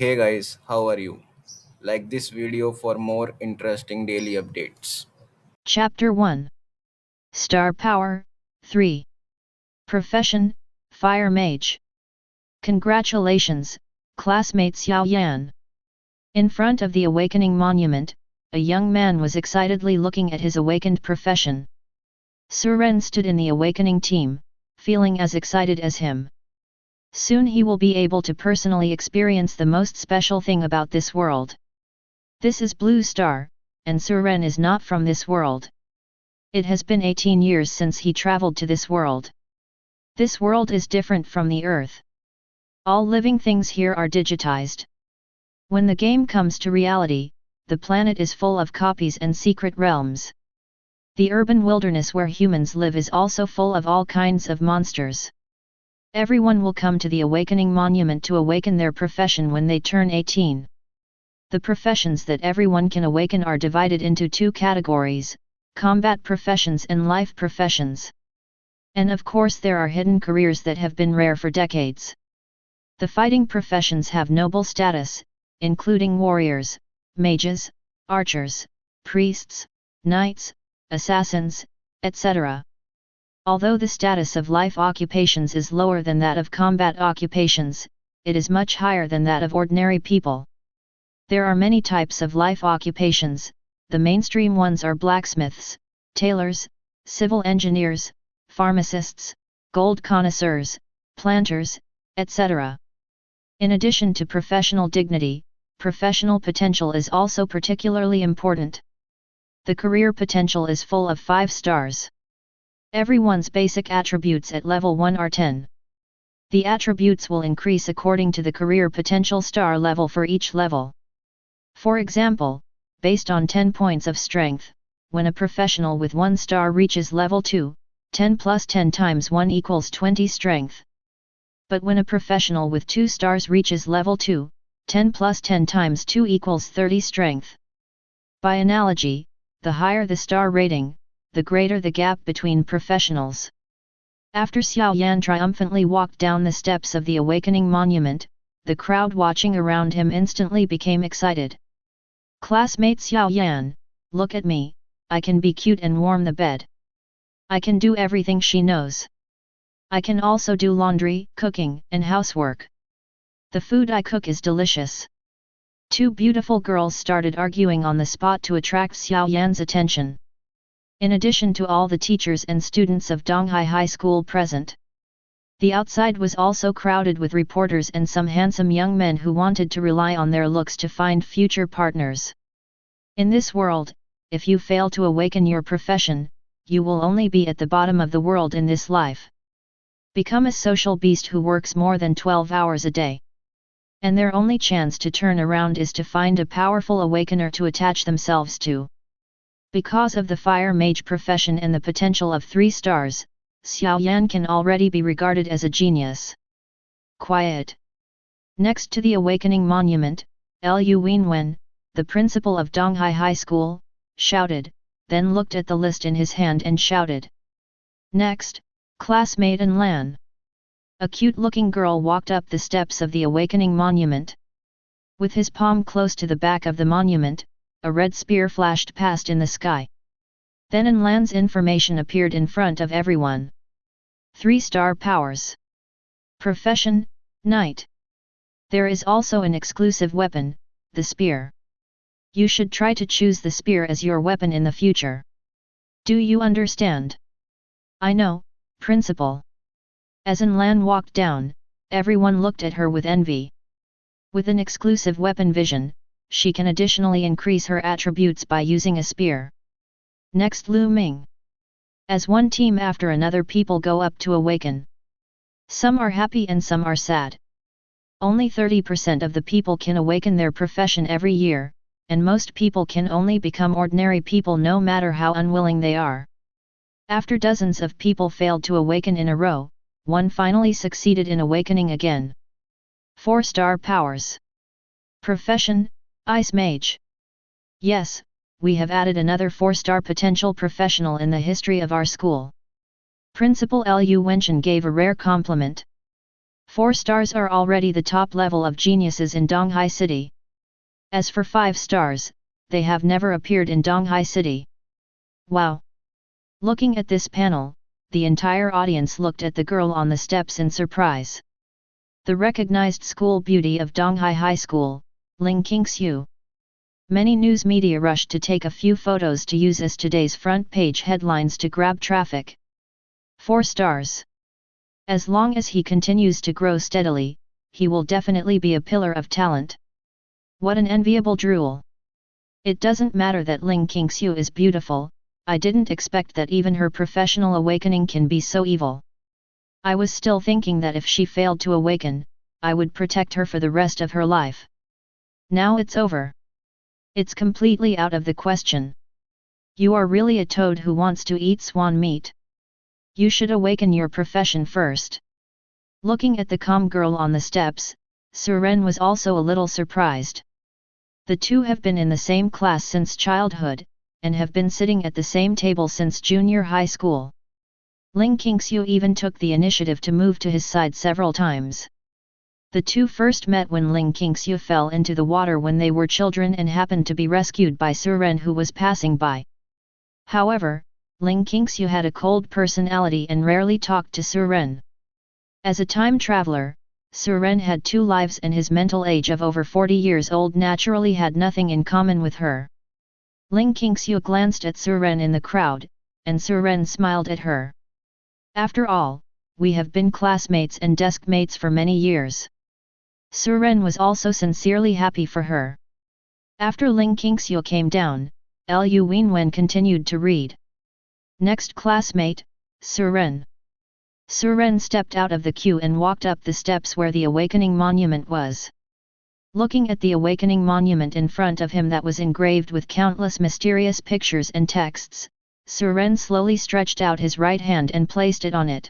Hey guys, how are you? Like this video for more interesting daily updates. Chapter 1 Star Power 3 Profession Fire Mage. Congratulations, classmate Xiao Yan. In front of the awakening monument, a young man was excitedly looking at his awakened profession. Suren stood in the awakening team, feeling as excited as him. Soon he will be able to personally experience the most special thing about this world. This is Blue Star, and Suren is not from this world. It has been 18 years since he traveled to this world. This world is different from the Earth. All living things here are digitized. When the game comes to reality, the planet is full of copies and secret realms. The urban wilderness where humans live is also full of all kinds of monsters. Everyone will come to the awakening monument to awaken their profession when they turn 18. The professions that everyone can awaken are divided into two categories: combat professions and life professions. And of course there are hidden careers that have been rare for decades. The fighting professions have noble status, including warriors, mages, archers, priests, knights, assassins, etc. Although the status of life occupations is lower than that of combat occupations, it is much higher than that of ordinary people. There are many types of life occupations. The mainstream ones are blacksmiths, tailors, civil engineers, pharmacists, gold connoisseurs, planters, etc. In addition to professional dignity, professional potential is also particularly important. The career potential is full of 5 stars. Everyone's basic attributes at level 1 are 10. The attributes will increase according to the career potential star level for each level. For example, based on 10 points of strength, when a professional with 1 star reaches level 2, 10 plus 10 times 1 equals 20 strength. But when a professional with 2 stars reaches level 2, 10 plus 10 times 2 equals 30 strength. By analogy, the higher the star rating, the greater the gap between professionals. After Xiao Yan triumphantly walked down the steps of the awakening monument, the crowd watching around him instantly became excited. Classmate Xiao Yan, look at me, I can be cute and warm the bed. I can do everything she knows. I can also do laundry, cooking, and housework. The food I cook is delicious. 2 beautiful girls started arguing on the spot to attract Xiao Yan's attention. In addition to all the teachers and students of Donghai High School present, the outside was also crowded with reporters and some handsome young men who wanted to rely on their looks to find future partners. In this world, if you fail to awaken your profession, you will only be at the bottom of the world in this life. Become a social beast who works more than 12 hours a day. And their only chance to turn around is to find a powerful awakener to attach themselves to. Because of the fire mage profession and the potential of 3 stars, Xiao Yan can already be regarded as a genius. Quiet. Next to the awakening monument, Lu Wenwen, the principal of Donghai High School, shouted, then looked at the list in his hand and shouted. Next, classmate An Lan. A cute-looking girl walked up the steps of the awakening monument. With his palm close to the back of the monument, a red spear flashed past in the sky. Then An Lan's information appeared in front of everyone. 3-star powers. Profession, Knight. There is also an exclusive weapon, the spear. You should try to choose the spear as your weapon in the future. Do you understand? I know, Principal. As An Lan walked down, everyone looked at her with envy. With an exclusive weapon vision, she can additionally increase her attributes by using a spear. Next, Lu Ming. As one team after another people go up to awaken. Some are happy and some are sad. Only 30% of the people can awaken their profession every year, and most people can only become ordinary people no matter how unwilling they are. After dozens of people failed to awaken in a row, one finally succeeded in awakening again. 4-star powers. Profession, Ice Mage. Yes, we have added another 4-star potential professional in the history of our school. Principal Lu Wenchen gave a rare compliment. 4 stars are already the top level of geniuses in Donghai City. As for 5 stars, they have never appeared in Donghai City. Wow! Looking at this panel, the entire audience looked at the girl on the steps in surprise. The recognized school beauty of Donghai High School, Ling Qingxiu. Many news media rushed to take a few photos to use as today's front page headlines to grab traffic. 4 stars. As long as he continues to grow steadily, he will definitely be a pillar of talent. What an enviable drool! It doesn't matter that Ling Qingxiu is beautiful, I didn't expect that even her professional awakening can be so evil. I was still thinking that if she failed to awaken, I would protect her for the rest of her life. Now it's over. It's completely out of the question. You are really a toad who wants to eat swan meat. You should awaken your profession first. Looking at the calm girl on the steps, Suren was also a little surprised. The two have been in the same class since childhood, and have been sitting at the same table since junior high school. Ling Qingxiu even took the initiative to move to his side several times. The two first met when Ling Qingxiu fell into the water when they were children and happened to be rescued by Suren who was passing by. However, Ling Qingxiu had a cold personality and rarely talked to Suren. As a time traveler, Suren had 2 lives and his mental age of over 40 years old naturally had nothing in common with her. Ling Qingxiu glanced at Suren in the crowd, and Suren smiled at her. After all, we have been classmates and desk mates for many years. Suren was also sincerely happy for her. After Ling Qingxiu came down, Lu Wenwen continued to read. Next classmate, Suren. Suren stepped out of the queue and walked up the steps where the awakening monument was. Looking at the awakening monument in front of him that was engraved with countless mysterious pictures and texts, Suren slowly stretched out his right hand and placed it on it.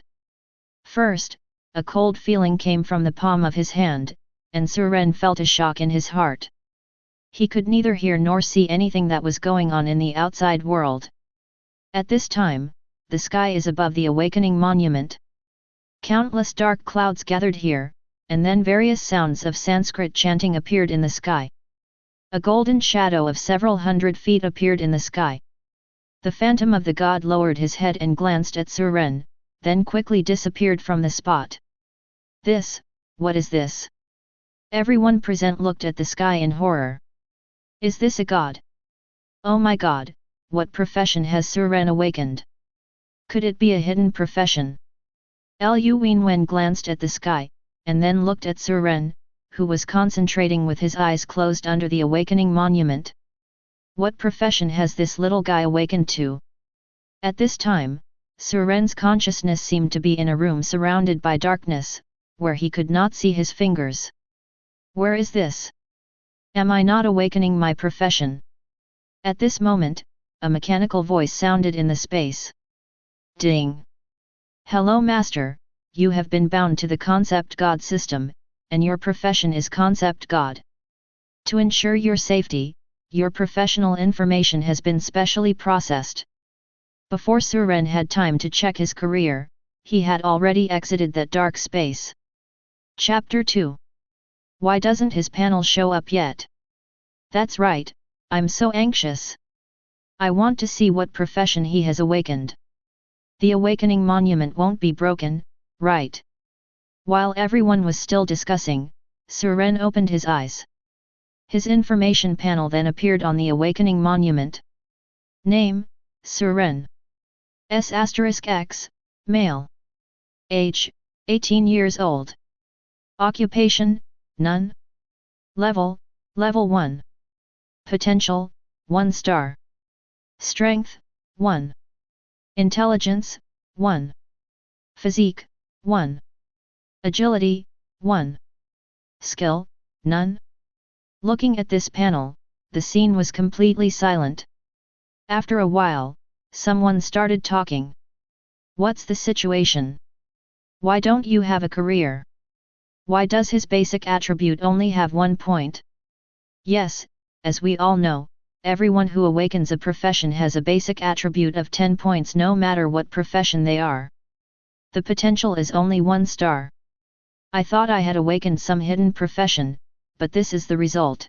First, a cold feeling came from the palm of his hand, and Suren felt a shock in his heart. He could neither hear nor see anything that was going on in the outside world. At this time, the sky is above the awakening monument. Countless dark clouds gathered here, and then various sounds of Sanskrit chanting appeared in the sky. A golden shadow of several hundred feet appeared in the sky. The phantom of the god lowered his head and glanced at Suren, then quickly disappeared from the spot. What is this? Everyone present looked at the sky in horror. Is this a god? Oh my god, what profession has Suren awakened? Could it be a hidden profession? Lu Wenwen glanced at the sky, and then looked at Suren, who was concentrating with his eyes closed under the awakening monument. What profession has this little guy awakened to? At this time, Suren's consciousness seemed to be in a room surrounded by darkness, where he could not see his fingers. Where is this? Am I not awakening my profession? At this moment, a mechanical voice sounded in the space. Ding! Hello Master, you have been bound to the Concept God system, and your profession is Concept God. To ensure your safety, your professional information has been specially processed. Before Suren had time to check his career, he had already exited that dark space. Chapter 2. Why doesn't his panel show up yet? That's right, I'm so anxious. I want to see what profession he has awakened. The awakening monument won't be broken, right? While everyone was still discussing, Suren opened his eyes. His information panel then appeared on the awakening monument. Name, Suren. S*X, male. Age, 18 years old. Occupation, none. Level, level 1. Potential, 1 star. Strength, 1. Intelligence, 1. Physique, 1. Agility, 1. Skill, none. Looking at this panel, the scene was completely silent. After a while, someone started talking. What's the situation? Why don't you have a career? Why does his basic attribute only have 1 point? Yes, as we all know, everyone who awakens a profession has a basic attribute of 10 points no matter what profession they are. The potential is only 1 star. I thought I had awakened some hidden profession, but this is the result.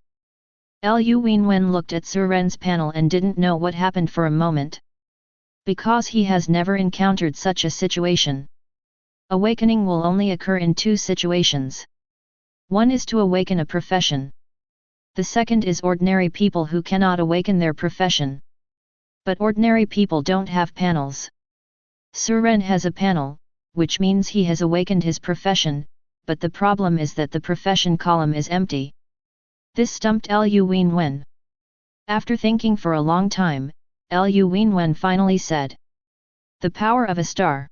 Lu Wenwen looked at Suren's panel and didn't know what happened for a moment. Because he has never encountered such a situation. Awakening will only occur in two situations. One is to awaken a profession. The second is ordinary people who cannot awaken their profession. But ordinary people don't have panels. Suren has a panel, which means he has awakened his profession, but the problem is that the profession column is empty. This stumped Lu Wenwen. After thinking for a long time, Lu Wenwen finally said. The power of a star.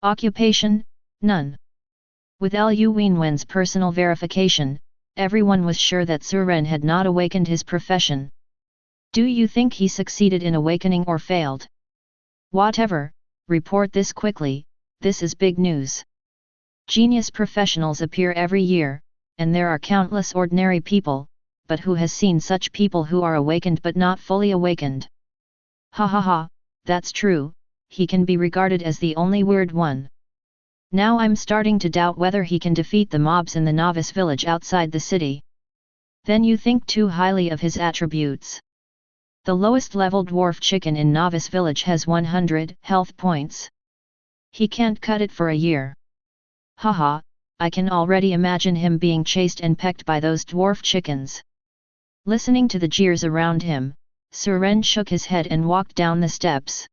Occupation, none. With Lu Wenwen's personal verification, everyone was sure that Suren had not awakened his profession. Do you think he succeeded in awakening or failed? Whatever, report this quickly, this is big news. Genius professionals appear every year, and there are countless ordinary people, but who has seen such people who are awakened but not fully awakened? Ha ha ha, that's true, he can be regarded as the only weird one. Now I'm starting to doubt whether he can defeat the mobs in the novice village outside the city. Then you think too highly of his attributes. The lowest level dwarf chicken in novice village has 100 health points. He can't cut it for a year. Haha, I can already imagine him being chased and pecked by those dwarf chickens. Listening to the jeers around him, Suren shook his head and walked down the steps.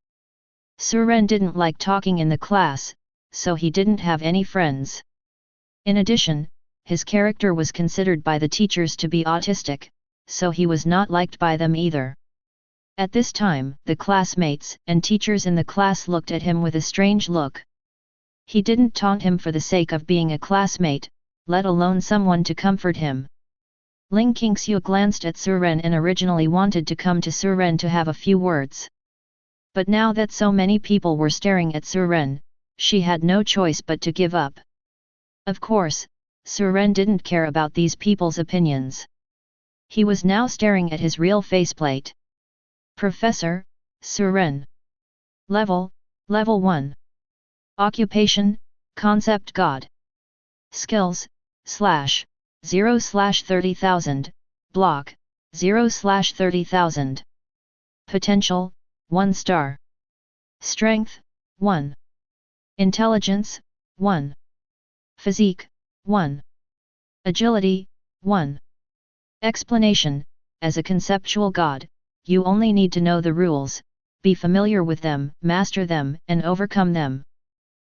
Suren didn't like talking in the class, so he didn't have any friends. In addition, his character was considered by the teachers to be autistic, so he was not liked by them either. At this time, the classmates and teachers in the class looked at him with a strange look. He didn't taunt him for the sake of being a classmate, let alone someone to comfort him. Ling Qingxiu glanced at Suren and originally wanted to come to Suren to have a few words. But now that so many people were staring at Suren, she had no choice but to give up. Of course, Suren didn't care about these people's opinions. He was now staring at his real faceplate. Professor, Suren. Level 1. Occupation, Concept God. Skills, /0/30,000, block, 0/30,000. Potential, 1 star. Strength, 1. Intelligence, 1. Physique, 1. Agility, 1. Explanation, as a conceptual god, you only need to know the rules, be familiar with them, master them, and overcome them.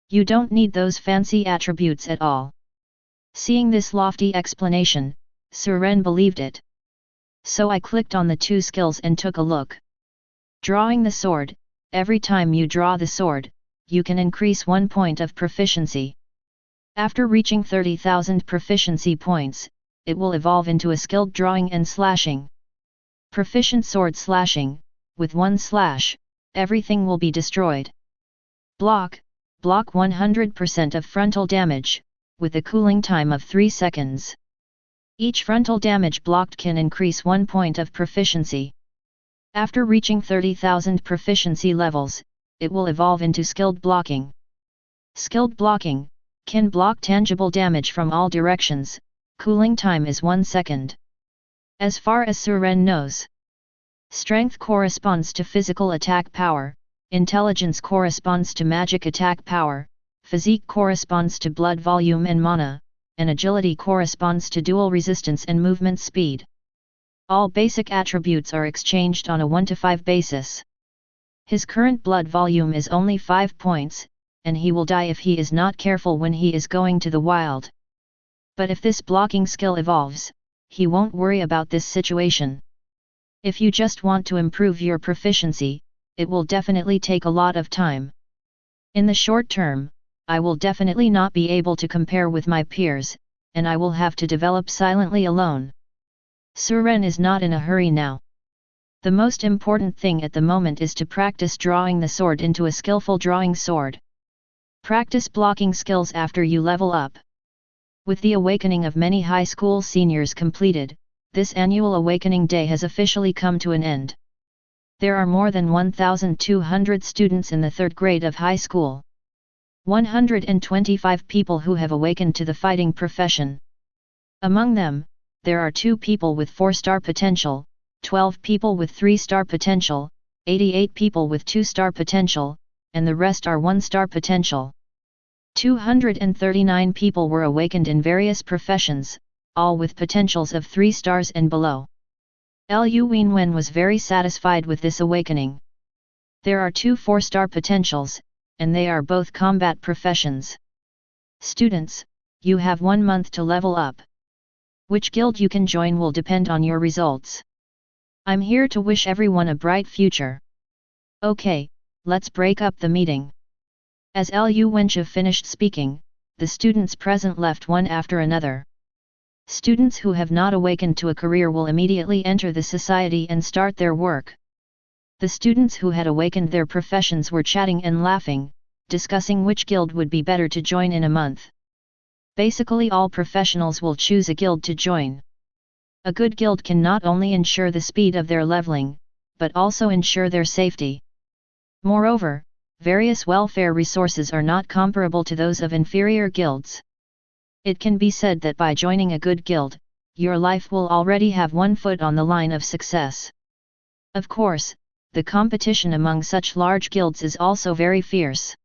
You don't need those fancy attributes at all. Seeing this lofty explanation, Suren believed it. So I clicked on the 2 skills and took a look. Drawing the sword, every time you draw the sword, you can increase 1 point of proficiency. After reaching 30,000 proficiency points, it will evolve into a skilled drawing and slashing. Proficient sword slashing, with 1 slash, everything will be destroyed. Block 100% of frontal damage, with a cooling time of 3 seconds. Each frontal damage blocked can increase 1 point of proficiency. After reaching 30,000 proficiency levels, it will evolve into skilled blocking. Skilled blocking, can block tangible damage from all directions, cooling time is 1 second. As far as Suren knows. Strength corresponds to physical attack power, intelligence corresponds to magic attack power, physique corresponds to blood volume and mana, and agility corresponds to dual resistance and movement speed. All basic attributes are exchanged on a 1-to-5 basis. His current blood volume is only 5 points, and he will die if he is not careful when he is going to the wild. But if this blocking skill evolves, he won't worry about this situation. If you just want to improve your proficiency, it will definitely take a lot of time. In the short term, I will definitely not be able to compare with my peers, and I will have to develop silently alone. Suren is not in a hurry now. The most important thing at the moment is to practice drawing the sword into a skillful drawing sword. Practice blocking skills after you level up. With the awakening of many high school seniors completed, this annual awakening day has officially come to an end. There are more than 1,200 students in the 3rd grade of high school. 125 people who have awakened to the fighting profession. Among them, there are 2 people with 4-star potential, 12 people with 3-star potential, 88 people with 2-star potential, and the rest are 1-star potential. 239 people were awakened in various professions, all with potentials of 3 stars and below. Lu Wenwen was very satisfied with this awakening. There are 2 4-star potentials, and they are both combat professions. Students, you have 1 month to level up. Which guild you can join will depend on your results. I'm here to wish everyone a bright future. Okay, let's break up the meeting. As Lu Wenxia finished speaking, the students present left one after another. Students who have not awakened to a career will immediately enter the society and start their work. The students who had awakened their professions were chatting and laughing, discussing which guild would be better to join in a month. Basically, all professionals will choose a guild to join. A good guild can not only ensure the speed of their leveling, but also ensure their safety. Moreover, various welfare resources are not comparable to those of inferior guilds. It can be said that by joining a good guild, your life will already have 1 foot on the line of success. Of course, the competition among such large guilds is also very fierce.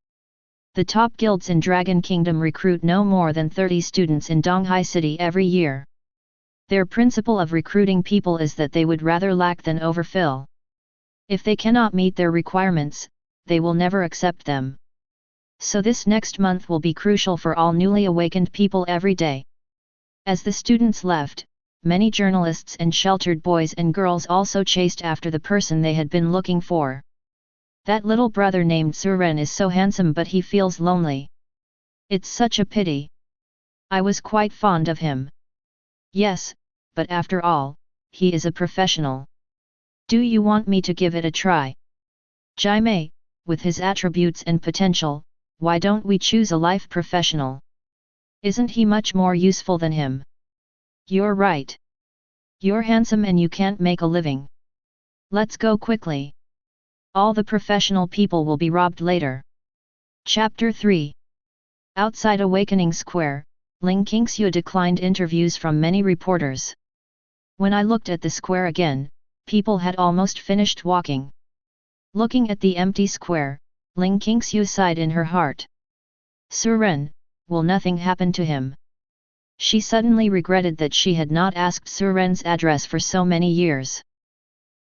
The top guilds in Dragon Kingdom recruit no more than 30 students in Donghai City every year. Their principle of recruiting people is that they would rather lack than overfill. If they cannot meet their requirements, they will never accept them. So this next month will be crucial for all newly awakened people every day. As the students left, many journalists and sheltered boys and girls also chased after the person they had been looking for. That little brother named Suren is so handsome, but he feels lonely. It's such a pity. I was quite fond of him. Yes, but after all, he is a professional. Do you want me to give it a try? Jaime, with his attributes and potential, why don't we choose a life professional? Isn't he much more useful than him? You're right. You're handsome and you can't make a living. Let's go quickly. All the professional people will be robbed later. Chapter 3. Outside Awakening Square, Ling Qingxiu declined interviews from many reporters. When I looked at the square again, people had almost finished walking. Looking at the empty square, Ling Qingxiu sighed in her heart. Suren, will nothing happen to him? She suddenly regretted that she had not asked Suren's address for so many years.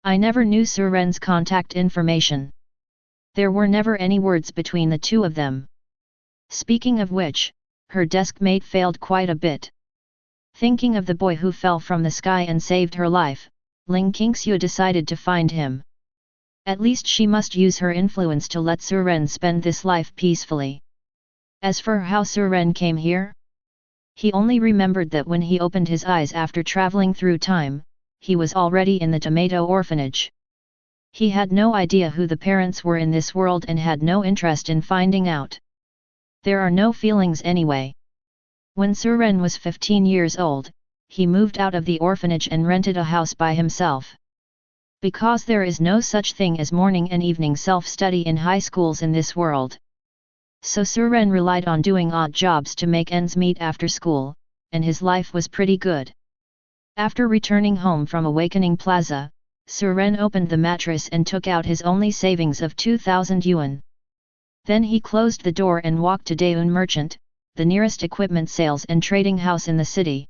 I never knew Suren's contact information. There were never any words between the two of them. Speaking of which, her desk mate failed quite a bit. Thinking of the boy who fell from the sky and saved her life, Ling Qingxiu decided to find him. At least she must use her influence to let Suren spend this life peacefully. As for how Suren came here, he only remembered that when he opened his eyes after traveling through time, he was already in the tomato orphanage. He had no idea who the parents were in this world and had no interest in finding out. There are no feelings anyway. When Suren was 15 years old, he moved out of the orphanage and rented a house by himself. Because there is no such thing as morning and evening self-study in high schools in this world. So Suren relied on doing odd jobs to make ends meet after school, and his life was pretty good. After returning home from Awakening Plaza, Suren opened the mattress and took out his only savings of 2,000 yuan. Then he closed the door and walked to Daeun Merchant, the nearest equipment sales and trading house in the city.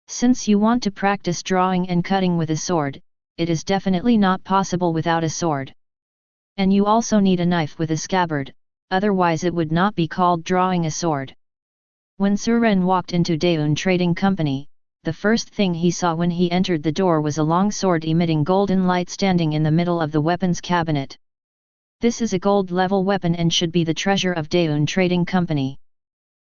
Since you want to practice drawing and cutting with a sword, it is definitely not possible without a sword. And you also need a knife with a scabbard, otherwise it would not be called drawing a sword. When Suren walked into Daeun Trading Company, the first thing he saw when he entered the door was a long sword emitting golden light standing in the middle of the weapons cabinet. This is a gold-level weapon and should be the treasure of Daeun Trading Company.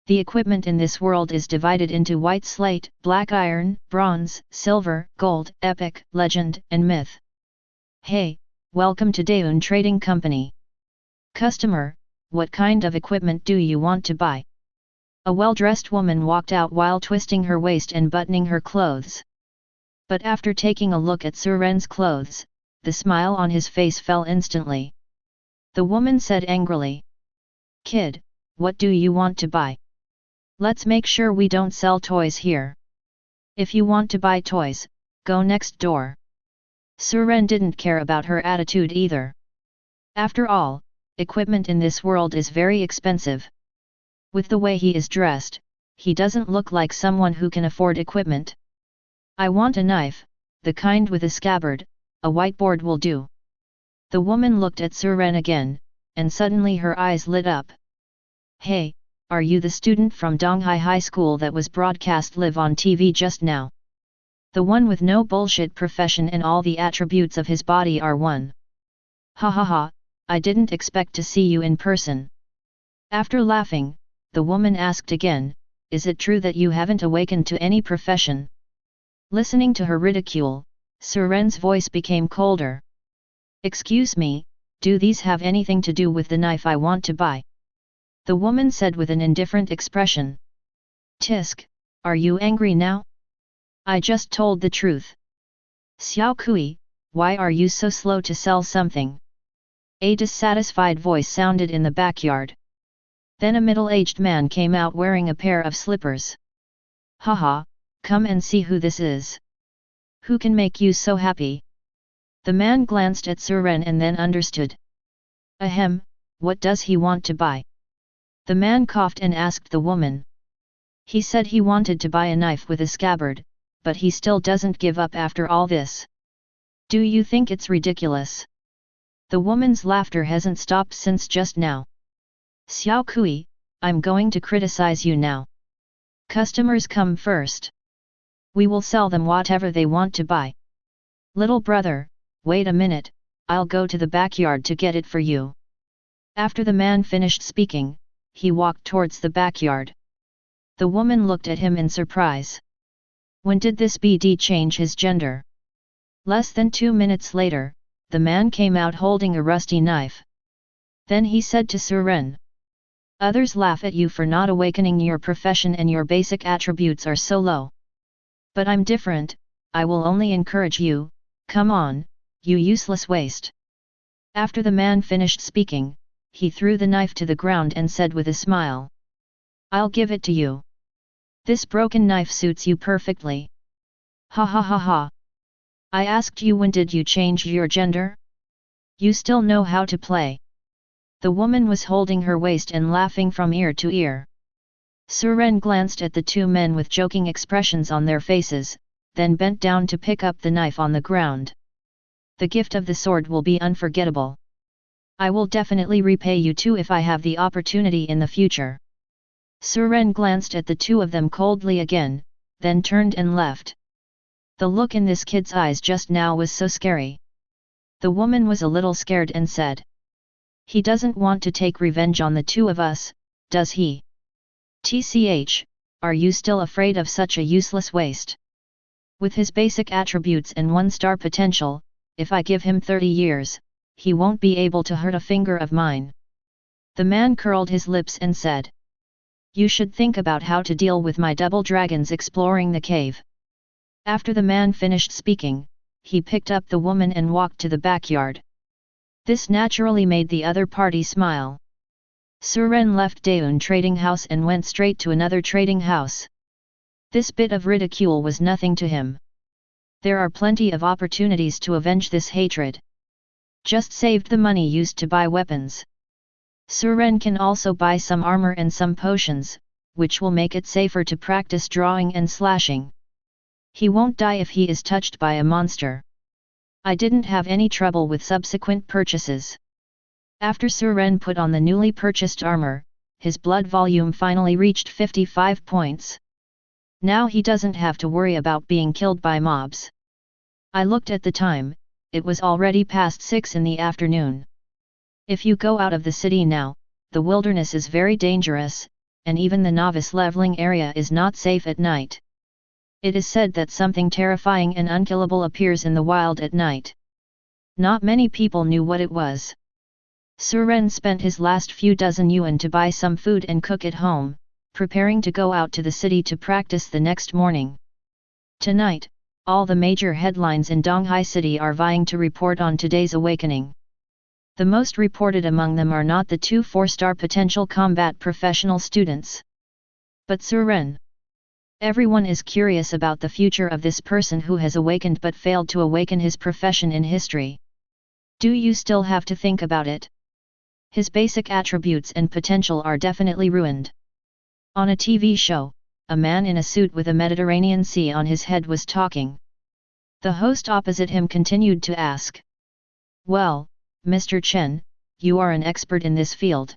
The equipment in this world is divided into white slate, black iron, bronze, silver, gold, epic, legend, and myth. Hey, welcome to Daeun Trading Company. Customer, what kind of equipment do you want to buy? A well-dressed woman walked out while twisting her waist and buttoning her clothes. But after taking a look at Suren's clothes, the smile on his face fell instantly. The woman said angrily, "Kid, what do you want to buy? Let's make sure we don't sell toys here. If you want to buy toys, go next door. Suren didn't care about her attitude either. After all, equipment in this world is very expensive. With the way he is dressed, he doesn't look like someone who can afford equipment. I want a knife, the kind with a scabbard, a whiteboard will do. The woman looked at Suren again, and suddenly her eyes lit up. Hey, are you the student from Donghai High School that was broadcast live on TV just now? The one with no bullshit profession and all the attributes of his body are one. Ha ha ha, I didn't expect to see you in person. After laughing, the woman asked again, is it true that you haven't awakened to any profession? Listening to her ridicule, Suren's voice became colder. Excuse me, do these have anything to do with the knife I want to buy? The woman said with an indifferent expression. Tisk, are you angry now? I just told the truth. Xiao Kui, why are you so slow to sell something? A dissatisfied voice sounded in the backyard. Then a middle-aged man came out wearing a pair of slippers. Haha, come and see who this is. Who can make you so happy? The man glanced at Suren and then understood. Ahem, what does he want to buy? The man coughed and asked the woman. He said he wanted to buy a knife with a scabbard, but he still doesn't give up after all this. Do you think it's ridiculous? The woman's laughter hasn't stopped since just now. Xiao Kui, I'm going to criticize you now. Customers come first. We will sell them whatever they want to buy. Little brother, wait a minute, I'll go to the backyard to get it for you. After the man finished speaking, he walked towards the backyard. The woman looked at him in surprise. When did this BD change his gender? Less than 2 minutes later, the man came out holding a rusty knife. Then he said to Suren. Others laugh at you for not awakening your profession and your basic attributes are so low. But I'm different, I will only encourage you, come on, you useless waste. After the man finished speaking, he threw the knife to the ground and said with a smile. I'll give it to you. This broken knife suits you perfectly. Ha ha ha ha. I asked you when did you change your gender? You still know how to play. The woman was holding her waist and laughing from ear to ear. Suren glanced at the two men with joking expressions on their faces, then bent down to pick up the knife on the ground. The gift of the sword will be unforgettable. I will definitely repay you too if I have the opportunity in the future. Suren glanced at the two of them coldly again, then turned and left. The look in this kid's eyes just now was so scary. The woman was a little scared and said. He doesn't want to take revenge on the two of us, does he? TCH, are you still afraid of such a useless waste? With his basic attributes and 1-star potential, if I give him 30 years, he won't be able to hurt a finger of mine. The man curled his lips and said. You should think about how to deal with my double dragons exploring the cave. After the man finished speaking, he picked up the woman and walked to the backyard. This naturally made the other party smile. Suren left Daeun trading house and went straight to another trading house. This bit of ridicule was nothing to him. There are plenty of opportunities to avenge this hatred. Just saved the money used to buy weapons. Suren can also buy some armor and some potions, which will make it safer to practice drawing and slashing. He won't die if he is touched by a monster. I didn't have any trouble with subsequent purchases. After Suren put on the newly purchased armor, his blood volume finally reached 55 points. Now he doesn't have to worry about being killed by mobs. I looked at the time, it was already past 6 in the afternoon. If you go out of the city now, the wilderness is very dangerous, and even the novice leveling area is not safe at night. It is said that something terrifying and unkillable appears in the wild at night. Not many people knew what it was. Suren spent his last few dozen yuan to buy some food and cook at home, preparing to go out to the city to practice the next morning. Tonight, all the major headlines in Donghai City are vying to report on today's awakening. The most reported among them are not the two 4-star potential combat professional students, but Suren. Everyone is curious about the future of this person who has awakened but failed to awaken his profession in history. Do you still have to think about it? His basic attributes and potential are definitely ruined. On a TV show, a man in a suit with a Mediterranean Sea on his head was talking. The host opposite him continued to ask, "Well, Mr. Chen, you are an expert in this field.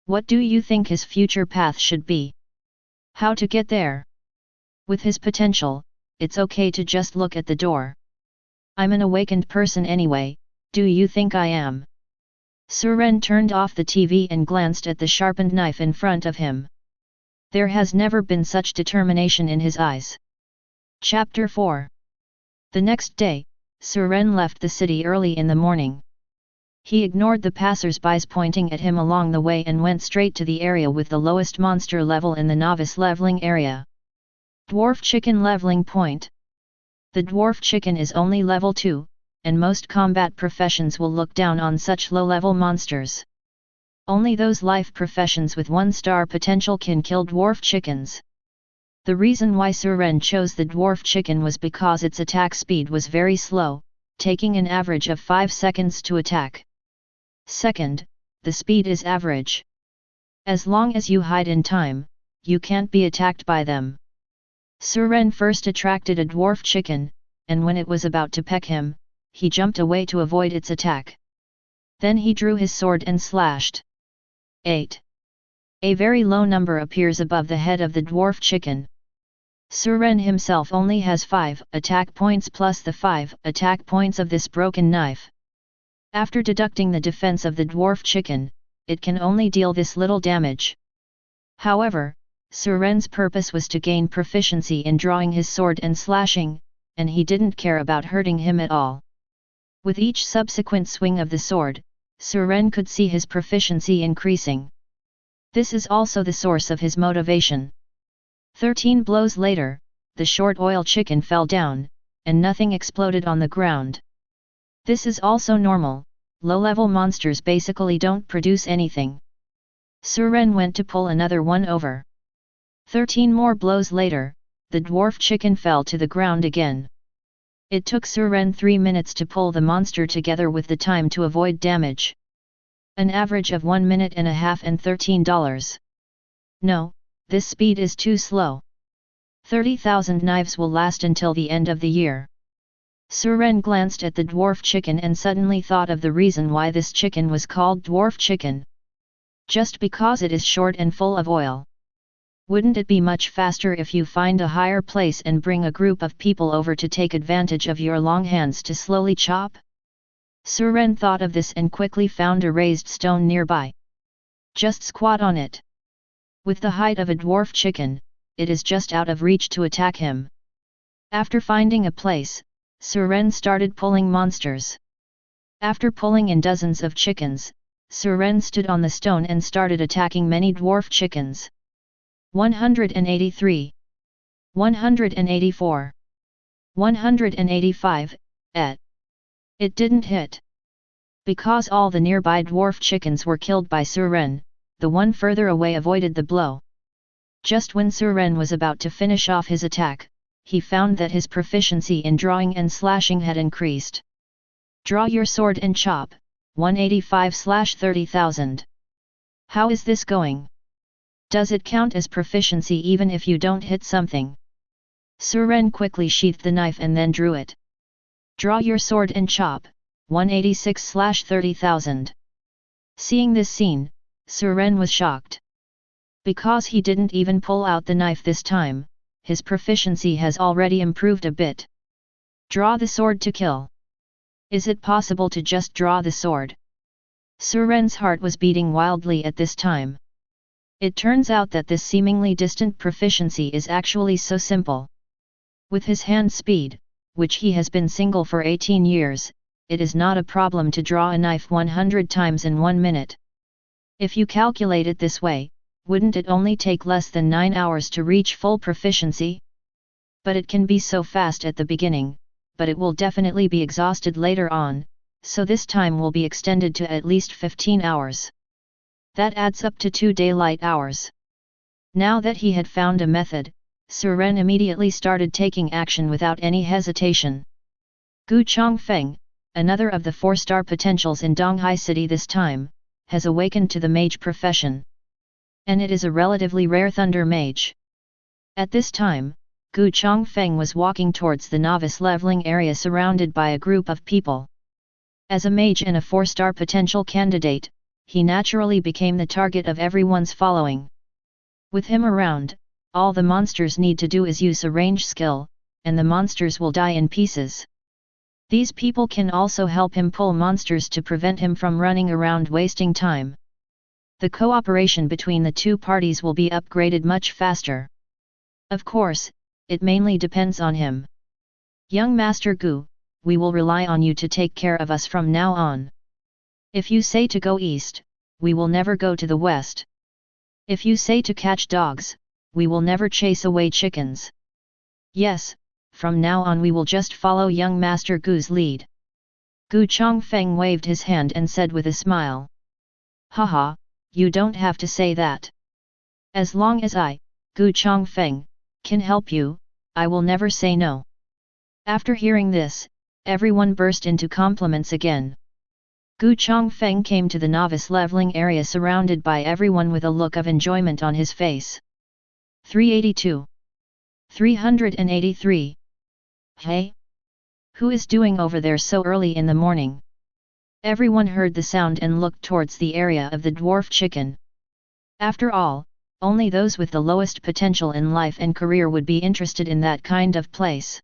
What do you think his future path should be? How to get there? With his potential, it's okay to just look at the door. I'm an awakened person anyway, do you think I am?" Suren turned off the TV and glanced at the sharpened knife in front of him. There has never been such determination in his eyes. Chapter 4. The next day, Suren left the city early in the morning. He ignored the passers-bys pointing at him along the way and went straight to the area with the lowest monster level in the novice leveling area. Dwarf Chicken Leveling Point. The Dwarf Chicken is only level 2, and most combat professions will look down on such low-level monsters. Only those life professions with 1-star potential can kill Dwarf Chickens. The reason why Suren chose the Dwarf Chicken was because its attack speed was very slow, taking an average of 5 seconds to attack. Second, the speed is average. As long as you hide in time, you can't be attacked by them. Suren first attracted a Dwarf Chicken, and when it was about to peck him, he jumped away to avoid its attack. Then he drew his sword and slashed. 8. A very low number appears above the head of the Dwarf Chicken. Suren himself only has 5 attack points plus the 5 attack points of this broken knife. After deducting the defense of the Dwarf Chicken, it can only deal this little damage. However, Suren's purpose was to gain proficiency in drawing his sword and slashing, and he didn't care about hurting him at all. With each subsequent swing of the sword, Suren could see his proficiency increasing. This is also the source of his motivation. 13 blows later, the short oil chicken fell down, and nothing exploded on the ground. This is also normal, low-level monsters basically don't produce anything. Suren went to pull another one over. 13 more blows later, the Dwarf Chicken fell to the ground again. It took Suren 3 minutes to pull the monster together with the time to avoid damage. An average of 1 minute and a half and $13. No, this speed is too slow. 30,000 knives will last until the end of the year. Suren glanced at the Dwarf Chicken and suddenly thought of the reason why this chicken was called Dwarf Chicken. Just because it is short and full of oil. Wouldn't it be much faster if you find a higher place and bring a group of people over to take advantage of your long hands to slowly chop? Suren thought of this and quickly found a raised stone nearby. Just squat on it. With the height of a Dwarf Chicken, it is just out of reach to attack him. After finding a place, Suren started pulling monsters. After pulling in dozens of chickens, Suren stood on the stone and started attacking many Dwarf Chickens. 183. 184. 185, It didn't hit. Because all the nearby Dwarf Chickens were killed by Suren, the one further away avoided the blow. Just when Suren was about to finish off his attack, he found that his proficiency in drawing and slashing had increased. Draw your sword and chop, 185/30,000. How is this going? Does it count as proficiency even if you don't hit something? Suren quickly sheathed the knife and then drew it. Draw your sword and chop, 186/30,000. Seeing this scene, Suren was shocked. Because he didn't even pull out the knife this time, his proficiency has already improved a bit. Draw the sword to kill. Is it possible to just draw the sword? Suren's heart was beating wildly at this time. It turns out that this seemingly distant proficiency is actually so simple. With his hand speed, which he has been single for 18 years, it is not a problem to draw a knife 100 times in 1 minute. If you calculate it this way, wouldn't it only take less than 9 hours to reach full proficiency? But it can be so fast at the beginning, but it will definitely be exhausted later on, so this time will be extended to at least 15 hours. That adds up to 2 daylight hours. Now that he had found a method, Suren immediately started taking action without any hesitation. Gu Chongfeng, another of the 4-star potentials in Donghai City this time, has awakened to the mage profession. And it is a relatively rare thunder mage. At this time, Gu Chongfeng was walking towards the novice leveling area surrounded by a group of people. As a mage and a 4-star potential candidate, he naturally became the target of everyone's following. With him around, all the monsters need to do is use a range skill, and the monsters will die in pieces. These people can also help him pull monsters to prevent him from running around wasting time. The cooperation between the two parties will be upgraded much faster. Of course, it mainly depends on him. Young Master Gu, we will rely on you to take care of us from now on. If you say to go east, we will never go to the west. If you say to catch dogs, we will never chase away chickens. Yes, from now on we will just follow young Master Gu's lead. Gu Chongfeng waved his hand and said with a smile. Haha, you don't have to say that. As long as I, Gu Chongfeng, can help you, I will never say no. After hearing this, everyone burst into compliments again. Gu Chongfeng came to the novice leveling area surrounded by everyone with a look of enjoyment on his face. 382. 383. Hey? Who is doing over there so early in the morning? Everyone heard the sound and looked towards the area of the dwarf chicken. After all, only those with the lowest potential in life and career would be interested in that kind of place.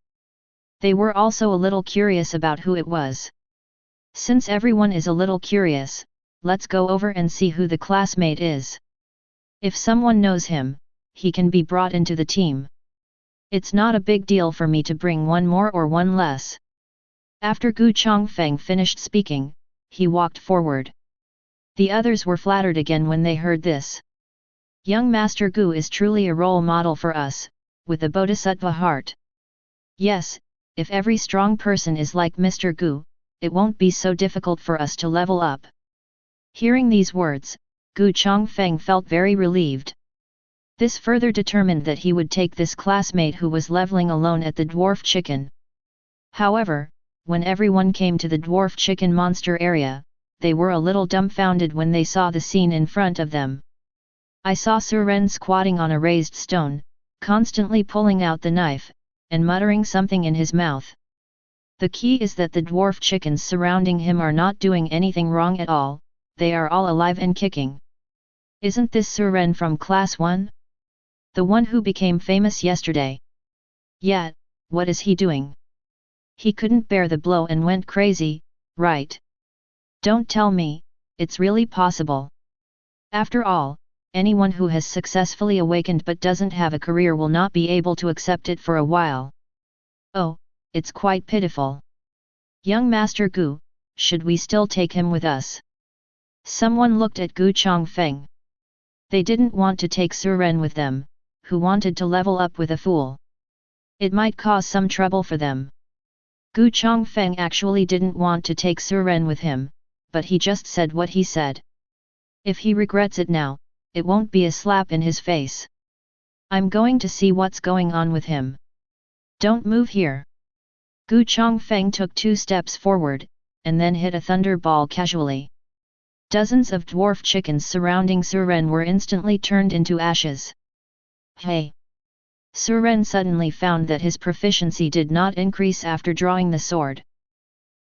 They were also a little curious about who it was. Since everyone is a little curious, let's go over and see who the classmate is. If someone knows him, he can be brought into the team. It's not a big deal for me to bring one more or one less. After Gu Chongfeng finished speaking, he walked forward. The others were flattered again when they heard this. Young Master Gu is truly a role model for us, with a bodhisattva heart. Yes, if every strong person is like Mr. Gu, it won't be so difficult for us to level up. Hearing these words, Gu Chongfeng felt very relieved. This further determined that he would take this classmate who was leveling alone at the dwarf chicken. However, when everyone came to the dwarf chicken monster area, they were a little dumbfounded when they saw the scene in front of them. I saw Suren squatting on a raised stone, constantly pulling out the knife, and muttering something in his mouth. The key is that the dwarf chickens surrounding him are not doing anything wrong at all, they are all alive and kicking. Isn't this Suren from Class 1? The one who became famous yesterday? Yet, what is he doing? He couldn't bear the blow and went crazy, right? Don't tell me, it's really possible. After all, anyone who has successfully awakened but doesn't have a career will not be able to accept it for a while. Oh, it's quite pitiful. Young Master Gu, should we still take him with us? Someone looked at Gu Chongfeng. They didn't want to take Suren with them, who wanted to level up with a fool. It might cause some trouble for them. Gu Chongfeng actually didn't want to take Suren with him, but he just said what he said. If he regrets it now, it won't be a slap in his face. I'm going to see what's going on with him. Don't move here. Gu Chongfeng took 2 steps forward, and then hit a thunderball casually. Dozens of dwarf chickens surrounding Suren were instantly turned into ashes. Hey! Suren suddenly found that his proficiency did not increase after drawing the sword.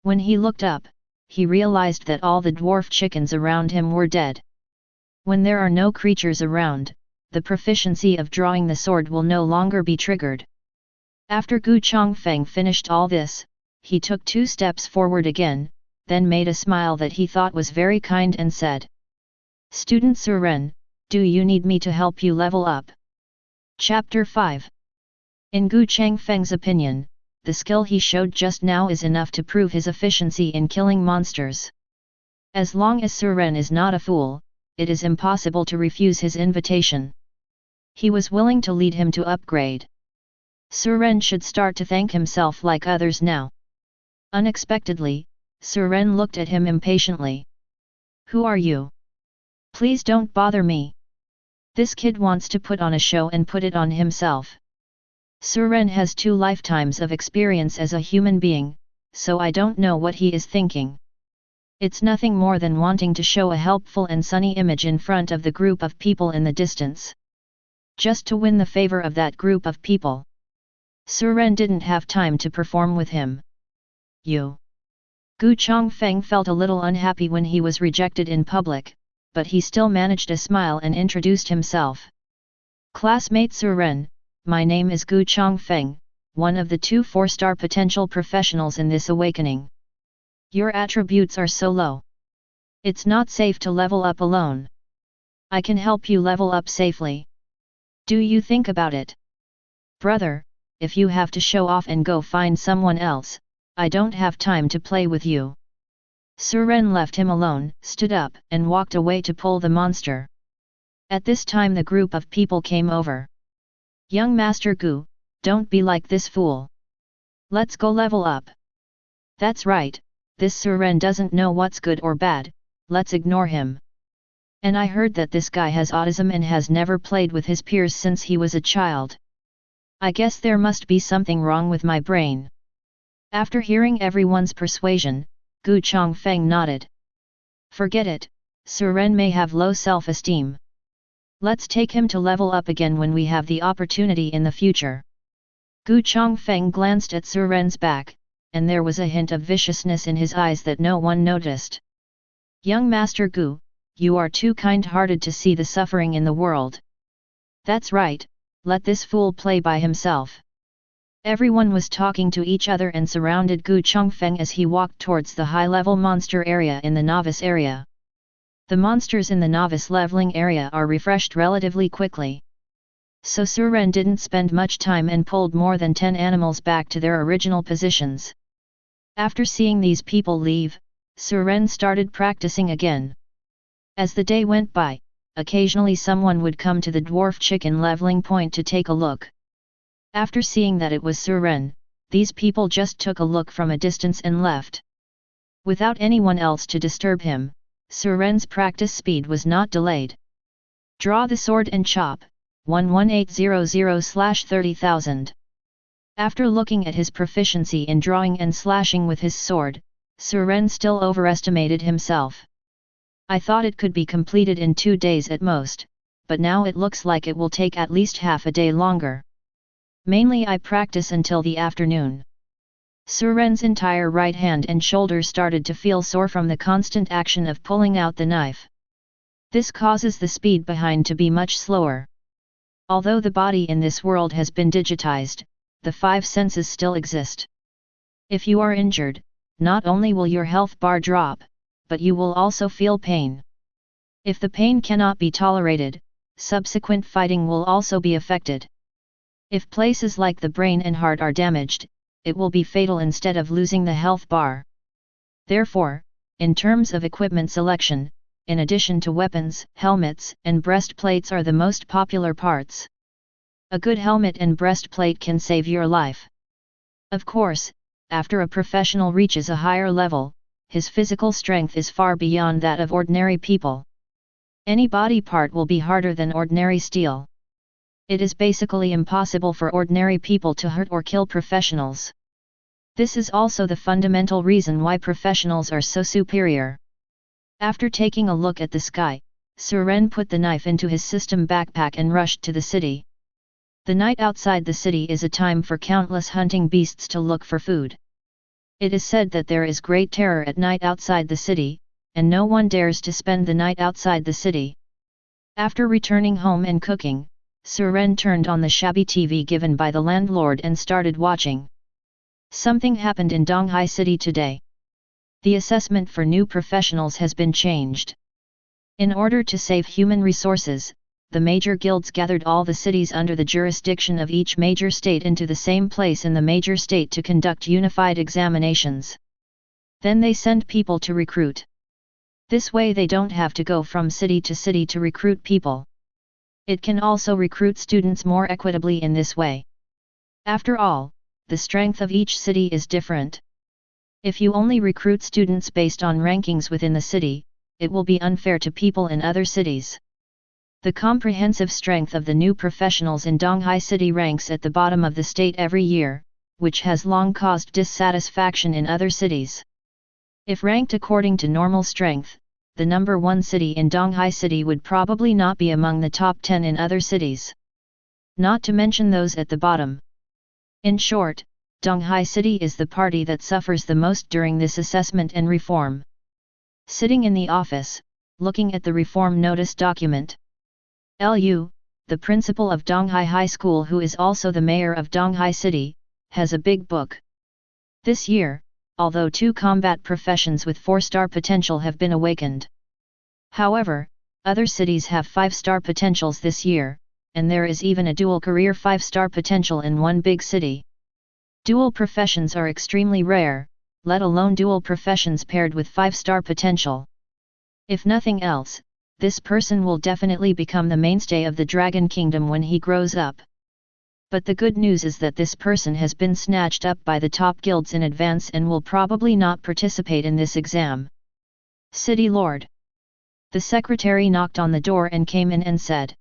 When he looked up, he realized that all the dwarf chickens around him were dead. When there are no creatures around, the proficiency of drawing the sword will no longer be triggered. After Gu Chongfeng finished all this, he took 2 steps forward again, then made a smile that he thought was very kind and said, "Student Suren, do you need me to help you level up?" Chapter 5. In Gu Changfeng's opinion, the skill he showed just now is enough to prove his efficiency in killing monsters. As long as Suren is not a fool, it is impossible to refuse his invitation. He was willing to lead him to upgrade. Suren should start to thank himself like others now. Unexpectedly, Suren looked at him impatiently. Who are you? Please don't bother me. This kid wants to put on a show and put it on himself. Suren has 2 lifetimes of experience as a human being, so I don't know what he is thinking. It's nothing more than wanting to show a helpful and sunny image in front of the group of people in the distance. Just to win the favor of that group of people. Suren didn't have time to perform with him. You. Gu Chongfeng felt a little unhappy when he was rejected in public, but he still managed a smile and introduced himself. Classmate Suren, my name is Gu Chongfeng, one of the 2 4-star potential professionals in this awakening. Your attributes are so low. It's not safe to level up alone. I can help you level up safely. Do you think about it? Brother, if you have to show off and go find someone else, I don't have time to play with you. Suren left him alone, stood up, and walked away to pull the monster. At this time the group of people came over. Young Master Gu, don't be like this fool. Let's go level up. That's right, this Suren doesn't know what's good or bad, let's ignore him. And I heard that this guy has autism and has never played with his peers since he was a child. I guess there must be something wrong with my brain. After hearing everyone's persuasion, Gu Chongfeng nodded. Forget it, Suren may have low self-esteem. Let's take him to level up again when we have the opportunity in the future. Gu Chongfeng glanced at Suren's back, and there was a hint of viciousness in his eyes that no one noticed. Young Master Gu, you are too kind-hearted to see the suffering in the world. That's right, let this fool play by himself. Everyone was talking to each other and surrounded Gu Chongfeng as he walked towards the high-level monster area in the novice area. The monsters in the novice leveling area are refreshed relatively quickly. So Suren didn't spend much time and pulled more than 10 animals back to their original positions. After seeing these people leave, Suren started practicing again. As the day went by, occasionally someone would come to the dwarf chicken leveling point to take a look. After seeing that it was Suren, these people just took a look from a distance and left. Without anyone else to disturb him, Suren's practice speed was not delayed. Draw the sword and chop, 11800/30,000. After looking at his proficiency in drawing and slashing with his sword, Suren still overestimated himself. I thought it could be completed in 2 days at most, but now it looks like it will take at least half a day longer. Mainly I practice until the afternoon. Suren's entire right hand and shoulder started to feel sore from the constant action of pulling out the knife. This causes the speed behind to be much slower. Although the body in this world has been digitized, the 5 senses still exist. If you are injured, not only will your health bar drop, but you will also feel pain. If the pain cannot be tolerated, subsequent fighting will also be affected. If places like the brain and heart are damaged, it will be fatal instead of losing the health bar. Therefore, in terms of equipment selection, in addition to weapons, helmets and breastplates are the most popular parts. A good helmet and breastplate can save your life. Of course, after a professional reaches a higher level, his physical strength is far beyond that of ordinary people. Any body part will be harder than ordinary steel. It is basically impossible for ordinary people to hurt or kill professionals. This is also the fundamental reason why professionals are so superior. After taking a look at the sky, Suren put the knife into his system backpack and rushed to the city. The night outside the city is a time for countless hunting beasts to look for food. It is said that there is great terror at night outside the city, and no one dares to spend the night outside the city. After returning home and cooking, Suren turned on the shabby TV given by the landlord and started watching. Something happened in Donghai City today. The assessment for new professionals has been changed. In order to save human resources, the major guilds gathered all the cities under the jurisdiction of each major state into the same place in the major state to conduct unified examinations. Then they send people to recruit. This way they don't have to go from city to recruit people. It can also recruit students more equitably in this way. After all, the strength of each city is different. If you only recruit students based on rankings within the city, it will be unfair to people in other cities. The comprehensive strength of the new professionals in Donghai City ranks at the bottom of the state every year, which has long caused dissatisfaction in other cities. If ranked according to normal strength, the number 1 city in Donghai City would probably not be among the top 10 in other cities. Not to mention those at the bottom. In short, Donghai City is the party that suffers the most during this assessment and reform. Sitting in the office, looking at the reform notice document. Lu, the principal of Donghai High School who is also the mayor of Donghai City, has a big book. This year, although 2 combat professions with 4-star potential have been awakened. However, other cities have 5-star potentials this year, and there is even a dual career 5-star potential in one big city. Dual professions are extremely rare, let alone dual professions paired with 5-star potential. If nothing else, this person will definitely become the mainstay of the Dragon Kingdom when he grows up. But the good news is that this person has been snatched up by the top guilds in advance and will probably not participate in this exam. City Lord. The secretary knocked on the door and came in and said,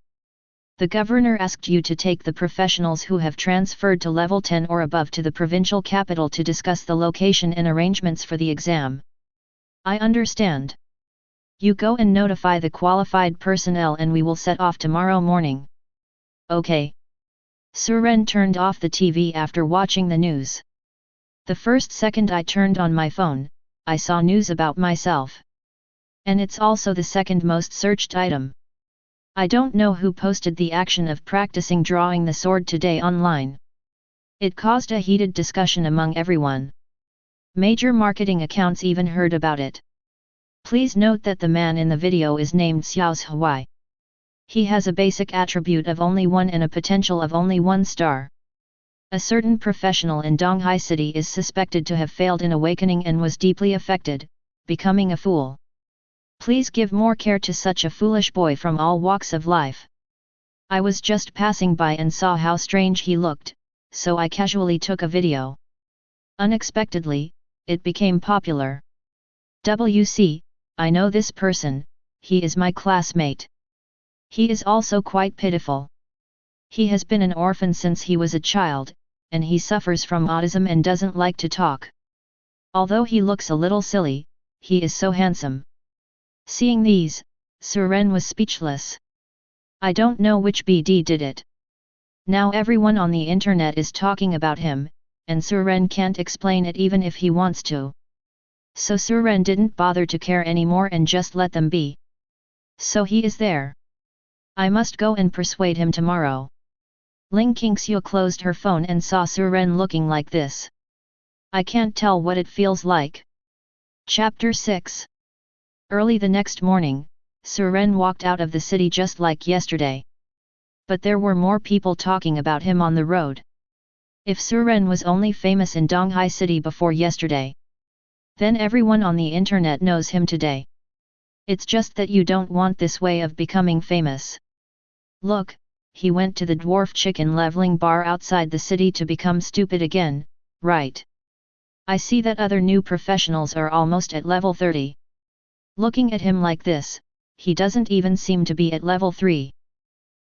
"The governor asked you to take the professionals who have transferred to level 10 or above to the provincial capital to discuss the location and arrangements for the exam." "I understand. You go and notify the qualified personnel and we will set off tomorrow morning." "Okay." Suren turned off the TV after watching the news. The first second I turned on my phone, I saw news about myself. And it's also the second most searched item. I don't know who posted the action of practicing drawing the sword today online. It caused a heated discussion among everyone. Major marketing accounts even heard about it. Please note that the man in the video is named Xiao's Hawaii. He has a basic attribute of only 1 and a potential of only 1 star. A certain professional in Donghai City is suspected to have failed in awakening and was deeply affected, becoming a fool. Please give more care to such a foolish boy from all walks of life. I was just passing by and saw how strange he looked, so I casually took a video. Unexpectedly, it became popular. WC, I know this person, he is my classmate. He is also quite pitiful. He has been an orphan since he was a child, and he suffers from autism and doesn't like to talk. Although he looks a little silly, he is so handsome. Seeing these, Suren was speechless. I don't know which BD did it. Now everyone on the internet is talking about him, and Suren can't explain it even if he wants to. So Suren didn't bother to care anymore and just let them be. So he is there. I must go and persuade him tomorrow. Ling Qingxiu closed her phone and saw Suren looking like this. I can't tell what it feels like. Chapter 6. Early the next morning, Suren walked out of the city just like yesterday. But there were more people talking about him on the road. If Suren was only famous in Donghai City before yesterday, then everyone on the internet knows him today. It's just that you don't want this way of becoming famous. Look, he went to the dwarf chicken leveling bar outside the city to become stupid again, right? I see that other new professionals are almost at level 30. Looking at him like this, he doesn't even seem to be at level 3.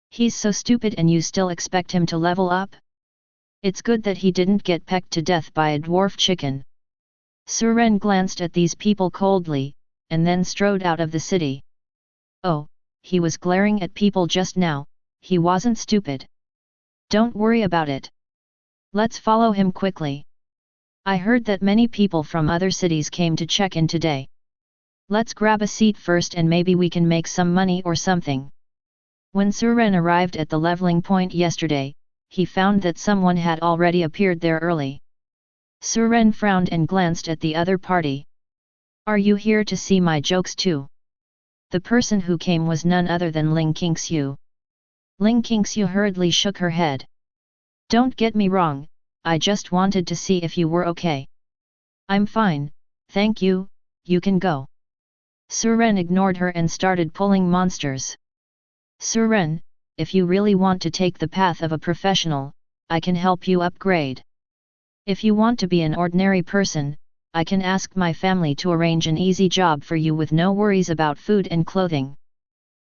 He's so stupid and you still expect him to level up? It's good that he didn't get pecked to death by a dwarf chicken. Suren glanced at these people coldly, and then strode out of the city. Oh, he was glaring at people just now, he wasn't stupid. Don't worry about it. Let's follow him quickly. I heard that many people from other cities came to check in today. Let's grab a seat first and maybe we can make some money or something. When Suren arrived at the leveling point yesterday, he found that someone had already appeared there early. Suren frowned and glanced at the other party. Are you here to see my jokes too? The person who came was none other than Ling Qingxiu. Ling Qingxiu hurriedly shook her head. Don't get me wrong, I just wanted to see if you were okay. I'm fine, thank you, you can go. Suren ignored her and started pulling monsters. Suren, if you really want to take the path of a professional, I can help you upgrade. If you want to be an ordinary person, I can ask my family to arrange an easy job for you with no worries about food and clothing.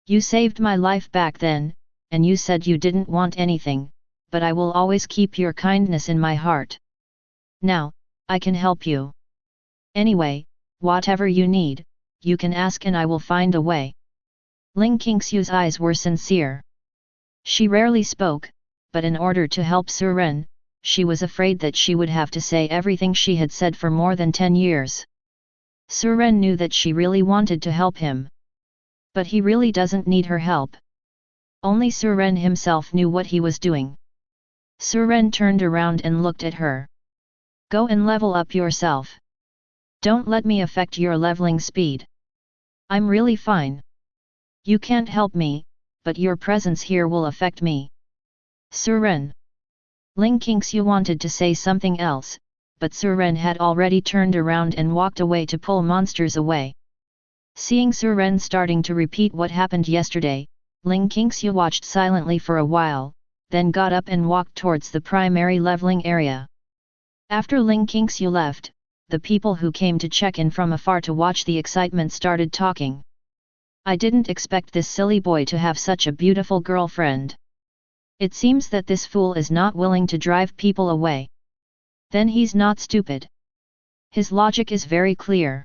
You saved my life back then, and you said you didn't want anything, but I will always keep your kindness in my heart. Now, I can help you. Anyway, whatever you need, you can ask and I will find a way. Ling Qingshu's eyes were sincere. She rarely spoke, but in order to help Suren, she was afraid that she would have to say everything she had said for more than 10 years. Suren knew that she really wanted to help him. But he really doesn't need her help. Only Suren himself knew what he was doing. Suren turned around and looked at her. Go and level up yourself. Don't let me affect your leveling speed. I'm really fine. You can't help me, but your presence here will affect me. Suren. Ling Qingshu wanted to say something else, but Suren had already turned around and walked away to pull monsters away. Seeing Suren starting to repeat what happened yesterday, Ling Qingshu watched silently for a while, then got up and walked towards the primary leveling area. After Ling Qingshu left, the people who came to check in from afar to watch the excitement started talking. I didn't expect this silly boy to have such a beautiful girlfriend. It seems that this fool is not willing to drive people away. Then he's not stupid. His logic is very clear.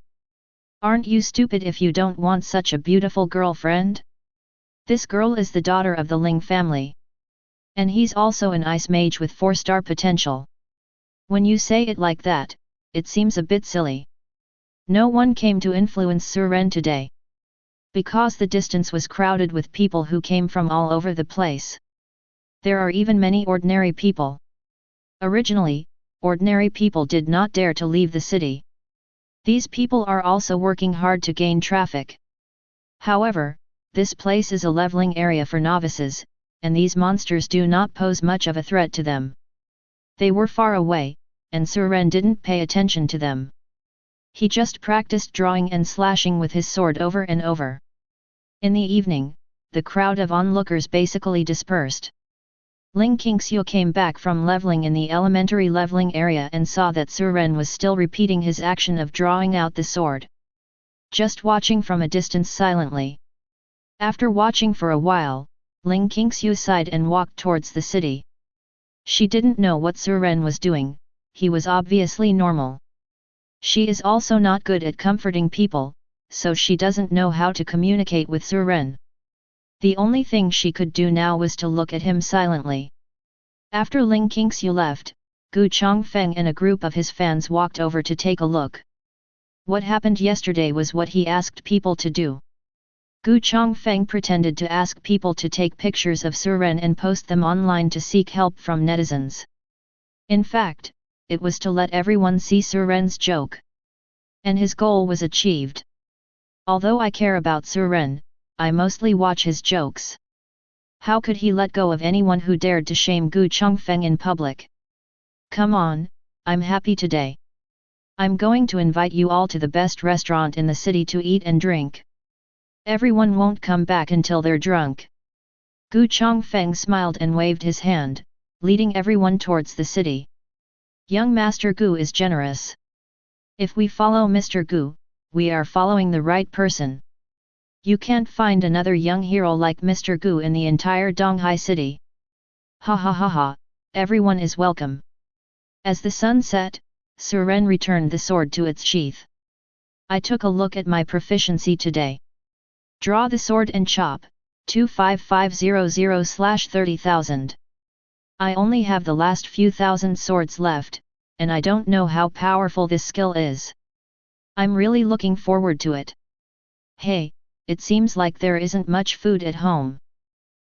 Aren't you stupid if you don't want such a beautiful girlfriend? This girl is the daughter of the Ling family. And he's also an ice mage with 4-star potential. When you say it like that, it seems a bit silly. No one came to influence Suren today. Because the distance was crowded with people who came from all over the place. There are even many ordinary people. Originally, ordinary people did not dare to leave the city. These people are also working hard to gain traffic. However, this place is a leveling area for novices, and these monsters do not pose much of a threat to them. They were far away, and Suren didn't pay attention to them. He just practiced drawing and slashing with his sword over and over. In the evening, the crowd of onlookers basically dispersed. Ling Qingshu came back from leveling in the elementary leveling area and saw that Suren was still repeating his action of drawing out the sword. Just watching from a distance silently. After watching for a while, Ling Qingshu sighed and walked towards the city. She didn't know what Suren was doing, he was obviously normal. She is also not good at comforting people, so she doesn't know how to communicate with Suren. The only thing she could do now was to look at him silently. After Ling Qingshu left, Gu Chongfeng and a group of his fans walked over to take a look. What happened yesterday was what he asked people to do. Gu Chongfeng pretended to ask people to take pictures of Suren and post them online to seek help from netizens. In fact, it was to let everyone see Suren's joke. And his goal was achieved. Although I care about Suren, I mostly watch his jokes. How could he let go of anyone who dared to shame Gu Chongfeng in public? Come on, I'm happy today. I'm going to invite you all to the best restaurant in the city to eat and drink. Everyone won't come back until they're drunk. Gu Chongfeng smiled and waved his hand, leading everyone towards the city. Young Master Gu is generous. If we follow Mr. Gu, we are following the right person. You can't find another young hero like Mr. Gu in the entire Donghai city. Ha ha ha ha, everyone is welcome. As the sun set, Suren returned the sword to its sheath. I took a look at my proficiency today. Draw the sword and chop, 25500/30,000. I only have the last few thousand swords left, and I don't know how powerful this skill is. I'm really looking forward to it. Hey, it seems like there isn't much food at home.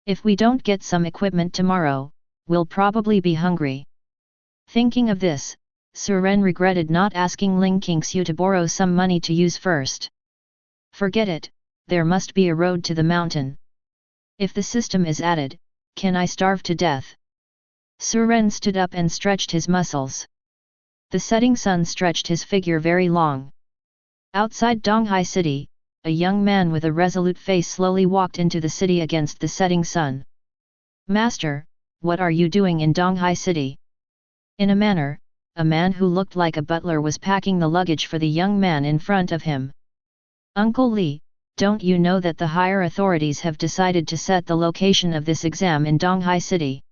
If we don't get some equipment tomorrow, we'll probably be hungry. Thinking of this, Suren regretted not asking Ling Qingshu to borrow some money to use first. Forget it, there must be a road to the mountain. If the system is added, can I starve to death? Suren stood up and stretched his muscles. The setting sun stretched his figure very long. Outside Donghai city, a young man with a resolute face slowly walked into the city against the setting sun. Master, what are you doing in Donghai city? In a manner, a man who looked like a butler was packing the luggage for the young man in front of him. "Uncle Li, don't you know that the higher authorities have decided to set the location of this exam in Donghai City?"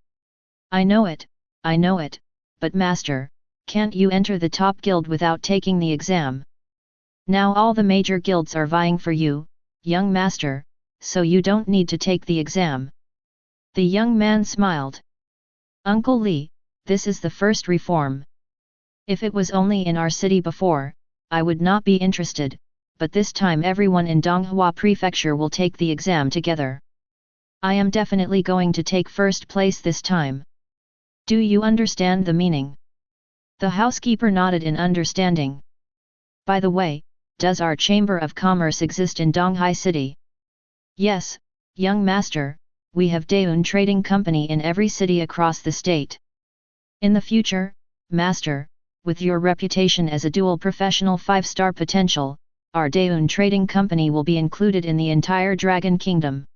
I know it, but master, can't you enter the top guild without taking the exam? Now all the major guilds are vying for you, young master, so you don't need to take the exam." The young man smiled. "Uncle Li, this is the first reform. If it was only in our city before, I would not be interested, but this time everyone in Donghua Prefecture will take the exam together. I am definitely going to take first place this time. Do you understand the meaning?" The housekeeper nodded in understanding. "By the way, does our Chamber of Commerce exist in Donghai City?" "Yes, young master, we have Daeun Trading Company in every city across the state. In the future, master, with your reputation as a dual professional 5-star potential, our Daeun Trading Company will be included in the entire Dragon Kingdom.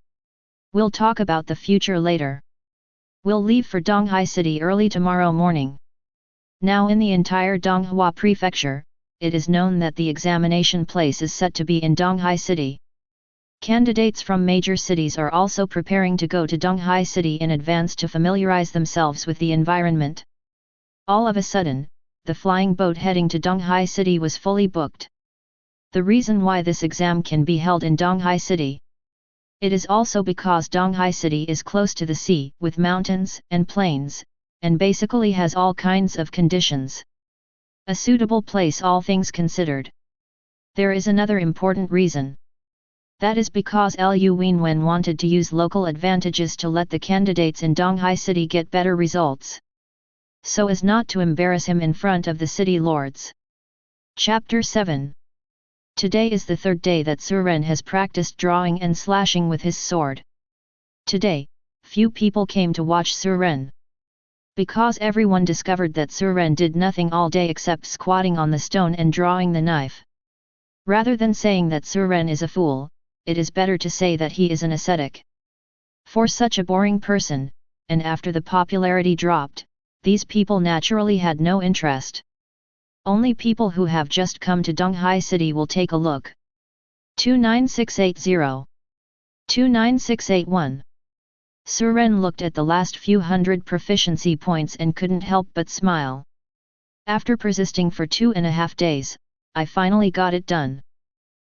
We'll talk about the future later. We'll leave for Donghai City early tomorrow morning." Now in the entire Donghua Prefecture, it is known that the examination place is set to be in Donghai City. Candidates from major cities are also preparing to go to Donghai City in advance to familiarize themselves with the environment. All of a sudden, the flying boat heading to Donghai City was fully booked. The reason why this exam can be held in Donghai City. It is also because Donghai City is close to the sea with mountains and plains, and basically has all kinds of conditions. A suitable place all things considered. There is another important reason. That is because Liu Wenwen wanted to use local advantages to let the candidates in Donghai City get better results, so as not to embarrass him in front of the city lords. Chapter 7. Today is the third day that Suren has practiced drawing and slashing with his sword. Today, few people came to watch Suren. Because everyone discovered that Suren did nothing all day except squatting on the stone and drawing the knife. Rather than saying that Suren is a fool, it is better to say that he is an ascetic. For such a boring person, and after the popularity dropped, these people naturally had no interest. Only people who have just come to Donghai City will take a look. 29680. 29681. Suren looked at the last few hundred proficiency points and couldn't help but smile. After persisting for 2.5 days, I finally got it done.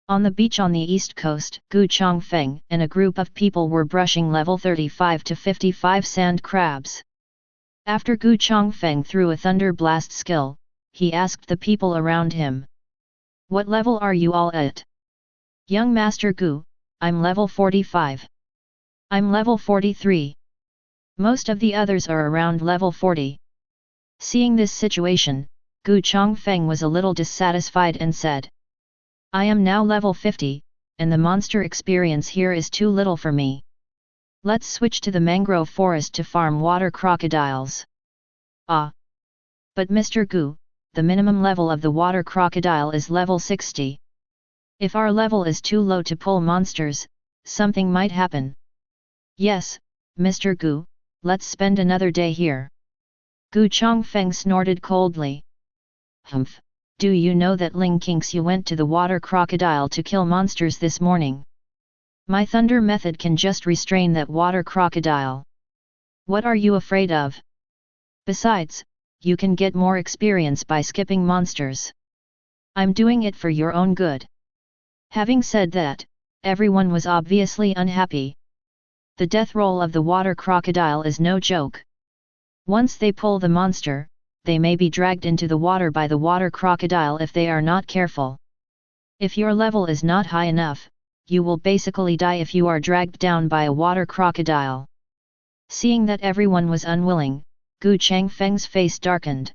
On the beach on the east coast, Gu Chongfeng and a group of people were brushing level 35 to 55 sand crabs. After Gu Chongfeng threw a thunder blast skill, he asked the people around him. "What level are you all at?" "Young Master Gu, I'm level 45. I'm level 43. Most of the others are around level 40. Seeing this situation, Gu Chongfeng was a little dissatisfied and said, "I am now level 50, and the monster experience here is too little for me. Let's switch to the mangrove forest to farm water crocodiles." "Ah! But Mr. Gu, the minimum level of the water crocodile is level 60. If our level is too low to pull monsters, something might happen." "Yes, Mr. Gu, let's spend another day here." Gu Chongfeng snorted coldly. "Humph, do you know that Ling Qingxu went to the water crocodile to kill monsters this morning? My thunder method can just restrain that water crocodile. What are you afraid of? Besides, you can get more experience by skipping monsters. I'm doing it for your own good." Having said that, everyone was obviously unhappy. The death roll of the water crocodile is no joke. Once they pull the monster, they may be dragged into the water by the water crocodile if they are not careful. If your level is not high enough, you will basically die if you are dragged down by a water crocodile. Seeing that everyone was unwilling, Gu Changfeng's face darkened.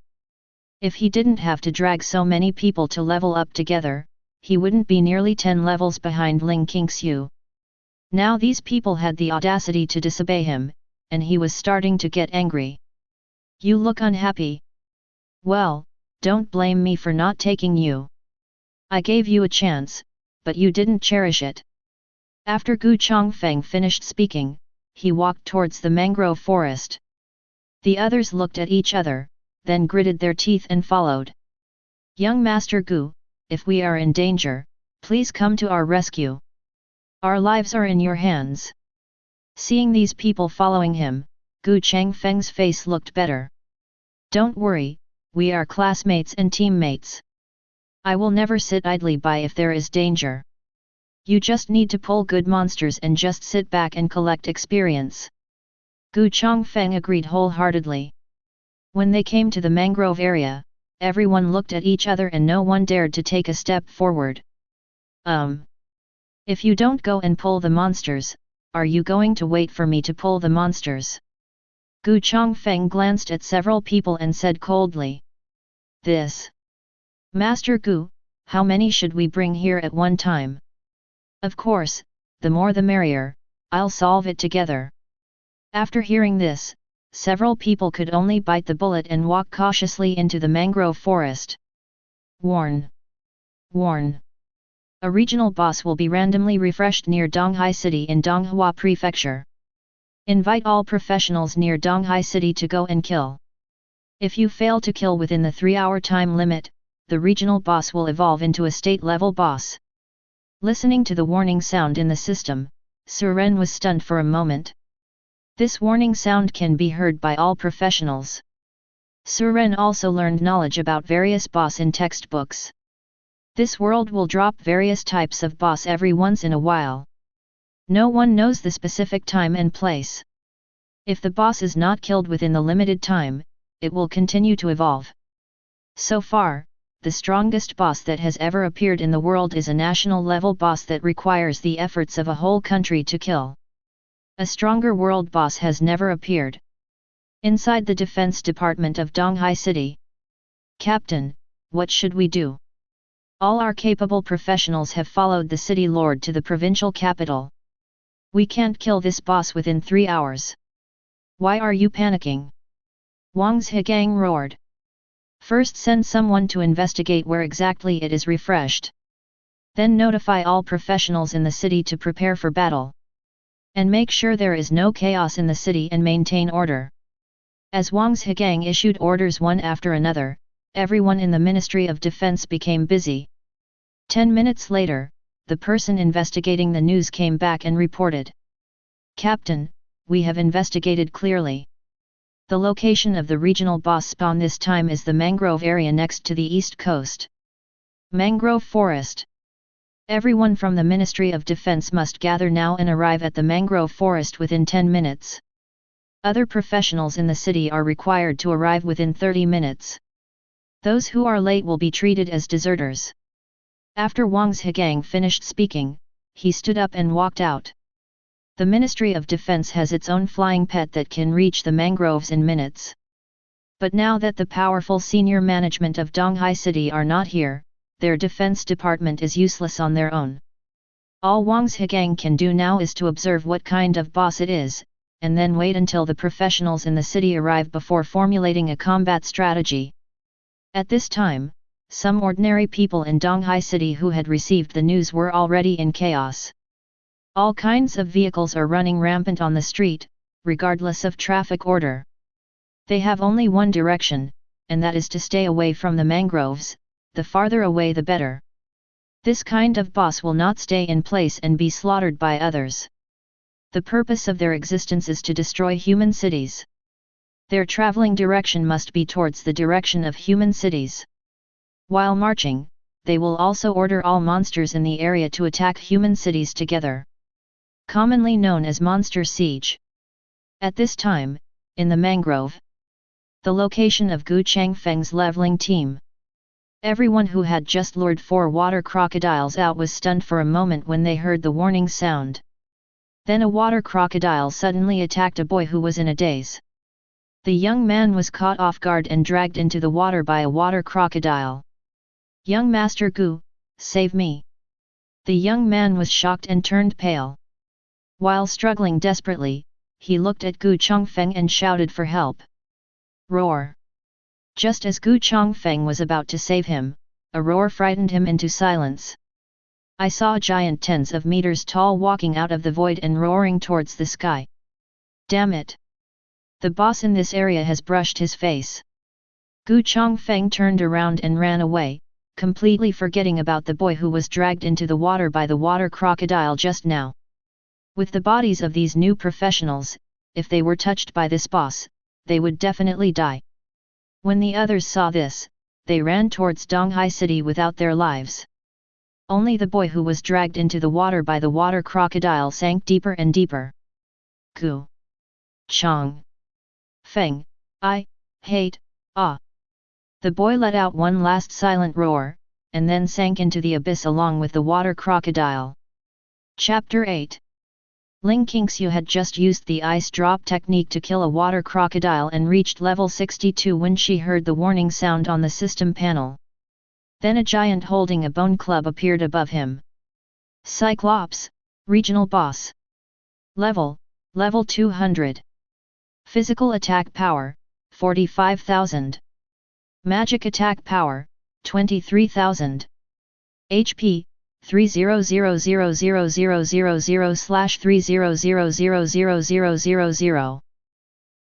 If he didn't have to drag so many people to level up together, he wouldn't be nearly 10 levels behind Ling Qingxu. Now these people had the audacity to disobey him, and he was starting to get angry. "You look unhappy. Well, don't blame me for not taking you. I gave you a chance, but you didn't cherish it." After Gu Chongfeng finished speaking, he walked towards the mangrove forest. The others looked at each other, then gritted their teeth and followed. Young Master Gu, if we are in danger, please come to our rescue. Our lives are in your hands. Seeing these people following him, Gu Changfeng's face looked better. Don't worry, we are classmates and teammates. I will never sit idly by if there is danger. You just need to pull good monsters and just sit back and collect experience. Gu Changfeng agreed wholeheartedly. When they came to the mangrove area, everyone looked at each other and no one dared to take a step forward. If you don't go and pull the monsters, are you going to wait for me to pull the monsters? Gu Changfeng glanced at several people and said coldly. This. Master Gu, how many should we bring here at one time? Of course, the more the merrier, I'll solve it together. After hearing this, several people could only bite the bullet and walk cautiously into the mangrove forest. Warn. Warn. A regional boss will be randomly refreshed near Donghai City in Donghua Prefecture. Invite all professionals near Donghai City to go and kill. If you fail to kill within the 3-hour time limit, the regional boss will evolve into a state-level boss. Listening to the warning sound in the system, Suren was stunned for a moment. This warning sound can be heard by all professionals. Suren also learned knowledge about various boss in textbooks. This world will drop various types of boss every once in a while. No one knows the specific time and place. If the boss is not killed within the limited time, it will continue to evolve. So far, the strongest boss that has ever appeared in the world is a national-level boss that requires the efforts of a whole country to kill. A stronger world boss has never appeared. Inside the defense department of Donghai City. Captain, what should we do? All our capable professionals have followed the city lord to the provincial capital. We can't kill this boss within 3 hours. Why are you panicking? Wang Zhigang roared. First send someone to investigate where exactly it is refreshed. Then notify all professionals in the city to prepare for battle. And make sure there is no chaos in the city and maintain order. As Wang Zhigang issued orders one after another, everyone in the Ministry of Defense became busy. 10 minutes later, the person investigating the news came back and reported. Captain, we have investigated clearly. The location of the regional boss spawn this time is the mangrove area next to the east coast. Mangrove Forest. Everyone from the Ministry of Defense must gather now and arrive at the mangrove forest within 10 minutes. Other professionals in the city are required to arrive within 30 minutes. Those who are late will be treated as deserters. After Wang Zhigang finished speaking, he stood up and walked out. The Ministry of Defense has its own flying pet that can reach the mangroves in minutes. But now that the powerful senior management of Donghai City are not here, their defense department is useless on their own. All Wang Zhigang can do now is to observe what kind of boss it is, and then wait until the professionals in the city arrive before formulating a combat strategy. At this time, some ordinary people in Donghai City who had received the news were already in chaos. All kinds of vehicles are running rampant on the street, regardless of traffic order. They have only one direction, and that is to stay away from the mangroves, the farther away the better. This kind of boss will not stay in place and be slaughtered by others. The purpose of their existence is to destroy human cities. Their traveling direction must be towards the direction of human cities. While marching, they will also order all monsters in the area to attack human cities together. Commonly known as monster siege. At this time, in the mangrove, the location of Gu Changfeng's leveling team. Everyone who had just lured 4 water crocodiles out was stunned for a moment when they heard the warning sound. Then a water crocodile suddenly attacked a boy who was in a daze. The young man was caught off guard and dragged into the water by a water crocodile. Young Master Gu, save me! The young man was shocked and turned pale. While struggling desperately, he looked at Gu Changfeng and shouted for help. Roar! Just as Gu Changfeng was about to save him, a roar frightened him into silence. I saw a giant tens of meters tall walking out of the void and roaring towards the sky. Damn it! The boss in this area has brushed his face. Gu Chongfeng turned around and ran away, completely forgetting about the boy who was dragged into the water by the water crocodile just now. With the bodies of these new professionals, if they were touched by this boss, they would definitely die. When the others saw this, they ran towards Donghai City without their lives. Only the boy who was dragged into the water by the water crocodile sank deeper and deeper. Gu Chong Feng, I hate, ah. The boy let out one last silent roar, and then sank into the abyss along with the water crocodile. Chapter 8. Ling Qingxiu had just used the ice drop technique to kill a water crocodile and reached level 62 when she heard the warning sound on the system panel. Then a giant holding a bone club appeared above him. Cyclops, Regional Boss. Level 200. Physical attack power, 45,000. Magic attack power, 23,000. HP, 300,000/300,000/300,000.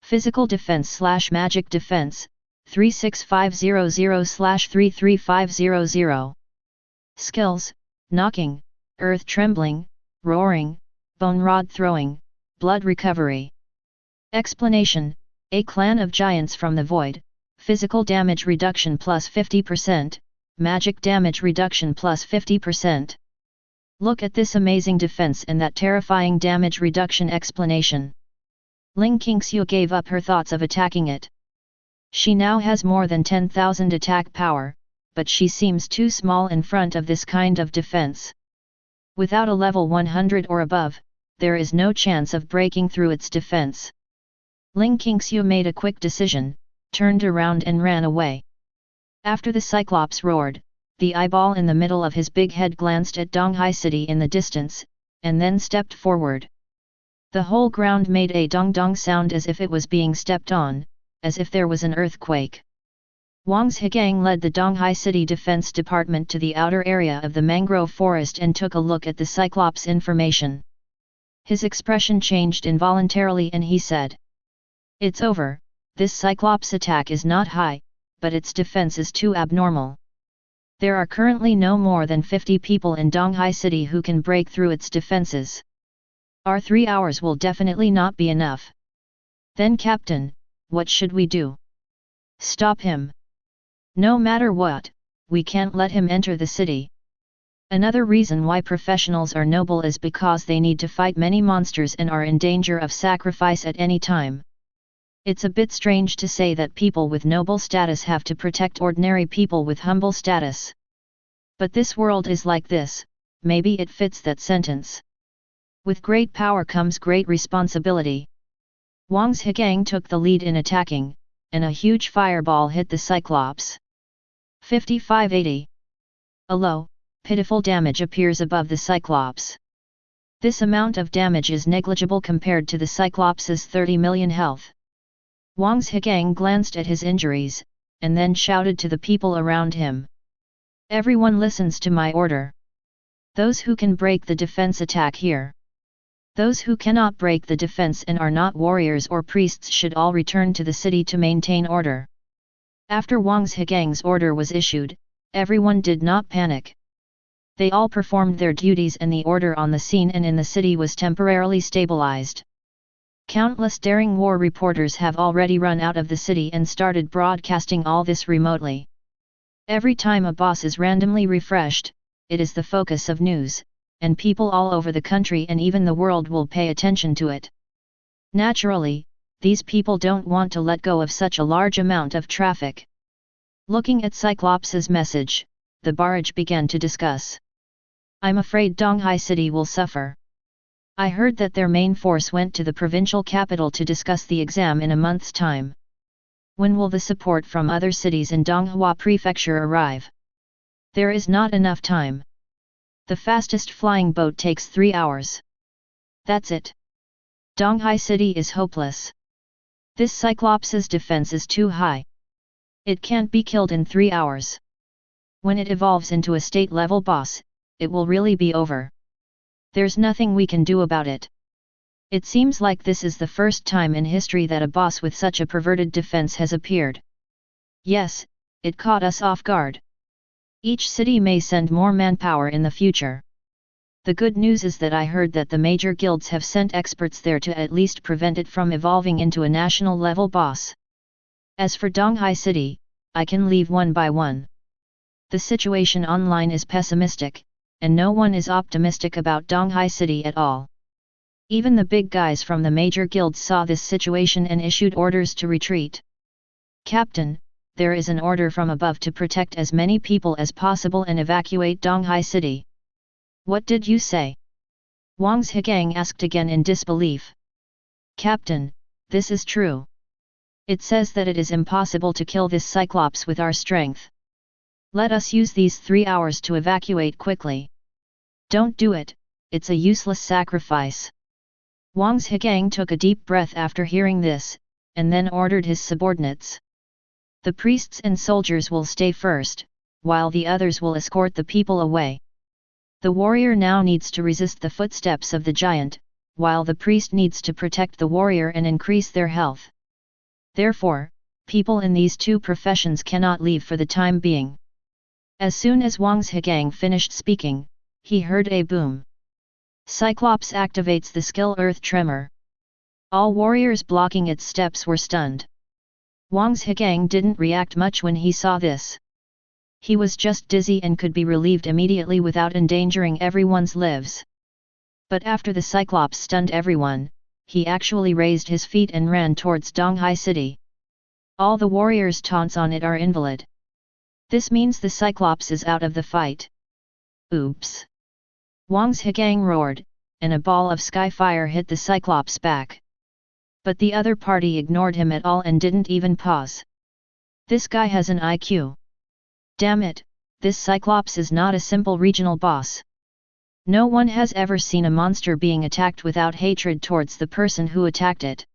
Physical defense/magic defense, 36500/33500. Skills, knocking, earth trembling, roaring, bone rod throwing, blood recovery. Explanation: a clan of giants from the void, physical damage reduction plus 50%, magic damage reduction plus 50%. Look at this amazing defense and that terrifying damage reduction explanation. Ling Qingxiu gave up her thoughts of attacking it. She now has more than 10,000 attack power, but she seems too small in front of this kind of defense. Without a level 100 or above, there is no chance of breaking through its defense. Ling Qingxiu made a quick decision, turned around and ran away. After the Cyclops roared, the eyeball in the middle of his big head glanced at Donghai City in the distance, and then stepped forward. The whole ground made a dong-dong sound as if it was being stepped on, as if there was an earthquake. Wang Zhigang led the Donghai City Defense Department to the outer area of the mangrove forest and took a look at the Cyclops information. His expression changed involuntarily and he said, "It's over, this Cyclops attack is not high, but its defense is too abnormal. There are currently no more than 50 people in Donghai City who can break through its defenses. Our 3 hours will definitely not be enough. Then Captain, what should we do? Stop him. No matter what, we can't let him enter the city. Another reason why professionals are noble is because they need to fight many monsters and are in danger of sacrifice at any time. It's a bit strange to say that people with noble status have to protect ordinary people with humble status. But this world is like this, maybe it fits that sentence. With great power comes great responsibility." Wang Zhigang took the lead in attacking, and a huge fireball hit the Cyclops. 5580. A low, pitiful damage appears above the Cyclops. This amount of damage is negligible compared to the Cyclops's 30 million health. Wang Zhigang glanced at his injuries, and then shouted to the people around him. "Everyone listens to my order. Those who can break the defense attack here. Those who cannot break the defense and are not warriors or priests should all return to the city to maintain order." After Wang Zhigang's order was issued, everyone did not panic. They all performed their duties and the order on the scene and in the city was temporarily stabilized. Countless daring war reporters have already run out of the city and started broadcasting all this remotely. Every time a boss is randomly refreshed, it is the focus of news, and people all over the country and even the world will pay attention to it. Naturally, these people don't want to let go of such a large amount of traffic. Looking at Cyclops's message, the barrage began to discuss. "I'm afraid Donghai City will suffer. I heard that their main force went to the provincial capital to discuss the exam in a month's time. When will the support from other cities in Donghua Prefecture arrive? There is not enough time. The fastest flying boat takes 3 hours. That's it. Donghai City is hopeless. This Cyclops's defense is too high. It can't be killed in 3 hours. When it evolves into a state-level boss, it will really be over. There's nothing we can do about it. It seems like this is the first time in history that a boss with such a perverted defense has appeared. Yes, it caught us off guard. Each city may send more manpower in the future. The good news is that I heard that the major guilds have sent experts there to at least prevent it from evolving into a national level boss. As for Donghai City, I can leave one by one. The situation online is pessimistic, and no one is optimistic about Donghai City at all. Even the big guys from the major guilds saw this situation and issued orders to retreat. Captain, there is an order from above to protect as many people as possible and evacuate Donghai City. What did you say? Wang Zhigang asked again in disbelief. Captain, this is true. It says that it is impossible to kill this Cyclops with our strength. Let us use these 3 hours to evacuate quickly. Don't do it, it's a useless sacrifice. Wang Zhigang took a deep breath after hearing this, and then ordered his subordinates. The priests and soldiers will stay first, while the others will escort the people away. The warrior now needs to resist the footsteps of the giant, while the priest needs to protect the warrior and increase their health. Therefore, people in these two professions cannot leave for the time being. As soon as Wang Zhigang finished speaking, he heard a boom. Cyclops activates the skill Earth Tremor. All warriors blocking its steps were stunned. Wang Zhigang didn't react much when he saw this. He was just dizzy and could be relieved immediately without endangering everyone's lives. But after the Cyclops stunned everyone, he actually raised his feet and ran towards Donghai City. All the warriors' taunts on it are invalid. This means the Cyclops is out of the fight. Oops! Wang Zhigang roared, and a ball of sky fire hit the Cyclops back. But the other party ignored him at all and didn't even pause. This guy has an IQ. Damn it, this Cyclops is not a simple regional boss. No one has ever seen a monster being attacked without hatred towards the person who attacked it.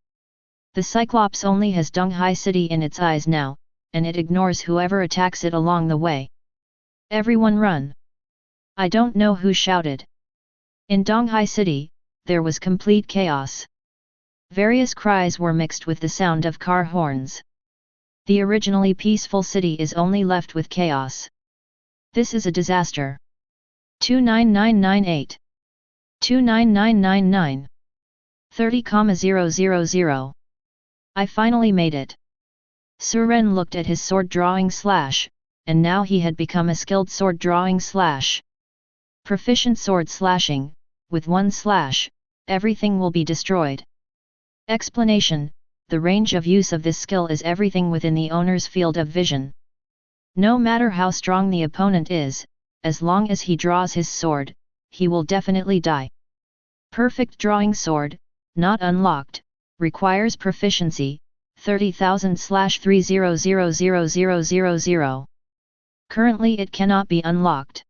The Cyclops only has Donghai City in its eyes now, and it ignores whoever attacks it along the way. Everyone run! I don't know who shouted. In Donghai City, there was complete chaos. Various cries were mixed with the sound of car horns. The originally peaceful city is only left with chaos. This is a disaster. 29998. 29999. 30,000. I finally made it. Suren looked at his sword drawing slash, and now he had become a skilled sword drawing slash. Proficient sword slashing, with one slash, everything will be destroyed. Explanation: the range of use of this skill is everything within the owner's field of vision. No matter how strong the opponent is, as long as he draws his sword, he will definitely die. Perfect drawing sword, not unlocked, requires proficiency, 30,000/3000000. Currently it cannot be unlocked.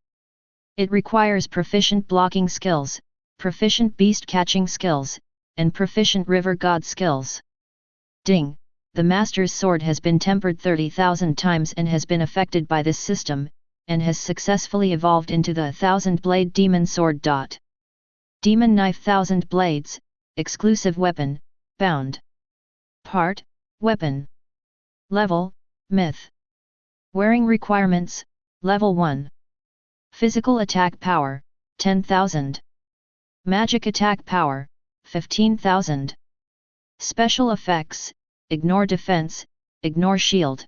It requires proficient blocking skills, proficient beast catching skills, and proficient river god skills. Ding! The master's sword has been tempered 30,000 times and has been affected by this system, and has successfully evolved into the 1000-blade demon sword. Demon knife 1000 blades, exclusive weapon, bound. Part, weapon. Level, myth. Wearing requirements, level 1. Physical attack power, 10,000. Magic attack power, 15,000. Special effects: ignore defense, ignore shield.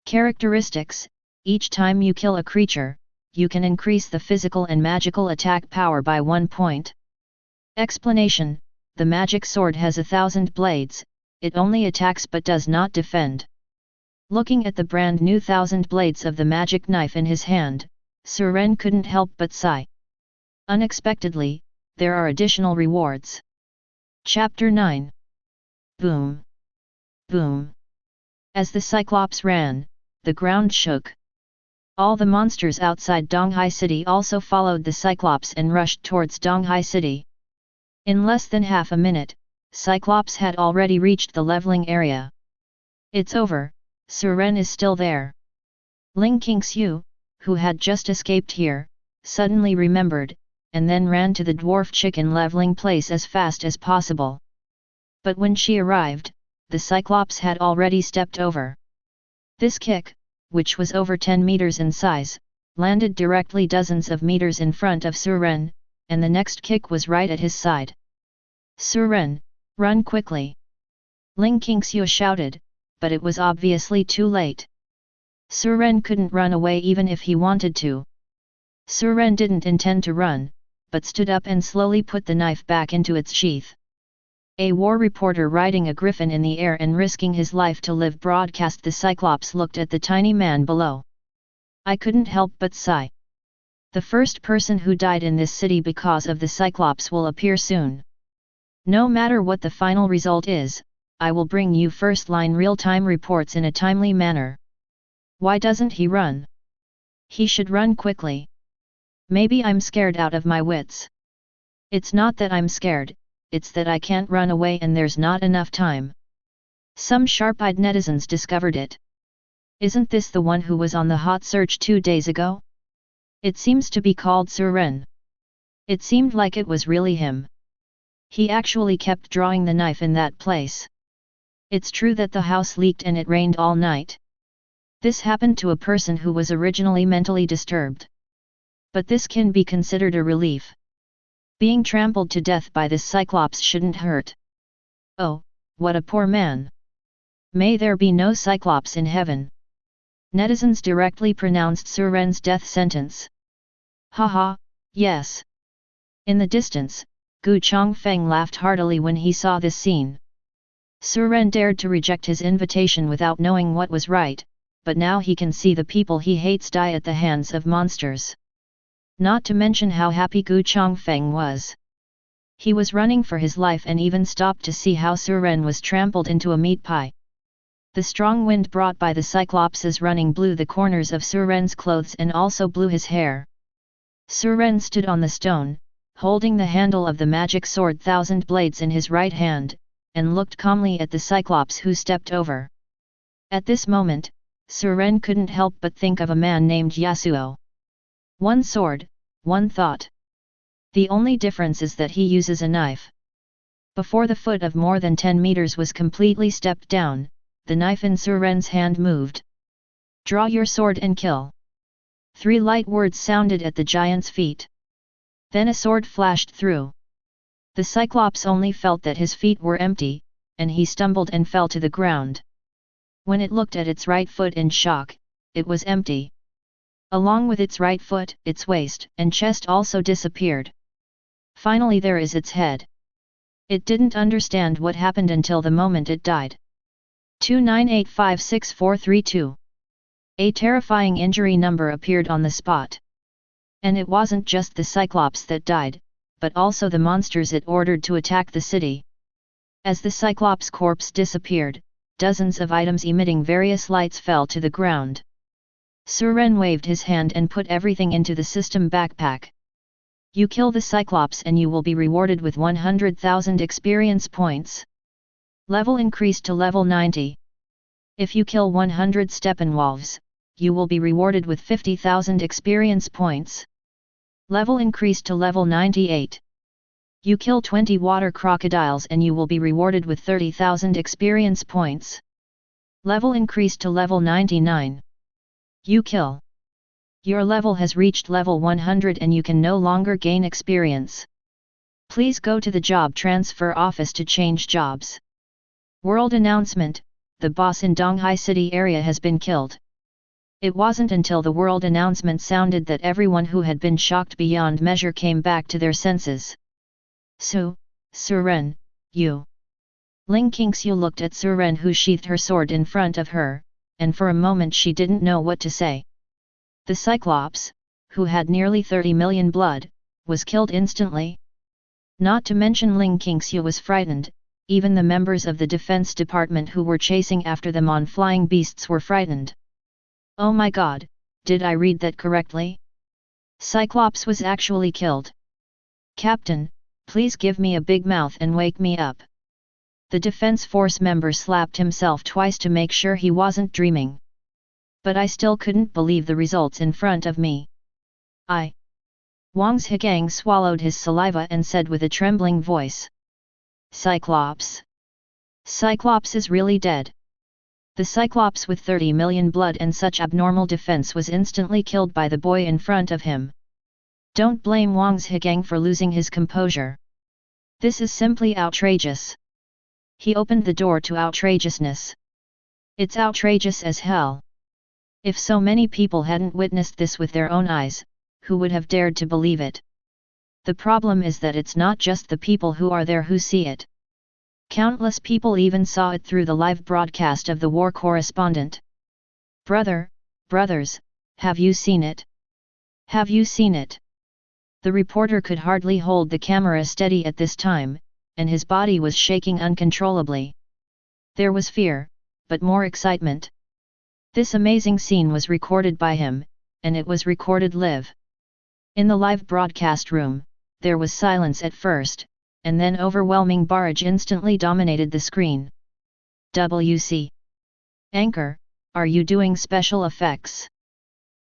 Characteristics: each time you kill a creature, you can increase the physical and magical attack power by 1 point. Explanation: the magic sword has 1,000 blades, it only attacks but does not defend. Looking at the brand new 1,000 blades of the magic knife in his hand, Suren couldn't help but sigh. Unexpectedly, there are additional rewards. Chapter 9. Boom! Boom! As the Cyclops ran, the ground shook. All the monsters outside Donghai City also followed the Cyclops and rushed towards Donghai City. In less than half a minute, Cyclops had already reached the leveling area. It's over, Suren is still there. Ling Qingxiu, who had just escaped here, suddenly remembered, and then ran to the dwarf chicken leveling place as fast as possible. But when she arrived, the Cyclops had already stepped over. This kick, which was over 10 meters in size, landed directly dozens of meters in front of Suren, and the next kick was right at his side. Suren, run quickly! Ling Qingxiu shouted, but it was obviously too late. Suren couldn't run away even if he wanted to. Suren didn't intend to run, but stood up and slowly put the knife back into its sheath. A war reporter riding a griffin in the air and risking his life to live broadcast. The Cyclops looked at the tiny man below. I couldn't help but sigh. The first person who died in this city because of the Cyclops will appear soon. No matter what the final result is, I will bring you first-line real-time reports in a timely manner. Why doesn't he run? He should run quickly. Maybe I'm scared out of my wits. It's not that I'm scared, it's that I can't run away and there's not enough time. Some sharp-eyed netizens discovered it. Isn't this the one who was on the hot search 2 days ago? It seems to be called Suren. It seemed like it was really him. He actually kept drawing the knife in that place. It's true that the house leaked and it rained all night. This happened to a person who was originally mentally disturbed. But this can be considered a relief. Being trampled to death by this Cyclops shouldn't hurt. Oh, what a poor man. May there be no Cyclops in heaven. Netizens directly pronounced Suren's death sentence. Haha, yes. In the distance, Gu Chongfeng laughed heartily when he saw this scene. Suren dared to reject his invitation without knowing what was right, but now he can see the people he hates die at the hands of monsters. Not to mention how happy Gu Chongfeng was. He was running for his life and even stopped to see how Suren was trampled into a meat pie. The strong wind brought by the Cyclops' running blew the corners of Suren's clothes and also blew his hair. Suren stood on the stone, holding the handle of the magic sword Thousand Blades in his right hand, and looked calmly at the Cyclops who stepped over. At this moment, Suren couldn't help but think of a man named Yasuo. One sword, one thought. The only difference is that he uses a knife. Before the foot of more than 10 meters was completely stepped down, the knife in Suren's hand moved. Draw your sword and kill. 3 light words sounded at the giant's feet. Then a sword flashed through. The Cyclops only felt that his feet were empty, and he stumbled and fell to the ground. When it looked at its right foot in shock, it was empty. Along with its right foot, its waist and chest also disappeared. Finally there is its head. It didn't understand what happened until the moment it died. 29856432. A terrifying injury number appeared on the spot. And it wasn't just the Cyclops that died, but also the monsters it ordered to attack the city. As the Cyclops corpse disappeared, dozens of items emitting various lights fell to the ground. Suren waved his hand and put everything into the system backpack. You kill the Cyclops and you will be rewarded with 100,000 experience points. Level increased to level 90. If you kill 100 Steppenwolves, you will be rewarded with 50,000 experience points. Level increased to level 98. You kill 20 water crocodiles and you will be rewarded with 30,000 experience points. Level increased to level 99. You kill. Your level has reached level 100 and you can no longer gain experience. Please go to the job transfer office to change jobs. World announcement: the boss in Donghai City area has been killed. It wasn't until the world announcement sounded that everyone who had been shocked beyond measure came back to their senses. Suren, you. Ling Qingxiu looked at Suren who sheathed her sword in front of her, and for a moment she didn't know what to say. The Cyclops, who had nearly 30 million blood, was killed instantly. Not to mention Ling Qingxiu was frightened, even the members of the defense department who were chasing after them on flying beasts were frightened. Oh my god, did I read that correctly? Cyclops was actually killed. Captain, please give me a big mouth and wake me up. The defense force member slapped himself twice to make sure he wasn't dreaming. But I still couldn't believe the results in front of me. Wang Zhigang swallowed his saliva and said with a trembling voice. Cyclops. Cyclops is really dead. The Cyclops with 30 million blood and such abnormal defense was instantly killed by the boy in front of him. Don't blame Wang Zhigang for losing his composure. This is simply outrageous. He opened the door to outrageousness. It's outrageous as hell. If so many people hadn't witnessed this with their own eyes, who would have dared to believe it? The problem is that it's not just the people who are there who see it. Countless people even saw it through the live broadcast of the war correspondent. Brothers, have you seen it? Have you seen it? The reporter could hardly hold the camera steady at this time, and his body was shaking uncontrollably. There was fear, but more excitement. This amazing scene was recorded by him, and it was recorded live. In the live broadcast room, there was silence at first, and then overwhelming barrage instantly dominated the screen. WC. Anchor, are you doing special effects?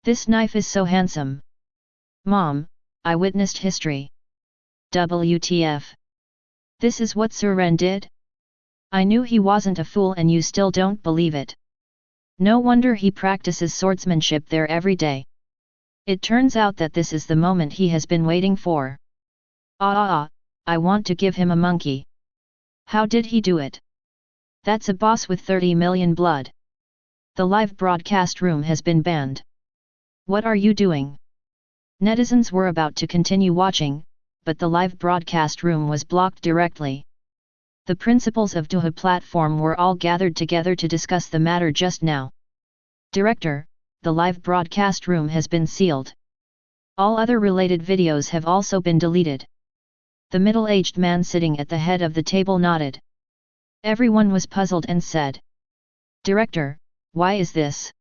This knife is so handsome. Mom, I witnessed history. WTF. This is what Suren did? I knew he wasn't a fool and you still don't believe it. No wonder he practices swordsmanship there every day. It turns out that this is the moment he has been waiting for. I want to give him a monkey. How did he do it? That's a boss with 30 million blood. The live broadcast room has been banned. What are you doing? Netizens were about to continue watching, but the live broadcast room was blocked directly. The principals of Duha platform were all gathered together to discuss the matter just now. Director, the live broadcast room has been sealed. All other related videos have also been deleted. The middle-aged man sitting at the head of the table nodded. Everyone was puzzled and said, Director, why is this?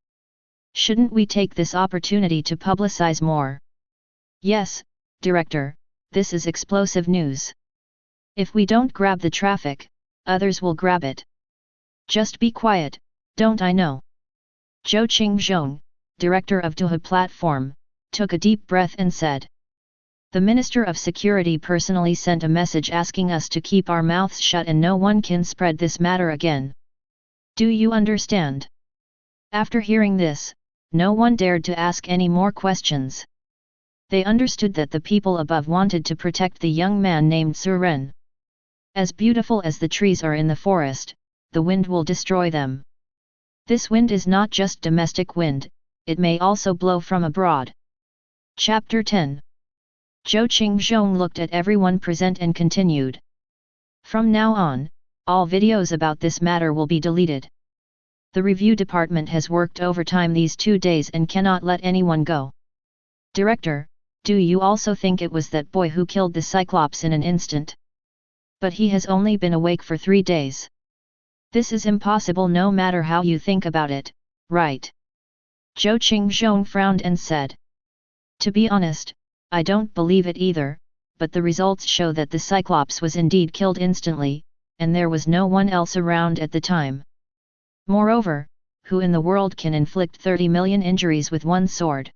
Shouldn't we take this opportunity to publicize more? Yes, Director, this is explosive news. If we don't grab the traffic, others will grab it. Just be quiet, don't I know? Zhou Qingzhong, director of Duha platform, took a deep breath and said. The Minister of Security personally sent a message asking us to keep our mouths shut and no one can spread this matter again. Do you understand? After hearing this, no one dared to ask any more questions. They understood that the people above wanted to protect the young man named Suren. As beautiful as the trees are in the forest, the wind will destroy them. This wind is not just domestic wind, it may also blow from abroad. Chapter 10. Zhou Qingzhong looked at everyone present and continued. From now on, all videos about this matter will be deleted. The review department has worked overtime these 2 days and cannot let anyone go. Director, do you also think it was that boy who killed the Cyclops in an instant? But he has only been awake for 3 days. This is impossible no matter how you think about it, right? Zhou Qingzhong frowned and said. To be honest, I don't believe it either, but the results show that the Cyclops was indeed killed instantly, and there was no one else around at the time. Moreover, who in the world can inflict 30 million injuries with one sword?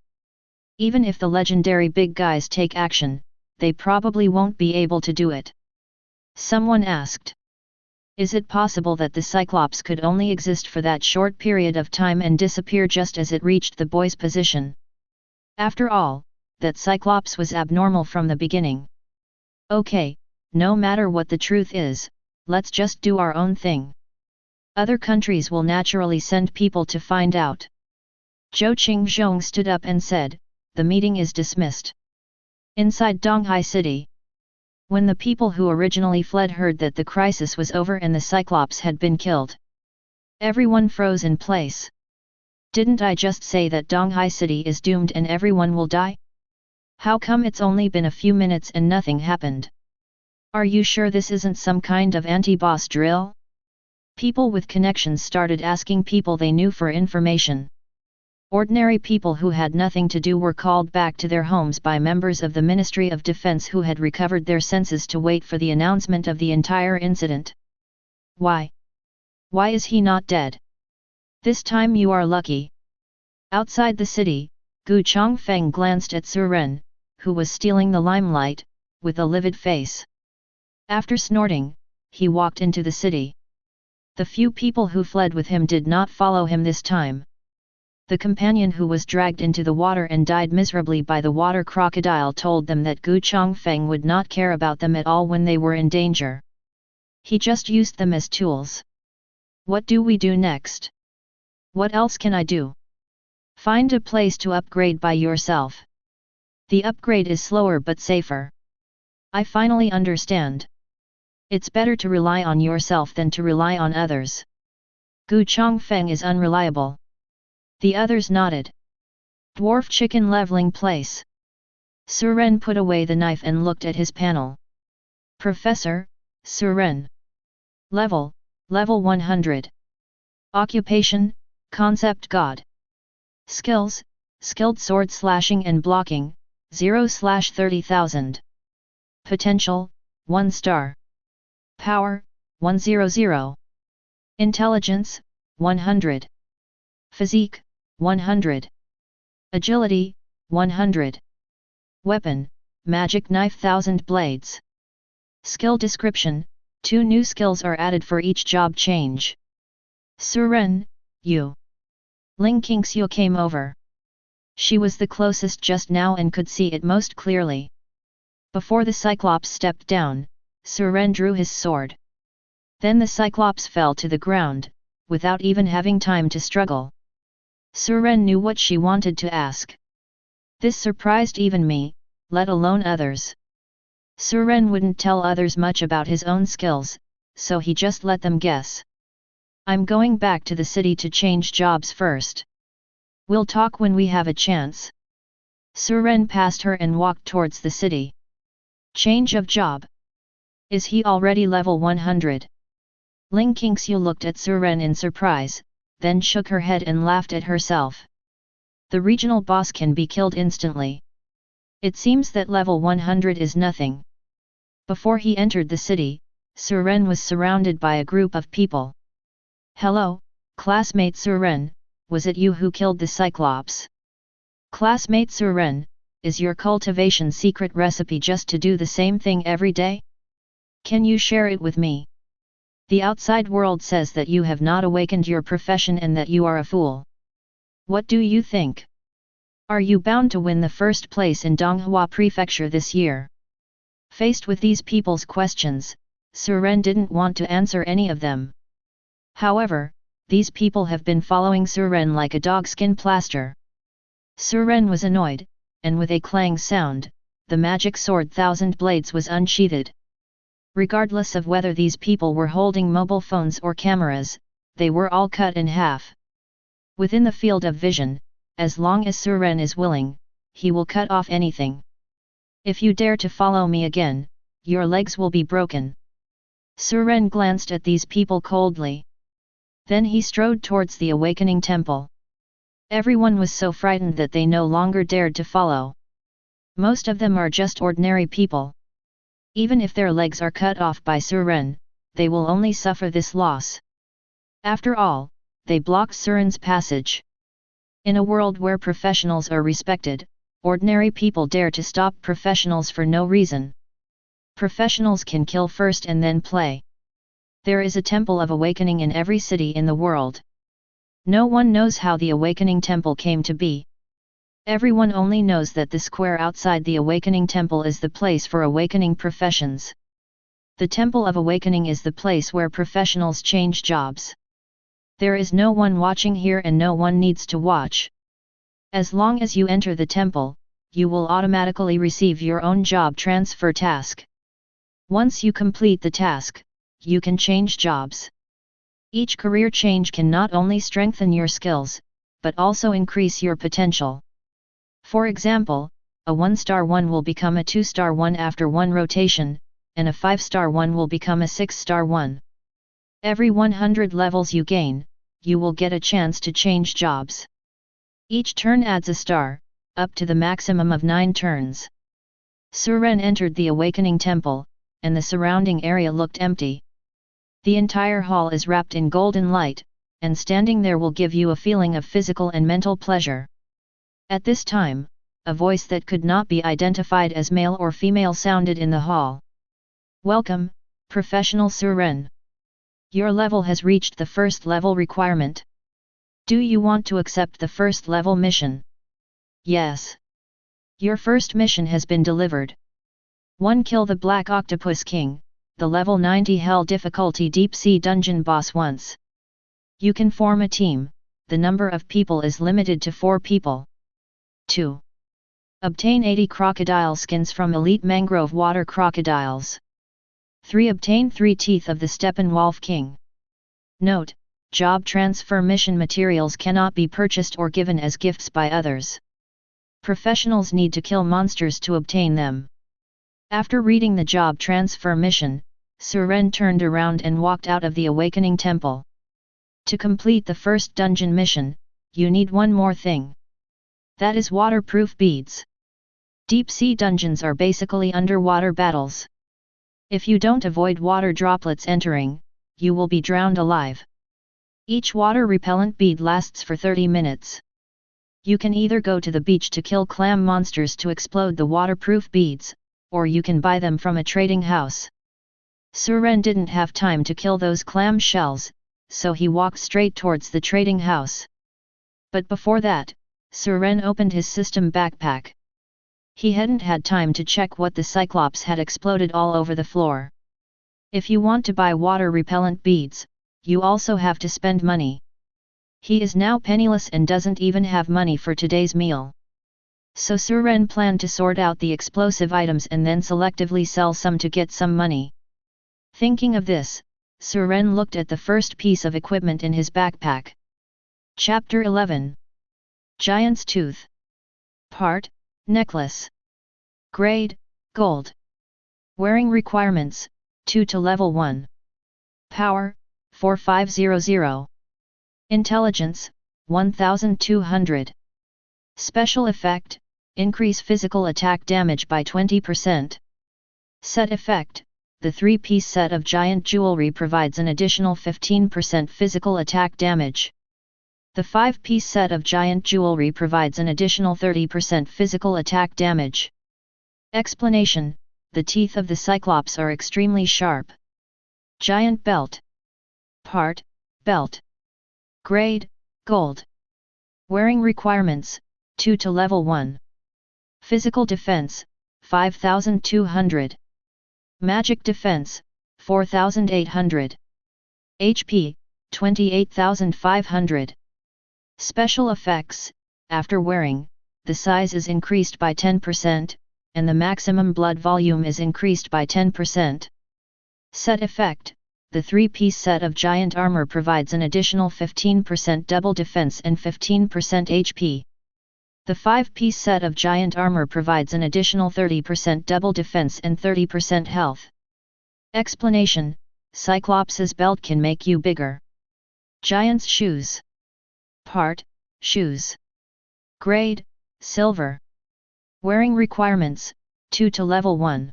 Even if the legendary big guys take action, they probably won't be able to do it. Someone asked. Is it possible that the Cyclops could only exist for that short period of time and disappear just as it reached the boy's position? After all, that Cyclops was abnormal from the beginning. Okay, no matter what the truth is, let's just do our own thing. Other countries will naturally send people to find out. Zhou Qingzhong stood up and said, the meeting is dismissed. Inside Donghai City. When the people who originally fled heard that the crisis was over and the Cyclops had been killed, everyone froze in place. Didn't I just say that Donghai City is doomed and everyone will die? How come it's only been a few minutes and nothing happened? Are you sure this isn't some kind of anti-boss drill? People with connections started asking people they knew for information. Ordinary people who had nothing to do were called back to their homes by members of the Ministry of Defense who had recovered their senses to wait for the announcement of the entire incident. Why? Why is he not dead? This time you are lucky. Outside the city, Gu Chongfeng glanced at Suren, who was stealing the limelight, with a livid face. After snorting, he walked into the city. The few people who fled with him did not follow him this time. The companion who was dragged into the water and died miserably by the water crocodile told them that Gu Chongfeng would not care about them at all when they were in danger. He just used them as tools. What do we do next? What else can I do? Find a place to upgrade by yourself. The upgrade is slower but safer. I finally understand. It's better to rely on yourself than to rely on others. Gu Chongfeng is unreliable. The others nodded. Dwarf chicken leveling place. Suren put away the knife and looked at his panel. Professor, Suren. Level 100. Occupation, Concept God. Skills, Skilled sword slashing and blocking, 0/30,000. Potential, 1 star. Power, 100. Intelligence, 100. Physique, 100. Agility, 100. Weapon, Magic Knife 1000 Blades. Skill description, 2 new skills are added for each job change. Suren, you. Ling Qingxiu came over. She was the closest just now and could see it most clearly. Before the Cyclops stepped down, Suren drew his sword. Then the Cyclops fell to the ground, without even having time to struggle. Suren knew what she wanted to ask. This surprised even me, let alone others. Suren wouldn't tell others much about his own skills, so he just let them guess. I'm going back to the city to change jobs first. We'll talk when we have a chance. Suren passed her and walked towards the city. Change of job. Is he already level 100? Ling Qingxiu looked at Suren in surprise, then shook her head and laughed at herself. The regional boss can be killed instantly. It seems that level 100 is nothing. Before he entered the city, Suren was surrounded by a group of people. Hello, classmate Suren, was it you who killed the Cyclops? Classmate Suren, is your cultivation secret recipe just to do the same thing every day? Can you share it with me? The outside world says that you have not awakened your profession and that you are a fool. What do you think? Are you bound to win the first place in Donghua Prefecture this year? Faced with these people's questions, Suren didn't want to answer any of them. However, these people have been following Suren like a dogskin plaster. Suren was annoyed, and with a clang sound, the magic sword 1000 Blades was unsheathed. Regardless of whether these people were holding mobile phones or cameras, they were all cut in half. Within the field of vision, as long as Suren is willing, he will cut off anything. If you dare to follow me again, your legs will be broken. Suren glanced at these people coldly. Then he strode towards the awakening temple. Everyone was so frightened that they no longer dared to follow. Most of them are just ordinary people. Even if their legs are cut off by Suren, they will only suffer this loss. After all, they blocked Suren's passage. In a world where professionals are respected, ordinary people dare to stop professionals for no reason. Professionals can kill first and then play. There is a temple of awakening in every city in the world. No one knows how the awakening temple came to be. Everyone only knows that the square outside the awakening temple is the place for awakening professions. The temple of awakening is the place where professionals change jobs. There is no one watching here and no one needs to watch. As long as you enter the temple, you will automatically receive your own job transfer task. Once you complete the task, you can change jobs. Each career change can not only strengthen your skills, but also increase your potential. For example, a 1-star one will become a 2-star one after one rotation, and a 5-star one will become a 6-star one. Every 100 levels you gain, you will get a chance to change jobs. Each turn adds a star, up to the maximum of 9 turns. Suren entered the awakening temple, and the surrounding area looked empty. The entire hall is wrapped in golden light, and standing there will give you a feeling of physical and mental pleasure. At this time, a voice that could not be identified as male or female sounded in the hall. Welcome, Professional Suren. Your level has reached the first level requirement. Do you want to accept the first level mission? Yes. Your first mission has been delivered. 1. Kill the Black Octopus King, the level 90 Hell difficulty deep sea dungeon boss once. You can form a team, the number of people is limited to 4 people. 2. Obtain 80 crocodile skins from elite mangrove water crocodiles. 3. Obtain 3 teeth of the Steppenwolf King. Note: job transfer mission materials cannot be purchased or given as gifts by others. Professionals need to kill monsters to obtain them. After reading the job transfer mission, Suren turned around and walked out of the Awakening Temple. To complete the first dungeon mission, you need one more thing. That is waterproof beads. Deep sea dungeons are basically underwater battles. If you don't avoid water droplets entering, you will be drowned alive. Each water repellent bead lasts for 30 minutes. You can either go to the beach to kill clam monsters to explode the waterproof beads, or you can buy them from a trading house. Suren didn't have time to kill those clam shells, so he walked straight towards the trading house. But before that, Suren opened his system backpack. He hadn't had time to check what the Cyclops had exploded all over the floor. If you want to buy water repellent beads, you also have to spend money. He is now penniless and doesn't even have money for today's meal. So Suren planned to sort out the explosive items and then selectively sell some to get some money. Thinking of this, Suren looked at the first piece of equipment in his backpack. Chapter 11. Giant's Tooth. Part: necklace. Grade: gold. Wearing requirements: 2 to level 1. Power: 4500. Intelligence: 1200. Special effect: increase physical attack damage by 20%. Set effect: the 3-piece set of giant jewelry provides an additional 15% physical attack damage. The 5-piece set of giant jewelry provides an additional 30% physical attack damage. Explanation: the teeth of the Cyclops are extremely sharp. Giant belt. Part: belt. Grade: gold. Wearing requirements: 2 to level 1. Physical defense: 5200. Magic defense: 4800. HP: 28500. Special effects: after wearing, the size is increased by 10%, and the maximum blood volume is increased by 10%. Set effect: the 3-piece set of giant armor provides an additional 15% double defense and 15% HP. The 5-piece set of giant armor provides an additional 30% double defense and 30% health. Explanation: Cyclops's belt can make you bigger. Giant's shoes. Part: shoes. Grade: silver. Wearing requirements: 2 to level 1.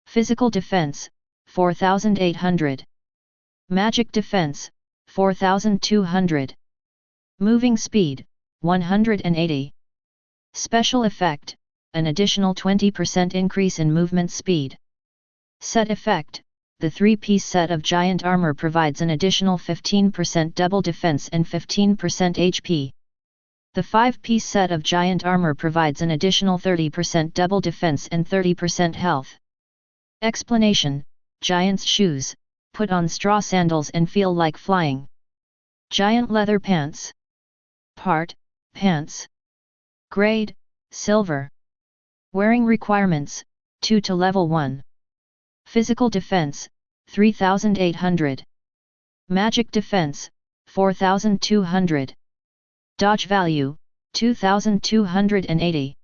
Physical defense: 4800. Magic defense: 4200. Moving speed: 180. Special effect: an additional 20% increase in movement speed. Set effect: the 3-piece set of giant armor provides an additional 15% double defense and 15% HP. The 5-piece set of giant armor provides an additional 30% double defense and 30% health. Explanation: giant's shoes, put on straw sandals and feel like flying. Giant leather pants. Part: pants. Grade: silver. Wearing requirements: 2 to level 1. Physical defense: 3800. Magic defense: 4200. Dodge value: 2280.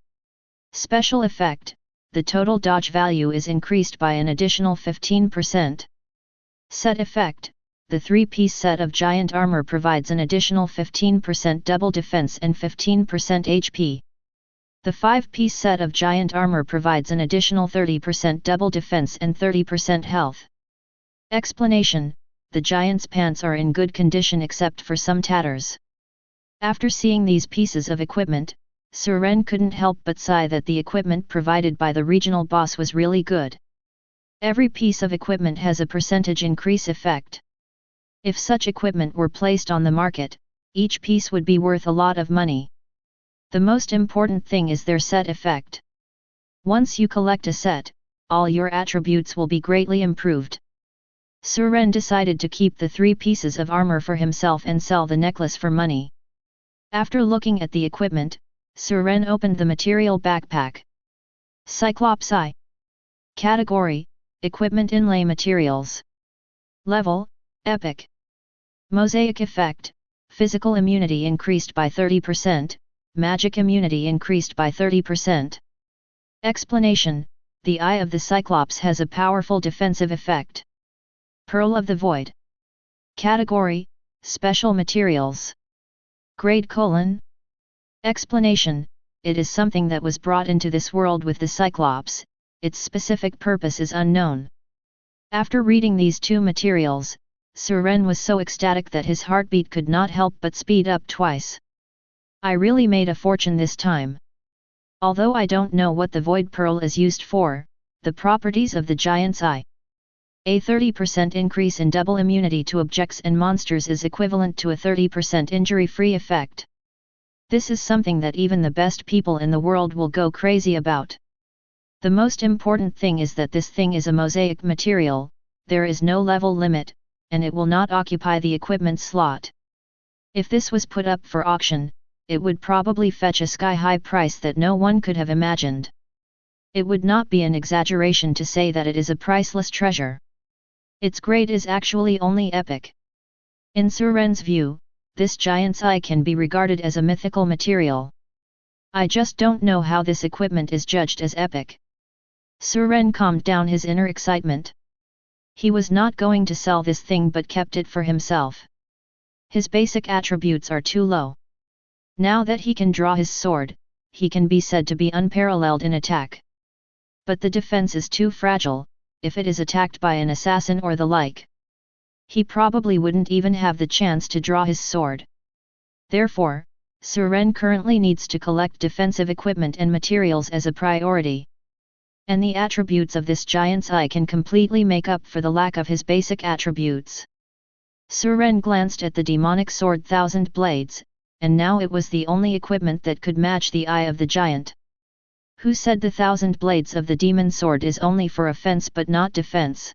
Special effect: the total dodge value is increased by an additional 15%. Set effect: the 3-piece set of giant armor provides an additional 15% double defense and 15% HP. The 5-piece set of giant armor provides an additional 30% double defense and 30% health. Explanation: the giant's pants are in good condition except for some tatters. After seeing these pieces of equipment, Suren couldn't help but sigh that the equipment provided by the regional boss was really good. Every piece of equipment has a percentage increase effect. If such equipment were placed on the market, each piece would be worth a lot of money. The most important thing is their set effect. Once you collect a set, all your attributes will be greatly improved. Suren decided to keep the 3 pieces of armor for himself and sell the necklace for money. After looking at the equipment, Suren opened the material backpack. Cyclops Eye. Category: Equipment Inlay Materials. Level: Epic. Mosaic Effect: Physical immunity increased by 30%, magic immunity increased by 30%. Explanation: The Eye of the Cyclops has a powerful defensive effect. Pearl of the Void. Category: Special Materials. Grade: Explanation: It is something that was brought into this world with the Cyclops, its specific purpose is unknown. After reading these 2 materials, Suren was so ecstatic that his heartbeat could not help but speed up twice. I really made a fortune this time. Although I don't know what the Void Pearl is used for, the properties of the Giant's Eye. A 30% increase in double immunity to objects and monsters is equivalent to a 30% injury-free effect. This is something that even the best people in the world will go crazy about. The most important thing is that this thing is a mosaic material, there is no level limit, and it will not occupy the equipment slot. If this was put up for auction, it would probably fetch a sky-high price that no one could have imagined. It would not be an exaggeration to say that it is a priceless treasure. Its grade is actually only epic. In Suren's view, this Giant's Eye can be regarded as a mythical material. I just don't know how this equipment is judged as epic. Suren calmed down his inner excitement. He was not going to sell this thing but kept it for himself. His basic attributes are too low. Now that he can draw his sword, he can be said to be unparalleled in attack. But the defense is too fragile, if it is attacked by an assassin or the like. He probably wouldn't even have the chance to draw his sword. Therefore, Suren currently needs to collect defensive equipment and materials as a priority. And the attributes of this Giant's Eye can completely make up for the lack of his basic attributes. Suren glanced at the demonic sword Thousand Blades, and now it was the only equipment that could match the eye of the giant. Who said the 1,000 blades of the demon sword is only for offense but not defense?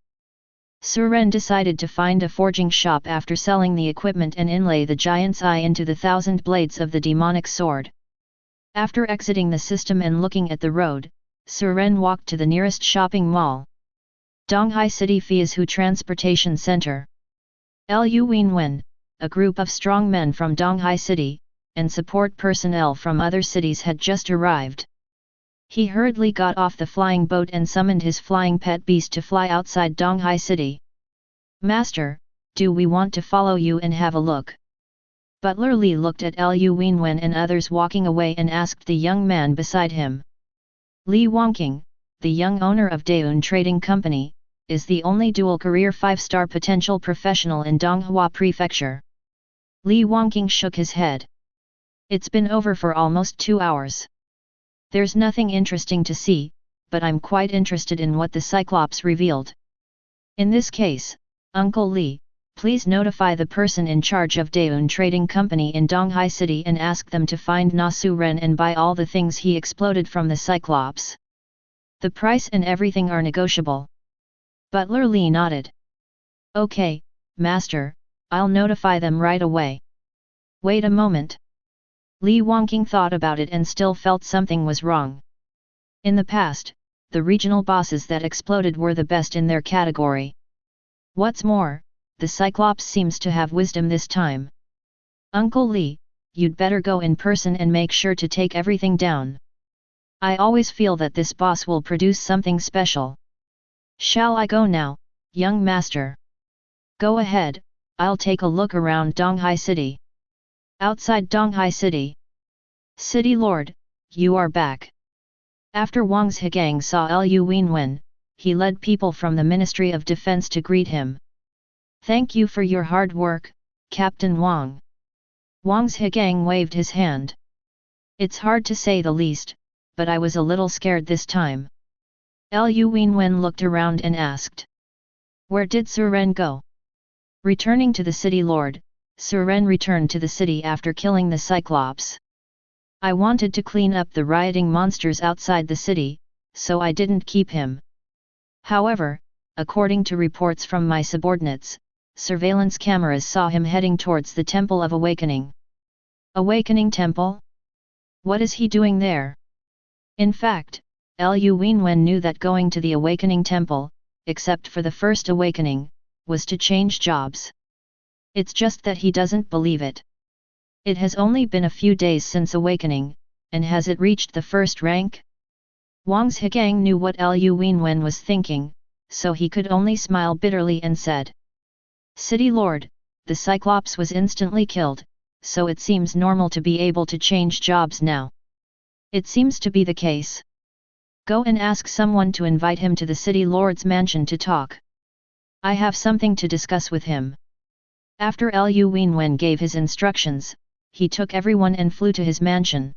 Suren decided to find a forging shop after selling the equipment and inlay the Giant's Eye into the 1,000 blades of the demonic sword. After exiting the system and looking at the road, Suren walked to the nearest shopping mall. Donghai City Fiazhu Transportation Center. Lu Wenwen, a group of strong men from Donghai City, and support personnel from other cities had just arrived. He hurriedly got off the flying boat and summoned his flying pet beast to fly outside Donghai City. "Master, do we want to follow you and have a look?" Butler Li looked at Lu Wenwen and others walking away and asked the young man beside him. Li Wangqing, the young owner of Daeun Trading Company, is the only dual-career 5-star potential professional in Donghua Prefecture. Li Wangqing shook his head. "It's been over for almost 2 hours. There's nothing interesting to see, but I'm quite interested in what the Cyclops revealed. In this case, Uncle Li, please notify the person in charge of Daeun Trading Company in Donghai City and ask them to find Na Su-ren and buy all the things he exploded from the Cyclops. The price and everything are negotiable." Butler Li nodded. "Okay, Master, I'll notify them right away." "Wait a moment." Li Wangqing thought about it and still felt something was wrong. In the past, the regional bosses that exploded were the best in their category. What's more, the Cyclops seems to have wisdom this time. "Uncle Li, you'd better go in person and make sure to take everything down. I always feel that this boss will produce something special." "Shall I go now, young master?" "Go ahead, I'll take a look around Donghai City." Outside Donghai City. "City Lord, you are back." After Wang Zhegang saw Lu Wenwen, he led people from the Ministry of Defense to greet him. "Thank you for your hard work, Captain Wang." Wang Zhegang waved his hand. "It's hard to say the least, but I was a little scared this time." Lu Wenwen looked around and asked. "Where did Suren go?" Returning to the city lord, Suren returned to the city after killing the Cyclops. I wanted to clean up the rioting monsters outside the city, so I didn't keep him. However, according to reports from my subordinates, surveillance cameras saw him heading towards the Temple of Awakening. Awakening Temple? What is he doing there? In fact, Lu Wenwen knew that going to the Awakening Temple, except for the first awakening, was to change jobs. It's just that he doesn't believe it. It has only been a few days since awakening, and has it reached the first rank? Wang Zhigang knew what Lu Wenwen was thinking, so he could only smile bitterly and said, "City Lord, the Cyclops was instantly killed, so it seems normal to be able to change jobs now. It seems to be the case. Go and ask someone to invite him to the City Lord's mansion to talk. I have something to discuss with him." After Lu Wenwen gave his instructions, he took everyone and flew to his mansion.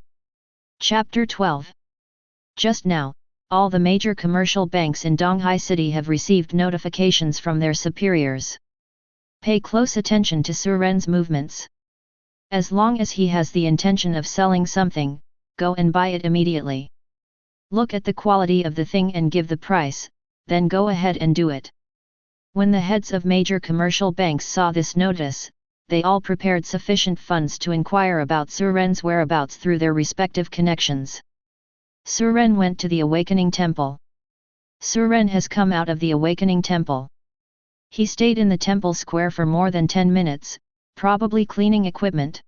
Chapter 12. Just now, all the major commercial banks in Donghai City have received notifications from their superiors. Pay close attention to Suren's movements. As long as he has the intention of selling something, go and buy it immediately. Look at the quality of the thing and give the price, then go ahead and do it. When the heads of major commercial banks saw this notice, they all prepared sufficient funds to inquire about Suren's whereabouts through their respective connections. Suren went to the Awakening Temple. Suren has come out of the Awakening Temple. He stayed in the temple square for more than 10 minutes, probably cleaning equipment.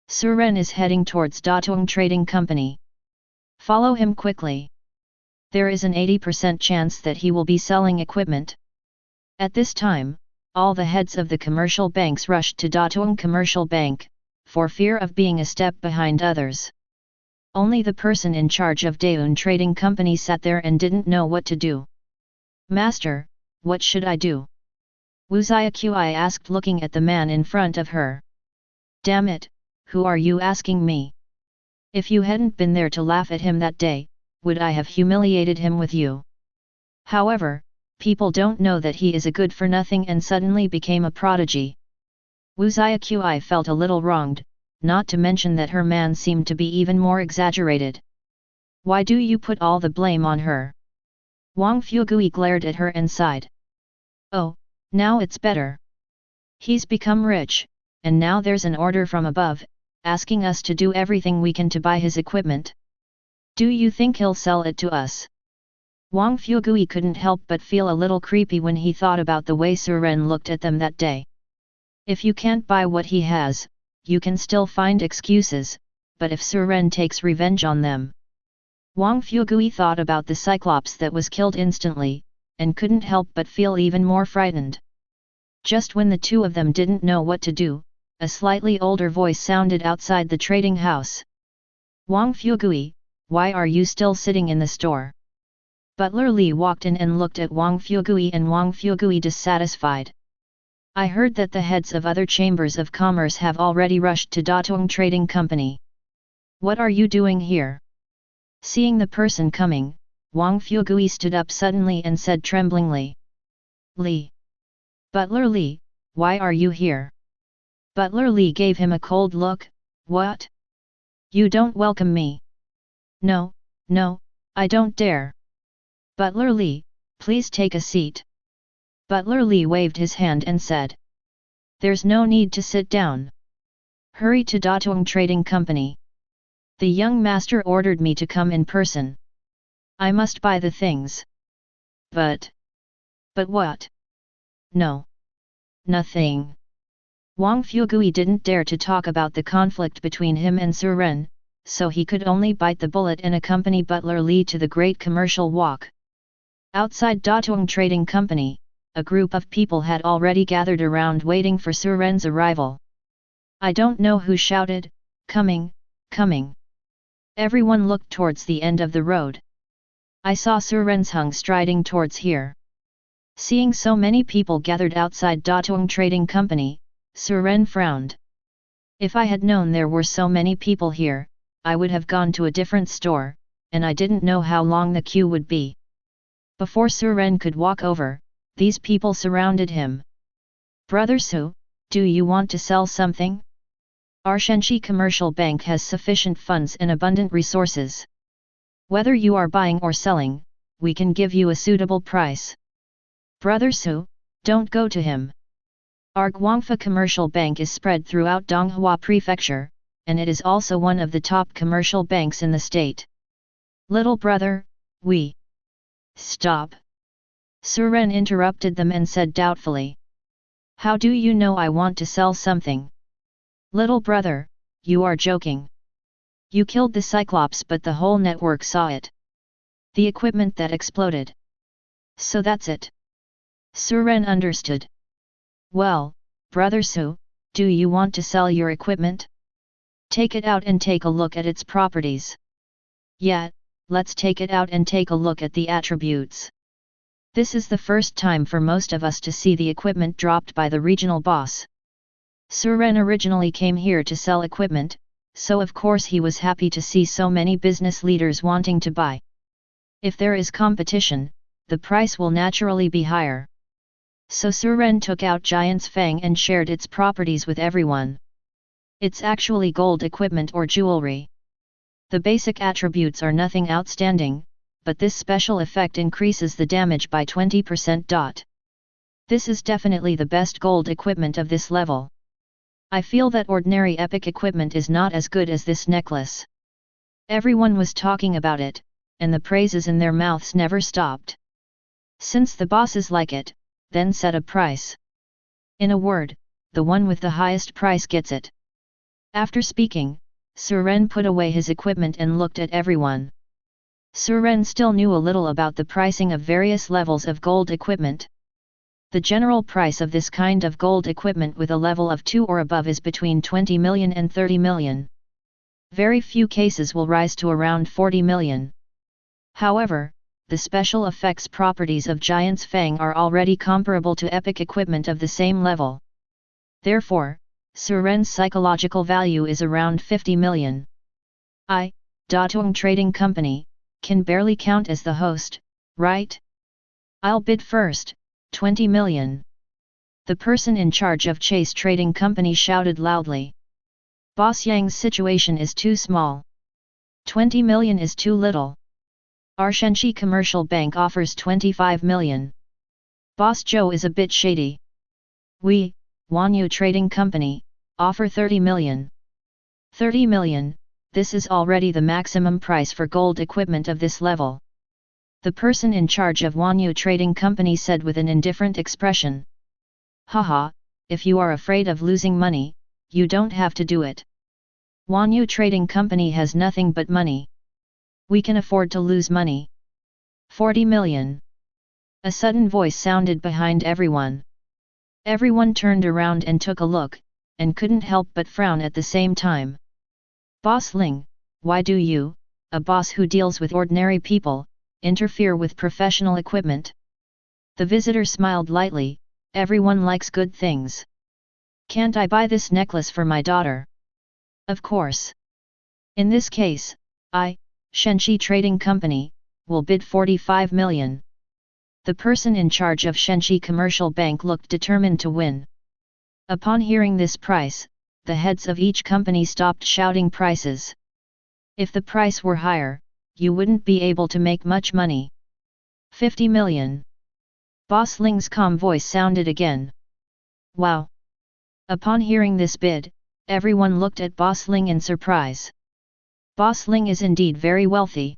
Suren is heading towards Datong Trading Company. Follow him quickly. There is an 80% chance that he will be selling equipment. At this time, all the heads of the commercial banks rushed to Datong Commercial Bank, for fear of being a step behind others. Only the person in charge of Daeun Trading Company sat there and didn't know what to do. "Master, what should I do?" Wu Xiaqi asked, looking at the man in front of her. "Damn it, who are you asking me? If you hadn't been there to laugh at him that day, would I have humiliated him with you? However, people don't know that he is a good-for-nothing and suddenly became a prodigy." Wu Xiaqi felt a little wronged, not to mention that her man seemed to be even more exaggerated. "Why do you put all the blame on her?" Wang Fugui glared at her and sighed. "Oh, now it's better. He's become rich, and now there's an order from above, asking us to do everything we can to buy his equipment. Do you think he'll sell it to us?" Wang Fugui couldn't help but feel a little creepy when he thought about the way Suren looked at them that day. If you can't buy what he has, you can still find excuses, but if Suren takes revenge on them... Wang Fugui thought about the Cyclops that was killed instantly, and couldn't help but feel even more frightened. Just when the two of them didn't know what to do, a slightly older voice sounded outside the trading house. "Wang Fugui, why are you still sitting in the store?" Butler Li walked in and looked at Wang Fugui, and Wang Fugui dissatisfied. "I heard that the heads of other chambers of commerce have already rushed to Datong Trading Company. What are you doing here?" Seeing the person coming, Wang Fugui stood up suddenly and said tremblingly. "Li. Butler Li, why are you here?" Butler Li gave him a cold look. "What? You don't welcome me?" No, I don't dare." "Butler Li, please take a seat." Butler Li waved his hand and said. "There's no need to sit down. Hurry to Datong Trading Company. The young master ordered me to come in person. I must buy the things." But what? No. Nothing." Wang Fugui didn't dare to talk about the conflict between him and Suren, so he could only bite the bullet and accompany Butler Li to the Great Commercial Walk. Outside Datong Trading Company, a group of people had already gathered around waiting for Suren's arrival. I don't know who shouted, "Coming, coming." Everyone looked towards the end of the road. I saw Suren's hung striding towards here. Seeing so many people gathered outside Datong Trading Company, Suren frowned. "If I had known there were so many people here, I would have gone to a different store, and I didn't know how long the queue would be." Before Suren could walk over, these people surrounded him. Brother Su, do you want to sell something? Our Shenxi Commercial Bank has sufficient funds and abundant resources. Whether you are buying or selling, we can give you a suitable price. Brother Su, don't go to him. Our Guangfa Commercial Bank is spread throughout Donghua Prefecture, and it is also one of the top commercial banks in the state. Little brother, we... Stop. Su Ren interrupted them and said doubtfully. How do you know I want to sell something? Little brother, you are joking. You killed the Cyclops, but the whole network saw it. The equipment that exploded. So that's it. Su Ren understood. Well, Brother Su, do you want to sell your equipment? Take it out and take a look at its properties. Yeah, let's take it out and take a look at the attributes. This is the first time for most of us to see the equipment dropped by the regional boss. Su Ren originally came here to sell equipment, so of course he was happy to see so many business leaders wanting to buy. If there is competition, the price will naturally be higher. So Su Ren took out Giant's Fang and shared its properties with everyone. It's actually gold equipment or jewelry. The basic attributes are nothing outstanding, but this special effect increases the damage by 20%. This is definitely the best gold equipment of this level. I feel that ordinary epic equipment is not as good as this necklace. Everyone was talking about it, and the praises in their mouths never stopped. Since the bosses like it, then set a price. In a word, the one with the highest price gets it. After speaking, Su Ren put away his equipment and looked at everyone. Su Ren still knew a little about the pricing of various levels of gold equipment. The general price of this kind of gold equipment with a level of 2 or above is between 20 million and 30 million. Very few cases will rise to around 40 million. However, the special effects properties of Giant's Fang are already comparable to epic equipment of the same level. Therefore, Su Ren's psychological value is around 50 million. Datong Trading Company, can barely count as the host, right? I'll bid first, 20 million. The person in charge of Chase Trading Company shouted loudly. Boss Yang's situation is too small. 20 million is too little. Our Shenxi Commercial Bank offers 25 million. Boss Joe is a bit shady. We, Wanyu Trading Company, offer 30 million. 30 million, this is already the maximum price for gold equipment of this level. The person in charge of Wanyu Trading Company said with an indifferent expression. Haha, if you are afraid of losing money, you don't have to do it. Wanyu Trading Company has nothing but money. We can afford to lose money. 40 million. A sudden voice sounded behind everyone. Everyone turned around and took a look, and couldn't help but frown at the same time. Boss Ling, why do you, a boss who deals with ordinary people, interfere with professional equipment? The visitor smiled lightly. Everyone likes good things. Can't I buy this necklace for my daughter? Of course. In this case, Shenxi Trading Company, will bid 45 million. The person in charge of Shenxi Commercial Bank looked determined to win. Upon hearing this price, the heads of each company stopped shouting prices. If the price were higher, you wouldn't be able to make much money. 50 million. Boss Ling's calm voice sounded again. Wow! Upon hearing this bid, everyone looked at Boss Ling in surprise. Boss Ling is indeed very wealthy.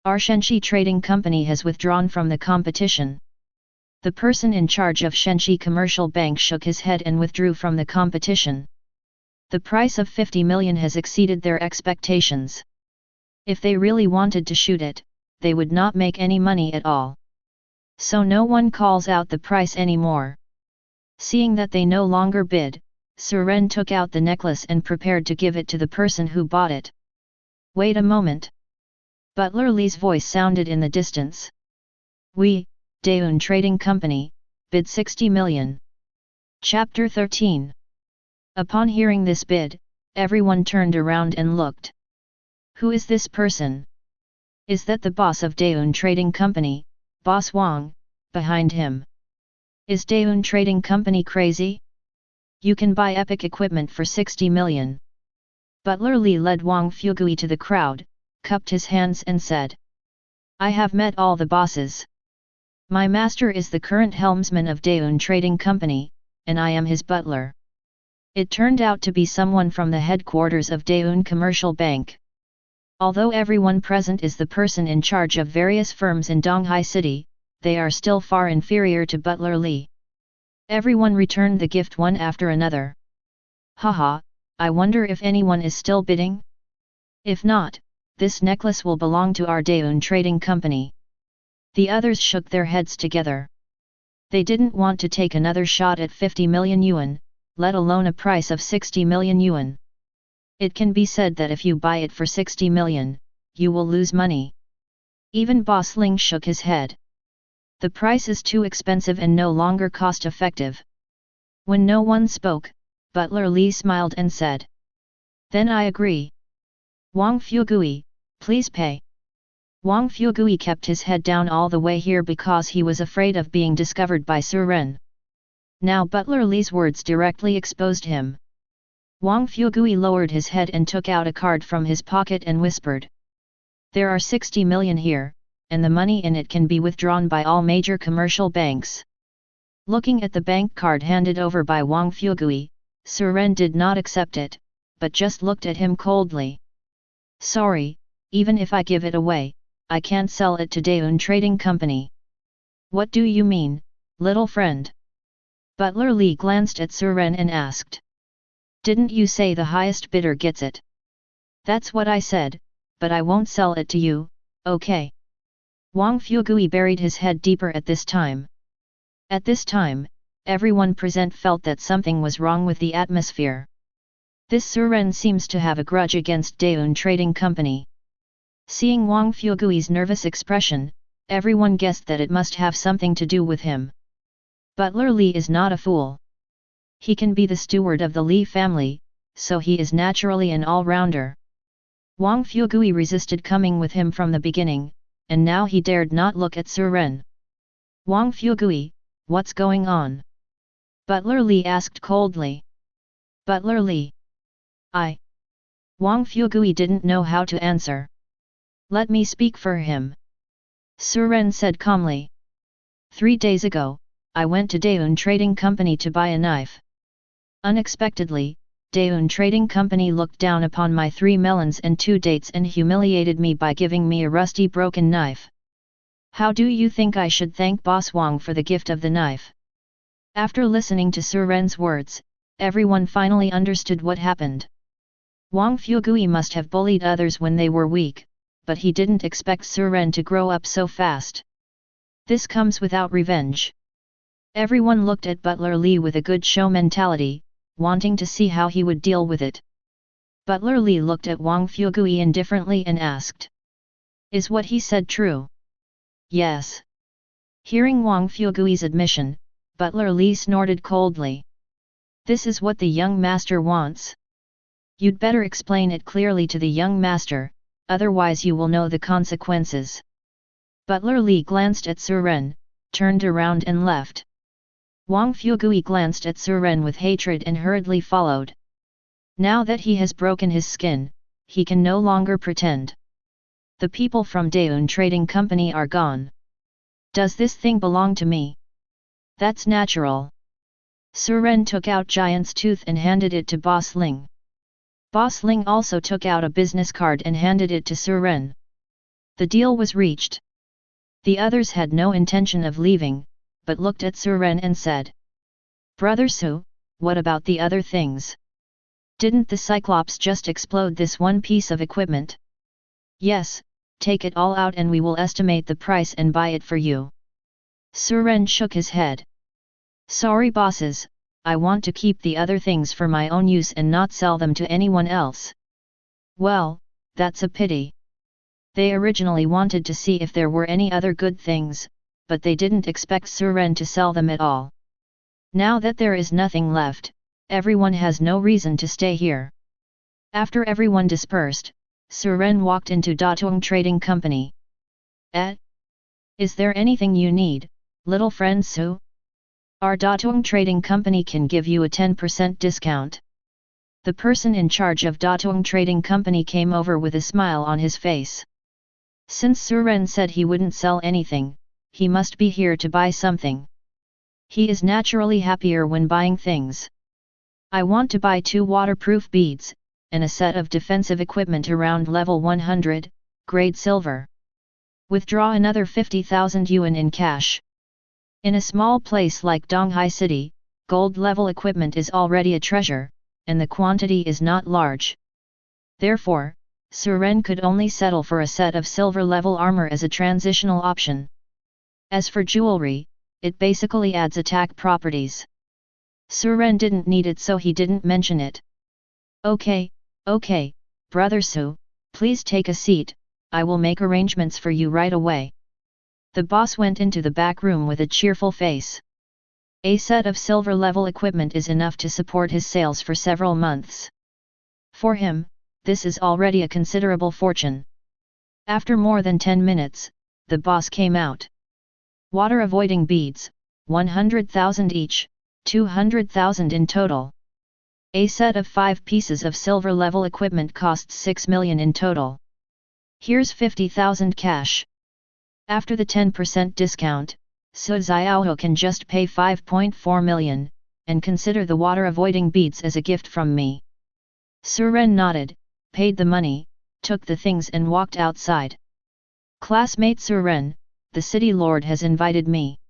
Our Shenxi Trading Company has withdrawn from the competition. The person in charge of Shenxi Commercial Bank shook his head and withdrew from the competition. The price of 50 million has exceeded their expectations. If they really wanted to shoot it, they would not make any money at all. So no one calls out the price anymore. Seeing that they no longer bid, Su Ren took out the necklace and prepared to give it to the person who bought it. Wait a moment. Butler Li's voice sounded in the distance. We, Daeun Trading Company, bid 60 million. Chapter 13. Upon hearing this bid, everyone turned around and looked. Who is this person? Is that the boss of Daeun Trading Company, Boss Wang, behind him? Is Daeun Trading Company crazy? You can buy epic equipment for 60 million. Butler Li led Wang Fugui to the crowd, cupped his hands and said, I have met all the bosses. My master is the current helmsman of Daeun Trading Company, and I am his butler. It turned out to be someone from the headquarters of Daeun Commercial Bank. Although everyone present is the person in charge of various firms in Donghai City, they are still far inferior to Butler Li. Everyone returned the gift one after another. Haha, I wonder if anyone is still bidding? If not, this necklace will belong to our Daeun Trading Company. The others shook their heads together. They didn't want to take another shot at 50 million yuan, let alone a price of 60 million yuan. It can be said that if you buy it for 60 million, you will lose money. Even Boss Ling shook his head. The price is too expensive and no longer cost-effective. When no one spoke, Butler Li smiled and said, Then I agree. Wang Fugui, please pay. Wang Fugui kept his head down all the way here because he was afraid of being discovered by Su Ren. Now Butler Li's words directly exposed him. Wang Fugui lowered his head and took out a card from his pocket and whispered. There are 60 million here, and the money in it can be withdrawn by all major commercial banks. Looking at the bank card handed over by Wang Fugui, Su Ren did not accept it, but just looked at him coldly. Sorry, even if I give it away, I can't sell it to Daeun Trading Company. What do you mean, little friend? Butler Li glanced at Su Ren and asked. Didn't you say the highest bidder gets it? That's what I said, but I won't sell it to you, okay? Wang Fugui buried his head deeper at this time. At this time, everyone present felt that something was wrong with the atmosphere. This Su Ren seems to have a grudge against Daeun Trading Company. Seeing Wang Fugui's nervous expression, everyone guessed that it must have something to do with him. Butler Li is not a fool. He can be the steward of the Li family, so he is naturally an all-rounder. Wang Fugui resisted coming with him from the beginning, and now he dared not look at Su Ren. Wang Fugui, what's going on? Butler Li asked coldly. Butler Li. Wang Fugui didn't know how to answer. Let me speak for him. Su Ren said calmly. 3 days ago, I went to Daeun Trading Company to buy a knife. Unexpectedly, Daeun Trading Company looked down upon my 3 melons and 2 dates and humiliated me by giving me a rusty broken knife. How do you think I should thank Boss Wang for the gift of the knife? After listening to Su Ren's words, everyone finally understood what happened. Wang Fugui must have bullied others when they were weak, but he didn't expect Su Ren to grow up so fast. This comes without revenge. Everyone looked at Butler Li with a good show mentality, wanting to see how he would deal with it. Butler Li looked at Wang Fugui indifferently and asked. Is what he said true? Yes. Hearing Wang Fugui's admission, Butler Li snorted coldly. This is what the young master wants. You'd better explain it clearly to the young master, otherwise you will know the consequences. Butler Li glanced at Su Ren, turned around and left. Wang Fugui glanced at Su Ren with hatred and hurriedly followed. Now that he has broken his skin, he can no longer pretend. The people from Daeun Trading Company are gone. Does this thing belong to me? That's natural. Su Ren took out Giant's Tooth and handed it to Boss Ling. Boss Ling also took out a business card and handed it to Su Ren. The deal was reached. The others had no intention of leaving, but looked at Su Ren and said. Brother Su, what about the other things? Didn't the Cyclops just explode this one piece of equipment? Yes, take it all out and we will estimate the price and buy it for you. Su Ren shook his head. Sorry bosses, I want to keep the other things for my own use and not sell them to anyone else. Well, that's a pity. They originally wanted to see if there were any other good things, but they didn't expect Su Ren to sell them at all. Now that there is nothing left, everyone has no reason to stay here. After everyone dispersed, Su Ren walked into Daeun Trading Company. Is there anything you need, little friend Su? Our Datong Trading Company can give you a 10% discount. The person in charge of Datong Trading Company came over with a smile on his face. Since Suren said he wouldn't sell anything, he must be here to buy something. He is naturally happier when buying things. I want to buy 2 waterproof beads, and a set of defensive equipment around level 100, grade silver. Withdraw another 50,000 yuan in cash. In a small place like Donghai City, gold level equipment is already a treasure, and the quantity is not large. Therefore, Suren could only settle for a set of silver level armor as a transitional option. As for jewelry, it basically adds attack properties. Suren didn't need it, so he didn't mention it. Okay, brother Su, please take a seat, I will make arrangements for you right away. The boss went into the back room with a cheerful face. A set of silver level equipment is enough to support his sales for several months. For him, this is already a considerable fortune. After more than 10 minutes, the boss came out. Water avoiding beads, 100,000 each, 200,000 in total. A set of 5 pieces of silver level equipment costs 6 million in total. Here's 50,000 cash. After the 10% discount, Su Xiaoho can just pay 5.4 million, and consider the water avoiding beads as a gift from me. Suren nodded, paid the money, took the things and walked outside. Classmate Suren, the city lord has invited me.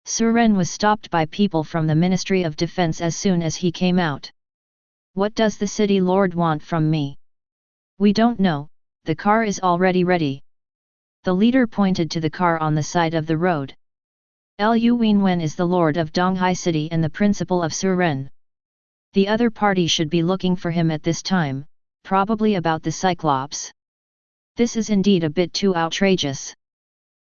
Suren was stopped by people from the Ministry of Defense as soon as he came out. What does the city lord want from me? We don't know, the car is already ready. The leader pointed to the car on the side of the road. Lu Wenwen is the lord of Donghai City and the principal of Suren. The other party should be looking for him at this time, probably about the Cyclops. This is indeed a bit too outrageous.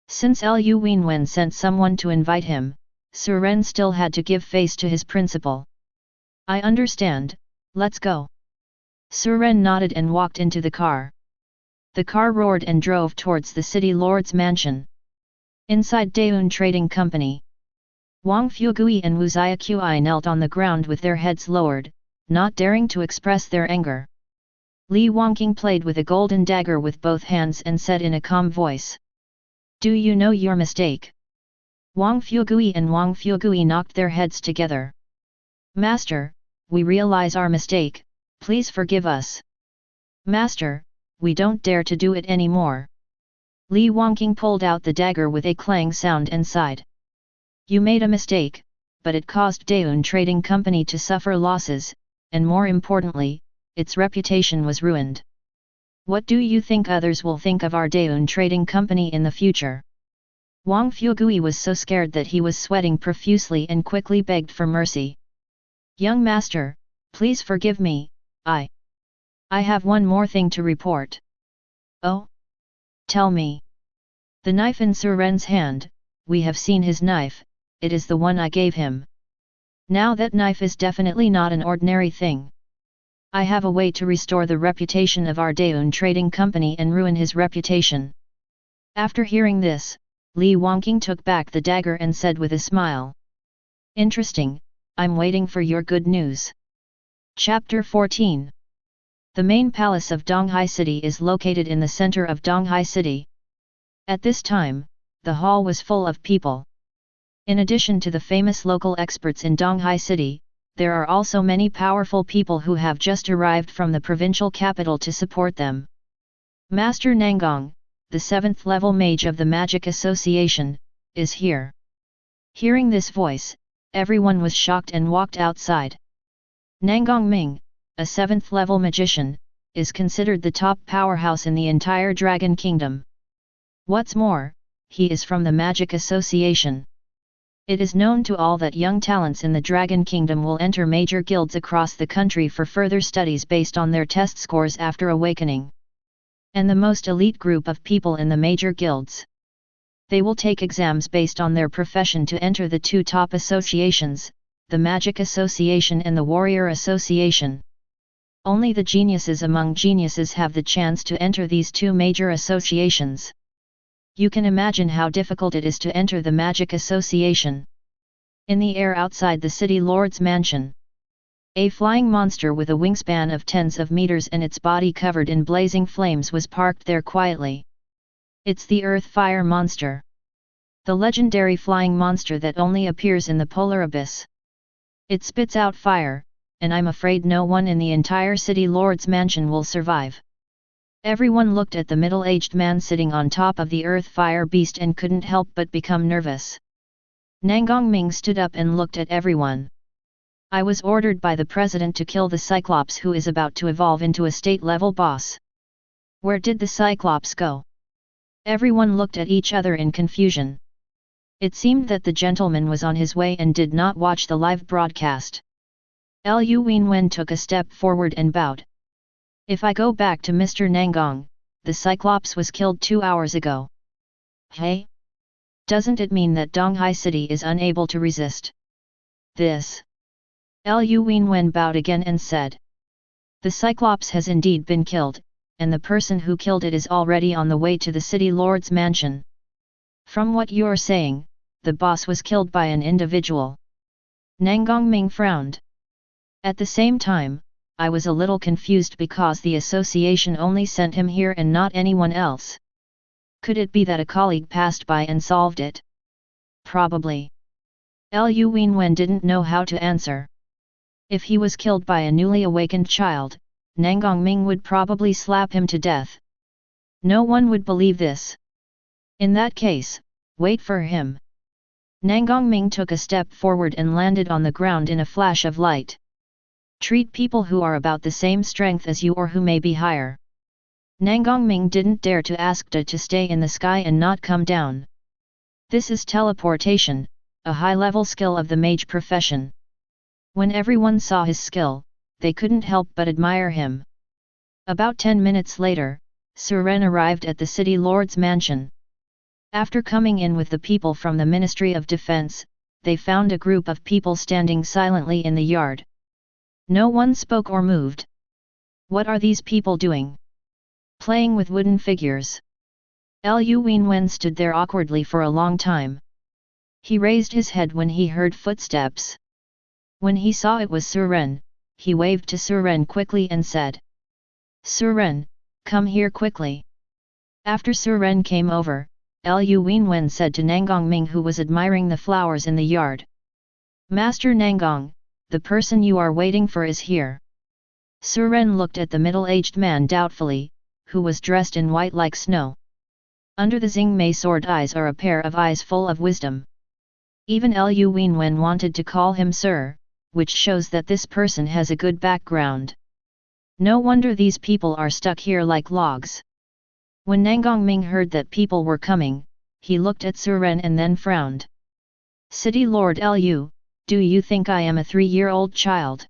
Since Lu Wenwen sent someone to invite him, Suren still had to give face to his principal. I understand, let's go. Suren nodded and walked into the car. The car roared and drove towards the city lord's mansion. Inside Daeun Trading Company, Wang Fugui and Wu Xiaqi knelt on the ground with their heads lowered, not daring to express their anger. Li Wangqing played with a golden dagger with both hands and said in a calm voice, "Do you know your mistake?" Wang Fugui knocked their heads together. "Master, we realize our mistake, please forgive us." "Master, we don't dare to do it anymore." Li Wangqing pulled out the dagger with a clang sound and sighed. "You made a mistake, but it caused Daeun Trading Company to suffer losses, and more importantly, its reputation was ruined. What do you think others will think of our Daeun Trading Company in the future?" Wang Fugui was so scared that he was sweating profusely and quickly begged for mercy. "Young master, please forgive me, I have one more thing to report." "Oh? Tell me." "The knife in Suren's hand, we have seen his knife, it is the one I gave him. Now that knife is definitely not an ordinary thing. I have a way to restore the reputation of our Daeun Trading Company and ruin his reputation." After hearing this, Li Wangqing took back the dagger and said with a smile, "Interesting, I'm waiting for your good news." Chapter 14. The main palace of Donghai City is located in the center of Donghai City. At this time, the hall was full of people. In addition to the famous local experts in Donghai City, there are also many powerful people who have just arrived from the provincial capital to support them. Master Nangong, the 7th level mage of the Magic Association, is here. Hearing this voice, everyone was shocked and walked outside. Nangong Ming, a 7th level magician, is considered the top powerhouse in the entire Dragon Kingdom. What's more, he is from the Magic Association. It is known to all that young talents in the Dragon Kingdom will enter major guilds across the country for further studies based on their test scores after awakening. And the most elite group of people in the major guilds. They will take exams based on their profession to enter the 2 top associations, the Magic Association and the Warrior Association. Only the geniuses among geniuses have the chance to enter these 2 major associations. You can imagine how difficult it is to enter the Magic Association. In the air outside the city lord's mansion, a flying monster with a wingspan of tens of meters and its body covered in blazing flames was parked there quietly. It's the Earth Fire Monster. The legendary flying monster that only appears in the polar abyss. It spits out fire, and I'm afraid no one in the entire city lord's mansion will survive. Everyone looked at the middle-aged man sitting on top of the Earth Fire beast and couldn't help but become nervous. Nangongming stood up and looked at everyone. I was ordered by the president to kill the Cyclops who is about to evolve into a state-level boss. Where did the Cyclops go? Everyone looked at each other in confusion. It seemed that the gentleman was on his way and did not watch the live broadcast. Lu Wenwen took a step forward and bowed. If I go back to Mr. Nangong, the Cyclops was killed 2 hours ago. Hey? Doesn't it mean that Donghai City is unable to resist this? Lu Wenwen bowed again and said. The Cyclops has indeed been killed, and the person who killed it is already on the way to the city lord's mansion. From what you're saying, the boss was killed by an individual. Nangongming frowned. At the same time, I was a little confused because the association only sent him here and not anyone else. Could it be that a colleague passed by and solved it? Probably. Lu Wenwen didn't know how to answer. If he was killed by a newly awakened child, Nangongming would probably slap him to death. No one would believe this. In that case, wait for him. Nangongming took a step forward and landed on the ground in a flash of light. Treat people who are about the same strength as you or who may be higher. Nangongming didn't dare to ask Da to stay in the sky and not come down. This is teleportation, a high-level skill of the mage profession. When everyone saw his skill, they couldn't help but admire him. About 10 minutes later, Suren arrived at the city lord's mansion. After coming in with the people from the Ministry of Defense, they found a group of people standing silently in the yard. No one spoke or moved. What are these people doing? Playing with wooden figures. Lu Wenwen stood there awkwardly for a long time. He raised his head when he heard footsteps. When he saw it was Suren, he waved to Suren quickly and said, Suren, come here quickly. After Suren came over, Lu Wenwen said to Nangongming who was admiring the flowers in the yard. Master Nangong, the person you are waiting for is here. Suren looked at the middle-aged man doubtfully, who was dressed in white like snow. Under the Xingmei sword eyes are a pair of eyes full of wisdom. Even Lu Wenwen wanted to call him Sir, which shows that this person has a good background. No wonder these people are stuck here like logs. When Nangongming heard that people were coming, he looked at Suren and then frowned. City Lord Lu, do you think I am a 3-year-old child?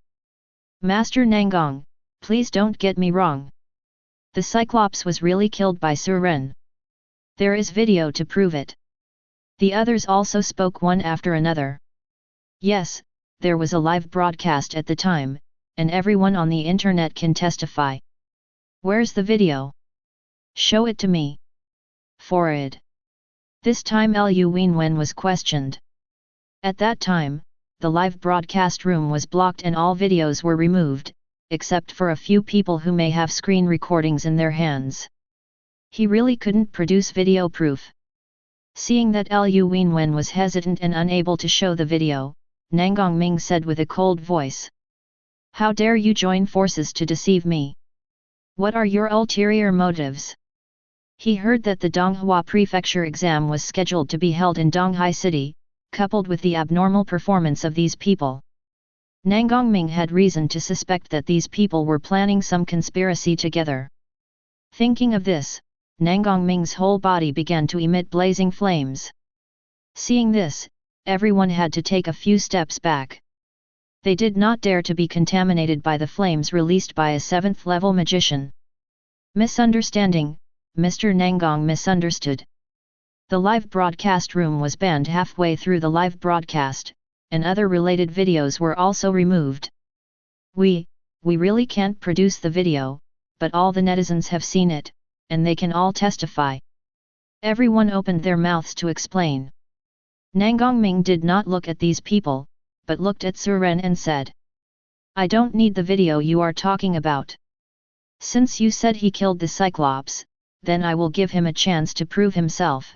Master Nangong, please don't get me wrong. The Cyclops was really killed by Suren. There is video to prove it. The others also spoke one after another. Yes, there was a live broadcast at the time, and everyone on the internet can testify. Where's the video? Show it to me. Forward. This time Lu Wenwen was questioned. At that time, the live broadcast room was blocked and all videos were removed, except for a few people who may have screen recordings in their hands. He really couldn't produce video proof. Seeing that Lu Wenwen was hesitant and unable to show the video, Nangongming said with a cold voice. How dare you join forces to deceive me? What are your ulterior motives? He heard that the Donghua Prefecture exam was scheduled to be held in Donghai City, coupled with the abnormal performance of these people. Nangongming had reason to suspect that these people were planning some conspiracy together. Thinking of this, Nangongming's whole body began to emit blazing flames. Seeing this, everyone had to take a few steps back. They did not dare to be contaminated by the flames released by a 7th-level magician. Misunderstanding, Mr. Nangong misunderstood. The live broadcast room was banned halfway through the live broadcast, and other related videos were also removed. We really can't produce the video, but all the netizens have seen it, and they can all testify. Everyone opened their mouths to explain. Nangongming did not look at these people, but looked at Suren and said, I don't need the video you are talking about. Since you said he killed the Cyclops, then I will give him a chance to prove himself.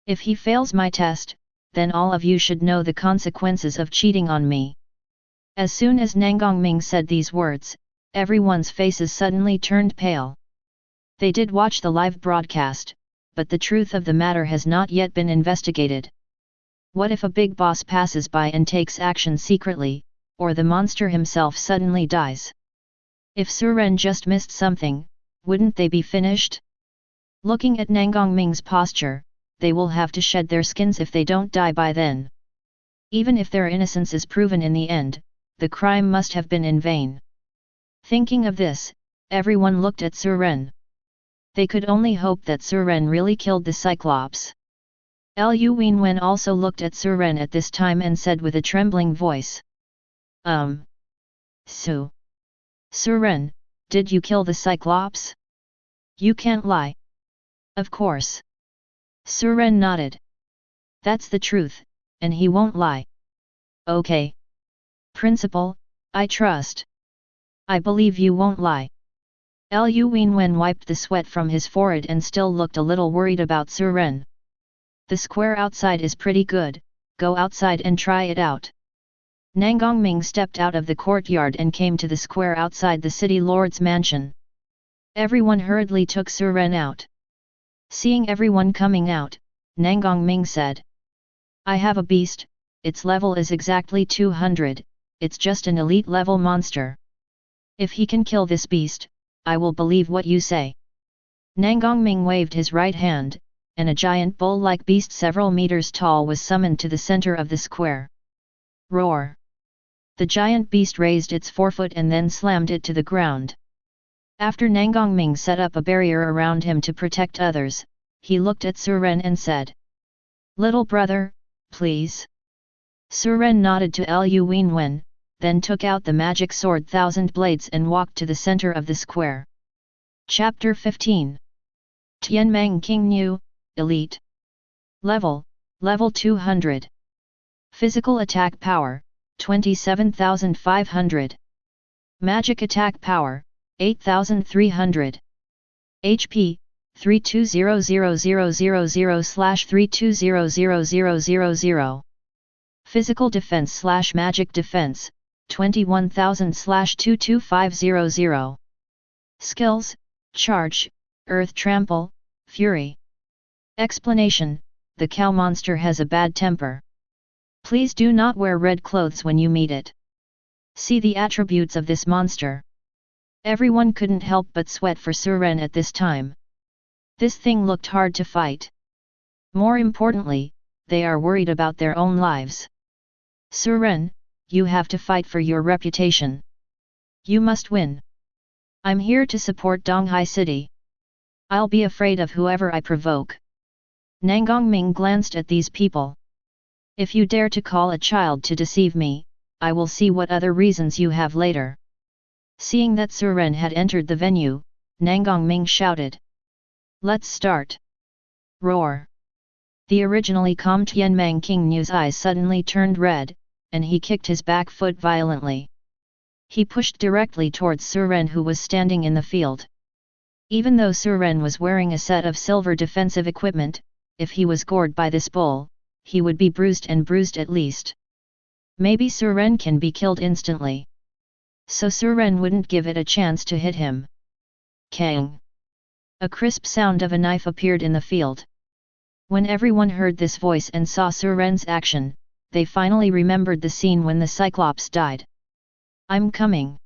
If he fails my test, then all of you should know the consequences of cheating on me. As soon as Nangongming said these words, everyone's faces suddenly turned pale. They did watch the live broadcast, but the truth of the matter has not yet been investigated. What if a big boss passes by and takes action secretly, or the monster himself suddenly dies? If Suren just missed something, wouldn't they be finished? Looking at Nangongming's posture, they will have to shed their skins if they don't die by then. Even if their innocence is proven in the end, the crime must have been in vain. Thinking of this, everyone looked at Suren. They could only hope that Suren really killed the Cyclops. Lu Wenwen also looked at Suren at this time and said with a trembling voice. Suren, did you kill the Cyclops? You can't lie. Of course. Suren nodded. That's the truth, and he won't lie. Okay. Principal, I trust. I believe you won't lie. Lu Wenwen wiped the sweat from his forehead and still looked a little worried about Suren. The square outside is pretty good, go outside and try it out. Nangongming stepped out of the courtyard and came to the square outside the city lord's mansion. Everyone hurriedly took Suren out. Seeing everyone coming out, Nangongming said. I have a beast, its level is exactly 200, it's just an elite level monster. If he can kill this beast, I will believe what you say. Nangongming waved his right hand, and a giant bull-like beast several meters tall was summoned to the center of the square. Roar! The giant beast raised its forefoot and then slammed it to the ground. After Nangongming set up a barrier around him to protect others, he looked at Suren and said, Little brother, please. Suren nodded to Lu Wenwen, then took out the magic sword Thousand Blades and walked to the center of the square. Chapter 15 Tianmeng Qingnu, Elite. Level 200. Physical attack power, 27,500. Magic attack power, 8,300. HP, 320000/320000. Physical defense/magic defense, 21,000/22500. Skills, Charge, Earth Trample, Fury. Explanation, the cow monster has a bad temper. Please do not wear red clothes when you meet it. See the attributes of this monster. Everyone couldn't help but sweat for Suren at this time. This thing looked hard to fight. More importantly, they are worried about their own lives. Suren, you have to fight for your reputation. You must win. I'm here to support Donghai City. I'll be afraid of whoever I provoke. Nangongming glanced at these people. If you dare to call a child to deceive me, I will see what other reasons you have later. Seeing that Suren had entered the venue, Nangongming shouted. Let's start. Roar. The originally calm Tianmeng Qingnu's eyes suddenly turned red, and he kicked his back foot violently. He pushed directly towards Suren who was standing in the field. Even though Suren was wearing a set of silver defensive equipment, if he was gored by this bull, he would be bruised at least. Maybe Suren can be killed instantly. So Suren wouldn't give it a chance to hit him. Kang! A crisp sound of a knife appeared in the field. When everyone heard this voice and saw Suren's action, they finally remembered the scene when the Cyclops died. I'm coming.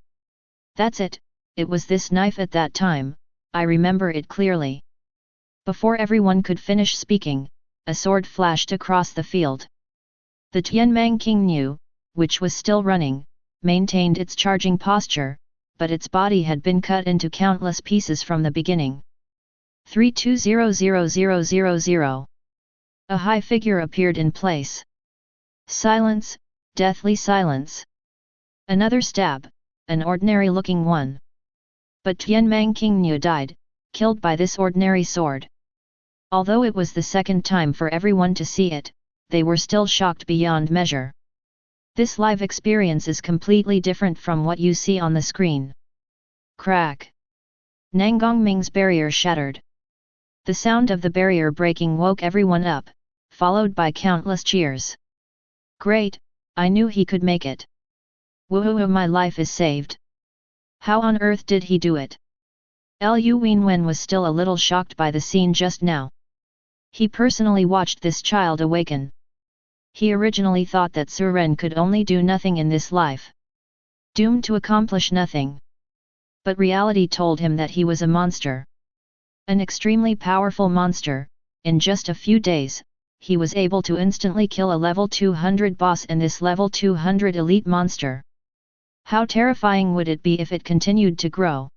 That's it, it was this knife at that time, I remember it clearly. Before everyone could finish speaking, a sword flashed across the field. The Tianmeng Qingnu, which was still running, maintained its charging posture, but its body had been cut into countless pieces from the beginning. 320000. A high figure appeared in place. Silence, deathly silence. Another stab, an ordinary-looking one. But Tianmeng Qingnu died, killed by this ordinary sword. Although it was the second time for everyone to see it, they were still shocked beyond measure. This live experience is completely different from what you see on the screen. Crack! Nangongming's barrier shattered. The sound of the barrier breaking woke everyone up, followed by countless cheers. Great, I knew he could make it. Woohoo, my life is saved. How on earth did he do it? Lu Wenwen was still a little shocked by the scene just now. He personally watched this child awaken. He originally thought that Suren could only do nothing in this life. Doomed to accomplish nothing. But reality told him that he was a monster. An extremely powerful monster. In just a few days, he was able to instantly kill a level 200 boss and this level 200 elite monster. How terrifying would it be if it continued to grow?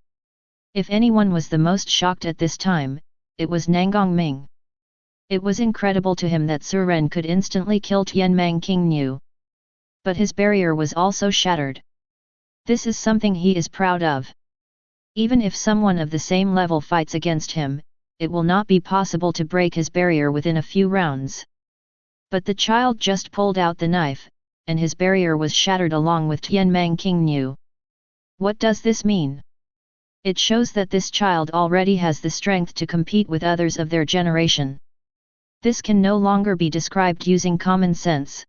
If anyone was the most shocked at this time, it was Nangongming. It was incredible to him that Suren could instantly kill Tianmang King Niu. But his barrier was also shattered. This is something he is proud of. Even if someone of the same level fights against him, it will not be possible to break his barrier within a few rounds. But the child just pulled out the knife, and his barrier was shattered along with Tianmang King Niu. What does this mean? It shows that this child already has the strength to compete with others of their generation. This can no longer be described using common sense.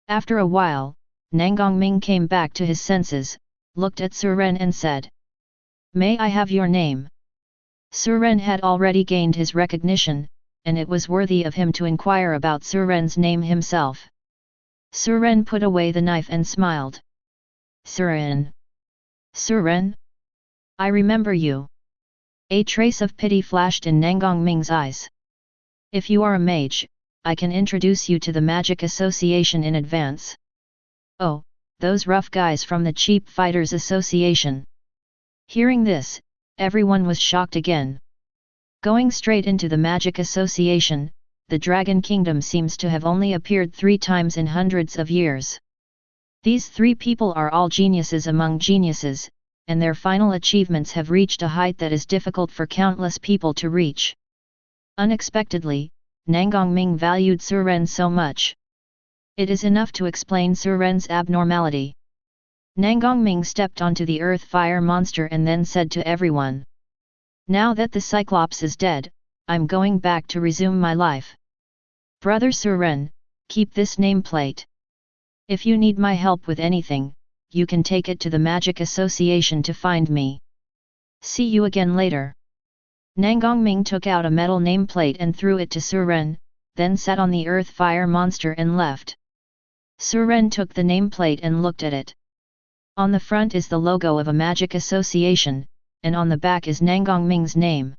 After a while, Nangongming came back to his senses, looked at Suren and said, "May I have your name?" Suren had already gained his recognition, and it was worthy of him to inquire about Suren's name himself. Suren put away the knife and smiled. "Suren? Suren? I remember you." A trace of pity flashed in Nangongming's eyes. "If you are a mage, I can introduce you to the Magic Association in advance." "Oh, those rough guys from the Cheap Fighters Association." Hearing this, everyone was shocked again. Going straight into the Magic Association, the Dragon Kingdom seems to have only appeared 3 times in hundreds of years. These 3 people are all geniuses among geniuses, and their final achievements have reached a height that is difficult for countless people to reach. Unexpectedly, Nangongming valued Suren so much. It is enough to explain Suren's abnormality. Nangongming stepped onto the earth fire monster and then said to everyone, "Now that the Cyclops is dead, I'm going back to resume my life. Brother Suren, keep this nameplate. If you need my help with anything, you can take it to the Magic Association to find me. See you again later." Nangongming took out a metal nameplate and threw it to Suren, then sat on the earth fire monster and left. Suren took the nameplate and looked at it. On the front is the logo of a magic association, and on the back is Nangongming's name.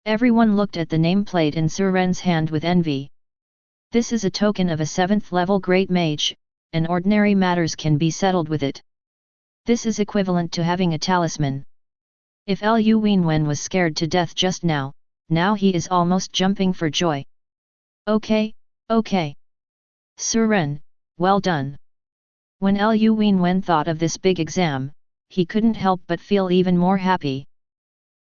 Everyone looked at the nameplate in Suren's hand with envy. This is a token of a 7th level great mage, and ordinary matters can be settled with it. This is equivalent to having a talisman. If Lu Wenwen was scared to death just now, now he is almost jumping for joy. Okay. Suren, well done. When Lu Wenwen thought of this big exam, he couldn't help but feel even more happy.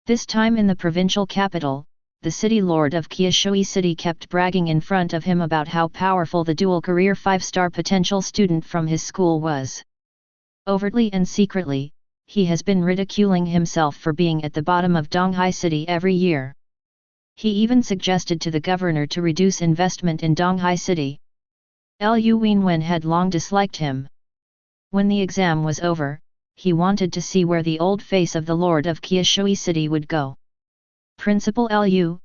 This time in the provincial capital, the city lord of Qiushui City kept bragging in front of him about how powerful the dual career 5-star potential student from his school was. Overtly and secretly, he has been ridiculing himself for being at the bottom of Donghai City every year. He even suggested to the governor to reduce investment in Donghai City. Lu Wenwen had long disliked him. When the exam was over, he wanted to see where the old face of the lord of Qiushui City would go. "Principal Lu,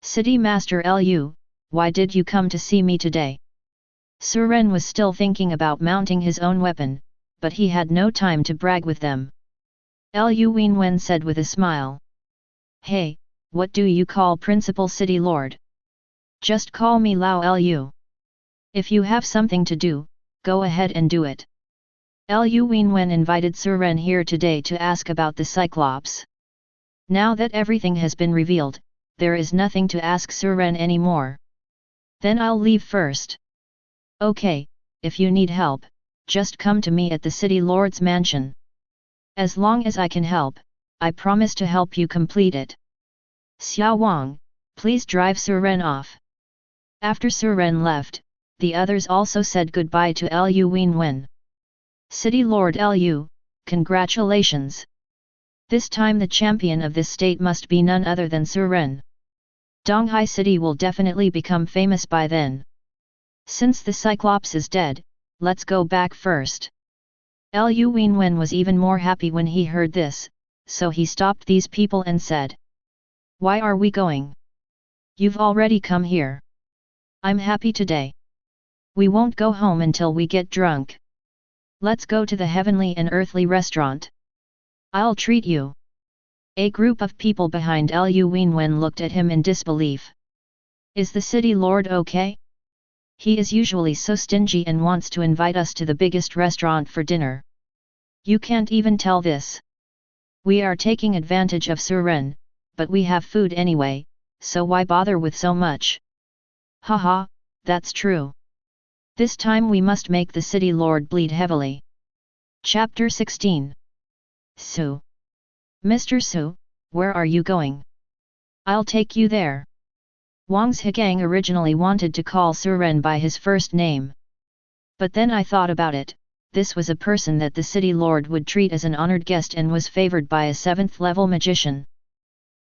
City Master Lu, why did you come to see me today?" Suren was still thinking about mounting his own weapon, but he had no time to brag with them. Lu Wenwen said with a smile. "Hey, what do you call Principal City Lord? Just call me Lao Lu. If you have something to do, go ahead and do it." Lu Wenwen invited Suren here today to ask about the Cyclops. Now that everything has been revealed, there is nothing to ask Suren anymore. "Then I'll leave first." "Okay, if you need help, just come to me at the city lord's mansion. As long as I can help, I promise to help you complete it." "Xiao Wang, please drive Suren off." After Suren left, the others also said goodbye to Lu Wenwen. City Lord Lu, congratulations! This time the champion of this state must be none other than Suren. Donghai City will definitely become famous by then. Since the Cyclops is dead, let's go back first. Lu Wenwen was even more happy when he heard this, so he stopped these people and said, "Why are we going? You've already come here. I'm happy today. We won't go home until we get drunk. Let's go to the heavenly and earthly restaurant. I'll treat you." A group of people behind Lu Wenwen looked at him in disbelief. Is the city lord okay? He is usually so stingy and wants to invite us to the biggest restaurant for dinner. You can't even tell this. We are taking advantage of Suren, but we have food anyway, so why bother with so much? Haha, that's true. This time we must make the city lord bleed heavily. Chapter 16. Su. Mr. Su, where are you going? I'll take you there. Wang's Higang originally wanted to call Suren by his first name. But then I thought about it, this was a person that the city lord would treat as an honored guest and was favored by a 7th level magician.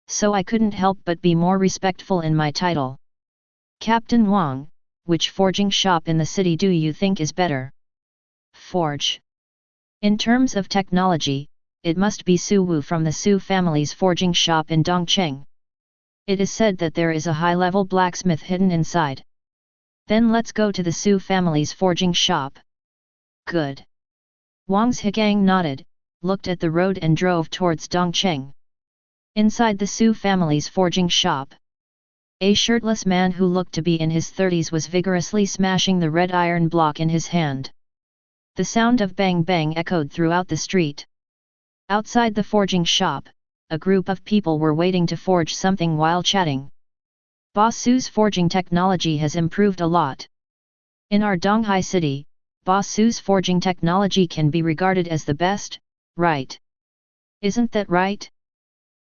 So I couldn't help but be more respectful in my title. Captain Wang, which forging shop in the city do you think is better? Forge. In terms of technology, it must be Su Wu from the Su family's forging shop in Dongcheng. It is said that there is a high-level blacksmith hidden inside. Then let's go to the Su family's forging shop. Good. Wang's Higang nodded, looked at the road and drove towards Dongcheng. Inside the Su family's forging shop, a shirtless man who looked to be in his 30s was vigorously smashing the red iron block in his hand. The sound of bang bang echoed throughout the street. Outside the forging shop, a group of people were waiting to forge something while chatting. Boss Su's forging technology has improved a lot. In our Donghai city, Boss Su's forging technology can be regarded as the best, right? Isn't that right?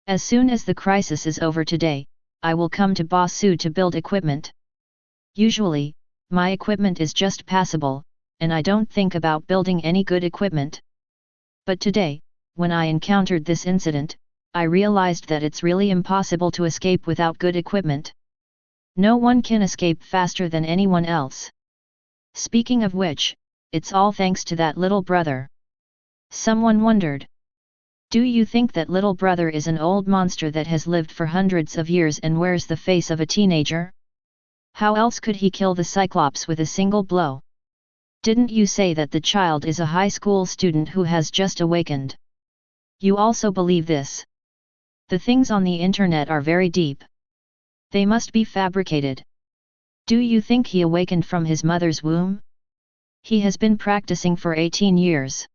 As soon as the crisis is over today, I will come to Boss Su to build equipment. Usually, my equipment is just passable, and I don't think about building any good equipment. But today, when I encountered this incident, I realized that it's really impossible to escape without good equipment. No one can escape faster than anyone else. Speaking of which, it's all thanks to that little brother. Someone wondered. Do you think that little brother is an old monster that has lived for hundreds of years and wears the face of a teenager? How else could he kill the Cyclops with a single blow? Didn't you say that the child is a high school student who has just awakened? You also believe this? The things on the internet are very deep. They must be fabricated. Do you think he awakened from his mother's womb? He has been practicing for 18 years.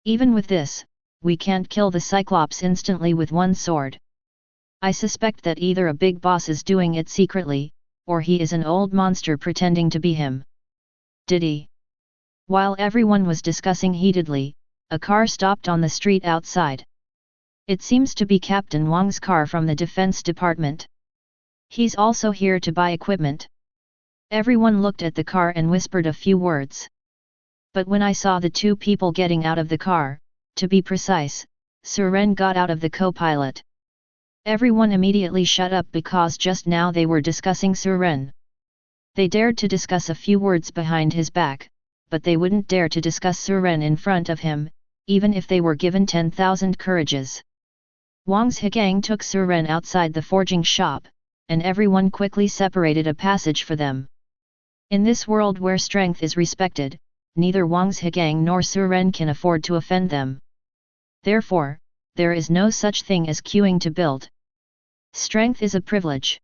Even with this, we can't kill the Cyclops instantly with one sword. I suspect that either a big boss is doing it secretly, or he is an old monster pretending to be him. Did he? While everyone was discussing heatedly, a car stopped on the street outside. It seems to be Captain Wang's car from the Defense Department. He's also here to buy equipment. Everyone looked at the car and whispered a few words. But when I saw the two people getting out of the car, to be precise, Suren got out of the co-pilot. Everyone immediately shut up because just now they were discussing Suren. They dared to discuss a few words behind his back, but they wouldn't dare to discuss Suren in front of him, even if they were given 10,000 courages. Wang's Higang took Suren outside the forging shop, and everyone quickly separated a passage for them. In this world where strength is respected, neither Wang's Higang nor Suren can afford to offend them. Therefore, there is no such thing as queuing to build. Strength is a privilege.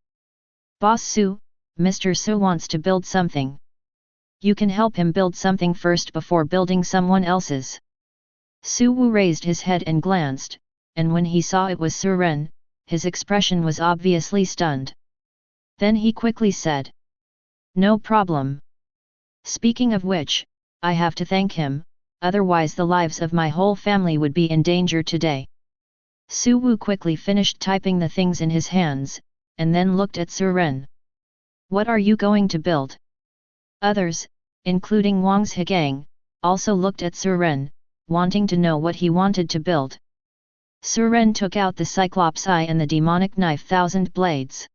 Boss Su, Mr. Su wants to build something. You can help him build something first before building someone else's. Su Wu raised his head and glanced, and when he saw it was Suren, his expression was obviously stunned. Then he quickly said, "No problem. Speaking of which, I have to thank him, otherwise the lives of my whole family would be in danger today." Su Wu quickly finished typing the things in his hands, and then looked at Suren. What are you going to build? Others, including Wang Zhigang, also looked at Suren, wanting to know what he wanted to build. Suren took out the Cyclops eye and the demonic knife Thousand Blades.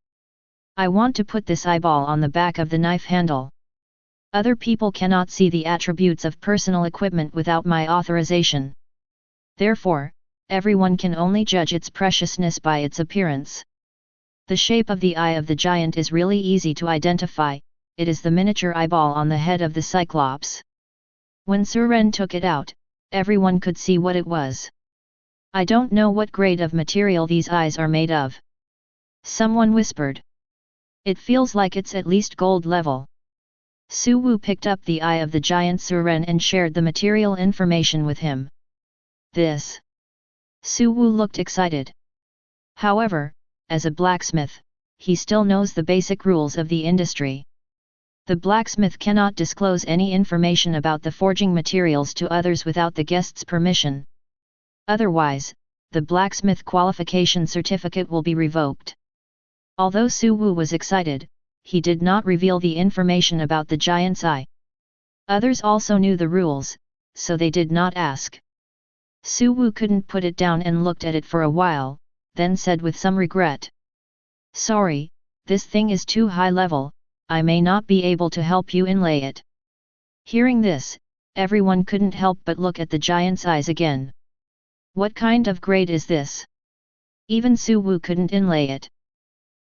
I want to put this eyeball on the back of the knife handle. Other people cannot see the attributes of personal equipment without my authorization. Therefore, everyone can only judge its preciousness by its appearance. The shape of the eye of the giant is really easy to identify, it is the miniature eyeball on the head of the Cyclops. When Suren took it out, everyone could see what it was. I don't know what grade of material these eyes are made of. Someone whispered. It feels like it's at least gold level. Su Wu picked up the eye of the giant Suren and shared the material information with him. This. Su Wu looked excited. However, as a blacksmith, he still knows the basic rules of the industry. The blacksmith cannot disclose any information about the forging materials to others without the guest's permission. Otherwise, the blacksmith qualification certificate will be revoked. Although Su Wu was excited, he did not reveal the information about the giant's eye. Others also knew the rules, so they did not ask. Su Wu couldn't put it down and looked at it for a while, then said with some regret. Sorry, this thing is too high level, I may not be able to help you inlay it. Hearing this, everyone couldn't help but look at the giant's eyes again. What kind of grade is this? Even Su Wu couldn't inlay it.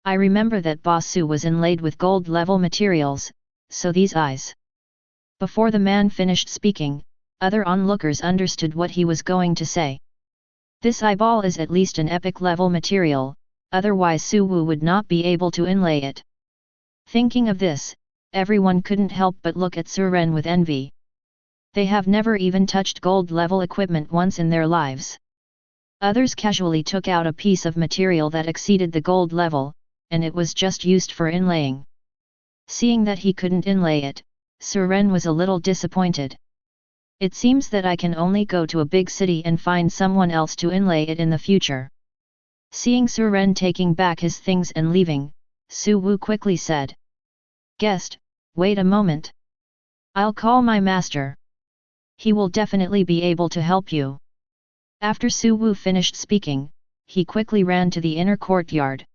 I remember that Boss Su was inlaid with gold level materials, so these eyes. Before the man finished speaking, other onlookers understood what he was going to say. This eyeball is at least an epic level material, otherwise Su Wu would not be able to inlay it. Thinking of this, everyone couldn't help but look at Suren with envy. They have never even touched gold level equipment once in their lives. Others casually took out a piece of material that exceeded the gold level, and it was just used for inlaying. Seeing that he couldn't inlay it, Suren was a little disappointed. It seems that I can only go to a big city and find someone else to inlay it in the future. Seeing Suren taking back his things and leaving, Su Wu quickly said. Guest, wait a moment. I'll call my master. He will definitely be able to help you. After Su Wu finished speaking, he quickly ran to the inner courtyard.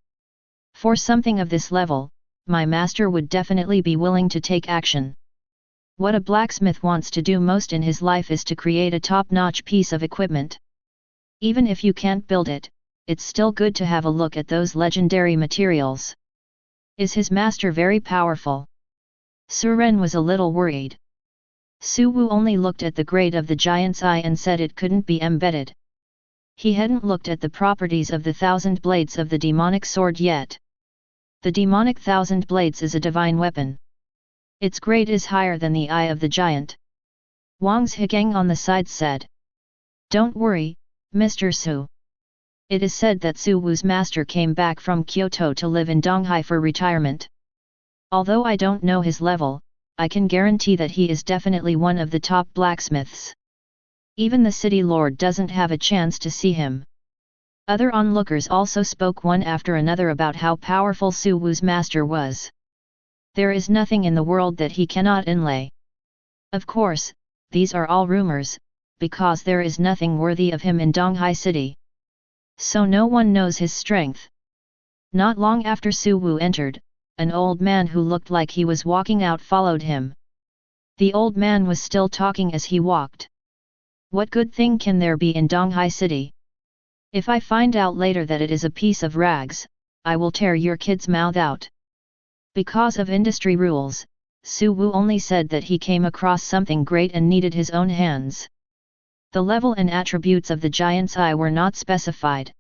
For something of this level, my master would definitely be willing to take action. What a blacksmith wants to do most in his life is to create a top-notch piece of equipment. Even if you can't build it, it's still good to have a look at those legendary materials. Is his master very powerful? Suren was a little worried. Su Wu only looked at the grade of the giant's eye and said it couldn't be embedded. He hadn't looked at the properties of the thousand blades of the demonic sword yet. The demonic thousand blades is a divine weapon. Its grade is higher than the eye of the giant. Wang Zhigang on the side said. Don't worry, Mr. Su. It is said that Su Wu's master came back from Kyoto to live in Donghai for retirement. Although I don't know his level, I can guarantee that he is definitely one of the top blacksmiths. Even the city lord doesn't have a chance to see him. Other onlookers also spoke one after another about how powerful Su Wu's master was. There is nothing in the world that he cannot inlay. Of course, these are all rumors, because there is nothing worthy of him in Donghai City. So no one knows his strength. Not long after Su Wu entered, an old man who looked like he was walking out followed him. The old man was still talking as he walked. What good thing can there be in Donghai City? If I find out later that it is a piece of rags, I will tear your kid's mouth out. Because of industry rules, Su Wu only said that he came across something great and needed his own hands. The level and attributes of the giant's eye were not specified.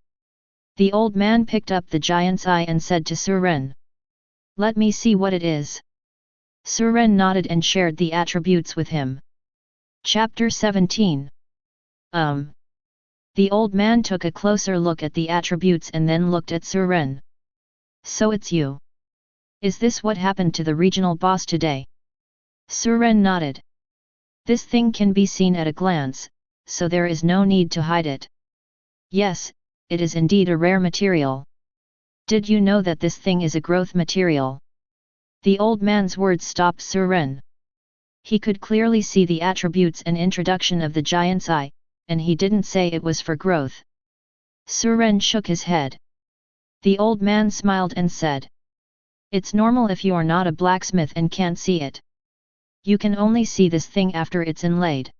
The old man picked up the giant's eye and said to Suren. Let me see what it is. Suren nodded and shared the attributes with him. Chapter 17. The old man took a closer look at the attributes and then looked at Suren. So it's you. Is this what happened to the regional boss today? Suren nodded. This thing can be seen at a glance, so there is no need to hide it. Yes, it is indeed a rare material. Did you know that this thing is a growth material? The old man's words stopped Suren. He could clearly see the attributes and introduction of the giant's eye, and he didn't say it was for growth. Suren shook his head. The old man smiled and said, "It's normal if you are not a blacksmith and can't see it. You can only see this thing after it's inlaid.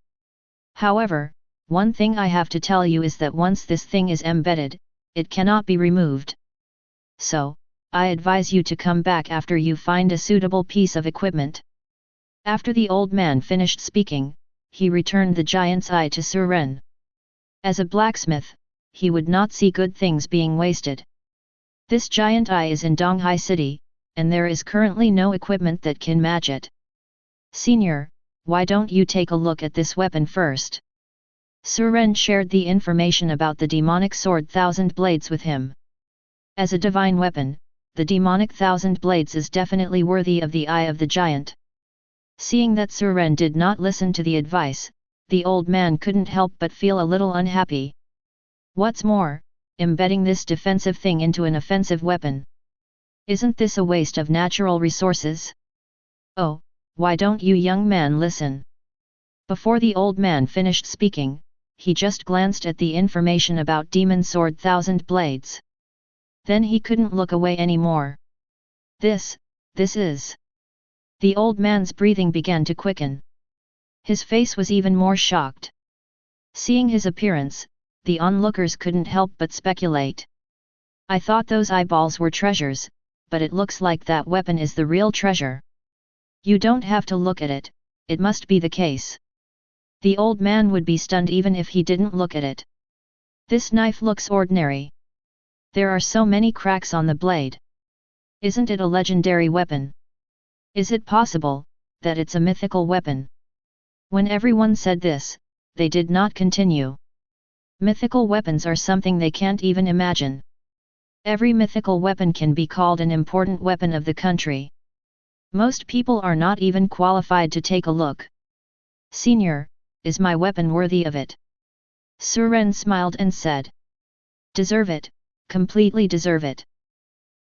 However, one thing I have to tell you is that once this thing is embedded, it cannot be removed. So, I advise you to come back after you find a suitable piece of equipment." After the old man finished speaking, he returned the giant's eye to Suren. As a blacksmith, he would not see good things being wasted. This giant eye is in Donghai City, and there is currently no equipment that can match it. "Senior, why don't you take a look at this weapon first?" Suren shared the information about the demonic sword Thousand Blades with him. As a divine weapon, the demonic Thousand Blades is definitely worthy of the eye of the giant. Seeing that Suren did not listen to the advice, the old man couldn't help but feel a little unhappy. What's more, embedding this defensive thing into an offensive weapon. Isn't this a waste of natural resources? Oh, why don't you young man listen? Before the old man finished speaking, he just glanced at the information about Demon Sword Thousand Blades. Then he couldn't look away anymore. This is... The old man's breathing began to quicken. His face was even more shocked. Seeing his appearance, the onlookers couldn't help but speculate. "I thought those eyeballs were treasures, but it looks like that weapon is the real treasure." "You don't have to look at it, it must be the case." The old man would be stunned even if he didn't look at it. "This knife looks ordinary. There are so many cracks on the blade. Isn't it a legendary weapon? Is it possible that it's a mythical weapon?" When everyone said this, they did not continue. Mythical weapons are something they can't even imagine. Every mythical weapon can be called an important weapon of the country. Most people are not even qualified to take a look. "Senior, is my weapon worthy of it?" Suren smiled and said. "Deserve it, completely deserve it."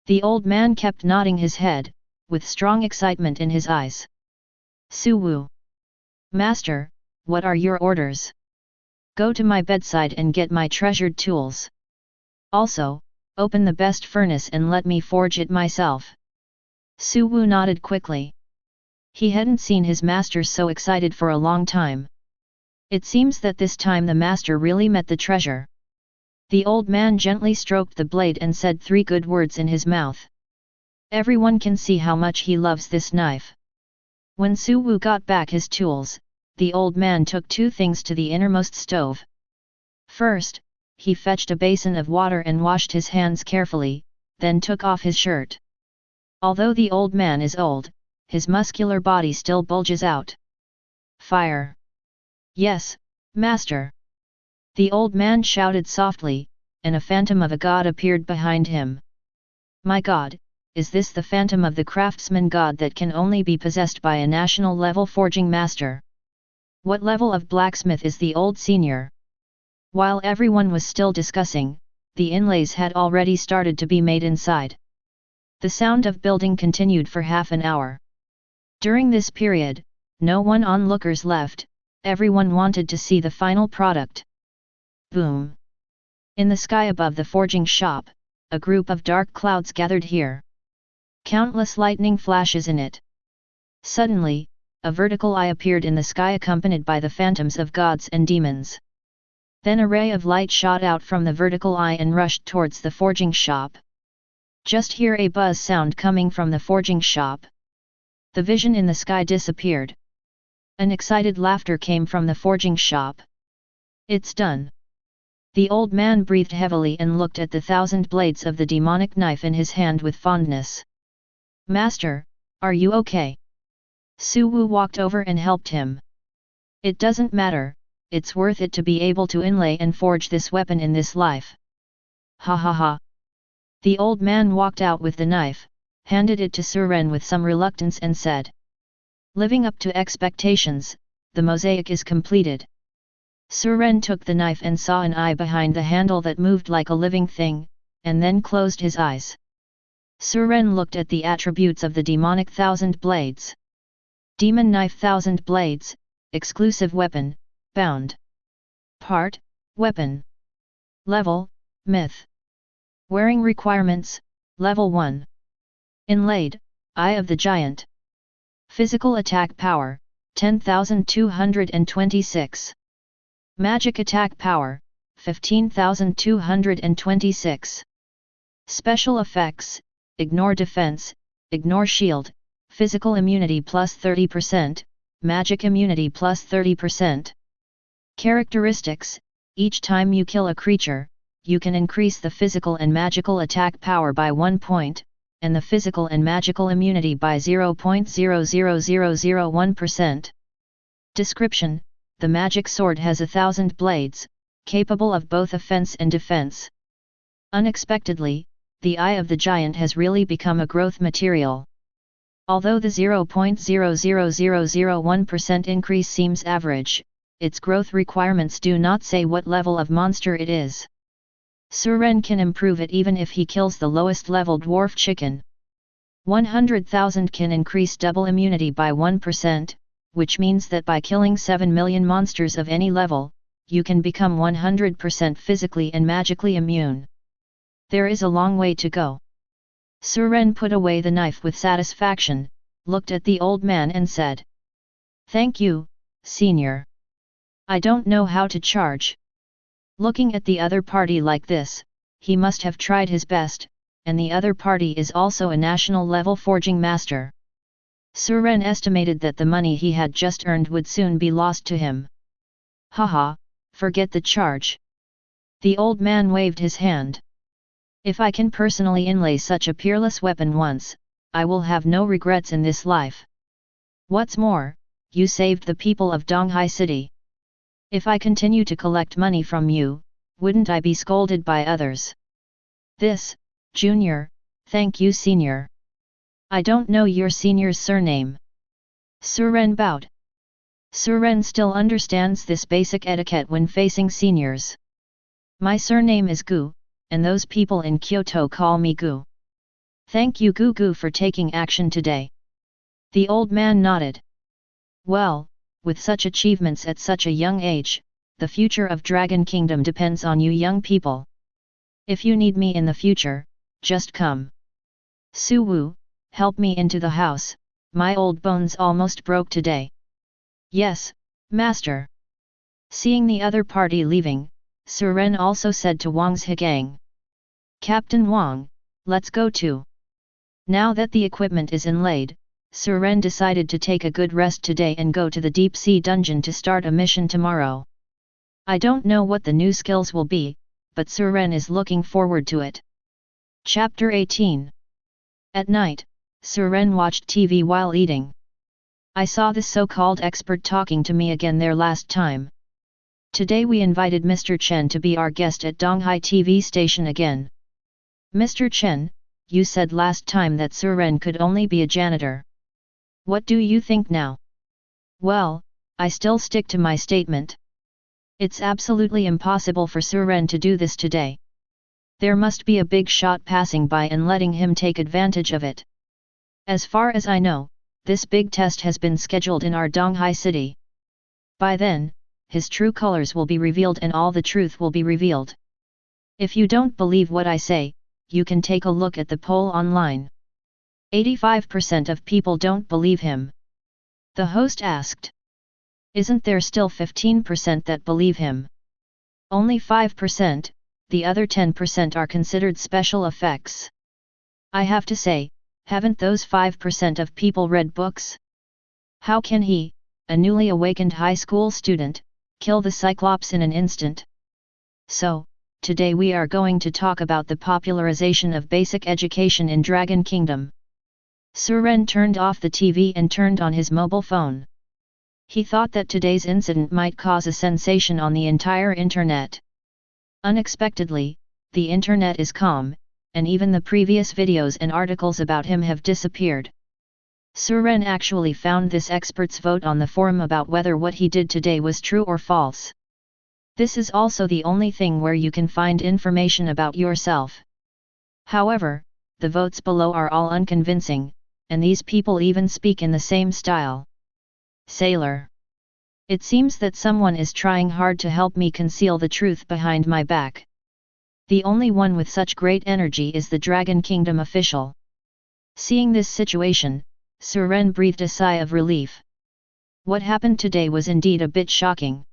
The old man kept nodding his head, with strong excitement in his eyes. "Suwu. Master, what are your orders?" "Go to my bedside and get my treasured tools. Also, open the best furnace and let me forge it myself." Suwu nodded quickly. He hadn't seen his master so excited for a long time. It seems that this time the master really met the treasure. The old man gently stroked the blade and said 3 good words in his mouth. Everyone can see how much he loves this knife. When Suwu got back his tools, the old man took 2 things to the innermost stove. First, he fetched a basin of water and washed his hands carefully, then took off his shirt. Although the old man is old, his muscular body still bulges out. "Fire!" "Yes, master!" The old man shouted softly, and a phantom of a god appeared behind him. "My god, is this the phantom of the craftsman god that can only be possessed by a national-level forging master? What level of blacksmith is the old senior?" While everyone was still discussing, the inlays had already started to be made inside. The sound of building continued for half an hour. During this period, no one onlookers left, everyone wanted to see the final product. Boom! In the sky above the forging shop, a group of dark clouds gathered here. Countless lightning flashes in it. Suddenly, a vertical eye appeared in the sky accompanied by the phantoms of gods and demons. Then a ray of light shot out from the vertical eye and rushed towards the forging shop. Just hear a buzz sound coming from the forging shop. The vision in the sky disappeared. An excited laughter came from the forging shop. "It's done." The old man breathed heavily and looked at the 1,000 blades of the demonic knife in his hand with fondness. "Master, are you okay?" Suwu walked over and helped him. "It doesn't matter, it's worth it to be able to inlay and forge this weapon in this life." "Ha ha ha." The old man walked out with the knife, handed it to Suren with some reluctance and said. "Living up to expectations, the mosaic is completed." Suren took the knife and saw an eye behind the handle that moved like a living thing, and then closed his eyes. Suren looked at the attributes of the demonic thousand blades. Demon knife thousand blades, exclusive weapon, bound. Part, weapon. Level, myth. Wearing requirements, level 1. Inlaid, Eye of the Giant. Physical attack power, 10,226. Magic attack power, 15,226. Special effects, ignore defense, ignore shield, physical immunity plus 30%, magic immunity plus 30%. Characteristics, each time you kill a creature, you can increase the physical and magical attack power by 1 point, and the physical and magical immunity by 0.00001%. Description, the magic sword has 1,000 blades, capable of both offense and defense. Unexpectedly, the Eye of the Giant has really become a growth material. Although the 0.00001% increase seems average, its growth requirements do not say what level of monster it is. Suren can improve it even if he kills the lowest level dwarf chicken. 100,000 can increase double immunity by 1%, which means that by killing 7 million monsters of any level, you can become 100% physically and magically immune. There is a long way to go. Suren put away the knife with satisfaction, looked at the old man and said, "Thank you, senior. I don't know how to charge." Looking at the other party like this, he must have tried his best, and the other party is also a national level forging master. Suren estimated that the money he had just earned would soon be lost to him. Haha, forget the charge. The old man waved his hand. If I can personally inlay such a peerless weapon once, I will have no regrets in this life. What's more, you saved the people of Donghai City. If I continue to collect money from you, wouldn't I be scolded by others? This, Junior, thank you senior. I don't know your senior's surname. Suren bowed. Suren still understands this basic etiquette when facing seniors. My surname is Gu, and those people in Kyoto call me Gu. Thank you Gu for taking action today. The old man nodded. Well, with such achievements at such a young age, the future of Dragon Kingdom depends on you young people. If you need me in the future, just come. Suwu, help me into the house, my old bones almost broke today. Yes, master. Seeing the other party leaving, Suren also said to Wang's Higang. Captain Wang, let's go too. Now that the equipment is inlaid, Suren decided to take a good rest today and go to the deep sea dungeon to start a mission tomorrow. I don't know what the new skills will be, but Suren is looking forward to it. Chapter 18. At night, Suren watched TV while eating. I saw this so-called expert talking to me again there last time. Today we invited Mr. Chen to be our guest at Donghai TV station again. Mr. Chen, you said last time that Suren could only be a janitor. What do you think now? Well, I still stick to my statement. It's absolutely impossible for Suren to do this today. There must be a big shot passing by and letting him take advantage of it. As far as I know, this big test has been scheduled in our Donghai city. By then, his true colors will be revealed and all the truth will be revealed. If you don't believe what I say, you can take a look at the poll online. 85% of people don't believe him. The host asked. Isn't there still 15% that believe him? Only 5%, the other 10% are considered special effects. I have to say, haven't those 5% of people read books? How can he, a newly awakened high school student, kill the Cyclops in an instant? So, today we are going to talk about the popularization of basic education in Dragon Kingdom. Suren turned off the TV and turned on his mobile phone. He thought that today's incident might cause a sensation on the entire internet. Unexpectedly, the internet is calm, and even the previous videos and articles about him have disappeared. Suren actually found this expert's vote on the forum about whether what he did today was true or false. This is also the only thing where you can find information about yourself. However, the votes below are all unconvincing, and these people even speak in the same style. Sailor. It seems that someone is trying hard to help me conceal the truth behind my back. The only one with such great energy is the Dragon Kingdom official. Seeing this situation, Suren breathed a sigh of relief. What happened today was indeed a bit shocking.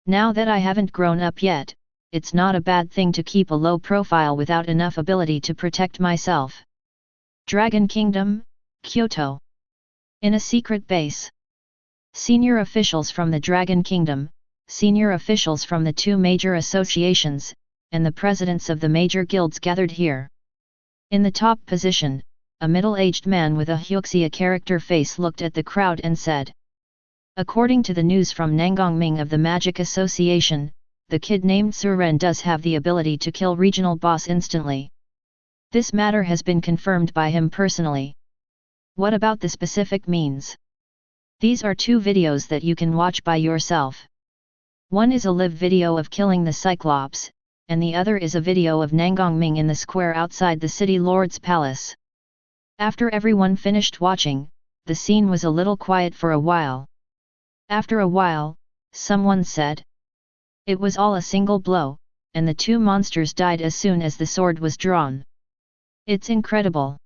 Now that I haven't grown up yet, it's not a bad thing to keep a low profile without enough ability to protect myself. Dragon Kingdom, Kyoto. In a secret base. Senior officials from the Dragon Kingdom, senior officials from the two major associations, and the presidents of the major guilds gathered here. In the top position, a middle-aged man with a Huxia character face looked at the crowd and said. According to the news from Nangongming of the Magic Association, the kid named Suren does have the ability to kill regional boss instantly. This matter has been confirmed by him personally. What about the specific means? These are two videos that you can watch by yourself. One is a live video of killing the Cyclops, and the other is a video of Nangongming in the square outside the city lord's palace. After everyone finished watching, the scene was a little quiet for a while. After a while, someone said. It was all a single blow, and the two monsters died as soon as the sword was drawn. It's incredible.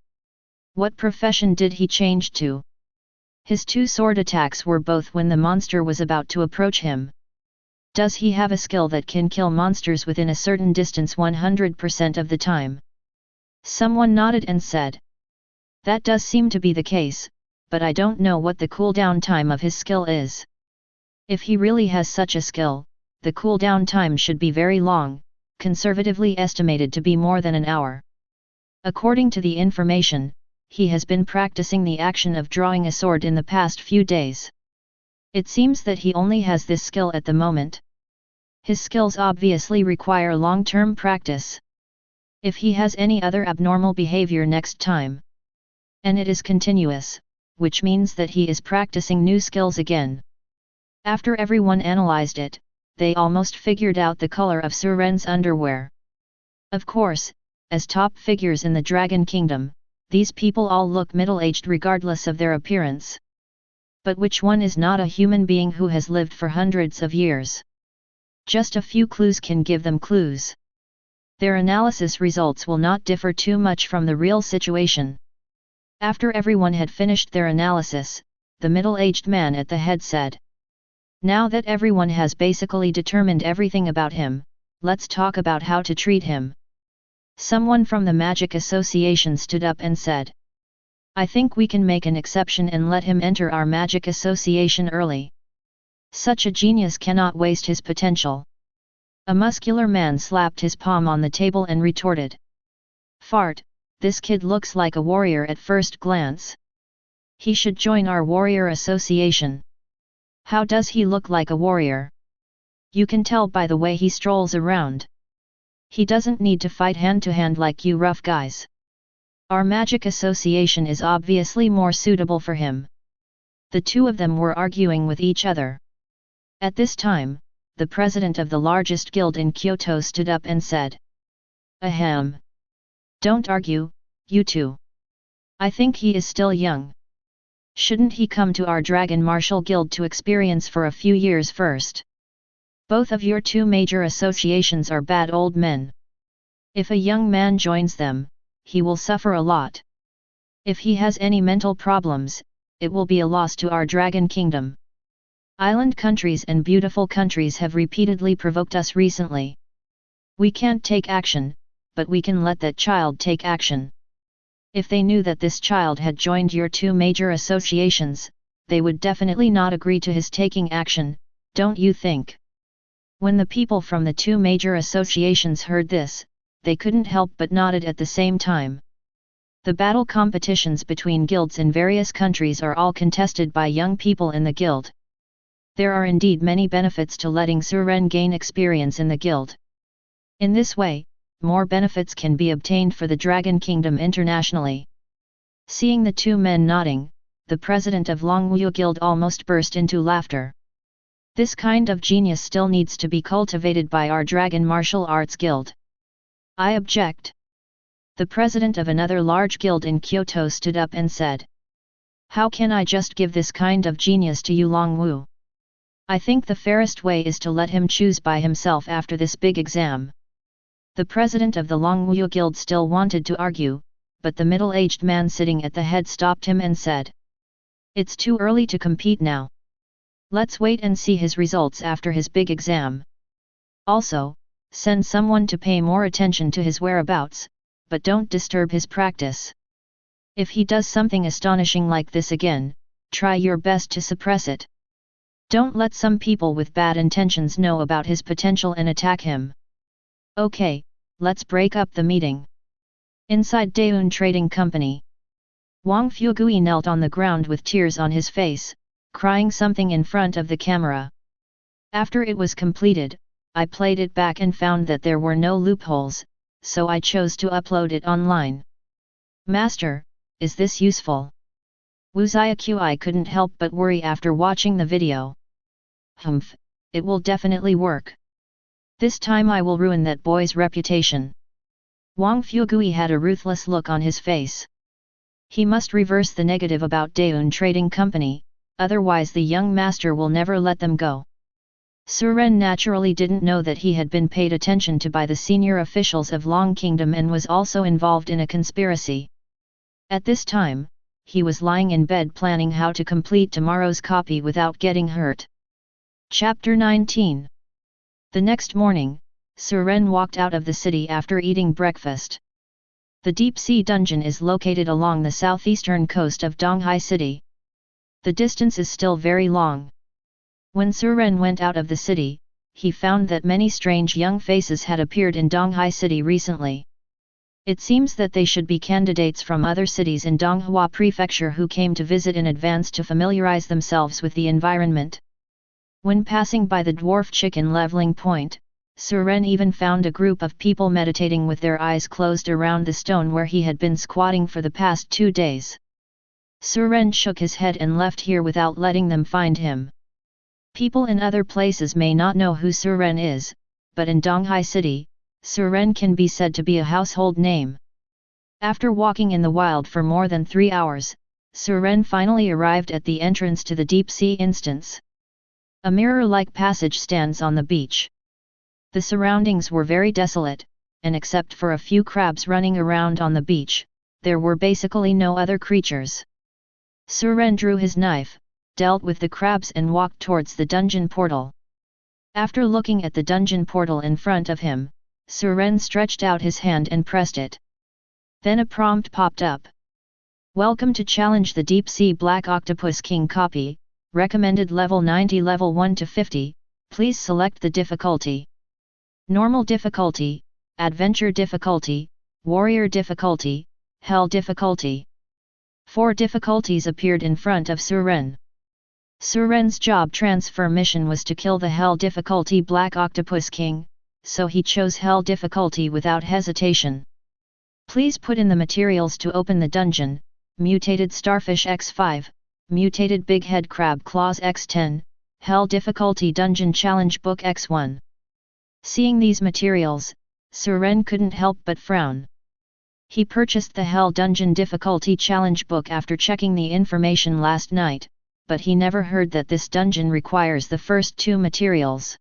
What profession did he change to? His two sword attacks were both when the monster was about to approach him. Does he have a skill that can kill monsters within a certain distance 100% of the time? Someone nodded and said. That does seem to be the case, but I don't know what the cooldown time of his skill is. If he really has such a skill, the cooldown time should be very long, conservatively estimated to be more than an hour. According to the information, he has been practicing the action of drawing a sword in the past few days. It seems that he only has this skill at the moment. His skills obviously require long-term practice. If he has any other abnormal behavior next time, and it is continuous, which means that he is practicing new skills again. After everyone analyzed it, they almost figured out the color of Suren's underwear. Of course, as top figures in the Dragon Kingdom, these people all look middle-aged regardless of their appearance. But which one is not a human being who has lived for hundreds of years? Just a few clues can give them clues. Their analysis results will not differ too much from the real situation. After everyone had finished their analysis, the middle-aged man at the head said. Now that everyone has basically determined everything about him, let's talk about how to treat him. Someone from the Magic Association stood up and said. I think we can make an exception and let him enter our Magic Association early. Such a genius cannot waste his potential. A muscular man slapped his palm on the table and retorted. Fart, this kid looks like a warrior at first glance. He should join our warrior association. How does he look like a warrior? You can tell by the way he strolls around. He doesn't need to fight hand-to-hand like you rough guys. Our magic association is obviously more suitable for him. The two of them were arguing with each other. At this time, the president of the largest guild in Kyoto stood up and said. Ahem. Don't argue, you two. I think he is still young. Shouldn't he come to our Dragon Martial Guild to experience for a few years first? Both of your two major associations are bad old men. If a young man joins them, he will suffer a lot. If he has any mental problems, it will be a loss to our Dragon Kingdom. Island countries and beautiful countries have repeatedly provoked us recently. We can't take action, but we can let that child take action. If they knew that this child had joined your two major associations, they would definitely not agree to his taking action, don't you think? When the people from the two major associations heard this, they couldn't help but nodded at the same time. The battle competitions between guilds in various countries are all contested by young people in the guild. There are indeed many benefits to letting Suren gain experience in the guild. In this way, more benefits can be obtained for the Dragon Kingdom internationally. Seeing the two men nodding, the president of Longwu Guild almost burst into laughter. This kind of genius still needs to be cultivated by our Dragon Martial Arts Guild. I object. The president of another large guild in Kyoto stood up and said, "How can I just give this kind of genius to you Longwu? I think the fairest way is to let him choose by himself after this big exam." The president of the Longwu guild still wanted to argue, but the middle-aged man sitting at the head stopped him and said, "It's too early to compete now. Let's wait and see his results after his big exam. Also, send someone to pay more attention to his whereabouts, but don't disturb his practice. If he does something astonishing like this again, try your best to suppress it. Don't let some people with bad intentions know about his potential and attack him. Okay, let's break up the meeting." Inside Daeun Trading Company, Wang Fugui knelt on the ground with tears on his face, crying something in front of the camera. "After it was completed, I played it back and found that there were no loopholes, so I chose to upload it online. Master, is this useful?" Wu Xiaqi couldn't help but worry after watching the video. "Humph, it will definitely work. This time I will ruin that boy's reputation." Wang Fugui had a ruthless look on his face. He must reverse the negative about Daeun Trading Company, otherwise the young master will never let them go. Suren naturally didn't know that he had been paid attention to by the senior officials of Long Kingdom and was also involved in a conspiracy. At this time, he was lying in bed planning how to complete tomorrow's copy without getting hurt. Chapter 19. The next morning, Suren walked out of the city after eating breakfast. The deep-sea dungeon is located along the southeastern coast of Donghai City. The distance is still very long. When Suren went out of the city, he found that many strange young faces had appeared in Donghai City recently. It seems that they should be candidates from other cities in Donghua Prefecture who came to visit in advance to familiarize themselves with the environment. When passing by the dwarf chicken leveling point, Suren even found a group of people meditating with their eyes closed around the stone where he had been squatting for the past 2 days. Suren shook his head and left here without letting them find him. People in other places may not know who Suren is, but in Donghai City, Suren can be said to be a household name. After walking in the wild for more than 3 hours, Suren finally arrived at the entrance to the deep-sea instance. A mirror-like passage stands on the beach. The surroundings were very desolate, and except for a few crabs running around on the beach, there were basically no other creatures. Suren drew his knife, dealt with the crabs and walked towards the dungeon portal. After looking at the dungeon portal in front of him, Suren stretched out his hand and pressed it. Then a prompt popped up. "Welcome to challenge the Deep Sea Black Octopus King copy, recommended level 90 level 1 to 50, please select the difficulty. Normal difficulty, Adventure difficulty, Warrior difficulty, Hell difficulty." 4 difficulties appeared in front of Suren. Suren's job transfer mission was to kill the Hell difficulty Black Octopus King, so he chose Hell difficulty without hesitation. Please put in the materials to open the dungeon: Mutated Starfish X5, Mutated Big Head Crab Claws X10, Hell difficulty Dungeon Challenge Book X1. Seeing these materials, Suren couldn't help but frown. He purchased the Hell Dungeon Difficulty Challenge book after checking the information last night, but he never heard that this dungeon requires the first 2 materials.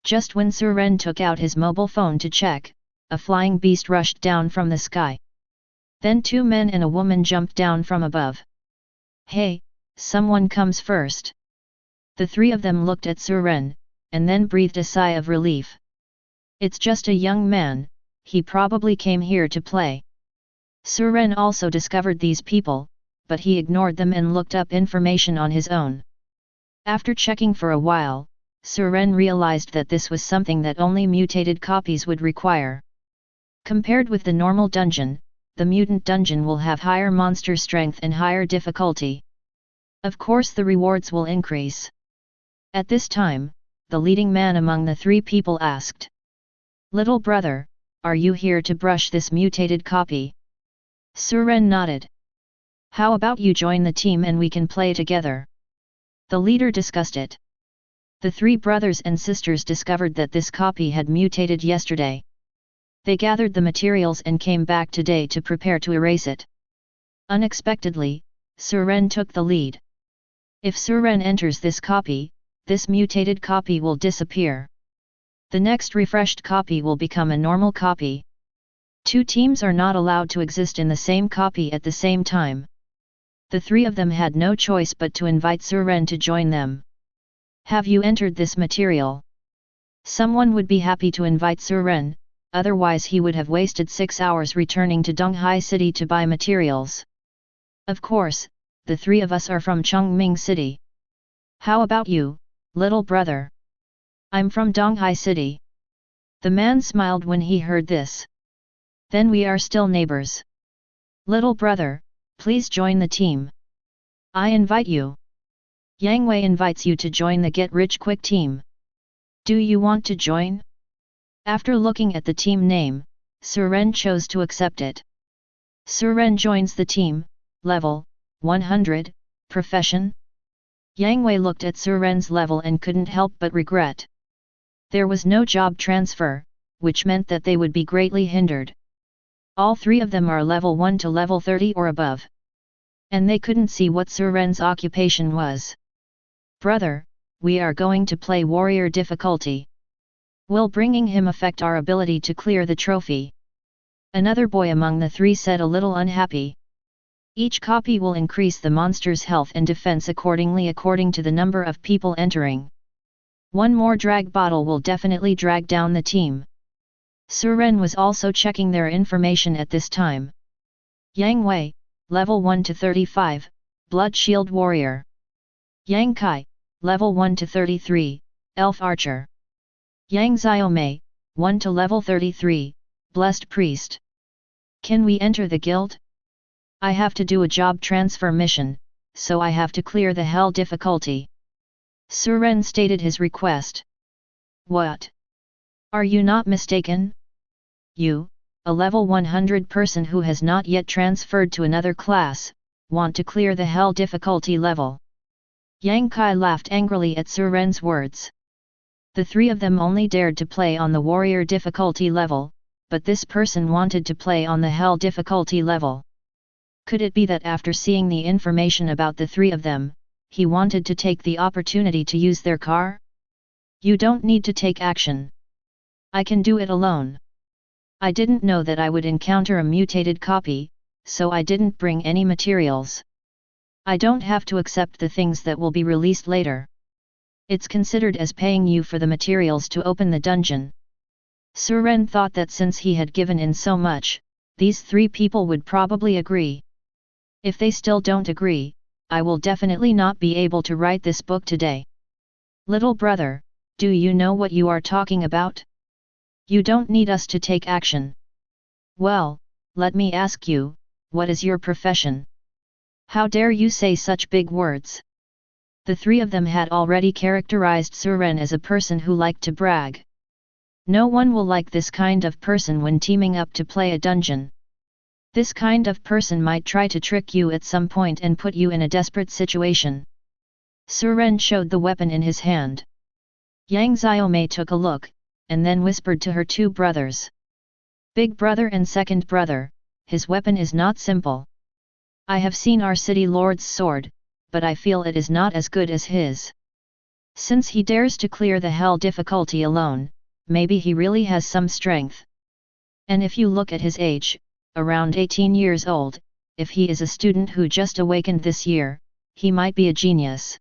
Just when Suren took out his mobile phone to check, a flying beast rushed down from the sky. Then 2 men and a woman jumped down from above. "Hey, someone comes first." The 3 of them looked at Suren, and then breathed a sigh of relief. "It's just a young man, he probably came here to play." Suren also discovered these people, but he ignored them and looked up information on his own. After checking for a while, Suren realized that this was something that only mutated copies would require. Compared with the normal dungeon, the mutant dungeon will have higher monster strength and higher difficulty. Of course the rewards will increase. At this time, the leading man among the 3 people asked, "Little brother, are you here to brush this mutated copy?" Suren nodded. "How about you join the team and we can play together?" The leader discussed it. The 3 brothers and sisters discovered that this copy had mutated yesterday. They gathered the materials and came back today to prepare to erase it. Unexpectedly, Suren took the lead. If Suren enters this copy, this mutated copy will disappear. The next refreshed copy will become a normal copy. Two teams are not allowed to exist in the same copy at the same time. The three of them had no choice but to invite Suren to join them. Have you entered this material? Someone would be happy to invite Suren, otherwise he would have wasted 6 hours returning to Donghai City to buy materials. Of course, the three of us are from Chongming City. How about you, little brother? I'm from Donghai City. The man smiled when he heard this. Then we are still neighbors. Little brother, please join the team. I invite you. Yang Wei invites you to join the Get Rich Quick team. Do you want to join? After looking at the team name, Suren chose to accept it. Suren joins the team, level 100, profession. Yang Wei looked at Suren's level and couldn't help but regret. There was no job transfer, which meant that they would be greatly hindered. All three of them are level 1 to level 30 or above. And they couldn't see what Suren's occupation was. Brother, we are going to play warrior difficulty. Will bringing him affect our ability to clear the trophy? Another boy among the three said a little unhappy. Each copy will increase the monster's health and defense accordingly according to the number of people entering. One more drag bottle will definitely drag down the team. Suren was also checking their information at this time. Yang Wei, level 1 to 35, Blood Shield Warrior. Yang Kai, level 1 to 33, Elf Archer. Yang Xiaomei, 1 to level 33, Blessed Priest. Can we enter the guild? I have to do a job transfer mission, so I have to clear the hell difficulty. Suren stated his request. What? Are you not mistaken? You, a level 100 person who has not yet transferred to another class, want to clear the hell difficulty level. Yang Kai laughed angrily at Suren's words. The three of them only dared to play on the warrior difficulty level, but this person wanted to play on the hell difficulty level. Could it be that after seeing the information about the three of them, he wanted to take the opportunity to use their car? You don't need to take action. I can do it alone. I didn't know that I would encounter a mutated copy, so I didn't bring any materials. I don't have to accept the things that will be released later. It's considered as paying you for the materials to open the dungeon. Suren thought that since he had given in so much, these three people would probably agree. If they still don't agree, I will definitely not be able to write this book today. Little brother, do you know what you are talking about? You don't need us to take action. Well, let me ask you, what is your profession? How dare you say such big words? The three of them had already characterized Suren as a person who liked to brag. No one will like this kind of person when teaming up to play a dungeon. This kind of person might try to trick you at some point and put you in a desperate situation. Suren showed the weapon in his hand. Yang Xiaomei took a look, and then whispered to her two brothers. Big brother and second brother, his weapon is not simple. I have seen our city lord's sword, but I feel it is not as good as his. Since he dares to clear the hell difficulty alone, maybe he really has some strength. And if you look at his age, around 18 years old, if he is a student who just awakened this year, he might be a genius.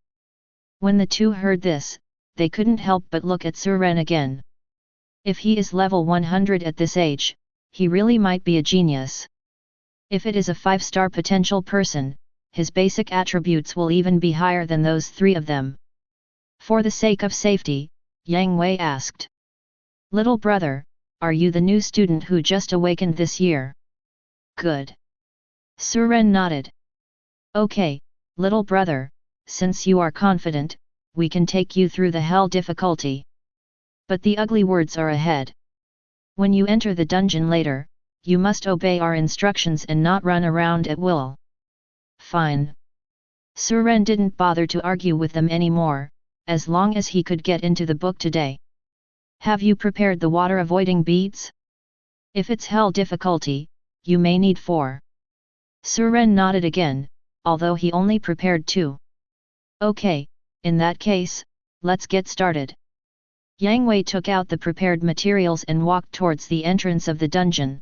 When the two heard this, they couldn't help but look at Suren again. If he is level 100 at this age, he really might be a genius. If it is a 5-star potential person, his basic attributes will even be higher than those three of them. For the sake of safety, Yang Wei asked. Little brother, are you the new student who just awakened this year? Good. Suren nodded. Okay, little brother, since you are confident, we can take you through the hell difficulty. But the ugly words are ahead. When you enter the dungeon later, you must obey our instructions and not run around at will. Fine. Suren didn't bother to argue with them anymore, as long as he could get into the book today. Have you prepared the water avoiding beads? If it's hell difficulty, you may need 4. Suren nodded again, although he only prepared 2. Okay, in that case, let's get started. Yang Wei took out the prepared materials and walked towards the entrance of the dungeon.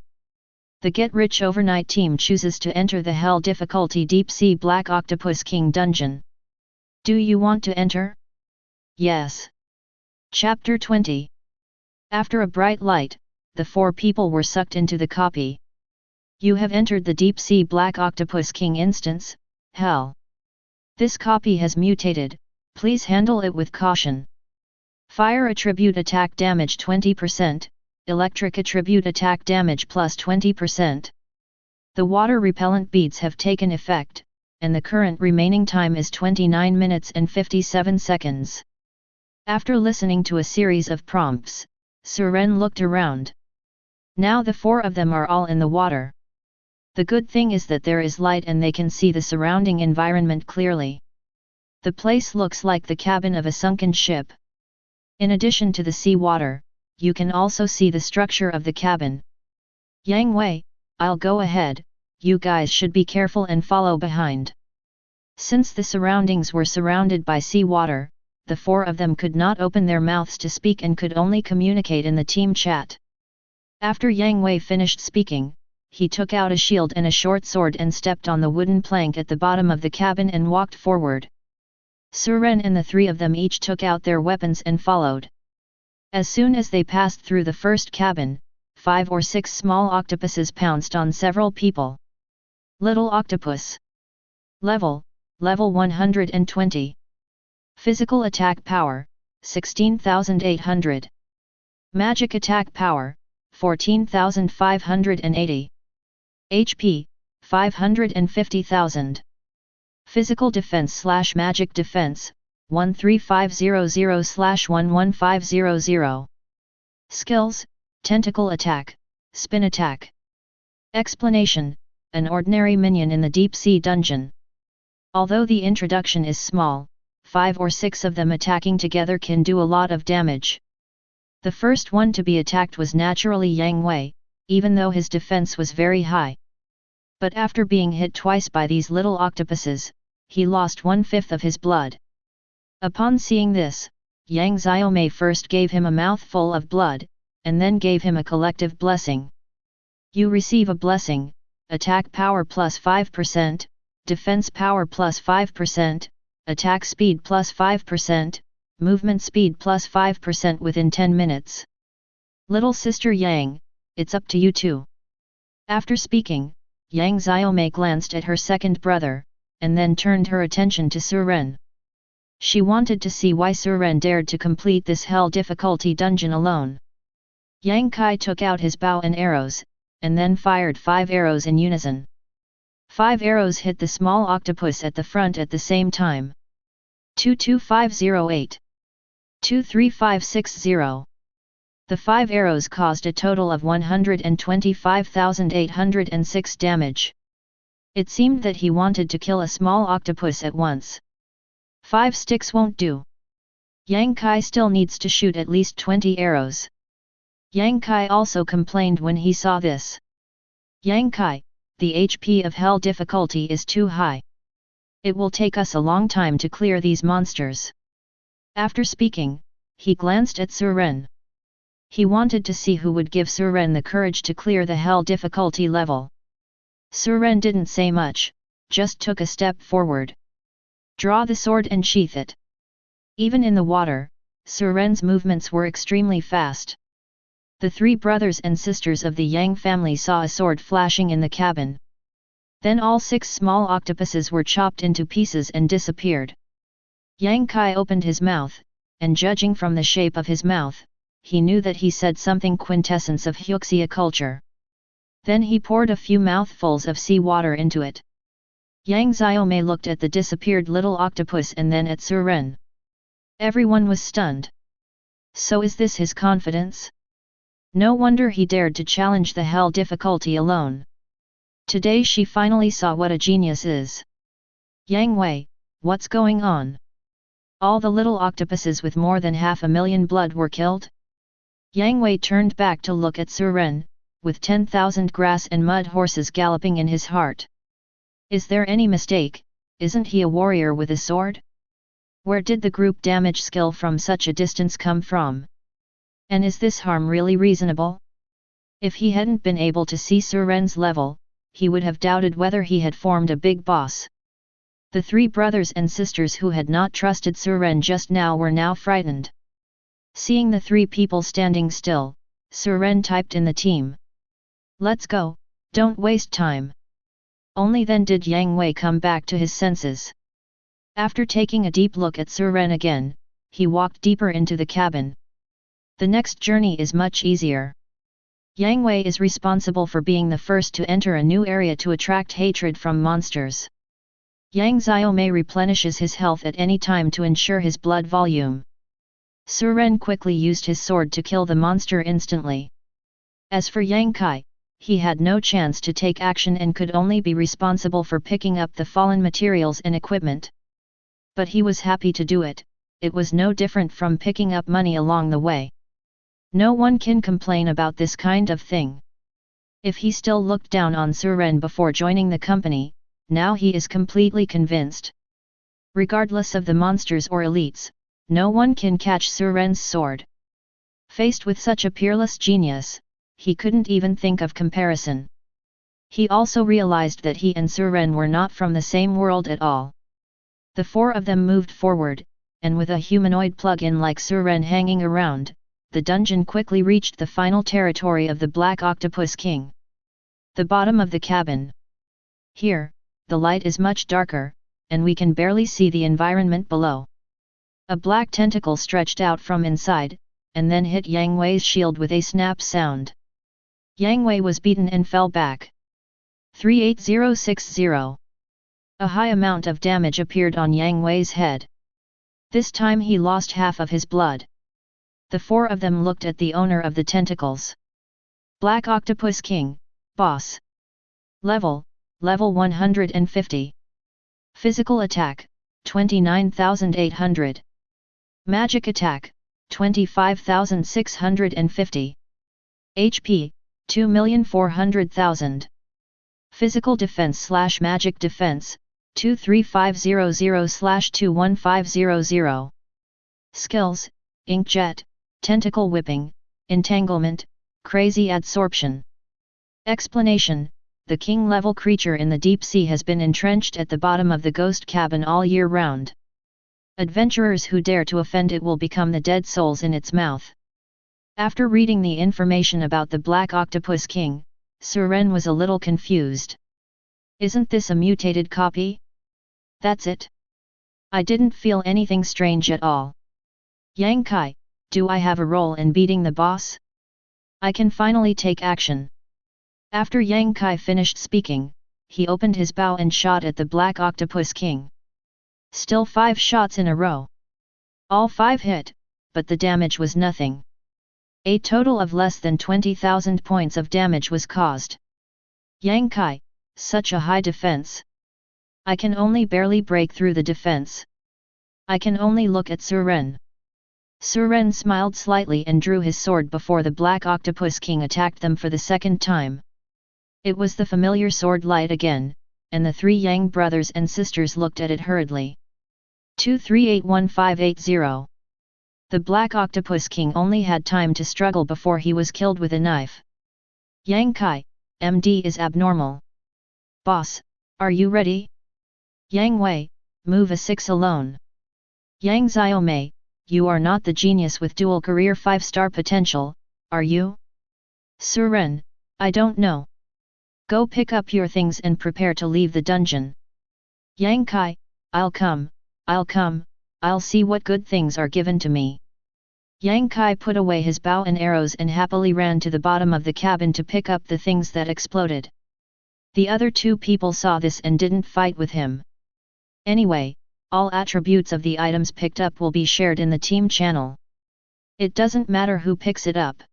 The Get Rich Overnight team chooses to enter the Hell difficulty Deep Sea Black Octopus King dungeon. Do you want to enter? Yes. Chapter 20. After a bright light, the 4 people were sucked into the copy. You have entered the Deep Sea Black Octopus King instance, Hell. This copy has mutated, please handle it with caution. Fire attribute attack damage 20%, electric attribute attack damage plus 20%. The water repellent beads have taken effect, and the current remaining time is 29 minutes and 57 seconds. After listening to a series of prompts, Suren looked around. Now the 4 of them are all in the water. The good thing is that there is light and they can see the surrounding environment clearly. The place looks like the cabin of a sunken ship. In addition to the sea water, you can also see the structure of the cabin. Yang Wei, I'll go ahead, you guys should be careful and follow behind. Since the surroundings were surrounded by sea water, the 4 of them could not open their mouths to speak and could only communicate in the team chat. After Yang Wei finished speaking, he took out a shield and a short sword and stepped on the wooden plank at the bottom of the cabin and walked forward. Suren and the 3 of them each took out their weapons and followed. As soon as they passed through the first cabin, 5 or 6 small octopuses pounced on several people. Little octopus. Level 120. Physical attack power, 16,800. Magic attack power, 14,580. HP, 550,000. Physical defense/magic defense, 13500/11500. Skills, tentacle attack, spin attack. Explanation, an ordinary minion in the deep sea dungeon. Although the introduction is small, 5 or 6 of them attacking together can do a lot of damage. The first one to be attacked was naturally Yang Wei, even though his defense was very high. But after being hit twice by these little octopuses, he lost 1/5 of his blood. Upon seeing this, Yang Xiaomei first gave him a mouthful of blood, and then gave him a collective blessing. You receive a blessing, attack power plus 5%, defense power plus 5%, attack speed plus 5%, movement speed plus 5% within 10 minutes. Little sister Yang, it's up to you too. After speaking, Yang Xiaomei glanced at her second brother, and then turned her attention to Suren. She wanted to see why Suren dared to complete this hell difficulty dungeon alone. Yang Kai took out his bow and arrows, and then fired 5 arrows in unison. 5 arrows hit the small octopus at the front at the same time. 22508. 23560. The 5 arrows caused a total of 125,806 damage. It seemed that he wanted to kill a small octopus at once. 5 sticks won't do. Yang Kai still needs to shoot at least 20 arrows. Yang Kai also complained when he saw this. Yang Kai, the HP of hell difficulty is too high. It will take us a long time to clear these monsters. After speaking, he glanced at Suren. He wanted to see who would give Suren the courage to clear the hell difficulty level. Suren didn't say much, just took a step forward. Draw the sword and sheath it. Even in the water, Suren's movements were extremely fast. The 3 brothers and sisters of the Yang family saw a sword flashing in the cabin. Then all 6 small octopuses were chopped into pieces and disappeared. Yang Kai opened his mouth, and judging from the shape of his mouth, he knew that he said something quintessence of Huxia culture. Then he poured a few mouthfuls of sea water into it. Yang Xiaomei looked at the disappeared little octopus and then at Suren. Everyone was stunned. So is this his confidence? No wonder he dared to challenge the hell difficulty alone. Today she finally saw what a genius is. Yang Wei, what's going on? All the little octopuses with more than 500,000 blood were killed? Yang Wei turned back to look at Suren, with 10,000 grass and mud horses galloping in his heart. Is there any mistake? Isn't he a warrior with a sword? Where did the group damage skill from such a distance come from? And is this harm really reasonable? If he hadn't been able to see Suren's level, he would have doubted whether he had formed a big boss. The three brothers and sisters who had not trusted Suren just now were now frightened. Seeing the three people standing still, Suren typed in the team. Let's go, don't waste time. Only then did Yang Wei come back to his senses. After taking a deep look at Suren again, he walked deeper into the cabin. The next journey is much easier. Yang Wei is responsible for being the first to enter a new area to attract hatred from monsters. Yang Xiaomei replenishes his health at any time to ensure his blood volume. Suren quickly used his sword to kill the monster instantly. As for Yang Kai, he had no chance to take action and could only be responsible for picking up the fallen materials and equipment. But he was happy to do it. It was no different from picking up money along the way. No one can complain about this kind of thing. If he still looked down on Suren before joining the company, now he is completely convinced. Regardless of the monsters or elites, no one can catch Suren's sword. Faced with such a peerless genius, he couldn't even think of comparison. He also realized that he and Suren were not from the same world at all. The four of them moved forward, and with a humanoid plug-in like Suren hanging around, the dungeon quickly reached the final territory of the Black Octopus King. The bottom of the cabin. Here, the light is much darker, and we can barely see the environment below. A black tentacle stretched out from inside, and then hit Yang Wei's shield with a snap sound. Yang Wei was beaten and fell back. 38060. A high amount of damage appeared on Yang Wei's head. This time he lost half of his blood. The four of them looked at the owner of the tentacles. Black Octopus King, Boss. Level 150. Physical attack, 29,800. Magic attack, 25,650. HP, 2,400,000. Physical defense / magic defense, 23500 / 21500. Skills, Inkjet, Tentacle Whipping, Entanglement, Crazy Adsorption. Explanation: the king-level creature in the deep sea has been entrenched at the bottom of the ghost cabin all year round. Adventurers who dare to offend it will become the dead souls in its mouth. After reading the information about the Black Octopus King, Suren was a little confused. Isn't this a mutated copy? That's it. I didn't feel anything strange at all. Yang Kai, do I have a role in beating the boss? I can finally take action. After Yang Kai finished speaking, he opened his bow and shot at the Black Octopus King. Still 5 shots in a row. All 5 hit, but the damage was nothing. A total of less than 20,000 points of damage was caused. Yang Kai, such a high defense. I can only barely break through the defense. I can only look at Suren. Suren smiled slightly and drew his sword before the Black Octopus King attacked them for the second time. It was the familiar sword light again, and the 3 Yang brothers and sisters looked at it hurriedly. 2381580. The Black Octopus King only had time to struggle before he was killed with a knife. Yang Kai, MD is abnormal. Boss, are you ready? Yang Wei, move a 6 alone. Yang Xiaomei, you are not the genius with dual career 5-star potential, are you? Suren, I don't know. Go pick up your things and prepare to leave the dungeon. Yang Kai, I'll come, I'll see what good things are given to me. Yang Kai put away his bow and arrows and happily ran to the bottom of the cabin to pick up the things that exploded. The other 2 people saw this and didn't fight with him. Anyway, all attributes of the items picked up will be shared in the team channel. It doesn't matter who picks it up.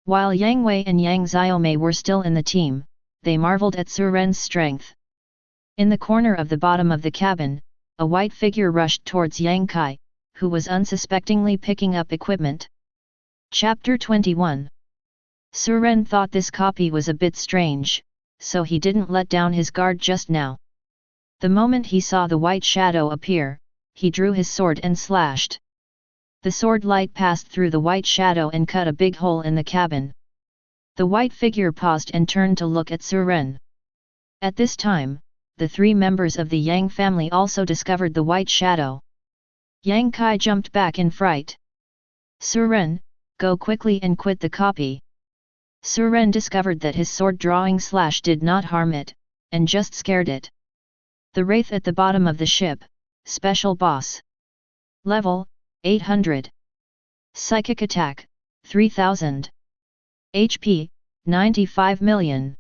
While Yang Wei and Yang Xiaomei were still in the team, they marveled at Suren's strength. In the corner of the bottom of the cabin, a white figure rushed towards Yang Kai, who was unsuspectingly picking up equipment. Chapter 21. Suren thought this copy was a bit strange, so he didn't let down his guard just now. The moment he saw the white shadow appear, he drew his sword and slashed. The sword light passed through the white shadow and cut a big hole in the cabin. The white figure paused and turned to look at Suren. At this time, the three members of the Yang family also discovered the white shadow. Yang Kai jumped back in fright. Suren, go quickly and quit the copy. Suren discovered that his sword drawing slash did not harm it, and just scared it. The wraith at the bottom of the ship, special boss. Level, 800. Psychic attack, 3000. HP, 95 million.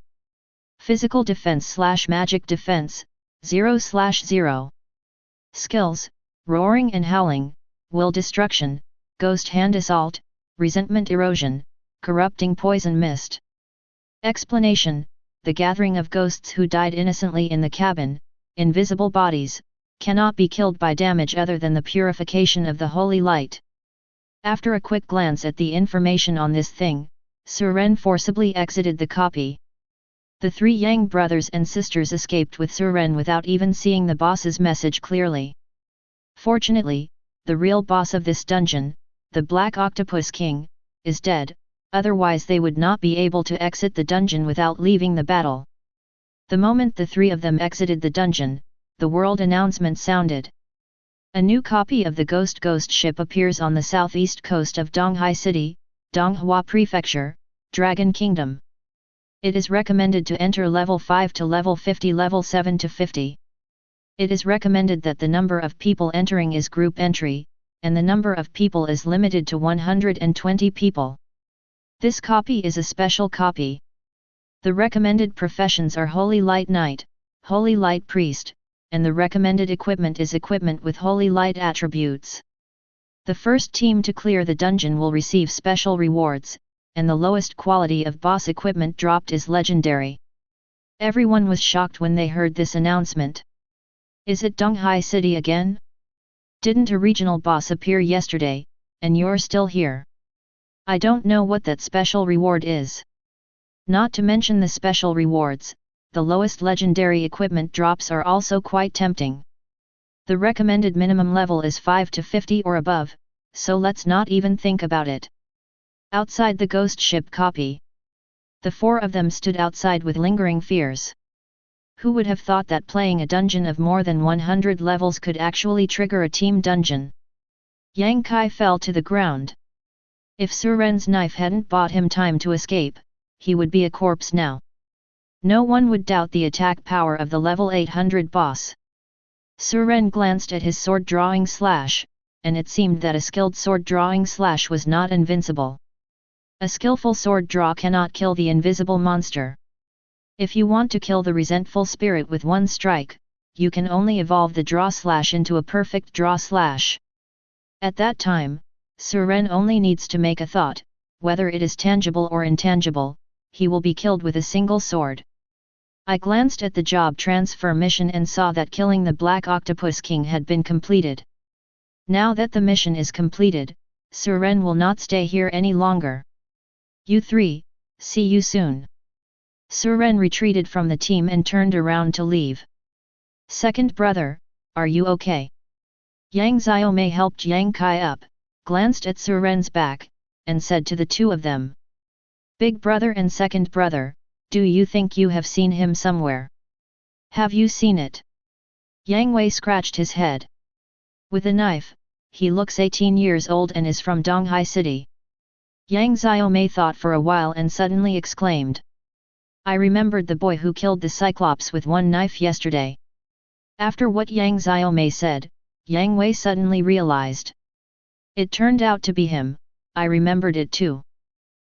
Physical defense / magic defense, 0/0. Skills, roaring and howling, will destruction, ghost hand assault, resentment erosion, corrupting poison mist. Explanation: the gathering of ghosts who died innocently in the cabin, invisible bodies, cannot be killed by damage other than the purification of the holy light. After a quick glance at the information on this thing, Suren forcibly exited the copy. The three Yang brothers and sisters escaped with Suren without even seeing the boss's message clearly. Fortunately, the real boss of this dungeon, the Black Octopus King, is dead, otherwise they would not be able to exit the dungeon without leaving the battle. The moment the three of them exited the dungeon, the world announcement sounded. A new copy of the Ghost ship appears on the southeast coast of Donghai City, Donghua Prefecture, Dragon Kingdom. It is recommended to enter level 5 to level 50, level 7 to 50. It is recommended that the number of people entering is group entry, and the number of people is limited to 120 people. This copy is a special copy. The recommended professions are Holy Light Knight, Holy Light Priest, and the recommended equipment is equipment with Holy Light attributes. The first team to clear the dungeon will receive special rewards, and the lowest quality of boss equipment dropped is legendary. Everyone was shocked when they heard this announcement. Is it Donghai City again? Didn't a regional boss appear yesterday, and you're still here? I don't know what that special reward is. Not to mention the special rewards, the lowest legendary equipment drops are also quite tempting. The recommended minimum level is 5 to 50 or above, so let's not even think about it. Outside the ghost ship copy. The four of them stood outside with lingering fears. Who would have thought that playing a dungeon of more than 100 levels could actually trigger a team dungeon? Yang Kai fell to the ground. If Suren's knife hadn't bought him time to escape, he would be a corpse now. No one would doubt the attack power of the level 800 boss. Suren glanced at his sword drawing slash, and it seemed that a skilled sword drawing slash was not invincible. A skillful sword draw cannot kill the invisible monster. If you want to kill the resentful spirit with one strike, you can only evolve the draw slash into a perfect draw slash. At that time, Suren only needs to make a thought, whether it is tangible or intangible, he will be killed with a single sword. I glanced at the job transfer mission and saw that killing the Black Octopus King had been completed. Now that the mission is completed, Suren will not stay here any longer. You three, see you soon. Suren retreated from the team and turned around to leave. Second brother, are you okay? Yang Xiaomei helped Yang Kai up, glanced at Suren's back, and said to the two of them. Big brother and second brother, do you think you have seen him somewhere? Have you seen it? Yang Wei scratched his head. With a knife, he looks 18 years old and is from Donghai City. Yang Xiaomei thought for a while and suddenly exclaimed. I remembered the boy who killed the Cyclops with one knife yesterday. After what Yang Xiaomei said, Yang Wei suddenly realized. It turned out to be him, I remembered it too.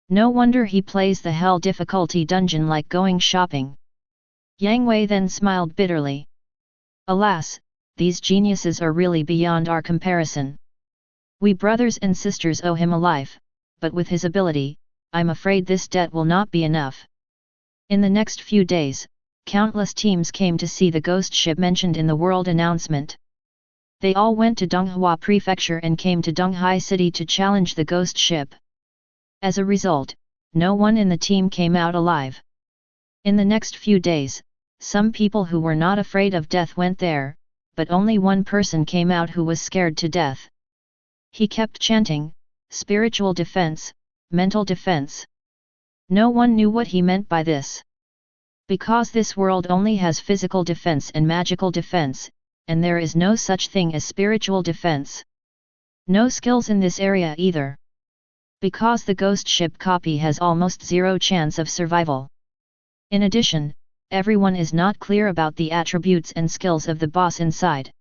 No wonder he plays the hell difficulty dungeon like going shopping. Yang Wei then smiled bitterly. Alas, these geniuses are really beyond our comparison. We brothers and sisters owe him a life, but with his ability, I'm afraid this debt will not be enough. In the next few days, countless teams came to see the ghost ship mentioned in the world announcement. They all went to Donghua Prefecture and came to Donghai City to challenge the ghost ship. As a result, no one in the team came out alive. In the next few days, some people who were not afraid of death went there, but only one person came out who was scared to death. He kept chanting, "Spiritual defense, mental defense." No one knew what he meant by this. Because this world only has physical defense and magical defense, and there is no such thing as spiritual defense. No skills in this area either. Because the ghost ship copy has almost zero chance of survival. In addition, everyone is not clear about the attributes and skills of the boss inside.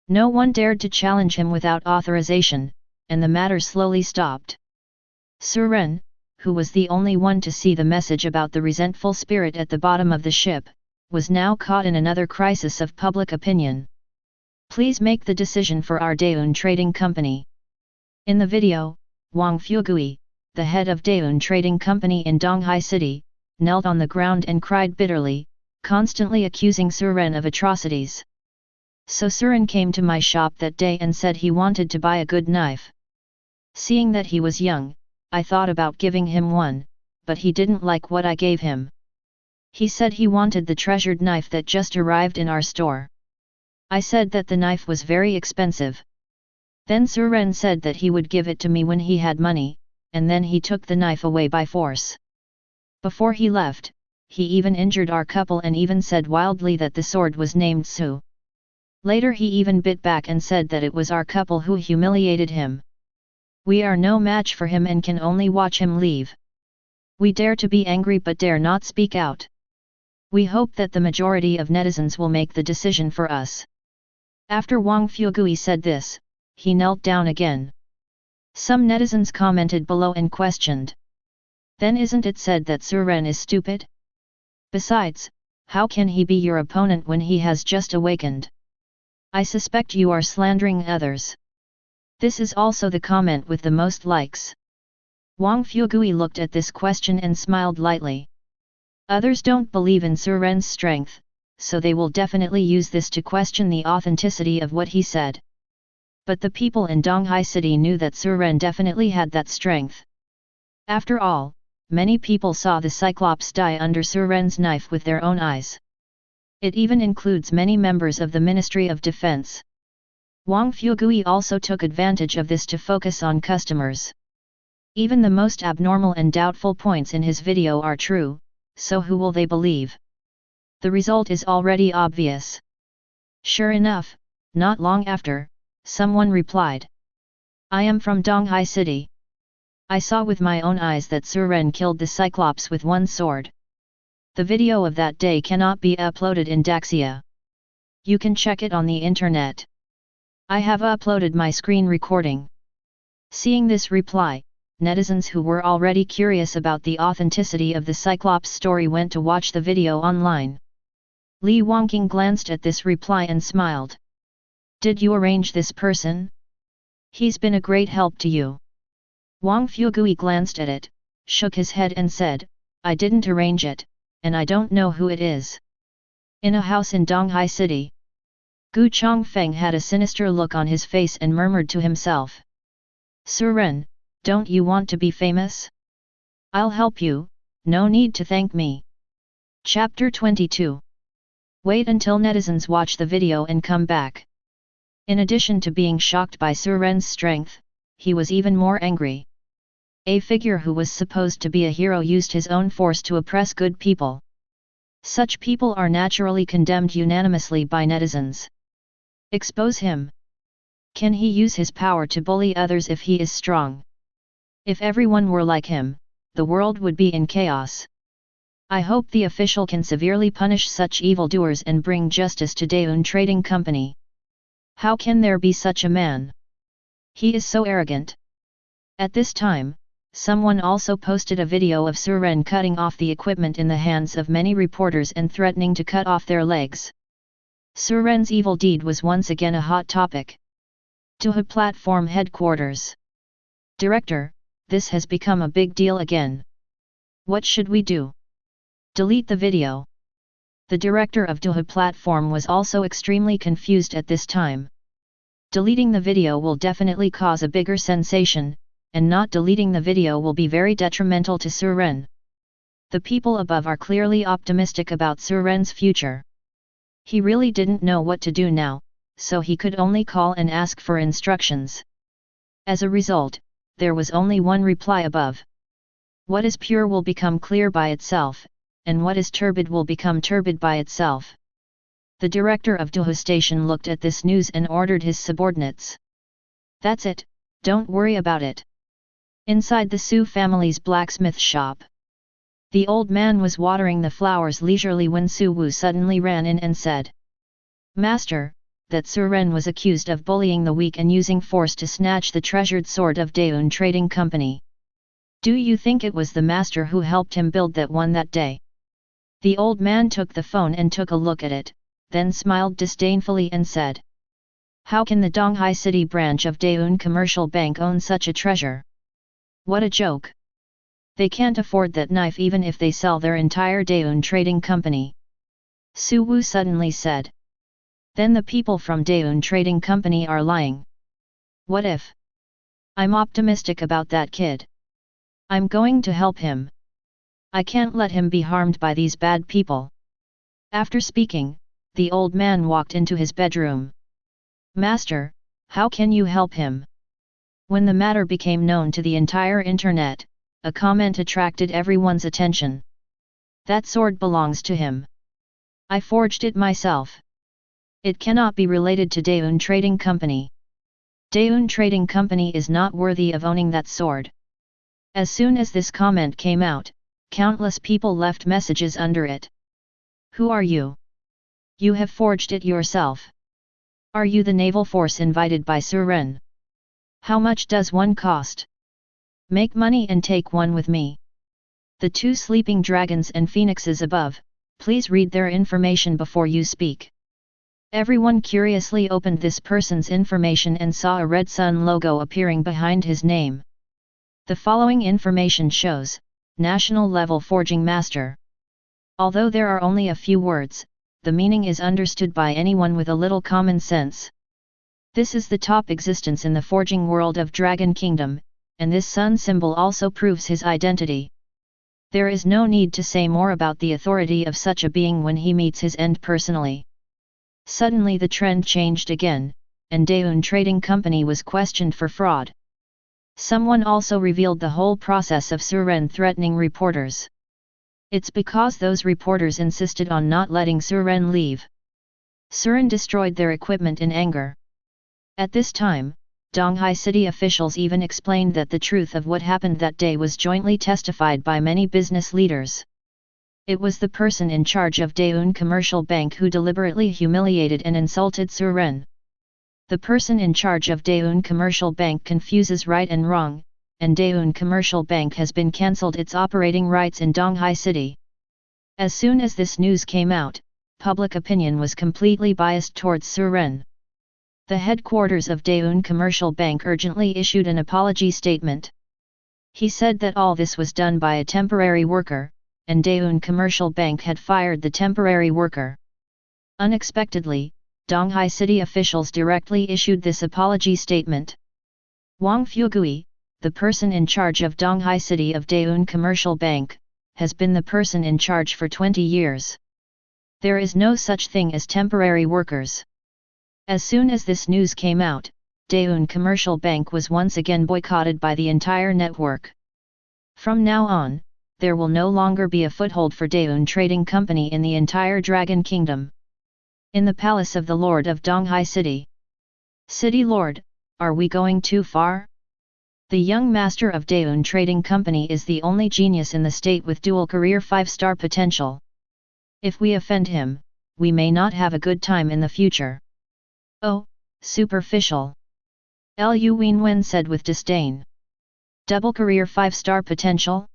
No one dared to challenge him without authorization, and the matter slowly stopped. Suren, who was the only one to see the message about the resentful spirit at the bottom of the ship, was now caught in another crisis of public opinion. Please make the decision for our Daeun Trading Company. In the video, Wang Fugui, the head of Daeun Trading Company in Donghai City, knelt on the ground and cried bitterly, constantly accusing Suren of atrocities. So Suren came to my shop that day and said he wanted to buy a good knife. Seeing that he was young, I thought about giving him one, but he didn't like what I gave him. He said he wanted the treasured knife that just arrived in our store. I said that the knife was very expensive. Then Suren said that he would give it to me when he had money, and then he took the knife away by force. Before he left, he even injured our couple and even said wildly that the sword was named Su. Later he even bit back and said that it was our couple who humiliated him. We are no match for him and can only watch him leave. We dare to be angry but dare not speak out. We hope that the majority of netizens will make the decision for us. After Wang Fugui said this, he knelt down again. Some netizens commented below and questioned. Then isn't it said that Suren is stupid? Besides, how can he be your opponent when he has just awakened? I suspect you are slandering others. This is also the comment with the most likes. Wang Fugui looked at this question and smiled lightly. Others don't believe in Suren's strength, so they will definitely use this to question the authenticity of what he said. But the people in Donghai City knew that Suren definitely had that strength. After all, many people saw the Cyclops die under Suren's knife with their own eyes. It even includes many members of the Ministry of Defense. Wang Fugui also took advantage of this to focus on customers. Even the most abnormal and doubtful points in his video are true, so who will they believe? The result is already obvious. Sure enough, not long after, someone replied. I am from Donghai City. I saw with my own eyes that Suren killed the Cyclops with one sword. The video of that day cannot be uploaded in Daxia. You can check it on the internet. I have uploaded my screen recording. Seeing this reply, netizens who were already curious about the authenticity of the Cyclops story went to watch the video online. Li Wangqing glanced at this reply and smiled. Did you arrange this person? He's been a great help to you. Wang Fugui glanced at it, shook his head and said, I didn't arrange it, and I don't know who it is. In a house in Donghai City. Gu Chongfeng had a sinister look on his face and murmured to himself. Suren, don't you want to be famous? I'll help you, no need to thank me. Chapter 22. Wait until netizens watch the video and come back. In addition to being shocked by Suren's strength, he was even more angry. A figure who was supposed to be a hero used his own force to oppress good people. Such people are naturally condemned unanimously by netizens. Expose him. Can he use his power to bully others if he is strong? If everyone were like him, the world would be in chaos. I hope the official can severely punish such evildoers and bring justice to Daeun Trading Company. How can there be such a man? He is so arrogant. At this time, someone also posted a video of Suren cutting off the equipment in the hands of many reporters and threatening to cut off their legs. Suren's evil deed was once again a hot topic. Tuha Platform Headquarters. Director, this has become a big deal again. What should we do? Delete the video. The director of Tuha Platform was also extremely confused at this time. Deleting the video will definitely cause a bigger sensation, and not deleting the video will be very detrimental to Suren. The people above are clearly optimistic about Suren's future. He really didn't know what to do now, so he could only call and ask for instructions. As a result, there was only one reply above. What is pure will become clear by itself, and what is turbid will become turbid by itself. The director of Doha station looked at this news and ordered his subordinates. That's it, don't worry about it. Inside the Su family's blacksmith shop, the old man was watering the flowers leisurely when Su Wu suddenly ran in and said, Master, that Suren was accused of bullying the weak and using force to snatch the treasured sword of Daeun Trading Company. Do you think it was the master who helped him build that one that day? The old man took the phone and took a look at it, then smiled disdainfully and said, How can the Donghai City branch of Daeun Commercial Bank own such a treasure? What a joke! They can't afford that knife even if they sell their entire Daeun Trading Company. Su Wu suddenly said. Then the people from Daeun Trading Company are lying. What if? I'm optimistic about that kid. I'm going to help him. I can't let him be harmed by these bad people. After speaking, the old man walked into his bedroom. Master, how can you help him? When the matter became known to the entire internet, a comment attracted everyone's attention. That sword belongs to him. I forged it myself. It cannot be related to Daeun Trading Company. Daeun Trading Company is not worthy of owning that sword. As soon as this comment came out, countless people left messages under it. Who are you? You have forged it yourself. Are you the naval force invited by Suren? How much does one cost? Make money and take one with me. The two sleeping dragons and phoenixes above, please read their information before you speak. Everyone curiously opened this person's information and saw a red sun logo appearing behind his name. The following information shows, National Level Forging Master. Although there are only a few words, the meaning is understood by anyone with a little common sense. This is the top existence in the forging world of Dragon Kingdom, and this sun symbol also proves his identity. There is no need to say more about the authority of such a being when he meets his end personally. Suddenly the trend changed again, and Daeun Trading Company was questioned for fraud. Someone also revealed the whole process of Suren threatening reporters. It's because those reporters insisted on not letting Suren leave. Suren destroyed their equipment in anger. At this time, Donghai City officials even explained that the truth of what happened that day was jointly testified by many business leaders. It was the person in charge of Daeun Commercial Bank who deliberately humiliated and insulted Suren. The person in charge of Daeun Commercial Bank confuses right and wrong, and Daeun Commercial Bank has been cancelled its operating rights in Donghai City. As soon as this news came out, public opinion was completely biased towards Suren. The headquarters of Daeun Commercial Bank urgently issued an apology statement. He said that all this was done by a temporary worker, and Daeun Commercial Bank had fired the temporary worker. Unexpectedly, Donghai City officials directly issued this apology statement. Wang Fugui, the person in charge of Donghai City of Daeun Commercial Bank, has been the person in charge for 20 years. There is no such thing as temporary workers. As soon as this news came out, Daeun Commercial Bank was once again boycotted by the entire network. From now on, there will no longer be a foothold for Daeun Trading Company in the entire Dragon Kingdom. In the palace of the Lord of Donghai City. City Lord, are we going too far? The young master of Daeun Trading Company is the only genius in the state with dual career 5-star potential. If we offend him, we may not have a good time in the future. Oh, superficial. Lu Wenwen said with disdain. Double career 5-star potential?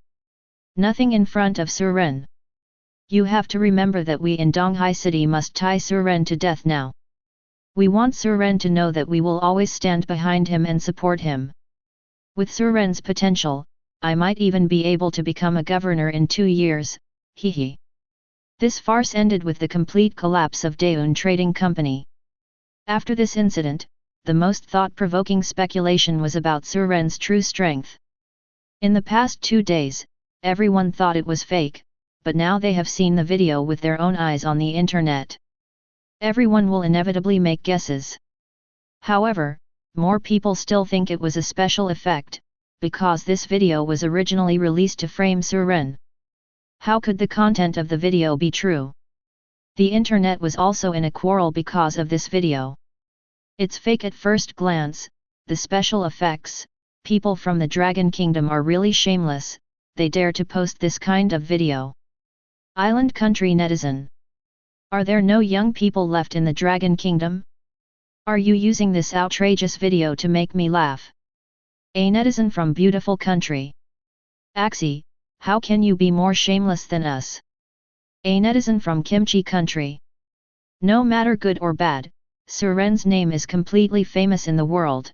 Nothing in front of Suren. You have to remember that we in Donghai City must tie Suren to death now. We want Suren to know that we will always stand behind him and support him. With Suren's potential, I might even be able to become a governor in 2 years, hehe. This farce ended with the complete collapse of Daeun Trading Company. After this incident, the most thought-provoking speculation was about Suren's true strength. In the past 2 days, everyone thought it was fake, but now they have seen the video with their own eyes on the internet. Everyone will inevitably make guesses. However, more people still think it was a special effect, because this video was originally released to frame Suren. How could the content of the video be true? The internet was also in a quarrel because of this video. It's fake at first glance, the special effects, people from the Dragon Kingdom are really shameless, they dare to post this kind of video. Island Country Netizen. Are there no young people left in the Dragon Kingdom? Are you using this outrageous video to make me laugh? A netizen from Beautiful Country. Axie, how can you be more shameless than us? A netizen from Kimchi Country. No matter good or bad, Suren's name is completely famous in the world.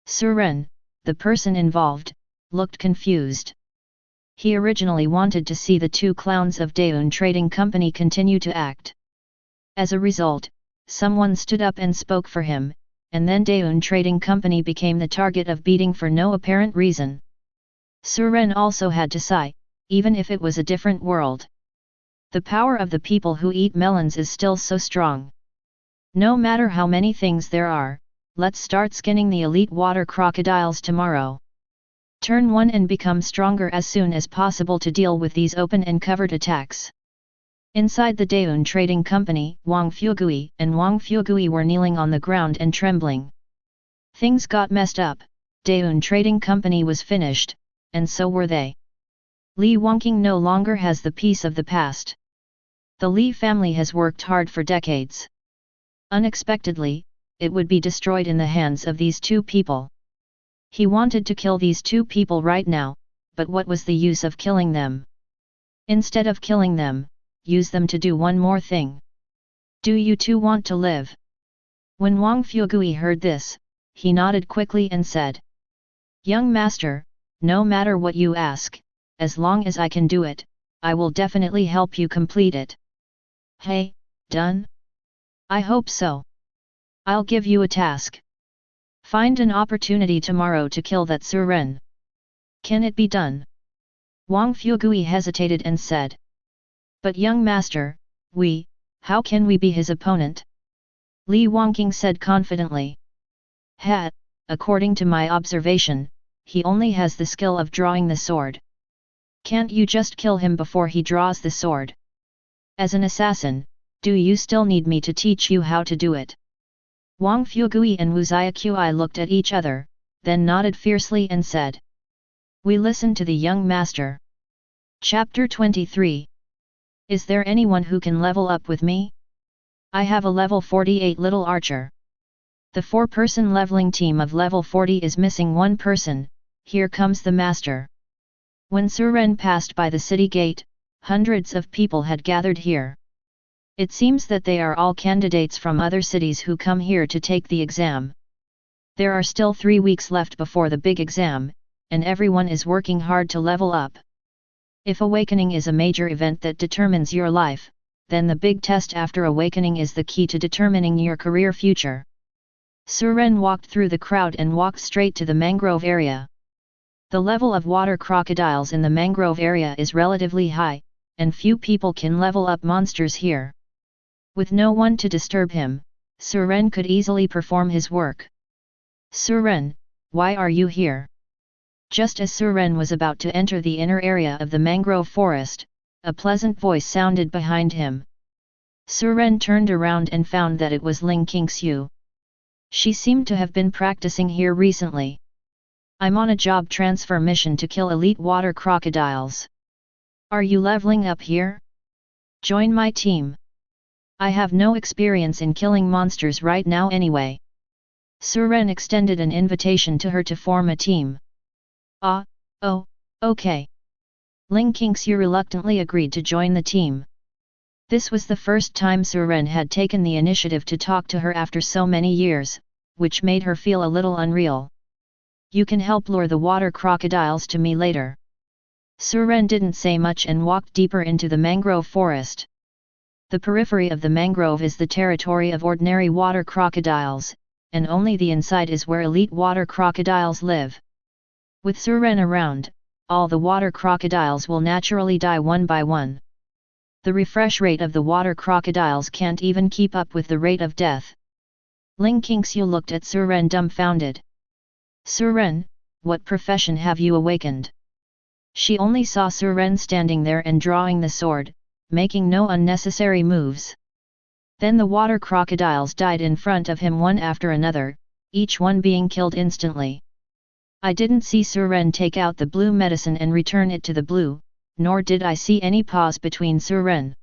Suren, the person involved, looked confused. He originally wanted to see the two clowns of Daeun Trading Company continue to act. As a result, someone stood up and spoke for him, and then Daeun Trading Company became the target of beating for no apparent reason. Suren also had to sigh, even if it was a different world. The power of the people who eat melons is still so strong. No matter how many things there are, let's start skinning the elite water crocodiles tomorrow. Turn 1 and become stronger as soon as possible to deal with these open and covered attacks. Inside the Daeun Trading Company, Wang Fugui and Wang Fugui were kneeling on the ground and trembling. Things got messed up, Daeun Trading Company was finished, and so were they. Li Wangqing no longer has the peace of the past. The Li family has worked hard for decades. Unexpectedly, it would be destroyed in the hands of these two people. He wanted to kill these two people right now, but what was the use of killing them? Instead of killing them, use them to do one more thing. Do you two want to live? When Wang Fugui heard this, he nodded quickly and said, Young master, no matter what you ask, as long as I can do it, I will definitely help you complete it. Hey, done? I hope so. I'll give you a task. Find an opportunity tomorrow to kill that Suren. Can it be done? Wang Fugui hesitated and said. But young master, how can we be his opponent? Li Wangqing said confidently. According to my observation, he only has the skill of drawing the sword. Can't you just kill him before he draws the sword? As an assassin, do you still need me to teach you how to do it? Wang Fugui and Wu Xiaqui looked at each other, then nodded fiercely and said. We listen to the young master. Chapter 23. Is there anyone who can level up with me? I have a level 48 little archer. The 4-person leveling team of level 40 is missing one person, here comes the master. When Suren passed by the city gate, hundreds of people had gathered here. It seems that they are all candidates from other cities who come here to take the exam. There are still 3 weeks left before the big exam, and everyone is working hard to level up. If awakening is a major event that determines your life, then the big test after awakening is the key to determining your career future. Suren walked through the crowd and walked straight to the mangrove area. The level of water crocodiles in the mangrove area is relatively high, and few people can level up monsters here. With no one to disturb him, Suren could easily perform his work. Suren, why are you here? Just as Suren was about to enter the inner area of the mangrove forest, a pleasant voice sounded behind him. Suren turned around and found that it was Ling Qingxiu. She seemed to have been practicing here recently. I'm on a job transfer mission to kill elite water crocodiles. Are you leveling up here? Join my team. I have no experience in killing monsters right now anyway. Suren extended an invitation to her to form a team. Okay. Ling Qingxiu reluctantly agreed to join the team. This was the first time Suren had taken the initiative to talk to her after so many years, which made her feel a little unreal. You can help lure the water crocodiles to me later. Suren didn't say much and walked deeper into the mangrove forest. The periphery of the mangrove is the territory of ordinary water crocodiles, and only the inside is where elite water crocodiles live. With Suren around, all the water crocodiles will naturally die one by one. The refresh rate of the water crocodiles can't even keep up with the rate of death. Ling Qingxiu looked at Suren dumbfounded. Suren, what profession have you awakened? She only saw Suren standing there and drawing the sword, making no unnecessary moves. Then the water crocodiles died in front of him one after another, each one being killed instantly. I didn't see Suren take out the blue medicine and return it to the blue, nor did I see any pause between Suren.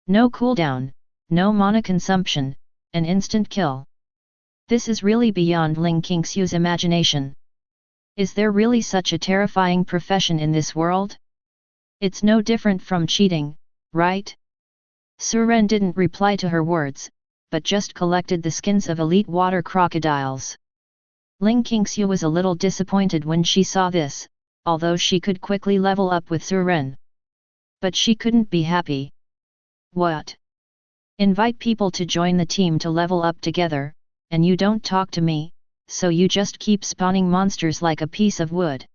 No cooldown, no mana consumption, an instant kill. This is really beyond Ling Qingxiu's imagination. Is there really such a terrifying profession in this world? It's no different from cheating, right? Suren didn't reply to her words, but just collected the skins of elite water crocodiles. Ling Qingxiu was a little disappointed when she saw this, although she could quickly level up with Suren. But she couldn't be happy. What? Invite people to join the team to level up together, and you don't talk to me, so you just keep spawning monsters like a piece of wood.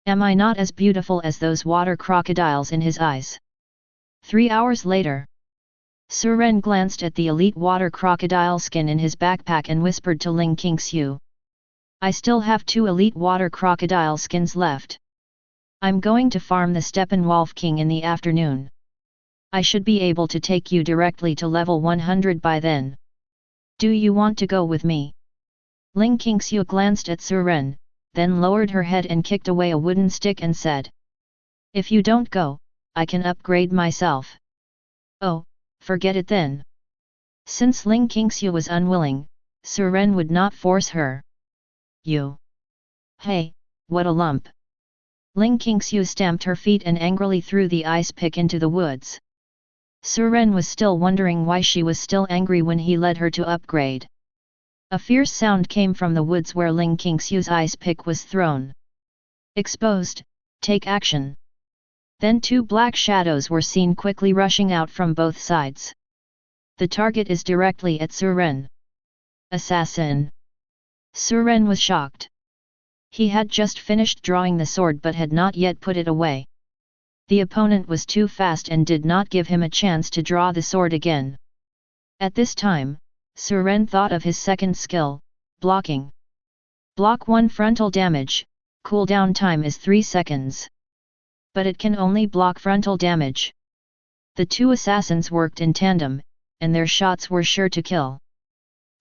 Am I not as beautiful as those water crocodiles in his eyes? 3 hours later. Suren glanced at the elite water crocodile skin in his backpack and whispered to Ling Qingxiu. I still have 2 elite water crocodile skins left. I'm going to farm the Steppenwolf King in the afternoon. I should be able to take you directly to level 100 by then. Do you want to go with me? Ling Qingxiu glanced at Suren, then lowered her head and kicked away a wooden stick and said. If you don't go, I can upgrade myself. Oh, forget it then. Since Ling Qingxiu was unwilling, Suren would not force her. You. Hey, what a lump. Ling Qingxiu stamped her feet and angrily threw the ice pick into the woods. Suren was still wondering why she was still angry when he led her to upgrade. A fierce sound came from the woods where Ling Qingxiu's ice pick was thrown. Exposed, take action. Then 2 black shadows were seen quickly rushing out from both sides. The target is directly at Suren. Assassin. Suren was shocked. He had just finished drawing the sword but had not yet put it away. The opponent was too fast and did not give him a chance to draw the sword again. At this time, Suren thought of his second skill, blocking. Block 1 frontal damage, cooldown time is 3 seconds. But it can only block frontal damage. The 2 assassins worked in tandem, and their shots were sure to kill.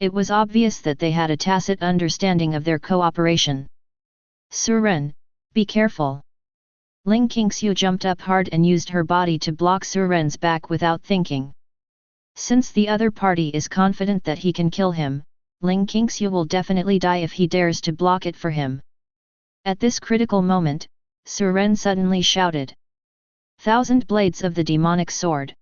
It was obvious that they had a tacit understanding of their cooperation. Suren, be careful. Ling Qingxiu jumped up hard and used her body to block Suren's back without thinking. Since the other party is confident that he can kill him, Ling Qingxiu will definitely die if he dares to block it for him. At this critical moment, Suren suddenly shouted. 1,000 blades of the demonic sword.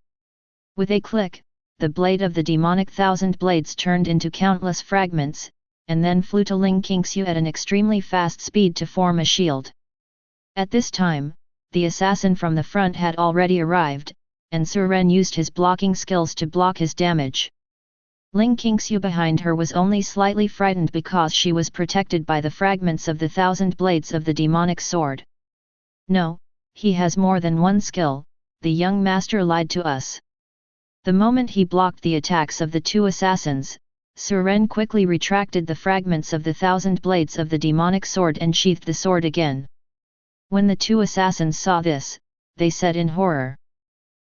With a click, the blade of the demonic 1,000 blades turned into countless fragments, and then flew to Ling Qingxiu at an extremely fast speed to form a shield. At this time, the assassin from the front had already arrived, and Suren used his blocking skills to block his damage. Ling Qingxiu behind her was only slightly frightened because she was protected by the fragments of the 1,000 blades of the demonic sword. No, he has more than one skill, the young master lied to us. The moment he blocked the attacks of the 2 assassins, Suren quickly retracted the fragments of the 1,000 blades of the demonic sword and sheathed the sword again. When the 2 assassins saw this, they said in horror.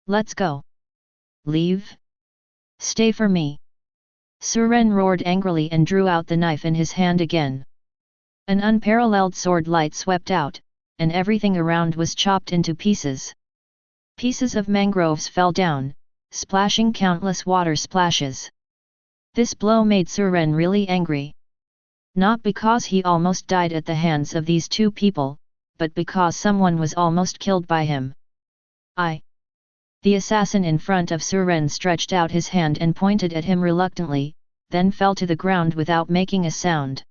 Let's go. Leave? Stay for me. Suren roared angrily and drew out the knife in his hand again. An unparalleled sword light swept out, and everything around was chopped into pieces. Pieces of mangroves fell down, splashing countless water splashes. This blow made Suren really angry. Not because he almost died at the hands of these 2 people, but because someone was almost killed by him. The assassin in front of Suren stretched out his hand and pointed at him reluctantly, then fell to the ground without making a sound.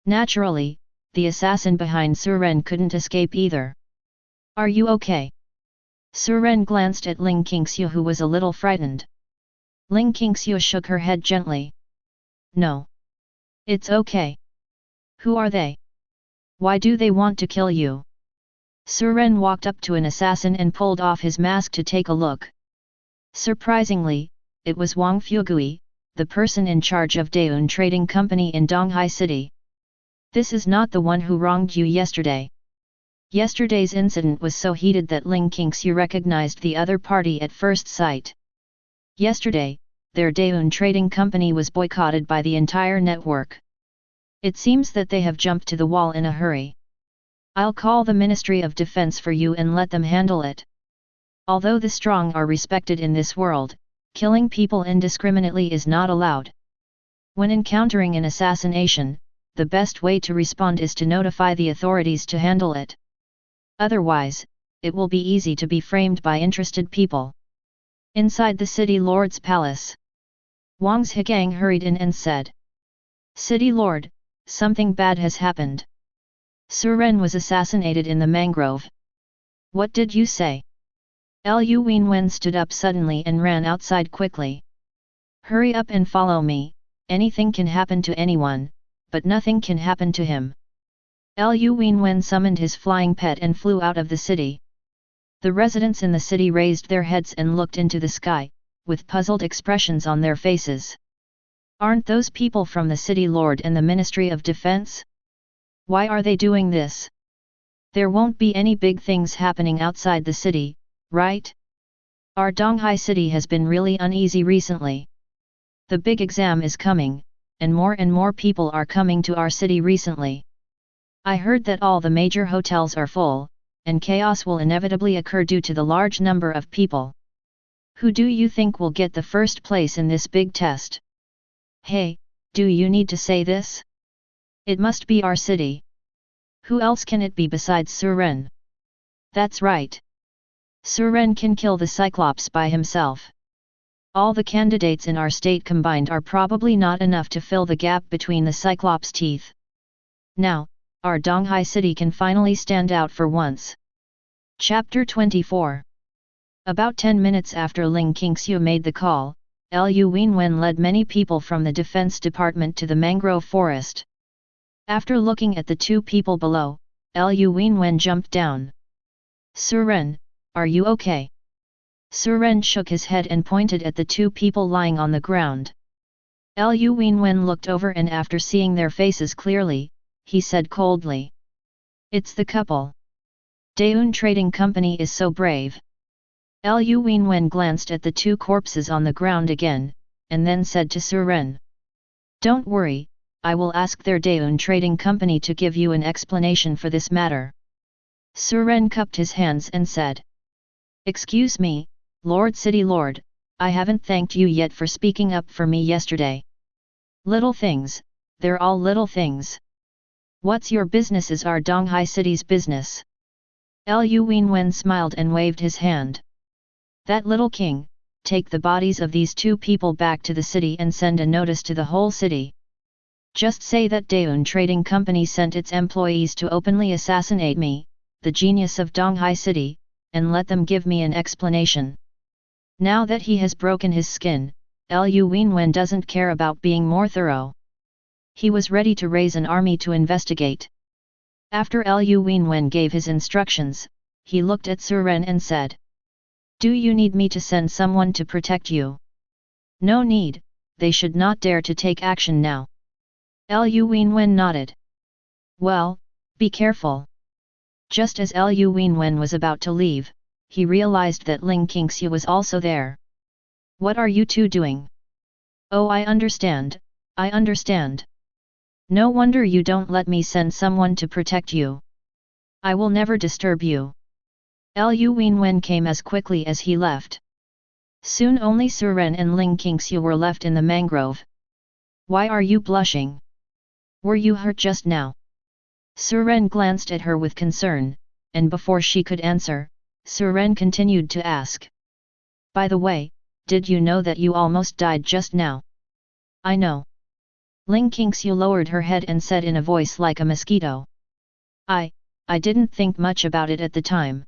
Naturally, the assassin behind Suren couldn't escape either. Are you okay? Suren glanced at Ling Qingxiu, who was a little frightened. Ling Qingxiu shook her head gently. No. It's okay. Who are they? Why do they want to kill you? Suren walked up to an assassin and pulled off his mask to take a look. Surprisingly, it was Wang Fugui, the person in charge of Daeun Trading Company in Donghai City. This is not the one who wronged you yesterday. Yesterday's incident was so heated that Ling Qingxiu recognized the other party at first sight. Yesterday, their Daeun Trading Company was boycotted by the entire network. It seems that they have jumped to the wall in a hurry. I'll call the Ministry of Defense for you and let them handle it. Although the strong are respected in this world, killing people indiscriminately is not allowed. When encountering an assassination, the best way to respond is to notify the authorities to handle it. Otherwise, it will be easy to be framed by interested people. Inside the city lord's palace, Wang Zhigang hurried in and said, "City lord, something bad has happened. Suren was assassinated in the mangrove." "What did you say?" Lu Wenwen stood up suddenly and ran outside quickly. "Hurry up and follow me, anything can happen to anyone, but nothing can happen to him." Lu Wenwen summoned his flying pet and flew out of the city. The residents in the city raised their heads and looked into the sky, with puzzled expressions on their faces. Aren't those people from the city lord and the Ministry of Defense? Why are they doing this? There won't be any big things happening outside the city, right? Our Donghai city has been really uneasy recently. The big exam is coming, and more people are coming to our city recently. I heard that all the major hotels are full, and chaos will inevitably occur due to the large number of people. Who do you think will get the first place in this big test? Hey, do you need to say this? It must be our city. Who else can it be besides Suren? That's right. Suren can kill the Cyclops by himself. All the candidates in our state combined are probably not enough to fill the gap between the Cyclops' teeth. Now, our Donghai city can finally stand out for once. Chapter 24. About 10 minutes after Ling Qingxiu made the call, Lu Wenwen led many people from the defense department to the mangrove forest. After looking at the two people below, Lu Wenwen jumped down. "Suren, are you okay?" Suren shook his head and pointed at the two people lying on the ground. Lu Wenwen looked over and after seeing their faces clearly, he said coldly, "It's the couple. Daeun Trading Company is so brave." Lu Wenwen glanced at the two corpses on the ground again, and then said to Suren, "Don't worry, I will ask their Daeun Trading Company to give you an explanation for this matter." Suren cupped his hands and said, "Excuse me, Lord City Lord, I haven't thanked you yet for speaking up for me yesterday." "Little things, they're all little things. What's your business is our Donghai City's business." Lu Wenwen smiled and waved his hand. "That little king, take the bodies of these two people back to the city and send a notice to the whole city. Just say that Daeun Trading Company sent its employees to openly assassinate me, the genius of Donghai City, and let them give me an explanation." Now that he has broken his skin, Lu Wenwen doesn't care about being more thorough. He was ready to raise an army to investigate. After Lu Wenwen gave his instructions, he looked at Suren and said, "Do you need me to send someone to protect you?" "No need, they should not dare to take action now." Lu Wenwen nodded. "Well, be careful." Just as Lu Wenwen was about to leave, he realized that Ling Qingxiu was also there. "What are you two doing?" "Oh, I understand, I understand. No wonder you don't let me send someone to protect you. I will never disturb you." Lu Wenwen came as quickly as he left. Soon only Suren and Ling Qingxiu were left in the mangrove. "Why are you blushing? Were you hurt just now?" Suren glanced at her with concern, and before she could answer, Suren continued to ask. "By the way, did you know that you almost died just now?" "I know." Ling Qingxiu lowered her head and said in a voice like a mosquito. I didn't think much about it at the time.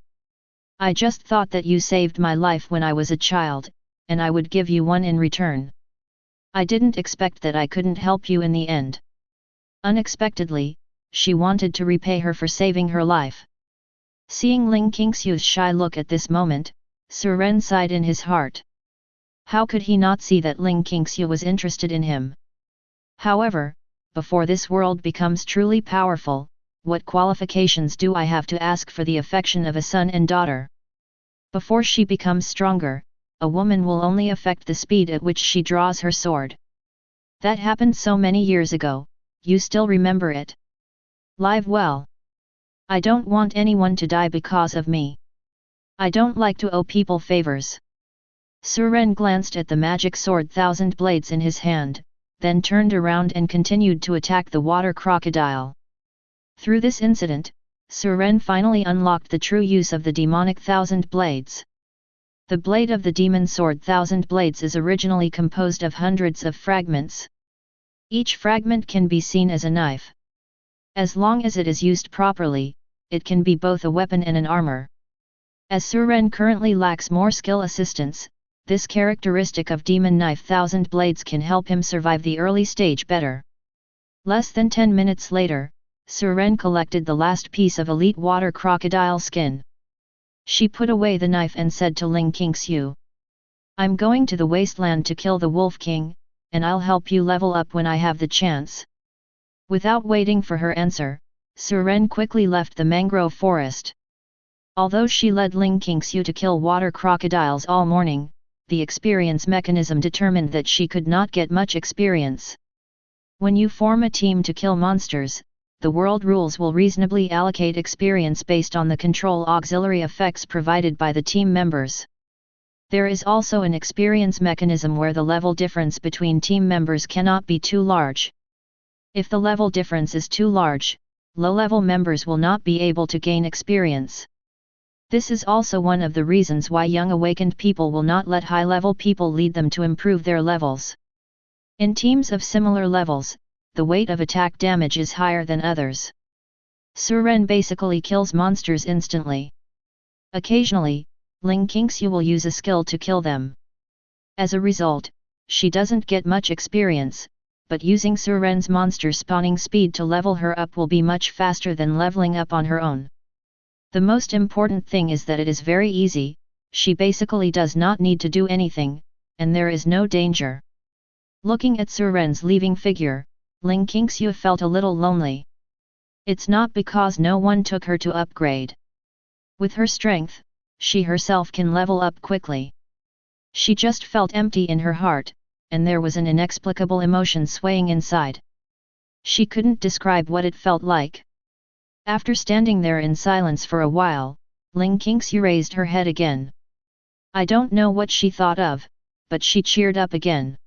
I just thought that you saved my life when I was a child, and I would give you one in return. I didn't expect that I couldn't help you in the end." Unexpectedly, she wanted to repay her for saving her life. Seeing Ling Qingshu's shy look at this moment, Suren sighed in his heart. How could he not see that Ling Qingshu was interested in him? However, before this world becomes truly powerful, what qualifications do I have to ask for the affection of a son and daughter? Before she becomes stronger, a woman will only affect the speed at which she draws her sword. That happened so many years ago, you still remember it? Live well. I don't want anyone to die because of me. I don't like to owe people favors. Suren glanced at the magic sword thousand blades in his hand, then turned around and continued to attack the water crocodile. Through this incident, Suren finally unlocked the true use of the demonic thousand blades. The blade of the demon sword thousand blades is originally composed of hundreds of fragments. Each fragment can be seen as a knife. As long as it is used properly, it can be both a weapon and an armor. As Suren currently lacks more skill assistance, this characteristic of demon knife thousand blades can help him survive the early stage better. Less than 10 minutes later, Suren collected the last piece of elite water crocodile skin. She put away the knife and said to Ling Qingshu, "I'm going to the wasteland to kill the Wolf King, and I'll help you level up when I have the chance." Without waiting for her answer, Suren quickly left the mangrove forest. Although she led Ling Qingshu to kill water crocodiles all morning, the experience mechanism determined that she could not get much experience. When you form a team to kill monsters, the world rules will reasonably allocate experience based on the control auxiliary effects provided by the team members. There is also an experience mechanism where the level difference between team members cannot be too large. If the level difference is too large, low-level members will not be able to gain experience. This is also one of the reasons why young awakened people will not let high-level people lead them to improve their levels. In teams of similar levels, the weight of attack damage is higher than others. Suren basically kills monsters instantly. Occasionally, Ling Qingshu will use a skill to kill them. As a result, she doesn't get much experience, but using Suren's monster spawning speed to level her up will be much faster than leveling up on her own. The most important thing is that it is very easy, she basically does not need to do anything, and there is no danger. Looking at Suren's leaving figure, Ling Qingshu felt a little lonely. It's not because no one took her to upgrade. With her strength, she herself can level up quickly. She just felt empty in her heart, and there was an inexplicable emotion swaying inside. She couldn't describe what it felt like. After standing there in silence for a while, Ling Qingshu raised her head again. I don't know what she thought of, but she cheered up again.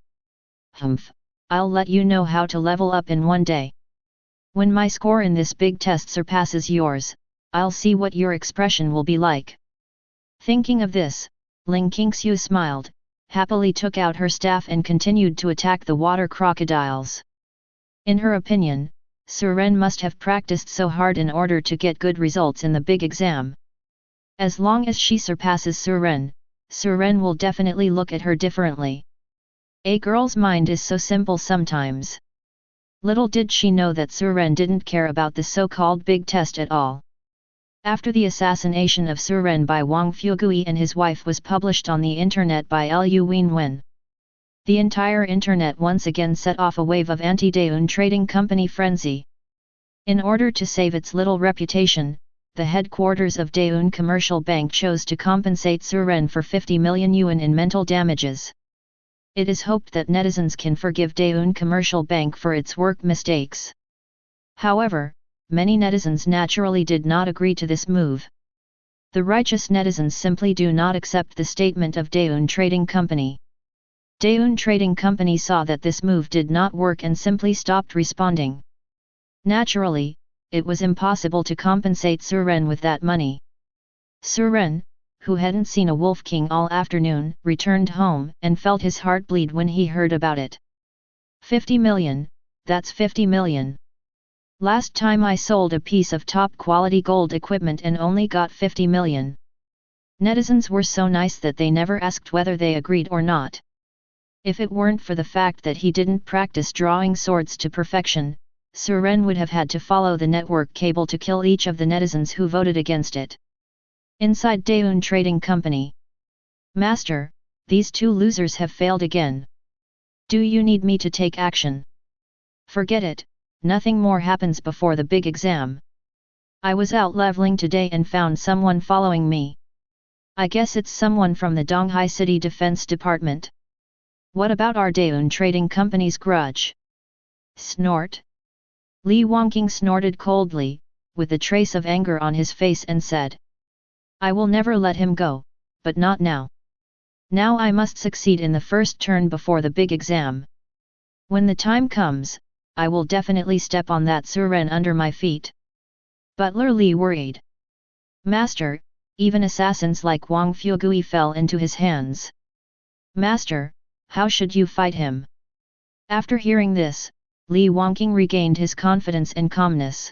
Humph, I'll let you know how to level up in one day. When my score in this big test surpasses yours, I'll see what your expression will be like. Thinking of this, Ling Qingshu smiled, happily took out her staff and continued to attack the water crocodiles. In her opinion, Suren must have practiced so hard in order to get good results in the big exam. As long as she surpasses Suren, Suren will definitely look at her differently. A girl's mind is so simple sometimes. Little did she know that Suren didn't care about the so-called big test at all. After the assassination of Suren by Wang Fugui and his wife was published on the internet by Liu Wenwen, the entire internet once again set off a wave of anti-Daeun trading company frenzy. In order to save its little reputation, the headquarters of Daeun Commercial Bank chose to compensate Suren for 50 million yuan in mental damages. It is hoped that netizens can forgive Daeun Commercial Bank for its work mistakes. However, many netizens naturally did not agree to this move. The righteous netizens simply do not accept the statement of Daeun Trading Company. Daeun Trading Company saw that this move did not work and simply stopped responding. Naturally, it was impossible to compensate Suren with that money. Suren, who hadn't seen a Wolf King all afternoon, returned home and felt his heart bleed when he heard about it. 50 million, that's 50 million. Last time I sold a piece of top-quality gold equipment and only got 50 million. Netizens were so nice that they never asked whether they agreed or not. If it weren't for the fact that he didn't practice drawing swords to perfection, Suren would have had to follow the network cable to kill each of the netizens who voted against it. Inside Daeun Trading Company. Master, these two losers have failed again. Do you need me to take action? Forget it, nothing more happens before the big exam. I was out leveling today and found someone following me. I guess it's someone from the Donghai City Defense Department. What about our Daeun Trading Company's grudge? Snort. Li Wangqing snorted coldly, with a trace of anger on his face and said. I will never let him go, but not now. Now I must succeed in the first turn before the big exam. When the time comes, I will definitely step on that Suren under my feet. Butler Li worried. Master, even assassins like Wang Fugui fell into his hands. Master, how should you fight him? After hearing this, Li Wangqing regained his confidence and calmness.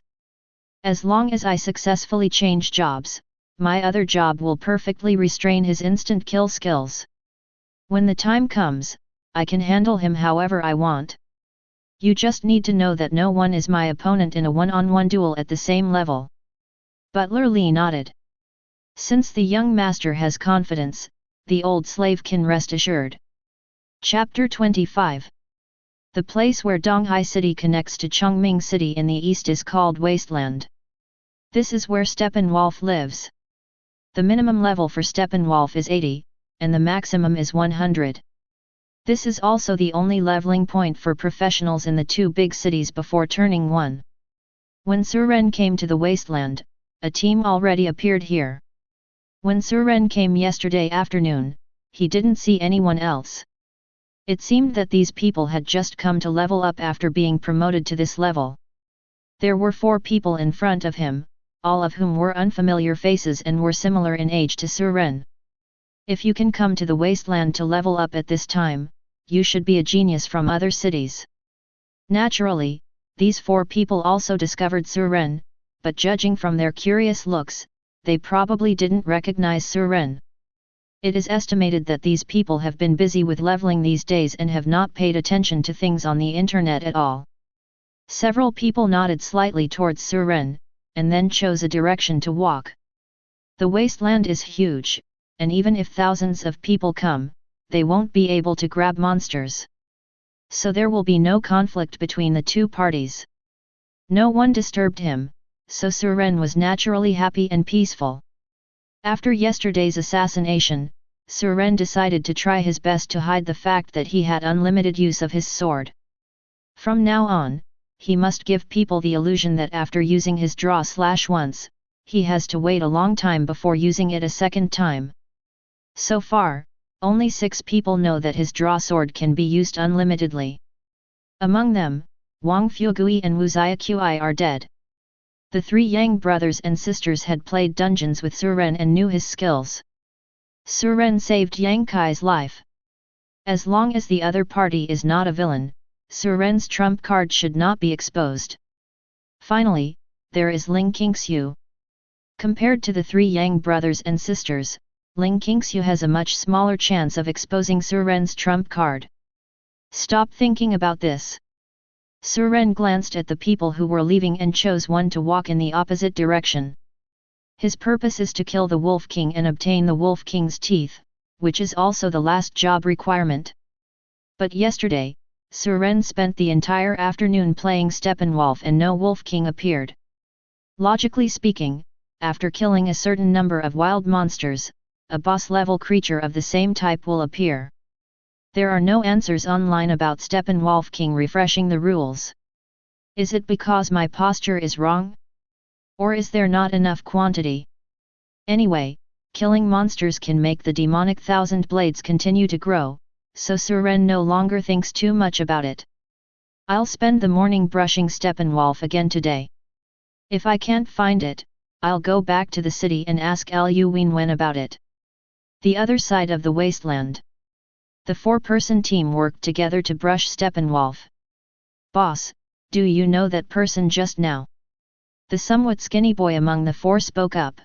As long as I successfully change jobs, my other job will perfectly restrain his instant kill skills. When the time comes, I can handle him however I want. You just need to know that no one is my opponent in a one-on-one duel at the same level. Butler Li nodded. Since the young master has confidence, the old slave can rest assured. Chapter 25. The place where Donghai City connects to Chongming City in the east is called Wasteland. This is where Steppenwolf lives. The minimum level for Steppenwolf is 80, and the maximum is 100. This is also the only leveling point for professionals in the two big cities before turning 1. When Suren came to the Wasteland, a team already appeared here. When Suren came yesterday afternoon, he didn't see anyone else. It seemed that these people had just come to level up after being promoted to this level. There were 4 people in front of him, all of whom were unfamiliar faces and were similar in age to Suren. If you can come to the Wasteland to level up at this time, you should be a genius from other cities. Naturally, these 4 people also discovered Suren, but judging from their curious looks, they probably didn't recognize Suren. It is estimated that these people have been busy with leveling these days and have not paid attention to things on the internet at all. Several people nodded slightly towards Suren, and then chose a direction to walk. The wasteland is huge, and even if thousands of people come, they won't be able to grab monsters. So there will be no conflict between the two parties. No one disturbed him, so Suren was naturally happy and peaceful. After yesterday's assassination, Suren decided to try his best to hide the fact that he had unlimited use of his sword. From now on, he must give people the illusion that after using his draw slash once, he has to wait a long time before using it a second time. So far, only 6 people know that his draw sword can be used unlimitedly. Among them, Wang Fugui and Wu Xiaqi are dead. The 3 Yang brothers and sisters had played dungeons with Suren and knew his skills. Suren saved Yang Kai's life. As long as the other party is not a villain, Suren's trump card should not be exposed. Finally, there is Ling Qingxiu. Compared to the 3 Yang brothers and sisters, Ling Qingxiu has a much smaller chance of exposing Suren's trump card. Stop thinking about this. Suren glanced at the people who were leaving and chose one to walk in the opposite direction. His purpose is to kill the Wolf King and obtain the Wolf King's teeth, which is also the last job requirement. But yesterday, Suren spent the entire afternoon playing Steppenwolf and no Wolf King appeared. Logically speaking, after killing a certain number of wild monsters, a boss-level creature of the same type will appear. There are no answers online about Steppenwolf King refreshing the rules. Is it because my posture is wrong? Or is there not enough quantity? Anyway, killing monsters can make the demonic thousand blades continue to grow, so Suren no longer thinks too much about it. I'll spend the morning brushing Steppenwolf again today. If I can't find it, I'll go back to the city and ask Liu Wenwen about it. The other side of the wasteland. The 4-person team worked together to brush Steppenwolf. Boss, do you know that person just now? The somewhat skinny boy among the 4 spoke up.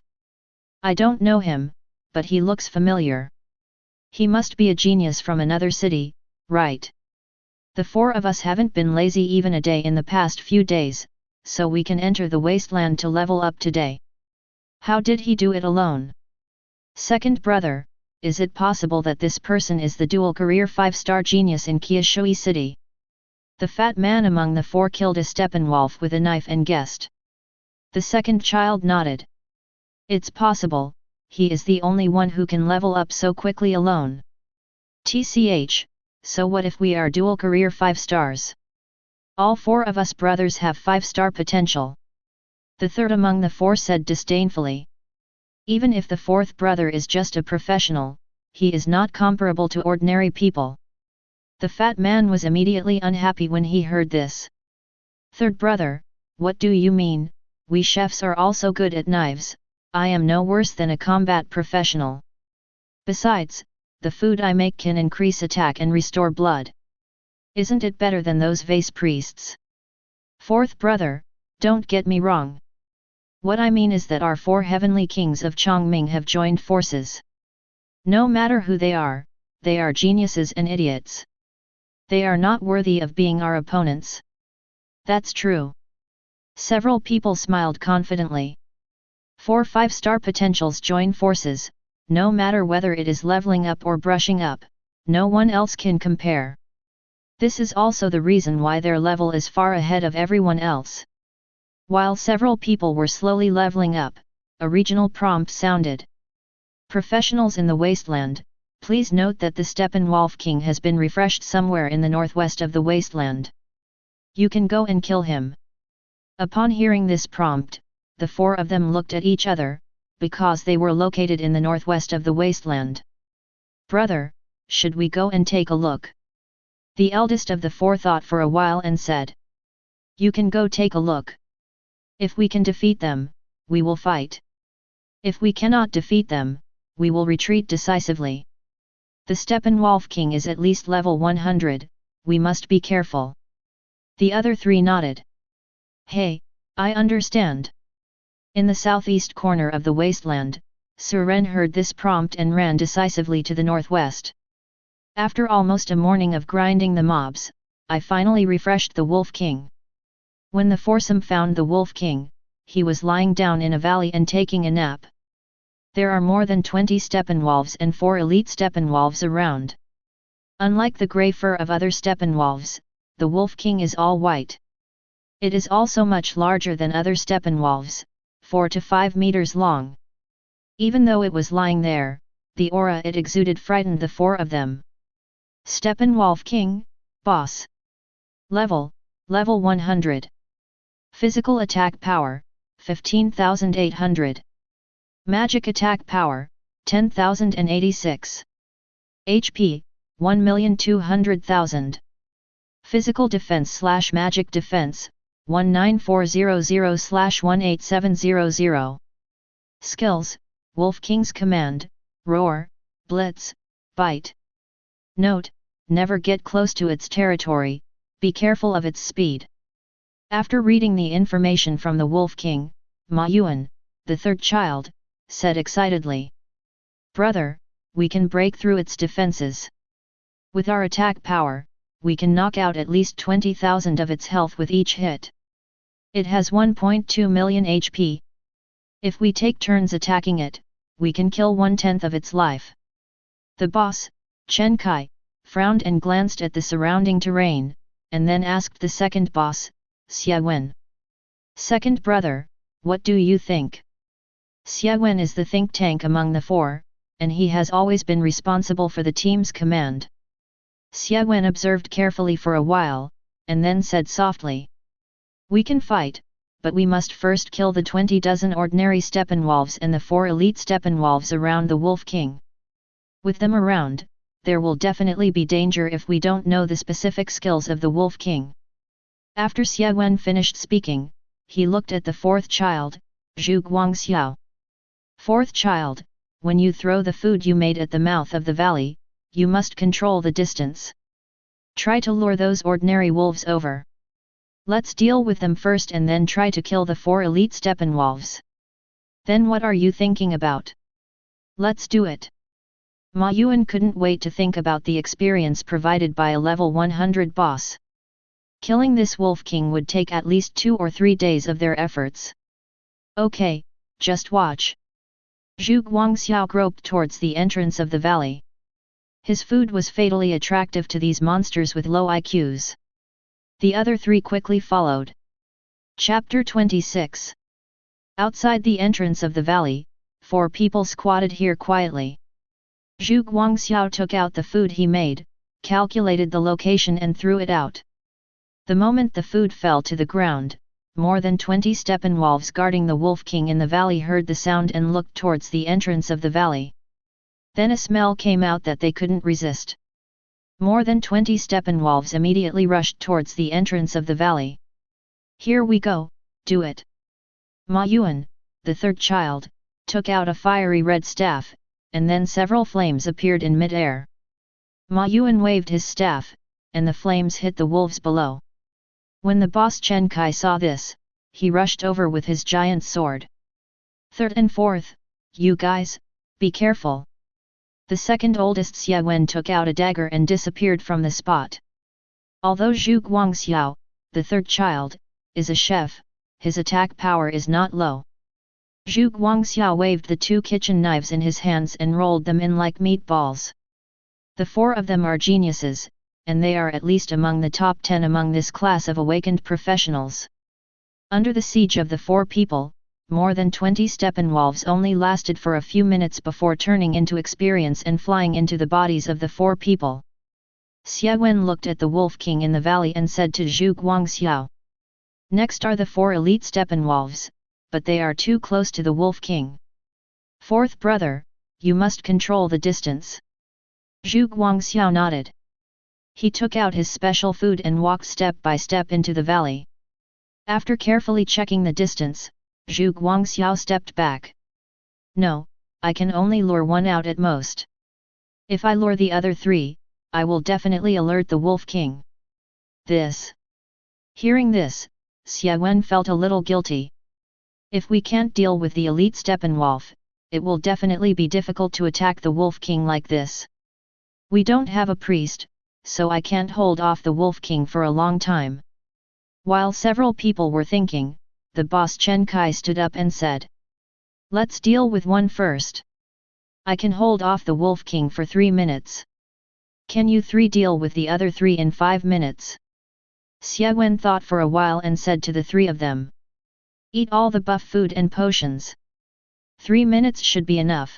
I don't know him, but he looks familiar. He must be a genius from another city, right? The four of us haven't been lazy even a day in the past few days, so we can enter the wasteland to level up today. How did he do it alone? Second brother, is it possible that this person is the dual career 5-star genius in Kyushui City? The fat man among the four killed a Steppenwolf with a knife and guessed. The second child nodded. It's possible, he is the only one who can level up so quickly alone. TCH, so what if we are dual career 5 stars? All four of us brothers have 5-star potential. The third among the four said disdainfully. Even if the fourth brother is just a professional, he is not comparable to ordinary people. The fat man was immediately unhappy when he heard this. Third brother, what do you mean? We chefs are also good at knives. I am no worse than a combat professional. Besides, the food I make can increase attack and restore blood. Isn't it better than those vase priests? Fourth brother, don't get me wrong. What I mean is that our four heavenly kings of Chongming have joined forces. No matter who they are geniuses and idiots. They are not worthy of being our opponents. That's true. Several people smiled confidently. 4 5-star potentials join forces, no matter whether it is leveling up or brushing up, no one else can compare. This is also the reason why their level is far ahead of everyone else. While several people were slowly leveling up, a regional prompt sounded. Professionals in the wasteland, please note that the Steppenwolf King has been refreshed somewhere in the northwest of the wasteland. You can go and kill him. Upon hearing this prompt, the four of them looked at each other, because they were located in the northwest of the wasteland. Brother, should we go and take a look? The eldest of the four thought for a while and said. You can go take a look. If we can defeat them, we will fight. If we cannot defeat them, we will retreat decisively. The Steppenwolf King is at least level 100, we must be careful. The other three nodded. Hey, I understand. In the southeast corner of the wasteland, Suren heard this prompt and ran decisively to the northwest. After almost a morning of grinding the mobs, I finally refreshed the Wolf King. When the foursome found the Wolf King, he was lying down in a valley and taking a nap. There are more than 20 Steppenwolves and 4 elite Steppenwolves around. Unlike the grey fur of other Steppenwolves, the Wolf King is all white. It is also much larger than other Steppenwolves, 4 to 5 meters long. Even though it was lying there, the aura it exuded frightened the four of them. Steppenwolf King, Boss. Level 100. Physical attack power, 15,800. Magic attack power, 10,086. HP, 1,200,000. Physical defense / magic defense, 19400 / 18700. Skills, Wolf King's Command, Roar, Blitz, Bite. Note, never get close to its territory, be careful of its speed. After reading the information from the Wolf King, Ma Yuan, the third child, said excitedly. Brother, we can break through its defenses. With our attack power, we can knock out at least 20,000 of its health with each hit. It has 1.2 million HP. If we take turns attacking it, we can kill 1/10 of its life. The boss, Chen Kai, frowned and glanced at the surrounding terrain, and then asked the second boss, Xia Wen. Second brother, what do you think? Xia Wen is the think tank among the four, and he has always been responsible for the team's command. Xia Wen observed carefully for a while, and then said softly. We can fight, but we must first kill the 20 dozen ordinary Steppenwolves and the 4 elite Steppenwolves around the Wolf King. With them around, there will definitely be danger if we don't know the specific skills of the Wolf King. After Xia Wen finished speaking, he looked at the fourth child, Zhu Guangxiao. Fourth child, when you throw the food you made at the mouth of the valley, you must control the distance. Try to lure those ordinary wolves over. Let's deal with them first and then try to kill the 4 elite Steppenwolves. Then what are you thinking about? Let's do it. Ma Yuan couldn't wait to think about the experience provided by a level 100 boss. Killing this Wolf King would take at least 2 or 3 days of their efforts. Okay, just watch. Zhu Guangxiao groped towards the entrance of the valley. His food was fatally attractive to these monsters with low IQs. The other 3 quickly followed. Chapter 26. Outside the entrance of the valley, 4 people squatted here quietly. Zhu Guangxiao took out the food he made, calculated the location and threw it out. The moment the food fell to the ground, more than 20 Steppenwolves guarding the Wolf King in the valley heard the sound and looked towards the entrance of the valley. Then a smell came out that they couldn't resist. More than 20 Steppenwolves immediately rushed towards the entrance of the valley. Here we go, do it. Ma Yuan, the 3rd child, took out a fiery red staff, and then several flames appeared in mid-air. Ma Yuan waved his staff, and the flames hit the wolves below. When the boss Chen Kai saw this, he rushed over with his giant sword. 3rd and 4th, you guys, be careful. The 2nd oldest Xia Wen took out a dagger and disappeared from the spot. Although Zhu Guangxiao, the 3rd child, is a chef, his attack power is not low. Zhu Guangxiao waved the 2 kitchen knives in his hands and rolled them in like meatballs. The 4 of them are geniuses, and they are at least among the top 10 among this class of awakened professionals. Under the siege of the 4 people, more than 20 Steppenwolves only lasted for a few minutes before turning into experience and flying into the bodies of the 4 people. Xia Wen looked at the Wolf King in the valley and said to Zhu Guangxiao. Next are the 4 elite Steppenwolves, but they are too close to the Wolf King. 4th brother, you must control the distance. Zhu Guangxiao nodded. He took out his special food and walked step by step into the valley. After carefully checking the distance, Zhu Guangxiao stepped back. No, I can only lure 1 out at most. If I lure the other 3, I will definitely alert the Wolf King. Hearing this, Xia Wen felt a little guilty. If we can't deal with the elite Steppenwolf, it will definitely be difficult to attack the Wolf King like this. We don't have a priest, so I can't hold off the Wolf King for a long time. While several people were thinking, the boss Chen Kai stood up and said. Let's deal with 1 first. I can hold off the Wolf King for 3 minutes. Can you 3 deal with the other 3 in 5 minutes? Xia Wen thought for a while and said to the 3 of them. Eat all the buff food and potions. 3 minutes should be enough.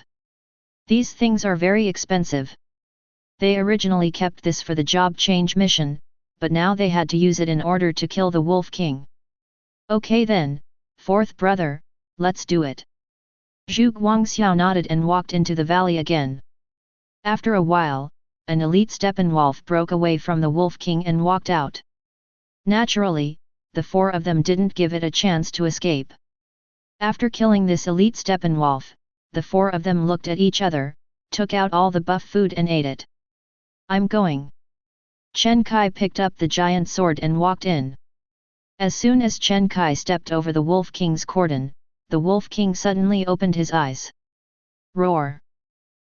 These things are very expensive. They originally kept this for the job change mission, but now they had to use it in order to kill the Wolf King. Okay then, 4th brother, let's do it. Zhu Guangxiao nodded and walked into the valley again. After a while, an elite Steppenwolf broke away from the Wolf King and walked out. Naturally, the 4 of them didn't give it a chance to escape. After killing this elite Steppenwolf, the 4 of them looked at each other, took out all the buff food and ate it. I'm going. Chen Kai picked up the giant sword and walked in. As soon as Chen Kai stepped over the Wolf King's cordon, the Wolf King suddenly opened his eyes. Roar!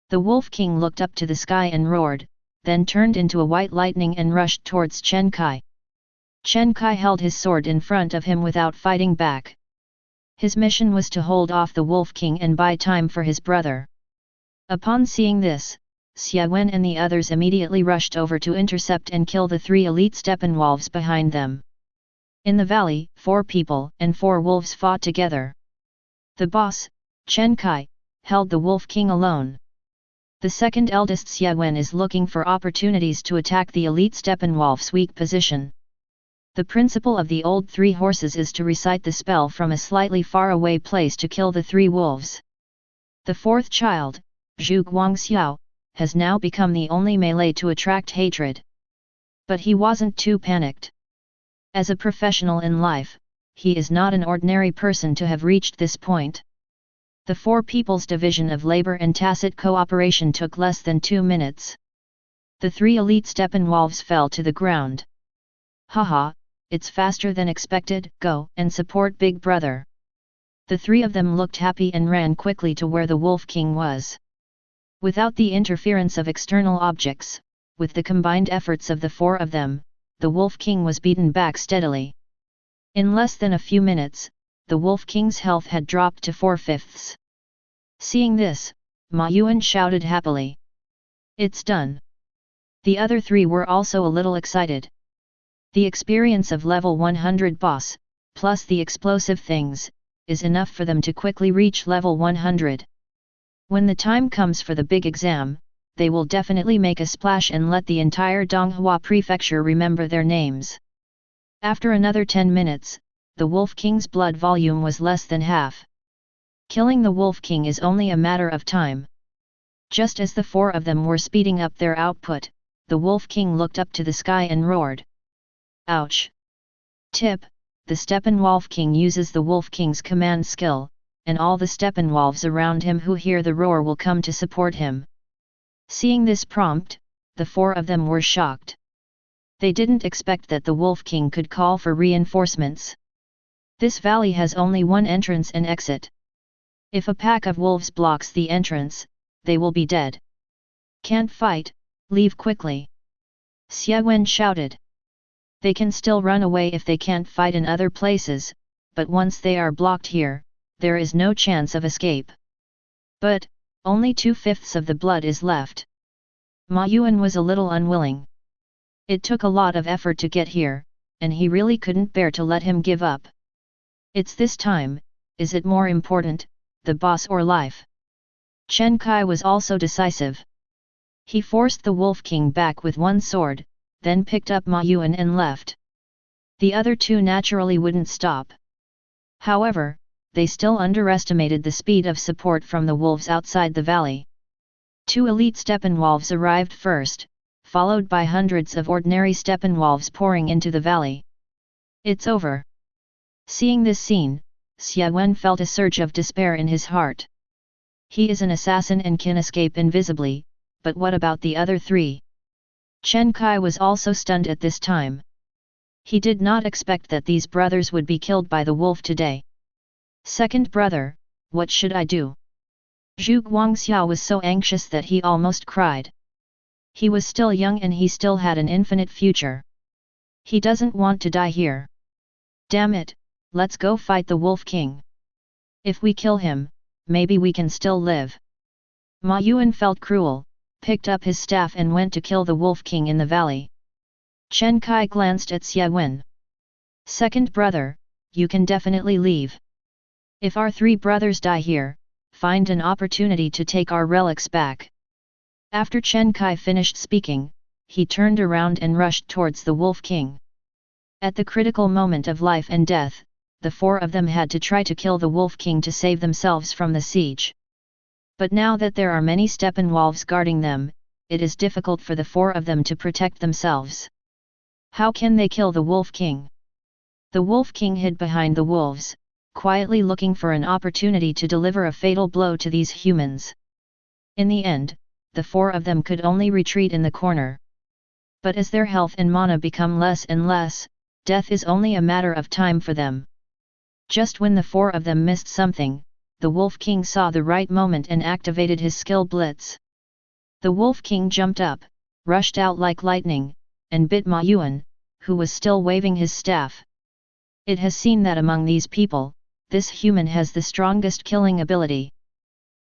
The Wolf King looked up to the sky and roared, then turned into a white lightning and rushed towards Chen Kai. Chen Kai held his sword in front of him without fighting back. His mission was to hold off the Wolf King and buy time for his brother. Upon seeing this, Xia Wen and the others immediately rushed over to intercept and kill the 3 elite Steppenwolves behind them. In the valley, 4 people and 4 wolves fought together. The boss, Chen Kai, held the Wolf King alone. The 2nd eldest Xia Wen is looking for opportunities to attack the elite Steppenwolf's weak position. The principle of the old 3 horses is to recite the spell from a slightly far away place to kill the 3 wolves. The 4th child, Zhu Guangxiao, has now become the only melee to attract hatred. But he wasn't too panicked. As a professional in life, he is not an ordinary person to have reached this point. The 4 people's division of labor and tacit cooperation took less than 2 minutes. The 3 elite Steppenwolves fell to the ground. Haha, it's faster than expected, go and support Big Brother. The 3 of them looked happy and ran quickly to where the Wolf King was. Without the interference of external objects, with the combined efforts of the four of them, the Wolf King was beaten back steadily. In less than a few minutes, the Wolf King's health had dropped to 4/5. Seeing this, Ma Yuan shouted happily. It's done. The other three were also a little excited. The experience of level 100 boss, plus the explosive things, is enough for them to quickly reach level 100. When the time comes for the big exam, they will definitely make a splash and let the entire Donghua prefecture remember their names. After another 10 minutes, the Wolf King's blood volume was less than half. Killing the Wolf King is only a matter of time. Just as the four of them were speeding up their output, the Wolf King looked up to the sky and roared. Ouch! Tip, the Steppenwolf King uses the Wolf King's command skill, and all the Steppenwolves around him who hear the roar will come to support him. Seeing this prompt, the four of them were shocked. They didn't expect that the Wolf King could call for reinforcements. This valley has only one entrance and exit. If a pack of wolves blocks the entrance, they will be dead. Can't fight, leave quickly. Xie Wen shouted. They can still run away if they can't fight in other places, but once they are blocked here, there is no chance of escape. But, only 2/5 of the blood is left. Ma Yuan was a little unwilling. It took a lot of effort to get here, and he really couldn't bear to let him give up. It's this time, is it more important, the boss or life? Chen Kai was also decisive. He forced the Wolf King back with one sword, then picked up Ma Yuan and left. The other two naturally wouldn't stop. However, they still underestimated the speed of support from the wolves outside the valley. 2 elite Steppenwolves arrived first, followed by hundreds of ordinary Steppenwolves pouring into the valley. It's over. Seeing this scene, Xie Wen felt a surge of despair in his heart. He is an assassin and can escape invisibly, but what about the other three? Chen Kai was also stunned at this time. He did not expect that these brothers would be killed by the wolf today. Second brother, what should I do? Zhu Guangxiao was so anxious that he almost cried. He was still young and he still had an infinite future. He doesn't want to die here. Damn it, let's go fight the Wolf King. If we kill him, maybe we can still live. Ma Yuan felt cruel, picked up his staff and went to kill the Wolf King in the valley. Chen Kai glanced at Xie Wen. Second brother, you can definitely leave. If our 3 brothers die here, find an opportunity to take our relics back. After Chen Kai finished speaking, he turned around and rushed towards the Wolf King. At the critical moment of life and death, the 4 of them had to try to kill the Wolf King to save themselves from the siege. But now that there are many Steppenwolves guarding them, it is difficult for the 4 of them to protect themselves. How can they kill the Wolf King? The Wolf King hid behind the wolves, quietly looking for an opportunity to deliver a fatal blow to these humans. In the end, the 4 of them could only retreat in the corner. But as their health and mana become less and less, death is only a matter of time for them. Just when the 4 of them missed something, the Wolf King saw the right moment and activated his skill blitz. The Wolf King jumped up, rushed out like lightning, and bit Ma Yuan, who was still waving his staff. It has seen that among these people, this human has the strongest killing ability.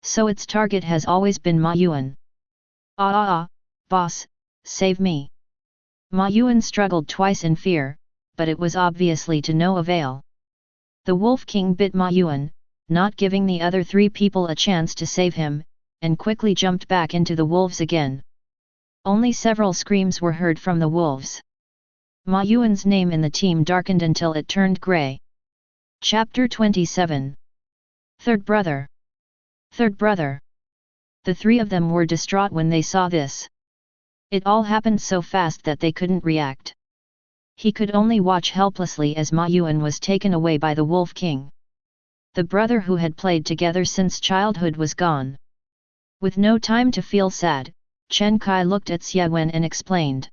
So its target has always been Ma Yuan. Boss, save me. Ma Yuan struggled twice in fear, but it was obviously to no avail. The Wolf King bit Ma Yuan, not giving the other 3 people a chance to save him, and quickly jumped back into the wolves again. Only several screams were heard from the wolves. Ma Yuan's name in the team darkened until it turned grey. Chapter 27. Third brother. Third brother. The 3 of them were distraught when they saw this. It all happened so fast that they couldn't react. He could only watch helplessly as Ma Yuan was taken away by the Wolf King. The brother who had played together since childhood was gone. With no time to feel sad, Chen Kai looked at Xie Wen and explained.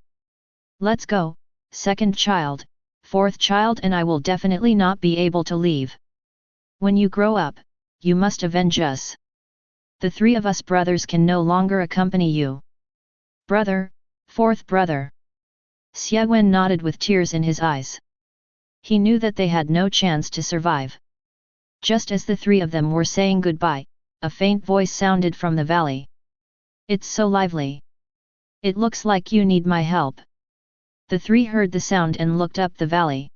Let's go, second child, fourth child, and I will definitely not be able to leave. When you grow up, you must avenge us. The three of us brothers can no longer accompany you. Brother, fourth brother. Xie Wen nodded with tears in his eyes. He knew that they had no chance to survive. Just as the three of them were saying goodbye, a faint voice sounded from the valley. It's so lively. It looks like you need my help. The three heard the sound and looked up the valley.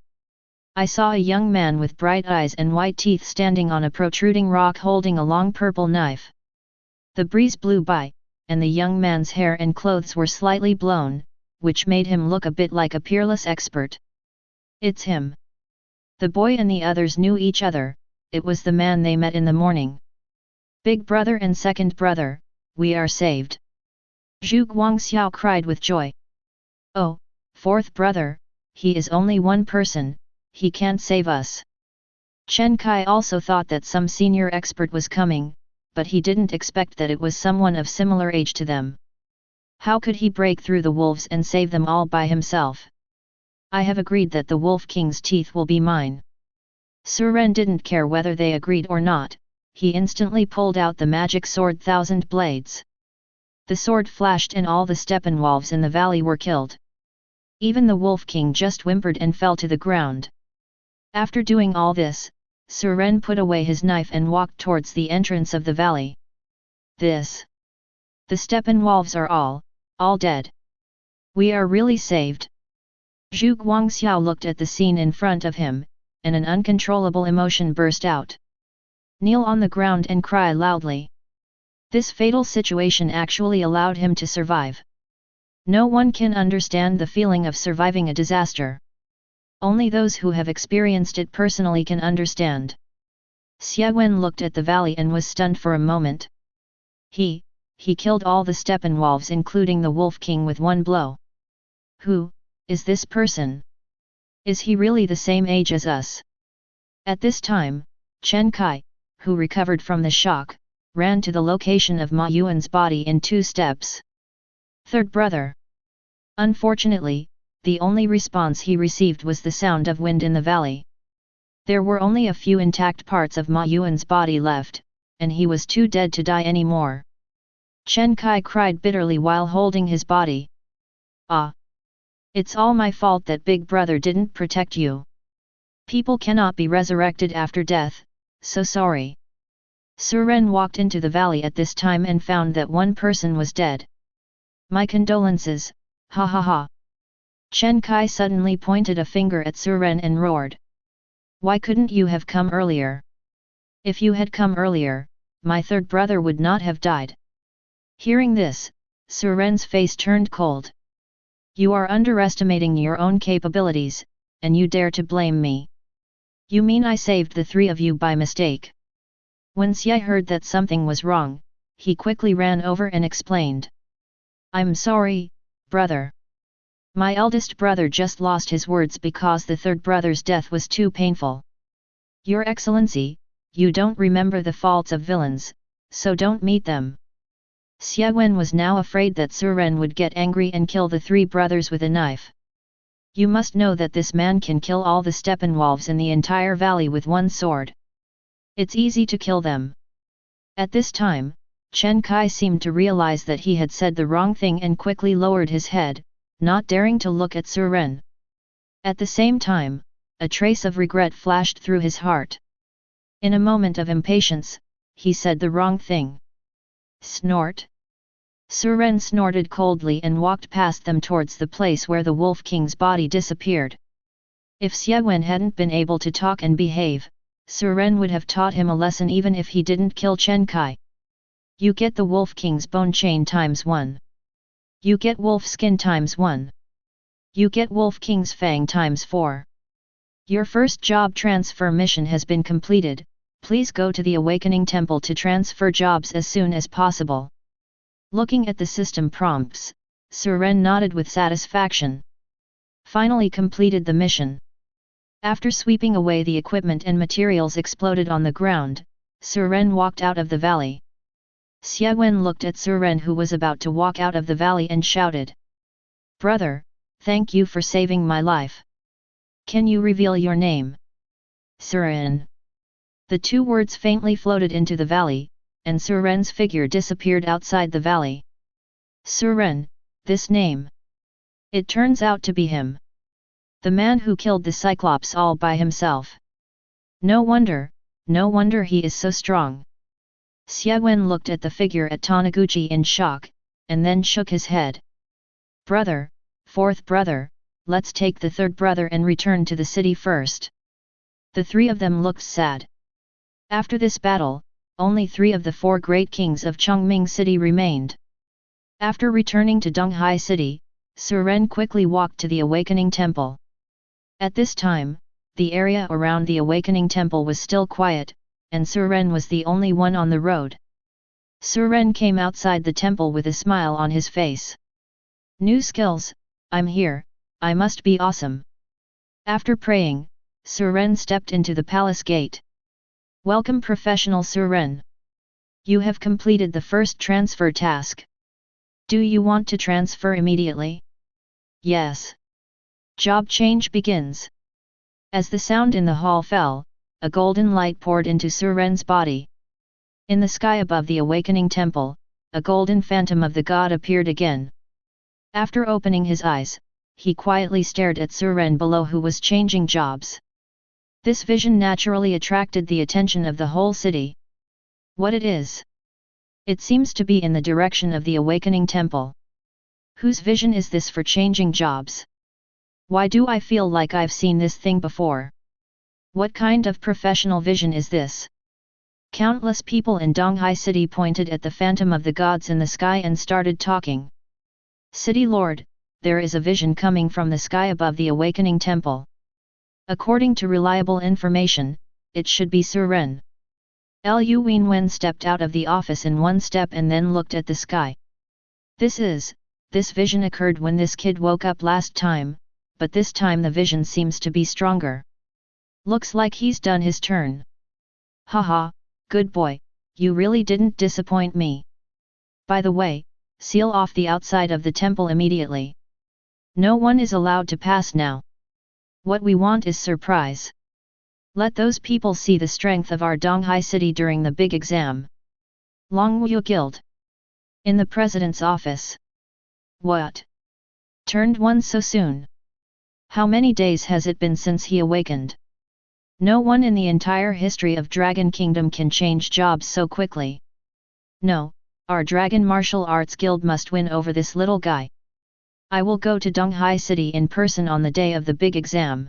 I saw a young man with bright eyes and white teeth standing on a protruding rock holding a long purple knife. The breeze blew by, and the young man's hair and clothes were slightly blown, which made him look a bit like a peerless expert. It's him. The boy and the others knew each other. It was the man they met in the morning. Big brother and second brother, we are saved. Zhu Guangxiao cried with joy. Oh, fourth brother, he is only one person, he can't save us. Chen Kai also thought that some senior expert was coming, but he didn't expect that it was someone of similar age to them. How could he break through the wolves and save them all by himself? I have agreed that the Wolf King's teeth will be mine. Suren didn't care whether they agreed or not, he instantly pulled out the magic sword Thousand Blades. The sword flashed and all the Steppenwolves in the valley were killed. Even the Wolf King just whimpered and fell to the ground. After doing all this, Suren put away his knife and walked towards the entrance of the valley. The Steppenwolves are all dead. We are really saved. Zhu Guangxiao looked at the scene in front of him, and an uncontrollable emotion burst out. Kneel on the ground and cry loudly. This fatal situation actually allowed him to survive. No one can understand the feeling of surviving a disaster. Only those who have experienced it personally can understand. Xie Wen looked at the valley and was stunned for a moment. He killed all the Steppenwolves including the Wolf King with one blow. Who is this person? Is he really the same age as us? At this time, Chen Kai, who recovered from the shock, ran to the location of Ma Yuan's body in 2 steps. Third brother. Unfortunately, the only response he received was the sound of wind in the valley. There were only a few intact parts of Ma Yuan's body left, and he was too dead to die anymore. Chen Kai cried bitterly while holding his body. Ah! It's all my fault that big brother didn't protect you. People cannot be resurrected after death, so sorry. Suren walked into the valley at this time and found that one person was dead. My condolences, ha ha ha. Chen Kai suddenly pointed a finger at Suren and roared. Why couldn't you have come earlier? If you had come earlier, my third brother would not have died. Hearing this, Suren's face turned cold. You are underestimating your own capabilities, and you dare to blame me. You mean I saved the 3 of you by mistake? When Xie heard that something was wrong, he quickly ran over and explained. I'm sorry, brother. My eldest brother just lost his words because the third brother's death was too painful. Your Excellency, you don't remember the faults of villains, so don't meet them. Xie Wen was now afraid that Suren would get angry and kill the 3 brothers with a knife. You must know that this man can kill all the Steppenwolves in the entire valley with one sword. It's easy to kill them. At this time, Chen Kai seemed to realize that he had said the wrong thing and quickly lowered his head, not daring to look at Suren. At the same time, a trace of regret flashed through his heart. In a moment of impatience, he said the wrong thing. Snort. Suren snorted coldly and walked past them towards the place where the Wolf King's body disappeared. If Xie Wen hadn't been able to talk and behave, Suren would have taught him a lesson even if he didn't kill Chen Kai. You get the Wolf King's bone chain ×1. You get wolf skin ×1. You get Wolf King's fang ×4. Your first job transfer mission has been completed, please go to the Awakening Temple to transfer jobs as soon as possible. Looking at the system prompts, Suren nodded with satisfaction. Finally completed the mission. After sweeping away the equipment and materials exploded on the ground, Suren walked out of the valley. Xie Wen looked at Suren who was about to walk out of the valley and shouted. Brother, thank you for saving my life. Can you reveal your name? Suren. The 2 words faintly floated into the valley, and Suren's figure disappeared outside the valley. Suren, this name. It turns out to be him. The man who killed the Cyclops all by himself. No wonder he is so strong. Xiaowen looked at the figure at Taniguchi in shock, and then shook his head. Brother, fourth brother, let's take the third brother and return to the city first. The three of them looked sad. After this battle, only 3 of the 4 great kings of Chongming City remained. After returning to Donghai City, Suren quickly walked to the Awakening Temple. At this time, the area around the Awakening Temple was still quiet, and Suren was the only one on the road. Suren came outside the temple with a smile on his face. New skills, I'm here, I must be awesome. After praying, Suren stepped into the palace gate. Welcome Professional Suren. You have completed the first transfer task. Do you want to transfer immediately? Yes. Job change begins. As the sound in the hall fell, a golden light poured into Suren's body. In the sky above the Awakening Temple, a golden phantom of the god appeared again. After opening his eyes, he quietly stared at Suren below who was changing jobs. This vision naturally attracted the attention of the whole city. What it is? It seems to be in the direction of the Awakening Temple. Whose vision is this for changing jobs? Why do I feel like I've seen this thing before? What kind of professional vision is this? Countless people in Donghai City pointed at the phantom of the gods in the sky and started talking. City Lord, there is a vision coming from the sky above the Awakening Temple. According to reliable information, it should be Suren. Lu Wenwen stepped out of the office in one step and then looked at the sky. This vision occurred when this kid woke up last time, but this time the vision seems to be stronger. Looks like he's done his turn. Haha, good boy, you really didn't disappoint me. By the way, seal off the outside of the temple immediately. No one is allowed to pass now. What we want is surprise. Let those people see the strength of our Donghai City during the big exam. Longwu Guild. In the president's office. What? Turned 1 so soon? How many days has it been since he awakened? No one in the entire history of Dragon Kingdom can change jobs so quickly. No, our Dragon Martial Arts Guild must win over this little guy. I will go to Donghai City in person on the day of the big exam.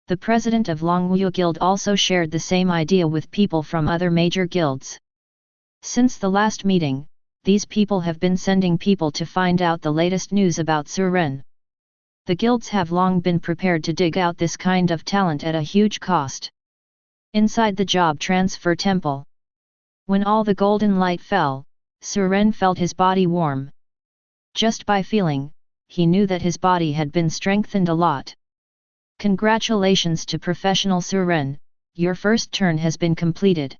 The president of Longwu Guild also shared the same idea with people from other major guilds. Since the last meeting, these people have been sending people to find out the latest news about Suren. The guilds have long been prepared to dig out this kind of talent at a huge cost. Inside the job transfer temple. When all the golden light fell, Suren felt his body warm. Just by feeling, he knew that his body had been strengthened a lot. Congratulations to Professional Suren, your first turn has been completed.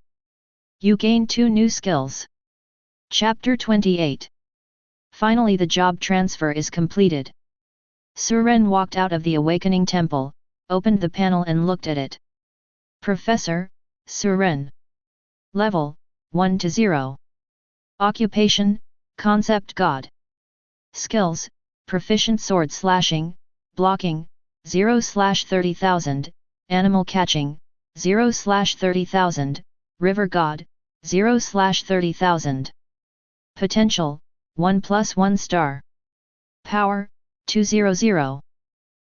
You gained 2 new skills. Chapter 28. Finally the job transfer is completed. Suren walked out of the Awakening Temple, opened the panel and looked at it. Professor, Suren. Level, 1 to 0. Occupation, Concept God. Skills, Proficient Sword Slashing, Blocking, 0/30,000, Animal Catching, 0/30,000, River God, 0/30,000. Potential, 1+1 star. Power, 200.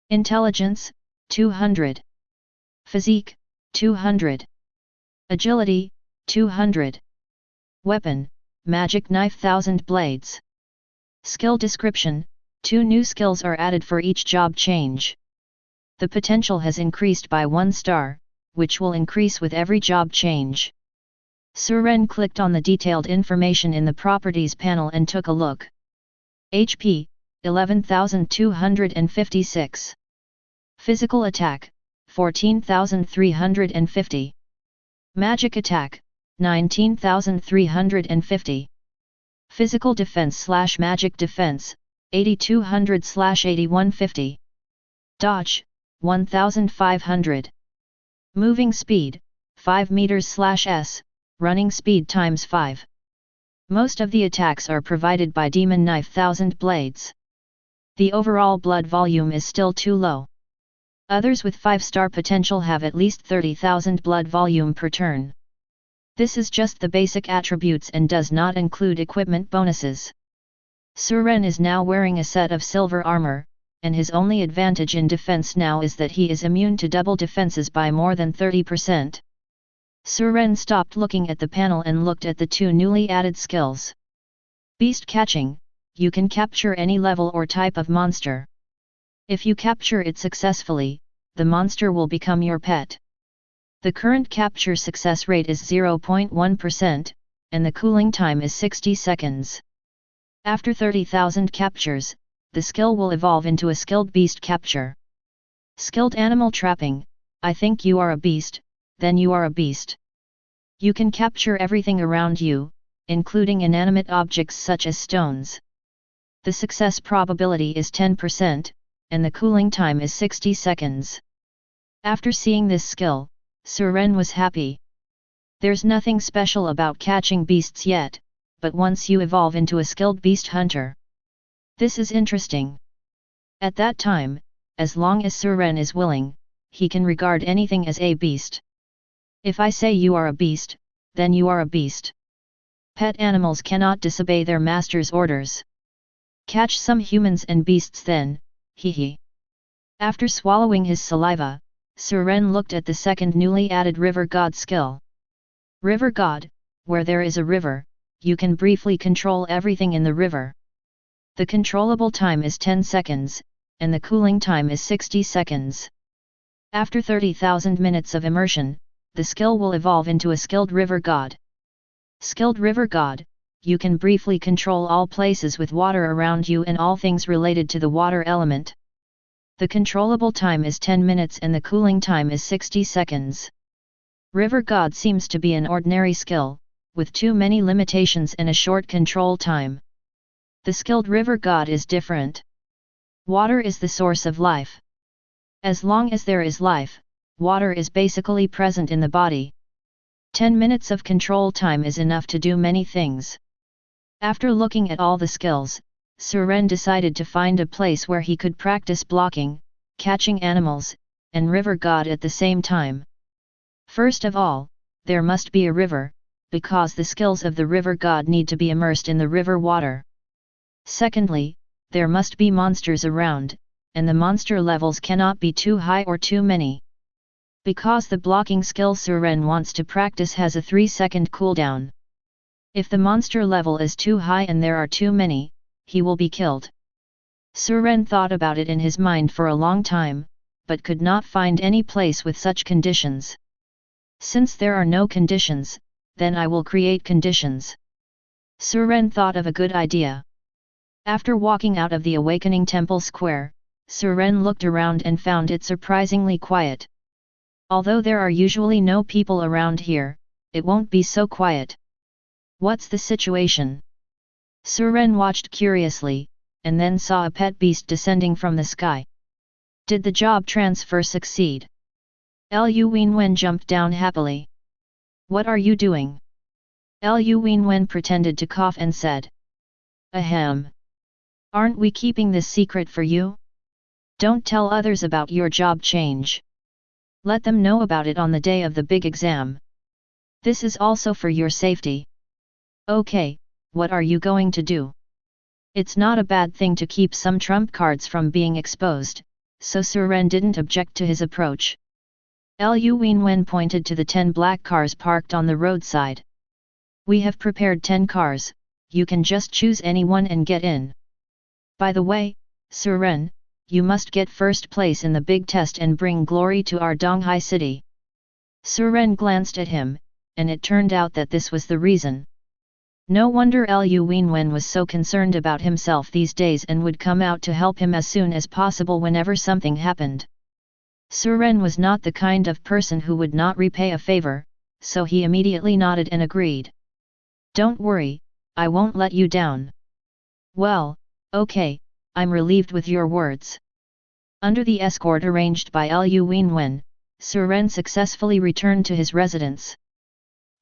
Intelligence, 200. Physique, 200. Agility, 200. Weapon, Magic Knife 1000 Blades. Skill description, 2 new skills are added for each job change. The potential has increased by 1 star, which will increase with every job change. Suren clicked on the detailed information in the Properties panel and took a look. HP, 11,256. Physical Attack, 14,350. Magic Attack, 19,350. Physical Defense/Magic Defense, 8200/8150. Dodge, 1500. Moving Speed, 5 meters/s, running speed times 5. Most of the attacks are provided by Demon Knife 1000 blades. The overall blood volume is still too low. Others with 5-star potential have at least 30,000 blood volume per turn. This is just the basic attributes and does not include equipment bonuses. Suren is now wearing a set of silver armor, and his only advantage in defense now is that he is immune to double defenses by more than 30%. Suren stopped looking at the panel and looked at the two newly added skills. Beast catching, you can capture any level or type of monster. If you capture it successfully, the monster will become your pet. The current capture success rate is 0.1%, and the cooling time is 60 seconds. After 30,000 captures, the skill will evolve into a skilled beast capture. Skilled animal trapping, I think you are a beast, then you are a beast. You can capture everything around you, including inanimate objects such as stones. The success probability is 10%, and the cooling time is 60 seconds. After seeing this skill, Suren was happy. There's nothing special about catching beasts yet, but once you evolve into a skilled beast hunter. This is interesting. At that time, as long as Suren is willing, he can regard anything as a beast. If I say you are a beast, then you are a beast. Pet animals cannot disobey their master's orders. Catch some humans and beasts then, hee. After swallowing his saliva, Suren looked at the second newly added River God skill. River God, where there is a river, you can briefly control everything in the river. The controllable time is 10 seconds, and the cooling time is 60 seconds. After 30,000 minutes of immersion, the skill will evolve into a skilled River God. Skilled River God, you can briefly control all places with water around you and all things related to the water element. The controllable time is 10 minutes and the cooling time is 60 seconds. River God seems to be an ordinary skill, with too many limitations and a short control time. The skilled River God is different. Water is the source of life. As long as there is life, water is basically present in the body. 10 minutes of control time is enough to do many things. After looking at all the skills, Suren decided to find a place where he could practice blocking, catching animals, and River God at the same time. First of all, there must be a river, because the skills of the River God need to be immersed in the river water. Secondly, there must be monsters around, and the monster levels cannot be too high or too many. Because the blocking skill Suren wants to practice has a 3-second cooldown. If the monster level is too high and there are too many, he will be killed. Suren thought about it in his mind for a long time, but could not find any place with such conditions. Since there are no conditions, then I will create conditions. Suren thought of a good idea. After walking out of the Awakening Temple Square, Suren looked around and found it surprisingly quiet. Although there are usually no people around here, it won't be so quiet. What's the situation? Suren watched curiously, and then saw a pet beast descending from the sky. Did the job transfer succeed? Lu Wenwen jumped down happily. What are you doing? Lu Wenwen pretended to cough and said. Ahem. Aren't we keeping this secret for you? Don't tell others about your job change. Let them know about it on the day of the big exam. This is also for your safety. Okay, what are you going to do? It's not a bad thing to keep some trump cards from being exposed, so Suren didn't object to his approach. Lu Wenwen pointed to the 10 black cars parked on the roadside. We have prepared 10 cars, you can just choose any one and get in. By the way, Suren, you must get first place in the big test and bring glory to our Donghai city. Suren glanced at him, and it turned out that this was the reason. No wonder Lu Wenwen was so concerned about himself these days and would come out to help him as soon as possible whenever something happened. Suren was not the kind of person who would not repay a favor, so he immediately nodded and agreed. Don't worry, I won't let you down. Well, okay, I'm relieved with your words. Under the escort arranged by Lu Wenwen, Suren successfully returned to his residence.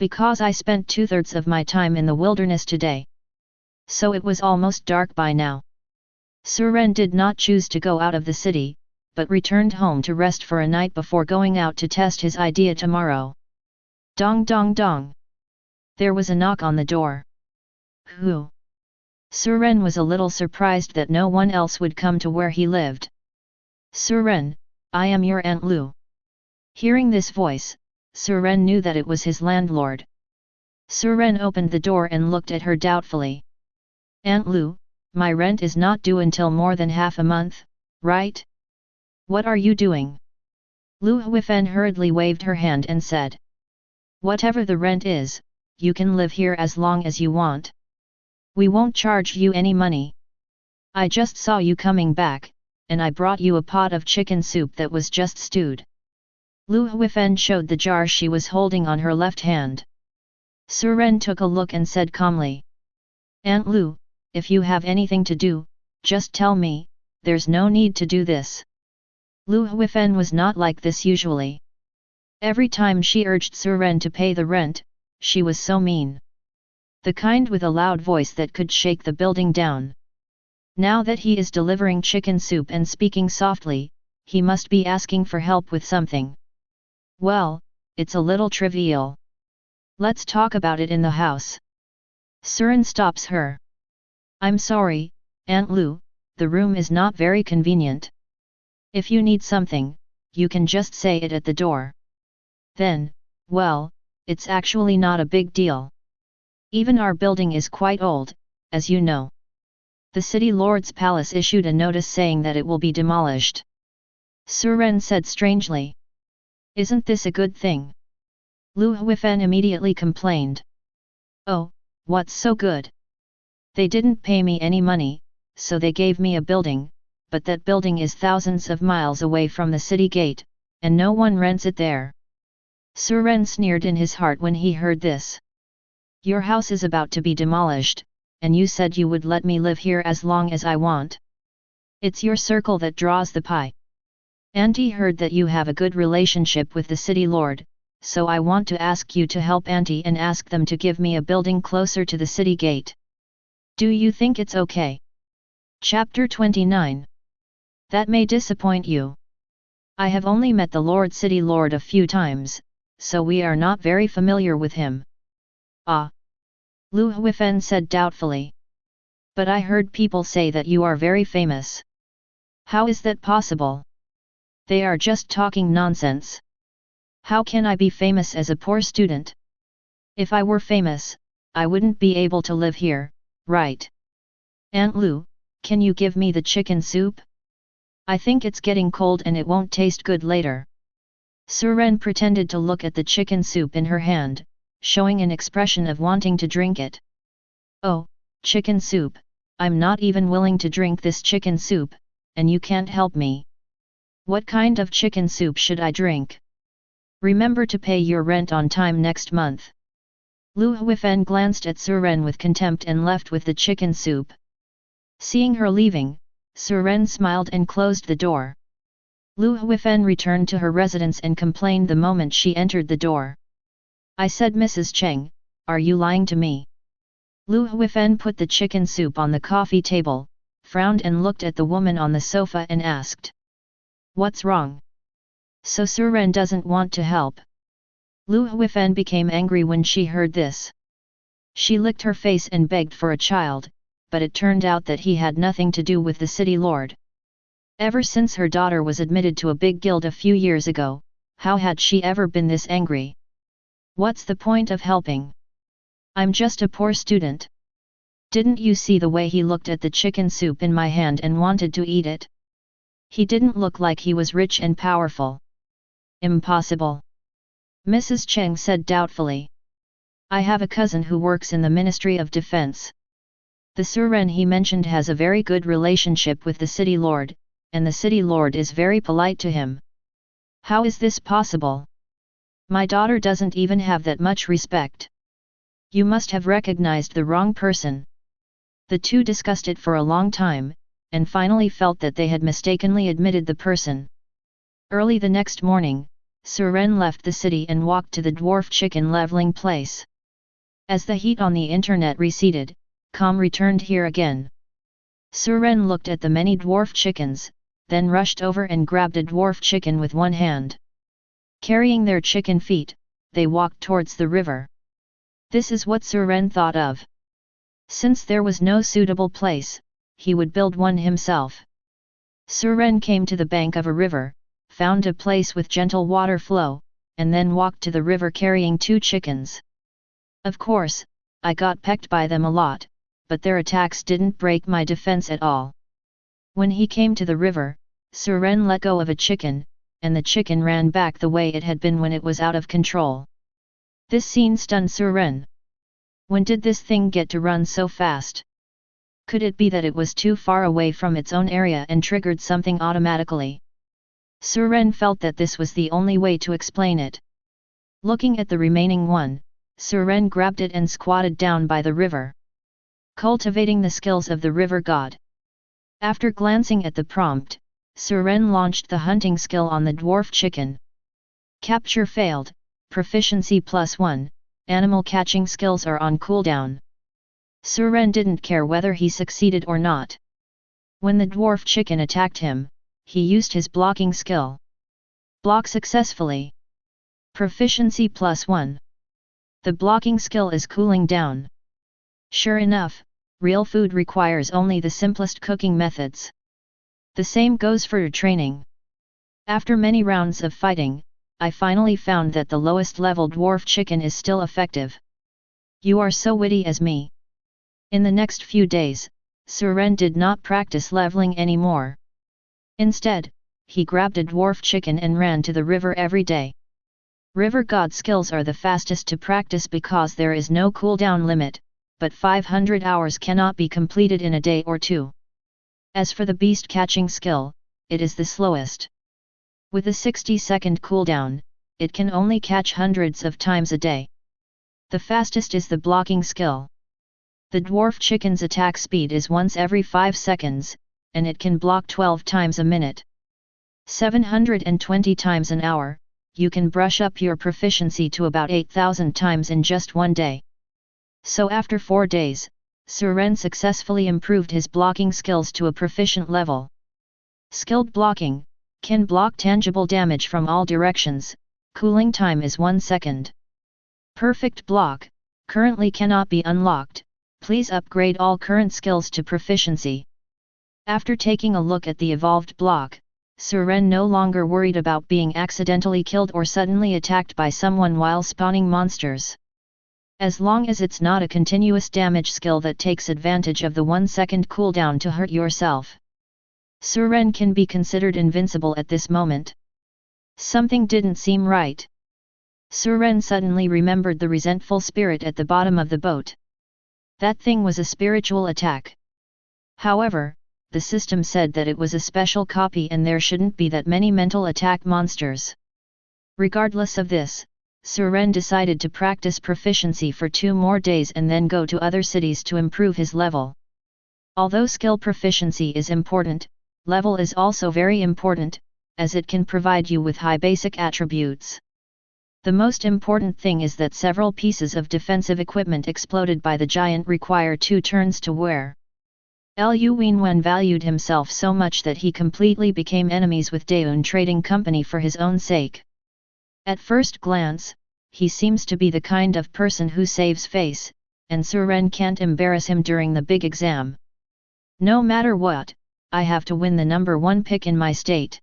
Because I spent 2/3 of my time in the wilderness today. So it was almost dark by now. Suren did not choose to go out of the city, but returned home to rest for a night before going out to test his idea tomorrow. Dong dong dong. There was a knock on the door. Who? Suren was a little surprised that no one else would come to where he lived. Suren, I am your Aunt Lu. Hearing this voice, Suren knew that it was his landlord. Suren opened the door and looked at her doubtfully. Aunt Lu, my rent is not due until more than half a month, right? What are you doing? Lu Huifen hurriedly waved her hand and said. Whatever the rent is, you can live here as long as you want. We won't charge you any money. I just saw you coming back, and I brought you a pot of chicken soup that was just stewed. Lu Huifen showed the jar she was holding on her left hand. Suren took a look and said calmly. Aunt Lu, if you have anything to do, just tell me, there's no need to do this. Lu Huifen was not like this usually. Every time she urged Suren to pay the rent, she was so mean. The kind with a loud voice that could shake the building down. Now that he is delivering chicken soup and speaking softly, he must be asking for help with something. Well, it's a little trivial. Let's talk about it in the house. Suren stops her. I'm sorry, Aunt Lu, the room is not very convenient. If you need something, you can just say it at the door. Then, well, it's actually not a big deal. Even our building is quite old, as you know. The city lord's palace issued a notice saying that it will be demolished. Suren said strangely. Isn't this a good thing? Lu Huifen immediately complained. Oh, what's so good? They didn't pay me any money, so they gave me a building, but that building is thousands of miles away from the city gate, and no one rents it there. Suren sneered in his heart when he heard this. Your house is about to be demolished, and you said you would let me live here as long as I want. It's your circle that draws the pie. Auntie heard that you have a good relationship with the city lord, so I want to ask you to help Auntie and ask them to give me a building closer to the city gate. Do you think it's okay? Chapter 29. That may disappoint you. I have only met the city lord a few times, so we are not very familiar with him. Ah. Lu Huifen said doubtfully. But I heard people say that you are very famous. How is that possible? They are just talking nonsense. How can I be famous as a poor student? If I were famous, I wouldn't be able to live here, right? Aunt Lu, can you give me the chicken soup? I think it's getting cold and it won't taste good later. Suren pretended to look at the chicken soup in her hand, showing an expression of wanting to drink it. Oh, chicken soup, I'm not even willing to drink this chicken soup, and you can't help me. What kind of chicken soup should I drink? Remember to pay your rent on time next month. Lu Huifen glanced at Suren with contempt and left with the chicken soup. Seeing her leaving, Suren smiled and closed the door. Lu Huifen returned to her residence and complained the moment she entered the door. I said, Mrs. Cheng, are you lying to me? Lu Huifen put the chicken soup on the coffee table, frowned and looked at the woman on the sofa and asked. What's wrong? So Suren doesn't want to help. Lu Huifen became angry when she heard this. She licked her face and begged for a child, but it turned out that he had nothing to do with the city lord. Ever since her daughter was admitted to a big guild a few years ago, how had she ever been this angry? What's the point of helping? I'm just a poor student. Didn't you see the way he looked at the chicken soup in my hand and wanted to eat it? He didn't look like he was rich and powerful. Impossible. Mrs. Cheng said doubtfully. I have a cousin who works in the Ministry of Defense. The Suren he mentioned has a very good relationship with the city lord, and the city lord is very polite to him. How is this possible? My daughter doesn't even have that much respect. You must have recognized the wrong person. The two discussed it for a long time, and finally felt that they had mistakenly admitted the person. Early the next morning, Suren left the city and walked to the dwarf chicken leveling place. As the heat on the internet receded, calm returned here again. Suren looked at the many dwarf chickens, then rushed over and grabbed a dwarf chicken with one hand. Carrying their chicken feet, they walked towards the river. This is what Suren thought of. Since there was no suitable place, he would build one himself. Suren came to the bank of a river, found a place with gentle water flow, and then walked to the river carrying 2 chickens. Of course, I got pecked by them a lot, but their attacks didn't break my defense at all. When he came to the river, Suren let go of a chicken, and the chicken ran back the way it had been when it was out of control. This scene stunned Suren. When did this thing get to run so fast? Could it be that it was too far away from its own area and triggered something automatically? Suren felt that this was the only way to explain it. Looking at the remaining one, Suren grabbed it and squatted down by the river. Cultivating the skills of the river god. After glancing at the prompt, Suren launched the hunting skill on the dwarf chicken. Capture failed, proficiency +1, animal catching skills are on cooldown. Suren didn't care whether he succeeded or not. When the dwarf chicken attacked him, he used his blocking skill. Block successfully. Proficiency +1. The blocking skill is cooling down. Sure enough, real food requires only the simplest cooking methods. The same goes for training. After many rounds of fighting, I finally found that the lowest level dwarf chicken is still effective. You are so witty as me. In the next few days, Suren did not practice leveling anymore. Instead, he grabbed a dwarf chicken and ran to the river every day. River god skills are the fastest to practice because there is no cooldown limit, but 500 hours cannot be completed in a day or two. As for the beast catching skill, it is the slowest. With a 60-second cooldown, it can only catch hundreds of times a day. The fastest is the blocking skill. The dwarf chicken's attack speed is once every 5 seconds, and it can block 12 times a minute. 720 times an hour, you can brush up your proficiency to about 8,000 times in just one day. So after 4 days, Suren successfully improved his blocking skills to a proficient level. Skilled blocking, can block tangible damage from all directions, cooling time is 1 second. Perfect block, currently cannot be unlocked, please upgrade all current skills to proficiency. After taking a look at the evolved block, Suren no longer worried about being accidentally killed or suddenly attacked by someone while spawning monsters. As long as it's not a continuous damage skill that takes advantage of the 1 second cooldown to hurt yourself. Suren can be considered invincible at this moment. Something didn't seem right. Suren suddenly remembered the resentful spirit at the bottom of the boat. That thing was a spiritual attack. However, the system said that it was a special copy and there shouldn't be that many mental attack monsters. Regardless of this, Suren decided to practice proficiency for 2 more days and then go to other cities to improve his level. Although skill proficiency is important, level is also very important, as it can provide you with high basic attributes. The most important thing is that several pieces of defensive equipment exploded by the giant require 2 turns to wear. Liu Wenwen valued himself so much that he completely became enemies with Daeun Trading Company for his own sake. At first glance, he seems to be the kind of person who saves face, and Suren can't embarrass him during the big exam. No matter what, I have to win the number 1 pick in my state.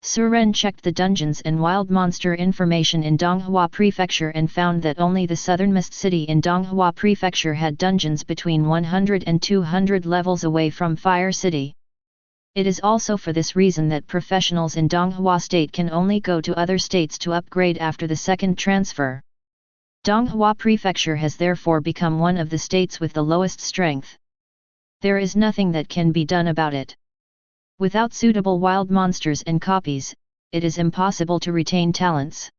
Suren checked the dungeons and wild monster information in Donghua Prefecture and found that only the southernmost city in Donghua Prefecture had dungeons between 100 and 200 levels away from Fire City. It is also for this reason that professionals in Donghua State can only go to other states to upgrade after the second transfer. Donghua Prefecture has therefore become one of the states with the lowest strength. There is nothing that can be done about it. Without suitable wild monsters and copies, it is impossible to retain talents.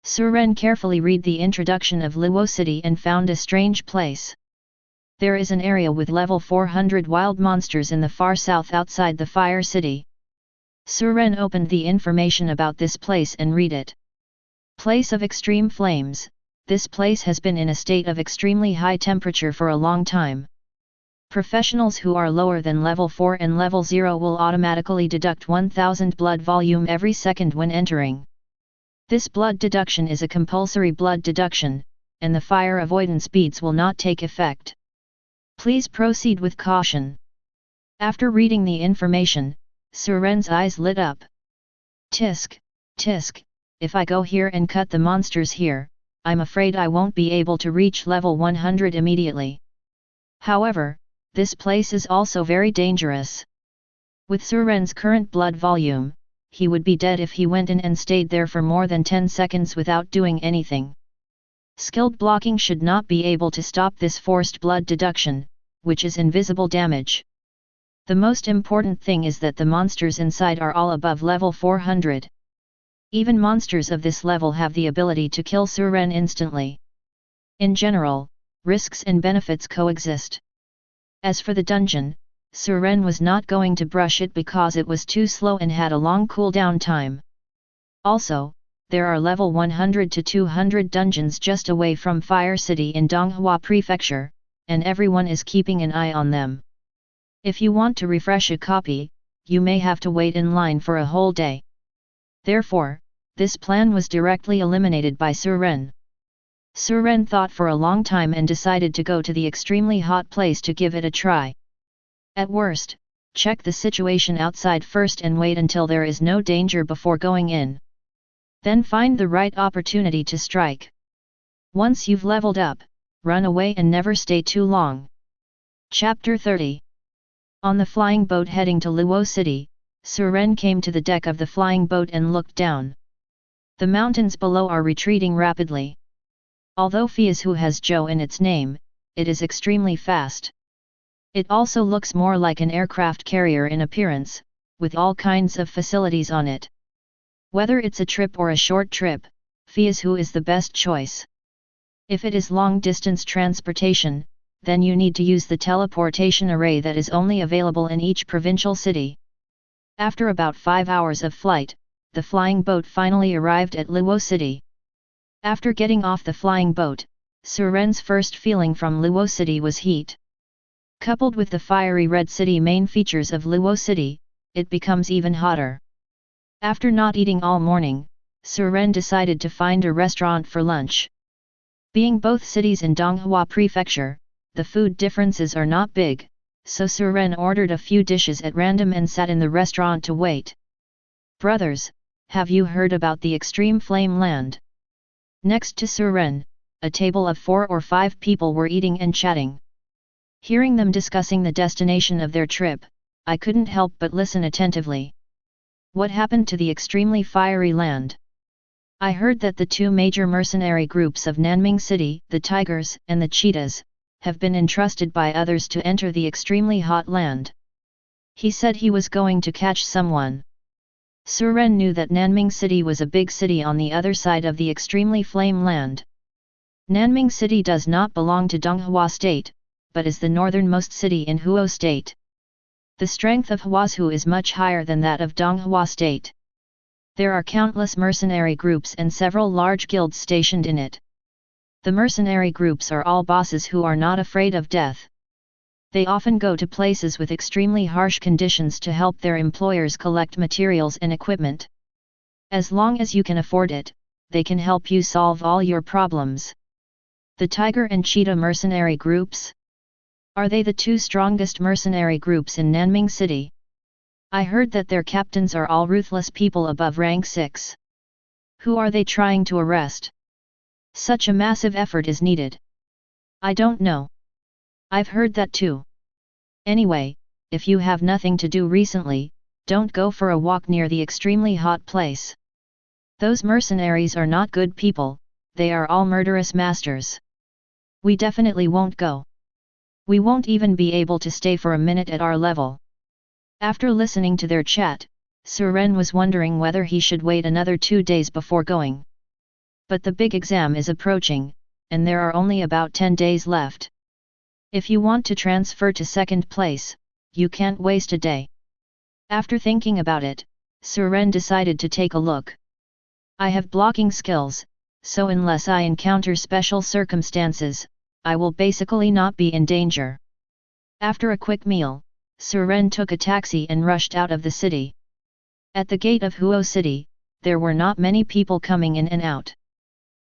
Suren carefully read the introduction of Luo City and found a strange place. There is an area with level 400 wild monsters in the far south outside the Fire City. Suren opened the information about this place and read it. Place of extreme flames. This place has been in a state of extremely high temperature for a long time. Professionals who are lower than level 4 and level 0 will automatically deduct 1000 blood volume every second when entering. This blood deduction is a compulsory blood deduction, and the fire avoidance beads will not take effect. Please proceed with caution. After reading the information, Suren's eyes lit up. Tisk, tisk, if I go here and cut the monsters here, I'm afraid I won't be able to reach level 100 immediately. However, this place is also very dangerous. With Suren's current blood volume, he would be dead if he went in and stayed there for more than 10 seconds without doing anything. Skilled blocking should not be able to stop this forced blood deduction, which is invisible damage. The most important thing is that the monsters inside are all above level 400. Even monsters of this level have the ability to kill Suren instantly. In general, risks and benefits coexist. As for the dungeon, Suren was not going to brush it because it was too slow and had a long cooldown time. Also, there are level 100 to 200 dungeons just away from Fire City in Donghua Prefecture, and everyone is keeping an eye on them. If you want to refresh a copy, you may have to wait in line for a whole day. Therefore, this plan was directly eliminated by Suren. Suren thought for a long time and decided to go to the extremely hot place to give it a try. At worst, check the situation outside first and wait until there is no danger before going in. Then find the right opportunity to strike. Once you've leveled up, run away and never stay too long. Chapter 30. On the flying boat heading to Luo City, Suren came to the deck of the flying boat and looked down. The mountains below are retreating rapidly. Although Fiazhu has Zhou in its name, it is extremely fast. It also looks more like an aircraft carrier in appearance, with all kinds of facilities on it. Whether it's a trip or a short trip, Fiazhu is the best choice. If it is long-distance transportation, then you need to use the teleportation array that is only available in each provincial city. After about 5 hours of flight, the flying boat finally arrived at Luo City. After getting off the flying boat, Suren's first feeling from Luo City was heat. Coupled with the fiery red city main features of Luo City, it becomes even hotter. After not eating all morning, Suren decided to find a restaurant for lunch. Being both cities in Donghua Prefecture, the food differences are not big, so Suren ordered a few dishes at random and sat in the restaurant to wait. Brothers, have you heard about the extreme flame land? Next to Suren, a table of 4 or 5 people were eating and chatting. Hearing them discussing the destination of their trip, I couldn't help but listen attentively. What happened to the extremely fiery land? I heard that the 2 major mercenary groups of Nanming City, the Tigers and the Cheetahs, have been entrusted by others to enter the extremely hot land. He said he was going to catch someone. Suren knew that Nanming City was a big city on the other side of the extremely flame land. Nanming City does not belong to Donghua State, but is the northernmost city in Huo State. The strength of Huazhu is much higher than that of Donghua State. There are countless mercenary groups and several large guilds stationed in it. The mercenary groups are all bosses who are not afraid of death. They often go to places with extremely harsh conditions to help their employers collect materials and equipment. As long as you can afford it, they can help you solve all your problems. The Tiger and Cheetah mercenary groups? Are they the 2 strongest mercenary groups in Nanming City? I heard that their captains are all ruthless people above rank 6. Who are they trying to arrest? Such a massive effort is needed. I don't know. I've heard that too. Anyway, if you have nothing to do recently, don't go for a walk near the extremely hot place. Those mercenaries are not good people, they are all murderous masters. We definitely won't go. We won't even be able to stay for a minute at our level. After listening to their chat, Suren was wondering whether he should wait another 2 days before going. But the big exam is approaching, and there are only about 10 days left. If you want to transfer to second place, you can't waste a day. After thinking about it, Suren decided to take a look. I have blocking skills, so unless I encounter special circumstances, I will basically not be in danger. After a quick meal, Suren took a taxi and rushed out of the city. At the gate of Huo City, there were not many people coming in and out.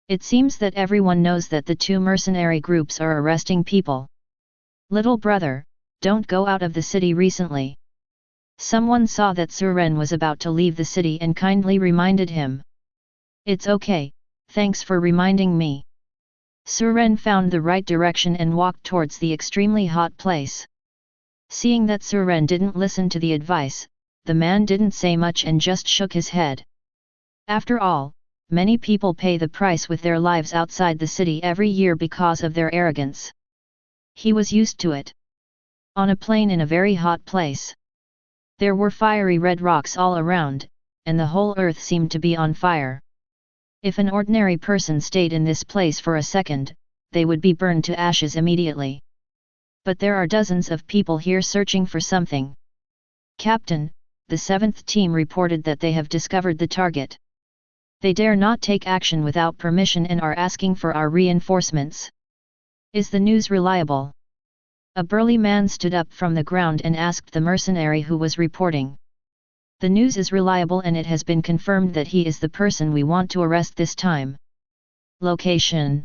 It seems that everyone knows that the two mercenary groups are arresting people. Little brother, don't go out of the city recently. Someone saw that Suren was about to leave the city and kindly reminded him. It's okay, thanks for reminding me. Suren found the right direction and walked towards the extremely hot place. Seeing that Suren didn't listen to the advice, the man didn't say much and just shook his head. After all, many people pay the price with their lives outside the city every year because of their arrogance. He was used to it. On a plain in a very hot place. There were fiery red rocks all around, and the whole earth seemed to be on fire. If an ordinary person stayed in this place for a second, they would be burned to ashes immediately. But there are dozens of people here searching for something. Captain, the 7th team reported that they have discovered the target. They dare not take action without permission and are asking for our reinforcements. Is the news reliable? A burly man stood up from the ground and asked the mercenary who was reporting. The news is reliable and it has been confirmed that he is the person we want to arrest this time. Location.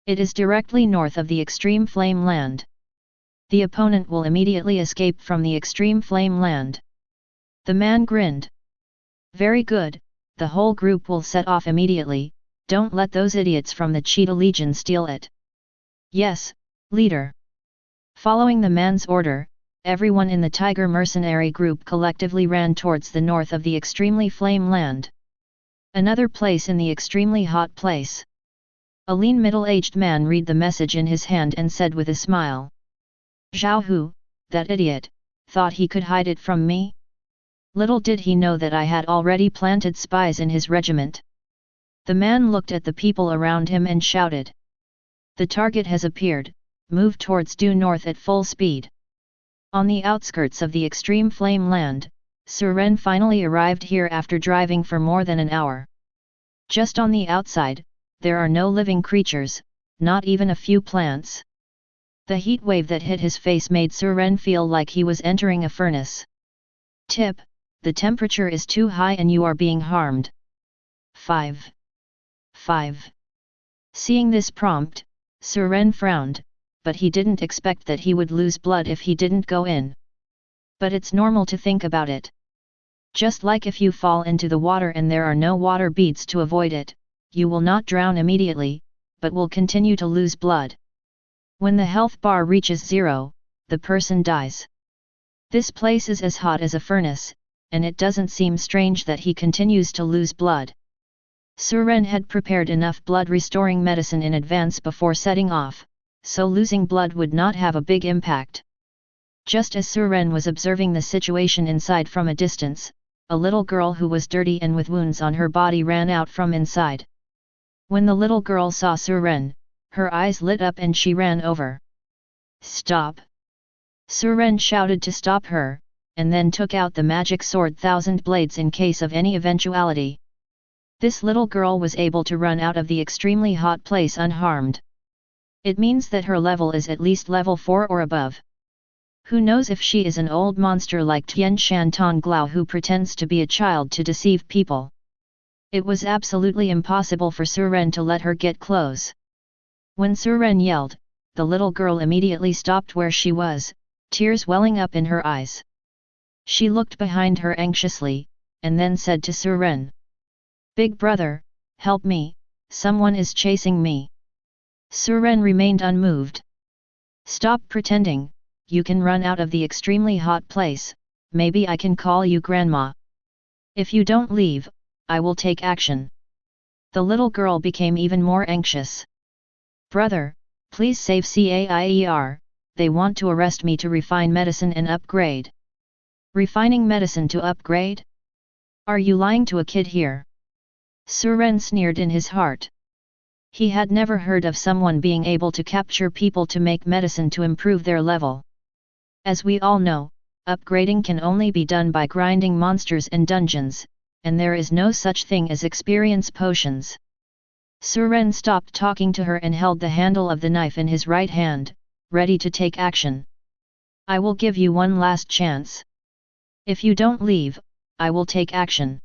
It is directly north of the extreme flame land. The opponent will immediately escape from the extreme flame land. The man grinned. Very good, the whole group will set off immediately, don't let those idiots from the Cheetah Legion steal it. Yes, leader. Following the man's order, everyone in the Tiger mercenary group collectively ran towards the north of the extremely flame land. Another place in the extremely hot place. A lean middle-aged man read the message in his hand and said with a smile. Zhao Hu, that idiot, thought he could hide it from me? Little did he know that I had already planted spies in his regiment. The man looked at the people around him and shouted. The target has appeared, move towards due north at full speed. On the outskirts of the extreme flame land, Suren finally arrived here after driving for more than an hour. Just on the outside, there are no living creatures, not even a few plants. The heat wave that hit his face made Suren feel like he was entering a furnace. Tip: the temperature is too high and you are being harmed. 5. Seeing this prompt, Suren frowned, but he didn't expect that he would lose blood if he didn't go in. But it's normal to think about it. Just like if you fall into the water and there are no water beads to avoid it, you will not drown immediately, but will continue to lose blood. When the health bar reaches 0, the person dies. This place is as hot as a furnace, and it doesn't seem strange that he continues to lose blood. Suren had prepared enough blood-restoring medicine in advance before setting off, so losing blood would not have a big impact. Just as Suren was observing the situation inside from a distance, a little girl who was dirty and with wounds on her body ran out from inside. When the little girl saw Suren, her eyes lit up and she ran over. Stop! Suren shouted to stop her, and then took out the magic sword Thousand Blades in case of any eventuality. This little girl was able to run out of the extremely hot place unharmed. It means that her level is at least level 4 or above. Who knows if she is an old monster like Tian Shan Tong Glao who pretends to be a child to deceive people. It was absolutely impossible for Suren to let her get close. When Suren yelled, the little girl immediately stopped where she was, tears welling up in her eyes. She looked behind her anxiously, and then said to Suren. Big brother, help me, someone is chasing me. Suren remained unmoved. Stop pretending, you can run out of the extremely hot place, maybe I can call you grandma. If you don't leave, I will take action. The little girl became even more anxious. Brother, please save Cair, they want to arrest me to refine medicine and upgrade. Refining medicine to upgrade? Are you lying to a kid here? Suren sneered in his heart. He had never heard of someone being able to capture people to make medicine to improve their level. As we all know, upgrading can only be done by grinding monsters and dungeons, and there is no such thing as experience potions. Suren stopped talking to her and held the handle of the knife in his right hand, ready to take action. I will give you one last chance. If you don't leave, I will take action.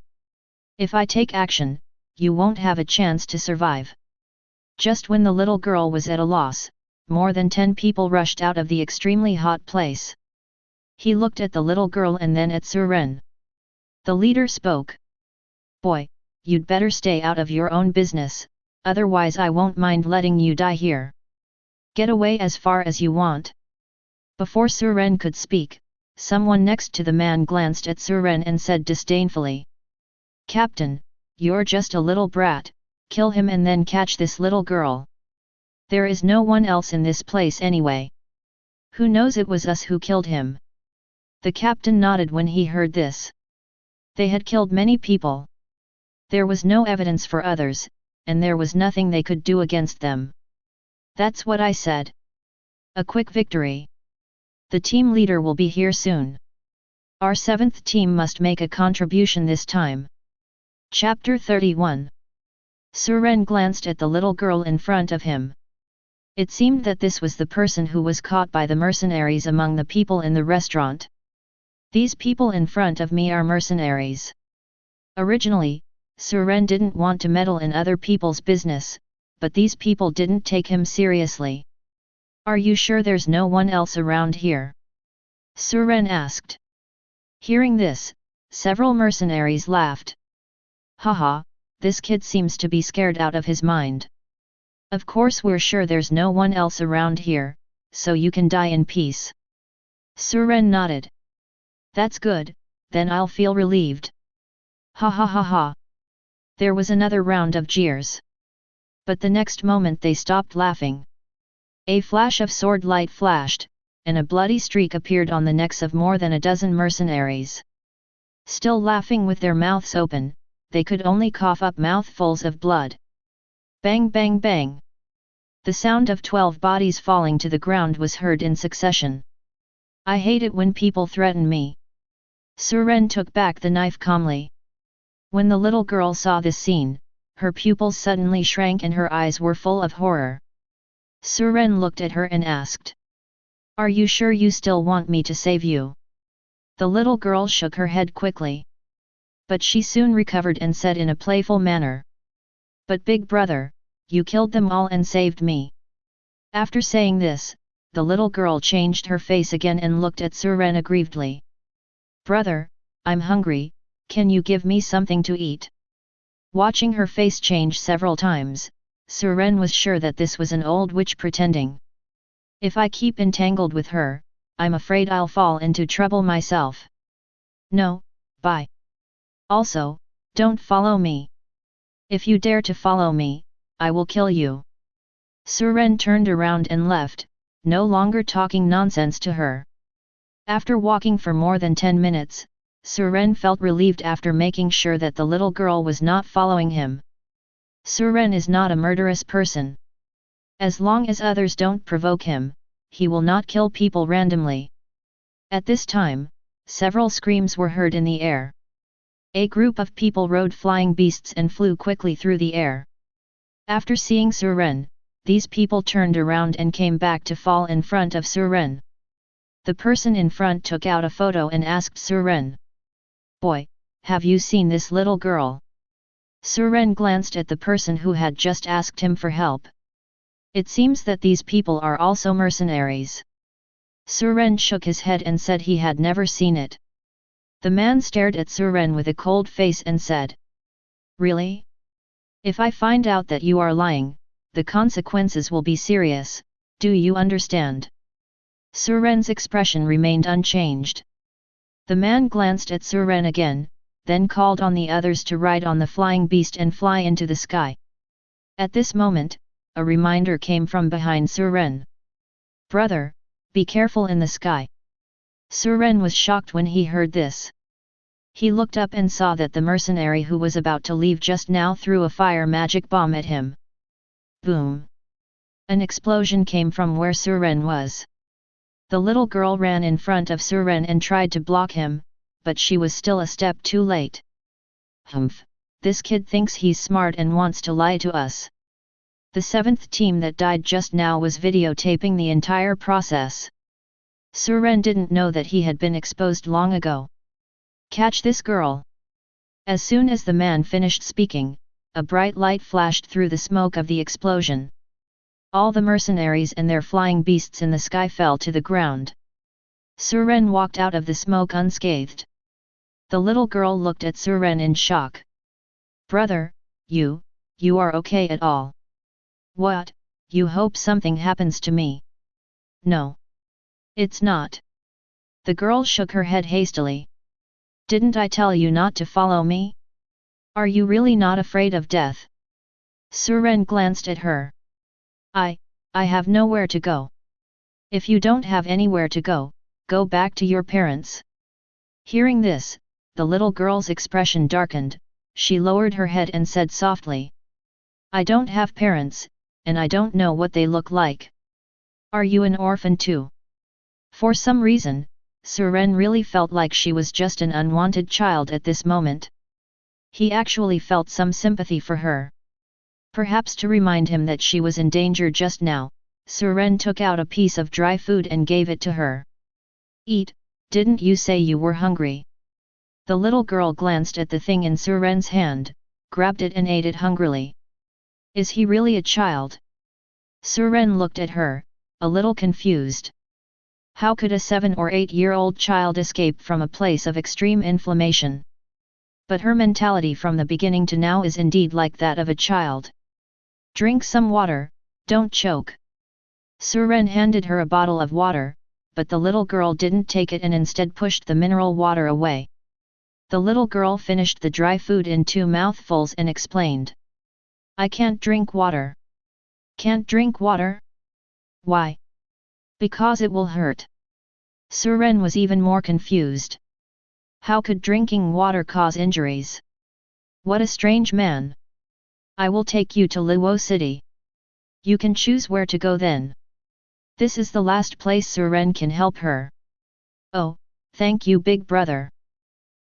If I take action, you won't have a chance to survive. Just when the little girl was at a loss, more than 10 people rushed out of the extremely hot place. He looked at the little girl and then at Suren. The leader spoke. Boy, you'd better stay out of your own business, otherwise I won't mind letting you die here. Get away as far as you want. Before Suren could speak, someone next to the man glanced at Suren and said disdainfully. Captain, you're just a little brat, kill him and then catch this little girl. There is no one else in this place anyway. Who knows, it was us who killed him. The captain nodded when he heard this. They had killed many people. There was no evidence for others, and there was nothing they could do against them. That's what I said. A quick victory. The team leader will be here soon. Our 7th team must make a contribution this time. Chapter 31. Suren glanced at the little girl in front of him. It seemed that this was the person who was caught by the mercenaries among the people in the restaurant. These people in front of me are mercenaries. Originally, Suren didn't want to meddle in other people's business, but these people didn't take him seriously. Are you sure there's no one else around here? Suren asked. Hearing this, several mercenaries laughed. Haha, this kid seems to be scared out of his mind. Of course we're sure there's no one else around here, so you can die in peace. Suren nodded. That's good, then I'll feel relieved. Ha ha ha ha. There was another round of jeers. But the next moment they stopped laughing. A flash of sword light flashed, and a bloody streak appeared on the necks of more than a dozen mercenaries. Still laughing with their mouths open, they could only cough up mouthfuls of blood. Bang bang bang. The sound of 12 bodies falling to the ground was heard in succession. I hate it when people threaten me. Suren took back the knife calmly. When the little girl saw this scene, her pupils suddenly shrank and her eyes were full of horror. Suren looked at her and asked. Are you sure you still want me to save you? The little girl shook her head quickly. But she soon recovered and said in a playful manner. But big brother, you killed them all and saved me. After saying this, the little girl changed her face again and looked at Suren aggrievedly. Brother, I'm hungry, can you give me something to eat? Watching her face change several times, Suren was sure that this was an old witch pretending. If I keep entangled with her, I'm afraid I'll fall into trouble myself. No, bye. Also, don't follow me. If you dare to follow me, I will kill you. Suren turned around and left, no longer talking nonsense to her. After walking for more than 10 minutes, Suren felt relieved after making sure that the little girl was not following him. Suren is not a murderous person. As long as others don't provoke him, he will not kill people randomly. At this time, several screams were heard in the air. A group of people rode flying beasts and flew quickly through the air. After seeing Suren, these people turned around and came back to fall in front of Suren. The person in front took out a photo and asked Suren. Boy, have you seen this little girl? Suren glanced at the person who had just asked him for help. It seems that these people are also mercenaries. Suren shook his head and said he had never seen it. The man stared at Suren with a cold face and said. Really? If I find out that you are lying, the consequences will be serious, do you understand? Suren's expression remained unchanged. The man glanced at Suren again, then called on the others to ride on the flying beast and fly into the sky. At this moment, a reminder came from behind Suren. Brother, be careful in the sky. Suren was shocked when he heard this. He looked up and saw that the mercenary who was about to leave just now threw a fire magic bomb at him. Boom! An explosion came from where Suren was. The little girl ran in front of Suren and tried to block him, but she was still a step too late. Humph, this kid thinks he's smart and wants to lie to us. The seventh team that died just now was videotaping the entire process. Suren didn't know that he had been exposed long ago. Catch this girl! As soon as the man finished speaking, a bright light flashed through the smoke of the explosion. All the mercenaries and their flying beasts in the sky fell to the ground. Suren walked out of the smoke unscathed. The little girl looked at Suren in shock. Brother, you are okay at all? What, you hope something happens to me? No. It's not. The girl shook her head hastily. Didn't I tell you not to follow me? Are you really not afraid of death? Suren glanced at her. I have nowhere to go. If you don't have anywhere to go, go back to your parents. Hearing this, the little girl's expression darkened, she lowered her head and said softly. I don't have parents, and I don't know what they look like. Are you an orphan too? For some reason, Suren really felt like she was just an unwanted child at this moment. He actually felt some sympathy for her. Perhaps to remind him that she was in danger just now, Suren took out a piece of dry food and gave it to her. Eat, didn't you say you were hungry? The little girl glanced at the thing in Suren's hand, grabbed it and ate it hungrily. Is he really a child? Suren looked at her, a little confused. How could a 7 or 8-year-old child escape from a place of extreme inflammation? But her mentality from the beginning to now is indeed like that of a child. Drink some water, don't choke. Suren handed her a bottle of water, but the little girl didn't take it and instead pushed the mineral water away. The little girl finished the dry food in 2 mouthfuls and explained. I can't drink water. Can't drink water? Why? Because it will hurt. Suren was even more confused. How could drinking water cause injuries? What a strange man. I will take you to Luo City. You can choose where to go then. This is the last place Suren can help her. Oh, thank you big brother.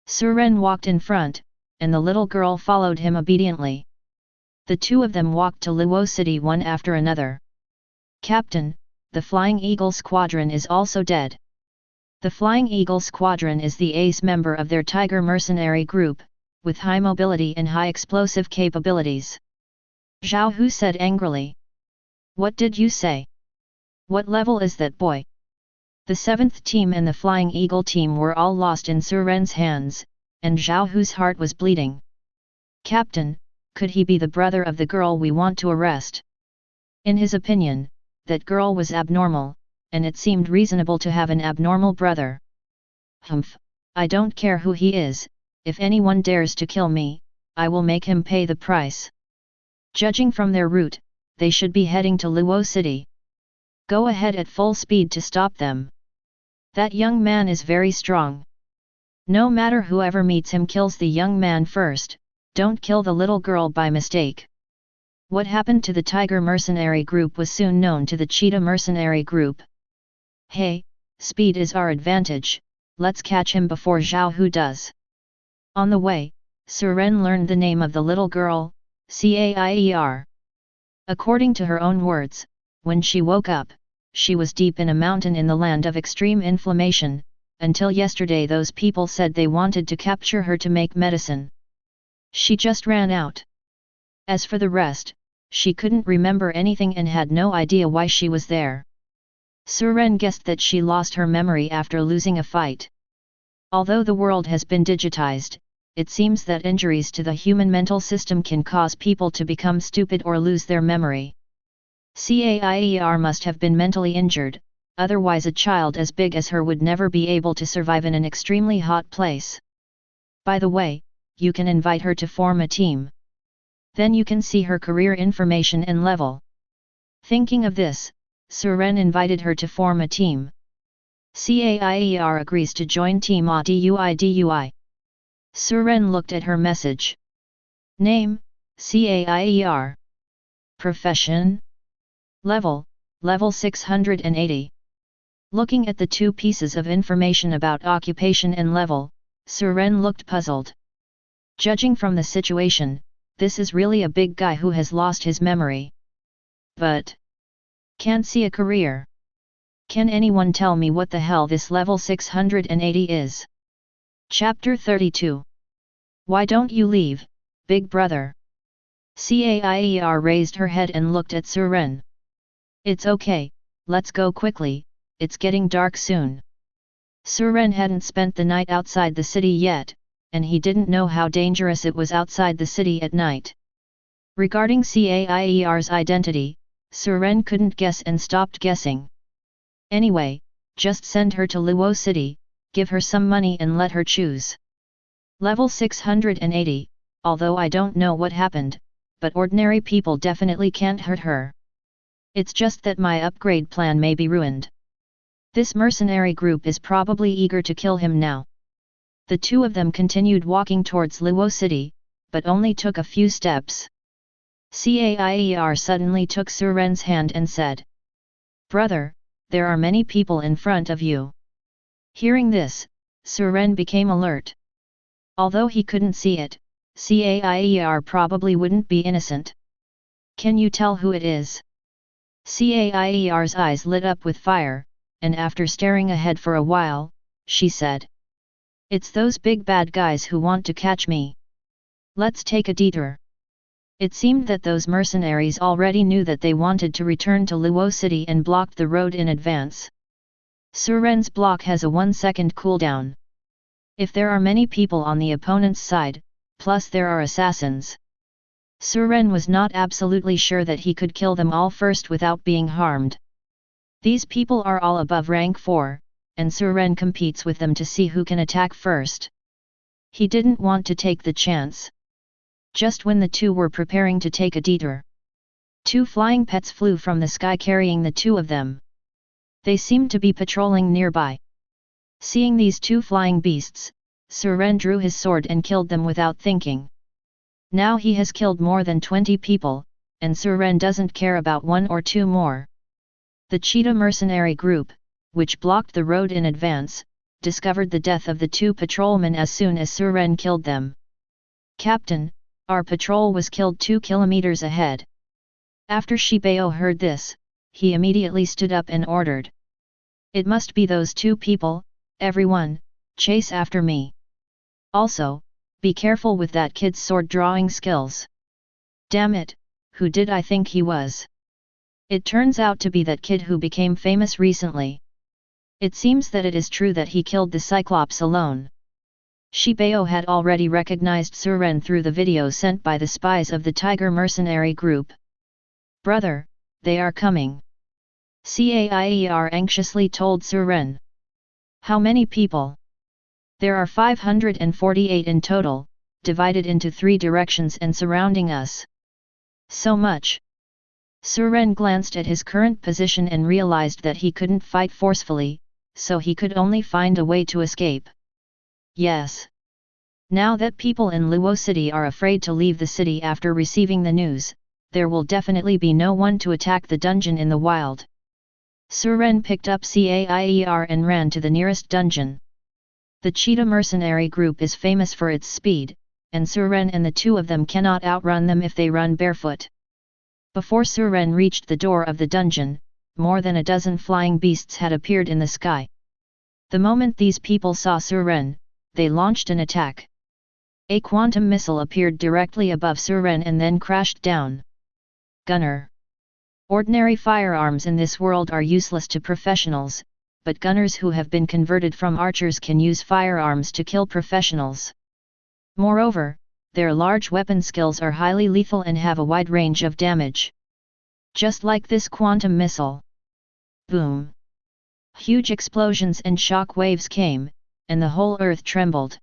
Suren walked in front, and the little girl followed him obediently. The two of them walked to Luo City one after another. Captain, the Flying Eagle Squadron is also dead. The Flying Eagle Squadron is the ace member of their Tiger mercenary group, with high mobility and high explosive capabilities. Zhao Hu said angrily. What did you say? What level is that boy? The 7th team and the Flying Eagle team were all lost in Suren's hands, and Zhao Hu's heart was bleeding. Captain, could he be the brother of the girl we want to arrest? In his opinion, that girl was abnormal, and it seemed reasonable to have an abnormal brother. Humph, I don't care who he is, if anyone dares to kill me, I will make him pay the price. Judging from their route, they should be heading to Luo City. Go ahead at full speed to stop them. That young man is very strong. No matter whoever meets him kills the young man first, don't kill the little girl by mistake. What happened to the Tiger mercenary group was soon known to the Cheetah mercenary group. Hey, speed is our advantage, let's catch him before Zhao Hu does. On the way, Suren learned the name of the little girl, Cair. According to her own words, when she woke up, she was deep in a mountain in the land of extreme inflammation. Until yesterday those people said they wanted to capture her to make medicine. She just ran out. As for the rest, she couldn't remember anything and had no idea why she was there. Suren guessed that she lost her memory after losing a fight. Although the world has been digitized, it seems that injuries to the human mental system can cause people to become stupid or lose their memory. Cair must have been mentally injured, otherwise a child as big as her would never be able to survive in an extremely hot place. By the way, you can invite her to form a team. Then you can see her career information and level. Thinking of this, Suren invited her to form a team. Cair agrees to join Team ADUI. Suren looked at her message. Name, Cair. Profession? Level 680. Looking at the two pieces of information about occupation and level, Suren looked puzzled. Judging from the situation, this is really a big guy who has lost his memory. But can't see a career. Can anyone tell me what the hell this level 680 is? Chapter 32. Why don't you leave, big brother? Cair raised her head and looked at Suren. It's okay, let's go quickly, it's getting dark soon. Suren hadn't spent the night outside the city yet, and he didn't know how dangerous it was outside the city at night. Regarding Cair's identity, Suren couldn't guess and stopped guessing. Anyway, just send her to Luo City, give her some money and let her choose. Level 680, although I don't know what happened, but ordinary people definitely can't hurt her. It's just that my upgrade plan may be ruined. This mercenary group is probably eager to kill him now. The two of them continued walking towards Luo City, but only took a few steps. Cair suddenly took Suren's hand and said, "Brother, there are many people in front of you." Hearing this, Suren became alert. Although he couldn't see it, Cair probably wouldn't be innocent. "Can you tell who it is?" Cair's eyes lit up with fire, and after staring ahead for a while, she said, "It's those big bad guys who want to catch me. Let's take a detour." It seemed that those mercenaries already knew that they wanted to return to Luo City and blocked the road in advance. Suren's block has a 1-second cooldown. If there are many people on the opponent's side, plus there are assassins, Suren was not absolutely sure that he could kill them all first without being harmed. These people are all above rank 4, and Suren competes with them to see who can attack first. He didn't want to take the chance. Just when the two were preparing to take a detour, 2 flying pets flew from the sky carrying the two of them. They seemed to be patrolling nearby. Seeing these 2 flying beasts, Suren drew his sword and killed them without thinking. Now he has killed more than 20 people, and Suren doesn't care about 1 or 2 more. The cheetah mercenary group, which blocked the road in advance, discovered the death of the 2 patrolmen as soon as Suren killed them. "Captain, our patrol was killed 2 kilometers ahead." After Shibao heard this, he immediately stood up and ordered, "It must be those 2 people, everyone, chase after me. Also, be careful with that kid's sword drawing skills. Damn it, who did I think he was? It turns out to be that kid who became famous recently. It seems that it is true that he killed the Cyclops alone." Shibao had already recognized Suren through the video sent by the spies of the Tiger mercenary group. "Brother, they are coming." Cair anxiously told Suren. "How many people?" "There are 548 in total, divided into 3 directions and surrounding us." "So much?" Suren glanced at his current position and realized that he couldn't fight forcefully, so he could only find a way to escape. "Yes. Now that people in Luo City are afraid to leave the city after receiving the news, there will definitely be no one to attack the dungeon in the wild." Suren picked up Cair and ran to the nearest dungeon. The cheetah mercenary group is famous for its speed, and Suren and the 2 of them cannot outrun them if they run barefoot. Before Suren reached the door of the dungeon, more than a dozen flying beasts had appeared in the sky. The moment these people saw Suren, they launched an attack. A quantum missile appeared directly above Suren and then crashed down. Gunner. Ordinary firearms in this world are useless to professionals, but gunners who have been converted from archers can use firearms to kill professionals. Moreover, their large weapon skills are highly lethal and have a wide range of damage. Just like this quantum missile. Boom! Huge explosions and shock waves came, and the whole earth trembled.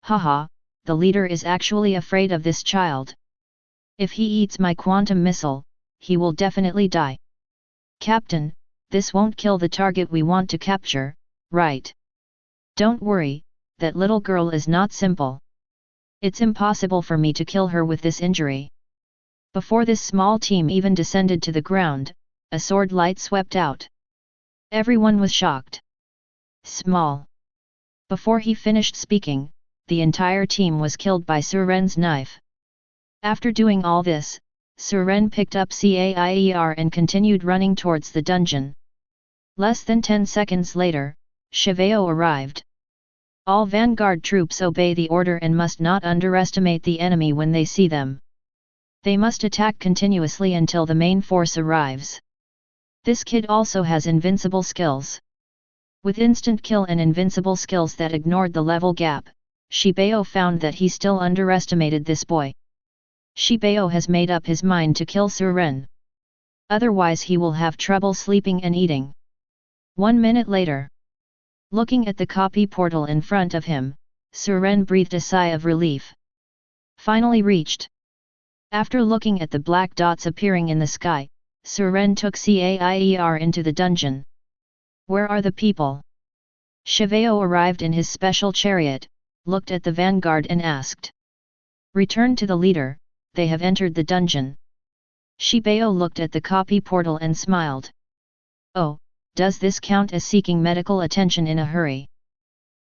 Haha, the leader is actually afraid of this child. If he eats my quantum missile, he will definitely die. Captain, this won't kill the target we want to capture, right? Don't worry, that little girl is not simple. It's impossible for me to kill her with this injury. Before this small team even descended to the ground, a sword light swept out. Everyone was shocked. Small. Before he finished speaking, the entire team was killed by Suren's knife. After doing all this, Suren picked up Cair and continued running towards the dungeon. Less than 10 seconds later, Shiveo arrived. All vanguard troops obey the order and must not underestimate the enemy when they see them. They must attack continuously until the main force arrives. This kid also has invincible skills. With instant kill and invincible skills that ignored the level gap, Shibeo found that he still underestimated this boy. Shibeo has made up his mind to kill Suren. Otherwise he will have trouble sleeping and eating. 1 minute later. Looking at the copy portal in front of him, Suren breathed a sigh of relief. Finally reached. After looking at the black dots appearing in the sky, Suren took Cair into the dungeon. Where are the people? Shiveo arrived in his special chariot, looked at the vanguard and asked. Return to the leader, they have entered the dungeon. Shibeo looked at the copy portal and smiled. Oh, does this count as seeking medical attention in a hurry?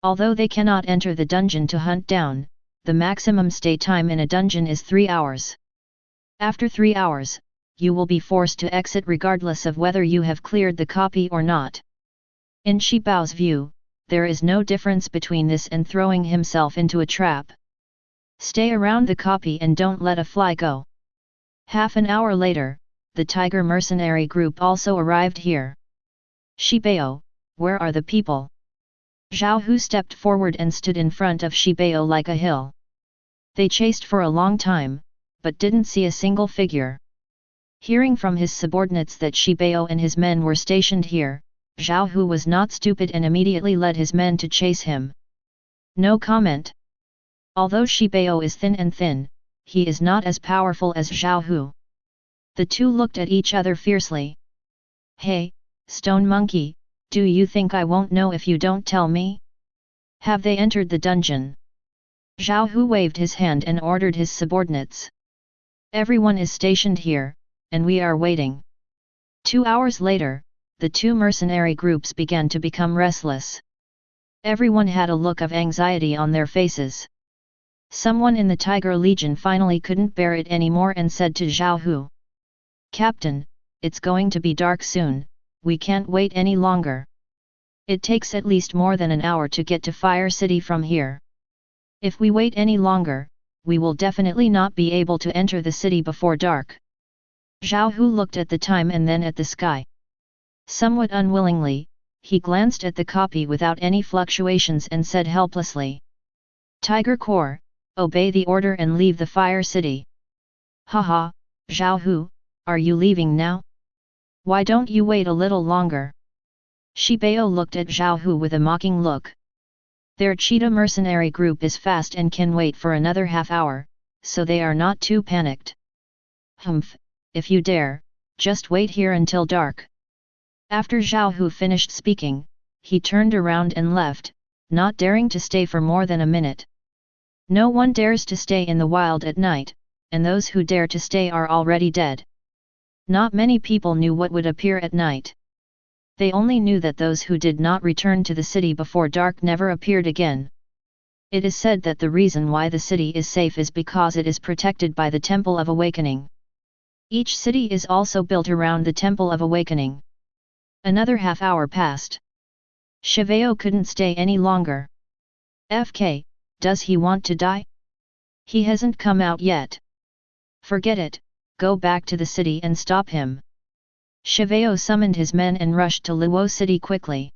Although they cannot enter the dungeon to hunt down, the maximum stay time in a dungeon is 3 hours. After 3 hours, you will be forced to exit regardless of whether you have cleared the copy or not. In Shibao's view, there is no difference between this and throwing himself into a trap. Stay around the copy and don't let a fly go. Half an hour later, the Tiger mercenary group also arrived here. Shibeo, where are the people? Zhao Hu stepped forward and stood in front of Shibeo like a hill. They chased for a long time, but didn't see a single figure. Hearing from his subordinates that Shibeo and his men were stationed here, Zhao Hu was not stupid and immediately led his men to chase him. No comment. Although Shibeo is thin, he is not as powerful as Zhao Hu. The two looked at each other fiercely. Hey, Stone Monkey, do you think I won't know if you don't tell me? Have they entered the dungeon? Zhao Hu waved his hand and ordered his subordinates. Everyone is stationed here, and we are waiting. 2 hours later, the two mercenary groups began to become restless. Everyone had a look of anxiety on their faces. Someone in the Tiger Legion finally couldn't bear it anymore and said to Zhao Hu. Captain, it's going to be dark soon, we can't wait any longer. It takes at least more than an hour to get to Fire City from here. If we wait any longer, we will definitely not be able to enter the city before dark. Zhao Hu looked at the time and then at the sky. Somewhat unwillingly, he glanced at the copy without any fluctuations and said helplessly. Tiger Corps, obey the order and leave the Fire City. Haha, Zhao Hu, are you leaving now? Why don't you wait a little longer? Shibeo looked at Zhao Hu with a mocking look. Their cheetah mercenary group is fast and can wait for another half hour, so they are not too panicked. Humph, if you dare, just wait here until dark. After Zhao Hu finished speaking, he turned around and left, not daring to stay for more than a minute. No one dares to stay in the wild at night, and those who dare to stay are already dead. Not many people knew what would appear at night. They only knew that those who did not return to the city before dark never appeared again. It is said that the reason why the city is safe is because it is protected by the Temple of Awakening. Each city is also built around the Temple of Awakening. Another half hour passed. Shiveo couldn't stay any longer. FK, does he want to die? He hasn't come out yet. Forget it, go back to the city and stop him. Shiveo summoned his men and rushed to Luo City quickly.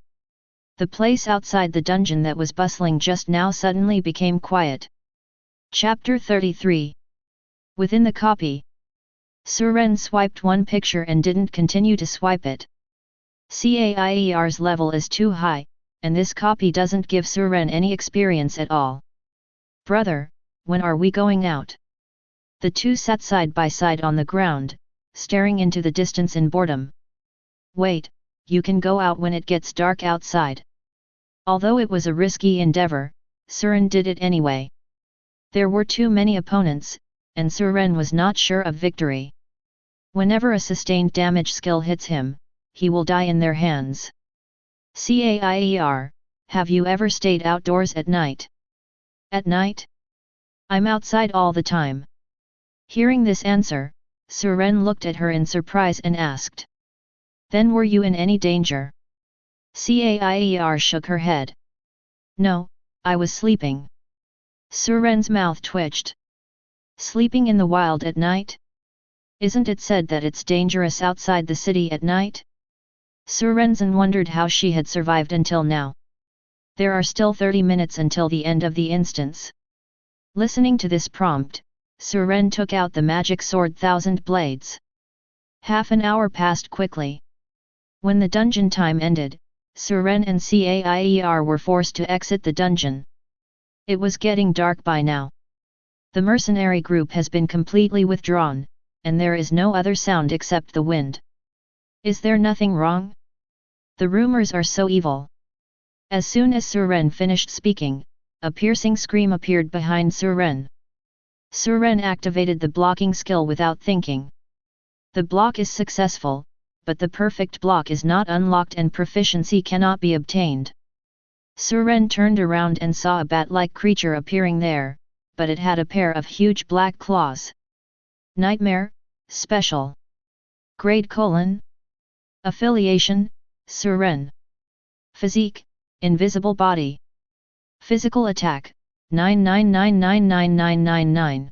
The place outside the dungeon that was bustling just now suddenly became quiet. Chapter 33. Within the copy. Suren swiped one picture and didn't continue to swipe it. Cair's level is too high, and this copy doesn't give Suren any experience at all. Brother, when are we going out? The two sat side by side on the ground, staring into the distance in boredom. Wait, you can go out when it gets dark outside. Although it was a risky endeavor, Suren did it anyway. There were too many opponents, and Suren was not sure of victory. Whenever a sustained damage skill hits him, he will die in their hands. Cair, have you ever stayed outdoors at night? At night? I'm outside all the time. Hearing this answer, Suren looked at her in surprise and asked. Then were you in any danger? Cair shook her head. No, I was sleeping. Suren's mouth twitched. Sleeping in the wild at night? Isn't it said that it's dangerous outside the city at night? Surenzen wondered how she had survived until now. There are still 30 minutes until the end of the instance. Listening to this prompt, Suren took out the magic sword Thousand Blades. Half an hour passed quickly. When the dungeon time ended, Suren and Cair were forced to exit the dungeon. It was getting dark by now. The mercenary group has been completely withdrawn, and there is no other sound except the wind. Is there nothing wrong? The rumors are so evil. As soon as Suren finished speaking, a piercing scream appeared behind Suren. Suren activated the blocking skill without thinking. The block is successful, but the perfect block is not unlocked and proficiency cannot be obtained. Suren turned around and saw a bat-like creature appearing there, but it had a pair of huge black claws. Nightmare, Special. Grade : Affiliation, Suren. Physique, Invisible Body. Physical Attack, 9999999.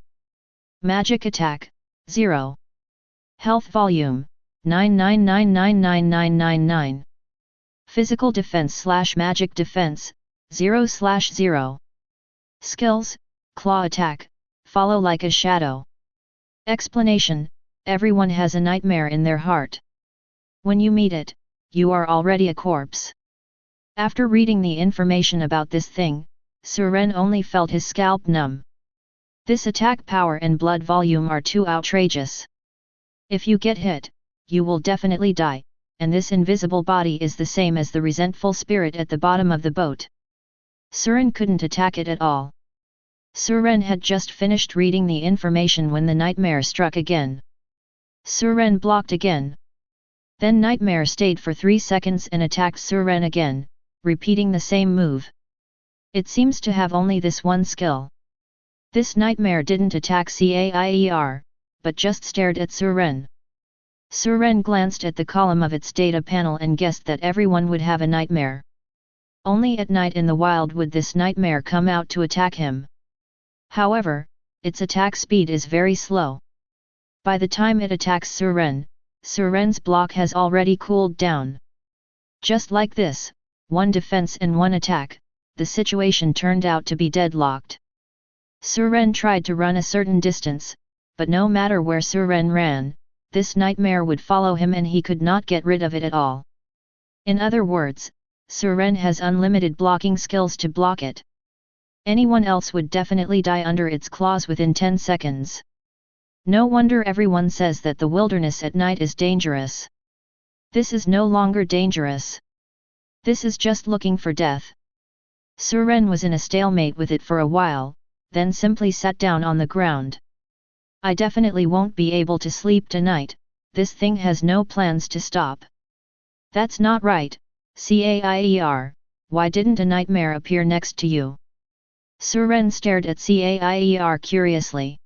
Magic Attack, 0. Health Volume, 9999999. Physical Defense / Magic Defense, 0/0. Skills, Claw Attack, Follow like a Shadow. Explanation: everyone has a nightmare in their heart. When you meet it, you are already a corpse. After reading the information about this thing, Suren only felt his scalp numb. This attack power and blood volume are too outrageous. If you get hit, you will definitely die, and this invisible body is the same as the resentful spirit at the bottom of the boat. Suren couldn't attack it at all. Suren had just finished reading the information when the nightmare struck again. Suren blocked again. Then nightmare stayed for 3 seconds and attacked Suren again, repeating the same move. It seems to have only this one skill. This nightmare didn't attack Cair, but just stared at Suren. Suren glanced at the column of its data panel and guessed that everyone would have a nightmare. Only at night in the wild would this nightmare come out to attack him. However, its attack speed is very slow. By the time it attacks Suren, Suren's block has already cooled down. Just like this, one defense and one attack, the situation turned out to be deadlocked. Suren tried to run a certain distance, but no matter where Suren ran, this nightmare would follow him and he could not get rid of it at all. In other words, Suren has unlimited blocking skills to block it. Anyone else would definitely die under its claws within 10 seconds. No wonder everyone says that the wilderness at night is dangerous. This is no longer dangerous. This is just looking for death. Suren was in a stalemate with it for a while, then simply sat down on the ground. I definitely won't be able to sleep tonight, this thing has no plans to stop. That's not right, Cair, why didn't a nightmare appear next to you? Suren stared at Cair curiously.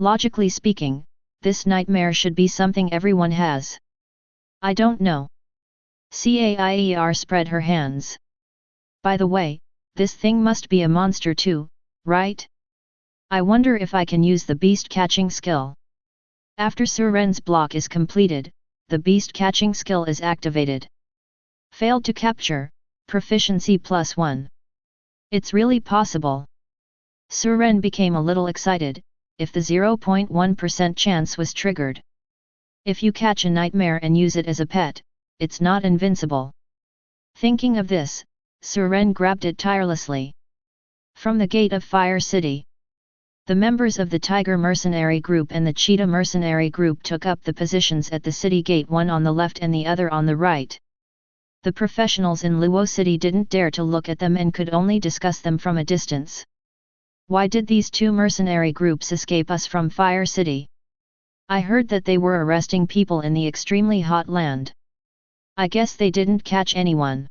Logically speaking, this nightmare should be something everyone has. I don't know. Cair spread her hands. By the way, this thing must be a monster too, right? I wonder if I can use the beast catching skill. After Suren's block is completed, the beast catching skill is activated. Failed to capture, proficiency +1. It's really possible. Suren became a little excited, if the 0.1% chance was triggered. If you catch a nightmare and use it as a pet, it's not invincible. Thinking of this, Suren grabbed it tirelessly. From the gate of Fire City, the members of the Tiger Mercenary Group and the Cheetah Mercenary Group took up the positions at the city gate, one on the left and the other on the right. The professionals in Luo City didn't dare to look at them and could only discuss them from a distance. Why did these two mercenary groups escape us from Fire City? I heard that they were arresting people in the extremely hot land. I guess they didn't catch anyone.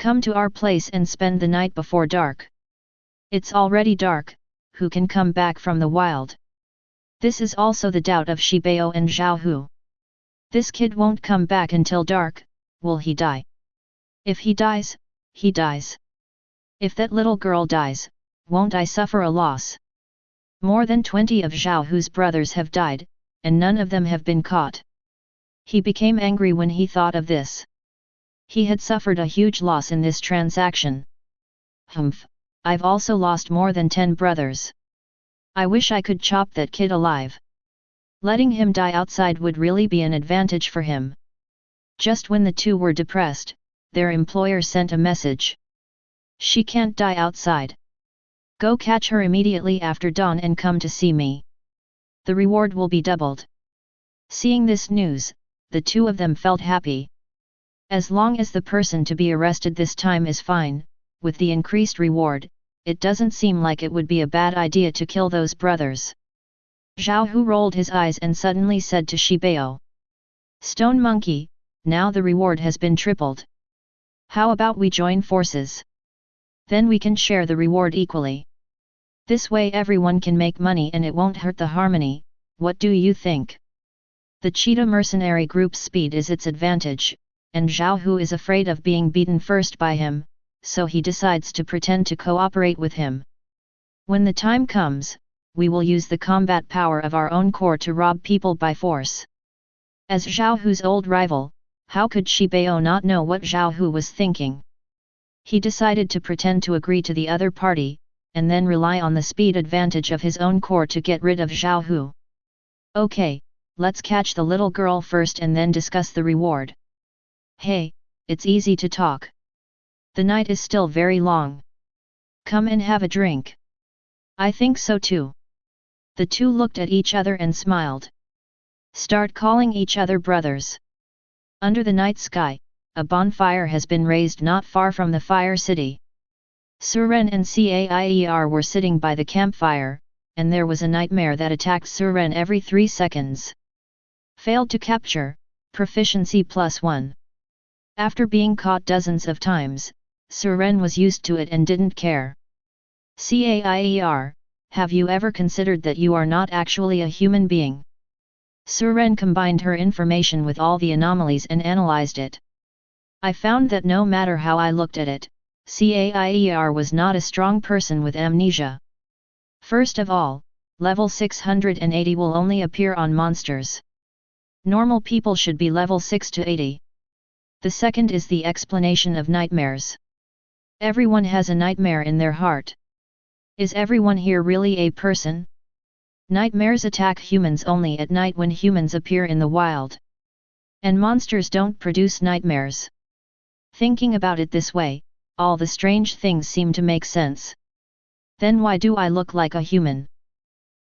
Come to our place and spend the night before dark. It's already dark, who can come back from the wild? This is also the doubt of Shibao and Zhao Hu. This kid won't come back until dark, will he die? If he dies, he dies. If that little girl dies, won't I suffer a loss? More than 20 of Zhao Hu's brothers have died, and none of them have been caught. He became angry when he thought of this. He had suffered a huge loss in this transaction. Humph, I've also lost more than 10 brothers. I wish I could chop that kid alive. Letting him die outside would really be an advantage for him. Just when the two were depressed, their employer sent a message. She can't die outside. Go catch her immediately after dawn and come to see me. The reward will be doubled. Seeing this news, the two of them felt happy. As long as the person to be arrested this time is fine, with the increased reward, it doesn't seem like it would be a bad idea to kill those brothers. Zhao Hu rolled his eyes and suddenly said to Shibao. Stone Monkey, now the reward has been tripled. How about we join forces? Then we can share the reward equally. This way everyone can make money and it won't hurt the harmony, what do you think? The cheetah mercenary group's speed is its advantage, and Zhao Hu is afraid of being beaten first by him, so he decides to pretend to cooperate with him. When the time comes, we will use the combat power of our own corps to rob people by force. As Zhao Hu's old rival, how could Shibao not know what Zhao Hu was thinking? He decided to pretend to agree to the other party, and then rely on the speed advantage of his own corps to get rid of Zhao Hu. Okay, let's catch the little girl first and then discuss the reward. Hey, it's easy to talk. The night is still very long. Come and have a drink. I think so too. The two looked at each other and smiled. Start calling each other brothers. Under the night sky, a bonfire has been raised not far from the Fire City. Suren and Cair were sitting by the campfire, and there was a nightmare that attacked Suren every 3 seconds. Failed to capture, proficiency +1. After being caught dozens of times, Suren was used to it and didn't care. Cair, have you ever considered that you are not actually a human being? Suren combined her information with all the anomalies and analyzed it. I found that no matter how I looked at it, Cair was not a strong person with amnesia. First of all, level 680 will only appear on monsters. Normal people should be level 6 to 80. The second is the explanation of nightmares. Everyone has a nightmare in their heart. Is everyone here really a person? Nightmares attack humans only at night when humans appear in the wild. And monsters don't produce nightmares. Thinking about it this way, all the strange things seem to make sense. Then why do I look like a human?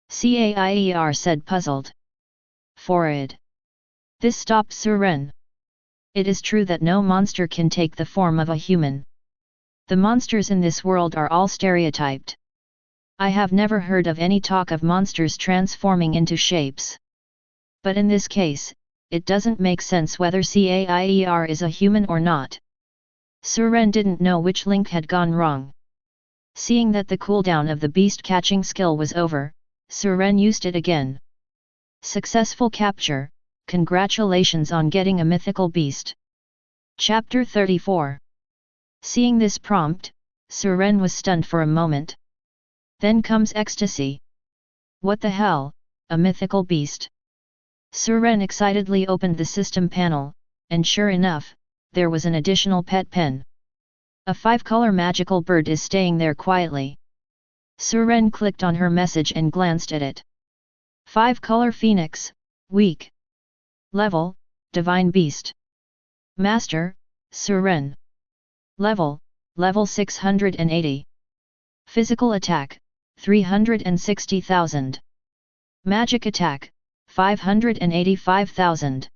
Cair said puzzled. Forward. This stopped Suren. It is true that no monster can take the form of a human. The monsters in this world are all stereotyped. I have never heard of any talk of monsters transforming into shapes. But in this case, it doesn't make sense whether Cair is a human or not. Suren didn't know which link had gone wrong. Seeing that the cooldown of the beast catching skill was over, Suren used it again. Successful capture, congratulations on getting a mythical beast. Chapter 34. Seeing this prompt, Suren was stunned for a moment. Then comes ecstasy. What the hell, a mythical beast? Suren excitedly opened the system panel, and sure enough, there was an additional pet pen. A 5-color magical bird is staying there quietly. Suren clicked on her message and glanced at it. 5-color phoenix, weak. Level, divine beast. Master, Suren. Level 680. Physical attack, 360,000. Magic attack, 585,000.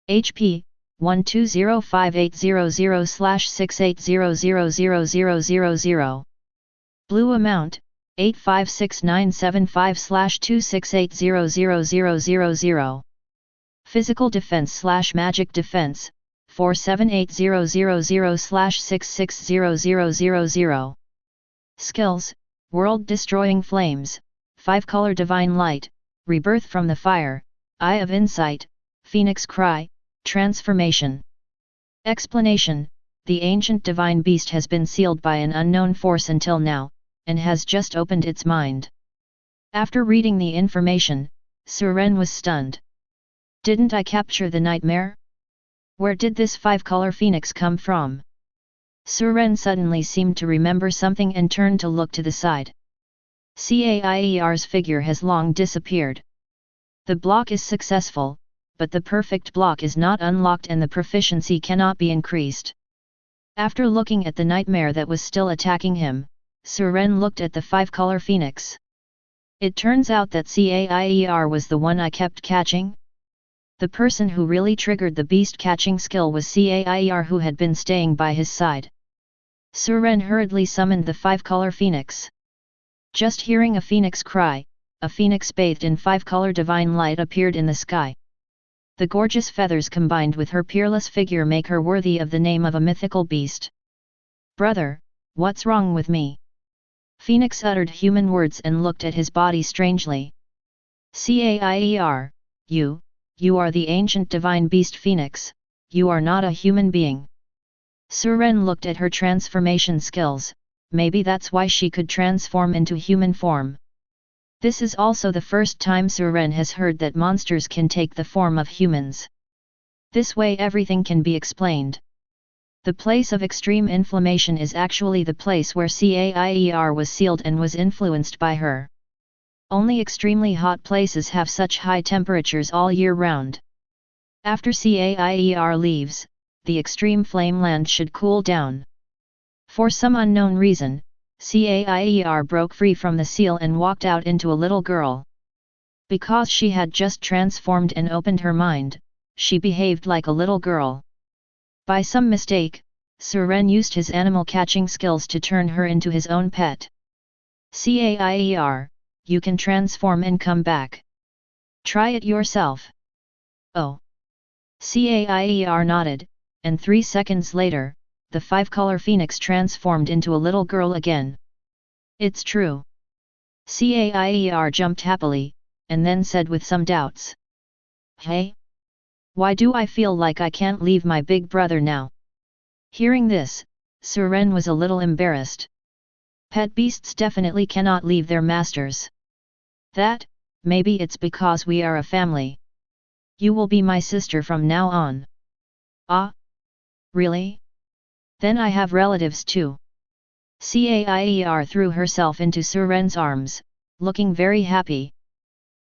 HP, 1205800/68000000. Blue amount, 856975/268000000. Physical defense/magic defense, 47800/6600000. Skills: World Destroying Flames, 5-color Divine Light, Rebirth from the Fire, Eye of Insight, Phoenix Cry, Transformation. Explanation: the ancient divine beast has been sealed by an unknown force until now, and has just opened its mind. After reading the information, Suren was stunned. Didn't I capture the nightmare? Where did this 5-color phoenix come from? Suren suddenly seemed to remember something and turned to look to the side. Caier's figure has long disappeared. The block is successful, but the perfect block is not unlocked and the proficiency cannot be increased. After looking at the nightmare that was still attacking him, Suren looked at the 5-color phoenix. It turns out that Caier was the one I kept catching? The person who really triggered the beast catching skill was Caier, who had been staying by his side. Suren hurriedly summoned the 5-color phoenix. Just hearing a phoenix cry, a phoenix bathed in 5-color divine light appeared in the sky. The gorgeous feathers combined with her peerless figure make her worthy of the name of a mythical beast. Brother, what's wrong with me? Phoenix uttered human words and looked at his body strangely. Caier, you are the ancient divine beast Phoenix, you are not a human being. Suren looked at her transformation skills, maybe that's why she could transform into human form. This is also the first time Suren has heard that monsters can take the form of humans. This way everything can be explained. The place of extreme inflammation is actually the place where Caier was sealed and was influenced by her. Only extremely hot places have such high temperatures all year round. After Caier leaves, the extreme flame land should cool down. For some unknown reason, Caier broke free from the seal and walked out into a little girl. Because she had just transformed and opened her mind, she behaved like a little girl. By some mistake, Suren used his animal catching skills to turn her into his own pet. Caier, you can transform and come back. Try it yourself. Oh. Caier nodded, and 3 seconds later, the 5-color phoenix transformed into a little girl again. It's true. Caier jumped happily, and then said with some doubts. Hey? Why do I feel like I can't leave my big brother now? Hearing this, Suren was a little embarrassed. Pet beasts definitely cannot leave their masters. Maybe it's because we are a family. You will be my sister from now on. Ah? Really? Then I have relatives too. Caier threw herself into Suren's arms, looking very happy.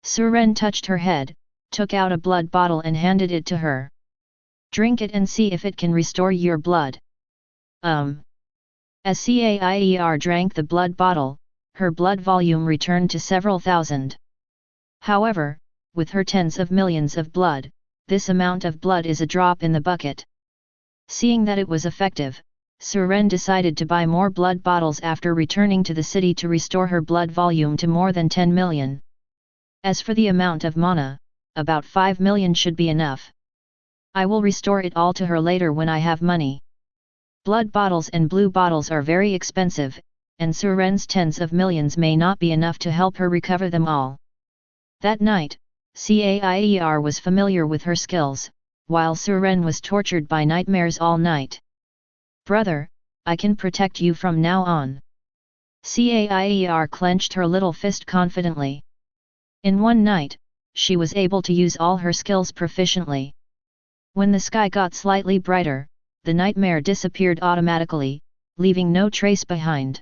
Suren touched her head, took out a blood bottle and handed it to her. Drink it and see if it can restore your blood. As Caier drank the blood bottle, her blood volume returned to several thousand. However, with her tens of millions of blood, this amount of blood is a drop in the bucket. Seeing that it was effective, Suren decided to buy more blood bottles after returning to the city to restore her blood volume to more than 10 million. As for the amount of mana, about 5 million should be enough. I will restore it all to her later when I have money. Blood bottles and blue bottles are very expensive, and Suren's tens of millions may not be enough to help her recover them all. That night, Caier was familiar with her skills, while Suren was tortured by nightmares all night. Brother, I can protect you from now on. Caier clenched her little fist confidently. In one night, she was able to use all her skills proficiently. When the sky got slightly brighter, the nightmare disappeared automatically, leaving no trace behind.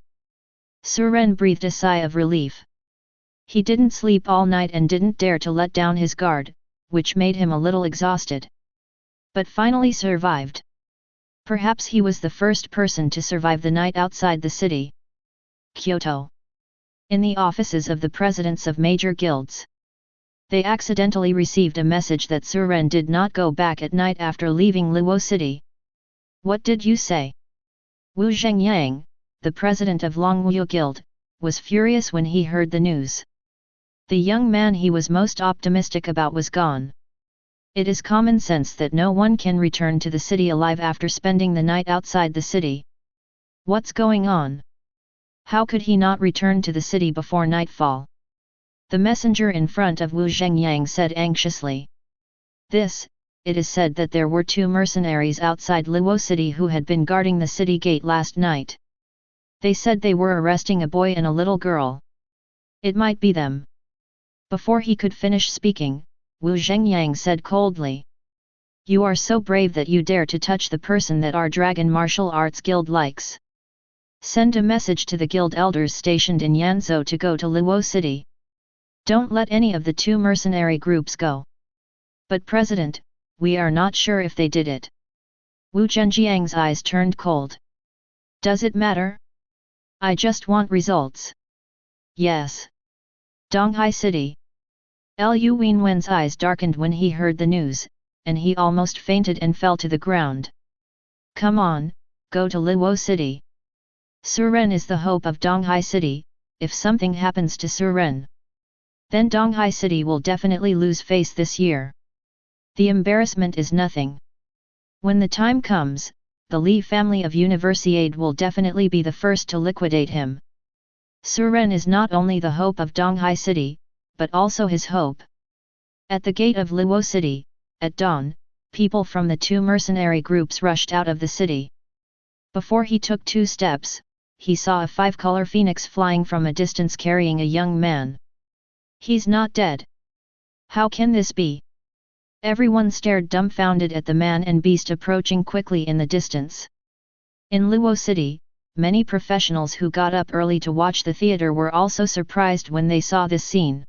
Suren breathed a sigh of relief. He didn't sleep all night and didn't dare to let down his guard, which made him a little exhausted. But finally survived. Perhaps he was the first person to survive the night outside the city. Kyoto. In the offices of the presidents of major guilds. They accidentally received a message that Suren did not go back at night after leaving Luo City. What did you say? Wu Zhengyang, the president of Longwu Guild, was furious when he heard the news. The young man he was most optimistic about was gone. It is common sense that no one can return to the city alive after spending the night outside the city. What's going on? How could he not return to the city before nightfall? The messenger in front of Wu Zhengyang said anxiously. It is said that there were 2 mercenaries outside Luo City who had been guarding the city gate last night. They said they were arresting a boy and a little girl. It might be them. Before he could finish speaking, Wu Zhengyang said coldly. You are so brave that you dare to touch the person that our Dragon Martial Arts Guild likes. Send a message to the guild elders stationed in Yanzhou to go to Luo City. Don't let any of the 2 mercenary groups go. But President, we are not sure if they did it. Wu Zhenjiang's eyes turned cold. Does it matter? I just want results. Yes. Donghai City. Lu Wenwen's eyes darkened when he heard the news, and he almost fainted and fell to the ground. Come on, go to Luo City. Suren is the hope of Donghai City. If something happens to Suren, then Donghai City will definitely lose face this year. The embarrassment is nothing. When the time comes, the Li family of Universiade will definitely be the first to liquidate him. Suren is not only the hope of Donghai City, but also his hope. At the gate of Luo City, at dawn, people from the 2 mercenary groups rushed out of the city. Before he took 2 steps, he saw a 5-color phoenix flying from a distance carrying a young man. He's not dead. How can this be? Everyone stared dumbfounded at the man and beast approaching quickly in the distance. In Luo City, many professionals who got up early to watch the theater were also surprised when they saw this scene.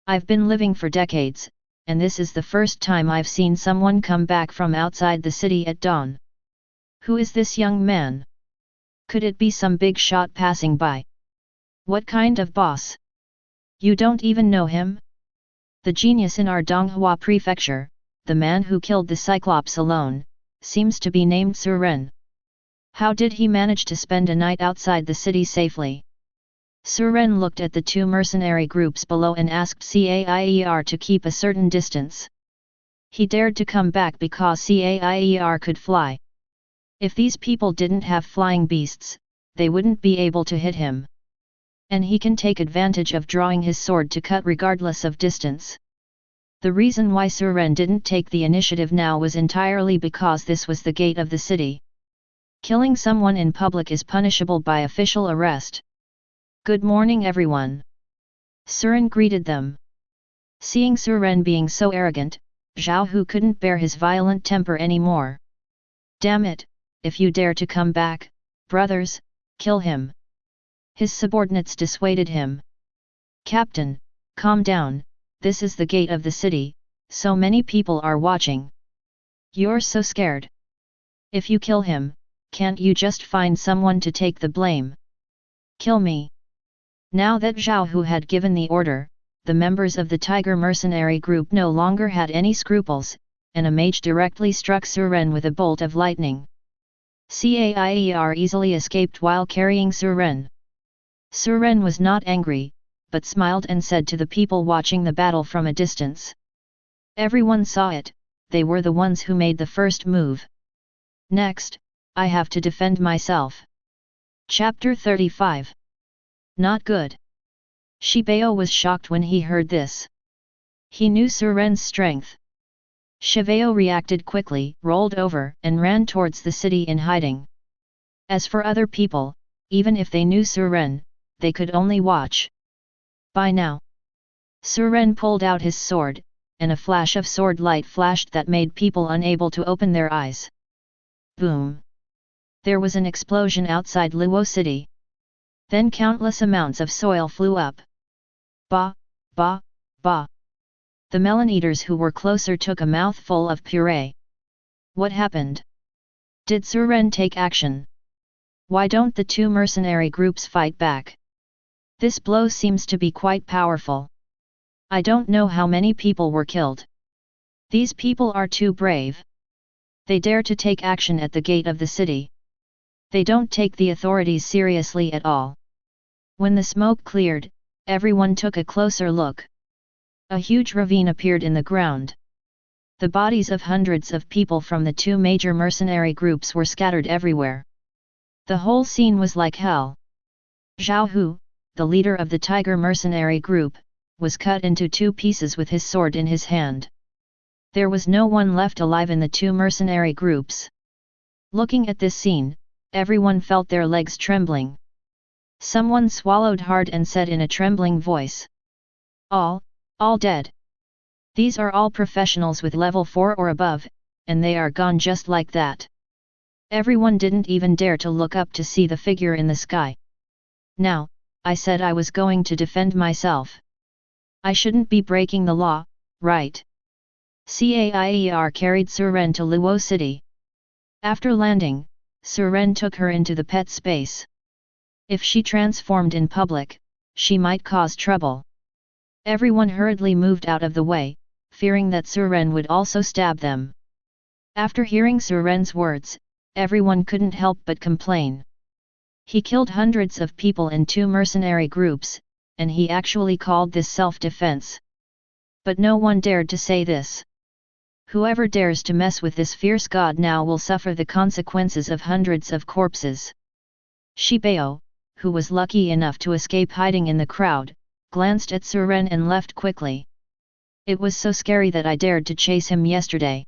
I've been living for decades, and this is the first time I've seen someone come back from outside the city at dawn. Who is this young man? Could it be some big shot passing by? What kind of boss? You don't even know him? The genius in our Donghua prefecture, the man who killed the Cyclops alone, seems to be named Suren. How did he manage to spend a night outside the city safely? Suren looked at the 2 mercenary groups below and asked Cair to keep a certain distance. He dared to come back because Cair could fly. If these people didn't have flying beasts, they wouldn't be able to hit him. And he can take advantage of drawing his sword to cut regardless of distance. The reason why Suren didn't take the initiative now was entirely because this was the gate of the city. Killing someone in public is punishable by official arrest. Good morning everyone. Suren greeted them. Seeing Suren being so arrogant, Zhao Hu couldn't bear his violent temper anymore. Damn it, if you dare to come back, brothers, kill him. His subordinates dissuaded him. Captain, calm down, this is the gate of the city, so many people are watching. You're so scared. If you kill him, can't you just find someone to take the blame? Kill me. Now that Zhao Hu had given the order, the members of the Tiger Mercenary group no longer had any scruples, and a mage directly struck Suren with a bolt of lightning. Cair easily escaped while carrying Suren. Suren was not angry, but smiled and said to the people watching the battle from a distance. Everyone saw it, they were the ones who made the first move. Next, I have to defend myself. Chapter 35. Not good. Shibao was shocked when he heard this. He knew Suren's strength. Shibao reacted quickly, rolled over, and ran towards the city in hiding. As for other people, even if they knew Suren, they could only watch. By now, Suren pulled out his sword, and a flash of sword light flashed that made people unable to open their eyes. Boom! There was an explosion outside Luo City. Then countless amounts of soil flew up. Ba, ba, ba. The melon eaters who were closer took a mouthful of puree. What happened? Did Suren take action? Why don't the 2 mercenary groups fight back? This blow seems to be quite powerful. I don't know how many people were killed. These people are too brave. They dare to take action at the gate of the city. They don't take the authorities seriously at all. When the smoke cleared, everyone took a closer look. A huge ravine appeared in the ground. The bodies of hundreds of people from the two major mercenary groups were scattered everywhere. The whole scene was like hell. Zhao Hu, the leader of the Tiger mercenary group, was cut into two pieces with his sword in his hand. There was no one left alive in the two mercenary groups. Looking at this scene, everyone felt their legs trembling. Someone swallowed hard and said in a trembling voice, All dead. These are all professionals with level 4 or above, and they are gone just like that." Everyone didn't even dare to look up to see the figure in the sky. "Now, I said I was going to defend myself. I shouldn't be breaking the law, right?" Cair carried Suren to Luo City. After landing, Suren took her into the pet space. If she transformed in public, she might cause trouble. Everyone hurriedly moved out of the way, fearing that Suren would also stab them. After hearing Suren's words, everyone couldn't help but complain. He killed hundreds of people in two mercenary groups, and he actually called this self-defense. But no one dared to say this. Whoever dares to mess with this fierce god now will suffer the consequences of hundreds of corpses. Shibao, who was lucky enough to escape hiding in the crowd, glanced at Suren and left quickly. "It was so scary that I dared to chase him yesterday."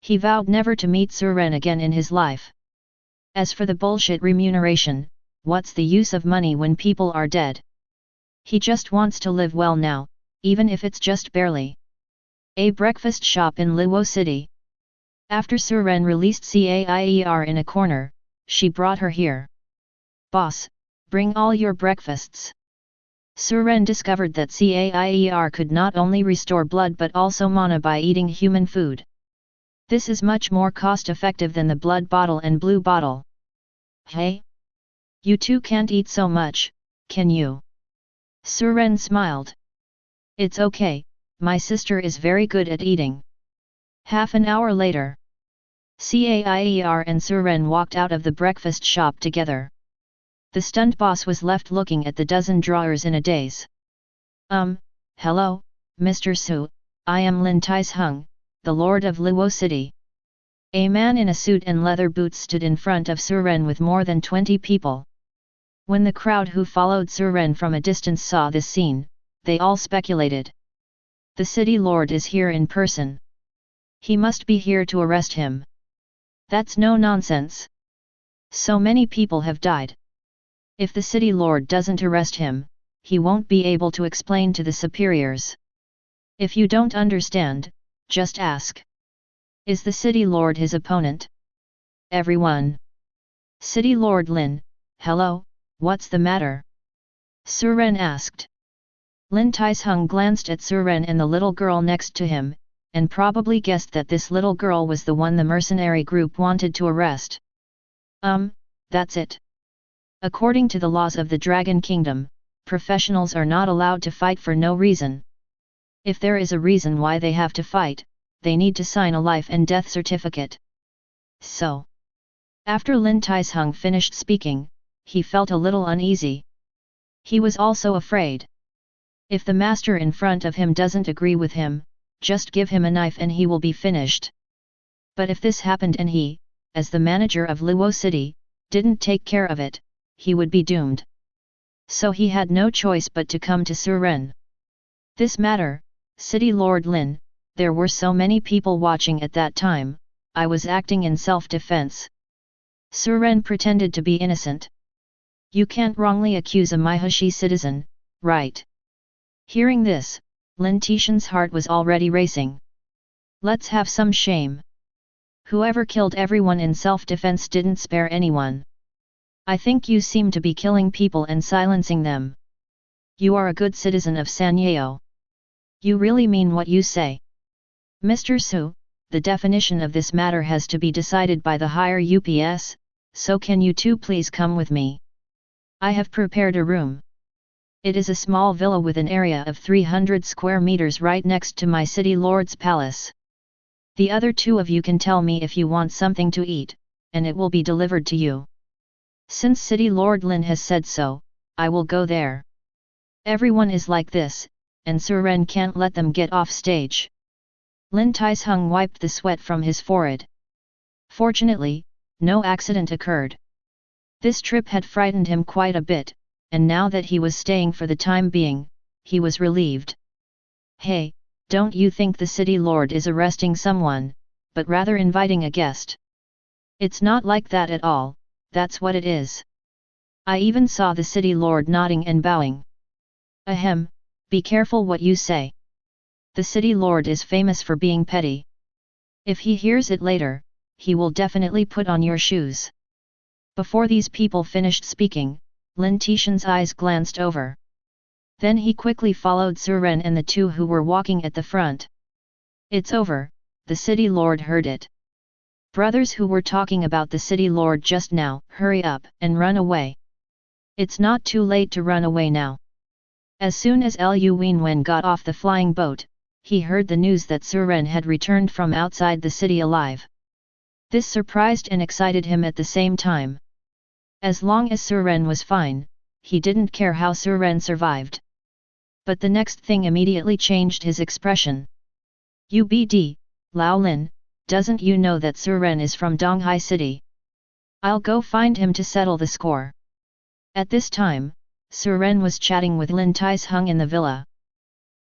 He vowed never to meet Suren again in his life. As for the bullshit remuneration, what's the use of money when people are dead? He just wants to live well now, even if it's just barely. A breakfast shop in Luo City. After Suren released Cair in a corner, she brought her here. "Boss, bring all your breakfasts." Suren discovered that Cair could not only restore blood but also mana by eating human food. This is much more cost-effective than the blood bottle and blue bottle. "Hey? You two can't eat so much, can you?" Suren smiled. "It's okay, my sister is very good at eating." Half an hour later, Cair and Suren walked out of the breakfast shop together. The stunned boss was left looking at the dozen drawers in a daze. Hello, Mr. Su, I am Lin Taisheng, the Lord of Luo City." A man in a suit and leather boots stood in front of Suren with more than 20 people. When the crowd who followed Suren from a distance saw this scene, they all speculated. "The city lord is here in person. He must be here to arrest him. That's no nonsense. So many people have died. If the city lord doesn't arrest him, he won't be able to explain to the superiors. If you don't understand, just ask. Is the city lord his opponent?" Everyone. "City Lord Lin, hello, what's the matter?" Suren asked. Lin Taisheng glanced at Suren and the little girl next to him, and probably guessed that this little girl was the one the mercenary group wanted to arrest. That's it. According to the laws of the Dragon Kingdom, professionals are not allowed to fight for no reason. If there is a reason why they have to fight, they need to sign a life and death certificate. So, after Lin Taisheng finished speaking, he felt a little uneasy. He was also afraid. If the master in front of him doesn't agree with him, just give him a knife and he will be finished. But if this happened and he, as the manager of Luo City, didn't take care of it, he would be doomed. So he had no choice but to come to Suren. "This matter, City Lord Lin, there were so many people watching at that time, I was acting in self-defense." Suren pretended to be innocent. "You can't wrongly accuse a Maihashi citizen, right?" Hearing this, Lin Tishan's heart was already racing. "Let's have some shame. Whoever killed everyone in self-defense didn't spare anyone. I think you seem to be killing people and silencing them. You are a good citizen of Sanyeo. You really mean what you say?" "Mr. Su, the definition of this matter has to be decided by the higher UPS, so can you two please come with me? I have prepared a room. It is a small villa with an area of 300 square meters right next to my city lord's palace. The other two of you can tell me if you want something to eat, and it will be delivered to you. Since City Lord Lin has said so, I will go there." Everyone is like this, and Suren can't let them get off stage. Lin Taisheng wiped the sweat from his forehead. Fortunately, no accident occurred. This trip had frightened him quite a bit, and now that he was staying for the time being, he was relieved. Hey, don't you think the city lord is arresting someone, but rather inviting a guest? It's not like that at all, that's what it is. I even saw the city lord nodding and bowing. Ahem, be careful what you say. The city lord is famous for being petty. If he hears it later, he will definitely put on your shoes. Before these people finished speaking, Lin Tishan's eyes glanced over. Then he quickly followed Suren and the two who were walking at the front. It's over, the city lord heard it. Brothers who were talking about the city lord just now, hurry up and run away. It's not too late to run away now. As soon as Lu Wenwen got off the flying boat, he heard the news that Suren had returned from outside the city alive. This surprised and excited him at the same time. As long as Suren was fine, he didn't care how Suren survived. But the next thing immediately changed his expression. UBD, Lao Lin, doesn't you know that Suren is from Donghai City? I'll go find him to settle the score. At this time, Suren was chatting with Lin Taisheng in the villa.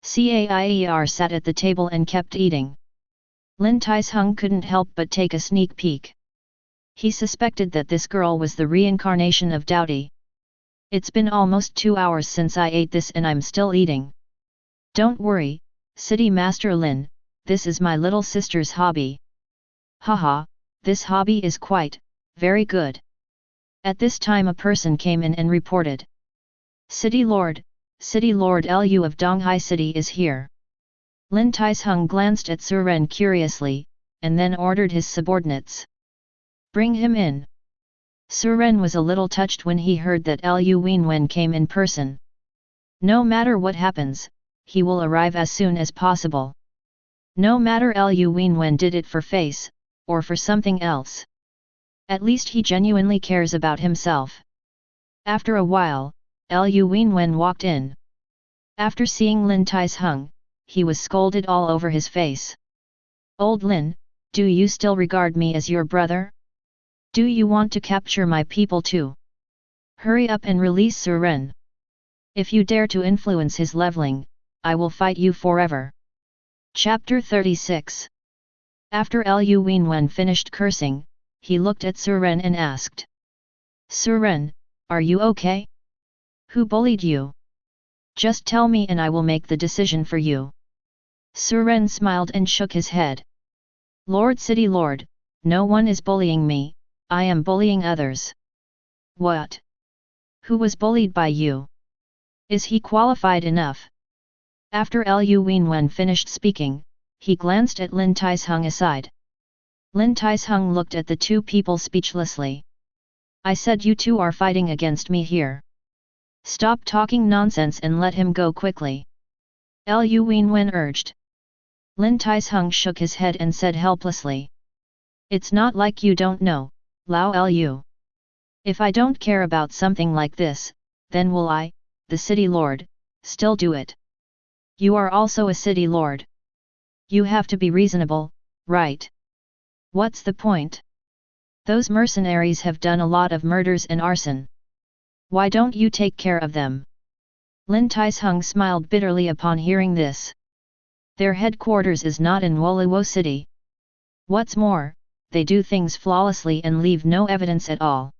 Caier sat at the table and kept eating. Lin Taisheng couldn't help but take a sneak peek. He suspected that this girl was the reincarnation of Doughty. It's been almost 2 hours since I ate this and I'm still eating. Don't worry, City Master Lin, this is my little sister's hobby. Haha, this hobby is quite, very good. At this time a person came in and reported. City Lord Lu of Donghai City is here. Lin Taisheng glanced at Suren curiously, and then ordered his subordinates. Bring him in. Suren was a little touched when he heard that Lu Wenwen came in person. No matter what happens, he will arrive as soon as possible. No matter Lu Wenwen did it for face, or for something else. At least he genuinely cares about himself. After a while, Lu Wenwen walked in. After seeing Lin Taisheng, he was scolded all over his face. Old Lin, do you still regard me as your brother? Do you want to capture my people too? Hurry up and release Suren. If you dare to influence his leveling, I will fight you forever. Chapter 36. After Lu Wenwen finished cursing, he looked at Suren and asked. Suren, are you okay? Who bullied you? Just tell me and I will make the decision for you. Suren smiled and shook his head. Lord City Lord, no one is bullying me, I am bullying others. What? Who was bullied by you? Is he qualified enough? After Lu Wenwen finished speaking, he glanced at Lin Taisheng aside. Lin Taisheng looked at the two people speechlessly. I said you two are fighting against me here. Stop talking nonsense and let him go quickly. Lu Wenwen urged. Lin Taisheng shook his head and said helplessly. It's not like you don't know, Lao Lu. If I don't care about something like this, then will I, the city lord, still do it? You are also a city lord. You have to be reasonable, right? What's the point? Those mercenaries have done a lot of murders and arson. Why don't you take care of them? Lin Taisheng smiled bitterly upon hearing this. Their headquarters is not in Woluwo City. What's more, they do things flawlessly and leave no evidence at all.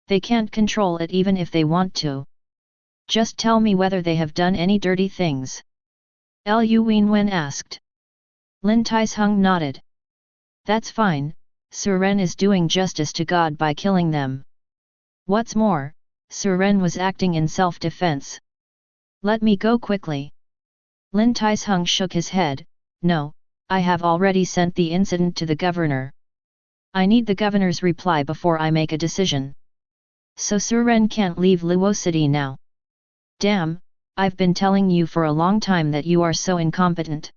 They can't control it even if they want to. Just tell me whether they have done any dirty things. Lu Wenwen asked. Lin Taisheng nodded. That's fine, Suren is doing justice to God by killing them. What's more, Suren was acting in self-defense. Let me go quickly. Lin Taisheng shook his head. No, I have already sent the incident to the governor. I need the governor's reply before I make a decision. So Suren can't leave Luo City now. Damn, I've been telling you for a long time that you are so incompetent.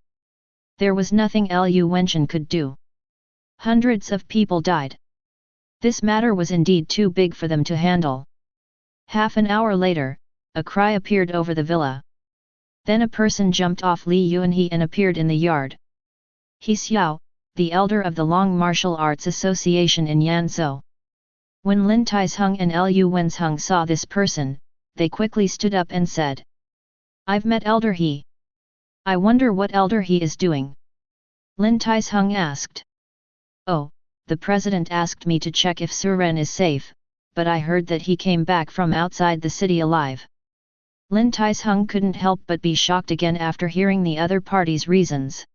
There was nothing Lu Wenchen could do. Hundreds of people died. This matter was indeed too big for them to handle. Half an hour later, a cry appeared over the villa. Then a person jumped off Li Yuanhe and appeared in the yard. He Xiao, the elder of the Long Martial Arts Association in Yanzhou. When Lin Taizheng and Lu Wenzheng saw this person, they quickly stood up and said, "I've met Elder He. I wonder what Elder He is doing." Lin Taizheng asked. "Oh, the president asked me to check if Suren is safe, but I heard that he came back from outside the city alive." Lin Taizheng couldn't help but be shocked again after hearing the other party's reasons.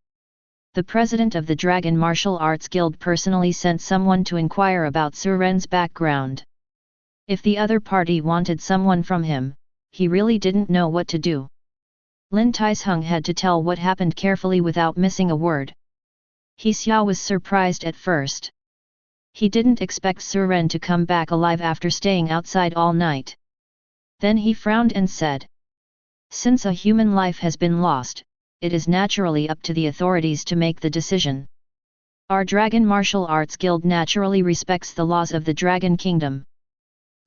The president of the Dragon Martial Arts Guild personally sent someone to inquire about Suren's background. If the other party wanted someone from him, he really didn't know what to do. Lin Taizheng had to tell what happened carefully without missing a word. He Xiao was surprised at first. He didn't expect Suren to come back alive after staying outside all night. Then he frowned and said, "Since a human life has been lost, it is naturally up to the authorities to make the decision. Our Dragon Martial Arts Guild naturally respects the laws of the Dragon Kingdom."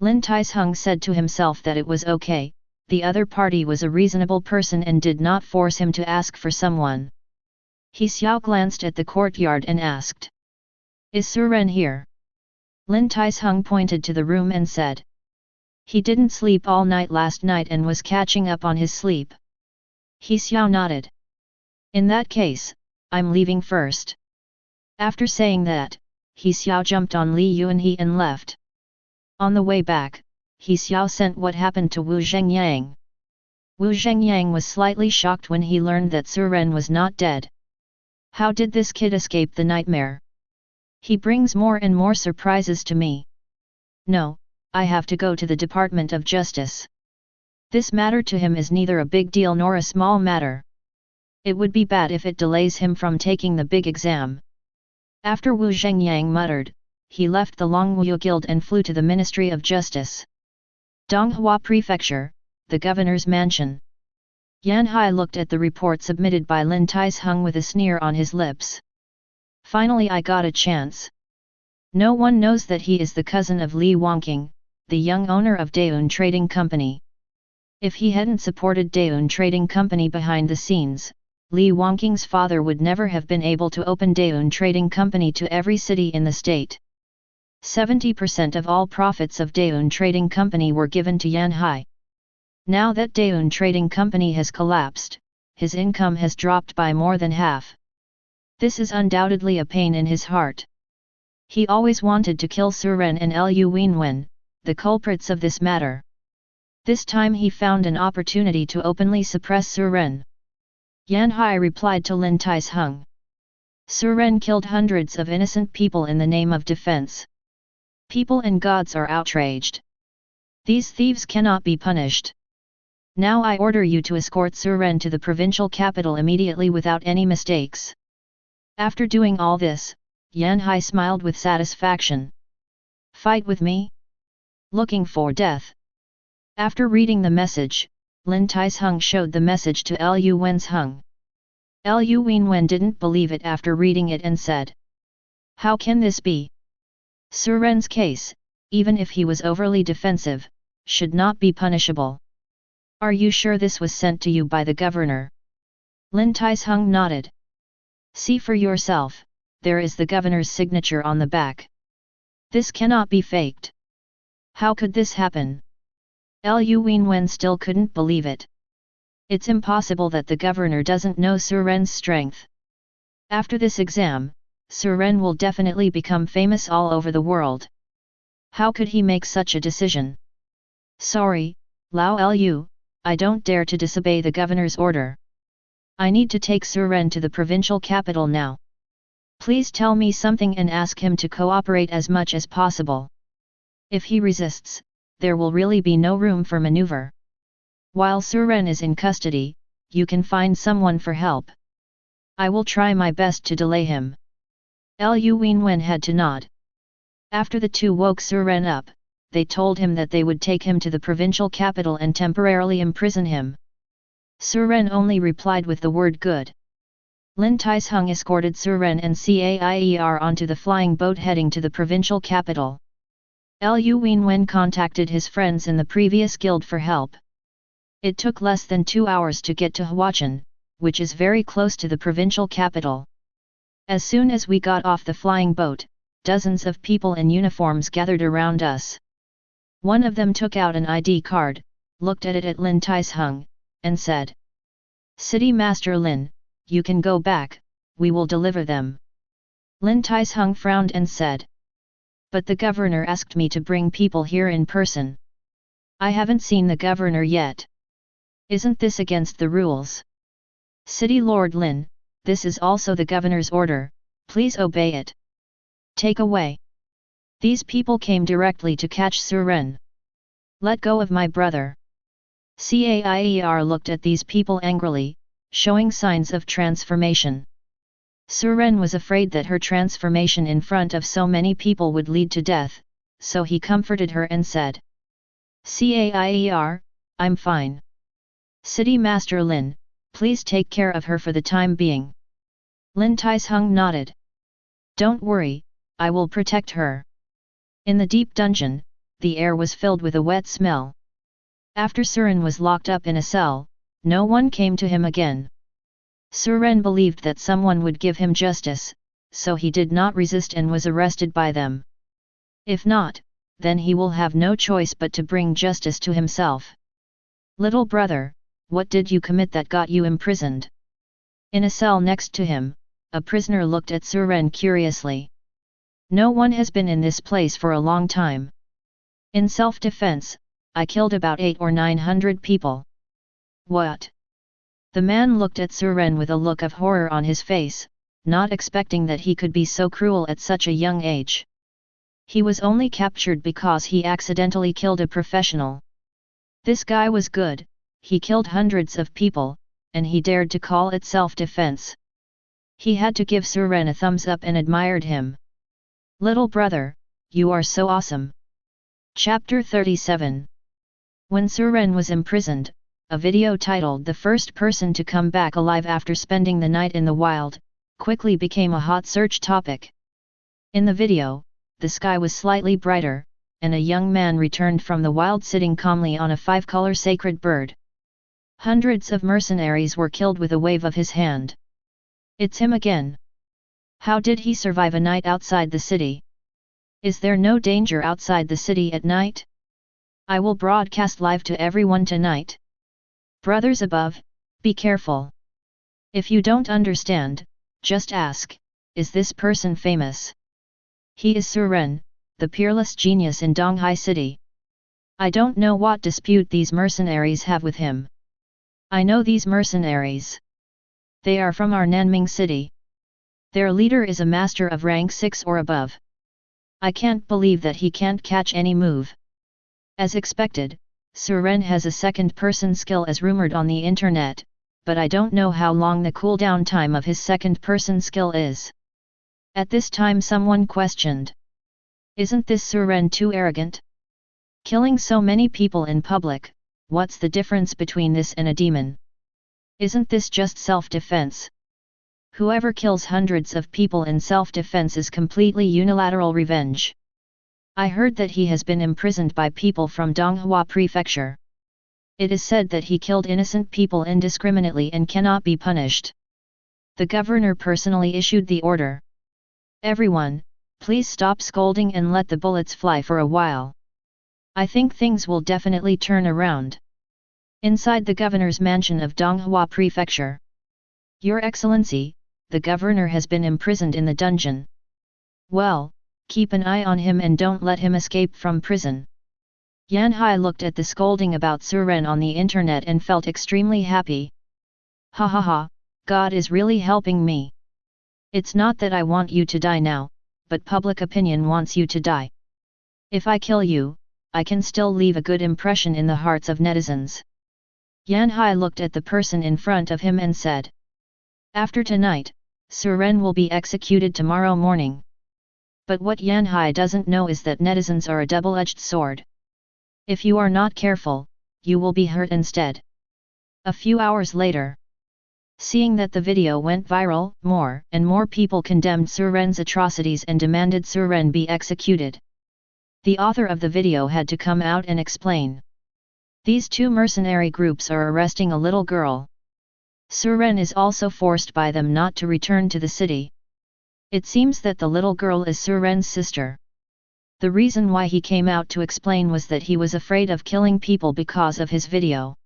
Lin Taizheng said to himself that it was okay, the other party was a reasonable person and did not force him to ask for someone. He Xiao glanced at the courtyard and asked, "Is Suren here?" Lin Taizheng pointed to the room and said, "He didn't sleep all night last night and was catching up on his sleep." He Xiao nodded. "In that case, I'm leaving first." After saying that, He Xiao jumped on Li Yuanhe and left. On the way back, He Xiao sent what happened to Wu Zhengyang. Wu Zhengyang was slightly shocked when he learned that Suren was not dead. How did this kid escape the nightmare? He brings more and more surprises to me. No, I have to go to the Department of Justice. This matter to him is neither a big deal nor a small matter. It would be bad if it delays him from taking the big exam. After Wu Zhengyang muttered, he left the Longwu Guild and flew to the Ministry of Justice. Donghua Prefecture, the governor's mansion. Yan Hai looked at the report submitted by Lin Taizheng with a sneer on his lips. "Finally I got a chance. No one knows that he is the cousin of Li Wangqing, the young owner of Daeun Trading Company. If he hadn't supported Daeun Trading Company behind the scenes, Li Wangqing's father would never have been able to open Daeun Trading Company to every city in the state. 70% of all profits of Daeun Trading Company were given to Yan Hai. Now that Daeun Trading Company has collapsed, his income has dropped by more than half. This is undoubtedly a pain in his heart. He always wanted to kill Suren and Lu Wenwen, the culprits of this matter. This time he found an opportunity to openly suppress Suren." Yan Hai replied to Lin Taizheng. "Suren killed hundreds of innocent people in the name of defense. People and gods are outraged. These thieves cannot be punished. Now I order you to escort Suren to the provincial capital immediately without any mistakes." After doing all this, Yan Hai smiled with satisfaction. "Fight with me? Looking for death?" After reading the message, Lin Taizheng showed the message to Lu Wenzheng. Lu Wenwen didn't believe it after reading it and said, "How can this be? Suren's case, even if he was overly defensive, should not be punishable. Are you sure this was sent to you by the governor?" Lin Taizheng nodded. "See for yourself, there is the governor's signature on the back. This cannot be faked. How could this happen?" Lu Wenwen still couldn't believe it. It's impossible that the governor doesn't know Suren's strength. After this exam, Suren will definitely become famous all over the world. How could he make such a decision? "Sorry, Lao Lu, I don't dare to disobey the governor's order. I need to take Suren to the provincial capital now. Please tell me something and ask him to cooperate as much as possible. If he resists, there will really be no room for maneuver. While Suren is in custody, you can find someone for help. I will try my best to delay him." Lu Wenwen had to nod. After the two woke Suren up, they told him that they would take him to the provincial capital and temporarily imprison him. Suren only replied with the word good. Lin Taizheng escorted Suren and Caier onto the flying boat heading to the provincial capital. Lu Wenwen contacted his friends in the previous guild for help. It took less than 2 hours to get to Huachan, which is very close to the provincial capital. As soon as we got off the flying boat, dozens of people in uniforms gathered around us. One of them took out an ID card, looked at it at Lin Taisheng, and said, "City Master Lin, you can go back, we will deliver them." Lin Taisheng frowned and said, "But the governor asked me to bring people here in person. I haven't seen the governor yet. Isn't this against the rules?" "City Lord Lin, this is also the governor's order, please obey it. Take away." These people came directly to catch Suren. "Let go of my brother." Cair looked at these people angrily, showing signs of transformation. Suren was afraid that her transformation in front of so many people would lead to death, so he comforted her and said, "Cair, I'm fine. City Master Lin, please take care of her for the time being." Lin Taisheng nodded. "Don't worry, I will protect her." In the deep dungeon, the air was filled with a wet smell. After Suren was locked up in a cell, no one came to him again. Suren believed that someone would give him justice, so he did not resist and was arrested by them. If not, then he will have no choice but to bring justice to himself. "Little brother, what did you commit that got you imprisoned?" In a cell next to him, a prisoner looked at Suren curiously. "No one has been in this place for a long time. In self-defense, I killed about 800 or 900 people." "What?" The man looked at Suren with a look of horror on his face, not expecting that he could be so cruel at such a young age. He was only captured because he accidentally killed a professional. This guy was good, he killed hundreds of people, and he dared to call it self-defense. He had to give Suren a thumbs up and admired him. "Little brother, you are so awesome." Chapter 37. When Suren was imprisoned, a video titled "The First Person to Come Back Alive After Spending the Night in the Wild" quickly became a hot search topic. In the video, the sky was slightly brighter, and a young man returned from the wild sitting calmly on a 5-color sacred bird. Hundreds of mercenaries were killed with a wave of his hand. "It's him again. How did he survive a night outside the city? Is there no danger outside the city at night? I will broadcast live to everyone tonight. Brothers above, be careful. If you don't understand, just ask, is this person famous? He is Suren, the peerless genius in Donghai City. I don't know what dispute these mercenaries have with him. I know these mercenaries. They are from our Nanming city. Their leader is a master of rank 6 or above. I can't believe that he can't catch any move." As expected, Suren has a second-person skill as rumored on the internet, but I don't know how long the cooldown time of his second-person skill is. At this time someone questioned, "Isn't this Suren too arrogant? Killing so many people in public, what's the difference between this and a demon? Isn't this just self-defense? Whoever kills hundreds of people in self-defense is completely unilateral revenge. I heard that he has been imprisoned by people from Donghua Prefecture. It is said that he killed innocent people indiscriminately and cannot be punished. The governor personally issued the order. Everyone, please stop scolding and let the bullets fly for a while. I think things will definitely turn around." Inside the governor's mansion of Donghua Prefecture. "Your Excellency, the governor has been imprisoned in the dungeon." "Well, keep an eye on him and don't let him escape from prison." Yan Hai looked at the scolding about Suren on the internet and felt extremely happy. "Ha ha ha, God is really helping me. It's not that I want you to die now, but public opinion wants you to die. If I kill you, I can still leave a good impression in the hearts of netizens." Yan Hai looked at the person in front of him and said, "After tonight, Suren will be executed tomorrow morning." But what Yan Hai doesn't know is that netizens are a double-edged sword. If you are not careful, you will be hurt instead. A few hours later, seeing that the video went viral, more and more people condemned Suren's atrocities and demanded Suren be executed. The author of the video had to come out and explain. These two mercenary groups are arresting a little girl. Suren is also forced by them not to return to the city. It seems that the little girl is Suren's sister. The reason why he came out to explain was that he was afraid of killing people because of his video.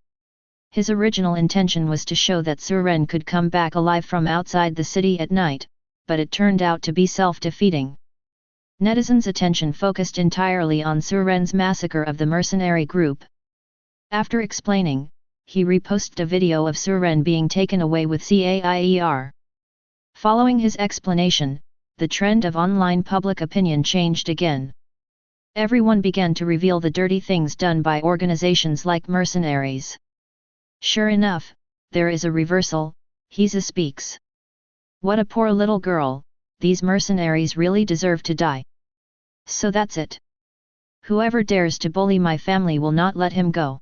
His original intention was to show that Suren could come back alive from outside the city at night, but it turned out to be self-defeating. Netizens' attention focused entirely on Suren's massacre of the mercenary group. After explaining, he reposted a video of Suren being taken away with CAIER. Following his explanation, the trend of online public opinion changed again. Everyone began to reveal the dirty things done by organizations like mercenaries. Sure enough, there is a reversal, Hisa speaks. What a poor little girl, these mercenaries really deserve to die. So that's it. Whoever dares to bully my family will not let him go.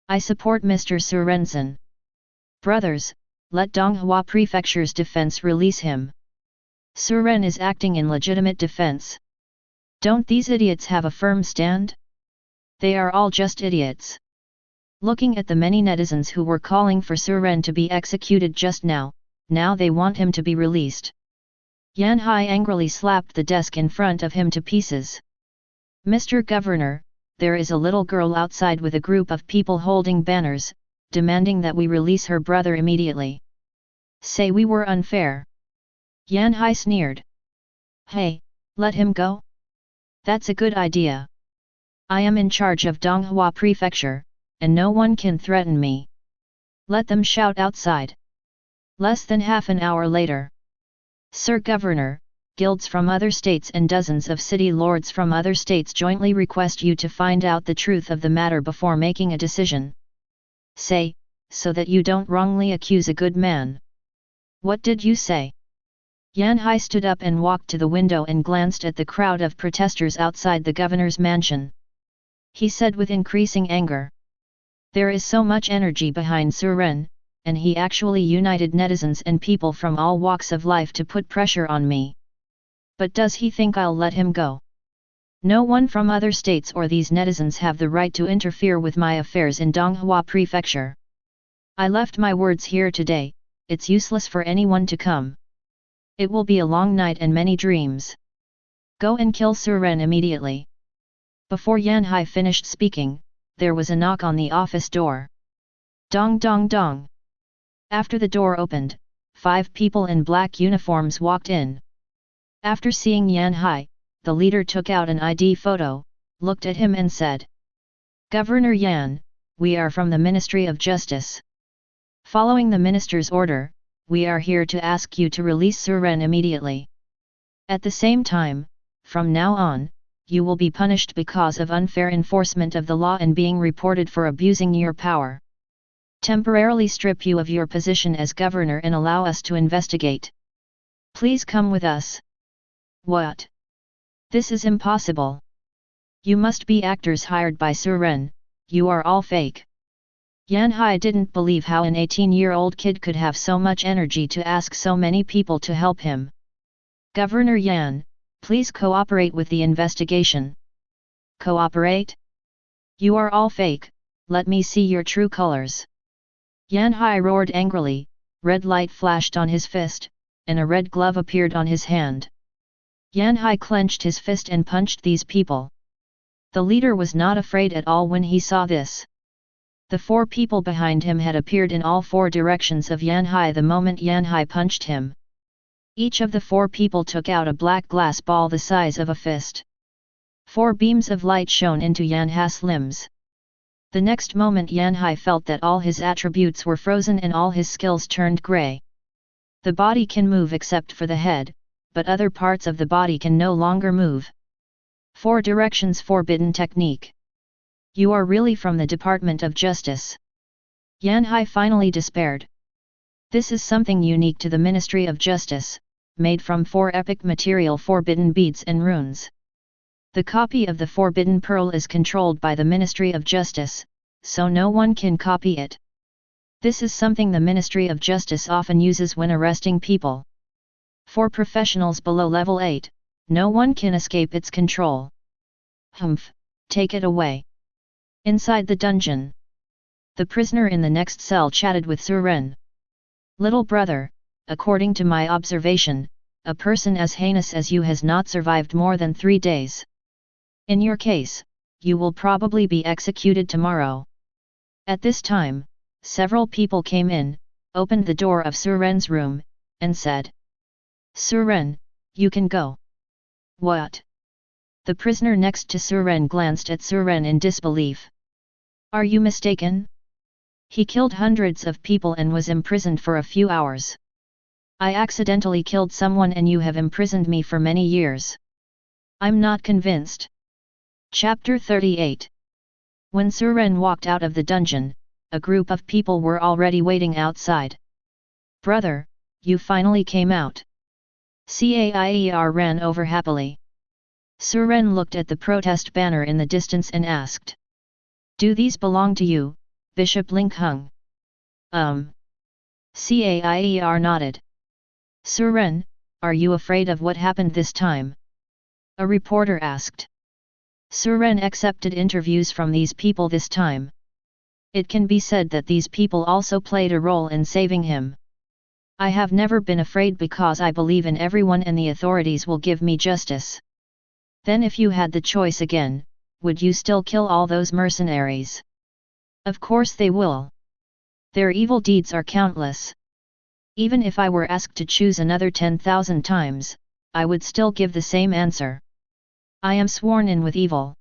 I support Mr. Surensen. Brothers, let Donghua Prefecture's defense release him. Suren is acting in legitimate defense. Don't these idiots have a firm stand? They are all just idiots. Looking at the many netizens who were calling for Suren to be executed just now they want him to be released. Yanhai angrily slapped the desk in front of him to pieces. Mr. Governor, there is a little girl outside with a group of people holding banners, demanding that we release her brother immediately. Say we were unfair. Yanhai sneered. Hey, let him go? That's a good idea. I am in charge of Donghua Prefecture, and no one can threaten me. Let them shout outside. Less than half an hour later. Sir Governor, guilds from other states and dozens of city lords from other states jointly request you to find out the truth of the matter before making a decision. Say, so that you don't wrongly accuse a good man. What did you say? Yanhai stood up and walked to the window and glanced at the crowd of protesters outside the governor's mansion. He said with increasing anger. There is so much energy behind Suren, and he actually united netizens and people from all walks of life to put pressure on me. But does he think I'll let him go? No one from other states or these netizens have the right to interfere with my affairs in Donghua Prefecture. I left my words here today, it's useless for anyone to come. It will be a long night and many dreams. Go and kill Suren immediately. Before Yanhai finished speaking, there was a knock on the office door. Dong dong dong. After the door opened, 5 people in black uniforms walked in. After seeing Yanhai, the leader took out an ID photo, looked at him and said, Governor Yan, we are from the Ministry of Justice. Following the minister's order, we are here to ask you to release Suren immediately. At the same time, from now on, you will be punished because of unfair enforcement of the law and being reported for abusing your power. Temporarily strip you of your position as governor and allow us to investigate. Please come with us. What? This is impossible. You must be actors hired by Suren, you are all fake. Yanhai didn't believe how an 18-year-old kid could have so much energy to ask so many people to help him. Governor Yan, please cooperate with the investigation. Cooperate? You are all fake, let me see your true colors. Yanhai roared angrily, red light flashed on his fist, and a red glove appeared on his hand. Yanhai clenched his fist and punched these people. The leader was not afraid at all when he saw this. The 4 people behind him had appeared in all 4 directions of Yanhai the moment Yanhai punched him. Each of the 4 people took out a black glass ball the size of a fist. 4 beams of light shone into Yanhai's limbs. The next moment Yanhai felt that all his attributes were frozen and all his skills turned grey. The body can move except for the head, but other parts of the body can no longer move. 4 directions forbidden technique. You are really from the Department of Justice. Yanhai finally despaired. This is something unique to the Ministry of Justice, made from 4 epic material forbidden beads and runes. The copy of the Forbidden Pearl is controlled by the Ministry of Justice, so no one can copy it. This is something the Ministry of Justice often uses when arresting people. For professionals below level 8, no one can escape its control. Humph, take it away. Inside the dungeon, the prisoner in the next cell chatted with Suren. Little brother, according to my observation, a person as heinous as you has not survived more than 3 days. In your case, you will probably be executed tomorrow. At this time, several people came in, opened the door of Suren's room, and said, "Suren, you can go." "What?" The prisoner next to Suren glanced at Suren in disbelief. "Are you mistaken? He killed hundreds of people and was imprisoned for a few hours. I accidentally killed someone and you have imprisoned me for many years. I'm not convinced." Chapter 38. When Suren walked out of the dungeon, a group of people were already waiting outside. "Brother, you finally came out." Cair ran over happily. Suren looked at the protest banner in the distance and asked, "Do these belong to you, Bishop Linkhung?" Cair nodded. "Suren, are you afraid of what happened this time?" a reporter asked. Suren accepted interviews from these people this time. It can be said that these people also played a role in saving him. "I have never been afraid because I believe in everyone and the authorities will give me justice." "Then if you had the choice again, would you still kill all those mercenaries?" "Of course they will. Their evil deeds are countless. Even if I were asked to choose another 10,000 times, I would still give the same answer. I am sworn in with evil."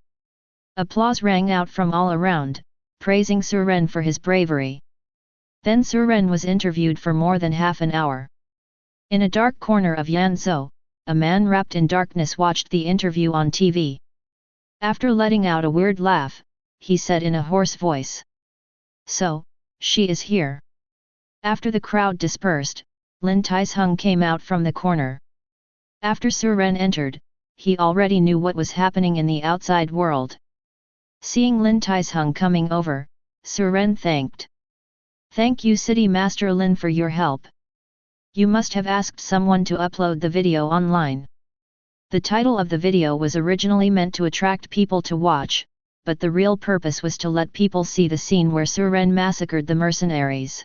Applause rang out from all around, praising Suren for his bravery. Then Suren was interviewed for more than half an hour. In a dark corner of Yanzhou, a man wrapped in darkness watched the interview on TV. After letting out a weird laugh, he said in a hoarse voice, "So, she is here." After the crowd dispersed, Lin Taizheng came out from the corner. After Suren entered, he already knew what was happening in the outside world. Seeing Lin Taizheng coming over, Suren thanked. "Thank you City Master Lin for your help. You must have asked someone to upload the video online." The title of the video was originally meant to attract people to watch, but the real purpose was to let people see the scene where Suren massacred the mercenaries.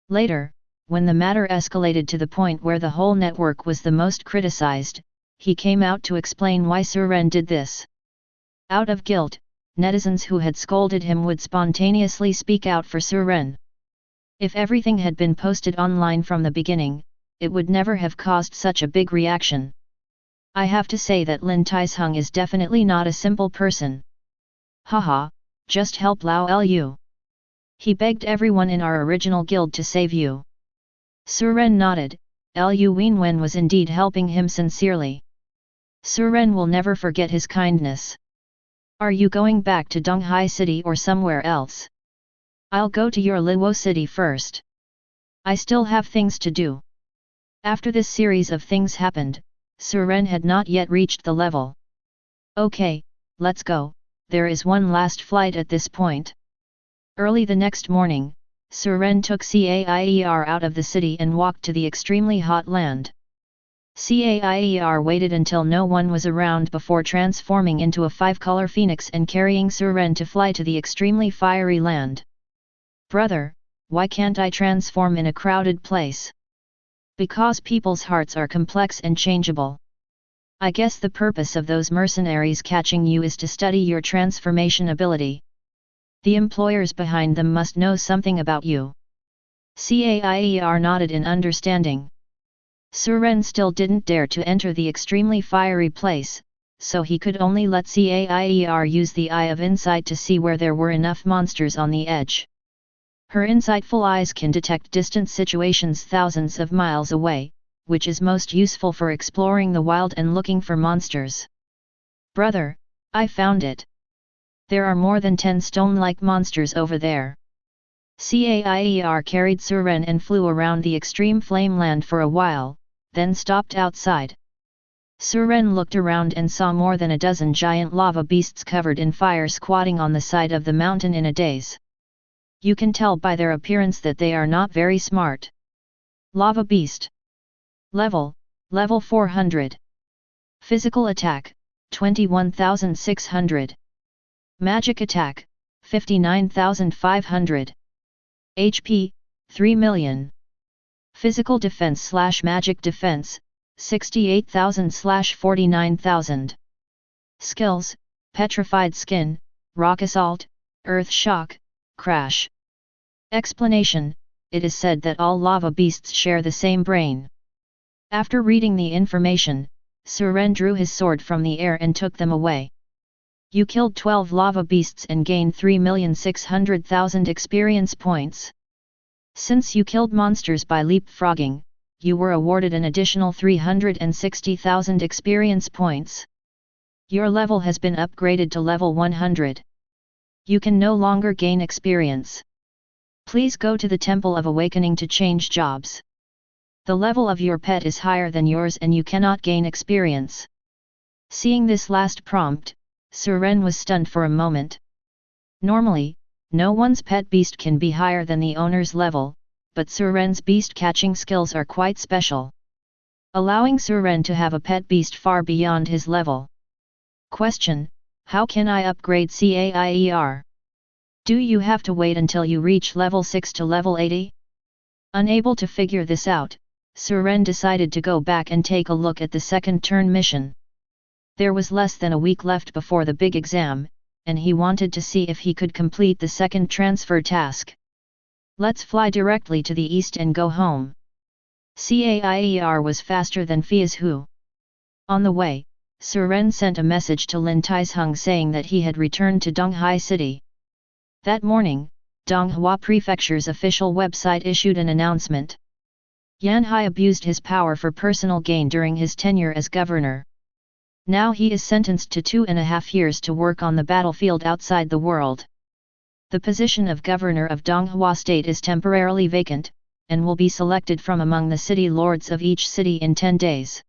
Later, when the matter escalated to the point where the whole network was the most criticized, he came out to explain why Suren did this. Out of guilt, netizens who had scolded him would spontaneously speak out for Suren. If everything had been posted online from the beginning, it would never have caused such a big reaction. I have to say that Lin Taizheng is definitely not a simple person. Haha, just help Lao Lu. He begged everyone in our original guild to save you. Suren nodded. Lu Wenwen was indeed helping him sincerely. Suren will never forget his kindness. "Are you going back to Donghai City or somewhere else?" "I'll go to your Luo city first. I still have things to do." After this series of things happened, Suren had not yet reached the level. "Okay, let's go, there is one last flight at this point." Early the next morning, Suren took Cair out of the city and walked to the extremely hot land. Cair waited until no one was around before transforming into a 5-color phoenix and carrying Suren to fly to the extremely fiery land. "Brother, why can't I transform in a crowded place?" "Because people's hearts are complex and changeable. I guess the purpose of those mercenaries catching you is to study your transformation ability. The employers behind them must know something about you." Cair nodded in understanding. Suren still didn't dare to enter the extremely fiery place, so he could only let Cair use the eye of insight to see where there were enough monsters on the edge. Her insightful eyes can detect distant situations thousands of miles away, which is most useful for exploring the wild and looking for monsters. "Brother, I found it. There are more than 10 stone-like monsters over there." Cair carried Suren and flew around the extreme flame land for a while, then stopped outside. Suren looked around and saw more than a dozen giant lava beasts covered in fire squatting on the side of the mountain in a daze. You can tell by their appearance that they are not very smart. Lava beast. Level 400. Physical attack, 21,600. Magic attack, 59,500. HP, 3 million. Physical defense/magic defense, 68,000/49,000. Skills: Petrified Skin, Rock Assault, Earth Shock, Crash. Explanation: it is said that all lava beasts share the same brain. After reading the information, Suren drew his sword from the air and took them away. You killed 12 lava beasts and gained 3,600,000 experience points. Since you killed monsters by leapfrogging, you were awarded an additional 360,000 experience points. Your level has been upgraded to level 100. You can no longer gain experience. Please go to the Temple of Awakening to change jobs. The level of your pet is higher than yours and you cannot gain experience. Seeing this last prompt, Suren was stunned for a moment. Normally, no one's pet beast can be higher than the owner's level, but Suren's beast catching skills are quite special, allowing Suren to have a pet beast far beyond his level. Question: how can I upgrade Cair? Do you have to wait until you reach level 6 to level 80? Unable to figure this out, Suren decided to go back and take a look at the second turn mission. There was less than a week left before the big exam, and he wanted to see if he could complete the second transfer task. Let's fly directly to the east and go home. Cair was faster than Fiazhu. On the way, Suren sent a message to Lin Taizheng saying that he had returned to Donghai City. That morning, Donghua Prefecture's official website issued an announcement. Yanhai abused his power for personal gain during his tenure as governor. Now he is sentenced to 2.5 years to work on the battlefield outside the world. The position of governor of Donghua State is temporarily vacant, and will be selected from among the city lords of each city in 10 days.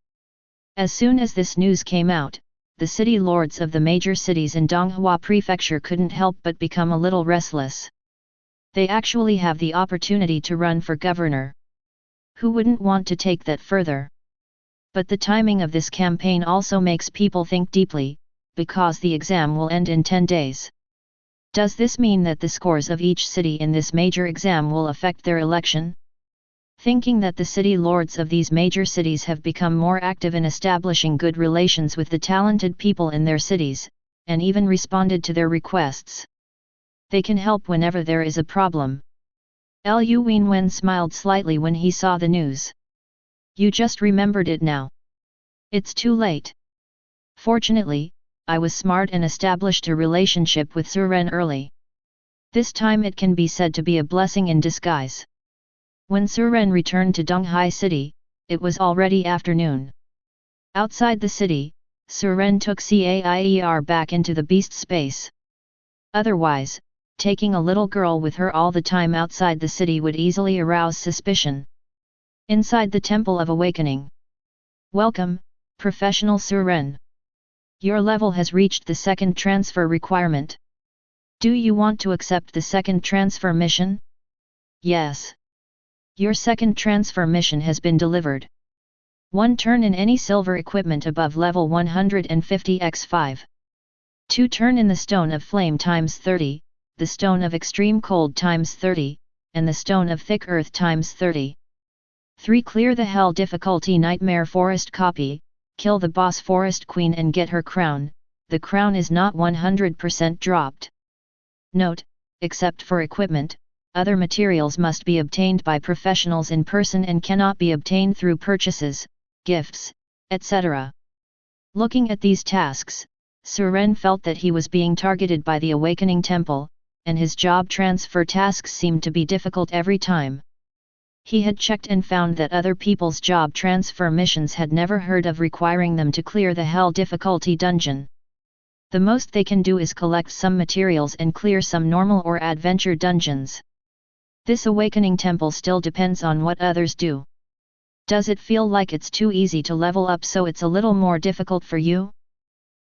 As soon as this news came out, the city lords of the major cities in Donghua Prefecture couldn't help but become a little restless. They actually have the opportunity to run for governor. Who wouldn't want to take that further? But the timing of this campaign also makes people think deeply, because the exam will end in 10 days. Does this mean that the scores of each city in this major exam will affect their election? Thinking that the city lords of these major cities have become more active in establishing good relations with the talented people in their cities, and even responded to their requests. They can help whenever there is a problem. Liu Wenwen smiled slightly when he saw the news. You just remembered it now. It's too late. Fortunately, I was smart and established a relationship with Suren early. This time it can be said to be a blessing in disguise. When Suren returned to Donghai City, it was already afternoon. Outside the city, Suren took Cair back into the beast space. Otherwise, taking a little girl with her all the time outside the city would easily arouse suspicion. Inside the Temple of Awakening. Welcome, Professional Suren. Your level has reached the second transfer requirement. Do you want to accept the second transfer mission? Yes. Your second transfer mission has been delivered. 1 turn in any silver equipment above level 150x5. 2 turn in the Stone of Flame times 30, the Stone of Extreme Cold times 30, and the Stone of Thick Earth times 30. 3 Clear the Hell difficulty Nightmare Forest copy, kill the boss Forest Queen and get her crown. The crown is not 100% dropped. Note: except for equipment, other materials must be obtained by professionals in person and cannot be obtained through purchases, gifts, etc. Looking at these tasks, Suren felt that he was being targeted by the Awakening Temple, and his job transfer tasks seemed to be difficult every time. He had checked and found that other people's job transfer missions had never heard of requiring them to clear the Hell difficulty dungeon. The most they can do is collect some materials and clear some normal or adventure dungeons. This Awakening Temple still depends on what others do. Does it feel like it's too easy to level up so it's a little more difficult for you?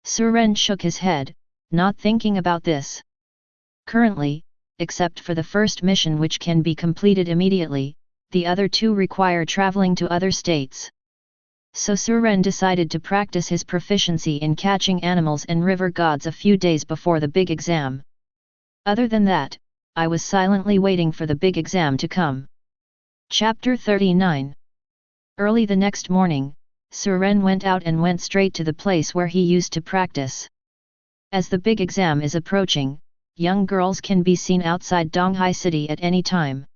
Suren shook his head, not thinking about this. Currently, except for the first mission which can be completed immediately, the other 2 require traveling to other states. So Suren decided to practice his proficiency in catching animals and river gods a few days before the big exam. Other than that, I was silently waiting for the big exam to come. Chapter 39. Early the next morning, Suren went out and went straight to the place where he used to practice. As the big exam is approaching, young girls can be seen outside Donghai City at any time.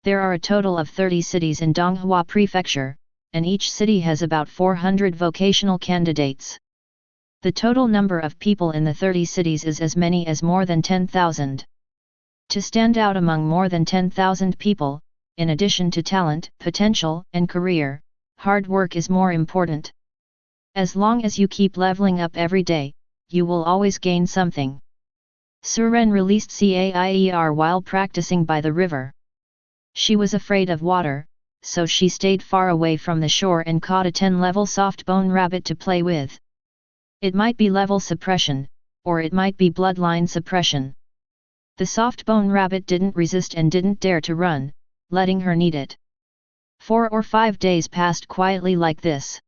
There are a total of 30 cities in Donghua Prefecture, and each city has about 400 vocational candidates. The total number of people in the 30 cities is as many as more than 10,000. To stand out among more than 10,000 people, in addition to talent, potential, and career, hard work is more important. As long as you keep leveling up every day, you will always gain something. Suren released Caier while practicing by the river. She was afraid of water, so she stayed far away from the shore and caught a 10-level soft bone rabbit to play with. It might be level suppression, or it might be bloodline suppression. The soft bone rabbit didn't resist and didn't dare to run, letting her need it. 4 or 5 days passed quietly like this.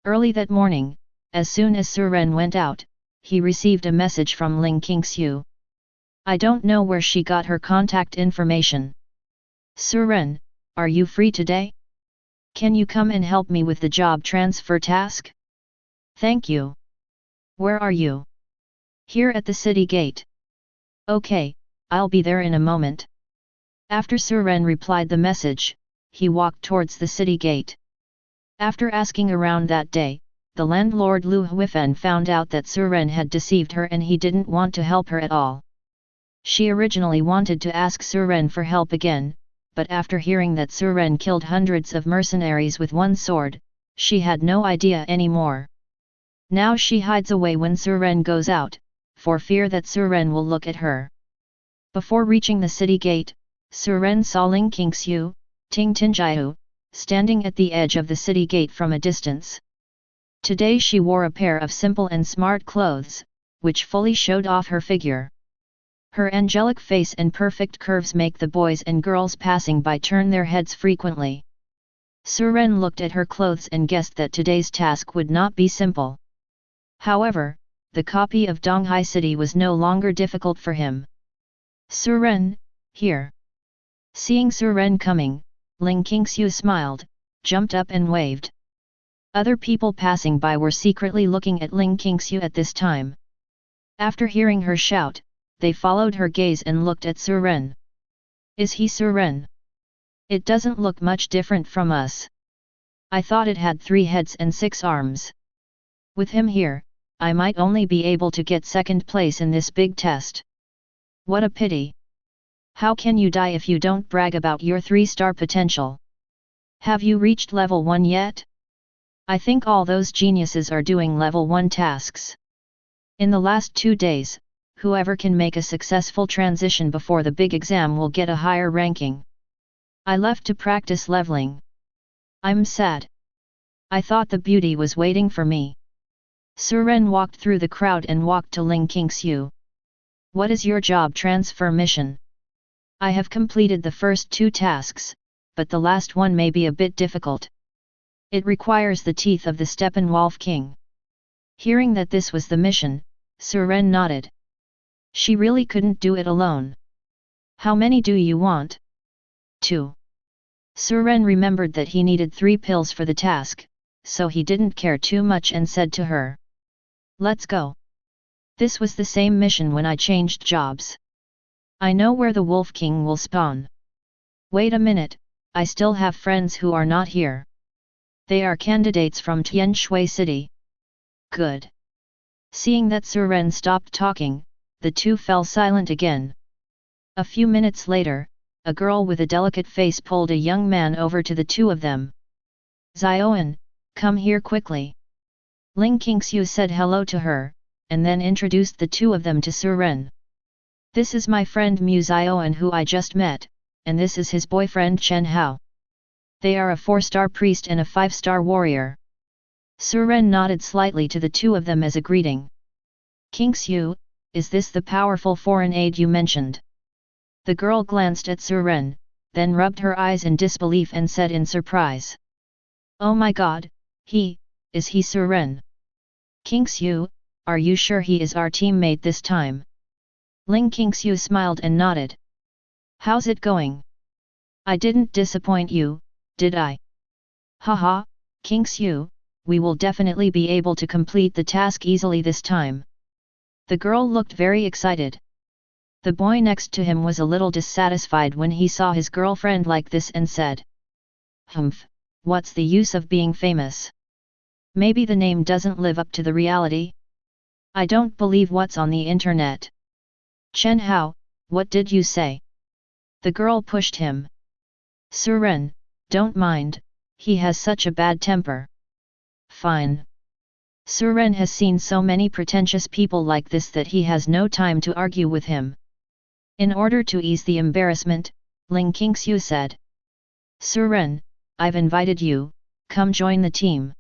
Early that morning, as soon as Suren went out, he received a message from Ling Qingxiu. I don't know where she got her contact information. Suren, are you free today? Can you come and help me with the job transfer task? Thank you. Where are you? Here at the city gate. Okay, I'll be there in a moment. After Suren replied the message, he walked towards the city gate. After asking around that day, the landlord Lu Huifen found out that Suren had deceived her and he didn't want to help her at all. She originally wanted to ask Suren for help again, but after hearing that Suren killed hundreds of mercenaries with one sword, she had no idea anymore. Now she hides away when Suren goes out, for fear that Suren will look at her. Before reaching the city gate, Suren saw Ling Qingxiu, Ting Tinjiu, standing at the edge of the city gate from a distance. Today she wore a pair of simple and smart clothes, which fully showed off her figure. Her angelic face and perfect curves make the boys and girls passing by turn their heads frequently. Suren looked at her clothes and guessed that today's task would not be simple. However, the copy of Donghai City was no longer difficult for him. Suren, here. Seeing Suren coming, Ling Qingxiu smiled, jumped up and waved. Other people passing by were secretly looking at Ling Qingxiu at this time. After hearing her shout, they followed her gaze and looked at Suren. Is he Suren? It doesn't look much different from us. I thought it had 3 heads and 6 arms. With him here, I might only be able to get second place in this big test. What a pity. How can you die if you don't brag about your 3-star potential? Have you reached level 1 yet? I think all those geniuses are doing level 1 tasks. In the last 2 days, whoever can make a successful transition before the big exam will get a higher ranking. I left to practice leveling. I'm sad. I thought the beauty was waiting for me. Suren walked through the crowd and walked to Ling Qingxiu. What is your job transfer mission? I have completed the first 2 tasks, but the last one may be a bit difficult. It requires the teeth of the Steppenwolf King. Hearing that this was the mission, Suren nodded. She really couldn't do it alone. How many do you want? 2. Suren remembered that he needed 3 pills for the task, so he didn't care too much and said to her. Let's go. This was the same mission when I changed jobs. I know where the Wolf King will spawn. Wait a minute, I still have friends who are not here. They are candidates from Tianshui City. Good. Seeing that Suren stopped talking, the 2 fell silent again. A few minutes later, a girl with a delicate face pulled a young man over to the 2 of them. Zioan, come here quickly. Ling Qingxiu said hello to her, and then introduced the 2 of them to Suren. This is my friend Mu Zioan who I just met, and this is his boyfriend Chen Hao. They are a 4-star priest and a 5-star warrior. Suren nodded slightly to the 2 of them as a greeting. Qingxiu, is this the powerful foreign aide you mentioned? The girl glanced at Suren, then rubbed her eyes in disbelief and said in surprise. Oh my god, is he Suren? Qingxiu, are you sure he is our teammate this time? Ling Qingxiu smiled and nodded. How's it going? I didn't disappoint you, did I? Haha, King Xiu, we will definitely be able to complete the task easily this time. The girl looked very excited. The boy next to him was a little dissatisfied when he saw his girlfriend like this and said, "Humph, what's the use of being famous? Maybe the name doesn't live up to the reality? I don't believe what's on the internet." "Chen Hao, what did you say?" The girl pushed him. "Suren, don't mind, he has such a bad temper." "Fine." Suren has seen so many pretentious people like this that he has no time to argue with him. In order to ease the embarrassment, Ling Qingxiu said, "Suren, I've invited you, come join the team."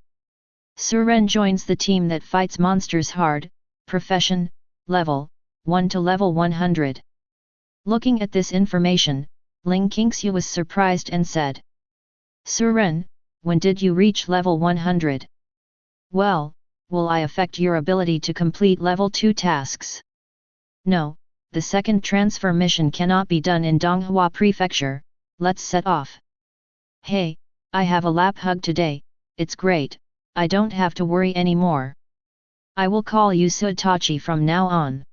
Suren joins the team that fights monsters hard, profession, level 1 to level 100. Looking at this information, Ling Qingxiu was surprised and said, "Suren, when did you reach level 100? Well, will I affect your ability to complete level 2 tasks?" "No, the second transfer mission cannot be done in Donghua Prefecture, let's set off." "Hey, I have a lap hug today, it's great, I don't have to worry anymore. I will call you Suitachi from now on."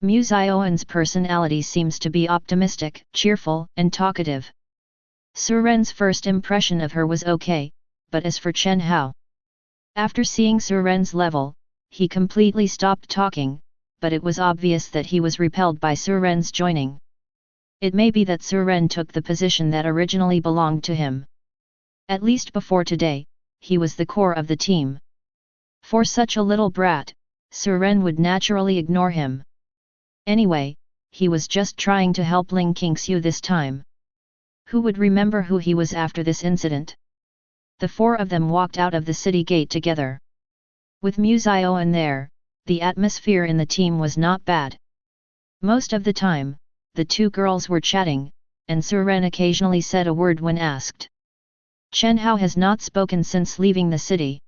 Mu Zioan's personality seems to be optimistic, cheerful, and talkative. Suren's first impression of her was okay, but as for Chen Hao, after seeing Suren's level, he completely stopped talking, but it was obvious that he was repelled by Suren's joining. It may be that Suren took the position that originally belonged to him. At least before today, he was the core of the team. For such a little brat, Suren would naturally ignore him. Anyway, he was just trying to help Ling Qingxiu this time. Who would remember who he was after this incident? The four of them walked out of the city gate together. With Mu Zioan there, the atmosphere in the team was not bad. Most of the time, the two girls were chatting, and Suren occasionally said a word when asked. Chen Hao has not spoken since leaving the city.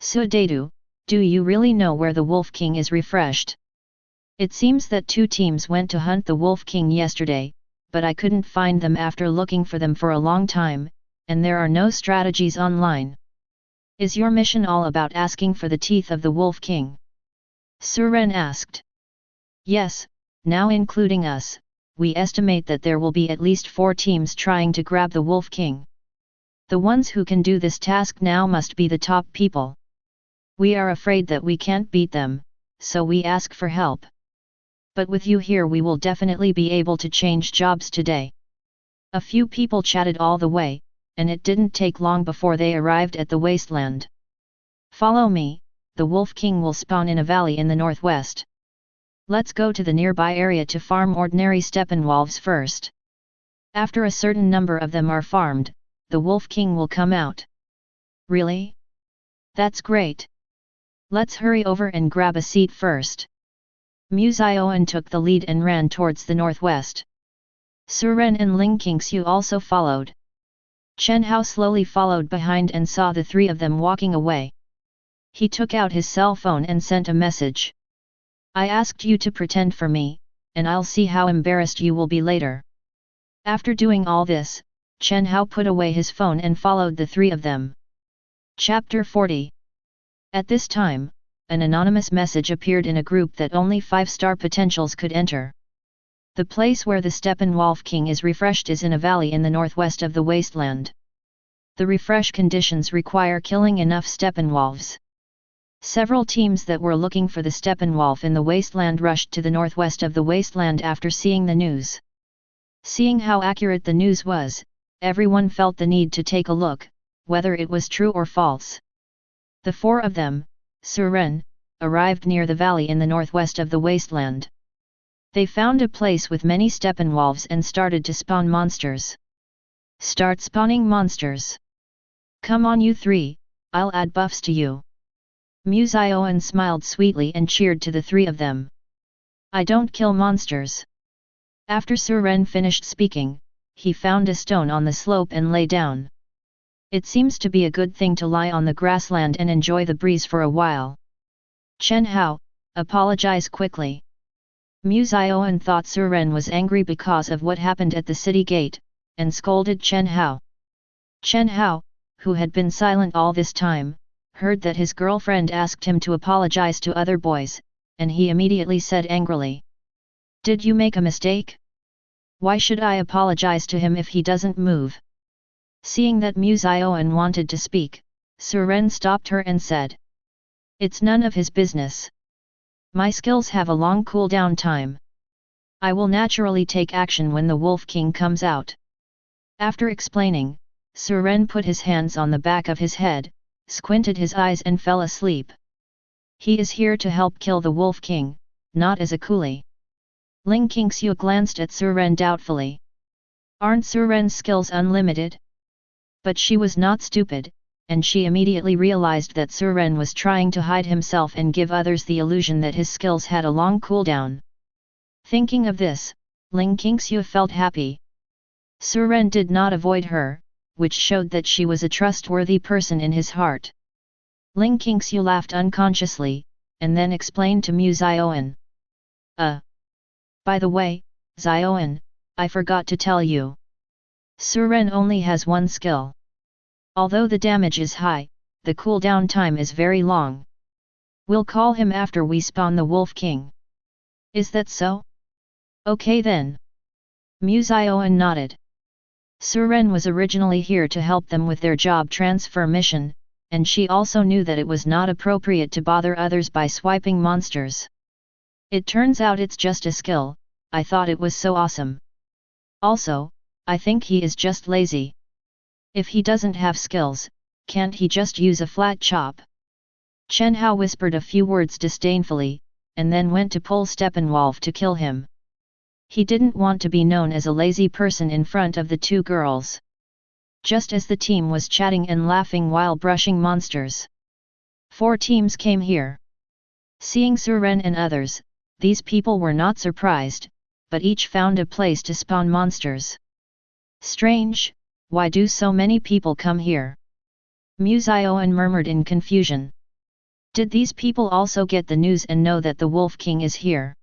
"Suidatu, do you really know where the Wolf King is refreshed? It seems that two teams went to hunt the Wolf King yesterday, but I couldn't find them after looking for them for a long time, and there are no strategies online. Is your mission all about asking for the teeth of the Wolf King?" Suren asked. "Yes, now including us, we estimate that there will be at least 4 teams trying to grab the Wolf King. The ones who can do this task now must be the top people. We are afraid that we can't beat them, so we ask for help. But with you here we will definitely be able to change jobs today." A few people chatted all the way, and it didn't take long before they arrived at the wasteland. "Follow me, the Wolf King will spawn in a valley in the northwest. Let's go to the nearby area to farm ordinary steppenwolves first. After a certain number of them are farmed, the Wolf King will come out." "Really? That's great. Let's hurry over and grab a seat first." Mu Zioan took the lead and ran towards the northwest. Suren and Ling Qingxiu also followed. Chen Hao slowly followed behind and saw the 3 of them walking away. He took out his cell phone and sent a message. "I asked you to pretend for me, and I'll see how embarrassed you will be later." After doing all this, Chen Hao put away his phone and followed the 3 of them. Chapter 40. At this time, an anonymous message appeared in a group that only 5-star potentials could enter. The place where the Steppenwolf King is refreshed is in a valley in the northwest of the wasteland. The refresh conditions require killing enough Steppenwolves. Several teams that were looking for the Steppenwolf in the wasteland rushed to the northwest of the wasteland after seeing the news. Seeing how accurate the news was, everyone felt the need to take a look, whether it was true or false. The 4 of them, Suren, arrived near the valley in the northwest of the wasteland. They found a place with many Steppenwolves and started to spawn monsters. "Start spawning monsters. Come on you 3, I'll add buffs to you." Mu Zioan smiled sweetly and cheered to the 3 of them. "I don't kill monsters." After Suren finished speaking, he found a stone on the slope and lay down. It seems to be a good thing to lie on the grassland and enjoy the breeze for a while. "Chen Hao, apologize quickly." Mu Zioan thought Suren was angry because of what happened at the city gate, and scolded Chen Hao. "Chen Hao, who had been silent all this time, heard that his girlfriend asked him to apologize to other boys, and he immediately said angrily, "Did you make a mistake? Why should I apologize to him if he doesn't move?" Seeing that Musayoan wanted to speak, Suren stopped her and said, "It's none of his business. My skills have a long cooldown time. I will naturally take action when the Wolf King comes out." After explaining, Suren put his hands on the back of his head, squinted his eyes and fell asleep. He is here to help kill the Wolf King, not as a coolie. Ling Qingxiu glanced at Suren doubtfully. Aren't Suren's skills unlimited? But she was not stupid, and she immediately realized that Suren was trying to hide himself and give others the illusion that his skills had a long cooldown. Thinking of this, Ling Qingxiu felt happy. Suren did not avoid her, which showed that she was a trustworthy person in his heart. Ling Qingxiu laughed unconsciously, and then explained to Mu Zioan. By the way, Zioan, I forgot to tell you. Suren only has one skill. Although the damage is high, the cooldown time is very long. We'll call him after we spawn the Wolf King. Is that so? Okay then. Mu Zioan nodded. Suren was originally here to help them with their job transfer mission, and she also knew that it was not appropriate to bother others by swiping monsters. It turns out it's just a skill. I thought it was so awesome. Also, I think he is just lazy. If he doesn't have skills, can't he just use a flat chop? Chen Hao whispered a few words disdainfully, and then went to pull Steppenwolf to kill him. He didn't want to be known as a lazy person in front of the two girls. Just as the team was chatting and laughing while brushing monsters, 4 teams came here. Seeing Suren and others, these people were not surprised, but each found a place to spawn monsters. Strange, why do so many people come here? Mu Zioan murmured in confusion. Did these people also get the news and know that the Wolf King is here?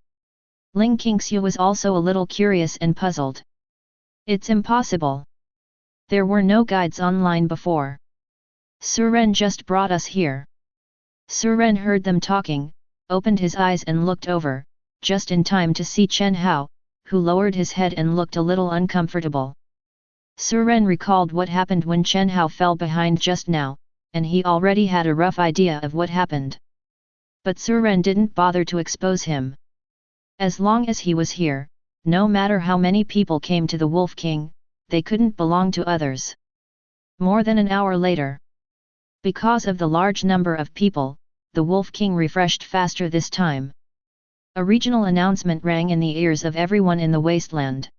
Ling Qingxiu was also a little curious and puzzled. It's impossible. There were no guides online before. Suren just brought us here. Suren heard them talking, opened his eyes and looked over, just in time to see Chen Hao, who lowered his head and looked a little uncomfortable. Suren recalled what happened when Chen Hao fell behind just now, and he already had a rough idea of what happened. But Suren didn't bother to expose him. As long as he was here, no matter how many people came to the Wolf King, they couldn't belong to others. More than an hour later, because of the large number of people, the Wolf King refreshed faster this time. A regional announcement rang in the ears of everyone in the wasteland.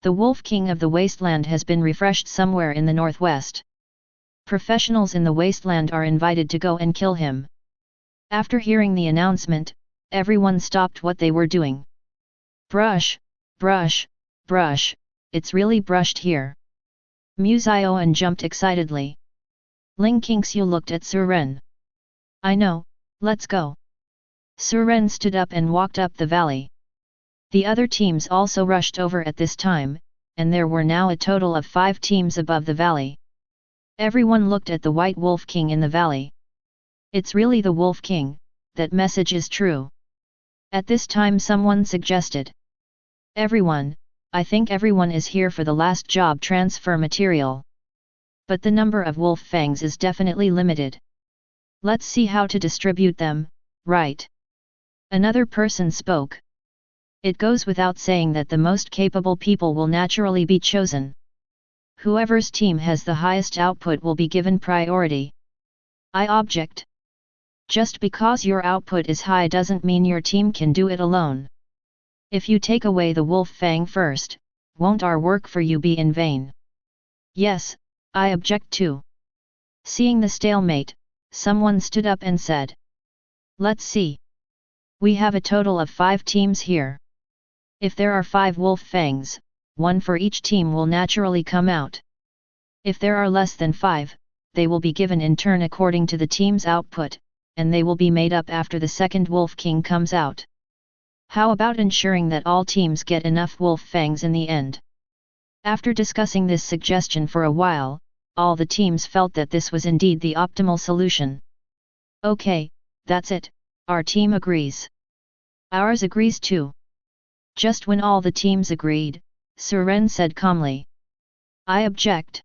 The Wolf King of the wasteland has been refreshed somewhere in the northwest. Professionals in the wasteland are invited to go and kill him. After hearing the announcement, everyone stopped what they were doing. Brush, brush, brush, it's really brushed here. Mu Zioan jumped excitedly. Ling Qingxiu looked at Suren. I know, let's go. Suren stood up and walked up the valley. The other teams also rushed over at this time, and there were now a total of 5 teams above the valley. Everyone looked at the White Wolf King in the valley. It's really the Wolf King, that message is true. At this time someone suggested. Everyone, I think everyone is here for the last job transfer material. But the number of wolf fangs is definitely limited. Let's see how to distribute them, right? Another person spoke. It goes without saying that the most capable people will naturally be chosen. Whoever's team has the highest output will be given priority. I object. Just because your output is high doesn't mean your team can do it alone. If you take away the wolf fang first, won't our work for you be in vain? Yes, I object too. Seeing the stalemate, someone stood up and said. Let's see. We have a total of 5 teams here. If there are 5 wolf fangs, 1 for each team will naturally come out. If there are less than 5, they will be given in turn according to the team's output, and they will be made up after the second Wolf King comes out. How about ensuring that all teams get enough wolf fangs in the end? After discussing this suggestion for a while, all the teams felt that this was indeed the optimal solution. Okay, that's it, our team agrees. Ours agrees too. Just when all the teams agreed, Suren said calmly. I object.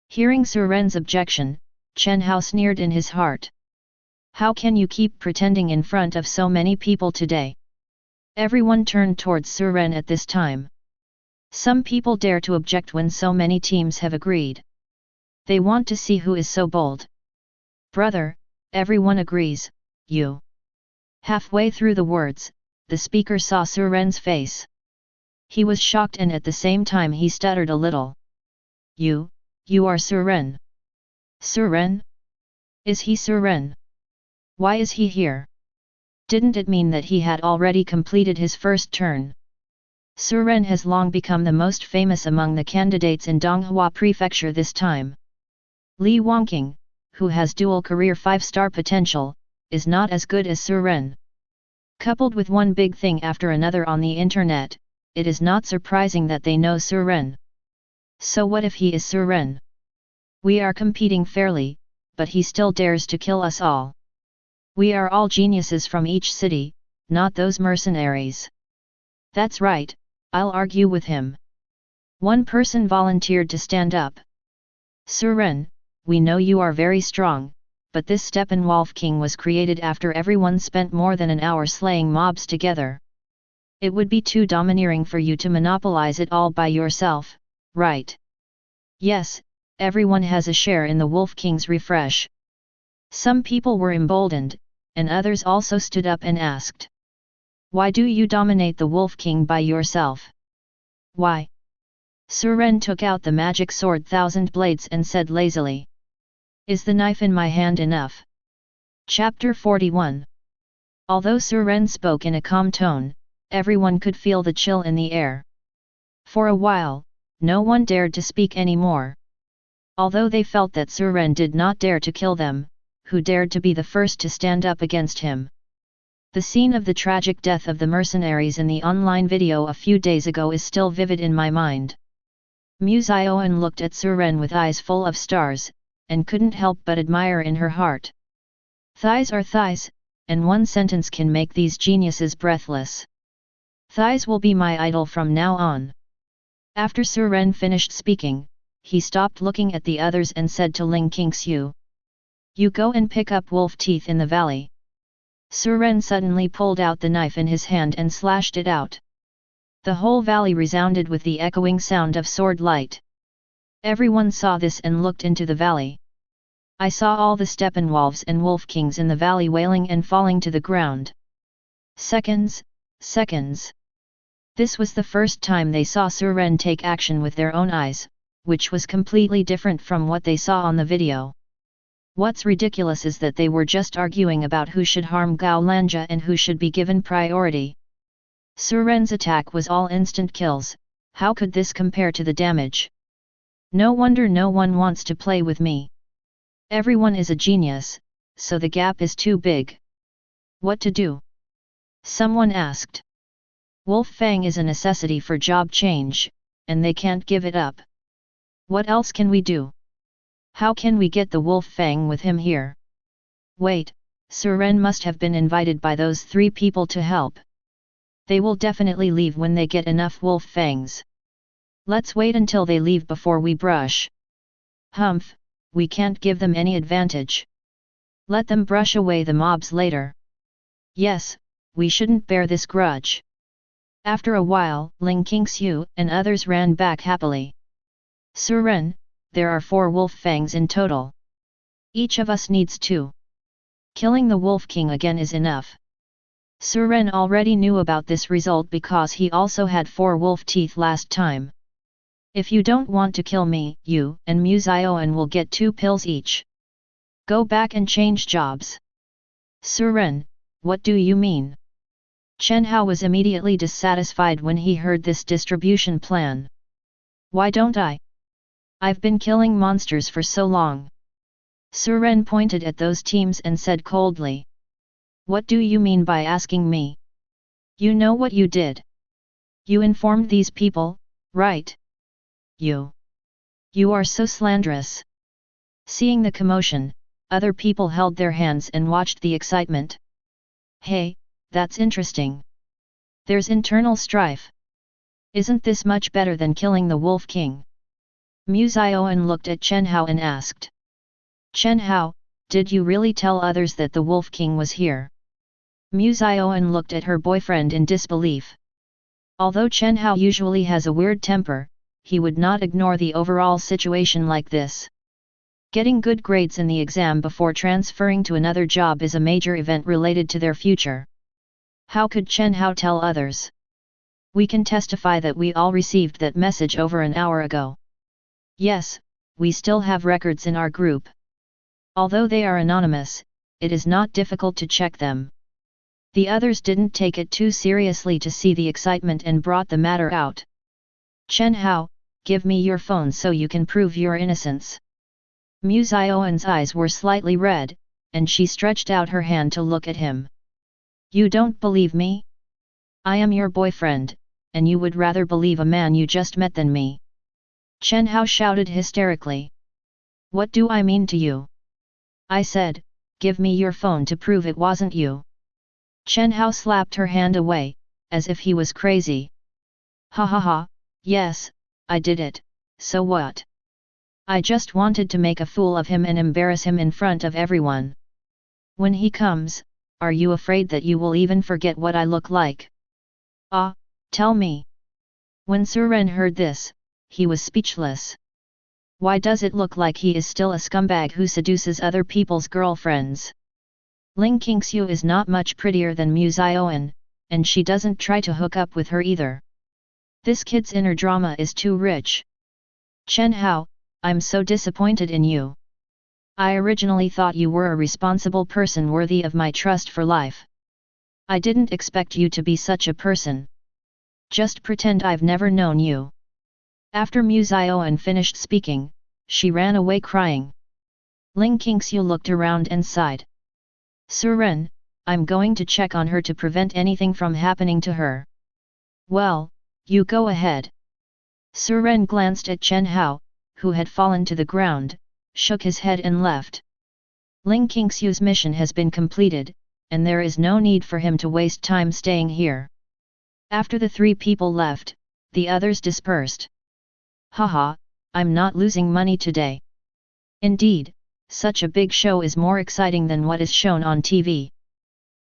Hearing Suren's objection, Chen Hao sneered in his heart. How can you keep pretending in front of so many people today? Everyone turned towards Suren at this time. Some people dare to object when so many teams have agreed. They want to see who is so bold. Brother, everyone agrees, you. Halfway through the words, the speaker saw Suren's face. He was shocked and at the same time he stuttered a little. You are Suren. Suren? Is he Suren? Why is he here? Didn't it mean that he had already completed his first turn? Suren has long become the most famous among the candidates in Donghua Prefecture this time. Li Wangqing, who has dual career 5-star potential, is not as good as Suren. Coupled with one big thing after another on the internet, it is not surprising that they know Suren. So what if he is Suren? We are competing fairly, but he still dares to kill us all. We are all geniuses from each city, not those mercenaries. That's right, I'll argue with him. One person volunteered to stand up. Suren, we know you are very strong, but this Steppenwolf King was created after everyone spent more than an hour slaying mobs together. It would be too domineering for you to monopolize it all by yourself, right? Yes, everyone has a share in the Wolf King's refresh. Some people were emboldened, and others also stood up and asked. Why do you dominate the Wolf King by yourself? Why? Suren took out the magic sword Thousand Blades and said lazily. Is the knife in my hand enough? Chapter 41. Although Suren spoke in a calm tone, everyone could feel the chill in the air. For a while, no one dared to speak anymore. Although they felt that Suren did not dare to kill them, who dared to be the first to stand up against him? The scene of the tragic death of the mercenaries in the online video a few days ago is still vivid in my mind. Mu Xiaoan looked at Suren with eyes full of stars, and couldn't help but admire in her heart. Thighs are thighs, and one sentence can make these geniuses breathless. Thighs will be my idol from now on. After Suren finished speaking, he stopped looking at the others and said to Ling Qingxiu. You go and pick up wolf teeth in the valley. Suren suddenly pulled out the knife in his hand and slashed it out. The whole valley resounded with the echoing sound of sword light. Everyone saw this and looked into the valley. I saw all the Steppenwolves and Wolf Kings in the valley wailing and falling to the ground. Seconds. This was the first time they saw Suren take action with their own eyes, which was completely different from what they saw on the video. What's ridiculous is that they were just arguing about who should harm Gao Lanja and who should be given priority. Suren's attack was all instant kills, how could this compare to the damage? No wonder no one wants to play with me. Everyone is a genius, so the gap is too big. What to do? Someone asked. Wolf Fang is a necessity for job change, and they can't give it up. What else can we do? How can we get the Wolf Fang with him here? Wait, Suren must have been invited by those 3 people to help. They will definitely leave when they get enough Wolf Fangs. Let's wait until they leave before we brush. Humph, we can't give them any advantage. Let them brush away the mobs later. Yes, we shouldn't bear this grudge. After a while, Ling Qingxiu and others ran back happily. Suren, there are 4 wolf fangs in total. Each of us needs 2. Killing the Wolf King again is enough. Suren already knew about this result because he also had 4 wolf teeth last time. If you don't want to kill me, you and Mu Xiaoan will get 2 pills each. Go back and change jobs. Suren, what do you mean? Chen Hao was immediately dissatisfied when he heard this distribution plan. Why don't I? I've been killing monsters for so long. Suren pointed at those teams and said coldly. What do you mean by asking me? You know what you did. You informed these people, right? You You are so slanderous. Seeing the commotion, other people held their hands and watched the excitement. Hey, that's interesting. There's internal strife. Isn't this much better than killing the Wolf King? Mu Xiaoan looked at Chen Hao and asked. Chen Hao, did you really tell others that the Wolf King was here? Mu Xiaoan looked at her boyfriend in disbelief. Although Chen Hao usually has a weird temper, he would not ignore the overall situation like this. Getting good grades in the exam before transferring to another job is a major event related to their future. How could Chen Hao tell others? We can testify that we all received that message over an hour ago. Yes, we still have records in our group. Although they are anonymous, it is not difficult to check them. The others didn't take it too seriously to see the excitement and brought the matter out. Chen Hao, give me your phone so you can prove your innocence. Mu Xiaoan's eyes were slightly red, and she stretched out her hand to look at him. You don't believe me? I am your boyfriend, and you would rather believe a man you just met than me. Chen Hao shouted hysterically. What do I mean to you? I said, give me your phone to prove it wasn't you. Chen Hao slapped her hand away, as if he was crazy. Ha ha ha, yes, I did it, so what? I just wanted to make a fool of him and embarrass him in front of everyone. When he comes, are you afraid that you will even forget what I look like? Ah, tell me. When Suren heard this, he was speechless. Why does it look like he is still a scumbag who seduces other people's girlfriends? Ling Qingxiu is not much prettier than Mu Xiaoan, and she doesn't try to hook up with her either. This kid's inner drama is too rich. Chen Hao, I'm so disappointed in you. I originally thought you were a responsible person worthy of my trust for life. I didn't expect you to be such a person. Just pretend I've never known you. After Mu Xiaoan finished speaking, she ran away crying. Ling Qingxiu looked around and sighed. Suren, I'm going to check on her to prevent anything from happening to her. Well, you go ahead. Suren glanced at Chen Hao, who had fallen to the ground, shook his head and left. Ling Qingxiu's mission has been completed, and there is no need for him to waste time staying here. After the three people left, the others dispersed. Haha, I'm not losing money today. Indeed, such a big show is more exciting than what is shown on TV.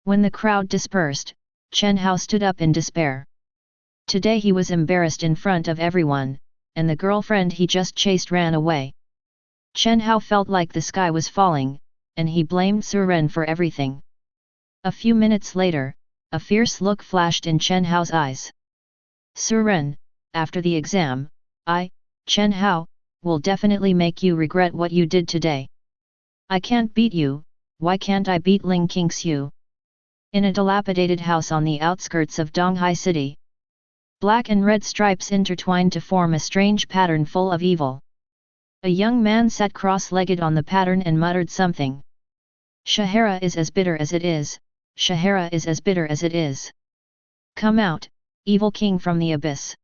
When the crowd dispersed, Chen Hao stood up in despair. Today he was embarrassed in front of everyone, and the girlfriend he just chased ran away. Chen Hao felt like the sky was falling, and he blamed Suren for everything. A few minutes later, a fierce look flashed in Chen Hao's eyes. Suren, after the exam, Chen Hao, will definitely make you regret what you did today. I can't beat you, why can't I beat Ling Qingxiu? In a dilapidated house on the outskirts of Donghai City. Black and red stripes intertwined to form a strange pattern full of evil. A young man sat cross-legged on the pattern and muttered something. Shahara is as bitter as it is, Shahara is as bitter as it is. Come out, evil king from the abyss.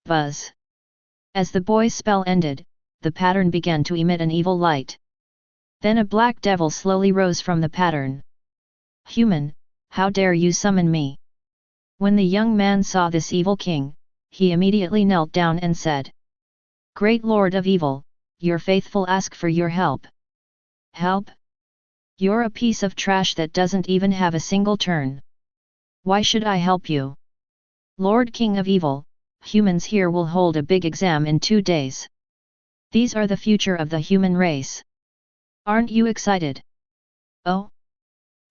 Buzz. As the boy's spell ended, the pattern began to emit an evil light. Then a black devil slowly rose from the pattern. Human, how dare you summon me? When the young man saw this evil king, he immediately knelt down and said, Great Lord of Evil, your faithful ask for your help. Help? You're a piece of trash that doesn't even have a single turn. Why should I help you? Lord King of Evil, humans here will hold a big exam in 2 days. These are the future of the human race. Aren't you excited? Oh?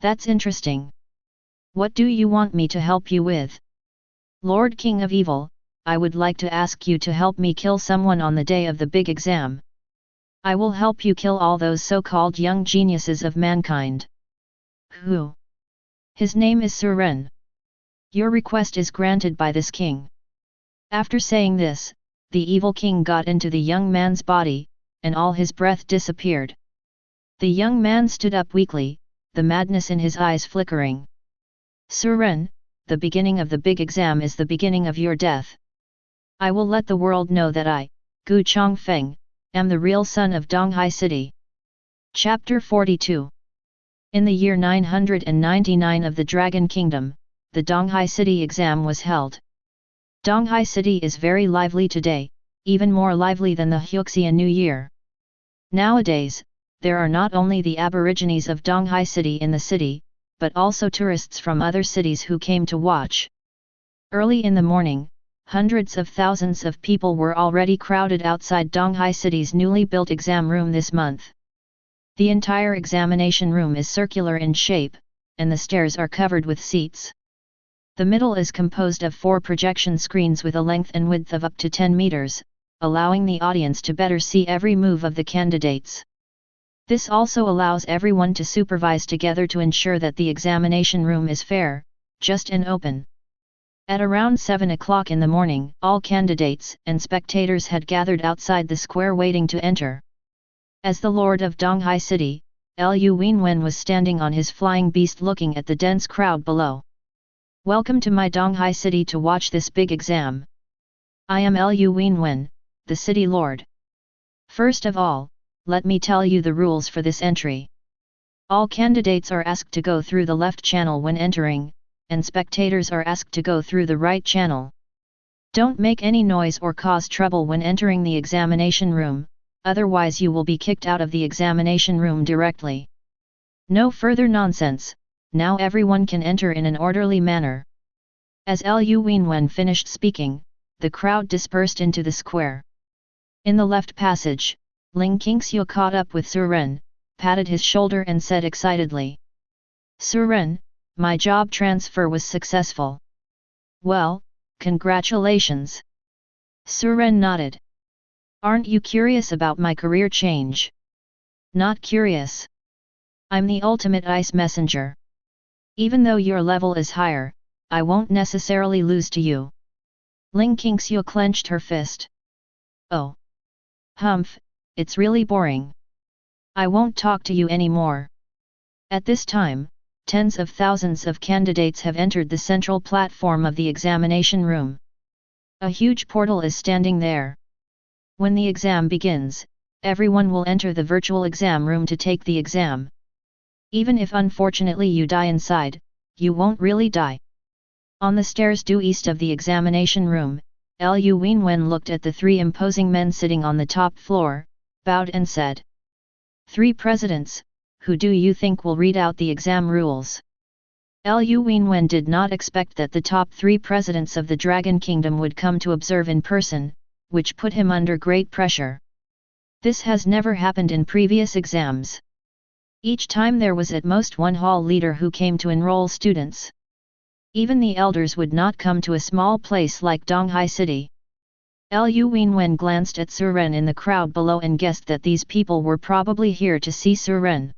That's interesting. What do you want me to help you with? Lord King of Evil, I would like to ask you to help me kill someone on the day of the big exam. I will help you kill all those so-called young geniuses of mankind. Who? His name is Suren. Your request is granted by this king. After saying this, the evil king got into the young man's body, and all his breath disappeared. The young man stood up weakly, the madness in his eyes flickering. Suren, the beginning of the big exam is the beginning of your death. I will let the world know that I, Gu Chongfeng, am the real son of Donghai City. Chapter 42. In the year 999 of the Dragon Kingdom, the Donghai City exam was held. Donghai City is very lively today, even more lively than the Hyuxia New Year. Nowadays, there are not only the aborigines of Donghai City in the city, but also tourists from other cities who came to watch. Early in the morning, hundreds of thousands of people were already crowded outside Donghai City's newly built exam room this month. The entire examination room is circular in shape, and the stairs are covered with seats. The middle is composed of 4 projection screens with a length and width of up to 10 meters, allowing the audience to better see every move of the candidates. This also allows everyone to supervise together to ensure that the examination room is fair, just and open. At around 7 o'clock in the morning, all candidates and spectators had gathered outside the square waiting to enter. As the Lord of Donghai City, Lu Wenwen was standing on his flying beast looking at the dense crowd below. Welcome to my Donghai City to watch this big exam. I am Lu Wenwen, the city lord. First of all, let me tell you the rules for this entry. All candidates are asked to go through the left channel when entering, and spectators are asked to go through the right channel. Don't make any noise or cause trouble when entering the examination room, otherwise you will be kicked out of the examination room directly. No further nonsense, now everyone can enter in an orderly manner. As Lu Wenwen finished speaking, the crowd dispersed into the square. In the left passage, Ling Qingxiu caught up with Suren, patted his shoulder and said excitedly, "Suren, my job transfer was successful." "Well, congratulations." Suren nodded. "Aren't you curious about my career change?" "Not curious. I'm the ultimate ice messenger. Even though your level is higher, I won't necessarily lose to you." Ling Qingxiu clenched her fist. "Oh. Humph, it's really boring. I won't talk to you anymore." At this time, tens of thousands of candidates have entered the central platform of the examination room. A huge portal is standing there. When the exam begins, everyone will enter the virtual exam room to take the exam. Even if unfortunately you die inside, you won't really die. On the stairs due east of the examination room, Lu Wenwen looked at the 3 imposing men sitting on the top floor, bowed and said, "3 presidents, who do you think will read out the exam rules?" Lu Wenwen did not expect that the top 3 presidents of the Dragon Kingdom would come to observe in person, which put him under great pressure. This has never happened in previous exams. Each time there was at most one hall leader who came to enroll students. Even the elders would not come to a small place like Donghai City. Lu Wenwen glanced at Suren in the crowd below and guessed that these people were probably here to see Suren.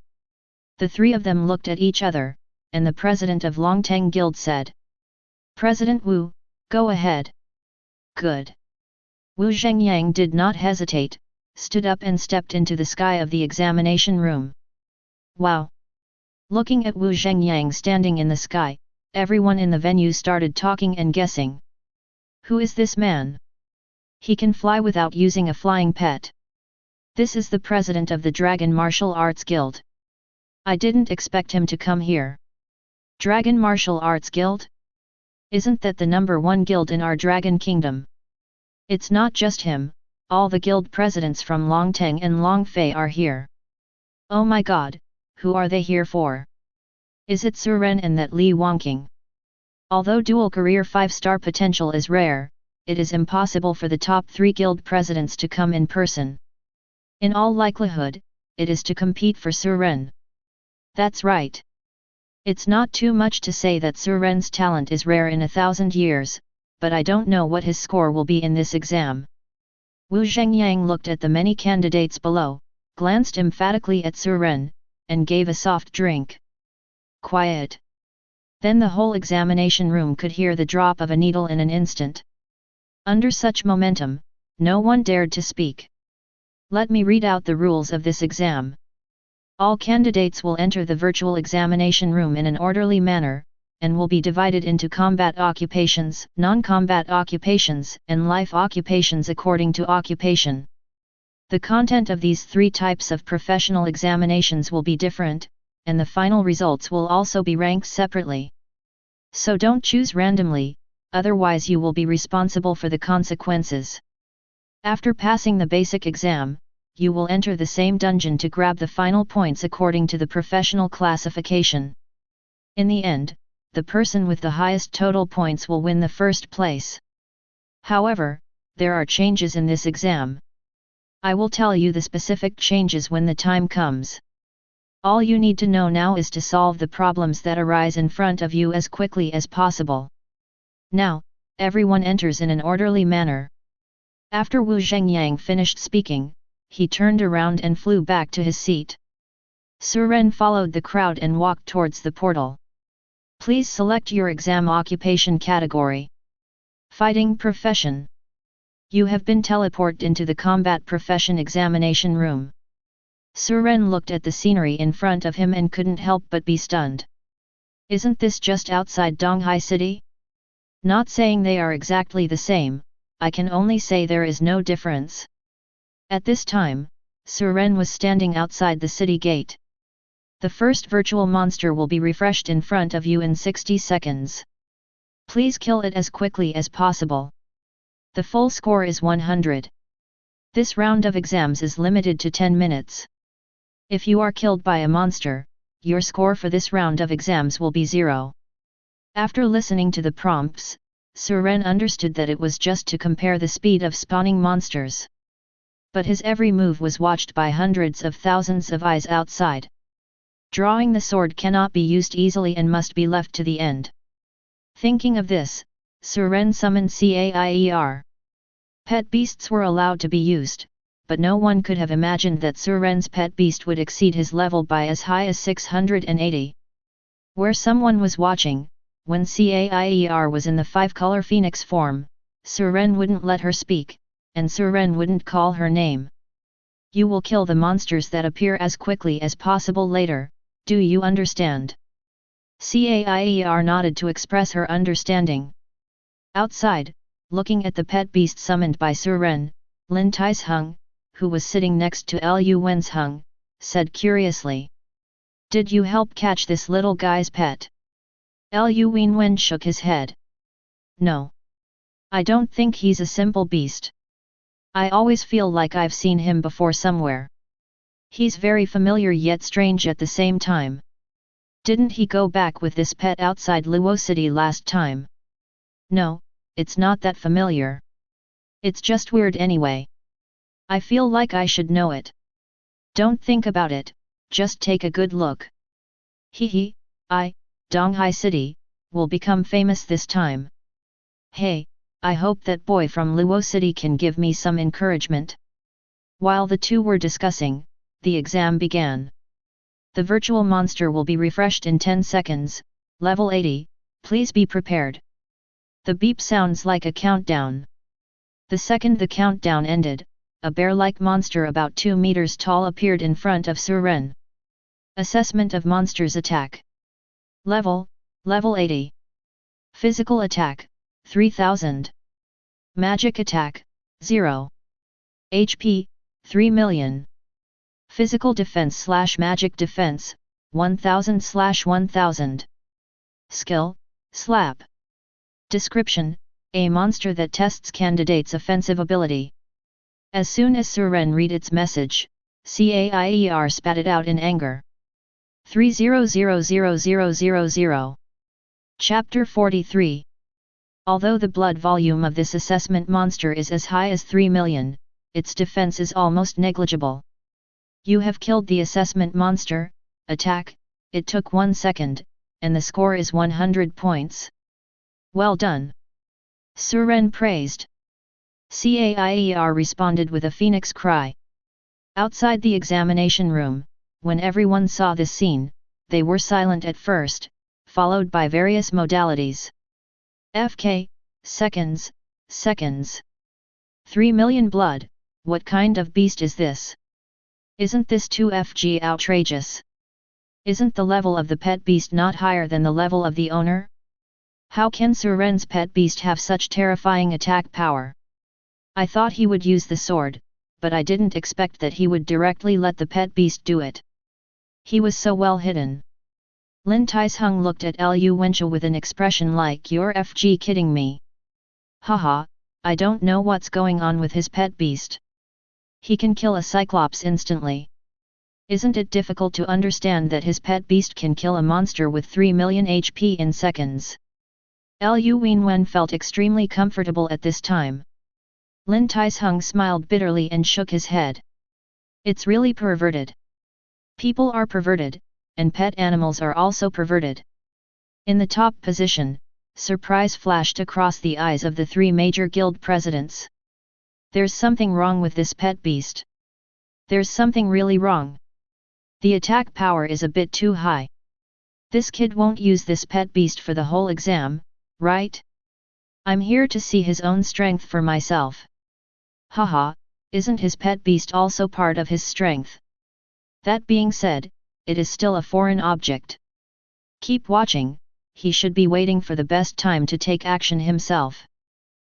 The 3 of them looked at each other, and the president of Longteng Guild said, "President Wu, go ahead." "Good." Wu Zhengyang did not hesitate, stood up and stepped into the sky of the examination room. Wow! Looking at Wu Zhengyang standing in the sky, everyone in the venue started talking and guessing. Who is this man? He can fly without using a flying pet. This is the president of the Dragon Martial Arts Guild. I didn't expect him to come here. Dragon Martial Arts Guild? Isn't that the #1 guild in our Dragon Kingdom? It's not just him, all the guild presidents from Longteng and Longfei are here. Oh my god, who are they here for? Is it Suren and that Li Wangqing? Although dual career 5-star potential is rare, it is impossible for the top 3 guild presidents to come in person. In all likelihood, it is to compete for Suren. That's right. It's not too much to say that Suren's talent is rare in 1,000 years, but I don't know what his score will be in this exam. Wu Zhengyang looked at the many candidates below, glanced emphatically at Suren, and gave a soft drink. Quiet. Then the whole examination room could hear the drop of a needle in an instant. Under such momentum, no one dared to speak. Let me read out the rules of this exam. All candidates will enter the virtual examination room in an orderly manner, and will be divided into combat occupations, non-combat occupations, and life occupations according to occupation. The content of these three types of professional examinations will be different, and the final results will also be ranked separately. So don't choose randomly, otherwise you will be responsible for the consequences. After passing the basic exam, you will enter the same dungeon to grab the final points according to the professional classification. In the end, the person with the highest total points will win the first place. However, there are changes in this exam. I will tell you the specific changes when the time comes. All you need to know now is to solve the problems that arise in front of you as quickly as possible. Now, everyone enters in an orderly manner. After Wu Zhengyang finished speaking, he turned around and flew back to his seat. Suren followed the crowd and walked towards the portal. Please select your exam occupation category. Fighting profession. You have been teleported into the combat profession examination room. Suren looked at the scenery in front of him and couldn't help but be stunned. Isn't this just outside Donghai City? Not saying they are exactly the same, I can only say there is no difference. At this time, Suren was standing outside the city gate. The first virtual monster will be refreshed in front of you in 60 seconds. Please kill it as quickly as possible. The full score is 100. This round of exams is limited to 10 minutes. If you are killed by a monster, your score for this round of exams will be 0. After listening to the prompts, Suren understood that it was just to compare the speed of spawning monsters. But his every move was watched by hundreds of thousands of eyes outside. Drawing the sword cannot be used easily and must be left to the end. Thinking of this, Suren summoned Cair. Pet beasts were allowed to be used, but no one could have imagined that Suren's pet beast would exceed his level by as high as 680. Where someone was watching, when Cair was in the 5-color phoenix form, Suren wouldn't let her speak, and Suren wouldn't call her name. You will kill the monsters that appear as quickly as possible later, do you understand? Cair nodded to express her understanding. Outside, looking at the pet beast summoned by Suren, Lin Taisheng, who was sitting next to Lu Wenzheng, said curiously. Did you help catch this little guy's pet? Lu Wenwen shook his head. No. I don't think he's a simple beast. I always feel like I've seen him before somewhere. He's very familiar yet strange at the same time. Didn't he go back with this pet outside Luo City last time? No, it's not that familiar. It's just weird anyway. I feel like I should know it. Don't think about it, just take a good look. Hehe, Donghai City, will become famous this time. Hey, I hope that boy from Luo City can give me some encouragement. While the two were discussing, the exam began. The virtual monster will be refreshed in 10 seconds, level 80, please be prepared. The beep sounds like a countdown. The second the countdown ended, a bear-like monster about 2 meters tall appeared in front of Suren. Assessment of monster's attack. Level 80. Physical attack, 3000. Magic attack, 0. HP, 3 million. Physical defense/magic defense, 1000/1000. Skill, slap. Description, a monster that tests candidates' offensive ability. As soon as Suren read its message, Cair spat it out in anger. 300000. Chapter 43. Although the blood volume of this assessment monster is as high as 3 million, its defense is almost negligible. You have killed the assessment monster, attack, it took 1 second, and the score is 100 points. Well done. Suren praised. Cair responded with a phoenix cry. Outside the examination room, when everyone saw this scene, they were silent at first, followed by various modalities. FK, seconds. 3 million blood, what kind of beast is this? Isn't this too FG outrageous? Isn't the level of the pet beast not higher than the level of the owner? How can Suren's pet beast have such terrifying attack power? I thought he would use the sword, but I didn't expect that he would directly let the pet beast do it. He was so well hidden. Lin Taisheng looked at Lu Wenchua with an expression like, "You're FG kidding me. Haha, I don't know what's going on with his pet beast. He can kill a cyclops instantly. Isn't it difficult to understand that his pet beast can kill a monster with 3 million HP in seconds?" Lu Wenwen felt extremely comfortable at this time. Lin Taisheng smiled bitterly and shook his head. It's really perverted. People are perverted, and pet animals are also perverted. In the top position, surprise flashed across the eyes of the three major guild presidents. There's something wrong with this pet beast. There's something really wrong. The attack power is a bit too high. This kid won't use this pet beast for the whole exam, right? I'm here to see his own strength for myself. Haha, isn't his pet beast also part of his strength? That being said, it is still a foreign object. Keep watching, he should be waiting for the best time to take action himself.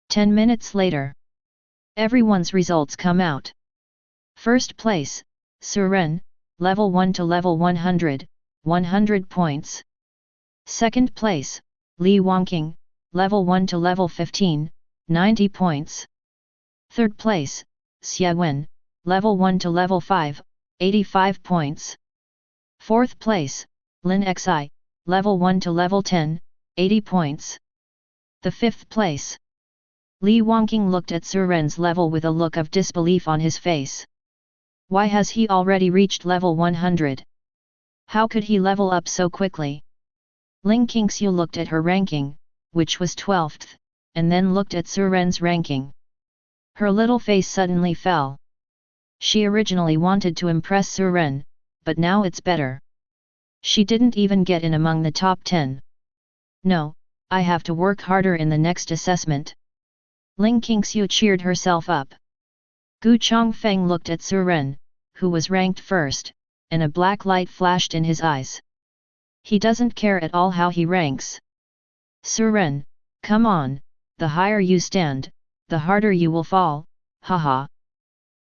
10 minutes later. Everyone's results come out. First place, Suren, level 1 to level 100, 100 points. Second place, Li Wangqing, level 1 to level 15, 90 points. Third place, Xia Wen, level 1 to level 5, 85 points. Fourth place, Lin Xi, level 1 to level 10, 80 points. The fifth place. Li Wangqing looked at Suren's level with a look of disbelief on his face. Why has he already reached level 100? How could he level up so quickly? Ling Qingxiu looked at her ranking, which was 12th, and then looked at Suren's ranking. Her little face suddenly fell. She originally wanted to impress Suren, but now it's better. She didn't even get in among the top 10. No, I have to work harder in the next assessment. Ling Qingxiu cheered herself up. Gu Chongfeng looked at Suren, who was ranked first, and a black light flashed in his eyes. He doesn't care at all how he ranks. Suren, come on, the higher you stand, the harder you will fall, haha.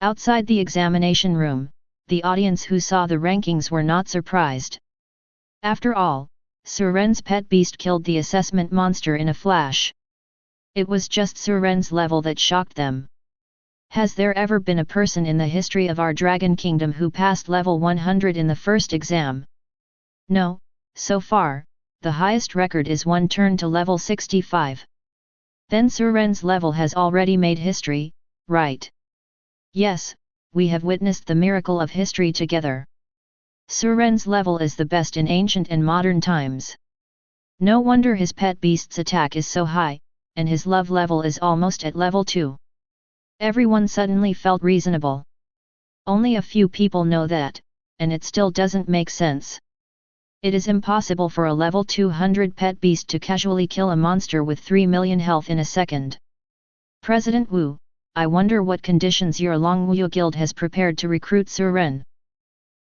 Outside the examination room, the audience who saw the rankings were not surprised. After all, Suren's pet beast killed the assessment monster in a flash. It was just Suren's level that shocked them. Has there ever been a person in the history of our Dragon Kingdom who passed level 100 in the first exam? No, so far, the highest record is one turn to level 65. Then Suren's level has already made history, right? Yes, we have witnessed the miracle of history together. Suren's level is the best in ancient and modern times. No wonder his pet beast's attack is so high, and his love level is almost at level 2. Everyone suddenly felt reasonable. Only a few people know that, and it still doesn't make sense. It is impossible for a level 200 pet beast to casually kill a monster with 3 million health in a second. President Wu, I wonder what conditions your Longwu Guild has prepared to recruit Suren.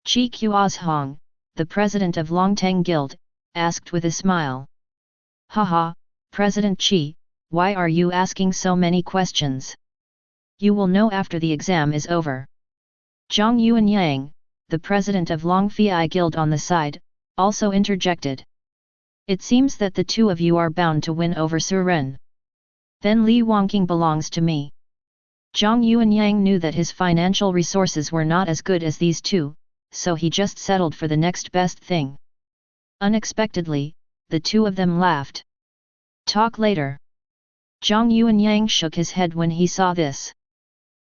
Chi Qiuzhong, the president of Longteng Guild, asked with a smile. Haha, President Chi, why are you asking so many questions? You will know after the exam is over. Zhang Yuanyang, the president of Longfei Guild on the side, also interjected. It seems that the two of you are bound to win over Suren. Then Li Wangqing belongs to me. Zhang Yuanyang knew that his financial resources were not as good as these two, so he just settled for the next best thing. Unexpectedly, the two of them laughed. Talk later. Zhang Yuanyang shook his head when he saw this.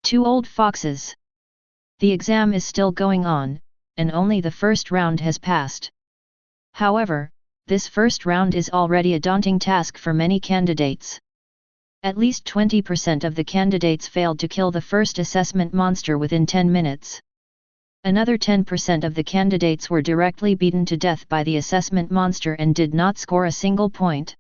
Two old foxes. The exam is still going on, and only the first round has passed. However, this first round is already a daunting task for many candidates. At least 20% of the candidates failed to kill the first assessment monster within 10 minutes. Another 10% of the candidates were directly beaten to death by the assessment monster and did not score a single point.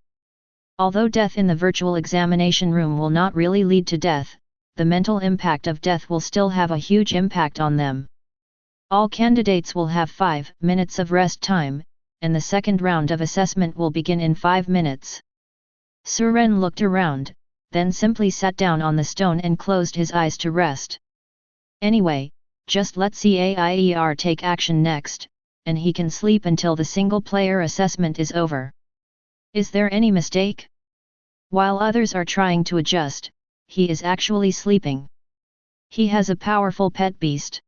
Although death in the virtual examination room will not really lead to death, the mental impact of death will still have a huge impact on them. All candidates will have 5 minutes of rest time, and the second round of assessment will begin in 5 minutes. Suren looked around, then simply sat down on the stone and closed his eyes to rest. Anyway, just let CAIER take action next, and he can sleep until the single-player assessment is over. Is there any mistake? While others are trying to adjust, he is actually sleeping. He has a powerful pet beast.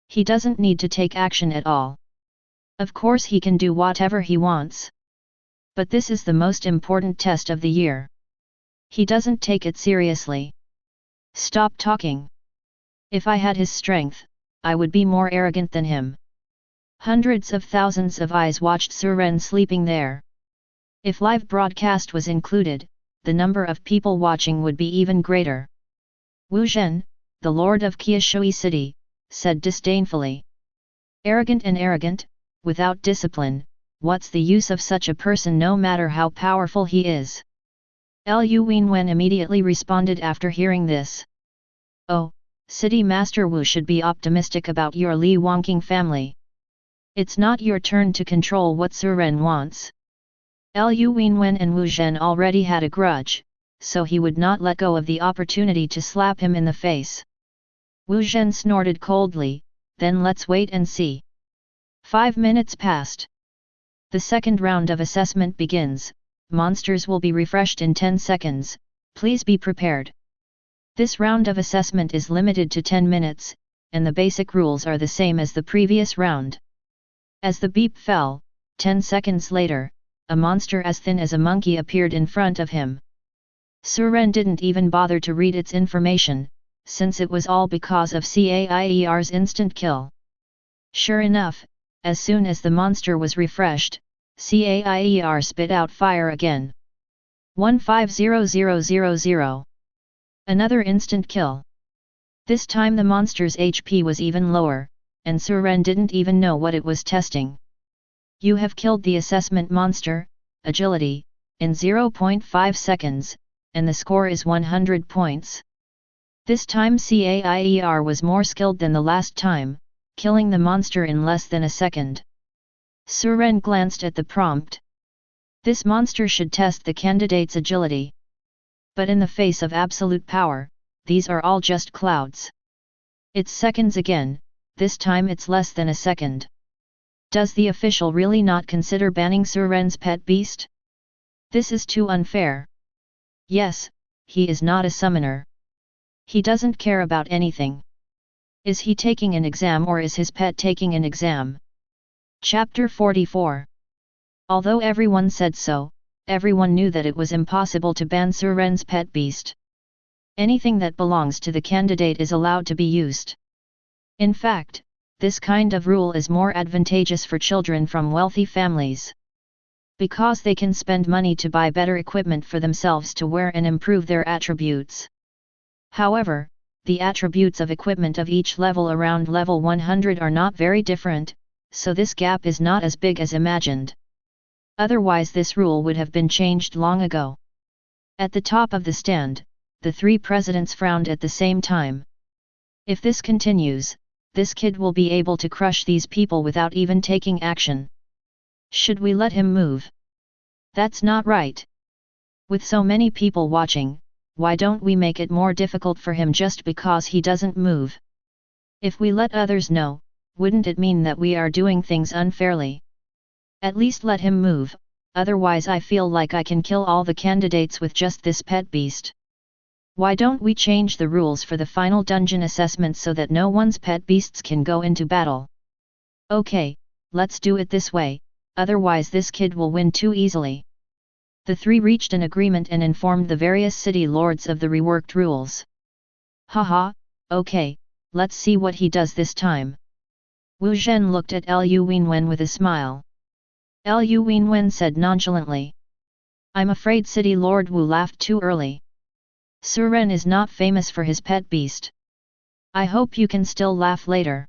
He doesn't need to take action at all. Of course he can do whatever he wants. But this is the most important test of the year. He doesn't take it seriously. Stop talking. If I had his strength, I would be more arrogant than him. Hundreds of thousands of eyes watched Suren sleeping there. If live broadcast was included, the number of people watching would be even greater. Wu Zhen, the lord of Qiushui city, said disdainfully. Arrogant and arrogant, without discipline, what's the use of such a person no matter how powerful he is? Lu Wenwen immediately responded after hearing this. Oh, City Master Wu should be optimistic about your Li Wangqing family. It's not your turn to control what Suren wants. Lu Wenwen and Wu Zhen already had a grudge, so he would not let go of the opportunity to slap him in the face. Wu Zhen snorted coldly, then let's wait and see. 5 minutes passed. The second round of assessment begins. Monsters will be refreshed in 10 seconds, please be prepared. This round of assessment is limited to 10 minutes, and the basic rules are the same as the previous round. As the beep fell, 10 seconds later, a monster as thin as a monkey appeared in front of him. Suren didn't even bother to read its information, since it was all because of CAIER's instant kill. Sure enough, as soon as the monster was refreshed, CAIER spit out fire again. 150000. Another instant kill. This time the monster's HP was even lower, and Suren didn't even know what it was testing. You have killed the assessment monster, agility, in 0.5 seconds, and the score is 100 points. This time CAIER was more skilled than the last time, killing the monster in less than a second. Suren glanced at the prompt. This monster should test the candidate's agility. But in the face of absolute power, these are all just clouds. It's seconds again, this time it's less than a second. Does the official really not consider banning Suren's pet beast? This is too unfair. Yes, he is not a summoner. He doesn't care about anything. Is he taking an exam or is his pet taking an exam? Chapter 44. Although everyone said so, everyone knew that it was impossible to ban Suren's pet beast. Anything that belongs to the candidate is allowed to be used. In fact, this kind of rule is more advantageous for children from wealthy families. Because they can spend money to buy better equipment for themselves to wear and improve their attributes. However, the attributes of equipment of each level around level 100 are not very different, so this gap is not as big as imagined. Otherwise this rule would have been changed long ago. At the top of the stand, the three presidents frowned at the same time. If this continues, this kid will be able to crush these people without even taking action. Should we let him move? That's not right. With so many people watching, why don't we make it more difficult for him just because he doesn't move? If we let others know, wouldn't it mean that we are doing things unfairly? At least let him move, otherwise I feel like I can kill all the candidates with just this pet beast. Why don't we change the rules for the final dungeon assessment so that no one's pet beasts can go into battle? Okay, let's do it this way, otherwise this kid will win too easily. The three reached an agreement and informed the various city lords of the reworked rules. Haha, okay, let's see what he does this time. Wu Zhen looked at Lu Wenwen with a smile. Lu Wenwen said nonchalantly. I'm afraid City Lord Wu laughed too early. Suren is not famous for his pet beast. I hope you can still laugh later.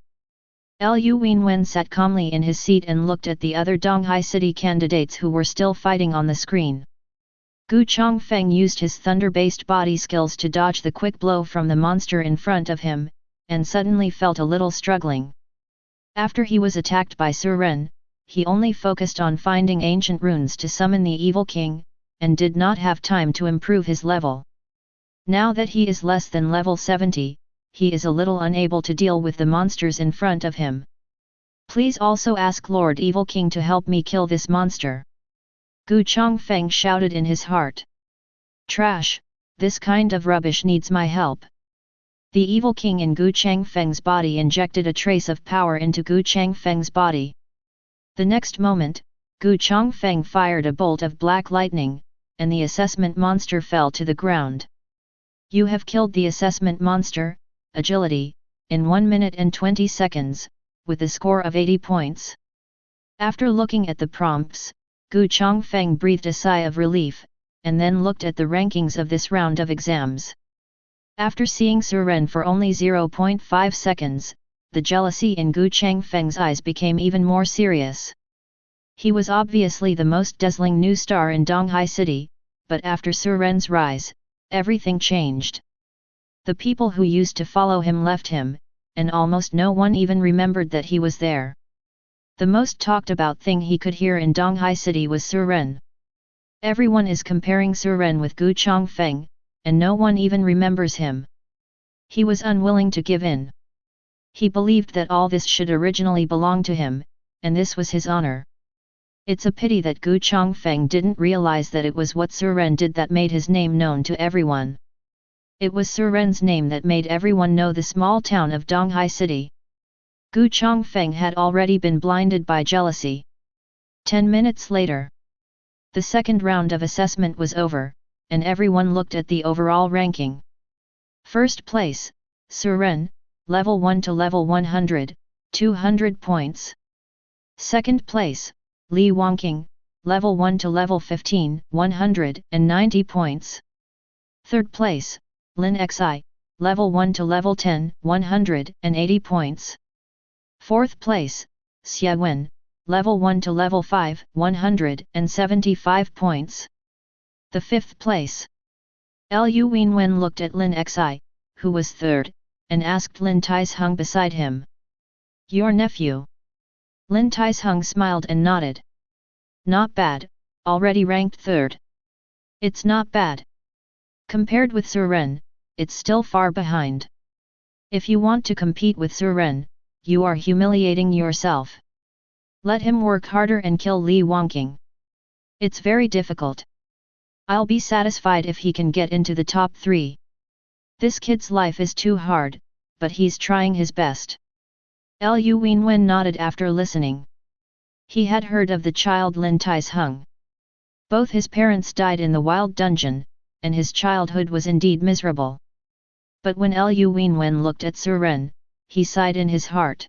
Lu Wenwen sat calmly in his seat and looked at the other Donghai City candidates who were still fighting on the screen. Gu Chongfeng used his thunder-based body skills to dodge the quick blow from the monster in front of him, and suddenly felt a little struggling. After he was attacked by Suren, he only focused on finding ancient runes to summon the evil king, and did not have time to improve his level. Now that he is less than level 70, he is a little unable to deal with the monsters in front of him. Please also ask Lord Evil King to help me kill this monster. Gu Chongfeng shouted in his heart. Trash, this kind of rubbish needs my help. The Evil King in Gu Changfeng's body injected a trace of power into Gu Changfeng's body. The next moment, Gu Chongfeng fired a bolt of black lightning, and the assessment monster fell to the ground. You have killed the assessment monster, agility, in 1 minute and 20 seconds, with a score of 80 points. After looking at the prompts, Gu Chongfeng breathed a sigh of relief, and then looked at the rankings of this round of exams. After seeing Suren for only 0.5 seconds, the jealousy in Gu Changfeng's eyes became even more serious. He was obviously the most dazzling new star in Donghai City, but after Suren's rise, everything changed. The people who used to follow him left him, and almost no one even remembered that he was there. The most talked about thing he could hear in Donghai City was Suren. Everyone is comparing Suren with Gu Chongfeng, and no one even remembers him. He was unwilling to give in. He believed that all this should originally belong to him, and this was his honor. It's a pity that Gu Chongfeng didn't realize that it was what Suren did that made his name known to everyone. It was Suren's name that made everyone know the small town of Donghai City. Gu Chongfeng had already been blinded by jealousy. 10 minutes later, the second round of assessment was over, and everyone looked at the overall ranking. First place, Suren, level 1 to level 100, 200 points. Second place, Li Wangqing, level 1 to level 15, 190 points. Third place, Lin Xi, level 1 to level 10, 180 points. Fourth place, Xia Wen, level 1 to level 5, 175 points. The fifth place. Lu Wenwen looked at Lin Xi, who was third, and asked Lin Taisheng beside him. Your nephew? Lin Taisheng smiled and nodded. Not bad, already ranked third. It's not bad. Compared with Suren, it's still far behind. If you want to compete with Suren, you are humiliating yourself. Let him work harder and kill Li Wangqing. It's very difficult. I'll be satisfied if he can get into the top 3. This kid's life is too hard, but he's trying his best. Lu Wenwen nodded after listening. He had heard of the child Lin Taisheng. Both his parents died in the wild dungeon, and his childhood was indeed miserable. But when Lu Wenwen looked at Suren, he sighed in his heart.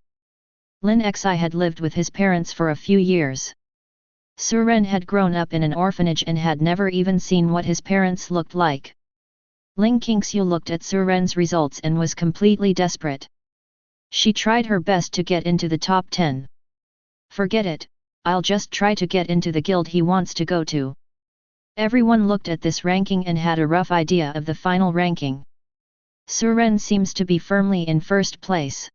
Lin Xi had lived with his parents for a few years. Suren had grown up in an orphanage and had never even seen what his parents looked like. Ling Qingxiu looked at Suren's results and was completely desperate. She tried her best to get into the top 10. Forget it, I'll just try to get into the guild he wants to go to. Everyone looked at this ranking and had a rough idea of the final ranking. Suren seems to be firmly in first place.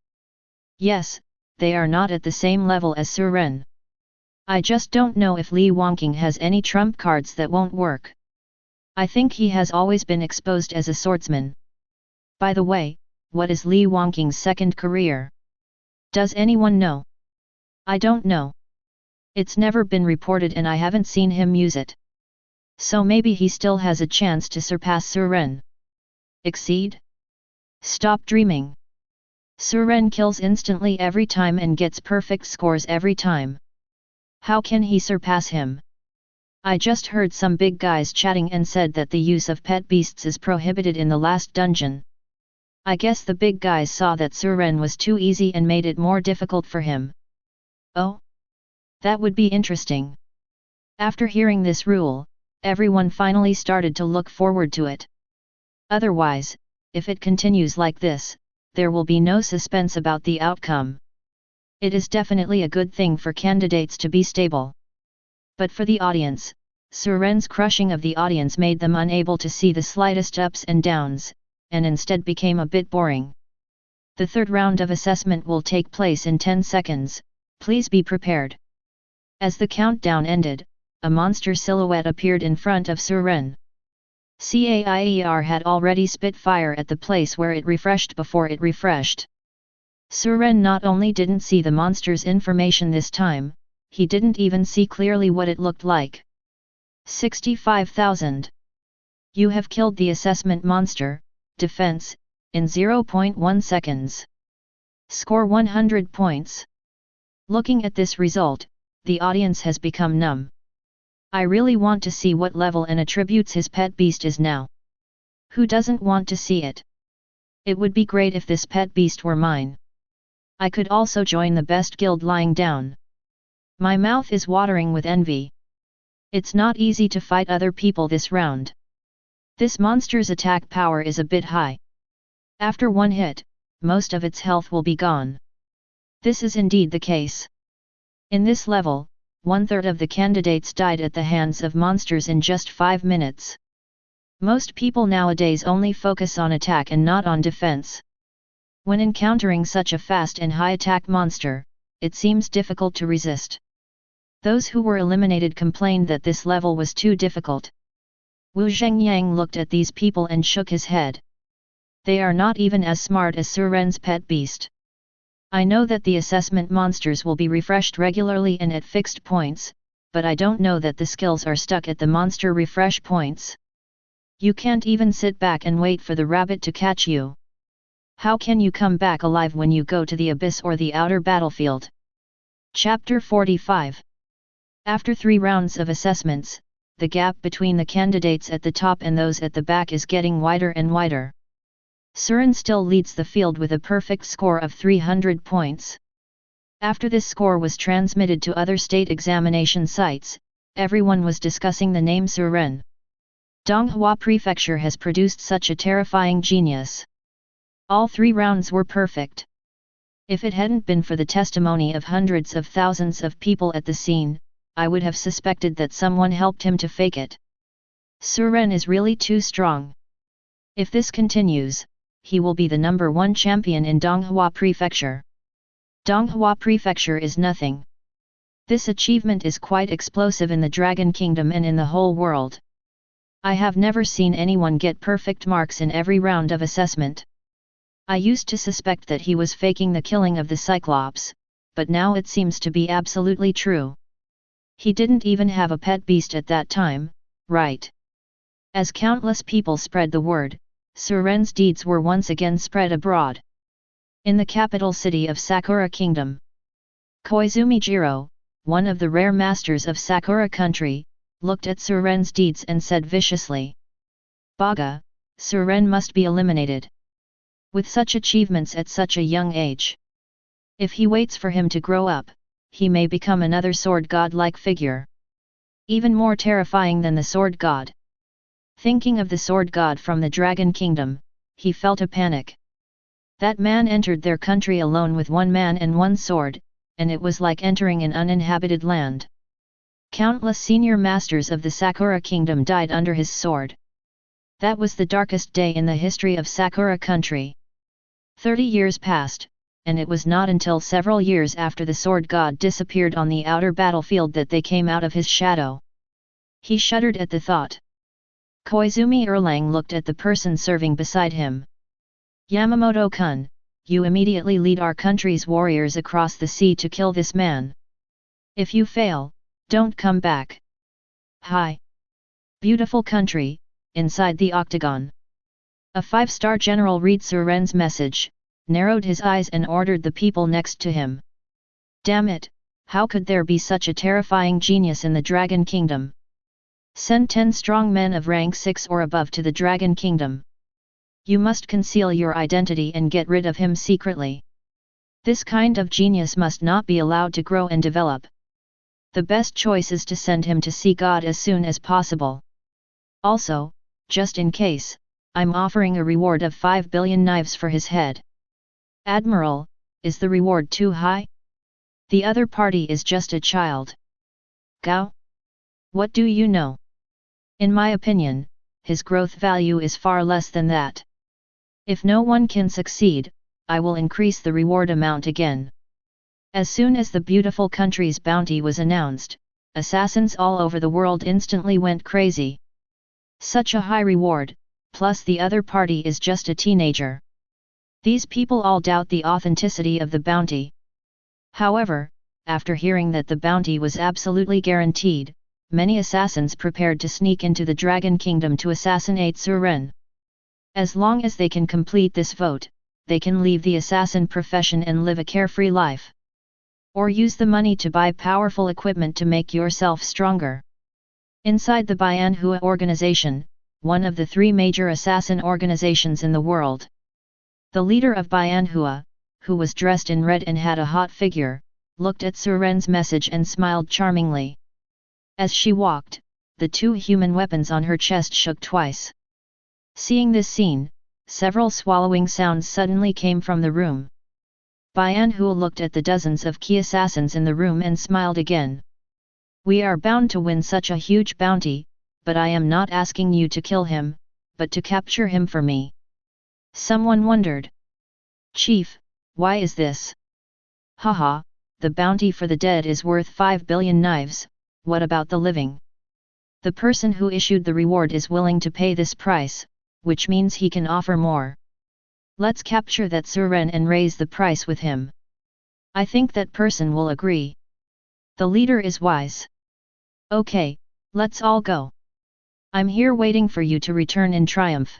Yes, they are not at the same level as Suren. I just don't know if Li Wangqing has any trump cards that won't work. I think he has always been exposed as a swordsman. By the way, what is Li Wangqing's second career? Does anyone know? I don't know. It's never been reported and I haven't seen him use it. So maybe he still has a chance to surpass Suren. Exceed? Stop dreaming. Suren kills instantly every time and gets perfect scores every time. How can he surpass him? I just heard some big guys chatting and said that the use of pet beasts is prohibited in the last dungeon. I guess the big guys saw that Suren was too easy and made it more difficult for him. Oh? That would be interesting. After hearing this rule, everyone finally started to look forward to it. Otherwise, if it continues like this, there will be no suspense about the outcome. It is definitely a good thing for candidates to be stable. But for the audience, Suren's crushing of the audience made them unable to see the slightest ups and downs, and instead became a bit boring. The third round of assessment will take place in 10 seconds, please be prepared. As the countdown ended, a monster silhouette appeared in front of Suren. Cair had already spit fire at the place where it refreshed before it refreshed. Suren not only didn't see the monster's information this time, he didn't even see clearly what it looked like. 65,000. You have killed the assessment monster, defense, in 0.1 seconds. Score 100 points. Looking at this result, the audience has become numb. I really want to see what level and attributes his pet beast is now. Who doesn't want to see it? It would be great if this pet beast were mine. I could also join the best guild lying down. My mouth is watering with envy. It's not easy to fight other people this round. This monster's attack power is a bit high. After one hit, most of its health will be gone. This is indeed the case. In this level, 1/3 of the candidates died at the hands of monsters in just 5 minutes. Most people nowadays only focus on attack and not on defense. When encountering such a fast and high attack monster, it seems difficult to resist. Those who were eliminated complained that this level was too difficult. Wu Zhengyang looked at these people and shook his head. They are not even as smart as Suren's pet beast. I know that the assessment monsters will be refreshed regularly and at fixed points, but I don't know that the skills are stuck at the monster refresh points. You can't even sit back and wait for the rabbit to catch you. How can you come back alive when you go to the abyss or the outer battlefield? Chapter 45. After 3 rounds of assessments, the gap between the candidates at the top and those at the back is getting wider and wider. Suren still leads the field with a perfect score of 300 points. After this score was transmitted to other state examination sites, everyone was discussing the name Suren. Donghua Prefecture has produced such a terrifying genius. All 3 rounds were perfect. If it hadn't been for the testimony of hundreds of thousands of people at the scene, I would have suspected that someone helped him to fake it. Suren is really too strong. If this continues, he will be the #1 champion in Donghua Prefecture. Donghua Prefecture is nothing. This achievement is quite explosive in the Dragon Kingdom and in the whole world. I have never seen anyone get perfect marks in every round of assessment. I used to suspect that he was faking the killing of the Cyclops, but now it seems to be absolutely true. He didn't even have a pet beast at that time, right? As countless people spread the word, Suren's deeds were once again spread abroad. In the capital city of Sakura Kingdom, Koizumi Jiro, one of the rare masters of Sakura country, looked at Suren's deeds and said viciously, "Baga, Suren must be eliminated. With such achievements at such a young age. If he waits for him to grow up, he may become another sword god-like figure. Even more terrifying than the sword god." Thinking of the sword god from the Dragon Kingdom, he felt a panic. That man entered their country alone with 1 man and 1 sword, and it was like entering an uninhabited land. Countless senior masters of the Sakura Kingdom died under his sword. That was the darkest day in the history of Sakura country. 30 years passed, and it was not until several years after the sword god disappeared on the outer battlefield that they came out of his shadow. He shuddered at the thought. Koizumi Erlang looked at the person serving beside him. "Yamamoto-kun, you immediately lead our country's warriors across the sea to kill this man. If you fail, don't come back." Hi! Beautiful country, inside the octagon. A 5-star general read Suren's message, narrowed his eyes and ordered the people next to him. Damn it, how could there be such a terrifying genius in the Dragon Kingdom? Send 10 strong men of rank 6 or above to the Dragon Kingdom. You must conceal your identity and get rid of him secretly. This kind of genius must not be allowed to grow and develop. The best choice is to send him to see God as soon as possible. Also, just in case, I'm offering a reward of 5 billion knives for his head. Admiral, is the reward too high? The other party is just a child. Gao? What do you know? In my opinion, his growth value is far less than that. If no one can succeed, I will increase the reward amount again. As soon as the beautiful country's bounty was announced, assassins all over the world instantly went crazy. Such a high reward, plus the other party is just a teenager. These people all doubt the authenticity of the bounty. However, after hearing that the bounty was absolutely guaranteed, many assassins prepared to sneak into the Dragon Kingdom to assassinate Suren. As long as they can complete this vote, they can leave the assassin profession and live a carefree life. Or use the money to buy powerful equipment to make yourself stronger. Inside the Bianhua organization, one of the three major assassin organizations in the world. The leader of Bianhua, who was dressed in red and had a hot figure, looked at Suren's message and smiled charmingly. As she walked, the two human weapons on her chest shook twice. Seeing this scene, several swallowing sounds suddenly came from the room. Bianhua looked at the dozens of key assassins in the room and smiled again. We are bound to win such a huge bounty, but I am not asking you to kill him, but to capture him for me. Someone wondered. Chief, why is this? Haha, the bounty for the dead is worth 5 billion knives, what about the living? The person who issued the reward is willing to pay this price, which means he can offer more. Let's capture that Suren and raise the price with him. I think that person will agree. The leader is wise. Okay, let's all go. I'm here waiting for you to return in triumph.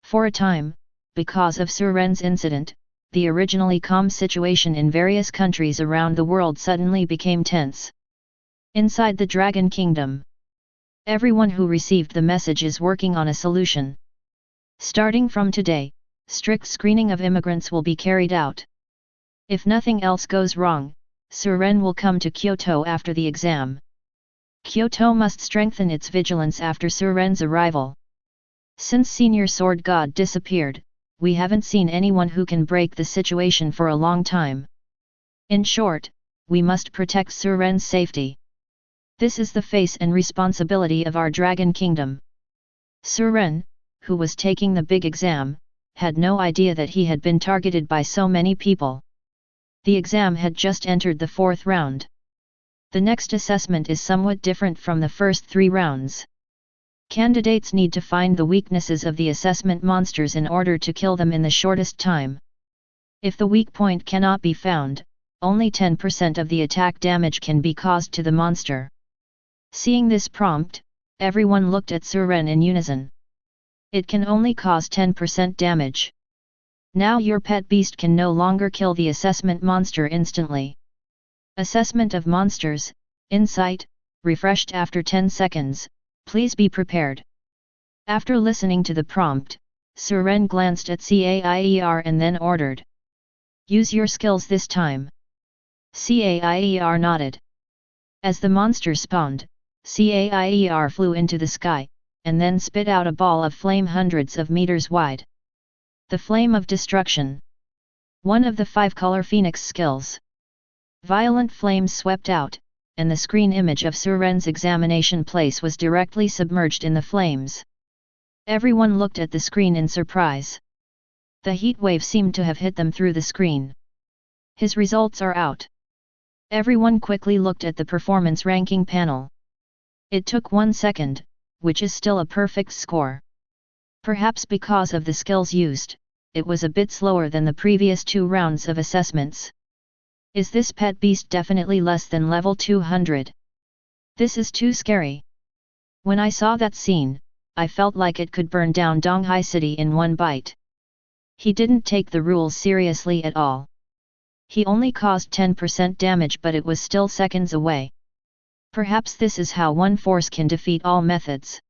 For a time, because of Suren's incident, the originally calm situation in various countries around the world suddenly became tense. Inside the Dragon Kingdom, everyone who received the message is working on a solution. Starting from today, strict screening of immigrants will be carried out. If nothing else goes wrong, Suren will come to Kyoto after the exam. Kyoto must strengthen its vigilance after Suren's arrival. Since Senior Sword God disappeared, we haven't seen anyone who can break the situation for a long time. In short, we must protect Suren's safety. This is the face and responsibility of our Dragon Kingdom. Suren, who was taking the big exam, had no idea that he had been targeted by so many people. The exam had just entered the fourth round. The next assessment is somewhat different from the first 3 rounds. Candidates need to find the weaknesses of the assessment monsters in order to kill them in the shortest time. If the weak point cannot be found, only 10% of the attack damage can be caused to the monster. Seeing this prompt, everyone looked at Suren in unison. It can only cause 10% damage. Now your pet beast can no longer kill the assessment monster instantly. Assessment of monsters, insight, refreshed after 10 seconds, please be prepared. After listening to the prompt, Suren glanced at Cair and then ordered. Use your skills this time. Cair nodded. As the monster spawned, Cair flew into the sky, and then spit out a ball of flame hundreds of meters wide. The Flame of Destruction. One of the 5 color phoenix skills. Violent flames swept out, and the screen image of Suren's examination place was directly submerged in the flames. Everyone looked at the screen in surprise. The heat wave seemed to have hit them through the screen. His results are out. Everyone quickly looked at the performance ranking panel. It took 1 second, which is still a perfect score. Perhaps because of the skills used, it was a bit slower than the previous 2 rounds of assessments. Is this pet beast definitely less than level 200? This is too scary. When I saw that scene, I felt like it could burn down Donghai City in one bite. He didn't take the rules seriously at all. He only caused 10% damage, but it was still seconds away. Perhaps this is how one force can defeat all methods.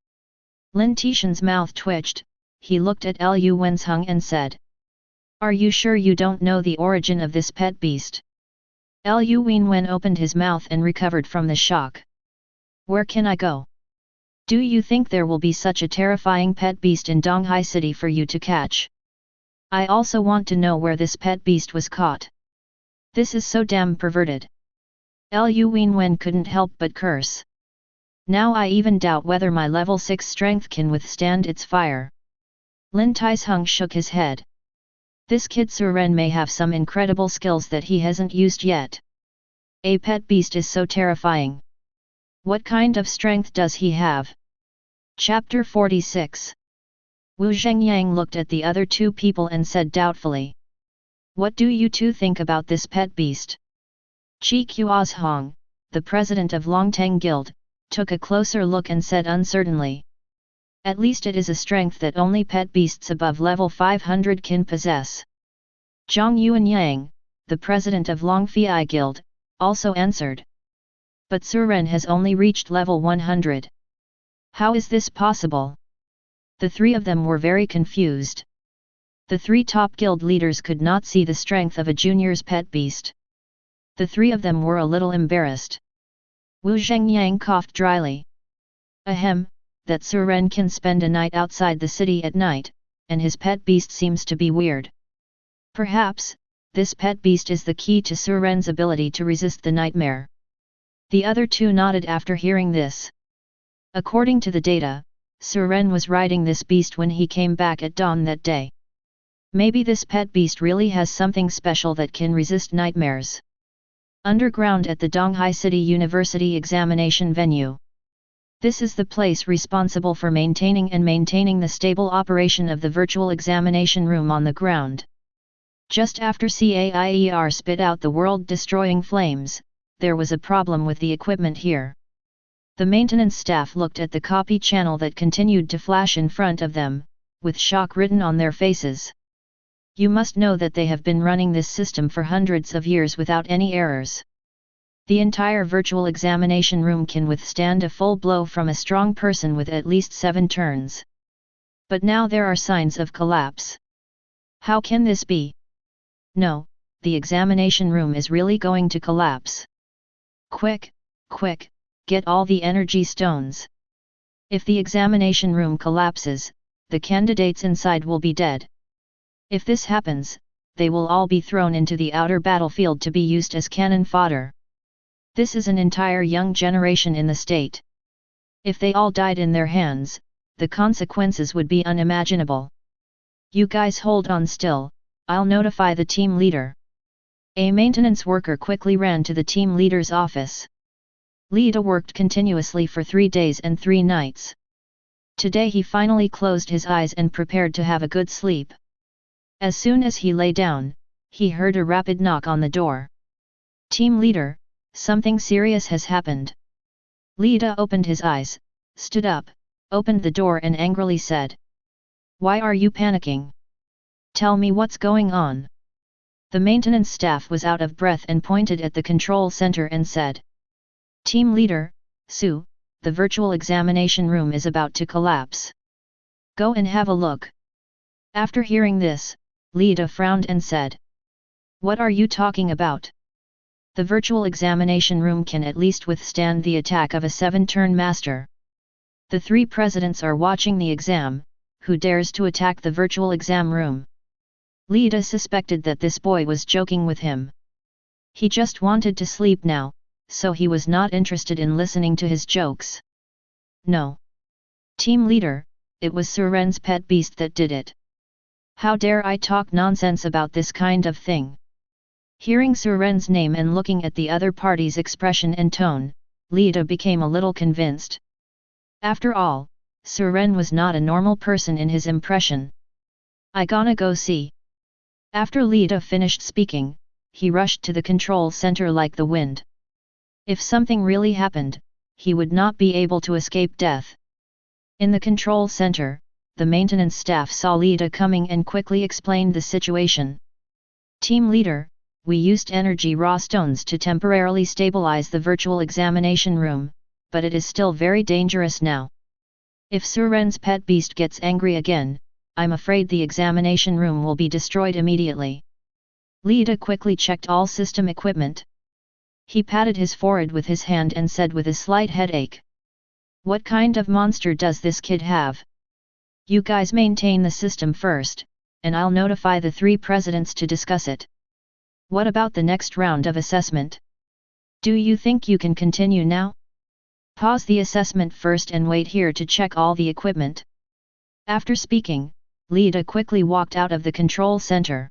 Lin Tishan's mouth twitched, he looked at Lu Wenzheng and said. Are you sure you don't know the origin of this pet beast? Lu Wenwen opened his mouth and recovered from the shock. Where can I go? Do you think there will be such a terrifying pet beast in Donghai City for you to catch? I also want to know where this pet beast was caught. This is so damn perverted. Lu Wenwen couldn't help but curse. Now I even doubt whether my level 6 strength can withstand its fire. Lin Taisheng shook his head. This kid Suren may have some incredible skills that he hasn't used yet. A pet beast is so terrifying. What kind of strength does he have? Chapter 46. Wu Zhengyang looked at the other two people and said doubtfully. What do you two think about this pet beast? Chi Qiuzhong, the president of Longtang Guild, took a closer look and said uncertainly. At least it is a strength that only pet beasts above level 500 can possess. Zhang Yuanyang, the president of Longfei Guild, also answered. But Suren has only reached level 100. How is this possible? The three of them were very confused. The three top guild leaders could not see the strength of a junior's pet beast. The three of them were a little embarrassed. Wu Zhengyang coughed dryly. Ahem, that Suren can spend a night outside the city at night, and his pet beast seems to be weird. Perhaps, this pet beast is the key to Suren's ability to resist the nightmare. The other two nodded after hearing this. According to the data, Suren was riding this beast when he came back at dawn that day. Maybe this pet beast really has something special that can resist nightmares. Underground at the Donghai City University examination venue. This is the place responsible for maintaining the stable operation of the virtual examination room on the ground. Just after CAIER spit out the world-destroying flames, there was a problem with the equipment here. The maintenance staff looked at the copy channel that continued to flash in front of them, with shock written on their faces. You must know that they have been running this system for hundreds of years without any errors. The entire virtual examination room can withstand a full blow from a strong person with at least 7 turns. But now there are signs of collapse. How can this be? No, the examination room is really going to collapse. Quick, quick, get all the energy stones. If the examination room collapses, the candidates inside will be dead. If this happens, they will all be thrown into the outer battlefield to be used as cannon fodder. This is an entire young generation in the state. If they all died in their hands, the consequences would be unimaginable. You guys hold on still, I'll notify the team leader. A maintenance worker quickly ran to the team leader's office. Lida worked continuously for 3 days and 3 nights. Today he finally closed his eyes and prepared to have a good sleep. As soon as he lay down, he heard a rapid knock on the door. Team leader, something serious has happened. Lida opened his eyes, stood up, opened the door and angrily said. Why are you panicking? Tell me what's going on. The maintenance staff was out of breath and pointed at the control center and said. Team leader, Su, the virtual examination room is about to collapse. Go and have a look. After hearing this, Lida frowned and said. What are you talking about? The virtual examination room can at least withstand the attack of a 7-turn master. The 3 presidents are watching the exam, who dares to attack the virtual exam room? Lida suspected that this boy was joking with him. He just wanted to sleep now, so he was not interested in listening to his jokes. No. Team leader, it was Suren's pet beast that did it. How dare I talk nonsense about this kind of thing? Hearing Suren's name and looking at the other party's expression and tone, Lida became a little convinced. After all, Suren was not a normal person in his impression. I gonna go see. After Lida finished speaking, he rushed to the control center like the wind. If something really happened, he would not be able to escape death. In the control center, the maintenance staff saw Lida coming and quickly explained the situation. Team leader, we used energy raw stones to temporarily stabilize the virtual examination room, but it is still very dangerous now. If Suren's pet beast gets angry again, I'm afraid the examination room will be destroyed immediately. Lida quickly checked all system equipment. He patted his forehead with his hand and said with a slight headache. What kind of monster does this kid have? You guys maintain the system first, and I'll notify the 3 presidents to discuss it. What about the next round of assessment? Do you think you can continue now? Pause the assessment first and wait here to check all the equipment. After speaking, Lida quickly walked out of the control center.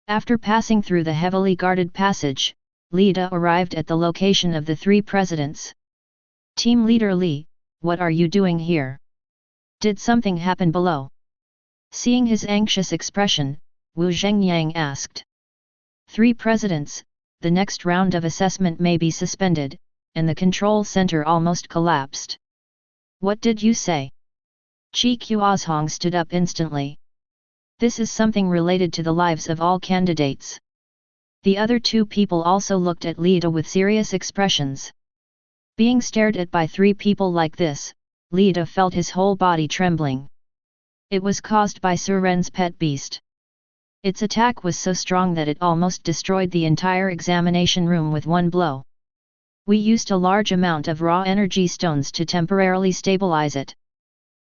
After passing through the heavily guarded passage, Lida arrived at the location of the 3 presidents. Team leader Li, what are you doing here? Did something happen below? Seeing his anxious expression, Wu Zhengyang asked. 3 presidents, the next round of assessment may be suspended, and the control center almost collapsed. What did you say? Chi Qiuzhong stood up instantly. This is something related to the lives of all candidates. The other 2 people also looked at Lida with serious expressions. Being stared at by 3 people like this, Lida felt his whole body trembling. It was caused by Suren's pet beast. Its attack was so strong that it almost destroyed the entire examination room with one blow. We used a large amount of raw energy stones to temporarily stabilize it.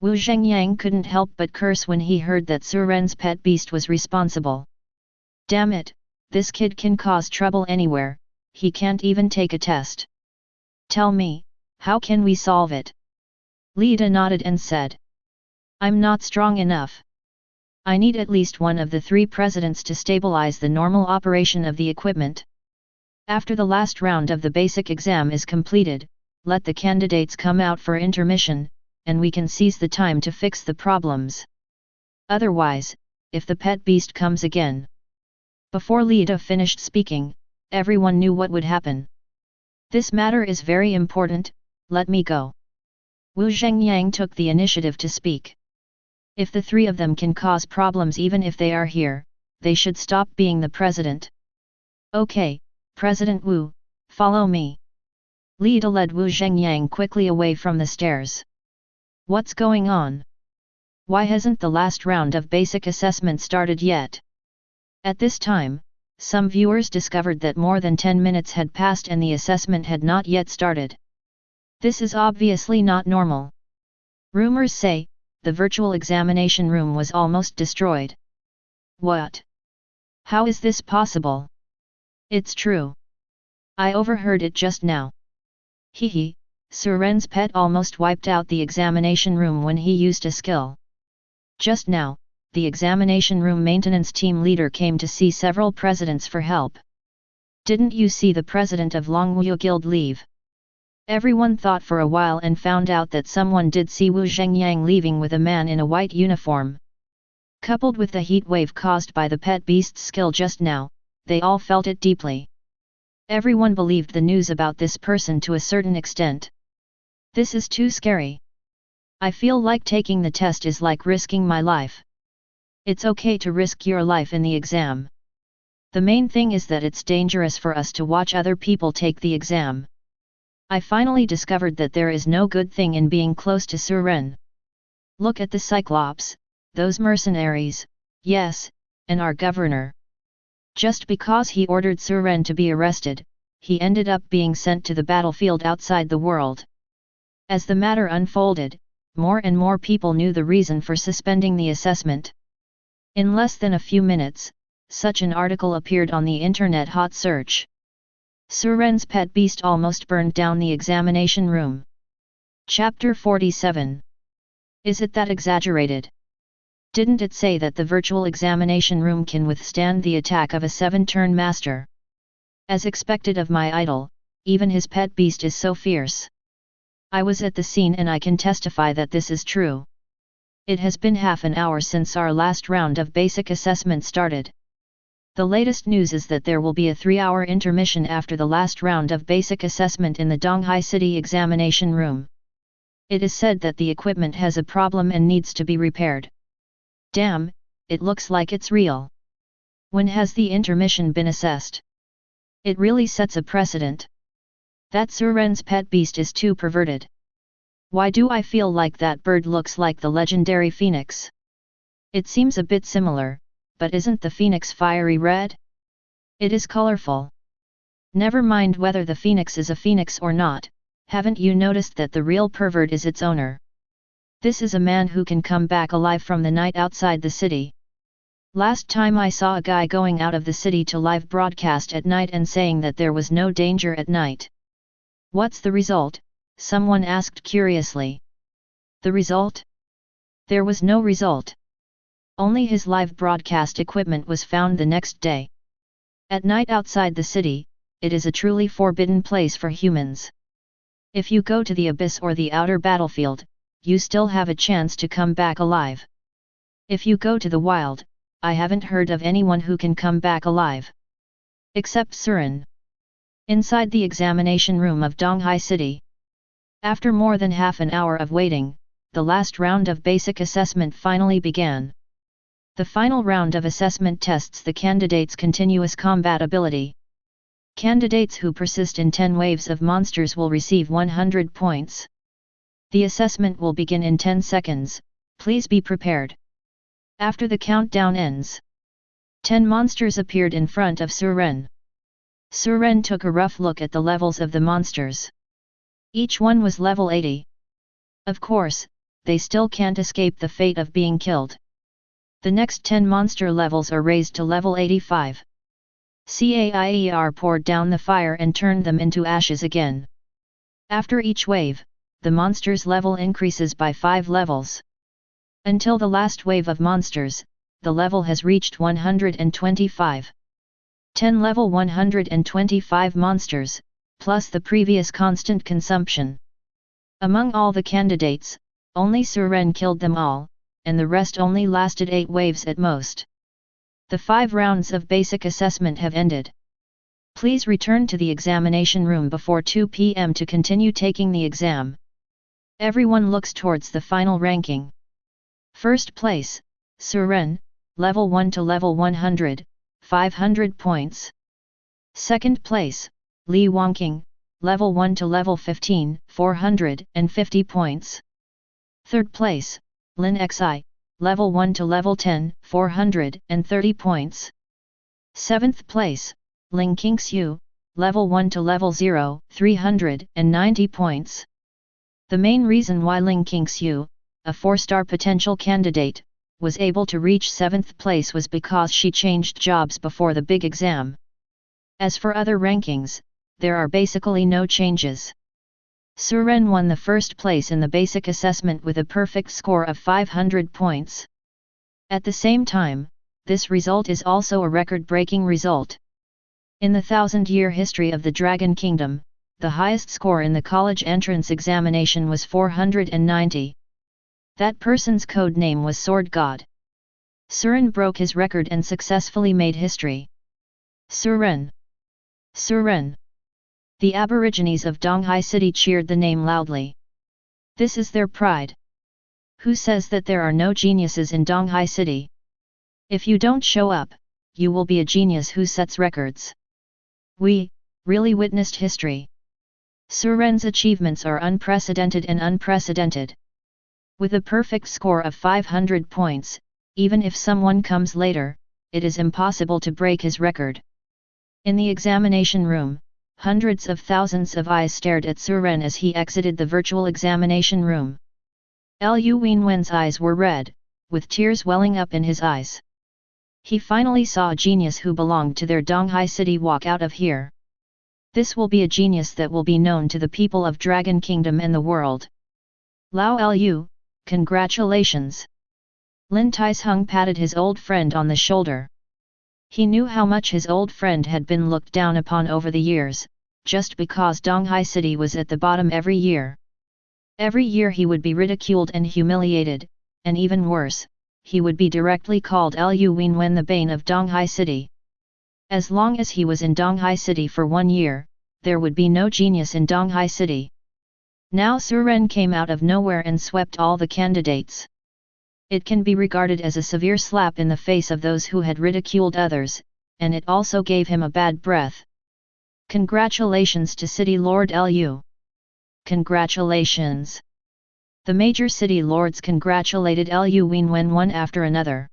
Wu Zhengyang couldn't help but curse when he heard that Suren's pet beast was responsible. Damn it, this kid can cause trouble anywhere, he can't even take a test. Tell me, how can we solve it? Lida nodded and said. I'm not strong enough. I need at least one of the 3 presidents to stabilize the normal operation of the equipment. After the last round of the basic exam is completed, let the candidates come out for intermission, and we can seize the time to fix the problems. Otherwise, if the pet beast comes again. Before Lida finished speaking, everyone knew what would happen. This matter is very important, let me go. Wu Zhengyang took the initiative to speak. If the 3 of them can cause problems even if they are here, they should stop being the president. Okay, President Wu, follow me. Lida led Wu Zhengyang quickly away from the stairs. What's going on? Why hasn't the last round of basic assessment started yet? At this time, some viewers discovered that more than 10 minutes had passed and the assessment had not yet started. This is obviously not normal. Rumors say, the virtual examination room was almost destroyed. What? How is this possible? It's true. I overheard it just now. Hehe, Suren's pet almost wiped out the examination room when he used a skill. Just now, the examination room maintenance team leader came to see several presidents for help. Didn't you see the president of Longwu Guild leave? Everyone thought for a while and found out that someone did see Wu Zhengyang leaving with a man in a white uniform. Coupled with the heat wave caused by the pet beast's skill just now, they all felt it deeply. Everyone believed the news about this person to a certain extent. This is too scary. I feel like taking the test is like risking my life. It's okay to risk your life in the exam. The main thing is that it's dangerous for us to watch other people take the exam. I finally discovered that there is no good thing in being close to Suren. Look at the Cyclops, those mercenaries, yes, and our governor. Just because he ordered Suren to be arrested, he ended up being sent to the battlefield outside the world. As the matter unfolded, more and more people knew the reason for suspending the assessment. In less than a few minutes, such an article appeared on the internet hot search. Suren's pet beast almost burned down the examination room. Chapter 47. Is it that exaggerated? Didn't it say that the virtual examination room can withstand the attack of a 7-turn master? As expected of my idol, even his pet beast is so fierce. I was at the scene and I can testify that this is true. It has been half an hour since our last round of basic assessment started. The latest news is that there will be a 3-hour intermission after the last round of basic assessment in the Donghai City examination room. It is said that the equipment has a problem and needs to be repaired. Damn, it looks like it's real. When has the intermission been assessed? It really sets a precedent. That Suren's pet beast is too perverted. Why do I feel like that bird looks like the legendary phoenix? It seems a bit similar, but isn't the phoenix fiery red? It is colorful. Never mind whether the phoenix is a phoenix or not, haven't you noticed that the real pervert is its owner? This is a man who can come back alive from the night outside the city. Last time I saw a guy going out of the city to live broadcast at night and saying that there was no danger at night. What's the result? Someone asked curiously. The result? There was no result. Only his live broadcast equipment was found the next day. At night outside the city, it is a truly forbidden place for humans. If you go to the abyss or the outer battlefield, you still have a chance to come back alive. If you go to the wild, I haven't heard of anyone who can come back alive. Except Surin. Inside the examination room of Donghai City. After more than half an hour of waiting, the last round of basic assessment finally began. The final round of assessment tests the candidates' continuous combat ability. Candidates who persist in 10 waves of monsters will receive 100 points. The assessment will begin in 10 seconds, please be prepared. After the countdown ends, 10 monsters appeared in front of Suren. Suren took a rough look at the levels of the monsters. Each one was level 80. Of course, they still can't escape the fate of being killed. The next 10 monster levels are raised to level 85. Cair poured down the fire and turned them into ashes again. After each wave, the monster's level increases by 5 levels. Until the last wave of monsters, the level has reached 125. 10 level 125 monsters, plus the previous constant consumption. Among all the candidates, only Suren killed them all, and the rest only lasted 8 waves at most. The 5 rounds of basic assessment have ended. Please return to the examination room before 2 p.m. to continue taking the exam. Everyone looks towards the final ranking. First place, Suren, level 1 to level 100, 500 points. Second place, Li Wangqing, level 1 to level 15, 450 points. Third place, Lin Xi, level 1 to level 10, 430 points. Seventh place, Ling Qingxiu, level 1 to level 0, 390 points. The main reason why Ling Qingxiu, a 4-star potential candidate, was able to reach 7th place was because she changed jobs before the big exam. As for other rankings, there are basically no changes. Suren won the first place in the basic assessment with a perfect score of 500 points. At the same time, this result is also a record-breaking result. In the 1000-year history of the Dragon Kingdom, the highest score in the college entrance examination was 490. That person's code name was Sword God. Suren broke his record and successfully made history. Suren! Suren! The Aborigines of Donghai City cheered the name loudly. This is their pride. Who says that there are no geniuses in Donghai City? If you don't show up, you will be a genius who sets records. We really witnessed history. Suren's achievements are unprecedented and unprecedented. With a perfect score of 500 points, even if someone comes later, it is impossible to break his record. In the examination room, hundreds of thousands of eyes stared at Suren as he exited the virtual examination room. Lu Wenwen's eyes were red, with tears welling up in his eyes. He finally saw a genius who belonged to their Donghai City walk out of here. This will be a genius that will be known to the people of Dragon Kingdom and the world. Lao Lu, congratulations! Lin Taisheng patted his old friend on the shoulder. He knew how much his old friend had been looked down upon over the years, just because Donghai City was at the bottom every year. Every year he would be ridiculed and humiliated, and even worse, he would be directly called Lu Wenwen the bane of Donghai City. As long as he was in Donghai City for 1 year, there would be no genius in Donghai City. Now Suren came out of nowhere and swept all the candidates. It can be regarded as a severe slap in the face of those who had ridiculed others, and it also gave him a bad breath. Congratulations to City Lord Lu. Congratulations. The major city lords congratulated Lu Wenwen one after another.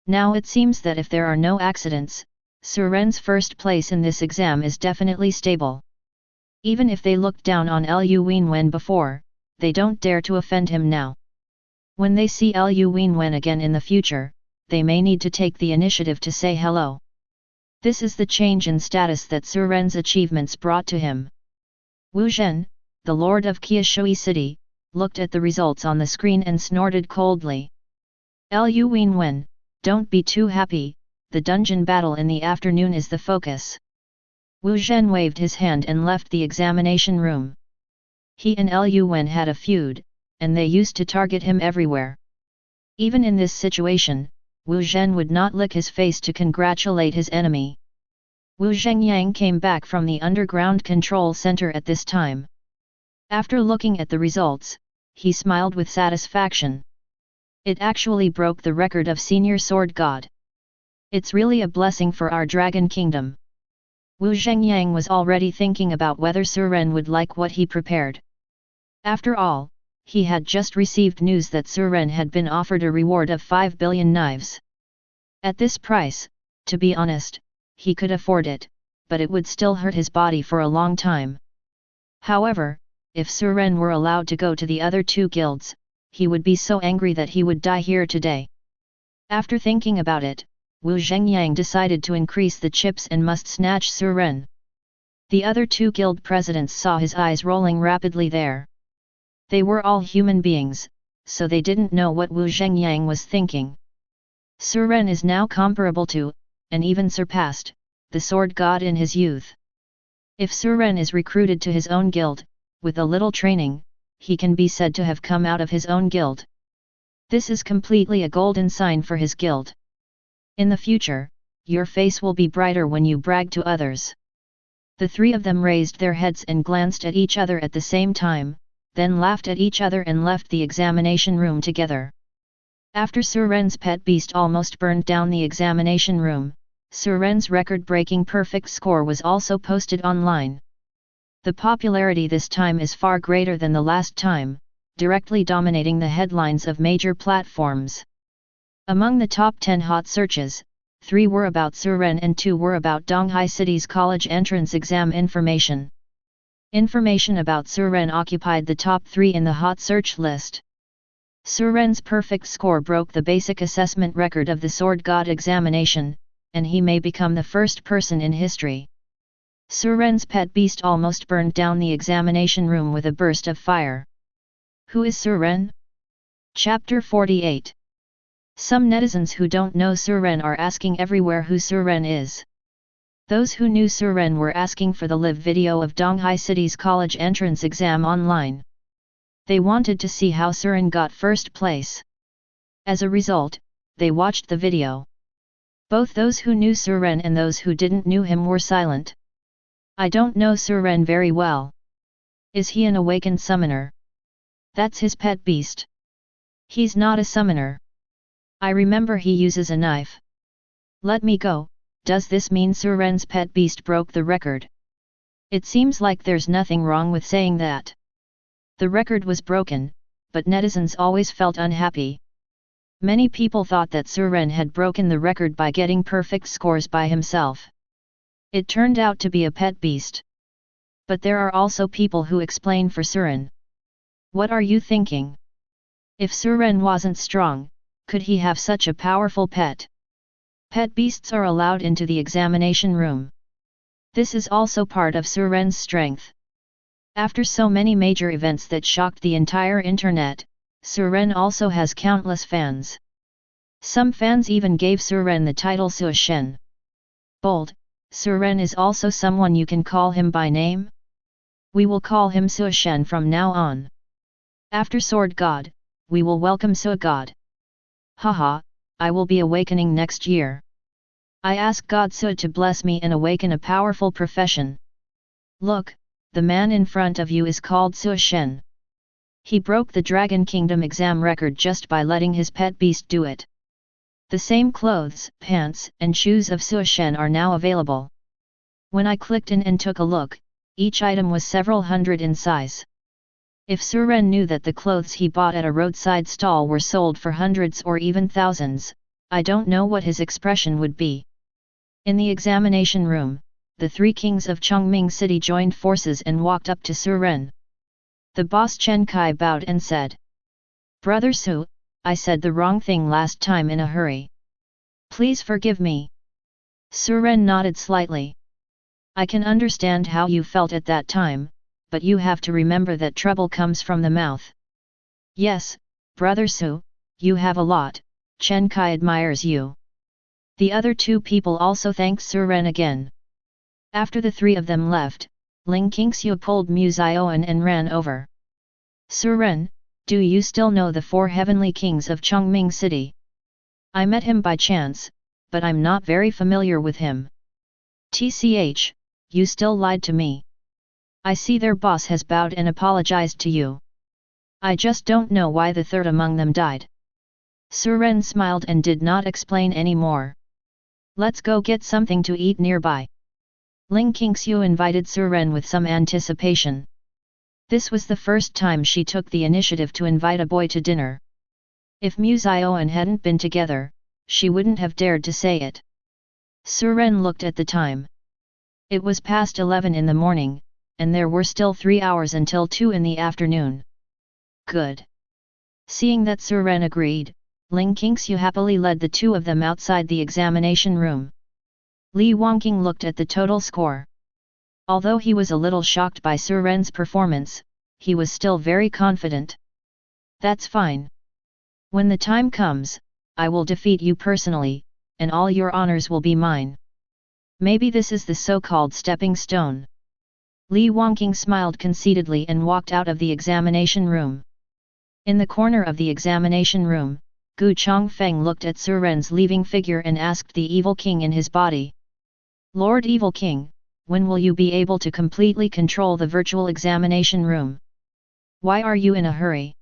Now it seems that if there are no accidents, Suren's first place in this exam is definitely stable. Even if they looked down on Lu Wenwen before, they don't dare to offend him now. When they see Lu Wenwen again in the future, they may need to take the initiative to say hello. This is the change in status that Suren's achievements brought to him. Wu Zhen, the lord of Qiushui City, looked at the results on the screen and snorted coldly. Lu Wenwen, don't be too happy, the dungeon battle in the afternoon is the focus. Wu Zhen waved his hand and left the examination room. He and Lu Wen had a feud, and they used to target him everywhere. Even in this situation, Wu Zhen would not lick his face to congratulate his enemy. Wu Zhengyang came back from the underground control center at this time. After looking at the results, he smiled with satisfaction. It actually broke the record of Senior Sword God. It's really a blessing for our Dragon Kingdom. Wu Zhengyang was already thinking about whether Suren would like what he prepared. After all, he had just received news that Suren had been offered a reward of 5 billion knives. At this price, to be honest, he could afford it, but it would still hurt his body for a long time. However, if Suren were allowed to go to the other two guilds, he would be so angry that he would die here today. After thinking about it, Wu Zhengyang decided to increase the chips and must snatch Suren. The other two guild presidents saw his eyes rolling rapidly there. They were all human beings, so they didn't know what Wu Zhengyang was thinking. Suren is now comparable to, and even surpassed, the sword god in his youth. If Suren is recruited to his own guild, with a little training, he can be said to have come out of his own guild. This is completely a golden sign for his guild. In the future, your face will be brighter when you brag to others. The three of them raised their heads and glanced at each other at the same time, then laughed at each other and left the examination room together. After Suren's pet beast almost burned down the examination room, Suren's record-breaking perfect score was also posted online. The popularity this time is far greater than the last time, directly dominating the headlines of major platforms. Among the top 10 hot searches, 3 were about Suren and 2 were about Donghai City's college entrance exam information. Information about Suren occupied the top 3 in the hot search list. Suren's perfect score broke the basic assessment record of the Sword God examination, and he may become the first person in history. Suren's pet beast almost burned down the examination room with a burst of fire. Who is Suren? Chapter 48. Some netizens who don't know Suren are asking everywhere who Suren is. Those who knew Suren were asking for the live video of Donghai City's college entrance exam online. They wanted to see how Suren got first place. As a result, they watched the video. Both those who knew Suren and those who didn't knew him were silent. I don't know Suren very well. Is he an awakened summoner? That's his pet beast. He's not a summoner. I remember he uses a knife. Let me go. Does this mean Suren's pet beast broke the record? It seems like there's nothing wrong with saying that. The record was broken, but netizens always felt unhappy. Many people thought that Suren had broken the record by getting perfect scores by himself. It turned out to be a pet beast. But there are also people who explain for Suren. What are you thinking? If Suren wasn't strong, could he have such a powerful pet? Pet beasts are allowed into the examination room. This is also part of Suren's strength. After so many major events that shocked the entire internet, Suren also has countless fans. Some fans even gave Suren the title Suoshen. Bold, Suren is also someone you can call him by name? We will call him Suoshen from now on. After Sword God, we will welcome Su God. Haha, I will be awakening next year. I ask God Su to bless me and awaken a powerful profession. Look, the man in front of you is called Su Shen. He broke the Dragon Kingdom exam record just by letting his pet beast do it. The same clothes, pants, and shoes of Su Shen are now available. When I clicked in and took a look, each item was several hundred in size. If Suren knew that the clothes he bought at a roadside stall were sold for hundreds or even thousands, I don't know what his expression would be. In the examination room, the 3 kings of Chongming City joined forces and walked up to Suren. The boss Chen Kai bowed and said, "Brother Su, I said the wrong thing last time in a hurry. Please forgive me." Suren nodded slightly. "I can understand how you felt at that time, but you have to remember that trouble comes from the mouth." "Yes, Brother Su, you have a lot, Chen Kai admires you." The other 2 people also thanked Suren again. After the 3 of them left, Ling Qingxiu pulled Mu Zioan and ran over. "Suren, do you still know the 4 heavenly kings of Chongming City? I met him by chance, but I'm not very familiar with him. TCH, you still lied to me. I see their boss has bowed and apologized to you. I just don't know why the third among them died. Suren smiled and did not explain any more. Let's go get something to eat nearby. Ling Qingxiu invited Suren with some anticipation. This was the first time she took the initiative to invite a boy to dinner. If Mu Zioan hadn't been together, she wouldn't have dared to say it. Suren looked at the time. It was past 11 in the morning, and there were still 3 hours until 2 in the afternoon. Good. Seeing that Suren agreed, Ling Qingxiu happily led the two of them outside the examination room. Li Wangqing looked at the total score. Although he was a little shocked by Suren's performance, he was still very confident. That's fine. When the time comes, I will defeat you personally, and all your honors will be mine. Maybe this is the so-called stepping stone. Li Wangqing smiled conceitedly and walked out of the examination room. In the corner of the examination room, Gu Chongfeng looked at Suren's leaving figure and asked the evil king in his body. Lord Evil King, when will you be able to completely control the virtual examination room? Why are you in a hurry?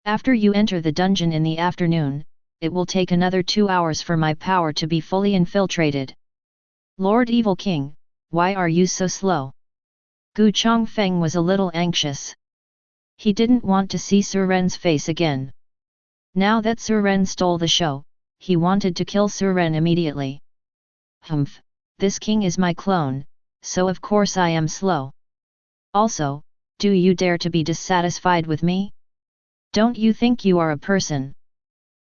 After you enter the dungeon in the afternoon, it will take another 2 hours for my power to be fully infiltrated. Lord Evil King, why are you so slow? Gu Chongfeng was a little anxious. He didn't want to see Suren's face again. Now that Suren stole the show, he wanted to kill Suren immediately. Humph, this king is my clone, so of course I am slow. Also, do you dare to be dissatisfied with me? Don't you think you are a person?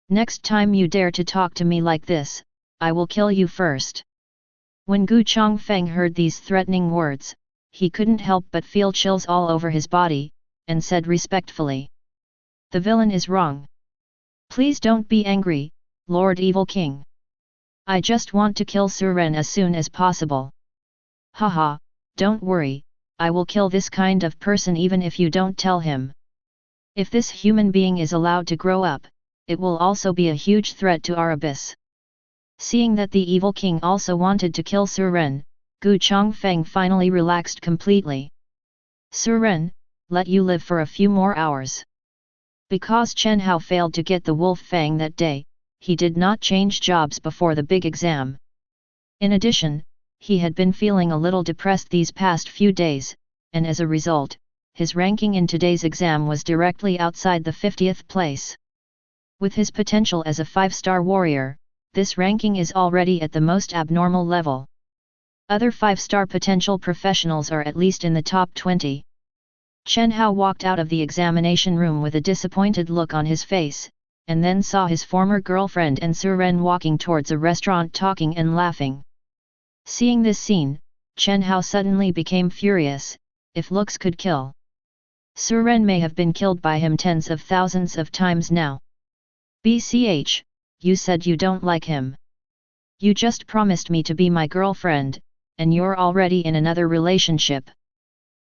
Next time you dare to talk to me like this, I will kill you first. When Gu Chongfeng heard these threatening words, he couldn't help but feel chills all over his body, and said respectfully. The villain is wrong. Please don't be angry, Lord Evil King. I just want to kill Suren as soon as possible. Haha, don't worry, I will kill this kind of person even if you don't tell him. If this human being is allowed to grow up, it will also be a huge threat to our abyss. Seeing that the evil king also wanted to kill Suren, Gu Chongfeng finally relaxed completely. Suren, let you live for a few more hours. Because Chen Hao failed to get the wolf fang that day, he did not change jobs before the big exam. In addition, he had been feeling a little depressed these past few days, and as a result, his ranking in today's exam was directly outside the 50th place. With his potential as a 5-star warrior, this ranking is already at the most abnormal level. Other 5-star potential professionals are at least in the top 20. Chen Hao walked out of the examination room with a disappointed look on his face, and then saw his former girlfriend and Suren walking towards a restaurant talking and laughing. Seeing this scene, Chen Hao suddenly became furious. If looks could kill, Suren may have been killed by him tens of thousands of times now. BCH, you said you don't like him. You just promised me to be my girlfriend, and you're already in another relationship.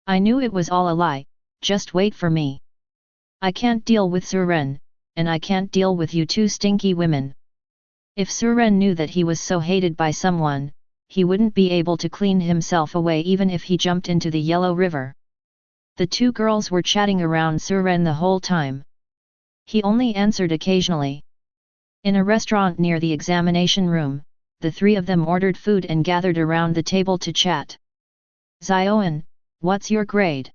I knew it was all a lie, just wait for me. I can't deal with Suren, and I can't deal with you two stinky women. If Suren knew that he was so hated by someone, he wouldn't be able to clean himself away even if he jumped into the Yellow River. The two girls were chatting around Suren the whole time. He only answered occasionally. In a restaurant near the examination room, the three of them ordered food and gathered around the table to chat. Zioan, what's your grade?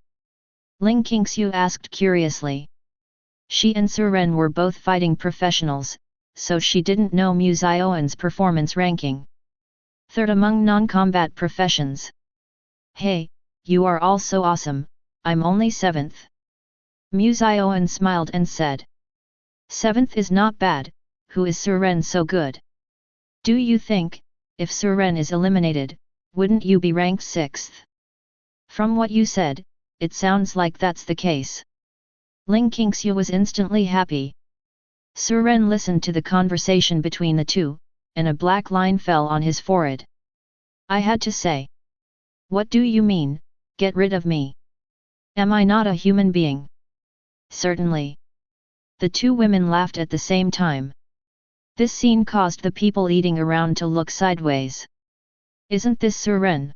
Ling Qingxiu asked curiously. She and Suren were both fighting professionals, so she didn't know Mu Zioan's performance ranking. Third among non-combat professions. Hey, you are all so awesome, I'm only 7th. Mu Zioan smiled and said. 7th is not bad, who is Suren so good? Do you think, if Suren is eliminated, wouldn't you be ranked 6th? From what you said, it sounds like that's the case. Ling Qingxiu was instantly happy. Suren listened to the conversation between the two, and a black line fell on his forehead. I had to say. What do you mean, get rid of me? Am I not a human being? Certainly. The two women laughed at the same time. This scene caused the people eating around to look sideways. Isn't this Suren?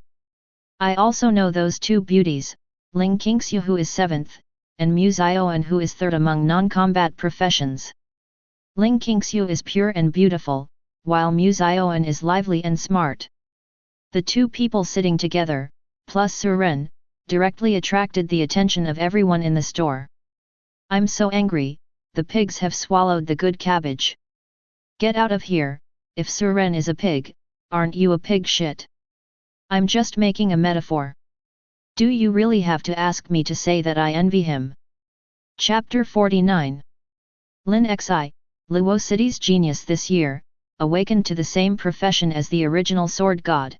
I also know those two beauties, Ling Qingxiu who is 7th, and Mu Zioan who is 3rd among non-combat professions. Ling Qingxiu is pure and beautiful, while Mu Zioan is lively and smart. The two people sitting together, plus Suren, directly attracted the attention of everyone in the store. I'm so angry, the pigs have swallowed the good cabbage. Get out of here, if Suren is a pig, aren't you a pig shit? I'm just making a metaphor. Do you really have to ask me to say that I envy him? Chapter 49. Lin Xi, Luo City's genius this year, awakened to the same profession as the original sword god.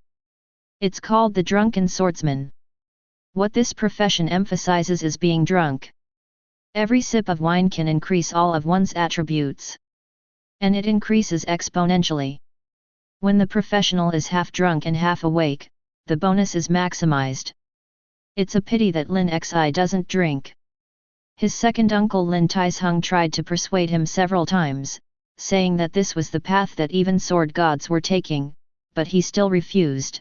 It's called the drunken swordsman. What this profession emphasizes is being drunk. Every sip of wine can increase all of one's attributes. And it increases exponentially. When the professional is half drunk and half awake, the bonus is maximized. It's a pity that Lin Xi doesn't drink. His second uncle Lin Taizheng tried to persuade him several times, saying that this was the path that even sword gods were taking, but he still refused.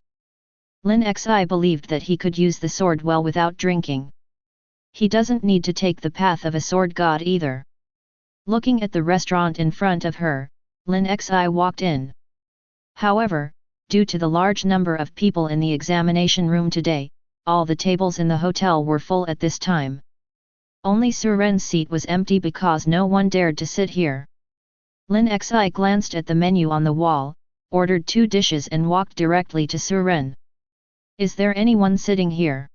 Lin Xi believed that he could use the sword well without drinking. He doesn't need to take the path of a sword god either. Looking at the restaurant in front of her, Lin Xi walked in. However, due to the large number of people in the examination room today, all the tables in the hotel were full at this time. Only Suren's seat was empty because no one dared to sit here. Lin Xi glanced at the menu on the wall, ordered 2 dishes and walked directly to Suren. Is there anyone sitting here?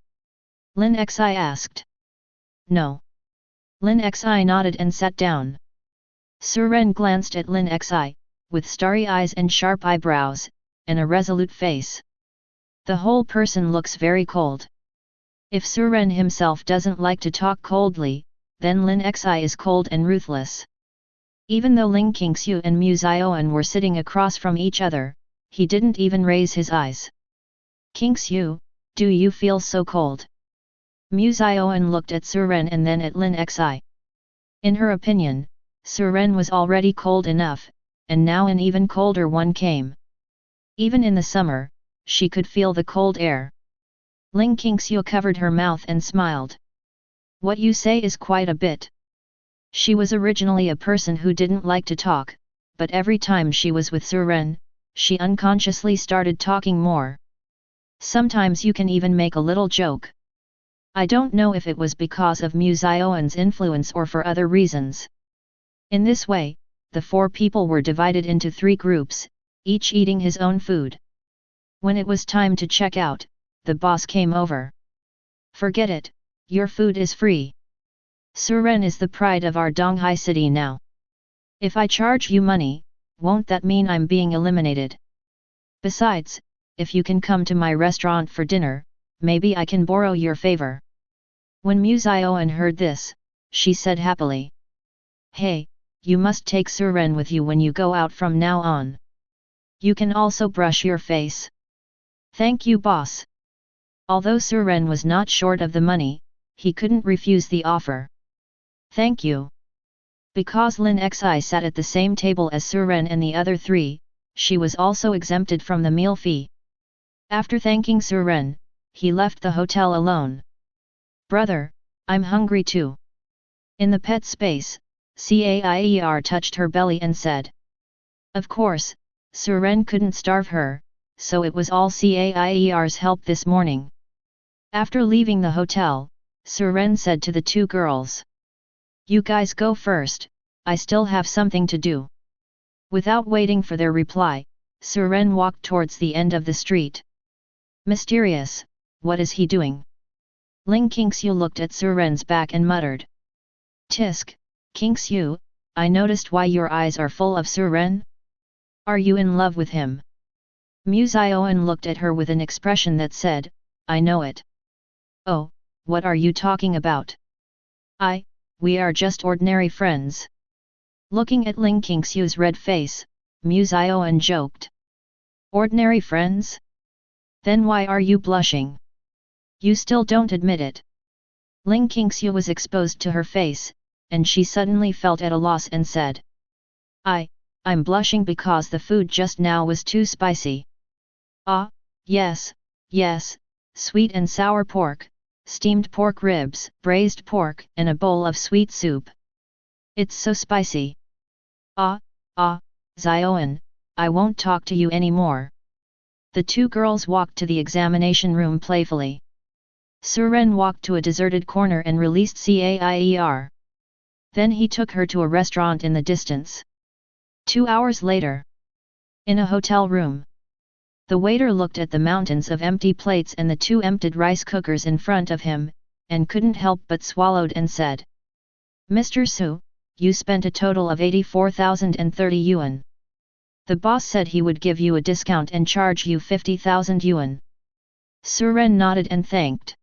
Lin Xi asked. No. Lin Xi nodded and sat down. Suren glanced at Lin Xi, with starry eyes and sharp eyebrows, and a resolute face. The whole person looks very cold. If Suren himself doesn't like to talk coldly, then Lin Xi is cold and ruthless. Even though Ling Qingxiu and Mu Zioan were sitting across from each other, he didn't even raise his eyes. Qingxiu, do you feel so cold? Mu Zioan looked at Suren and then at Lin Xi. In her opinion, Suren was already cold enough, and now an even colder one came. Even in the summer, she could feel the cold air. Ling Qingxiu covered her mouth and smiled. What you say is quite a bit. She was originally a person who didn't like to talk, but every time she was with Suren, she unconsciously started talking more. Sometimes you can even make a little joke. I don't know if it was because of Mu Zioan's influence or for other reasons. In this way, the 4 people were divided into 3 groups, each eating his own food. When it was time to check out, the boss came over. Forget it, your food is free. Suren is the pride of our Donghai city now. If I charge you money, won't that mean I'm being eliminated? Besides, if you can come to my restaurant for dinner, maybe I can borrow your favor. When Mu Zioan heard this, she said happily. Hey, you must take Suren with you when you go out from now on. You can also brush your face. Thank you, boss. Although Suren was not short of the money, he couldn't refuse the offer. Thank you. Because Lin Xi sat at the same table as Suren and the other 3, she was also exempted from the meal fee. After thanking Suren, he left the hotel alone. Brother, I'm hungry too. In the pet space, Cair touched her belly and said. Of course, Suren couldn't starve her, so it was all Cair's help this morning. After leaving the hotel, Suren said to the 2 girls. You guys go first, I still have something to do. Without waiting for their reply, Suren walked towards the end of the street. Mysterious, what is he doing? Ling Qingxiu looked at Suren's back and muttered. Tisk, Qingxiu, I noticed why your eyes are full of Suren? Are you in love with him? Mu Zioan looked at her with an expression that said, I know it. Oh, what are you talking about? We are just ordinary friends. Looking at Ling Qingxiu's red face, Mu Zioan joked. Ordinary friends? Then why are you blushing? You still don't admit it. Ling Qingxiu was exposed to her face, and she suddenly felt at a loss and said, I'm blushing because the food just now was too spicy. Ah, yes, sweet and sour pork, steamed pork ribs, braised pork, and a bowl of sweet soup. It's so spicy. Ah, Zioan, I won't talk to you anymore. The two girls walked to the examination room playfully. Suren walked to a deserted corner and released Cair. Then he took her to a restaurant in the distance. 2 hours later. In a hotel room. The waiter looked at the mountains of empty plates and the two emptied rice cookers in front of him, and couldn't help but swallowed and said, Mr. Su, you spent a total of 84,030 yuan. The boss said he would give you a discount and charge you 50,000 yuan. Suren nodded and thanked.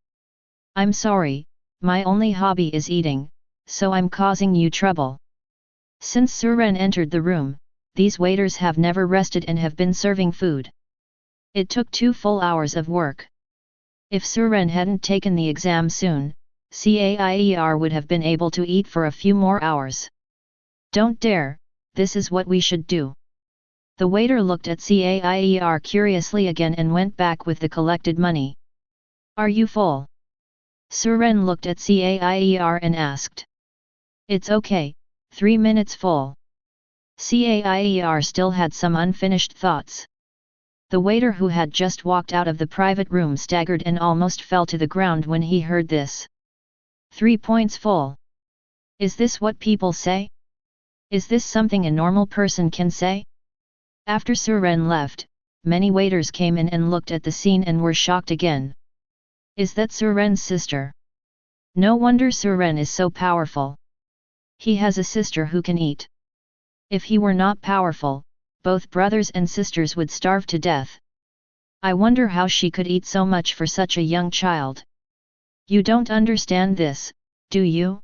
I'm sorry, my only hobby is eating, so I'm causing you trouble. Since Suren entered the room, these waiters have never rested and have been serving food. It took 2 full hours of work. If Suren hadn't taken the exam soon, Cair would have been able to eat for a few more hours. Don't dare, this is what we should do. The waiter looked at Cair curiously again and went back with the collected money. Are you full? Suren looked at Cair and asked. It's okay, 3 minutes full. Cair still had some unfinished thoughts. The waiter who had just walked out of the private room staggered and almost fell to the ground when he heard this. 3 points full. Is this what people say? Is this something a normal person can say? After Suren left, many waiters came in and looked at the scene and were shocked again. Is that Suren's sister? No wonder Suren is so powerful. He has a sister who can eat. If he were not powerful, both brothers and sisters would starve to death. I wonder how she could eat so much for such a young child. You don't understand this, do you?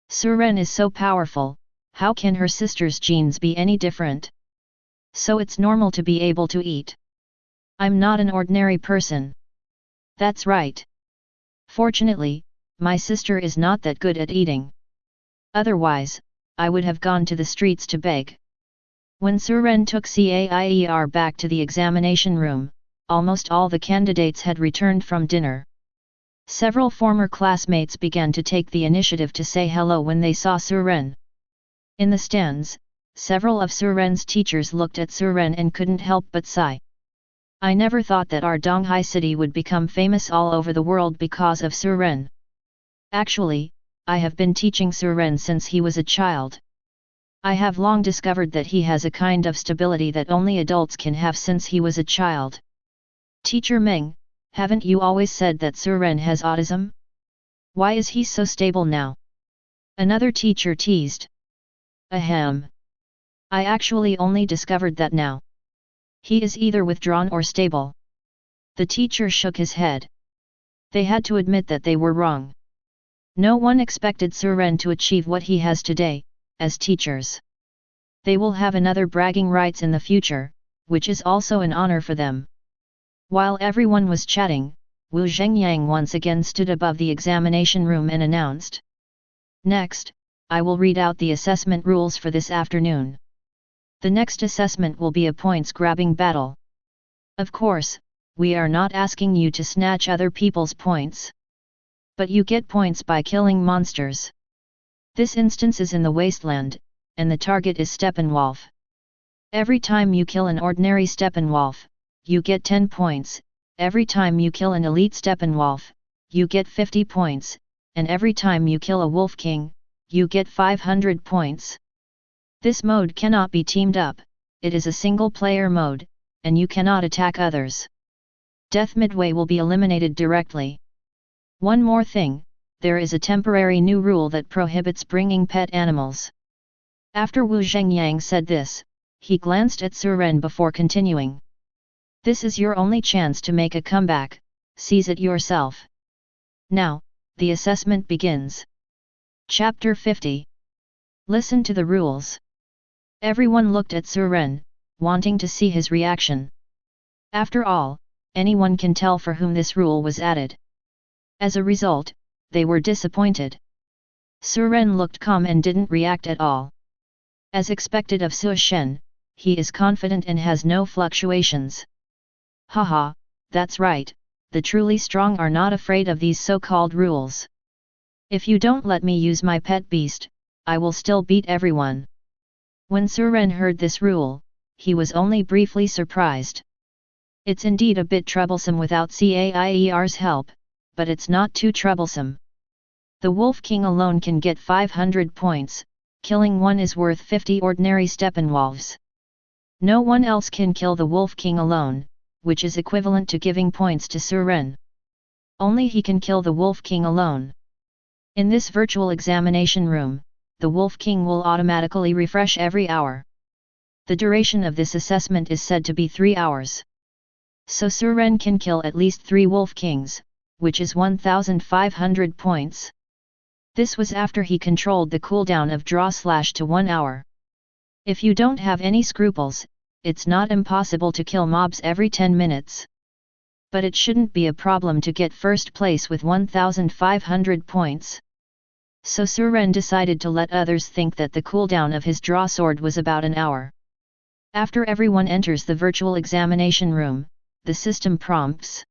Suren is so powerful, how can her sister's genes be any different? So it's normal to be able to eat. I'm not an ordinary person. That's right. Fortunately, my sister is not that good at eating. Otherwise, I would have gone to the streets to beg. When Suren took Cair back to the examination room, almost all the candidates had returned from dinner. Several former classmates began to take the initiative to say hello when they saw Suren. In the stands, several of Suren's teachers looked at Suren and couldn't help but sigh. I never thought that our Donghai city would become famous all over the world because of Suren. Actually, I have been teaching Suren since he was a child. I have long discovered that he has a kind of stability that only adults can have since he was a child. Teacher Meng, haven't you always said that Suren has autism? Why is he so stable now? Another teacher teased. Ahem. I actually only discovered that now. He is either withdrawn or stable. The teacher shook his head. They had to admit that they were wrong. No one expected Suren to achieve what he has today, as teachers. They will have another bragging rights in the future, which is also an honor for them. While everyone was chatting, Wu Zhengyang once again stood above the examination room and announced. Next, I will read out the assessment rules for this afternoon. The next assessment will be a points-grabbing battle. Of course, we are not asking you to snatch other people's points. But you get points by killing monsters. This instance is in the wasteland, and the target is Steppenwolf. Every time you kill an ordinary Steppenwolf, you get 10 points, every time you kill an elite Steppenwolf, you get 50 points, and every time you kill a Wolf King, you get 500 points. This mode cannot be teamed up, it is a single-player mode, and you cannot attack others. Death midway will be eliminated directly. One more thing, there is a temporary new rule that prohibits bringing pet animals. After Wu Zhengyang said this, he glanced at Suren before continuing. This is your only chance to make a comeback, seize it yourself. Now, the assessment begins. Chapter 50. Listen to the rules. Everyone looked at Suren, wanting to see his reaction. After all, anyone can tell for whom this rule was added. As a result, they were disappointed. Suren looked calm and didn't react at all. As expected of Su Shen, he is confident and has no fluctuations. Haha, that's right, the truly strong are not afraid of these so-called rules. If you don't let me use my pet beast, I will still beat everyone. When Suren heard this rule, he was only briefly surprised. It's indeed a bit troublesome without Caier's help, but it's not too troublesome. The Wolf King alone can get 500 points, killing one is worth 50 ordinary Steppenwolves. No one else can kill the Wolf King alone, which is equivalent to giving points to Suren. Only he can kill the Wolf King alone. In this virtual examination room, the Wolf King will automatically refresh every hour. The duration of this assessment is said to be 3 hours. So Suren can kill at least 3 Wolf Kings, which is 1,500 points. This was after he controlled the cooldown of draw slash to 1 hour. If you don't have any scruples, it's not impossible to kill mobs every 10 minutes. But it shouldn't be a problem to get first place with 1,500 points. So Suren decided to let others think that the cooldown of his draw sword was about an hour. After everyone enters the virtual examination room, the system prompts.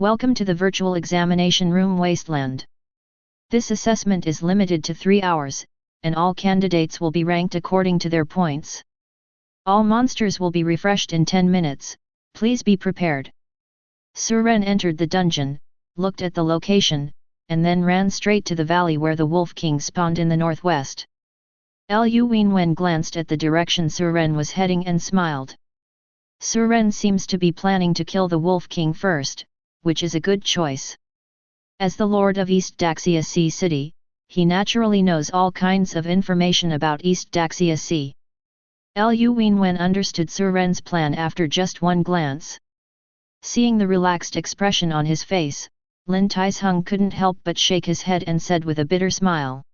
Welcome to the virtual examination room Wasteland. This assessment is limited to 3 hours, and all candidates will be ranked according to their points. All monsters will be refreshed in 10 minutes, please be prepared. Suren entered the dungeon, looked at the location, and then ran straight to the valley where the Wolf King spawned in the northwest. Lu Wenwen glanced at the direction Suren was heading and smiled. Suren seems to be planning to kill the Wolf King first, which is a good choice. As the Lord of East Daxia Sea City, he naturally knows all kinds of information about East Daxia Sea. Lu Wenwen understood Suren's plan after just one glance. Seeing the relaxed expression on his face, Lin Taizheng couldn't help but shake his head and said with a bitter smile.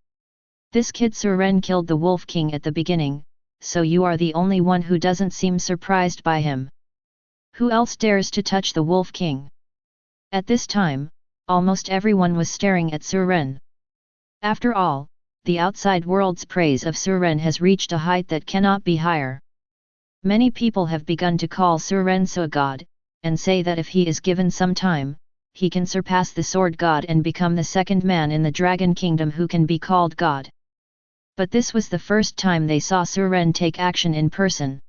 This kid Suren killed the Wolf King at the beginning, so you are the only one who doesn't seem surprised by him. Who else dares to touch the Wolf King? At this time, almost everyone was staring at Suren. After all, the outside world's praise of Suren has reached a height that cannot be higher. Many people have begun to call Suren a god, and say that if he is given some time, he can surpass the Sword God and become the second man in the Dragon Kingdom who can be called God. But this was the first time they saw Suren take action in person.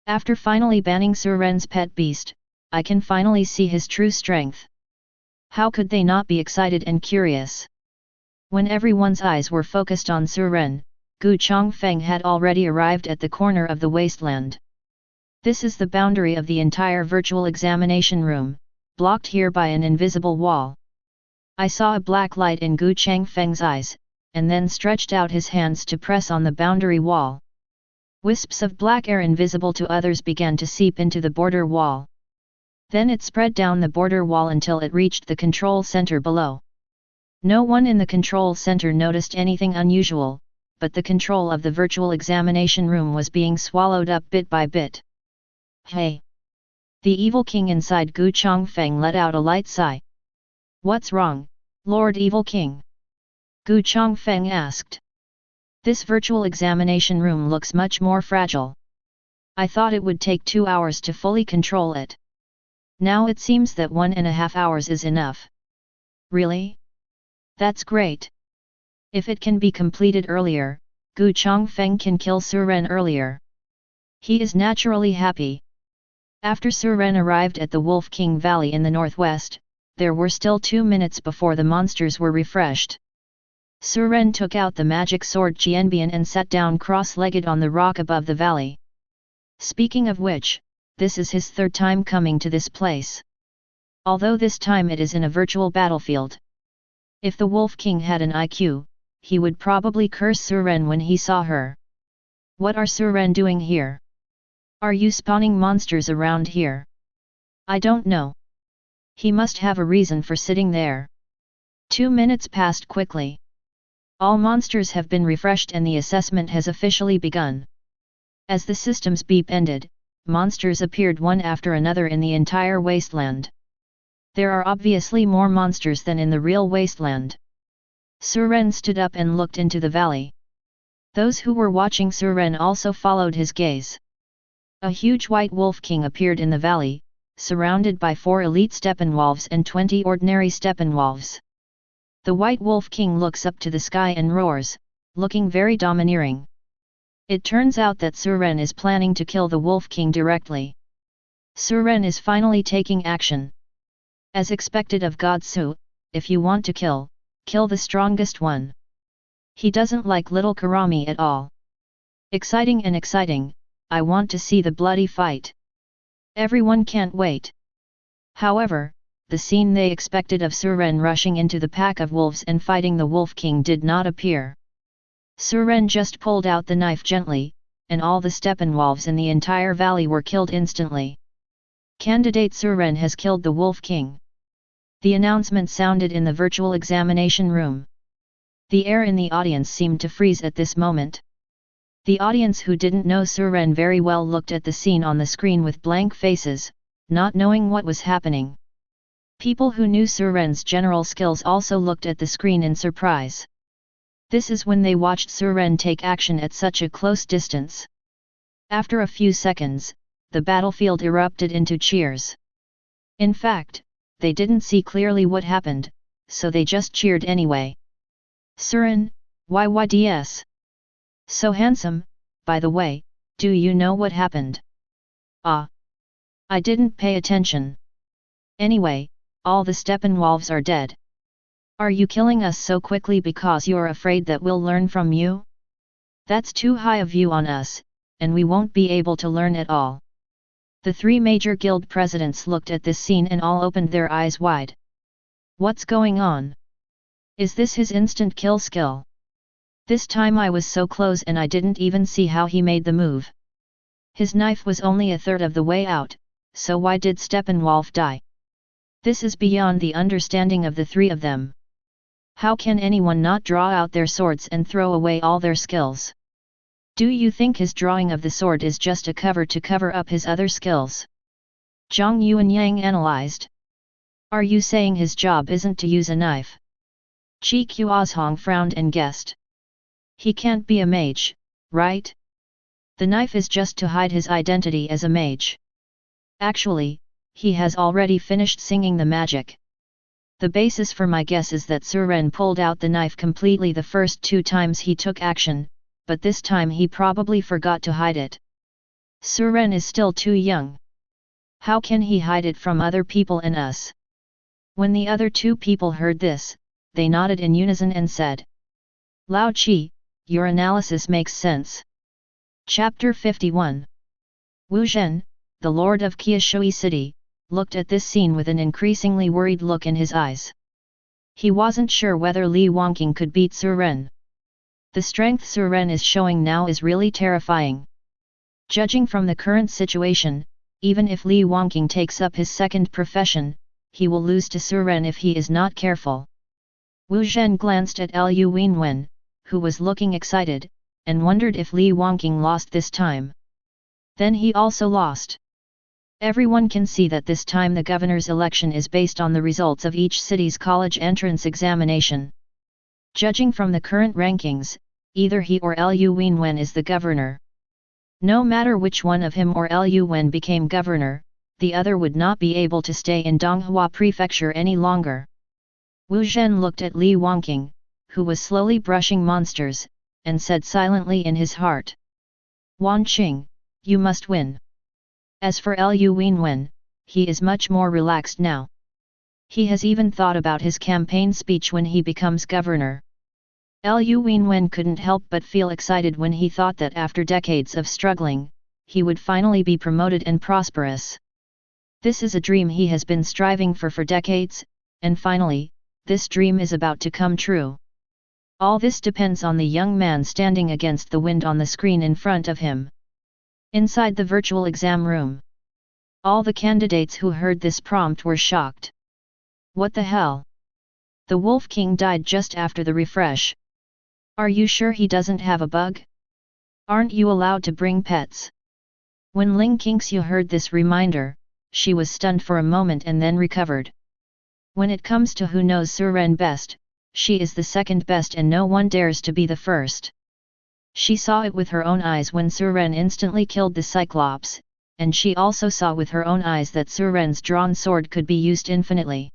After finally banning Suren's pet beast, I can finally see his true strength. How could they not be excited and curious? When everyone's eyes were focused on Suren, Gu Chongfeng had already arrived at the corner of the wasteland. This is the boundary of the entire virtual examination room, blocked here by an invisible wall. I saw a black light in Gu Changfeng's eyes, and then stretched out his hands to press on the boundary wall. Wisps of black air invisible to others began to seep into the border wall. Then it spread down the border wall until it reached the control center below. No one in the control center noticed anything unusual, but the control of the virtual examination room was being swallowed up bit by bit. Hey! The evil king inside Gu Chongfeng let out a light sigh. What's wrong, Lord Evil King? Gu Chongfeng asked. This virtual examination room looks much more fragile. I thought it would take 2 hours to fully control it. Now it seems that 1.5 hours is enough. Really? That's great. If it can be completed earlier, Gu Chongfeng can kill Suren earlier. He is naturally happy. After Suren arrived at the Wolf King Valley in the northwest, there were still 2 minutes before the monsters were refreshed. Suren took out the magic sword Qianbian and sat down cross-legged on the rock above the valley. Speaking of which, this is his 3rd time coming to this place. Although this time it is in a virtual battlefield. If the Wolf King had an IQ, he would probably curse Suren when he saw her. What are Suren doing here? Are you spawning monsters around here? I don't know. He must have a reason for sitting there. 2 minutes passed quickly. All monsters have been refreshed and the assessment has officially begun. As the system's beep ended, monsters appeared one after another in the entire wasteland. There are obviously more monsters than in the real wasteland. Suren stood up and looked into the valley. Those who were watching Suren also followed his gaze. A huge white wolf king appeared in the valley, surrounded by 4 elite steppenwolves and 20 ordinary steppenwolves. The white wolf king looks up to the sky and roars, looking very domineering. It turns out that Suren is planning to kill the wolf king directly. Suren is finally taking action. As expected of God Su, if you want to kill, kill the strongest one. He doesn't like little Karami at all. Exciting and exciting, I want to see the bloody fight. Everyone can't wait. However, the scene they expected of Suren rushing into the pack of wolves and fighting the wolf king did not appear. Suren just pulled out the knife gently, and all the steppenwolves in the entire valley were killed instantly. Candidate Suren has killed the wolf king. The announcement sounded in the virtual examination room. The air in the audience seemed to freeze at this moment. The audience who didn't know Suren very well looked at the scene on the screen with blank faces, not knowing what was happening. People who knew Suren's general skills also looked at the screen in surprise. This is when they watched Suren take action at such a close distance. After a few seconds, the battlefield erupted into cheers. In fact, they didn't see clearly what happened, so they just cheered anyway. Suren, YYDS. So handsome, by the way, do you know what happened? Ah. I didn't pay attention. Anyway, all the steppenwolves are dead. Are you killing us so quickly because you're afraid that we'll learn from you? That's too high a view on us, and we won't be able to learn at all. The 3 major guild presidents looked at this scene and all opened their eyes wide. What's going on? Is this his instant kill skill? This time I was so close and I didn't even see how he made the move. His knife was only a third of the way out, so why did Steppenwolf die? This is beyond the understanding of the 3 of them. How can anyone not draw out their swords and throw away all their skills? Do you think his drawing of the sword is just a cover to cover up his other skills? Zhang Yuanyang analyzed. Are you saying his job isn't to use a knife? Qi Qiazhong frowned and guessed. He can't be a mage, right? The knife is just to hide his identity as a mage. Actually, he has already finished singing the magic. The basis for my guess is that Suren pulled out the knife completely the first 2 times he took action, but this time he probably forgot to hide it. Suren is still too young. How can he hide it from other people and us? When the other 2 people heard this, they nodded in unison and said, Lao Qi, your analysis makes sense. Chapter 51. Wu Zhen, the lord of Qiashui city, looked at this scene with an increasingly worried look in his eyes. He wasn't sure whether Li Wangqing could beat Suren. The strength Suren is showing now is really terrifying. Judging from the current situation, even if Li Wangqing takes up his second profession, he will lose to Suren if he is not careful. Wu Zhen glanced at Lu Wenwen, who was looking excited, and wondered if Li Wangqing lost this time. Then he also lost. Everyone can see that this time the governor's election is based on the results of each city's college entrance examination. Judging from the current rankings, either he or Lu Wenwen is the governor. No matter which one of him or Lu Wen became governor, the other would not be able to stay in Donghua Prefecture any longer. Wu Zhen looked at Li Wangqing, who was slowly brushing monsters, and said silently in his heart. Wanqing, you must win. As for Lu Wenwen, he is much more relaxed now. He has even thought about his campaign speech when he becomes governor. Lu Wenwen couldn't help but feel excited when he thought that after decades of struggling, he would finally be promoted and prosperous. This is a dream he has been striving for decades, and finally, this dream is about to come true. All this depends on the young man standing against the wind on the screen in front of him. Inside the virtual exam room, all the candidates who heard this prompt were shocked. What the hell? The Wolf King died just after the refresh. Are you sure he doesn't have a bug? Aren't you allowed to bring pets? When Ling Qingxiu heard this reminder, she was stunned for a moment and then recovered. When it comes to who knows Suren best, she is the second best and no one dares to be the first. She saw it with her own eyes when Suren instantly killed the Cyclops, and she also saw with her own eyes that Suren's drawn sword could be used infinitely.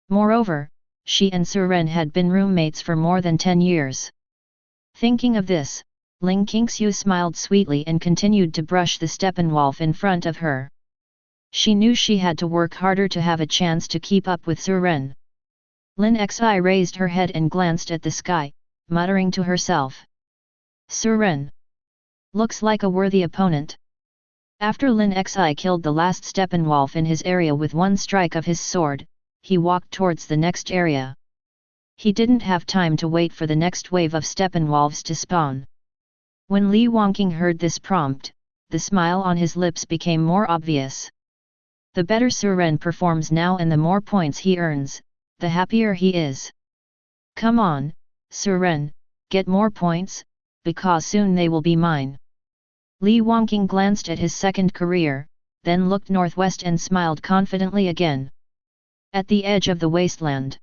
Moreover, she and Suren had been roommates for more than 10 years. Thinking of this, Ling Qingxiu smiled sweetly and continued to brush the Steppenwolf in front of her. She knew she had to work harder to have a chance to keep up with Suren. Lin Xi raised her head and glanced at the sky, muttering to herself. Suren looks like a worthy opponent. After Lin Xi killed the last Steppenwolf in his area with one strike of his sword, he walked towards the next area. He didn't have time to wait for the next wave of Steppenwolves to spawn. When Li Wangqing heard this prompt, the smile on his lips became more obvious. The better Suren performs now and the more points he earns, the happier he is. Come on, Suren, get more points, because soon they will be mine. Li Wangqing glanced at his second career, then looked northwest and smiled confidently again. At the edge of the wasteland,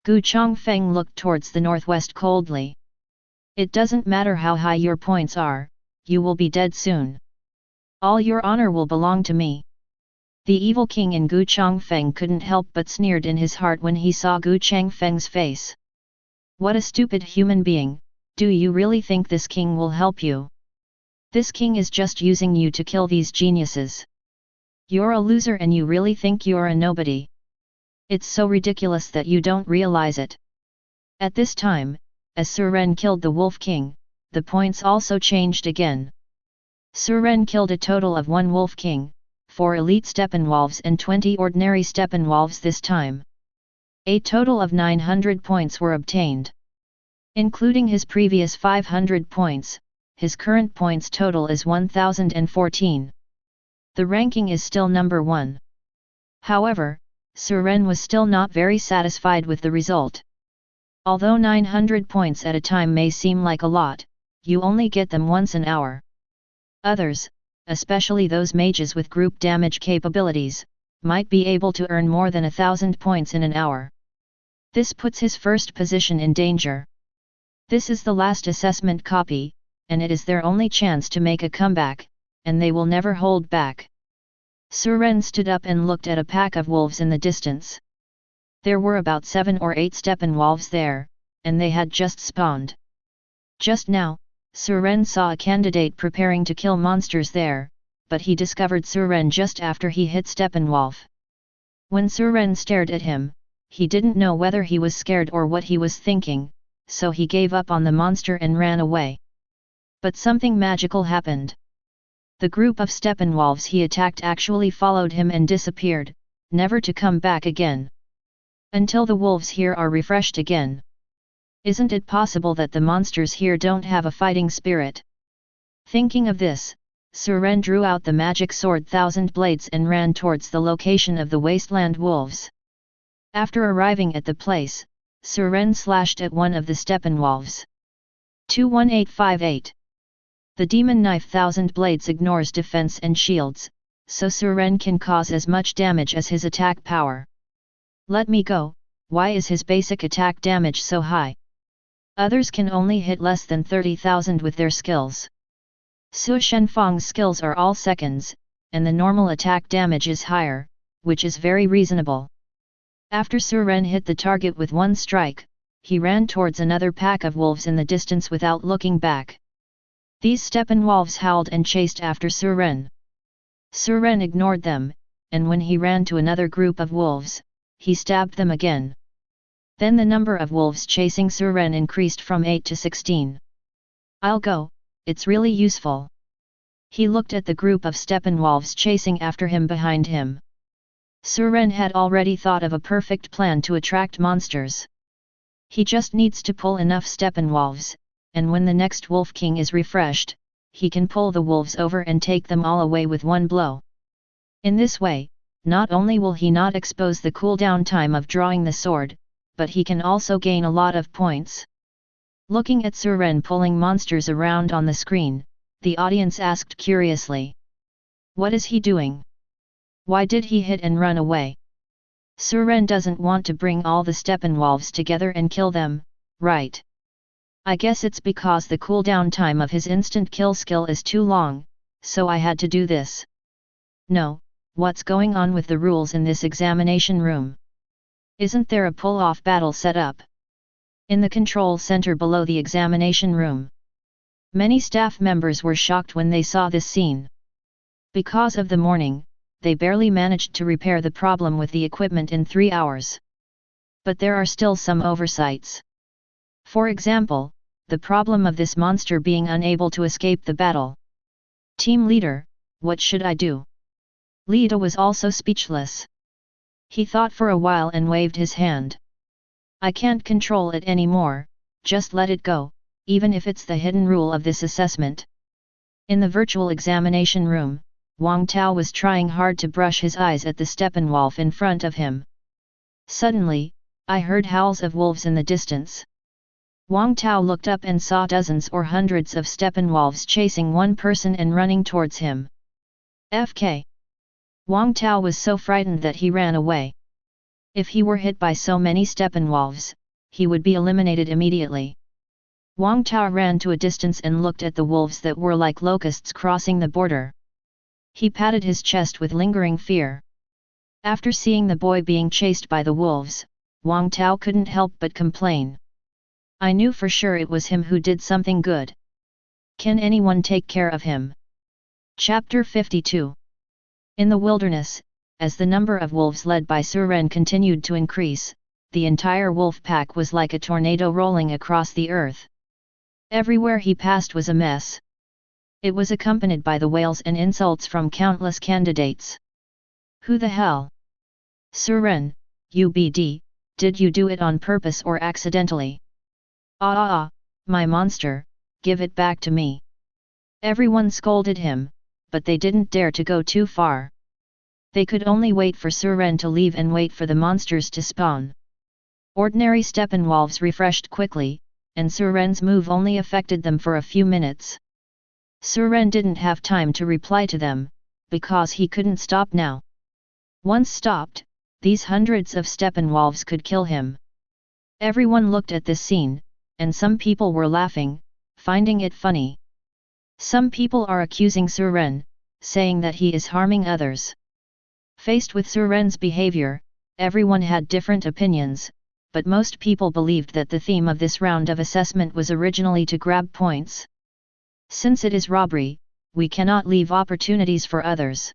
Gu Chongfeng looked towards the northwest coldly. It doesn't matter how high your points are, you will be dead soon. All your honor will belong to me. The evil king in Gu Chongfeng couldn't help but sneered in his heart when he saw Gu Changfeng's face. What a stupid human being, do you really think this king will help you? This king is just using you to kill these geniuses. You're a loser and you really think you're a nobody. It's so ridiculous that you don't realize it. At this time, as Suren killed the Wolf King, the points also changed again. Suren killed a total of 1 Wolf King, 4 elite Steppenwolves and 20 ordinary Steppenwolves this time. A total of 900 points were obtained. Including his previous 500 points, his current points total is 1014. The ranking is still number 1. However, Suren was still not very satisfied with the result. Although 900 points at a time may seem like a lot, you only get them once an hour. Others, especially those mages with group damage capabilities, might be able to earn more than 1000 points in an hour. This puts his first position in danger. This is the last assessment copy, and it is their only chance to make a comeback, and they will never hold back. Suren stood up and looked at a pack of wolves in the distance. There were about 7 or 8 Steppenwolves there, and they had just spawned. Just now, Suren saw a candidate preparing to kill monsters there, but he discovered Suren just after he hit Steppenwolf. When Suren stared at him, he didn't know whether he was scared or what he was thinking, so he gave up on the monster and ran away. But something magical happened. The group of Steppenwolves he attacked actually followed him and disappeared, never to come back again. Until the wolves here are refreshed again. Isn't it possible that the monsters here don't have a fighting spirit? Thinking of this, Suren drew out the magic sword Thousand Blades and ran towards the location of the wasteland wolves. After arriving at the place, Suren slashed at one of the Steppenwolves. 21858. The demon knife Thousand Blades ignores defense and shields, so Suren can cause as much damage as his attack power. Let me go, why is his basic attack damage so high? Others can only hit less than 30,000 with their skills. Su Shenfang's skills are all seconds, and the normal attack damage is higher, which is very reasonable. After Suren hit the target with one strike, he ran towards another pack of wolves in the distance without looking back. These Steppenwolves howled and chased after Suren. Suren ignored them, and when he ran to another group of wolves, he stabbed them again. Then the number of wolves chasing Suren increased from 8 to 16. I'll go, it's really useful. He looked at the group of Steppenwolves chasing after him behind him. Suren had already thought of a perfect plan to attract monsters. He just needs to pull enough Steppenwolves, and when the next Wolf King is refreshed, he can pull the wolves over and take them all away with one blow. In this way, not only will he not expose the cooldown time of drawing the sword, but he can also gain a lot of points. Looking at Suren pulling monsters around on the screen, the audience asked curiously. What is he doing? Why did he hit and run away? Suren doesn't want to bring all the Steppenwolves together and kill them, right? I guess it's because the cooldown time of his instant kill skill is too long, so I had to do this. No, what's going on with the rules in this examination room? Isn't there a pull-off battle set up? In the control center below the examination room. Many staff members were shocked when they saw this scene. Because of the morning, they barely managed to repair the problem with the equipment in 3 hours. But there are still some oversights. For example, the problem of this monster being unable to escape the battle. Team leader, what should I do? Lida was also speechless. He thought for a while and waved his hand. I can't control it anymore, just let it go, even if it's the hidden rule of this assessment. In the virtual examination room, Wang Tao was trying hard to brush his eyes at the Steppenwolf in front of him. Suddenly, I heard howls of wolves in the distance. Wang Tao looked up and saw dozens or hundreds of Steppenwolves chasing one person and running towards him. FK. Wang Tao was so frightened that he ran away. If he were hit by so many Steppenwolves, he would be eliminated immediately. Wang Tao ran to a distance and looked at the wolves that were like locusts crossing the border. He patted his chest with lingering fear. After seeing the boy being chased by the wolves, Wang Tao couldn't help but complain. I knew for sure it was him who did something good. Can anyone take care of him? Chapter 52. In the wilderness, as the number of wolves led by Suren continued to increase, the entire wolf pack was like a tornado rolling across the earth. Everywhere he passed was a mess. It was accompanied by the wails and insults from countless candidates. Who the hell? Suren, UBD, did you do it on purpose or accidentally? My monster, give it back to me. Everyone scolded him, but they didn't dare to go too far. They could only wait for Suren to leave and wait for the monsters to spawn. Ordinary Steppenwolves refreshed quickly, and Suren's move only affected them for a few minutes. Suren didn't have time to reply to them, because he couldn't stop now. Once stopped, these hundreds of Steppenwolves could kill him. Everyone looked at this scene, and some people were laughing, finding it funny. Some people are accusing Suren, saying that he is harming others. Faced with Suren's behavior, everyone had different opinions, but most people believed that the theme of this round of assessment was originally to grab points. Since it is robbery, we cannot leave opportunities for others.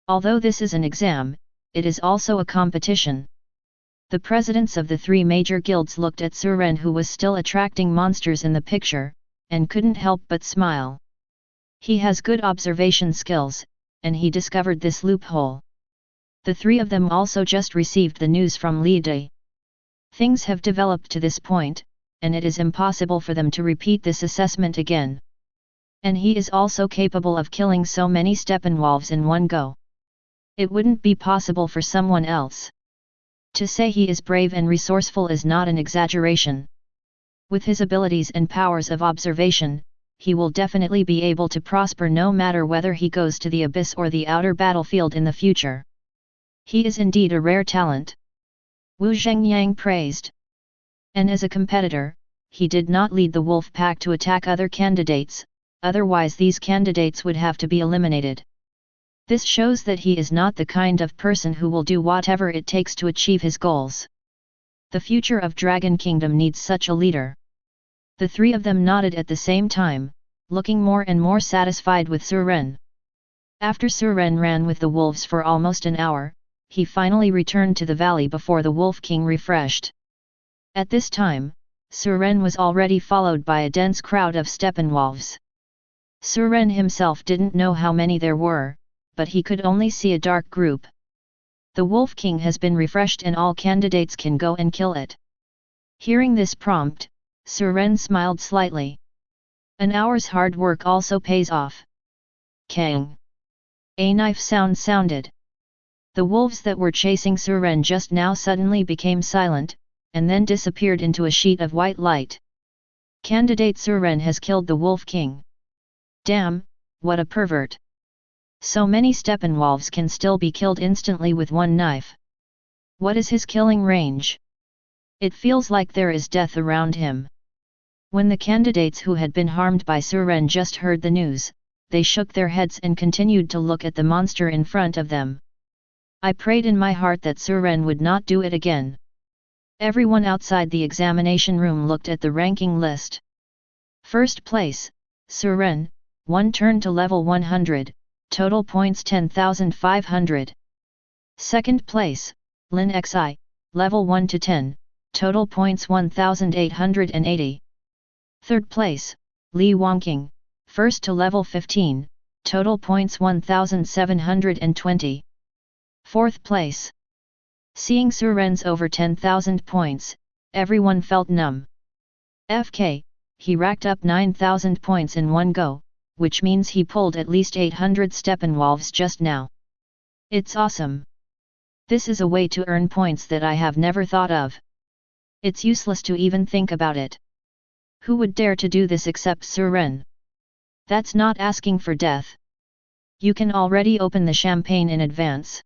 Although this is an exam, it is also a competition. The presidents of the 3 major guilds looked at Suren, who was still attracting monsters in the picture, and couldn't help but smile. He has good observation skills, and he discovered this loophole. The 3 of them also just received the news from Li Dai. Things have developed to this point, and it is impossible for them to repeat this assessment again. And he is also capable of killing so many Steppenwolves in one go. It wouldn't be possible for someone else. To say he is brave and resourceful is not an exaggeration. With his abilities and powers of observation, he will definitely be able to prosper no matter whether he goes to the abyss or the outer battlefield in the future. He is indeed a rare talent. Wu Zhengyang praised. And as a competitor, he did not lead the wolf pack to attack other candidates, otherwise these candidates would have to be eliminated. This shows that he is not the kind of person who will do whatever it takes to achieve his goals. The future of Dragon Kingdom needs such a leader. The 3 of them nodded at the same time, looking more and more satisfied with Suren. After Suren ran with the wolves for almost an hour, he finally returned to the valley before the Wolf King refreshed. At this time, Suren was already followed by a dense crowd of Steppenwolves. Suren himself didn't know how many there were, but he could only see a dark group. The Wolf King has been refreshed and all candidates can go and kill it. Hearing this prompt, Suren smiled slightly. An hour's hard work also pays off. Kang! A knife sound sounded. The wolves that were chasing Suren just now suddenly became silent, and then disappeared into a sheet of white light. Candidate Suren has killed the Wolf King. Damn, what a pervert! So many Steppenwolves can still be killed instantly with one knife. What is his killing range? It feels like there is death around him. When the candidates who had been harmed by Suren just heard the news, they shook their heads and continued to look at the monster in front of them. I prayed in my heart that Suren would not do it again. Everyone outside the examination room looked at the ranking list. First place, Suren, 1 turn to level 100, total points 10,500. Second place, Lin Xi, level 1 to 10, total points 1,880. Third place, Li Wangqing, 1st to level 15, total points 1,720. Fourth place. Seeing Suren's over 10,000 points, everyone felt numb. FK, he racked up 9,000 points in one go, which means he pulled at least 800 Steppenwolves just now. It's awesome. This is a way to earn points that I have never thought of. It's useless to even think about it. Who would dare to do this except Suren? That's not asking for death. You can already open the champagne in advance.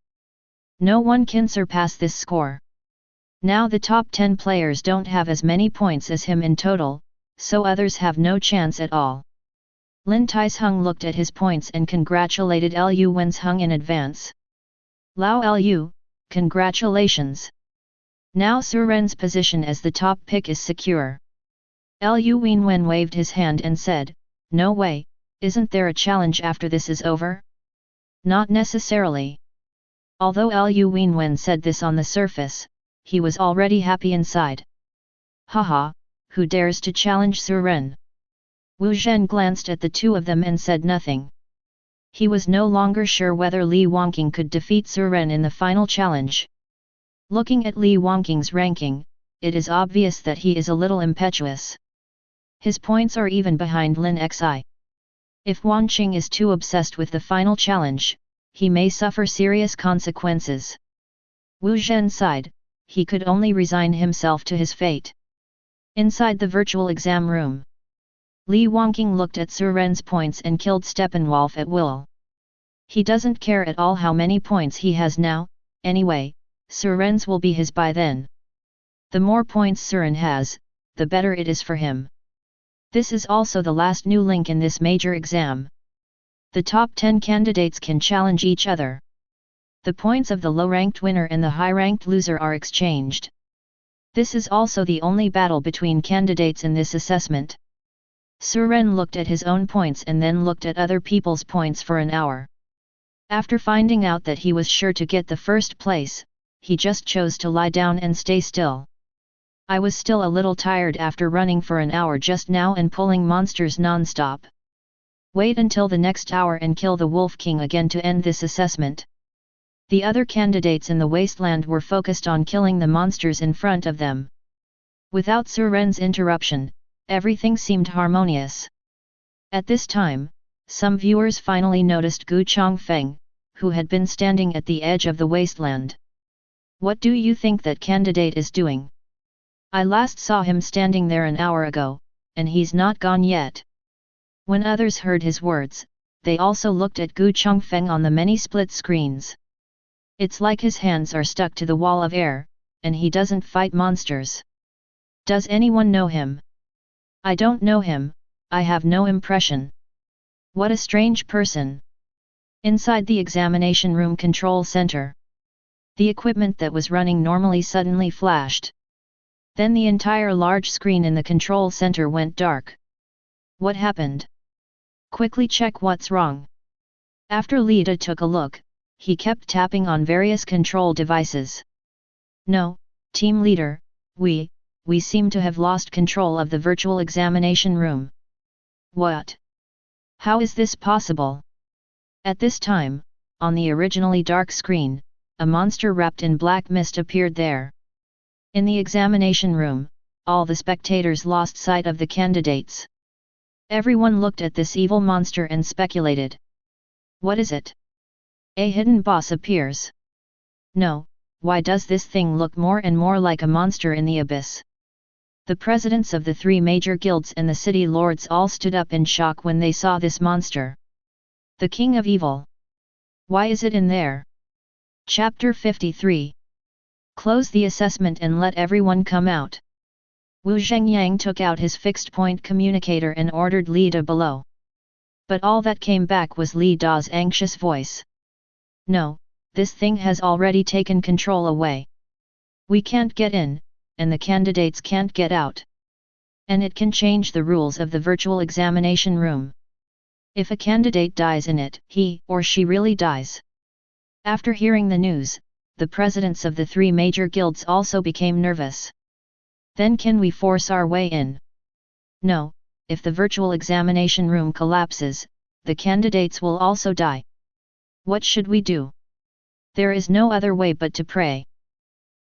No one can surpass this score. Now the top 10 players don't have as many points as him in total, so others have no chance at all. Lin Taisheng looked at his points and congratulated Lu Wenzheng in advance. Lao Lu, congratulations! Now Suren's position as the top pick is secure. Lu Wenwen waved his hand and said, "No way, isn't there a challenge after this is over?" Not necessarily. Although Lu Wenwen said this on the surface, he was already happy inside. Haha, who dares to challenge Suren? Wu Zhen glanced at the two of them and said nothing. He was no longer sure whether Li Wangqing could defeat Suren in the final challenge. Looking at Li Wangqing's ranking, it is obvious that he is a little impetuous. His points are even behind Lin Xi. If Wangqing is too obsessed with the final challenge, he may suffer serious consequences. Wu Zhen sighed, he could only resign himself to his fate. Inside the virtual exam room, Li Wangqing looked at Suren's points and killed Steppenwolf at will. He doesn't care at all how many points he has now, anyway, Suren's will be his by then. The more points Suren has, the better it is for him. This is also the last new link in this major exam. The top 10 candidates can challenge each other. The points of the low-ranked winner and the high-ranked loser are exchanged. This is also the only battle between candidates in this assessment. Suren looked at his own points and then looked at other people's points for an hour. After finding out that he was sure to get the first place, he just chose to lie down and stay still. I was still a little tired after running for an hour just now and pulling monsters non-stop. Wait until the next hour and kill the Wolf King again to end this assessment. The other candidates in the wasteland were focused on killing the monsters in front of them. Without Suren's interruption, everything seemed harmonious. At this time, some viewers finally noticed Gu Chongfeng, who had been standing at the edge of the wasteland. What do you think that candidate is doing? I last saw him standing there an hour ago, and he's not gone yet. When others heard his words, they also looked at Gu Chongfeng on the many split screens. It's like his hands are stuck to the wall of air, and he doesn't fight monsters. Does anyone know him? I don't know him, I have no impression. What a strange person. Inside the examination room control center, the equipment that was running normally suddenly flashed. Then the entire large screen in the control center went dark. What happened? Quickly check what's wrong. After Lida took a look, he kept tapping on various control devices. No, team leader, we seem to have lost control of the virtual examination room. What? How is this possible? At this time, on the originally dark screen, a monster wrapped in black mist appeared there. In the examination room, all the spectators lost sight of the candidates. Everyone looked at this evil monster and speculated. What is it? A hidden boss appears. No, why does this thing look more and more like a monster in the abyss? The presidents of the 3 major guilds and the city lords all stood up in shock when they saw this monster. The King of Evil. Why is it in there? Chapter 53. Close the assessment and let everyone come out. Wu Zhengyang took out his fixed-point communicator and ordered Li Da below. But all that came back was Li Da's anxious voice. No, this thing has already taken control away. We can't get in, and the candidates can't get out. And it can change the rules of the virtual examination room. If a candidate dies in it, he or she really dies. After hearing the news, the presidents of the 3 major guilds also became nervous. Then can we force our way in? No, if the virtual examination room collapses, the candidates will also die. What should we do? There is no other way but to pray.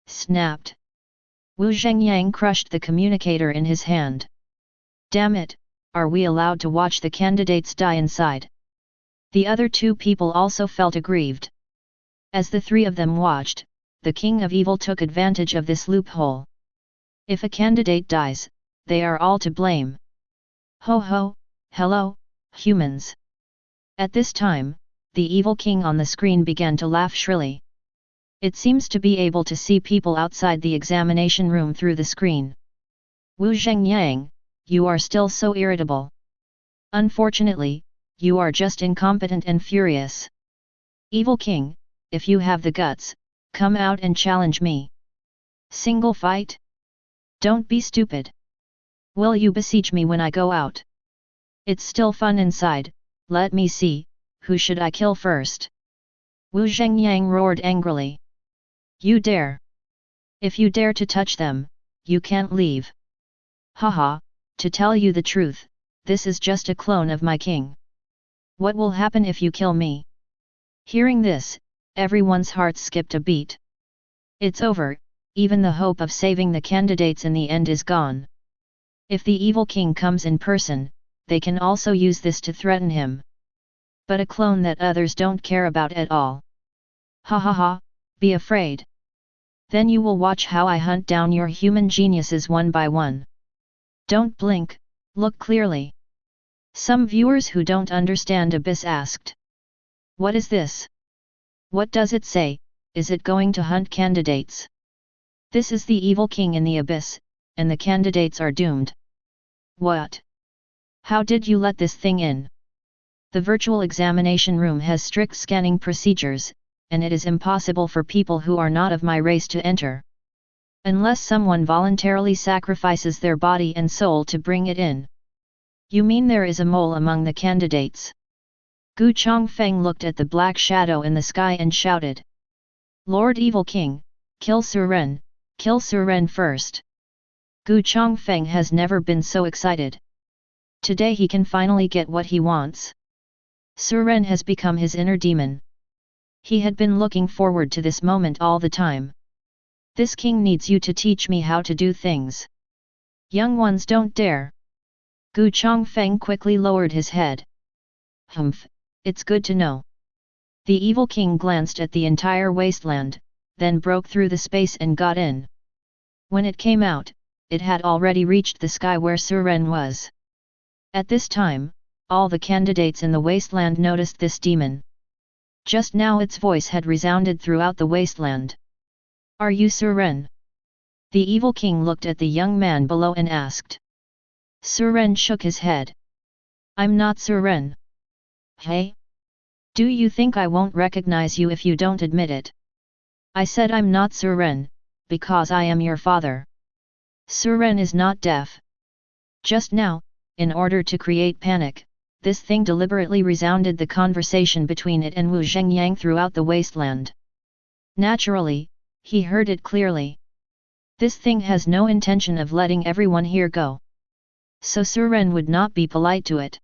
Snapped. Wu Zhengyang crushed the communicator in his hand. Damn it, are we allowed to watch the candidates die inside? The other 2 people also felt aggrieved. As the 3 of them watched, the King of Evil took advantage of this loophole. If a candidate dies, they are all to blame. Ho ho, hello, humans. At this time, the evil king on the screen began to laugh shrilly. It seems to be able to see people outside the examination room through the screen. Wu Zhengyang, you are still so irritable. Unfortunately, you are just incompetent and furious. Evil king, if you have the guts, come out and challenge me. Single fight? Don't be stupid. Will you besiege me when I go out? It's still fun inside, let me see, who should I kill first? Wu Zhengyang roared angrily. You dare! If you dare to touch them, you can't leave. Haha, to tell you the truth, this is just a clone of my king. What will happen if you kill me? Hearing this, everyone's hearts skipped a beat. It's over, even the hope of saving the candidates in the end is gone. If the evil king comes in person, they can also use this to threaten him. But a clone that others don't care about at all. Ha ha ha, be afraid. Then you will watch how I hunt down your human geniuses one by one. Don't blink, look clearly. Some viewers who don't understand Abyss asked. What is this? What does it say, is it going to hunt candidates? This is the evil king in the Abyss, and the candidates are doomed. What? How did you let this thing in? The virtual examination room has strict scanning procedures, and it is impossible for people who are not of my race to enter. Unless someone voluntarily sacrifices their body and soul to bring it in. You mean there is a mole among the candidates? Gu Chongfeng looked at the black shadow in the sky and shouted. Lord Evil King, kill Suren first. Gu Chongfeng has never been so excited. Today he can finally get what he wants. Suren has become his inner demon. He had been looking forward to this moment all the time. This king needs you to teach me how to do things. Young ones don't dare. Gu Chongfeng quickly lowered his head. Humph, it's good to know. The evil king glanced at the entire wasteland, then broke through the space and got in. When it came out, it had already reached the sky where Suren was. At this time, all the candidates in the wasteland noticed this demon. Just now its voice had resounded throughout the wasteland. Are you Suren? The evil king looked at the young man below and asked. Suren shook his head. I'm not Suren. Hey? Do you think I won't recognize you if you don't admit it? I said I'm not Suren, because I am your father. Suren is not deaf. Just now, in order to create panic, this thing deliberately resounded the conversation between it and Wu Zhengyang throughout the wasteland. Naturally, he heard it clearly. This thing has no intention of letting everyone here go. So Suren would not be polite to it.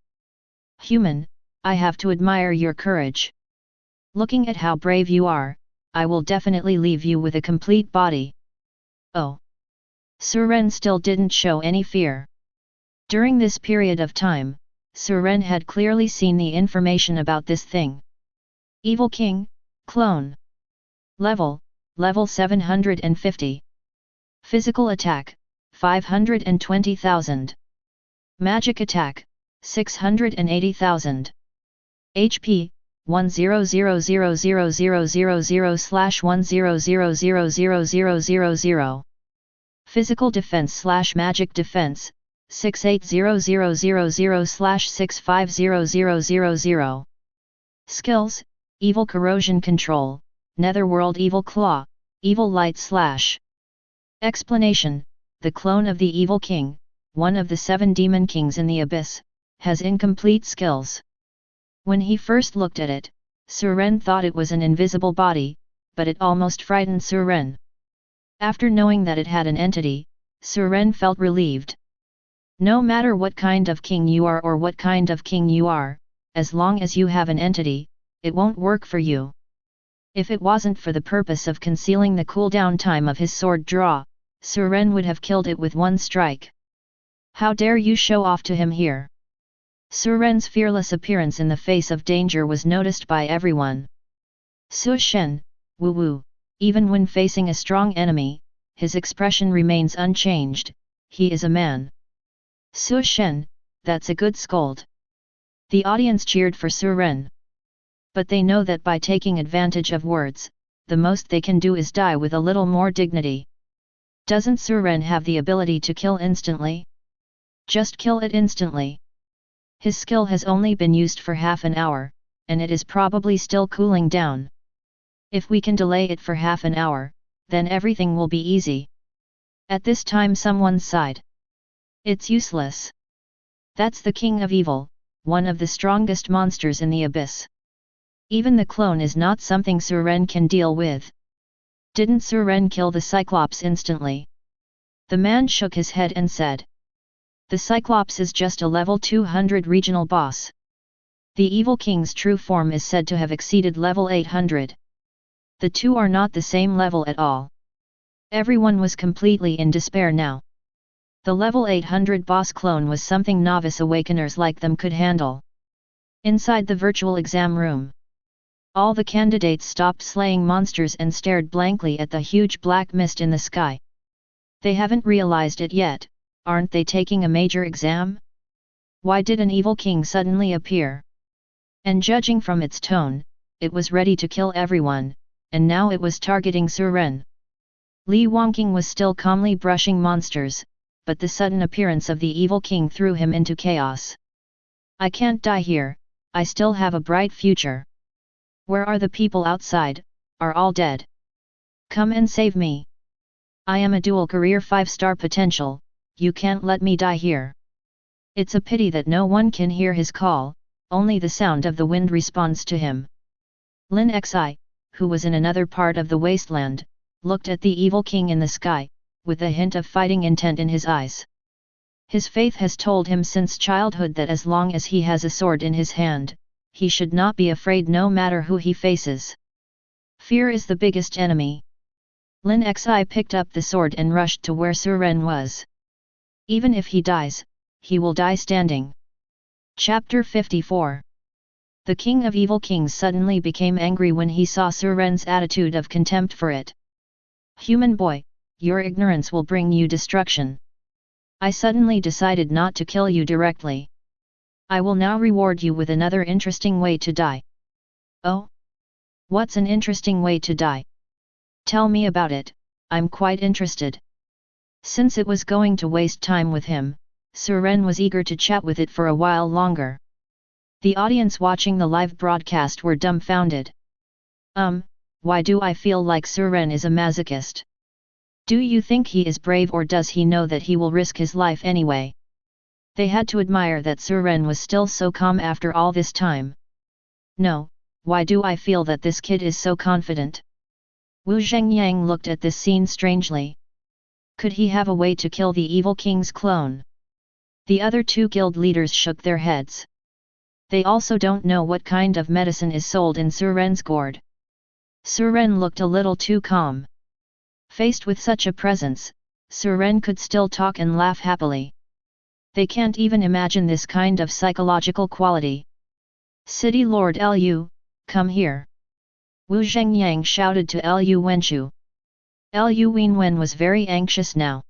Human, I have to admire your courage. Looking at how brave you are, I will definitely leave you with a complete body. Oh. Suren still didn't show any fear. During this period of time, Suren had clearly seen the information about this thing. Evil King, clone. Level 750. Physical attack, 520,000. Magic attack, 680,000. HP, 1000000/1000000/. Physical defense/magic defense 68000/65000. Skills: Evil corrosion control, Netherworld evil claw, evil light slash. Explanation: the clone of the evil king, one of the 7 demon kings in the abyss, has incomplete skills. When he first looked at it, Suren thought it was an invisible body, but it almost frightened Suren. After knowing that it had an entity, Suren felt relieved. No matter what kind of king you are or what kind of king you are, as long as you have an entity, it won't work for you. If it wasn't for the purpose of concealing the cooldown time of his sword draw, Suren would have killed it with one strike. How dare you show off to him here? Suren's fearless appearance in the face of danger was noticed by everyone. Su Shen, woo woo, even when facing a strong enemy, his expression remains unchanged. He is a man. Su Shen, that's a good scold. The audience cheered for Suren. But they know that by taking advantage of words, the most they can do is die with a little more dignity. Doesn't Suren have the ability to kill instantly? Just kill it instantly. His skill has only been used for half an hour, and it is probably still cooling down. If we can delay it for half an hour, then everything will be easy. At this time someone sighed. It's useless. That's the king of evil, one of the strongest monsters in the abyss. Even the clone is not something Suren can deal with. Didn't Suren kill the Cyclops instantly? The man shook his head and said. The Cyclops is just a level 200 regional boss. The evil king's true form is said to have exceeded level 800. The two are not the same level at all. Everyone was completely in despair now. The level 800 boss clone was something novice awakeners like them could handle. Inside the virtual exam room, all the candidates stopped slaying monsters and stared blankly at the huge black mist in the sky. They haven't realized it yet, aren't they taking a major exam? Why did an evil king suddenly appear? And judging from its tone, it was ready to kill everyone, and now it was targeting Suren. Li Wangqing was still calmly brushing monsters, but the sudden appearance of the evil king threw him into chaos. I can't die here, I still have a bright future. Where are the people outside? Are all dead? Come and save me. I am a dual career 5-star potential, you can't let me die here. It's a pity that no one can hear his call, only the sound of the wind responds to him. Lin Xi, who was in another part of the wasteland, looked at the evil king in the sky, with a hint of fighting intent in his eyes. His faith has told him since childhood that as long as he has a sword in his hand, he should not be afraid no matter who he faces. Fear is the biggest enemy. Lin Xi picked up the sword and rushed to where Suren was. Even if he dies, he will die standing. Chapter 54. The king of evil kings suddenly became angry when he saw Suren's attitude of contempt for it. Human boy, your ignorance will bring you destruction. I suddenly decided not to kill you directly. I will now reward you with another interesting way to die. Oh? What's an interesting way to die? Tell me about it, I'm quite interested. Since it was going to waste time with him, Suren was eager to chat with it for a while longer. The audience watching the live broadcast were dumbfounded. Why do I feel like Suren is a masochist? Do you think he is brave or does he know that he will risk his life anyway? They had to admire that Suren was still so calm after all this time. No, why do I feel that this kid is so confident? Wu Zhengyang looked at this scene strangely. Could he have a way to kill the evil king's clone? The other 2 guild leaders shook their heads. They also don't know what kind of medicine is sold in Suren's gourd. Suren looked a little too calm. Faced with such a presence, Suren could still talk and laugh happily. They can't even imagine this kind of psychological quality. City Lord Lu, come here. Wu Zhengyang shouted to Lu Wenchu. Lu Wenwen was very anxious now.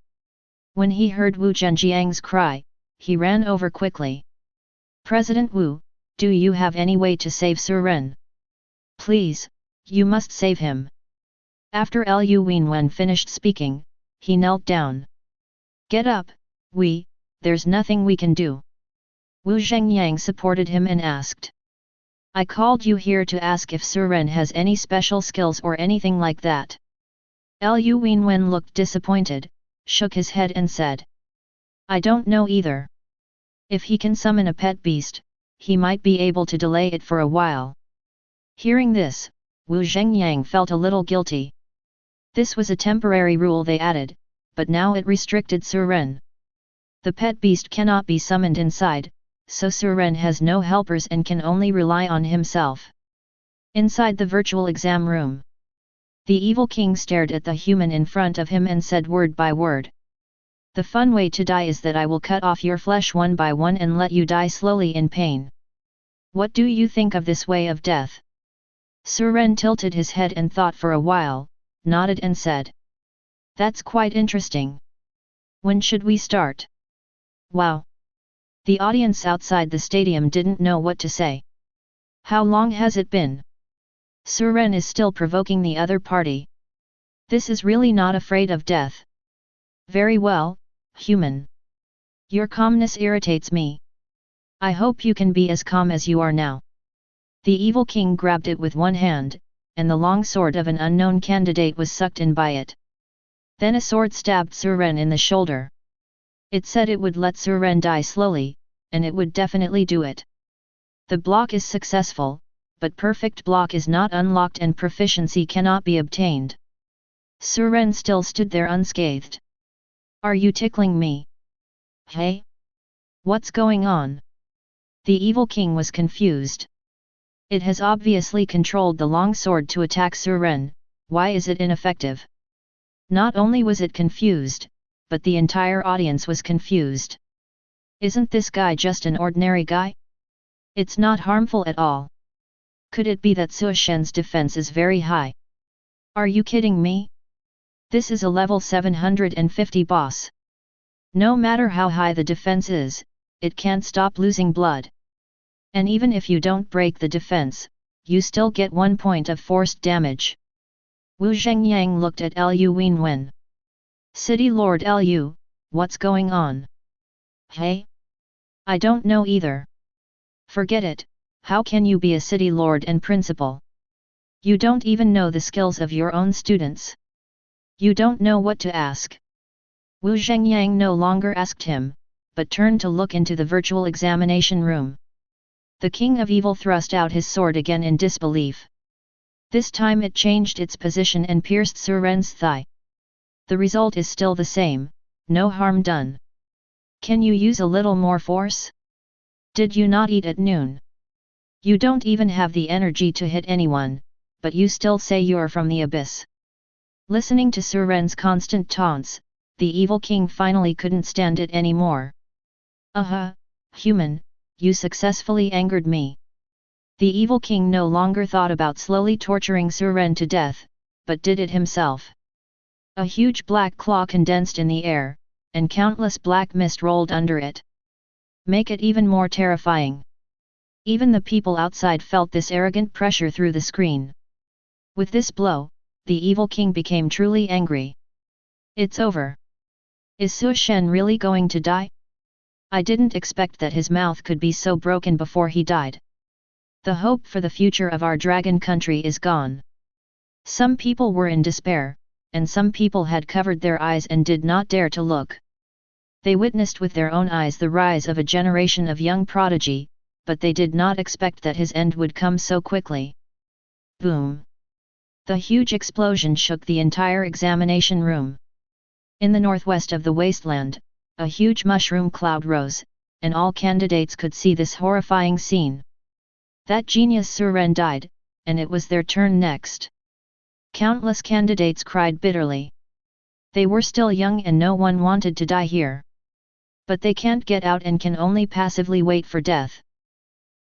When he heard Wu Zhenjiang's cry, he ran over quickly. President Wu, do you have any way to save Suren? Please, you must save him. After Liu Wenwen finished speaking, he knelt down. Get up, there's nothing we can do. Wu Zhengyang supported him and asked. I called you here to ask if Suren has any special skills or anything like that. Liu Wenwen looked disappointed, shook his head and said. I don't know either. If he can summon a pet beast, he might be able to delay it for a while. Hearing this, Wu Zhengyang felt a little guilty. This was a temporary rule they added, but now it restricted Suren. The pet beast cannot be summoned inside, so Suren has no helpers and can only rely on himself. Inside the virtual exam room, the evil king stared at the human in front of him and said word by word. The fun way to die is that I will cut off your flesh one by one and let you die slowly in pain. What do you think of this way of death? Suren tilted his head and thought for a while, nodded and said. That's quite interesting. When should we start? Wow! The audience outside the stadium didn't know what to say. How long has it been? Suren is still provoking the other party. This is really not afraid of death. Very well, human. Your calmness irritates me. I hope you can be as calm as you are now. The evil king grabbed it with one hand, and the long sword of an unknown candidate was sucked in by it. Then a sword stabbed Suren in the shoulder. It said it would let Suren die slowly, and it would definitely do it. The block is successful, but perfect block is not unlocked and proficiency cannot be obtained. Suren still stood there unscathed. Are you tickling me? Hey? What's going on? The evil king was confused. It has obviously controlled the long sword to attack Suren, why is it ineffective? Not only was it confused, but the entire audience was confused. Isn't this guy just an ordinary guy? It's not harmful at all. Could it be that Suishen's defense is very high? Are you kidding me? This is a level 750 boss. No matter how high the defense is, it can't stop losing blood. And even if you don't break the defense, you still get 1 point of forced damage. Wu Zhengyang looked at Liu Wenwen. City Lord Liu, what's going on? Hey? I don't know either. Forget it, how can you be a city lord and principal? You don't even know the skills of your own students. You don't know what to ask. Wu Zhengyang no longer asked him, but turned to look into the virtual examination room. The King of Evil thrust out his sword again in disbelief. This time it changed its position and pierced Suren's thigh. The result is still the same, no harm done. Can you use a little more force? Did you not eat at noon? You don't even have the energy to hit anyone, but you still say you're from the abyss. Listening to Suren's constant taunts, the evil king finally couldn't stand it anymore. Human, you successfully angered me. The evil king no longer thought about slowly torturing Suren to death, but did it himself. A huge black claw condensed in the air, and countless black mist rolled under it. Make it even more terrifying. Even the people outside felt this arrogant pressure through the screen. With this blow, the evil king became truly angry. It's over. Is Su Shen really going to die? I didn't expect that his mouth could be so broken before he died. The hope for the future of our dragon country is gone. Some people were in despair, and some people had covered their eyes and did not dare to look. They witnessed with their own eyes the rise of a generation of young prodigy, but they did not expect that his end would come so quickly. Boom! The huge explosion shook the entire examination room. In the northwest of the wasteland, a huge mushroom cloud rose, and all candidates could see this horrifying scene. That genius Suren died, and it was their turn next. Countless candidates cried bitterly. They were still young and no one wanted to die here. But they can't get out and can only passively wait for death.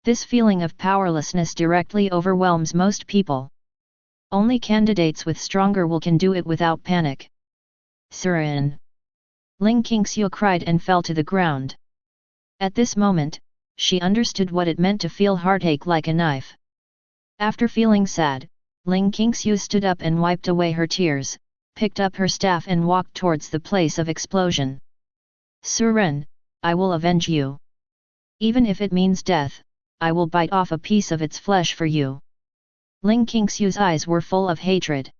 This feeling of powerlessness directly overwhelms most people. Only candidates with stronger will can do it without panic. Suren! Ling Qingxiu cried and fell to the ground. At this moment, she understood what it meant to feel heartache like a knife. After feeling sad, Ling Qingxiu stood up and wiped away her tears, picked up her staff and walked towards the place of explosion. Suren, I will avenge you. Even if it means death, I will bite off a piece of its flesh for you. Ling Qingxiu's eyes were full of hatred.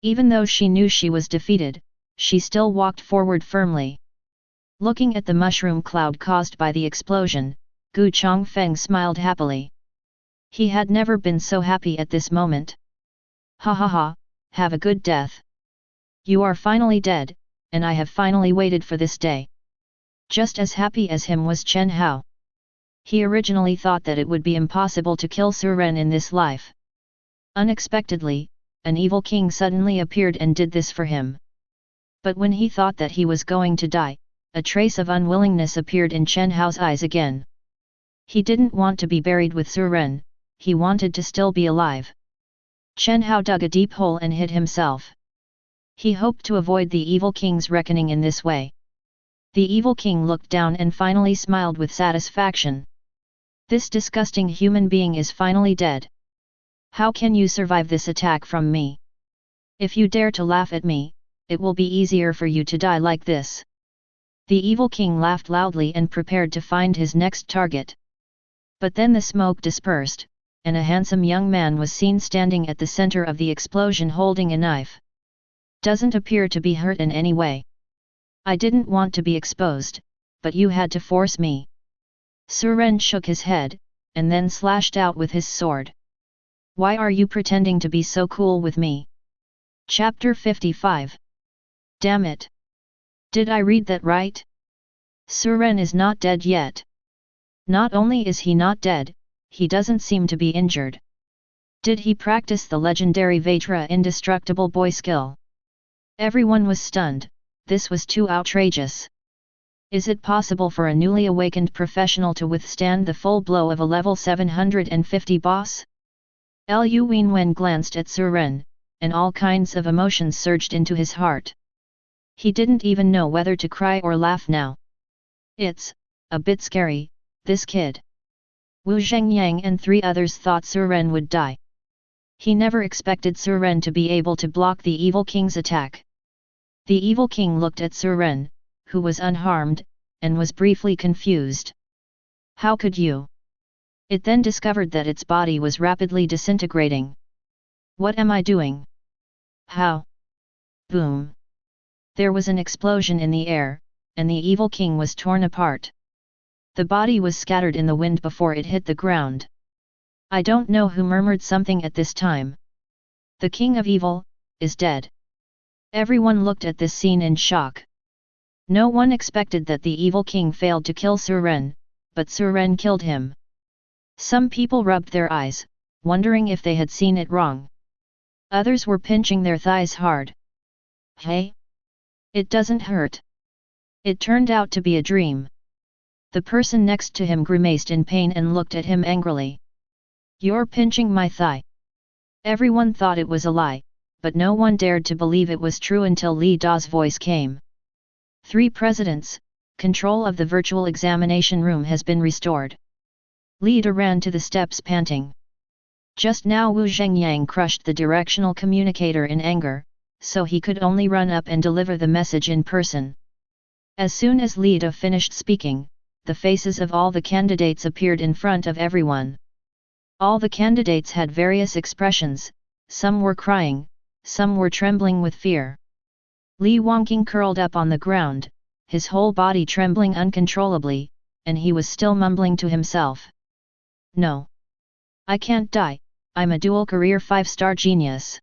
Even though she knew she was defeated, she still walked forward firmly. Looking at the mushroom cloud caused by the explosion, Gu Chongfeng smiled happily. He had never been so happy at this moment. Ha ha ha, have a good death. You are finally dead, and I have finally waited for this day. Just as happy as him was Chen Hao. He originally thought that it would be impossible to kill Suren in this life. Unexpectedly, an evil king suddenly appeared and did this for him. But when he thought that he was going to die, a trace of unwillingness appeared in Chen Hao's eyes again. He didn't want to be buried with Suren, he wanted to still be alive. Chen Hao dug a deep hole and hid himself. He hoped to avoid the evil king's reckoning in this way. The evil king looked down and finally smiled with satisfaction. This disgusting human being is finally dead. How can you survive this attack from me? If you dare to laugh at me, it will be easier for you to die like this. The evil king laughed loudly and prepared to find his next target. But then the smoke dispersed, and a handsome young man was seen standing at the center of the explosion holding a knife. Doesn't appear to be hurt in any way. I didn't want to be exposed, but you had to force me. Suren shook his head, and then slashed out with his sword. Why are you pretending to be so cool with me? Chapter 55. Damn it! Did I read that right? Suren is not dead yet. Not only is he not dead, he doesn't seem to be injured. Did he practice the legendary Vajra indestructible boy skill? Everyone was stunned, this was too outrageous. Is it possible for a newly awakened professional to withstand the full blow of a level 750 boss? Lu Wenwen glanced at Suren, and all kinds of emotions surged into his heart. He didn't even know whether to cry or laugh now. It's a bit scary, this kid. Wu Zhengyang and 3 others thought Suren would die. He never expected Suren to be able to block the evil king's attack. The evil king looked at Suren, who was unharmed, and was briefly confused. How could you? It then discovered that its body was rapidly disintegrating. What am I doing? How? Boom! There was an explosion in the air, and the evil king was torn apart. The body was scattered in the wind before it hit the ground. I don't know who murmured something at this time. The king of evil is dead. Everyone looked at this scene in shock. No one expected that the evil king failed to kill Suren, but Suren killed him. Some people rubbed their eyes, wondering if they had seen it wrong. Others were pinching their thighs hard. Hey? It doesn't hurt. It turned out to be a dream. The person next to him grimaced in pain and looked at him angrily. You're pinching my thigh. Everyone thought it was a lie, but no one dared to believe it was true until Li Da's voice came. 3 presidents, control of the virtual examination room has been restored. Li Da ran to the steps panting. Just now Wu Zhengyang crushed the directional communicator in anger, so he could only run up and deliver the message in person. As soon as Li Da finished speaking, the faces of all the candidates appeared in front of everyone. All the candidates had various expressions, some were crying, some were trembling with fear. Li Wangqing curled up on the ground, his whole body trembling uncontrollably, and he was still mumbling to himself. No. I can't die, I'm a dual-career 5-star genius.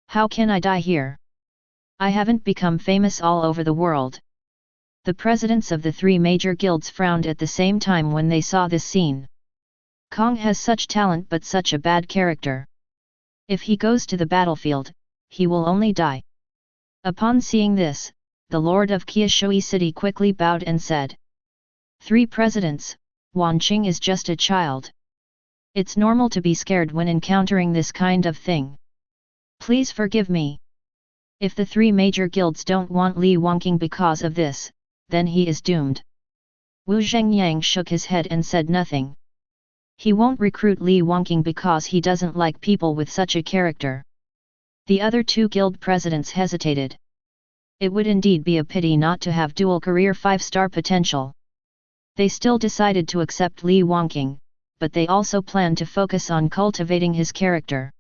How can I die here? I haven't become famous all over the world. The presidents of the 3 major guilds frowned at the same time when they saw this scene. Kong has such talent but such a bad character. If he goes to the battlefield, he will only die. Upon seeing this, the lord of Qiushui city quickly bowed and said. 3 presidents, Wanqing is just a child. It's normal to be scared when encountering this kind of thing. Please forgive me. If the 3 major guilds don't want Li Wangqing because of this, then he is doomed. Wu Zhengyang shook his head and said nothing. He won't recruit Li Wangqing because he doesn't like people with such a character. The other two guild presidents hesitated. It would indeed be a pity not to have dual career 5-star potential. They still decided to accept Li Wangqing, but they also planned to focus on cultivating his character.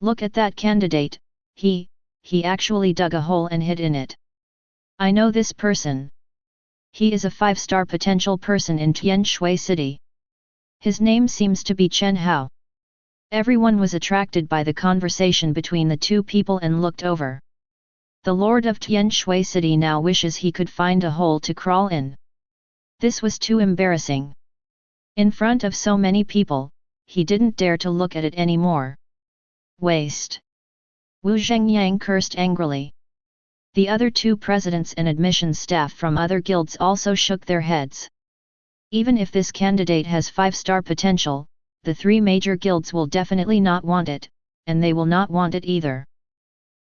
Look at that candidate, he actually dug a hole and hid in it. I know this person. He is a 5-star potential person in Tianshui City. His name seems to be Chen Hao. Everyone was attracted by the conversation between the two people and looked over. The Lord of Tianshui City now wishes he could find a hole to crawl in. This was too embarrassing. In front of so many people, he didn't dare to look at it anymore. Waste! Wu Zhengyang cursed angrily. The other two presidents and admissions staff from other guilds also shook their heads. Even if this candidate has 5-star potential, the three major guilds will definitely not want it, and they will not want it either.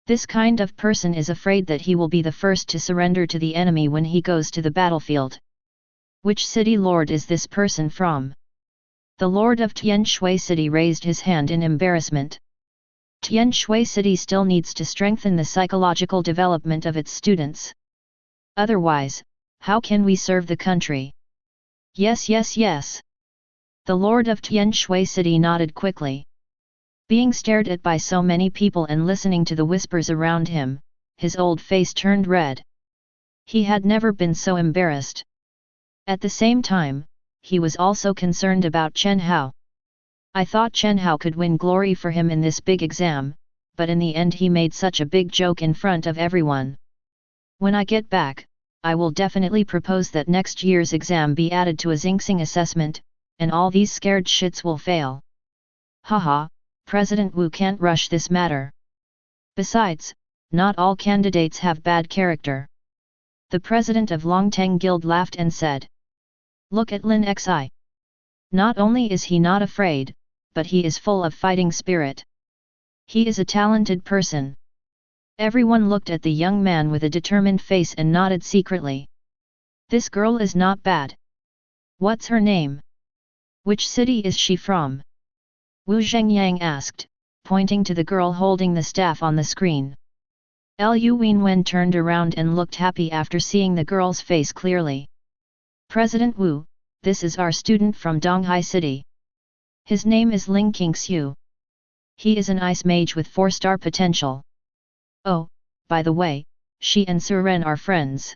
This kind of person is afraid that he will be the first to surrender to the enemy when he goes to the battlefield. Which city lord is this person from? The lord of Tianshui City raised his hand in embarrassment. Tianshui City still needs to strengthen the psychological development of its students. Otherwise, how can we serve the country? Yes, yes, yes. The lord of Tianshui City nodded quickly. Being stared at by so many people and listening to the whispers around him, his old face turned red. He had never been so embarrassed. At the same time, he was also concerned about Chen Hao. I thought Chen Hao could win glory for him in this big exam, but in the end he made such a big joke in front of everyone. When I get back, I will definitely propose that next year's exam be added to a Xingxing assessment, and all these scared shits will fail. Haha, President Wu can't rush this matter. Besides, not all candidates have bad character. The president of Longteng Guild laughed and said. Look at Lin Xi. Not only is he not afraid, but he is full of fighting spirit. He is a talented person. Everyone looked at the young man with a determined face and nodded secretly. This girl is not bad. What's her name? Which city is she from? Wu Zhengyang asked, pointing to the girl holding the staff on the screen. Lu Wenwen turned around and looked happy after seeing the girl's face clearly. President Wu, this is our student from Donghai City. His name is Ling Qingxiu. He is an ice mage with 4-star potential. Oh, by the way, she and Suren are friends.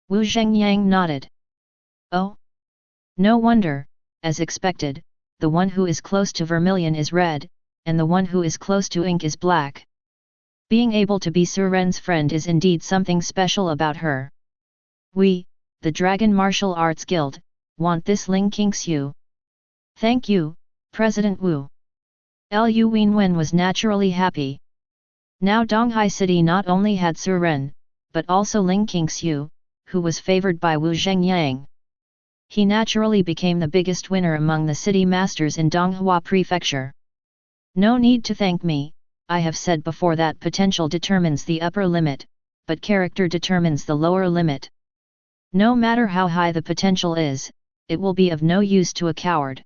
Wu Zhengyang nodded. Oh? No wonder, as expected, the one who is close to vermilion is red, and the one who is close to ink is black. Being able to be Suren's friend is indeed something special about her. We, the Dragon Martial Arts Guild, want this Ling Qingxiu. Thank you, President Wu. Lu Wenwen was naturally happy. Now Donghai City not only had Suren, but also Ling Qingxiu, who was favored by Wu Zhengyang. He naturally became the biggest winner among the city masters in Donghua Prefecture. No need to thank me, I have said before that potential determines the upper limit, but character determines the lower limit. No matter how high the potential is, it will be of no use to a coward.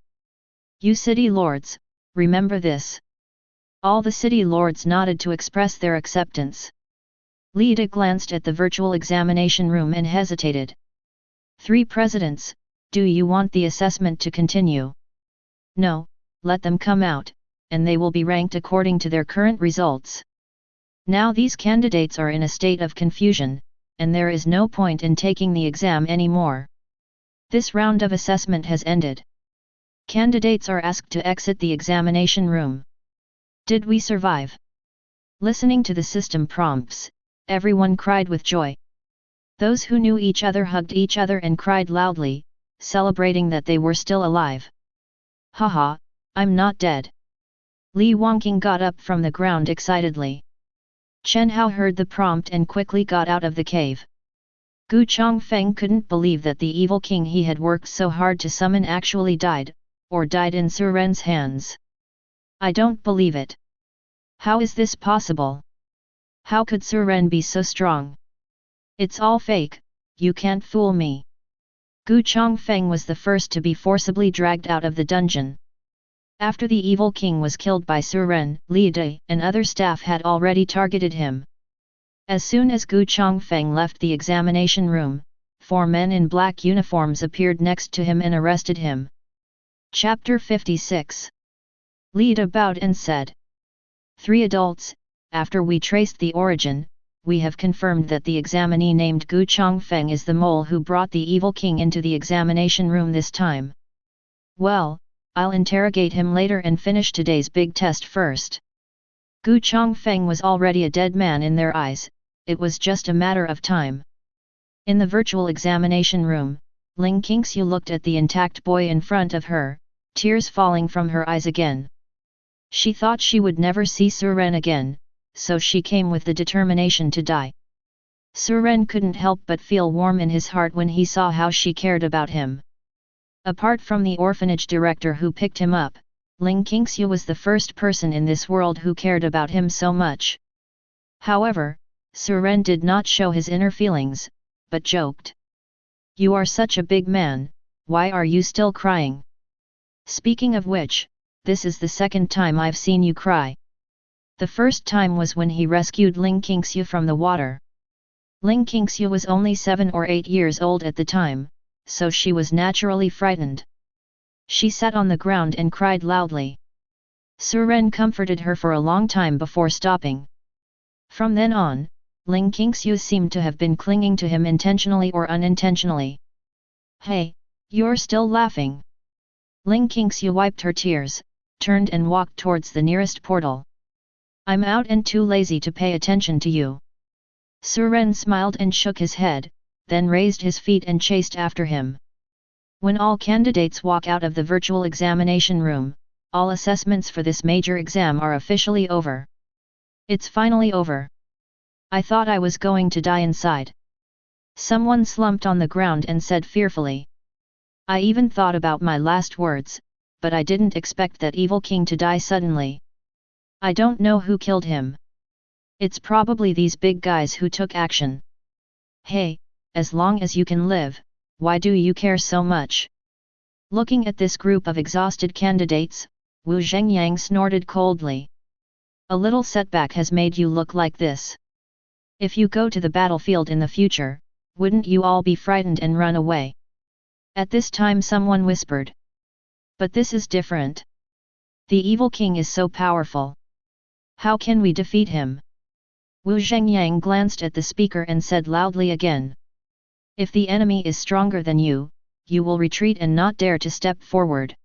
You city lords, remember this. All the city lords nodded to express their acceptance. Lida glanced at the virtual examination room and hesitated. 3 presidents, do you want the assessment to continue? No, let them come out, and they will be ranked according to their current results. Now these candidates are in a state of confusion, and there is no point in taking the exam anymore. This round of assessment has ended. Candidates are asked to exit the examination room. Did we survive? Listening to the system prompts, everyone cried with joy. Those who knew each other hugged each other and cried loudly, celebrating that they were still alive. Haha, I'm not dead. Li Wangqing got up from the ground excitedly. Chen Hao heard the prompt and quickly got out of the cave. Gu Chongfeng couldn't believe that the evil king he had worked so hard to summon actually died, or died in Suren's hands. I don't believe it. How is this possible? How could Suren be so strong? It's all fake, you can't fool me. Gu Chongfeng was the first to be forcibly dragged out of the dungeon. After the evil king was killed by Su Ren, Li Dai, and other staff had already targeted him. As soon as Gu Chongfeng left the examination room, 4 men in black uniforms appeared next to him and arrested him. Chapter 56. Li Dai bowed and said, 3 adults, after we traced the origin, we have confirmed that the examinee named Gu Chongfeng is the mole who brought the evil king into the examination room this time. Well, I'll interrogate him later and finish today's big test first. Gu Chongfeng was already a dead man in their eyes, it was just a matter of time. In the virtual examination room, Ling Qingxiu looked at the intact boy in front of her, tears falling from her eyes again. She thought she would never see Su Ren again, so she came with the determination to die. Su Ren couldn't help but feel warm in his heart when he saw how she cared about him. Apart from the orphanage director who picked him up, Ling Qingxiu was the first person in this world who cared about him so much. However, Su Ren did not show his inner feelings, but joked. You are such a big man, why are you still crying? Speaking of which, this is the second time I've seen you cry. The first time was when he rescued Ling Qingxiu from the water. Ling Qingxiu was only 7 or 8 years old at the time, so she was naturally frightened. She sat on the ground and cried loudly. Su Ren comforted her for a long time before stopping. From then on, Ling Qingxiu seemed to have been clinging to him intentionally or unintentionally. Hey, you're still laughing. Ling Qingxiu wiped her tears, turned and walked towards the nearest portal. I'm out and too lazy to pay attention to you. Su Ren smiled and shook his head, then raised his feet and chased after him. When all candidates walk out of the virtual examination room, all assessments for this major exam are officially over. It's finally over. I thought I was going to die inside. Someone slumped on the ground and said fearfully. I even thought about my last words, but I didn't expect that evil king to die suddenly. I don't know who killed him. It's probably these big guys who took action. Hey, as long as you can live, why do you care so much? Looking at this group of exhausted candidates, Wu Zhengyang snorted coldly. A little setback has made you look like this. If you go to the battlefield in the future, wouldn't you all be frightened and run away? At this time someone whispered. But this is different. The evil king is so powerful. How can we defeat him? Wu Zhengyang glanced at the speaker and said loudly again. If the enemy is stronger than you, you will retreat and not dare to step forward.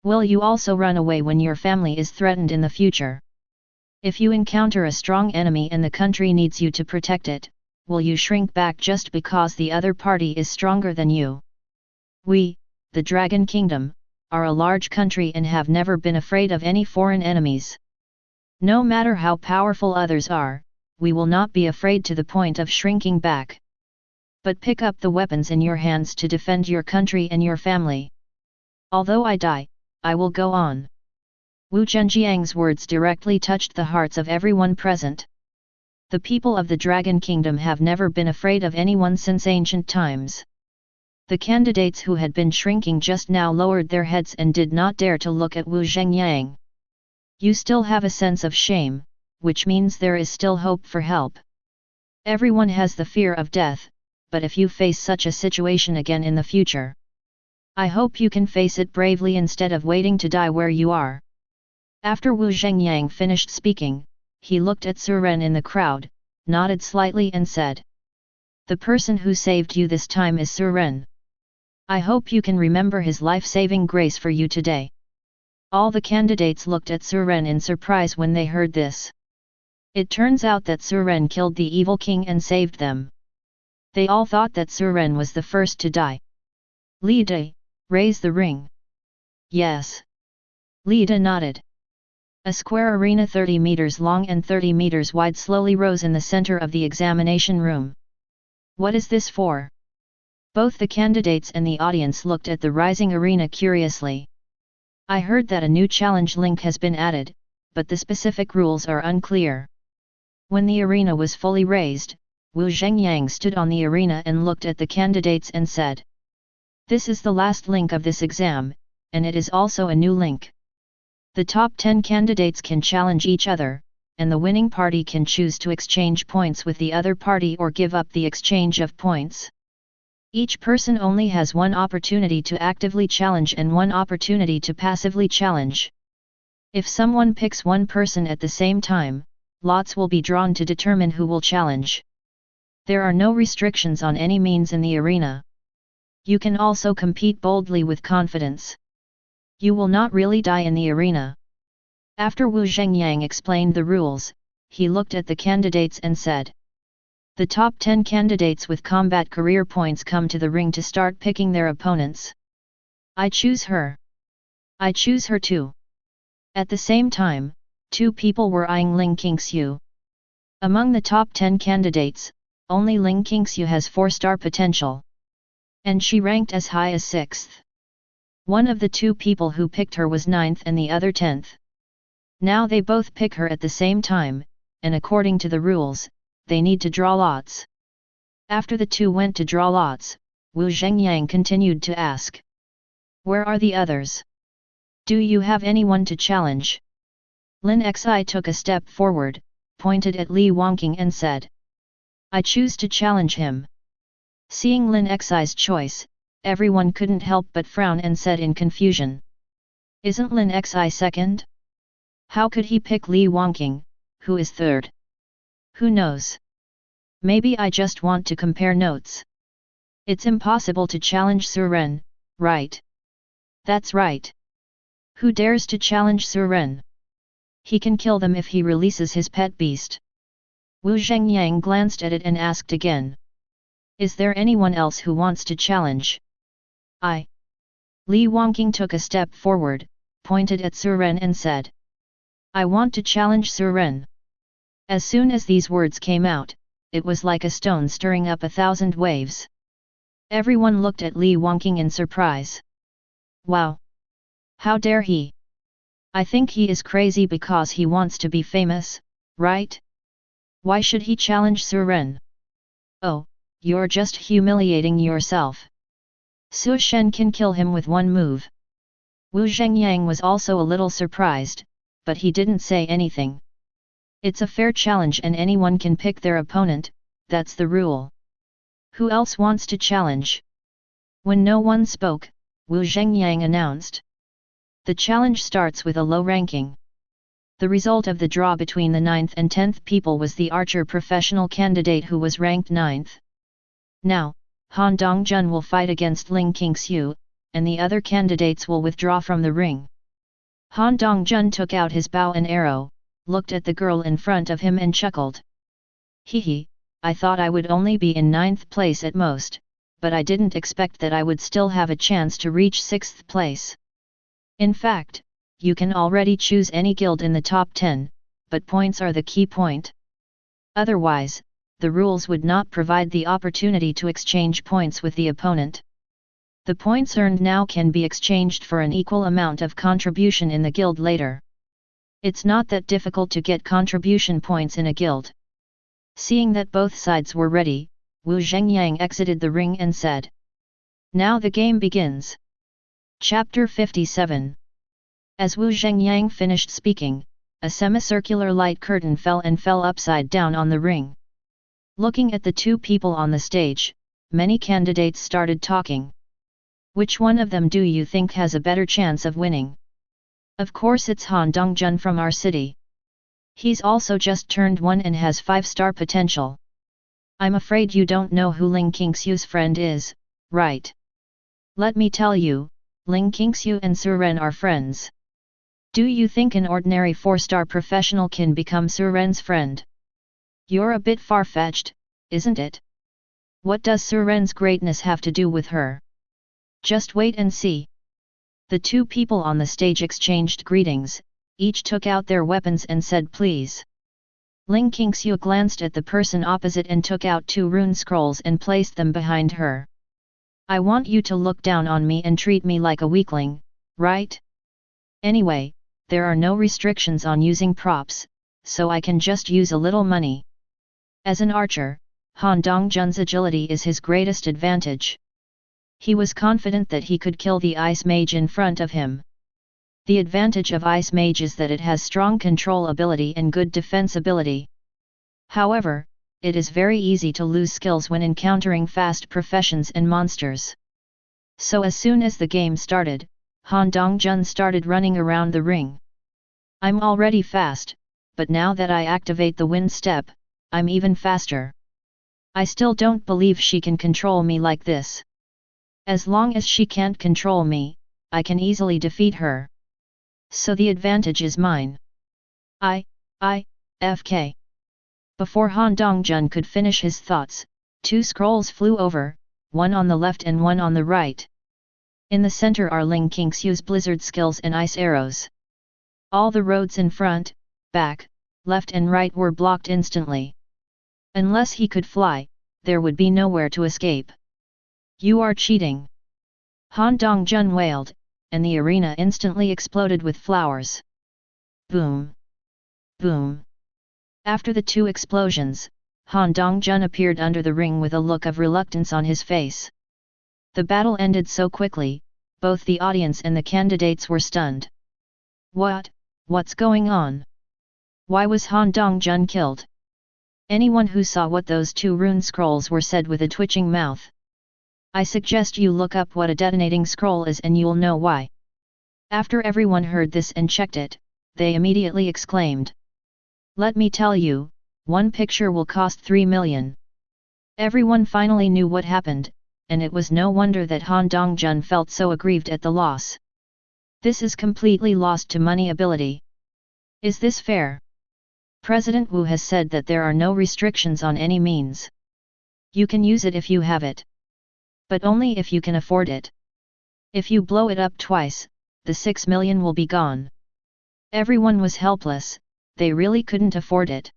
Will you also run away when your family is threatened in the future? If you encounter a strong enemy and the country needs you to protect it, will you shrink back just because the other party is stronger than you? We, the Dragon Kingdom, are a large country and have never been afraid of any foreign enemies. No matter how powerful others are, we will not be afraid to the point of shrinking back. But pick up the weapons in your hands to defend your country and your family. Although I die, I will go on. Wu Zhenjiang's words directly touched the hearts of everyone present. The people of the Dragon Kingdom have never been afraid of anyone since ancient times. The candidates who had been shrinking just now lowered their heads and did not dare to look at Wu Zhengyang. You still have a sense of shame, which means there is still hope for help. Everyone has the fear of death, but if you face such a situation again in the future, I hope you can face it bravely instead of waiting to die where you are. After Wu Zhengyang finished speaking, he looked at Su Ren in the crowd, nodded slightly and said. The person who saved you this time is Su Ren. I hope you can remember his life-saving grace for you today. All the candidates looked at Su Ren in surprise when they heard this. It turns out that Su Ren killed the evil king and saved them. They all thought that Su Ren was the first to die. Li Dai, raise the ring. Yes. Li Dai nodded. A square arena 30 meters long and 30 meters wide slowly rose in the center of the examination room. What is this for? Both the candidates and the audience looked at the rising arena curiously. I heard that a new challenge link has been added, but the specific rules are unclear. When the arena was fully raised, Wu Zhengyang stood on the arena and looked at the candidates and said. This is the last link of this exam, and it is also a new link. The top 10 candidates can challenge each other, and the winning party can choose to exchange points with the other party or give up the exchange of points. Each person only has one opportunity to actively challenge and one opportunity to passively challenge. If someone picks one person at the same time, lots will be drawn to determine who will challenge. There are no restrictions on any means in the arena. You can also compete boldly with confidence. You will not really die in the arena. After Wu Zhengyang explained the rules, he looked at the candidates and said, "The top 10 candidates with combat career points come to the ring to start picking their opponents. I choose her. I choose her too." At the same time, 2 people were eyeing Ling Qingxiu. Among the top 10 candidates, only Ling Qingxiu has 4-star potential. And she ranked as high as 6th. One of the 2 people who picked her was 9th and the other 10th. Now they both pick her at the same time, and according to the rules, they need to draw lots. After the 2 went to draw lots, Wu Zhengyang continued to ask, "Where are the others? Do you have anyone to challenge?" Lin Xi took a step forward, pointed at Li Wangqing and said, "I choose to challenge him." Seeing Lin Xi's choice, everyone couldn't help but frown and said in confusion, "Isn't Lin Xi second? How could he pick Li Wangqing, who is third? Who knows? Maybe I just want to compare notes. It's impossible to challenge Suren, right?" "That's right. Who dares to challenge Suren? He can kill them if he releases his pet beast." Wu Zhengyang glanced at it and asked again, "Is there anyone else who wants to challenge?" "I." Li Wangqing took a step forward, pointed at Suren and said, "I want to challenge Suren." As soon as these words came out, it was like a stone stirring up 1,000 waves. Everyone looked at Li Wangqing in surprise. "Wow! How dare he? I think he is crazy because he wants to be famous, right? Why should he challenge Suren? Oh, you're just humiliating yourself. Su Shen can kill him with one move." Wu Zhengyang was also a little surprised, but he didn't say anything. It's a fair challenge and anyone can pick their opponent, that's the rule. Who else wants to challenge? When no one spoke, Wu Zhengyang announced, "The challenge starts with a low ranking." The result of the draw between the 9th and 10th people was the archer professional candidate who was ranked 9th. Now, Han Dongjun will fight against Ling Qingxiu, and the other candidates will withdraw from the ring. Han Dongjun took out his bow and arrow, looked at the girl in front of him and chuckled. "Hee, I thought I would only be in 9th place at most, but I didn't expect that I would still have a chance to reach 6th place. In fact, you can already choose any guild in the top 10, but points are the key point. Otherwise, the rules would not provide the opportunity to exchange points with the opponent. The points earned now can be exchanged for an equal amount of contribution in the guild later. It's not that difficult to get contribution points in a guild." Seeing that both sides were ready, Wu Zhengyang exited the ring and said, "Now the game begins." Chapter 57. As Wu Zhengyang finished speaking, a semicircular light curtain fell upside down on the ring. Looking at the 2 people on the stage, many candidates started talking. "Which one of them do you think has a better chance of winning?" "Of course it's Han Dongjun from our city. He's also just turned 1 and has 5-star potential." "I'm afraid you don't know who Ling Qingxiu's friend is, right?" "Let me tell you, Ling Qingxiu and Suren are friends. Do you think an ordinary 4-star professional can become Suren's friend? You're a bit far-fetched, isn't it? What does Suren's greatness have to do with her? Just wait and see." The 2 people on the stage exchanged greetings, each took out their weapons and said please. Ling Qingxiu glanced at the person opposite and took out 2 rune scrolls and placed them behind her. "I want you to look down on me and treat me like a weakling, right? Anyway, there are no restrictions on using props, so I can just use a little money. As an archer, Han Dongjun's agility is his greatest advantage. He was confident that he could kill the ice mage in front of him. The advantage of ice mage is that it has strong control ability and good defense ability. However, it is very easy to lose skills when encountering fast professions and monsters. So as soon as the game started, Han Dongjun started running around the ring. I'm already fast, but now that I activate the wind step, I'm even faster. I still don't believe she can control me like this. As long as she can't control me, I can easily defeat her. So the advantage is mine. FK. Before Han Dongjun could finish his thoughts, two scrolls flew over, one on the left and one on the right. In the center are Ling Qingshu's blizzard skills and ice arrows. All the roads in front, back, left and right were blocked instantly. Unless he could fly, there would be nowhere to escape. You are cheating! Han Dongjun wailed, and the arena instantly exploded with flowers. Boom! Boom! After the two explosions, Han Dongjun appeared under the ring with a look of reluctance on his face. The battle ended so quickly, both the audience and the candidates were stunned. What's going on? Why was Han Dongjun killed? Anyone who saw what those two rune scrolls were said with a twitching mouth. I suggest you look up what a detonating scroll is and you'll know why. After everyone heard this and checked it, they immediately exclaimed. Let me tell you, one picture will cost 3 million. Everyone finally knew what happened, and it was no wonder that Han Dongjun felt so aggrieved at the loss. This is completely lost to money ability. Is this fair? President Wu has said that there are no restrictions on any means. You can use it if you have it. But only if you can afford it. If you blow it up twice, the 6 million will be gone. Everyone was helpless, they really couldn't afford it.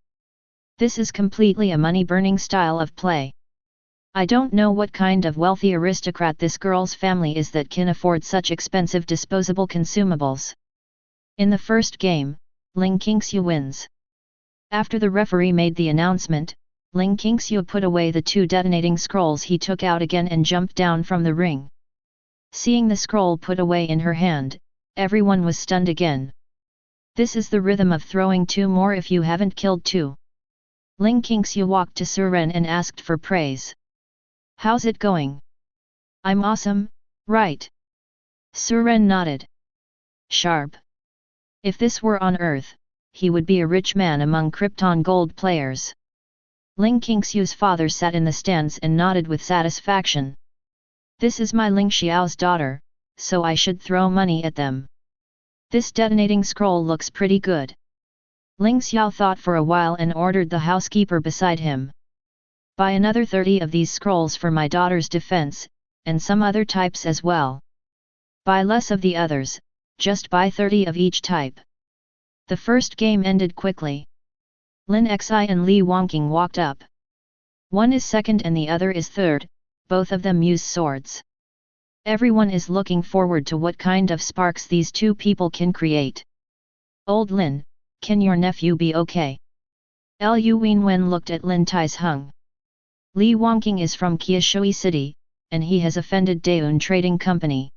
This is completely a money-burning style of play. I don't know what kind of wealthy aristocrat this girl's family is that can afford such expensive disposable consumables. In the first game, Ling Qingshu wins. After the referee made the announcement, Ling Qingshu put away the two detonating scrolls he took out again and jumped down from the ring. Seeing the scroll put away in her hand, everyone was stunned again. This is the rhythm of throwing two more if you haven't killed two. Ling Qingshu walked to Suren and asked for praise. How's it going? I'm awesome, right? Suren nodded. Sharp. If this were on Earth, he would be a rich man among Krypton gold players. Ling Qingshu's father sat in the stands and nodded with satisfaction. This is my Ling Xiao's daughter, so I should throw money at them. This detonating scroll looks pretty good. Ling Xiao thought for a while and ordered the housekeeper beside him. Buy another 30 of these scrolls for my daughter's defense, and some other types as well. Buy less of the others, just buy 30 of each type. The first game ended quickly. Lin Xi and Li Wangqing walked up. One is second and the other is third, both of them use swords. Everyone is looking forward to what kind of sparks these two people can create. Old Lin, can your nephew be okay? Lu Wenwen looked at Lin Taisheng. Li Wangqing is from Qiushui City, and he has offended Daeun Trading Company.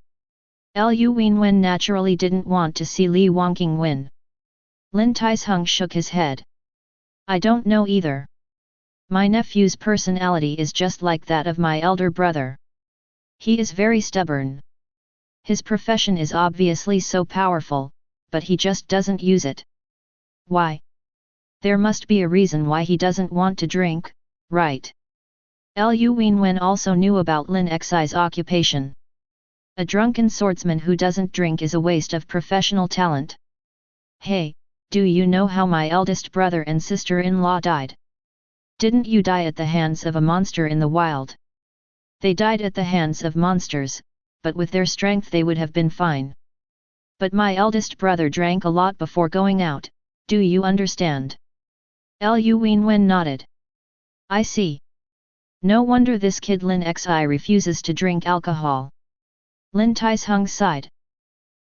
Lu Wenwen naturally didn't want to see Li Wangqing win. Lin Taisheng shook his head. I don't know either. My nephew's personality is just like that of my elder brother. He is very stubborn. His profession is obviously so powerful, but he just doesn't use it. Why? There must be a reason why he doesn't want to drink, right? Lu Wenwen also knew about Lin Xi's occupation. A drunken swordsman who doesn't drink is a waste of professional talent. Hey, do you know how my eldest brother and sister-in-law died? Didn't you die at the hands of a monster in the wild? They died at the hands of monsters, but with their strength they would have been fine. But my eldest brother drank a lot before going out, do you understand? Lu Wenwen nodded. I see. No wonder this kid Lin Xi refuses to drink alcohol. Lin Taisheng sighed.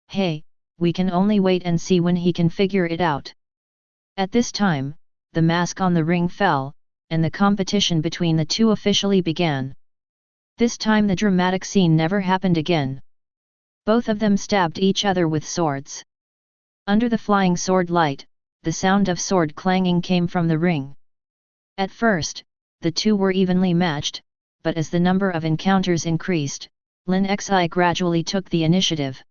Hey, we can only wait and see when he can figure it out. At this time, the mask on the ring fell, and the competition between the two officially began. This time the dramatic scene never happened again. Both of them stabbed each other with swords. Under the flying sword light, the sound of sword clanging came from the ring. At first, the two were evenly matched, but as the number of encounters increased, Lin Xi gradually took the initiative.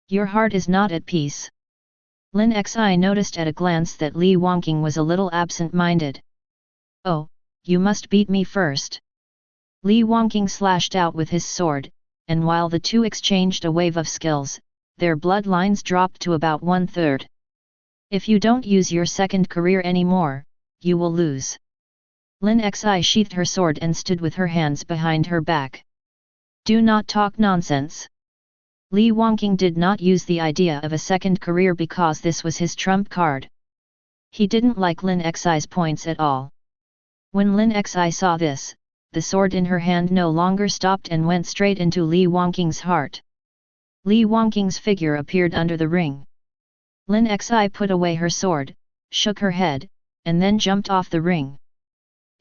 Your heart is not at peace. Lin Xi noticed at a glance that Li Wangqing was a little absent-minded. Oh, you must beat me first. Li Wangqing slashed out with his sword, and while the two exchanged a wave of skills, their bloodlines dropped to about 1/3. If you don't use your second career anymore, you will lose. Lin Xi sheathed her sword and stood with her hands behind her back. Do not talk nonsense. Li Wangqing did not use the idea of a second career because this was his trump card. He didn't like Lin Xi's points at all. When Lin Xi saw this, the sword in her hand no longer stopped and went straight into Li Wangqing's heart. Li Wangqing's figure appeared under the ring. Lin Xi put away her sword, shook her head, and then jumped off the ring.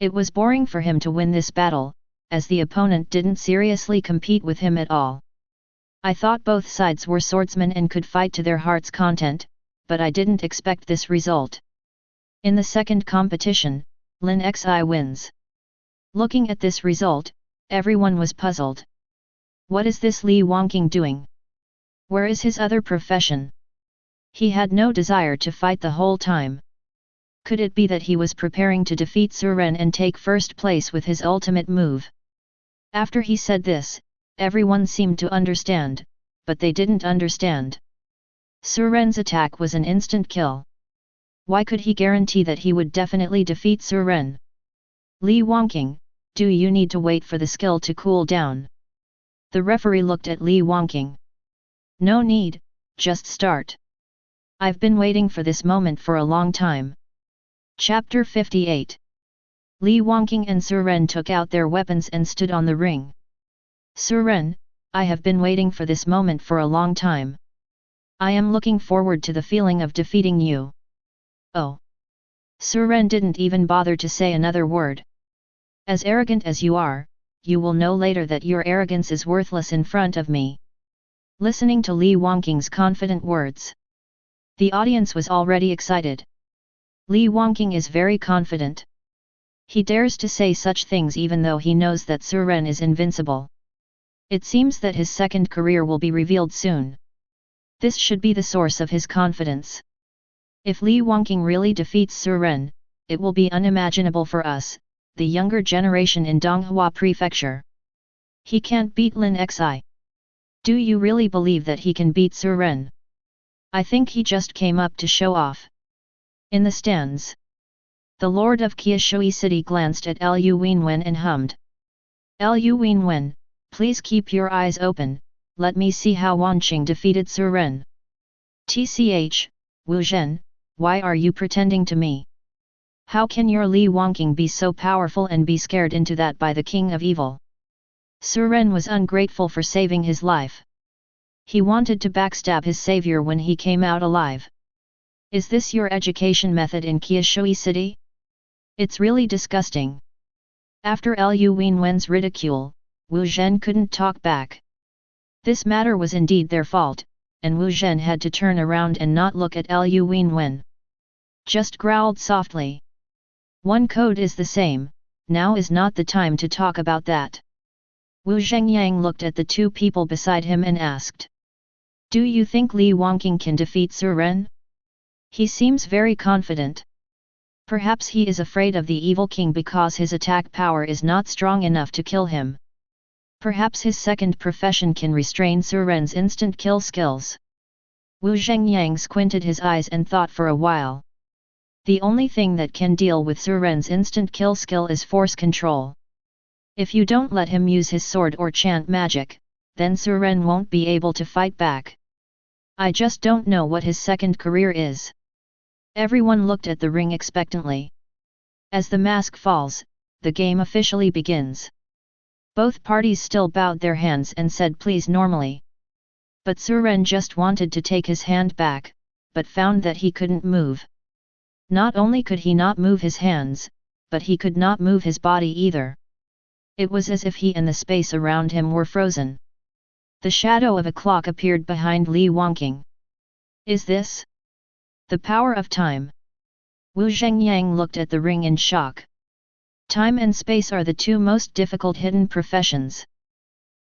It was boring for him to win this battle, as the opponent didn't seriously compete with him at all. I thought both sides were swordsmen and could fight to their heart's content, but I didn't expect this result. In the second competition, Lin Xi wins. Looking at this result, everyone was puzzled. What is this Li Wangqing doing? Where is his other profession? He had no desire to fight the whole time. Could it be that he was preparing to defeat Su Ren and take first place with his ultimate move? After he said this, everyone seemed to understand, but they didn't understand. Su Ren's attack was an instant kill. Why could he guarantee that he would definitely defeat Su Ren? Li Wangqing, do you need to wait for the skill to cool down? The referee looked at Li Wangqing. No need, just start. I've been waiting for this moment for a long time. Chapter 58. Li Wangqing and Su Ren took out their weapons and stood on the ring. Su Ren, I have been waiting for this moment for a long time. I am looking forward to the feeling of defeating you. Oh. Su Ren didn't even bother to say another word. As arrogant as you are, you will know later that your arrogance is worthless in front of me. Listening to Li Wangqing's confident words, the audience was already excited. Li Wangqing is very confident. He dares to say such things even though he knows that Su Ren is invincible. It seems that his second career will be revealed soon. This should be the source of his confidence. If Li Wangqing really defeats Su Ren, it will be unimaginable for us, the younger generation in Donghua Prefecture. He can't beat Lin Xi. Do you really believe that he can beat Su Ren? I think he just came up to show off. In the stands, the Lord of Qiushui City glanced at Lu Wenwen and hummed. Lu Wenwen, please keep your eyes open, let me see how Wanqing defeated Su Ren. Tch, Wu Zhen, why are you pretending to me? How can your Li Wangqing be so powerful and be scared into that by the king of evil? Su Ren was ungrateful for saving his life. He wanted to backstab his savior when he came out alive. Is this your education method in Qiushui City? It's really disgusting. After Lu Wenwen's ridicule, Wu Zhen couldn't talk back. This matter was indeed their fault, and Wu Zhen had to turn around and not look at Lu Wenwen. Just growled softly. One code is the same, now is not the time to talk about that. Wu Zhengyang looked at the two people beside him and asked. Do you think Li Wangqing can defeat Su Ren? He seems very confident. Perhaps he is afraid of the evil king because his attack power is not strong enough to kill him. Perhaps his second profession can restrain Su Ren's instant kill skills. Wu Zhengyang squinted his eyes and thought for a while. The only thing that can deal with Su Ren's instant kill skill is force control. If you don't let him use his sword or chant magic, then Su Ren won't be able to fight back. I just don't know what his second career is. Everyone looked at the ring expectantly. As the mask falls, the game officially begins. Both parties still bowed their hands and said please normally. But Su Ren just wanted to take his hand back, but found that he couldn't move. Not only could he not move his hands, but he could not move his body either. It was as if he and the space around him were frozen. The shadow of a clock appeared behind Li Wangqing. Is this the power of time? Wu Zhengyang looked at the ring in shock. Time and space are the two most difficult hidden professions.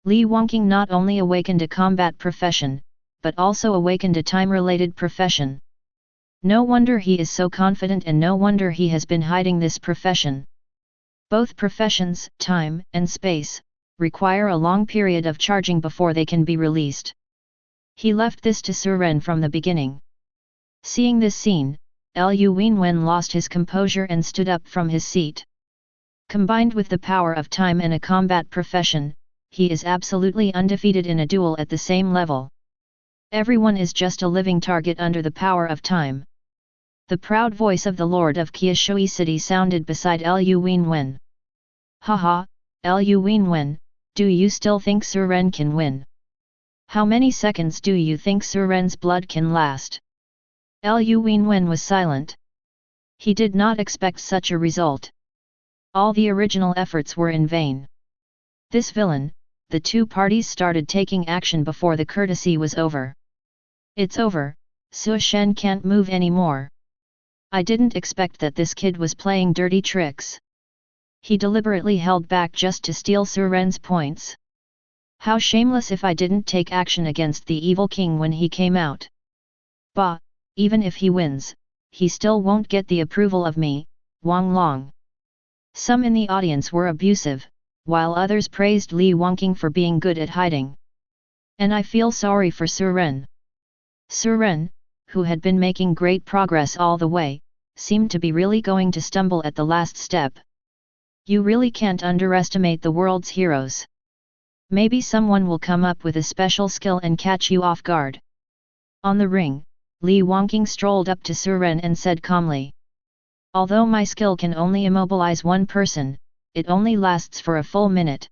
Li Wangqing not only awakened a combat profession, but also awakened a time-related profession. No wonder he is so confident, and no wonder he has been hiding this profession. Both professions, time and space, require a long period of charging before they can be released. He left this to Suren from the beginning. Seeing this scene, Lu Wenwen lost his composure and stood up from his seat. Combined with the power of time and a combat profession, he is absolutely undefeated in a duel at the same level. Everyone is just a living target under the power of time. The proud voice of the Lord of Qiushui City sounded beside Lu Wenwen. Haha, Lu Wenwen, do you still think Suren can win? How many seconds do you think Suren's blood can last? Lu Wenwen was silent. He did not expect such a result. All the original efforts were in vain. This villain, the two parties started taking action before the courtesy was over. It's over, Su Shen can't move anymore. I didn't expect that this kid was playing dirty tricks. He deliberately held back just to steal Suren's points. How shameless if I didn't take action against the evil king when he came out. Bah, even if he wins, he still won't get the approval of me, Wang Long. Some in the audience were abusive, while others praised Li Wangqing for being good at hiding. And I feel sorry for Suren. Suren, who had been making great progress all the way, seemed to be really going to stumble at the last step. You really can't underestimate the world's heroes. Maybe someone will come up with a special skill and catch you off guard. On the ring, Li Wangqing strolled up to Suren and said calmly. Although my skill can only immobilize one person, it only lasts for a full minute.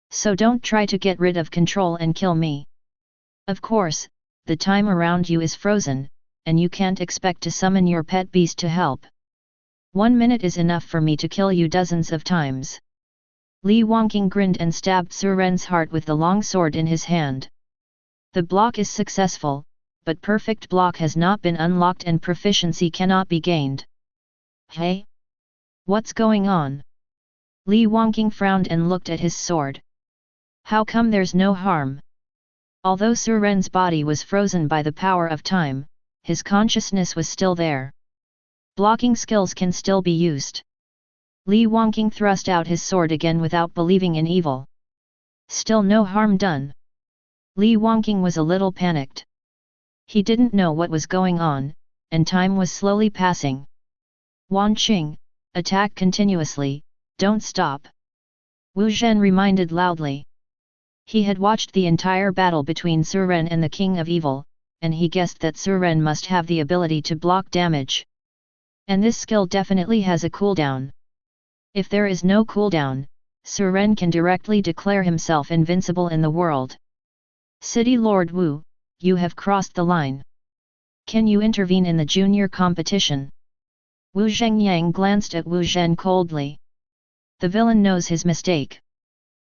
So don't try to get rid of control and kill me. Of course, the time around you is frozen, and you can't expect to summon your pet beast to help. 1 minute is enough for me to kill you dozens of times. Li Wangqing grinned and stabbed Suren's heart with the long sword in his hand. The block is successful, but perfect block has not been unlocked and proficiency cannot be gained. Hey? What's going on? Li Wangqing frowned and looked at his sword. How come there's no harm? Although Suren's body was frozen by the power of time, his consciousness was still there. Blocking skills can still be used. Li Wangqing thrust out his sword again without believing in evil. Still no harm done. Li Wangqing was a little panicked. He didn't know what was going on, and time was slowly passing. Wan Qing, attack continuously, don't stop. Wu Zhen reminded loudly. He had watched the entire battle between Suren and the King of Evil, and he guessed that Suren must have the ability to block damage. And this skill definitely has a cooldown. If there is no cooldown, Suren can directly declare himself invincible in the world. City Lord Wu, you have crossed the line. Can you intervene in the junior competition? Wu Zhengyang glanced at Wu Zhen coldly. The villain knows his mistake.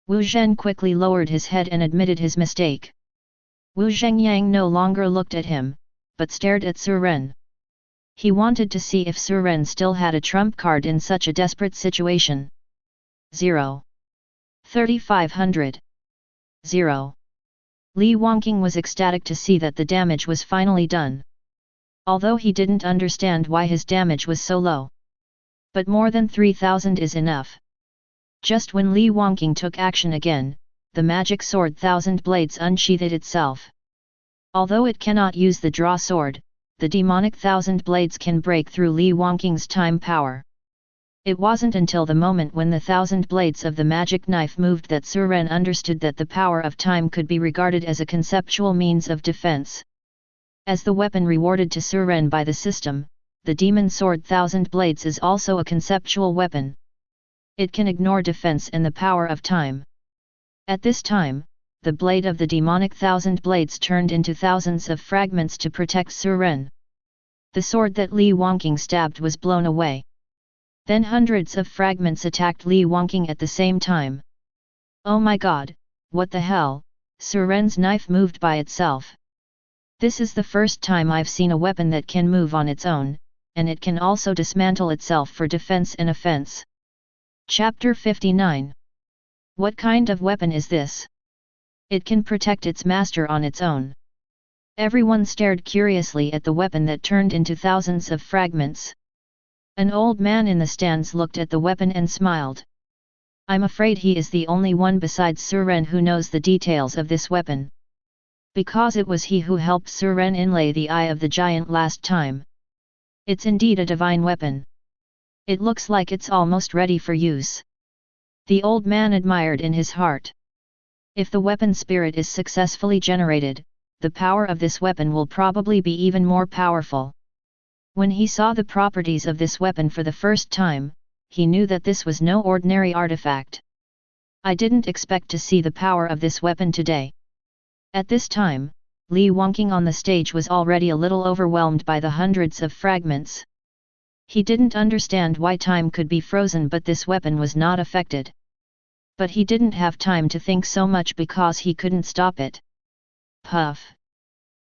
Wu Zhen quickly lowered his head and admitted his mistake. Wu Zhengyang no longer looked at him, but stared at Suren. He wanted to see if Suren still had a trump card in such a desperate situation. 0. 3500. 0. Li Wangqing was ecstatic to see that the damage was finally done. Although he didn't understand why his damage was so low. But more than 3000 is enough. Just when Li Wangqing took action again, the magic sword Thousand Blades unsheathed itself. Although it cannot use the draw sword, the demonic Thousand Blades can break through Li Wangqing's time power. It wasn't until the moment when the Thousand Blades of the magic knife moved that Suren understood that the power of time could be regarded as a conceptual means of defense. As the weapon rewarded to Suren by the system, the demon sword Thousand Blades is also a conceptual weapon. It can ignore defense and the power of time. At this time, the blade of the demonic Thousand Blades turned into thousands of fragments to protect Suren. The sword that Li Wangqing stabbed was blown away. Then hundreds of fragments attacked Li Wangqing at the same time. Oh my god, what the hell, Suren's knife moved by itself. This is the first time I've seen a weapon that can move on its own, and it can also dismantle itself for defense and offense. Chapter 59. What kind of weapon is this? It can protect its master on its own. Everyone stared curiously at the weapon that turned into thousands of fragments. An old man in the stands looked at the weapon and smiled. I'm afraid he is the only one besides Suren who knows the details of this weapon. Because it was he who helped Suren inlay the eye of the giant last time. It's indeed a divine weapon. It looks like it's almost ready for use. The old man admired in his heart. If the weapon spirit is successfully generated, the power of this weapon will probably be even more powerful. When he saw the properties of this weapon for the first time, he knew that this was no ordinary artifact. I didn't expect to see the power of this weapon today. At this time, Li Wangqing on the stage was already a little overwhelmed by the hundreds of fragments. He didn't understand why time could be frozen but this weapon was not affected. But he didn't have time to think so much because he couldn't stop it. Puff!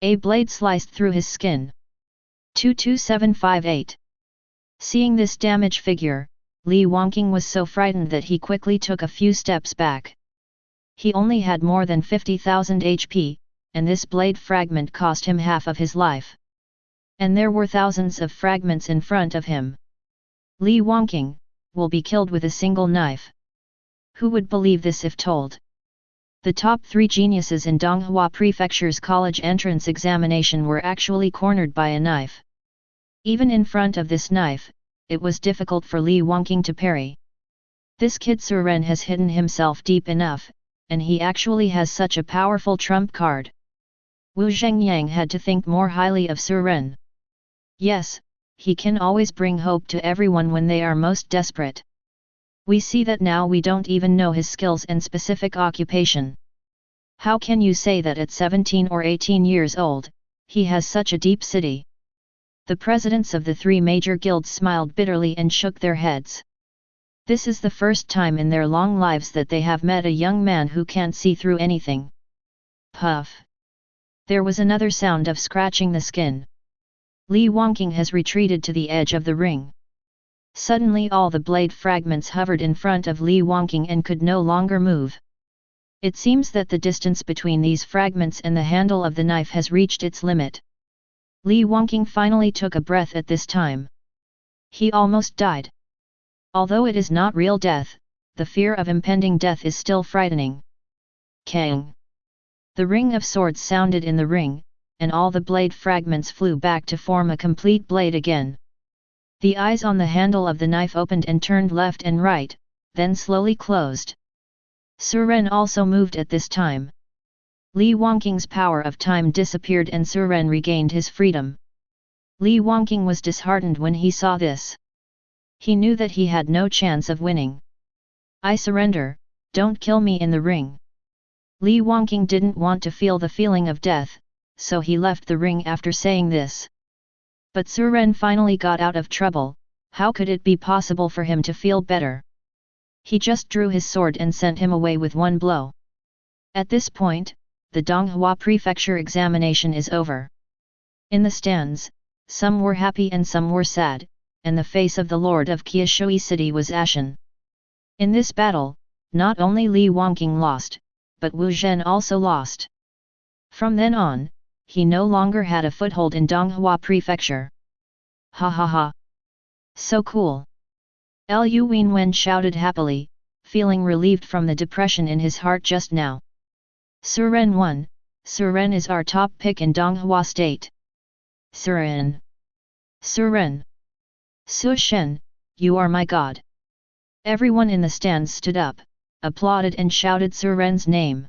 A blade sliced through his skin. 22758. Seeing this damage figure, Li Wangqing was so frightened that he quickly took a few steps back. He only had more than 50,000 HP, and this blade fragment cost him half of his life. And there were thousands of fragments in front of him. Li Wangqing will be killed with a single knife. Who would believe this if told? The top 3 geniuses in Donghua Prefecture's college entrance examination were actually cornered by a knife. Even in front of this knife, it was difficult for Li Wangqing to parry. This kid Suren has hidden himself deep enough, and he actually has such a powerful trump card. Wu Zhengyang had to think more highly of Suren. Yes, he can always bring hope to everyone when they are most desperate. We see that now we don't even know his skills and specific occupation. How can you say that at 17 or 18 years old, he has such a deep city? The presidents of the 3 major guilds smiled bitterly and shook their heads. This is the first time in their long lives that they have met a young man who can't see through anything. Puff! There was another sound of scratching the skin. Li Wangqing has retreated to the edge of the ring. Suddenly all the blade fragments hovered in front of Li Wangqing and could no longer move. It seems that the distance between these fragments and the handle of the knife has reached its limit. Li Wangqing finally took a breath at this time. He almost died. Although it is not real death, the fear of impending death is still frightening. Kang! The ring of swords sounded in the ring, and all the blade fragments flew back to form a complete blade again. The eyes on the handle of the knife opened and turned left and right, then slowly closed. Suren also moved at this time. Li Wangqing's power of time disappeared and Suren regained his freedom. Li Wangqing was disheartened when he saw this. He knew that he had no chance of winning. I surrender, don't kill me in the ring. Li Wangqing didn't want to feel the feeling of death, so he left the ring after saying this. But Suren finally got out of trouble. How could it be possible for him to feel better? He just drew his sword and sent him away with one blow. At this point, the Donghua Prefecture examination is over. In the stands, some were happy and some were sad, and the face of the Lord of Qiushui City was ashen. In this battle, not only Li Wangqing lost, but Wu Zhen also lost. From then on, he no longer had a foothold in Donghua Prefecture. Ha ha ha! So cool! Liu Wenwen shouted happily, feeling relieved from the depression in his heart just now. Suren won, Suren is our top pick in Donghua State. Suren! Suren! Su Shen, you are my god! Everyone in the stands stood up, applauded and shouted Suren's name.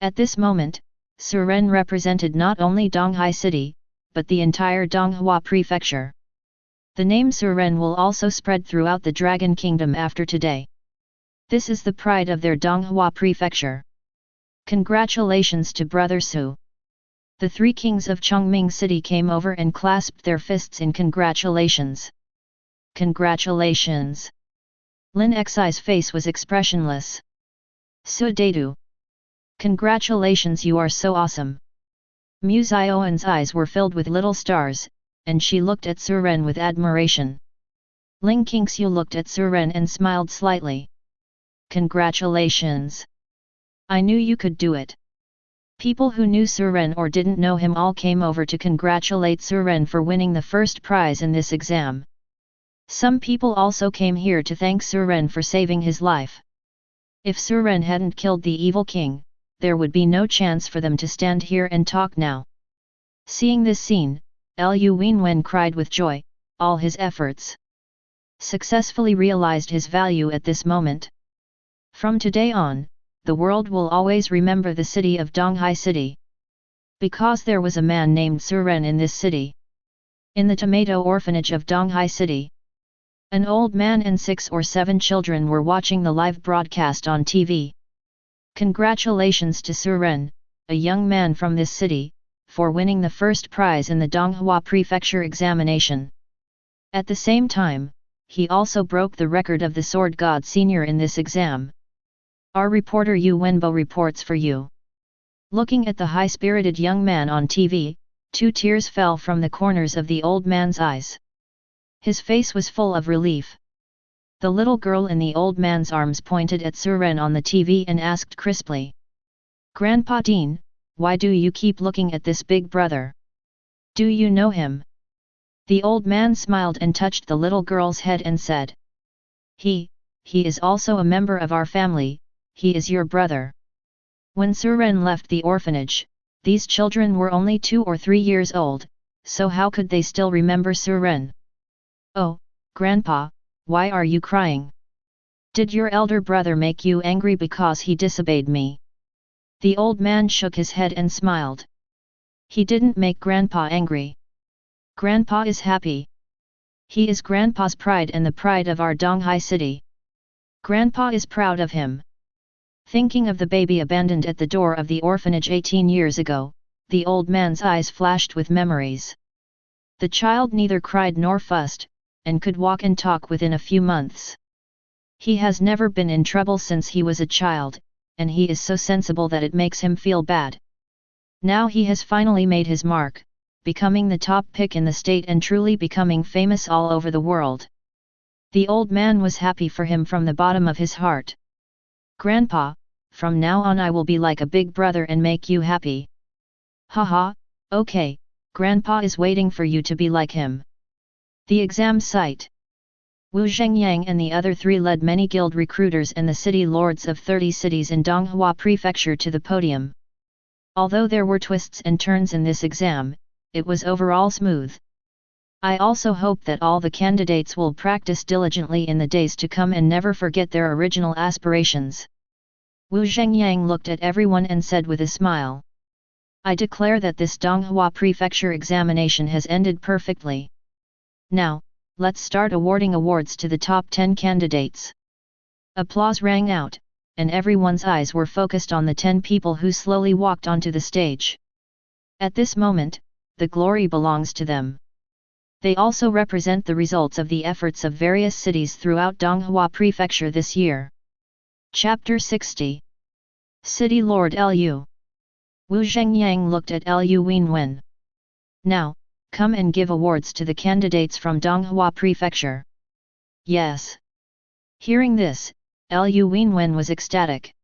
At this moment, Suren represented not only Donghai City, but the entire Donghua Prefecture. The name Suren will also spread throughout the Dragon Kingdom after today. This is the pride of their Donghua Prefecture. Congratulations to Brother Su. The 3 kings of Chongming City came over and clasped their fists in congratulations. Congratulations! Lin Xi's face was expressionless. Sudatu. Congratulations, you are so awesome. Mu Zion's eyes were filled with little stars, and she looked at Suren with admiration. Ling Qingxiu looked at Suren and smiled slightly. Congratulations! I knew you could do it. People who knew Suren or didn't know him all came over to congratulate Suren for winning the first prize in this exam. Some people also came here to thank Suren for saving his life. If Suren hadn't killed the evil king, there would be no chance for them to stand here and talk now. Seeing this scene, Liu Wenwen cried with joy. All his efforts successfully realized his value at this moment. From today on, the world will always remember the city of Donghai City. Because there was a man named Suren in this city. In the tomato orphanage of Donghai City. An old man and 6 or 7 children were watching the live broadcast on TV. Congratulations to Suren, a young man from this city, for winning the first prize in the Donghua Prefecture examination. At the same time, he also broke the record of the Sword God Senior in this exam. Our reporter Yu Wenbo reports for you. Looking at the high-spirited young man on TV, 2 tears fell from the corners of the old man's eyes. His face was full of relief. The little girl in the old man's arms pointed at Suren on the TV and asked crisply. Grandpa Dean, why do you keep looking at this big brother? Do you know him? The old man smiled and touched the little girl's head and said. He is also a member of our family, he is your brother. When Suren left the orphanage, these children were only 2 or 3 years old, so how could they still remember Suren? Oh, Grandpa, why are you crying? Did your elder brother make you angry because he disobeyed me? The old man shook his head and smiled. He didn't make Grandpa angry. Grandpa is happy. He is Grandpa's pride and the pride of our Donghai City. Grandpa is proud of him. Thinking of the baby abandoned at the door of the orphanage 18 years ago, the old man's eyes flashed with memories. The child neither cried nor fussed, and could walk and talk within a few months. He has never been in trouble since he was a child, and he is so sensible that it makes him feel bad. Now he has finally made his mark, becoming the top pick in the state and truly becoming famous all over the world. The old man was happy for him from the bottom of his heart. Grandpa, from now on I will be like a big brother and make you happy. Haha, okay, Grandpa is waiting for you to be like him. The exam site. Wu Zhengyang and the other 3 led many guild recruiters and the city lords of 30 cities in Donghua Prefecture to the podium. Although there were twists and turns in this exam, it was overall smooth. I also hope that all the candidates will practice diligently in the days to come and never forget their original aspirations. Wu Zhengyang looked at everyone and said with a smile. I declare that this Donghua Prefecture examination has ended perfectly. Now, let's start awarding awards to the top 10 candidates. Applause rang out, and everyone's eyes were focused on the 10 people who slowly walked onto the stage. At this moment, the glory belongs to them. They also represent the results of the efforts of various cities throughout Donghua Prefecture this year. Chapter 60. City Lord Lu. Wu Zhengyang looked at Liu Wenwen. Now, come and give awards to the candidates from Donghua Prefecture. Yes. Hearing this, Liu Wenwen was ecstatic.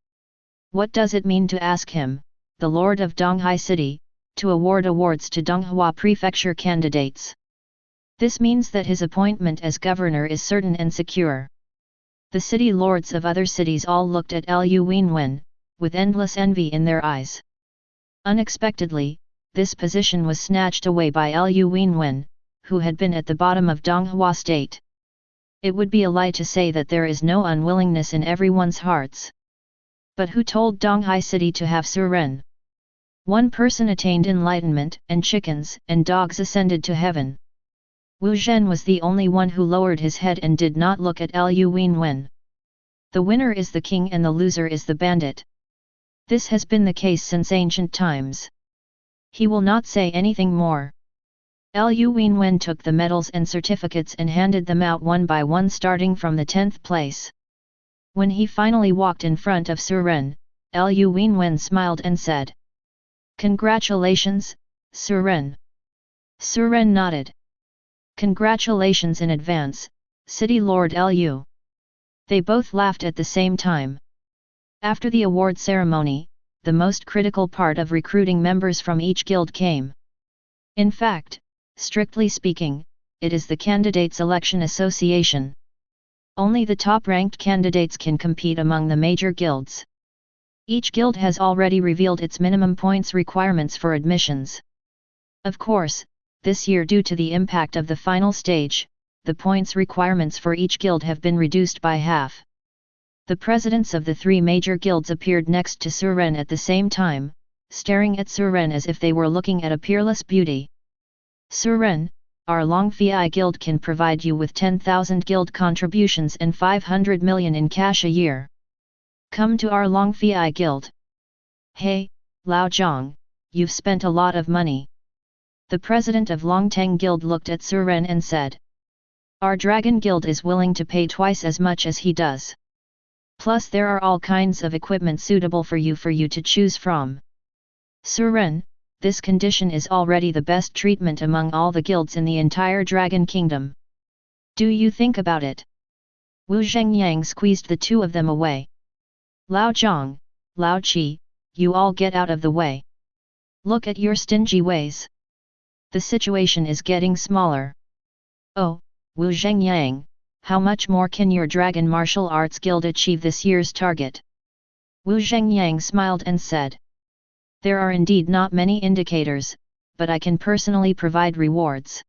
What does it mean to ask him, the Lord of Donghai City, to award awards to Donghua Prefecture candidates? This means that his appointment as governor is certain and secure. The city lords of other cities all looked at Liu Wenwen, with endless envy in their eyes. Unexpectedly, this position was snatched away by Liu Wenwen, who had been at the bottom of Donghua State. It would be a lie to say that there is no unwillingness in everyone's hearts. But who told Donghai City to have Suren? One person attained enlightenment, and chickens and dogs ascended to heaven. Wu Zhen was the only one who lowered his head and did not look at Liu Wenwen. The winner is the king and the loser is the bandit. This has been the case since ancient times. He will not say anything more. Liu Wenwen took the medals and certificates and handed them out one by one starting from the 10th place. When he finally walked in front of Suren, Lu Wenwen smiled and said, "Congratulations, Suren." Suren nodded. "Congratulations in advance, City Lord Lu." They both laughed at the same time. After the award ceremony, the most critical part of recruiting members from each guild came. In fact, strictly speaking, it is the Candidate Selection Association. Only the top-ranked candidates can compete among the major guilds. Each guild has already revealed its minimum points requirements for admissions. Of course, this year due to the impact of the final stage, the points requirements for each guild have been reduced by half. The presidents of the three major guilds appeared next to Suren at the same time, staring at Suren as if they were looking at a peerless beauty. "Suren, our Longfei Guild can provide you with 10,000 guild contributions and 500 million in cash a year. Come to our Longfei Guild." "Hey, Lao Zhang, you've spent a lot of money." The president of Longteng Guild looked at Suren and said, "Our Dragon Guild is willing to pay twice as much as he does. Plus there are all kinds of equipment suitable for you to choose from." "Suren, this condition is already the best treatment among all the guilds in the entire Dragon Kingdom. Do you think about it?" Wu Zhengyang squeezed the two of them away. "Lao Zhang, Lao Qi, you all get out of the way. Look at your stingy ways. The situation is getting smaller." "Oh, Wu Zhengyang, how much more can your Dragon Martial Arts Guild achieve this year's target?" Wu Zhengyang smiled and said, "There are indeed not many indicators, but I can personally provide rewards.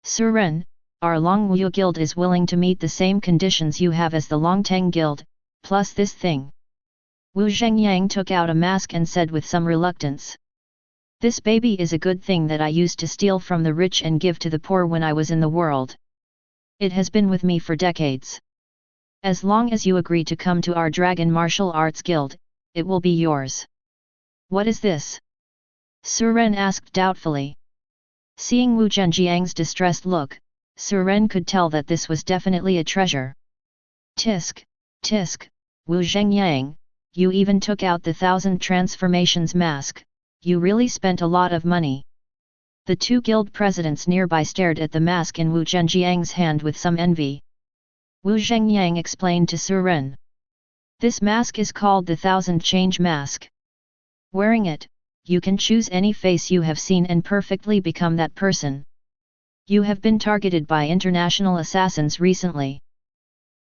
Suren, our Longwu Guild is willing to meet the same conditions you have as the Longteng Guild, plus this thing." Wu Zhengyang took out a mask and said with some reluctance, "This baby is a good thing that I used to steal from the rich and give to the poor when I was in the world. It has been with me for decades. As long as you agree to come to our Dragon Martial Arts Guild, it will be yours." "What is this?" Suren asked doubtfully. Seeing Wu Zhenjiang's distressed look, Suren could tell that this was definitely a treasure. Tisk, tisk, Wu Zhengyang, you even took out the 1,000 transformations mask, you really spent a lot of money. The two guild presidents nearby stared at the mask in Wu Zhenjiang's hand with some envy. Wu Zhengyang explained to Suren. "This mask is called the 1,000 Change Mask. Wearing it, you can choose any face you have seen and perfectly become that person. You have been targeted by international assassins recently.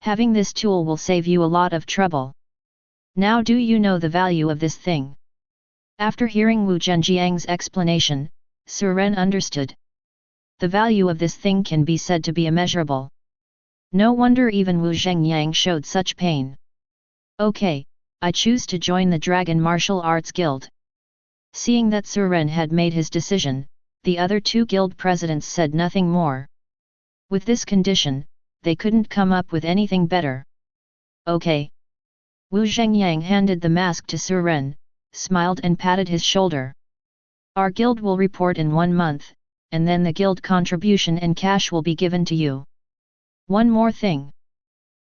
Having this tool will save you a lot of trouble. Now do you know the value of this thing?" After hearing Wu Zhenjiang's explanation, Suren understood. The value of this thing can be said to be immeasurable. No wonder even Wu Zhengyang showed such pain. "Okay, I choose to join the Dragon Martial Arts Guild." Seeing that Suren had made his decision, the other two guild presidents said nothing more. With this condition, they couldn't come up with anything better. "Okay." Wu Zhengyang handed the mask to Suren, smiled and patted his shoulder. "Our guild will report in 1 month, and then the guild contribution and cash will be given to you. One more thing.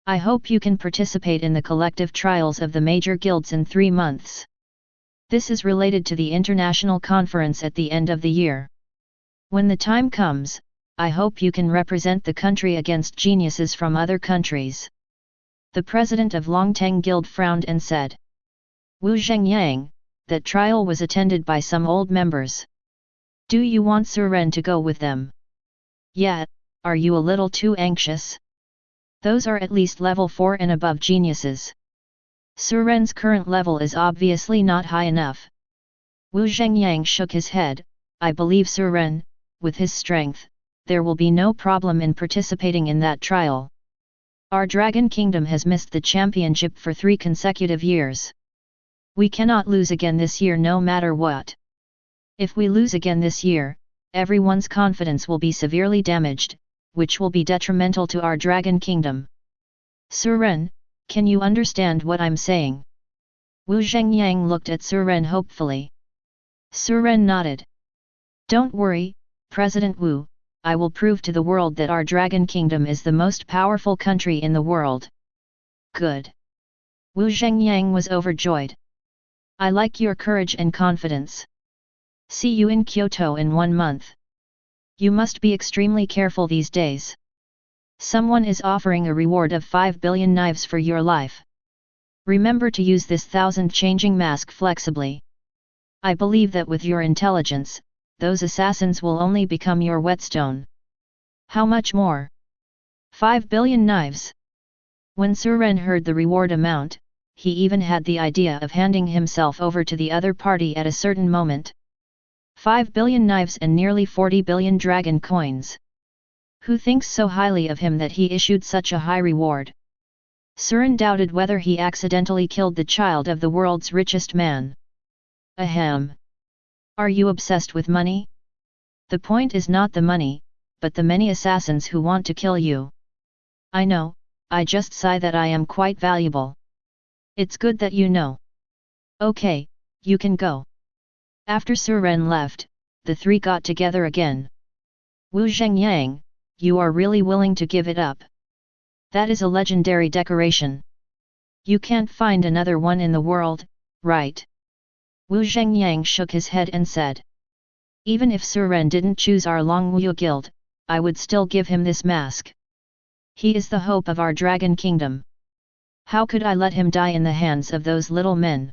I hope you can participate in the collective trials of the major guilds in 3 months. This is related to the international conference at the end of the year. When the time comes, I hope you can represent the country against geniuses from other countries." The president of Longteng Guild frowned and said, "Wu Zhengyang, that trial was attended by some old members. Do you want Suren to go with them? Yeah, are you a little too anxious? Those are at least level 4 and above geniuses. Suren's current level is obviously not high enough." Wu Zhengyang shook his head. "I believe Suren, with his strength, there will be no problem in participating in that trial. Our Dragon Kingdom has missed the championship for 3 consecutive years. We cannot lose again this year no matter what. If we lose again this year, everyone's confidence will be severely damaged, which will be detrimental to our Dragon Kingdom. Suren, can you understand what I'm saying?" Wu Zhengyang looked at Suren hopefully. Suren nodded. "Don't worry, President Wu, I will prove to the world that our Dragon Kingdom is the most powerful country in the world." "Good. Wu Zhengyang was overjoyed. I like your courage and confidence. See you in Kyoto in 1 month. You must be extremely careful these days. Someone is offering a reward of 5 billion knives for your life. Remember to use this 1000 changing mask flexibly. I believe that with your intelligence, those assassins will only become your whetstone. How much more? 5 billion knives. When Suren heard the reward amount, he even had the idea of handing himself over to the other party at a certain moment. 5 billion knives and nearly 40 billion dragon coins. Who thinks so highly of him that he issued such a high reward? Suren doubted whether he accidentally killed the child of the world's richest man. Ahem. Are you obsessed with money? The point is not the money, but the many assassins who want to kill you. I know, I just sigh that I am quite valuable. It's good that you know. Okay, you can go. After Suren left, the three got together again. Wu Zhengyang, you are really willing to give it up. That is a legendary decoration. You can't find another one in the world, right? Wu Zhengyang shook his head and said. Even if Suren didn't choose our Longwu guild, I would still give him this mask. He is the hope of our dragon kingdom. How could I let him die in the hands of those little men?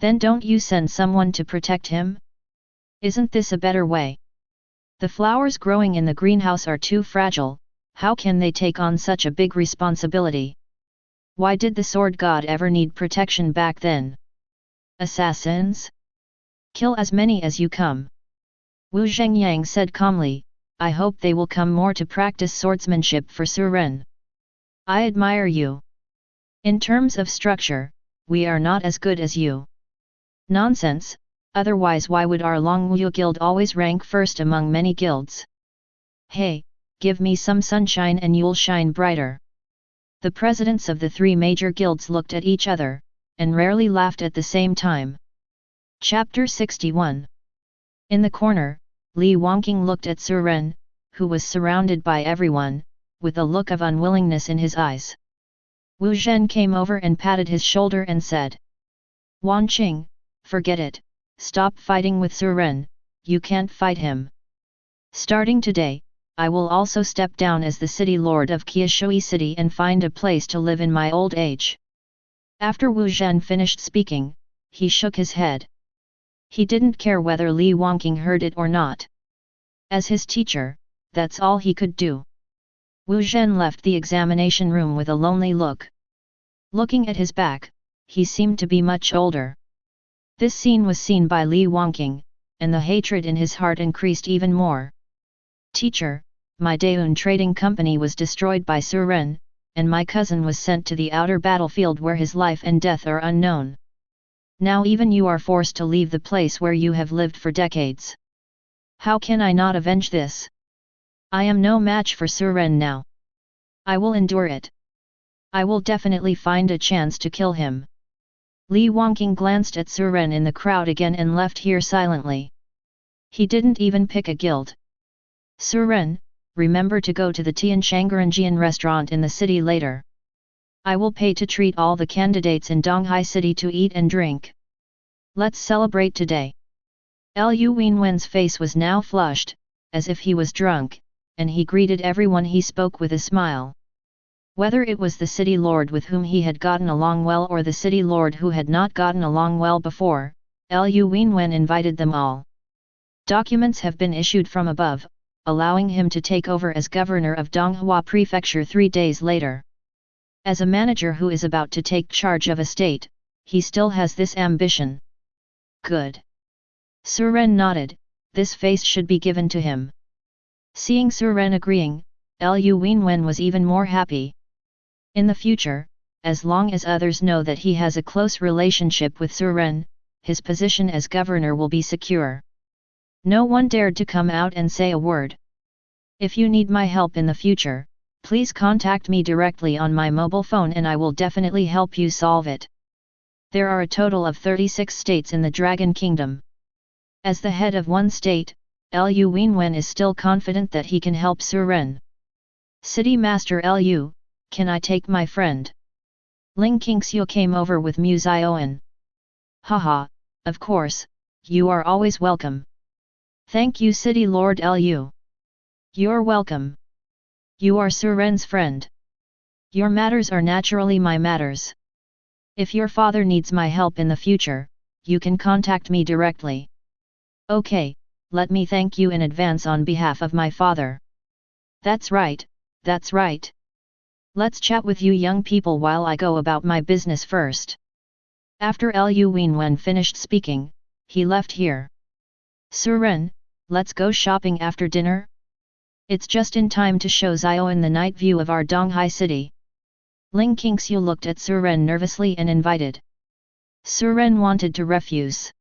Then don't you send someone to protect him? Isn't this a better way? The flowers growing in the greenhouse are too fragile, how can they take on such a big responsibility? Why did the sword god ever need protection back then? Assassins? Kill as many as you come. Wu Zhengyang said calmly, I hope they will come more to practice swordsmanship for Suren. I admire you. In terms of structure, we are not as good as you. Nonsense, otherwise why would our Longwu guild always rank first among many guilds? Hey, give me some sunshine and you'll shine brighter. The presidents of the three major guilds looked at each other, and rarely laughed at the same time. Chapter 61. In the corner, Li Wangqing looked at Suren, who was surrounded by everyone, with a look of unwillingness in his eyes. Wu Zhen came over and patted his shoulder and said. Wangqing, forget it, stop fighting with Suren, you can't fight him. Starting today, I will also step down as the city lord of Qiushui city and find a place to live in my old age. After Wu Zhen finished speaking, he shook his head. He didn't care whether Li Wangqing heard it or not. As his teacher, that's all he could do. Wu Zhen left the examination room with a lonely look. Looking at his back, he seemed to be much older. This scene was seen by Li Wangqing, and the hatred in his heart increased even more. Teacher, my Daeun trading company was destroyed by Suren, and my cousin was sent to the outer battlefield where his life and death are unknown. Now even you are forced to leave the place where you have lived for decades. How can I not avenge this? I am no match for Suren now. I will endure it. I will definitely find a chance to kill him. Li Wangqing glanced at Suren in the crowd again and left here silently. He didn't even pick a guild. Suren, remember to go to the Tianshangaranjian restaurant in the city later. I will pay to treat all the candidates in Donghai city to eat and drink. Let's celebrate today. Lu Wenwen's face was now flushed, as if he was drunk, and he greeted everyone he spoke with a smile. Whether it was the city lord with whom he had gotten along well or the city lord who had not gotten along well before, Lu Wenwen invited them all. Documents have been issued from above, allowing him to take over as governor of Donghua Prefecture 3 days later. As a manager who is about to take charge of a state, he still has this ambition. Good. Suren nodded, this face should be given to him. Seeing Suren agreeing, Lu Wenwen was even more happy. In the future, as long as others know that he has a close relationship with Suren, his position as governor will be secure. No one dared to come out and say a word. If you need my help in the future, please contact me directly on my mobile phone and I will definitely help you solve it. There are a total of 36 states in the Dragon Kingdom. As the head of one state, Lu Wenwen is still confident that he can help Suren. City Master Lu, can I take my friend? Ling Qingxiu came over with Mu Zioan. Haha, of course, you are always welcome. Thank you City Lord Lu. You're welcome. You are Suren's friend. Your matters are naturally my matters. If your father needs my help in the future, you can contact me directly. Okay, let me thank you in advance on behalf of my father. That's right, that's right. Let's chat with you young people while I go about my business first. After Lu Wenwen finished speaking, he left here. Suren, let's go shopping after dinner? It's just in time to show Zioan the night view of our Donghai city. Ling Qingxiu looked at Suren nervously and invited. Suren wanted to refuse.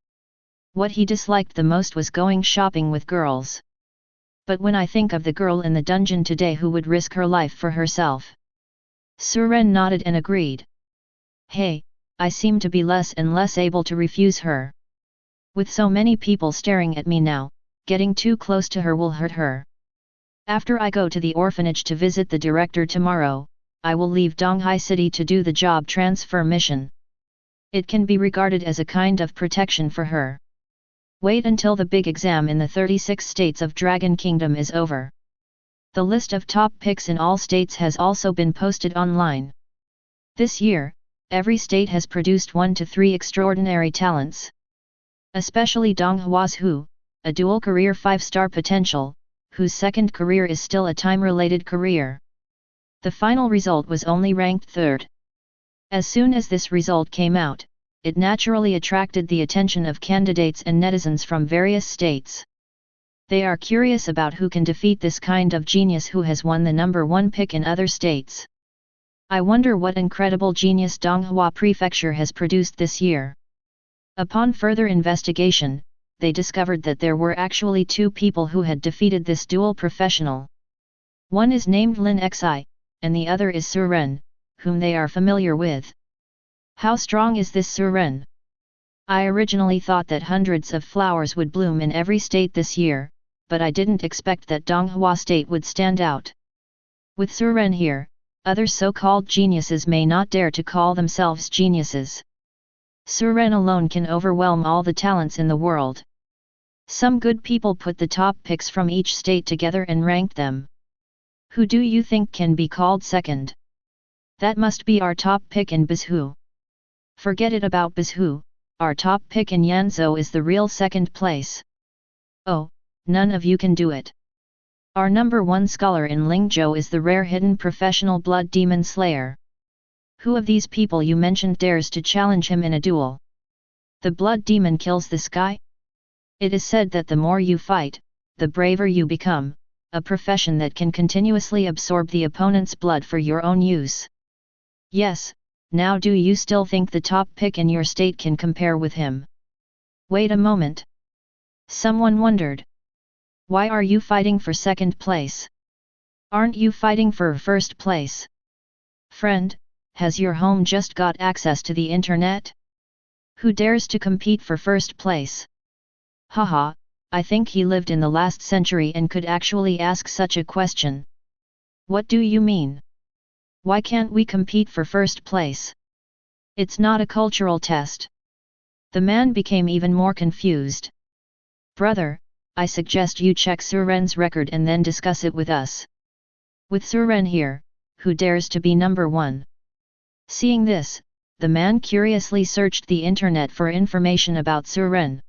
What he disliked the most was going shopping with girls. But when I think of the girl in the dungeon today who would risk her life for herself. Suren nodded and agreed. Hey, I seem to be less and less able to refuse her. With so many people staring at me now, getting too close to her will hurt her. After I go to the orphanage to visit the director tomorrow, I will leave Donghai City to do the job transfer mission. It can be regarded as a kind of protection for her. Wait until the big exam in the 36 states of Dragon Kingdom is over. The list of top picks in all states has also been posted online. This year, every state has produced 1 to 3 extraordinary talents. Especially Donghua's Hu, a dual career 5-star potential, whose second career is still a time-related career. The final result was only ranked 3rd. As soon as this result came out, it naturally attracted the attention of candidates and netizens from various states. They are curious about who can defeat this kind of genius who has won the number 1 pick in other states. I wonder what incredible genius Donghua Prefecture has produced this year. Upon further investigation, they discovered that there were actually 2 people who had defeated this dual professional. One is named Lin Xi, and the other is Suren, whom they are familiar with. How strong is this Suren? I originally thought that hundreds of flowers would bloom in every state this year, but I didn't expect that Donghua state would stand out. With Suren here, other so-called geniuses may not dare to call themselves geniuses. Suren alone can overwhelm all the talents in the world. Some good people put the top picks from each state together and ranked them. Who do you think can be called second? That must be our top pick in Bizhu. Forget it about Bizhu, our top pick in Yanzhou is the real second place. Oh, none of you can do it. Our number 1 scholar in Lingzhou is the rare hidden professional blood demon slayer. Who of these people you mentioned dares to challenge him in a duel? The blood demon kills the sky? It is said that the more you fight, the braver you become, a profession that can continuously absorb the opponent's blood for your own use. Yes, now do you still think the top pick in your state can compare with him? Wait a moment. Someone wondered. Why are you fighting for second place? Aren't you fighting for first place? Friend, has your home just got access to the internet? Who dares to compete for first place? Haha, I think he lived in the last century and could actually ask such a question. What do you mean? Why can't we compete for first place? It's not a cultural test. The man became even more confused. Brother, I suggest you check Suren's record and then discuss it with us. With Suren here, who dares to be number 1? Seeing this, the man curiously searched the internet for information about Suren.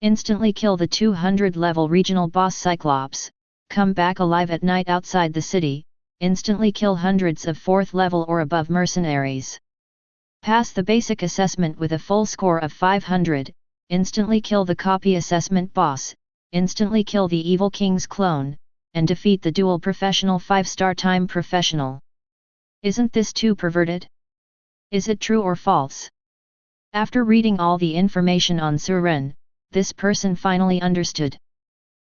Instantly kill the 200-level regional boss Cyclops, come back alive at night outside the city, instantly kill hundreds of 4th level or above mercenaries. Pass the basic assessment with a full score of 500, instantly kill the copy assessment boss, instantly kill the evil king's clone, and defeat the dual professional 5-star time professional. Isn't this too perverted? Is it true or false? After reading all the information on Suren, this person finally understood.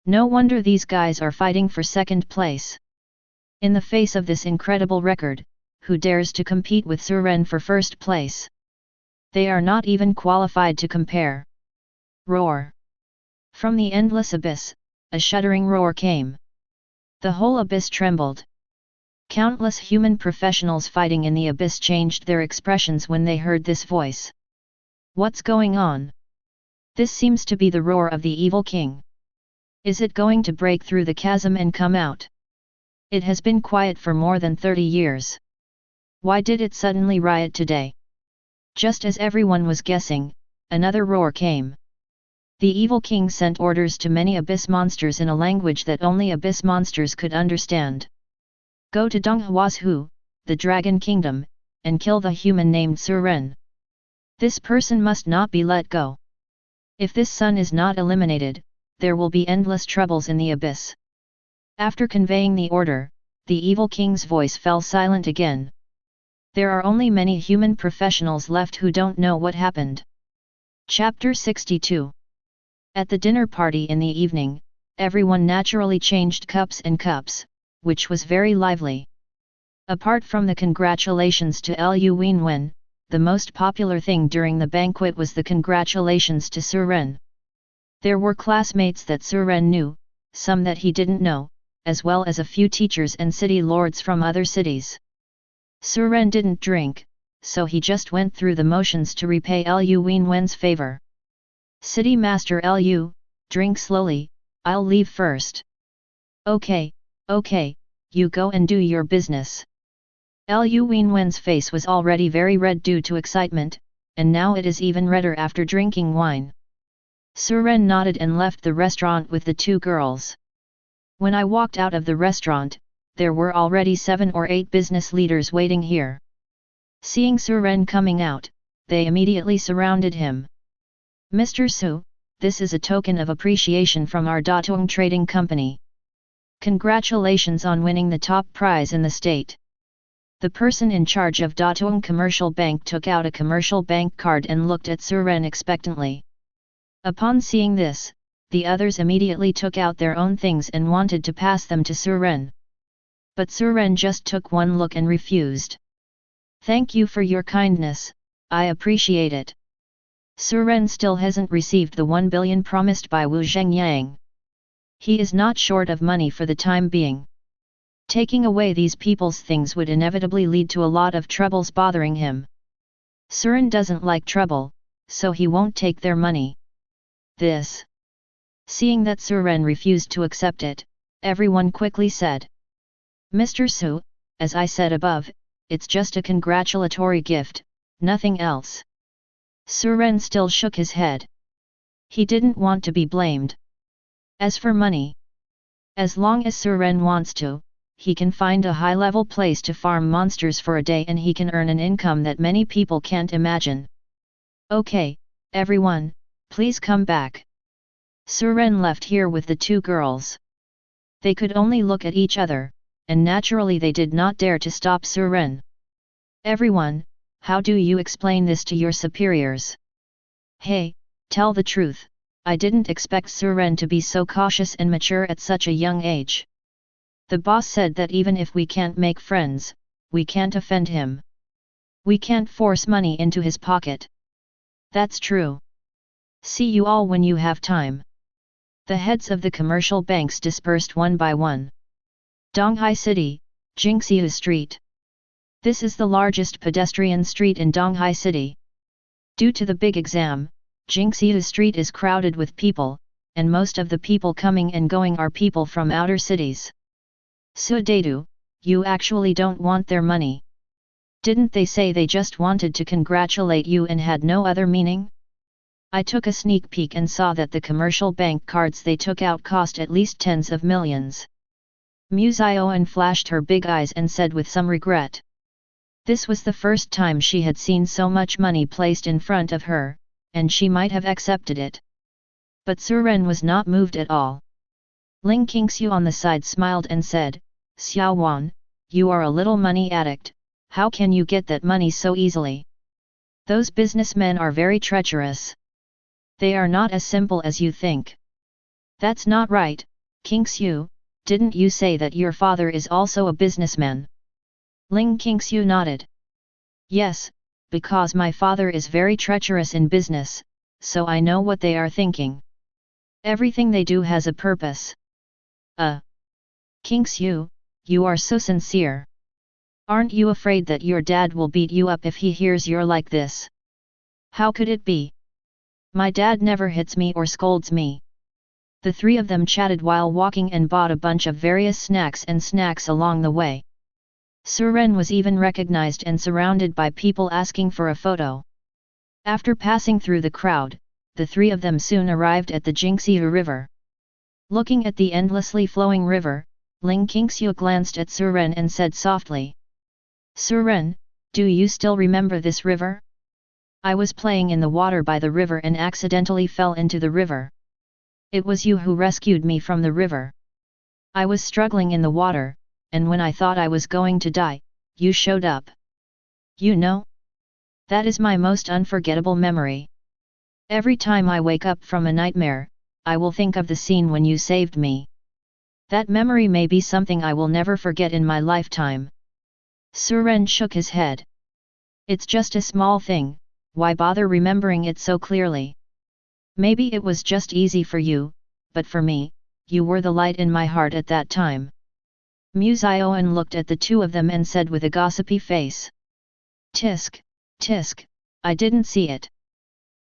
No wonder these guys are fighting for second place. In the face of this incredible record, who dares to compete with Suren for first place? They are not even qualified to compare. Roar! From the endless abyss, a shuddering roar came. The whole abyss trembled. Countless human professionals fighting in the abyss changed their expressions when they heard this voice. What's going on? This seems to be the roar of the evil king. Is it going to break through the chasm and come out? It has been quiet for more than 30 years. Why did it suddenly riot today? Just as everyone was guessing, another roar came. The evil king sent orders to many abyss monsters in a language that only abyss monsters could understand. Go to Donghwasu, the dragon kingdom, and kill the human named Suren. This person must not be let go. If this son is not eliminated, there will be endless troubles in the abyss. After conveying the order, the evil king's voice fell silent again. There are only many human professionals left who don't know what happened. Chapter 62. At the dinner party in the evening, everyone naturally changed cups and cups, which was very lively. Apart from the congratulations to Lu Wenwen, the most popular thing during the banquet was the congratulations to Suren. There were classmates that Suren knew, some that he didn't know, as well as a few teachers and city lords from other cities. Suren didn't drink, so he just went through the motions to repay Lu Wenwen's favor. City Master Lu, drink slowly, I'll leave first. Okay, you go and do your business. Lu Wenwen's face was already very red due to excitement, and now it is even redder after drinking wine. Suren nodded and left the restaurant with the two girls. When I walked out of the restaurant, there were already 7 or 8 business leaders waiting here. Seeing Suren coming out, they immediately surrounded him. Mr. Su, this is a token of appreciation from our Datong Trading Company. Congratulations on winning the top prize in the state. The person in charge of Datong Commercial Bank took out a commercial bank card and looked at Suren expectantly. Upon seeing this, the others immediately took out their own things and wanted to pass them to Suren. But Suren just took one look and refused. Thank you for your kindness, I appreciate it. Suren still hasn't received the 1 billion promised by Wu Zhengyang. He is not short of money for the time being. Taking away these people's things would inevitably lead to a lot of troubles bothering him. Suren doesn't like trouble, so he won't take their money. This. Seeing that Suren refused to accept it, everyone quickly said. Mr. Su, as I said above, it's just a congratulatory gift, nothing else. Suren still shook his head. He didn't want to be blamed. As for money, as long as Suren wants to, he can find a high-level place to farm monsters for a day and he can earn an income that many people can't imagine. Okay, everyone, please come back. Suren left here with the two girls. They could only look at each other, and naturally they did not dare to stop Suren. Everyone, how do you explain this to your superiors? Hey, tell the truth, I didn't expect Suren to be so cautious and mature at such a young age. The boss said that even if we can't make friends, we can't offend him. We can't force money into his pocket. That's true. See you all when you have time. The heads of the commercial banks dispersed one by one. Donghai City, Jingxiu Street. This is the largest pedestrian street in Donghai City. Due to the big exam, Jingxiu Street is crowded with people, and most of the people coming and going are people from outer cities. Sudedu, you actually don't want their money. Didn't they say they just wanted to congratulate you and had no other meaning? I took a sneak peek and saw that the commercial bank cards they took out cost at least tens of millions. Muzioan flashed her big eyes and said with some regret. This was the first time she had seen so much money placed in front of her, and she might have accepted it. But Suren was not moved at all. Ling Qingxiu on the side smiled and said, Xiao Wan, you are a little money addict, how can you get that money so easily? Those businessmen are very treacherous. They are not as simple as you think. That's not right, Qingxiu, didn't you say that your father is also a businessman? Ling Qingxiu nodded. Yes, because my father is very treacherous in business, so I know what they are thinking. Everything they do has a purpose. Qingxiu, you are so sincere. Aren't you afraid that your dad will beat you up if he hears you're like this? How could it be? My dad never hits me or scolds me. The three of them chatted while walking and bought a bunch of various snacks along the way. Suren was even recognized and surrounded by people asking for a photo. After passing through the crowd, the three of them soon arrived at the Jingxiu River. Looking at the endlessly flowing river, Ling Qingxiu glanced at Suren and said softly, "Suren, do you still remember this river? I was playing in the water by the river and accidentally fell into the river. It was you who rescued me from the river. I was struggling in the water, and when I thought I was going to die, you showed up. You know? That is my most unforgettable memory. Every time I wake up from a nightmare, I will think of the scene when you saved me. That memory may be something I will never forget in my lifetime." Suren shook his head. "It's just a small thing, why bother remembering it so clearly? Maybe it was just easy for you, but for me, you were the light in my heart at that time." Mu Zioan looked at the two of them and said with a gossipy face, "Tisk, tisk, I didn't see it.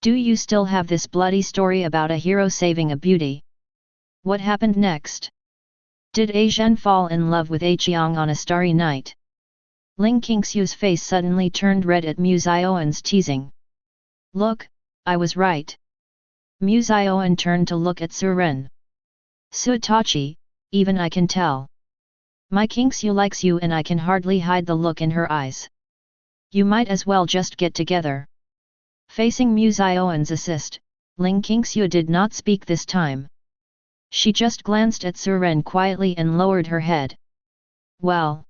Do you still have this bloody story about a hero saving a beauty? What happened next? Did A Zhen fall in love with A Qiang on a starry night?" Ling Qingxiu's face suddenly turned red at Mu Zioan's teasing. "Look, I was right." Mu Zioan turned to look at Suren. "Suitachi, even I can tell. My Qingxiu likes you and I can hardly hide the look in her eyes. You might as well just get together." Facing Mu Zioan's assist, Ling Qingxiu did not speak this time. She just glanced at Suren quietly and lowered her head. "Well."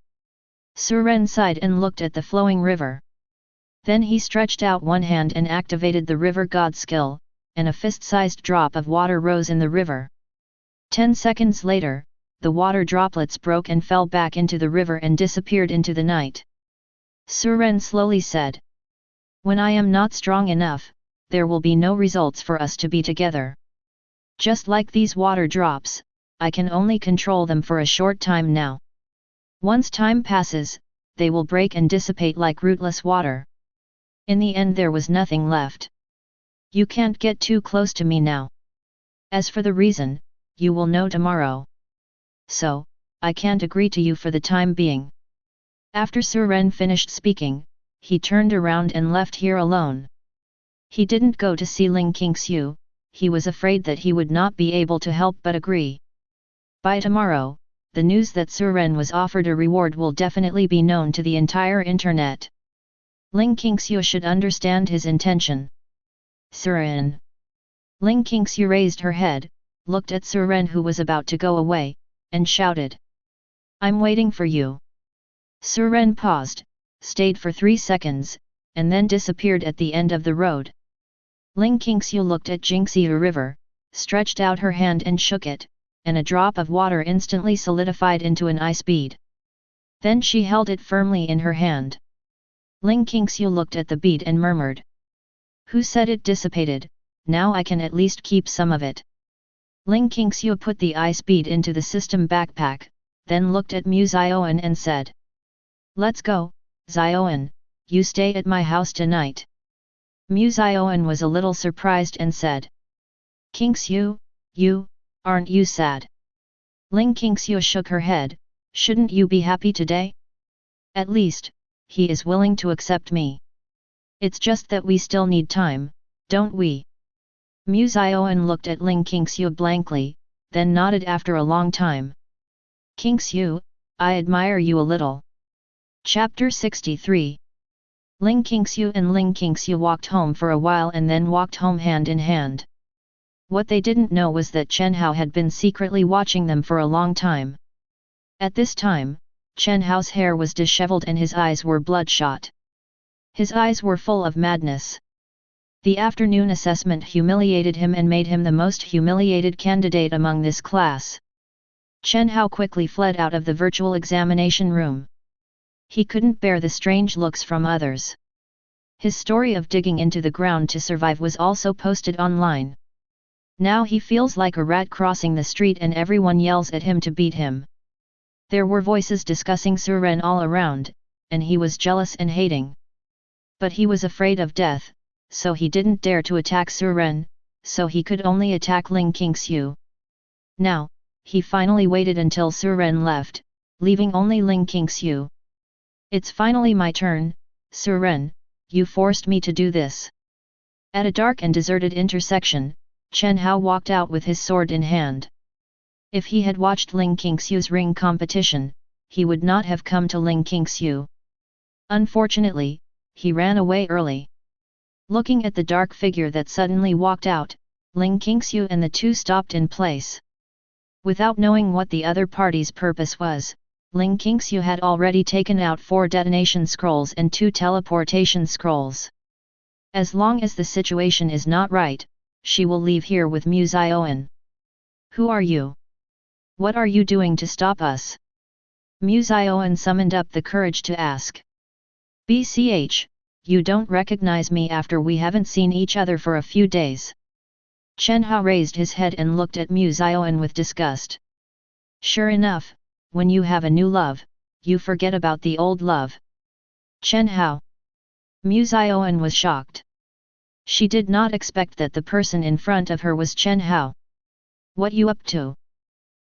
Suren sighed and looked at the flowing river. Then he stretched out one hand and activated the river god skill, and a fist-sized drop of water rose in the river. 10 seconds later, the water droplets broke and fell back into the river and disappeared into the night. Suren slowly said, "When I am not strong enough, there will be no results for us to be together. Just like these water drops, I can only control them for a short time now. Once time passes, they will break and dissipate like rootless water. In the end there was nothing left. You can't get too close to me now. As for the reason, you will know tomorrow. So, I can't agree to you for the time being." After Suren finished speaking, he turned around and left here alone. He didn't go to see Ling Qingxiu, he was afraid that he would not be able to help but agree. By tomorrow, the news that Suren was offered a reward will definitely be known to the entire internet. Ling Qingxiu should understand his intention. "Suren." Ling Qingxiu raised her head, looked at Suren who was about to go away, and shouted, "I'm waiting for you." Suren paused, stayed for 3 seconds, and then disappeared at the end of the road. Ling Qingxiu looked at Jingxiu River, stretched out her hand and shook it, and a drop of water instantly solidified into an ice bead. Then she held it firmly in her hand. Ling Qingxiu looked at the bead and murmured, "Who said it dissipated? Now I can at least keep some of it." Ling Qingxiu put the ice bead into the system backpack, then looked at Mu Zioan and said, "Let's go, Zioan, you stay at my house tonight." Mu Zioan was a little surprised and said, "Qingxiu, aren't you sad?" Ling Qingxiu shook her head, "Shouldn't you be happy today? At least, he is willing to accept me. It's just that we still need time, don't we?" Mu Zioan looked at Ling Qingxiu blankly, then nodded after a long time. "Qingxiu, I admire you a little." Chapter 63. Ling Qingxiu and Ling Qingxiu walked home for a while and then walked home hand in hand. What they didn't know was that Chen Hao had been secretly watching them for a long time. At this time, Chen Hao's hair was disheveled and his eyes were bloodshot. His eyes were full of madness. The afternoon assessment humiliated him and made him the most humiliated candidate among this class. Chen Hao quickly fled out of the virtual examination room. He couldn't bear the strange looks from others. His story of digging into the ground to survive was also posted online. Now he feels like a rat crossing the street and everyone yells at him to beat him. There were voices discussing Suren all around, and he was jealous and hating. But he was afraid of death, so he didn't dare to attack Suren, so he could only attack Ling Qingshu. Now, he finally waited until Suren left, leaving only Ling Qingshu. It's finally my turn, Suren, you forced me to do this. At a dark and deserted intersection, Chen Hao walked out with his sword in hand. If he had watched Ling Qingshu's ring competition, he would not have come to Ling Qingshu. Unfortunately, he ran away early. Looking at the dark figure that suddenly walked out, Ling Qingshu and the two stopped in place. Without knowing what the other party's purpose was, Ling Qingshu had already taken out 4 detonation scrolls and 2 teleportation scrolls. As long as the situation is not right, she will leave here with Mu Zioan. Who are you? What are you doing to stop us? Mu Zioan summoned up the courage to ask. BCH, you don't recognize me after we haven't seen each other for a few days. Chen Hao raised his head and looked at Mu Zioan with disgust. Sure enough, when you have a new love, you forget about the old love. Chen Hao. Mu Zioan was shocked. She did not expect that the person in front of her was Chen Hao. What you up to?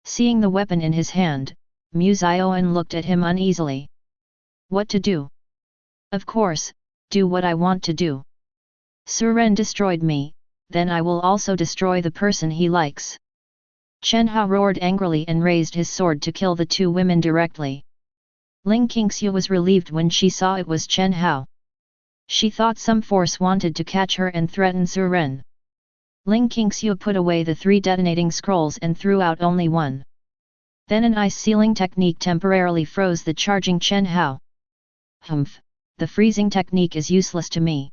Seeing the weapon in his hand, Mu Zioan looked at him uneasily. What to do? Of course, do what I want to do. Suren destroyed me, then I will also destroy the person he likes. Chen Hao roared angrily and raised his sword to kill the 2 women directly. Ling Qingshu was relieved when she saw it was Chen Hao. She thought some force wanted to catch her and threaten Suren. Ling Qingshu put away the 3 detonating scrolls and threw out only 1. Then an ice sealing technique temporarily froze the charging Chen Hao. Humph, the freezing technique is useless to me.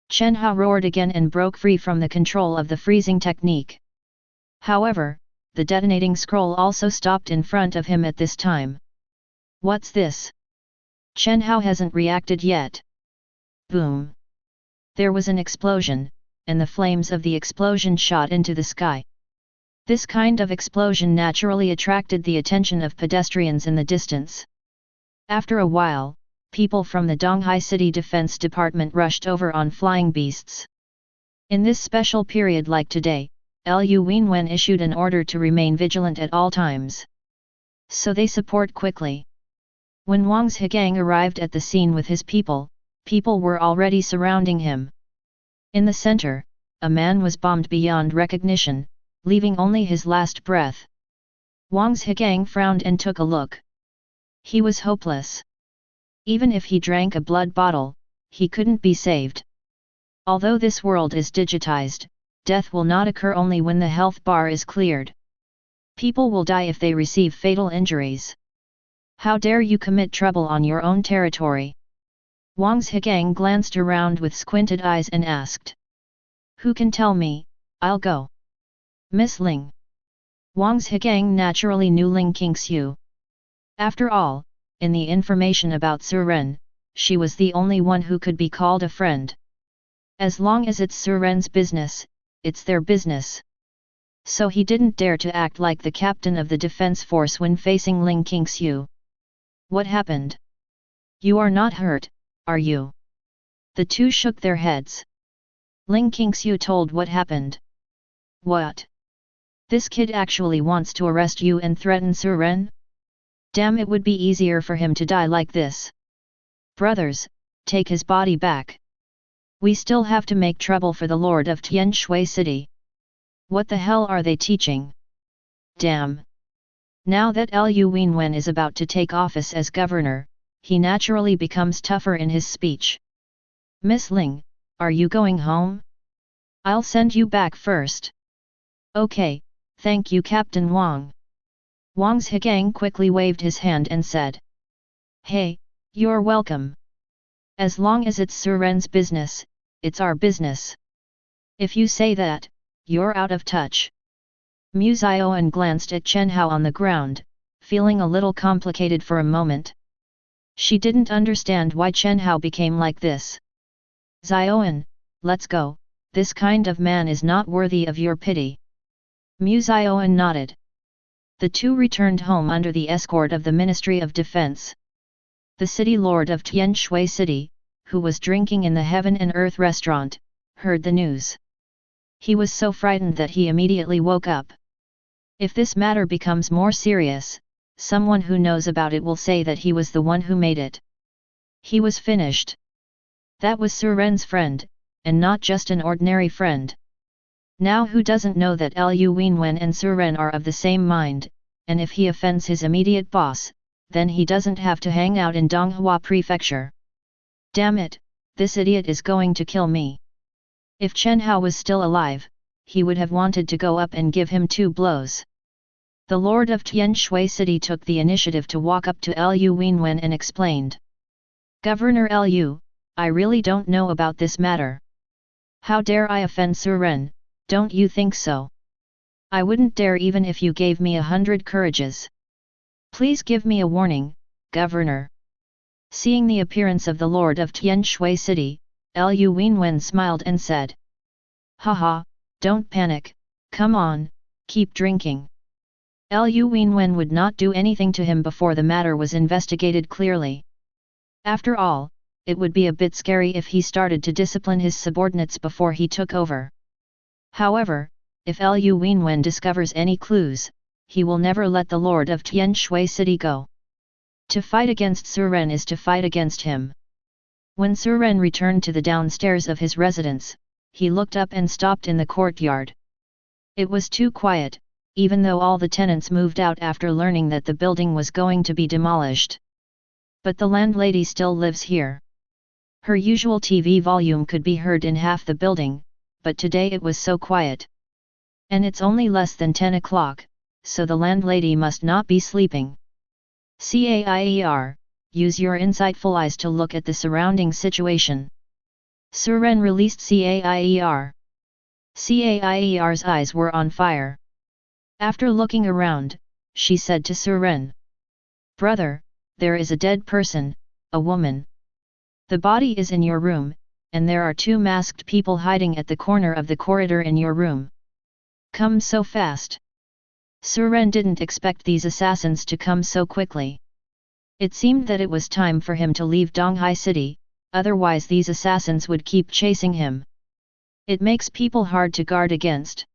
Chen Hao roared again and broke free from the control of the freezing technique. However, the detonating scroll also stopped in front of him at this time. What's this? Chen Hao hasn't reacted yet. Boom! There was an explosion, and the flames of the explosion shot into the sky. This kind of explosion naturally attracted the attention of pedestrians in the distance. After a while, people from the Donghai City Defense Department rushed over on flying beasts. In this special period like today, Lu Wenwen issued an order to remain vigilant at all times. So they support quickly. When Wang Zhigang arrived at the scene with his people, people were already surrounding him. In the center, a man was bombed beyond recognition, leaving only his last breath. Wang Zhigang frowned and took a look. He was hopeless. Even if he drank a blood bottle, he couldn't be saved. Although this world is digitized, death will not occur only when the health bar is cleared. People will die if they receive fatal injuries. How dare you commit trouble on your own territory? Wang Zhigang glanced around with squinted eyes and asked. Who can tell me? I'll go. Miss Ling. Wang Zhigang naturally knew Ling Qingshu. After all, in the information about Suren, she was the only one who could be called a friend. As long as it's Suren's business, it's their business. So he didn't dare to act like the captain of the defense force when facing Ling Qingshu. What happened? You are not hurt, are you? The two shook their heads. Ling Qingshu told what happened. What? This kid actually wants to arrest you and threaten Suren? Damn, it would be easier for him to die like this. Brothers, take his body back. We still have to make trouble for the Lord of Tianshui City. What the hell are they teaching? Damn. Now that Lu Wenwen is about to take office as governor, he naturally becomes tougher in his speech. Miss Ling, are you going home? I'll send you back first. Okay, thank you Captain Wang. Wang Zhigang quickly waved his hand and said. Hey, you're welcome. As long as it's Suren's business, it's our business. If you say that, you're out of touch. Mu Zioan glanced at Chen Hao on the ground, feeling a little complicated for a moment. She didn't understand why Chen Hao became like this. Zioan, let's go, this kind of man is not worthy of your pity. Mu Zioan nodded. The two returned home under the escort of the Ministry of Defense. The city lord of Tian Shui City, who was drinking in the Heaven and Earth restaurant, heard the news. He was so frightened that he immediately woke up. If this matter becomes more serious, someone who knows about it will say that he was the one who made it. He was finished. That was Su Ren's friend, and not just an ordinary friend. Now who doesn't know that Liu Wenwen and Su Ren are of the same mind, and if he offends his immediate boss, then he doesn't have to hang out in Donghua Prefecture. Damn it, this idiot is going to kill me. If Chen Hao was still alive, he would have wanted to go up and give him 2 blows. The lord of Tian Shui City took the initiative to walk up to Liu Wenwen and explained. Governor Liu, I really don't know about this matter. How dare I offend Su Ren, don't you think so? I wouldn't dare even if you gave me 100 courages. Please give me a warning, Governor. Seeing the appearance of the lord of Tian Shui City, Liu Wenwen smiled and said. Haha, don't panic, come on, keep drinking. Liu Wenwen would not do anything to him before the matter was investigated clearly. After all, it would be a bit scary if he started to discipline his subordinates before he took over. However, if Liu Wenwen discovers any clues, he will never let the lord of Tian Shui City go. To fight against Su Ren is to fight against him. When Su Ren returned to the downstairs of his residence, he looked up and stopped in the courtyard. It was too quiet, even though all the tenants moved out after learning that the building was going to be demolished. But the landlady still lives here. Her usual TV volume could be heard in half the building, but today it was so quiet. And it's only less than 10 o'clock, so the landlady must not be sleeping. CAIER, use your insightful eyes to look at the surrounding situation. Su Ren released CAIER. CAIER's eyes were on fire. After looking around, she said to Su Ren. Brother, there is a dead person, a woman. The body is in your room, and there are 2 masked people hiding at the corner of the corridor in your room. Come so fast. Su Ren didn't expect these assassins to come so quickly. It seemed that it was time for him to leave Donghai City, otherwise these assassins would keep chasing him. It makes people hard to guard against.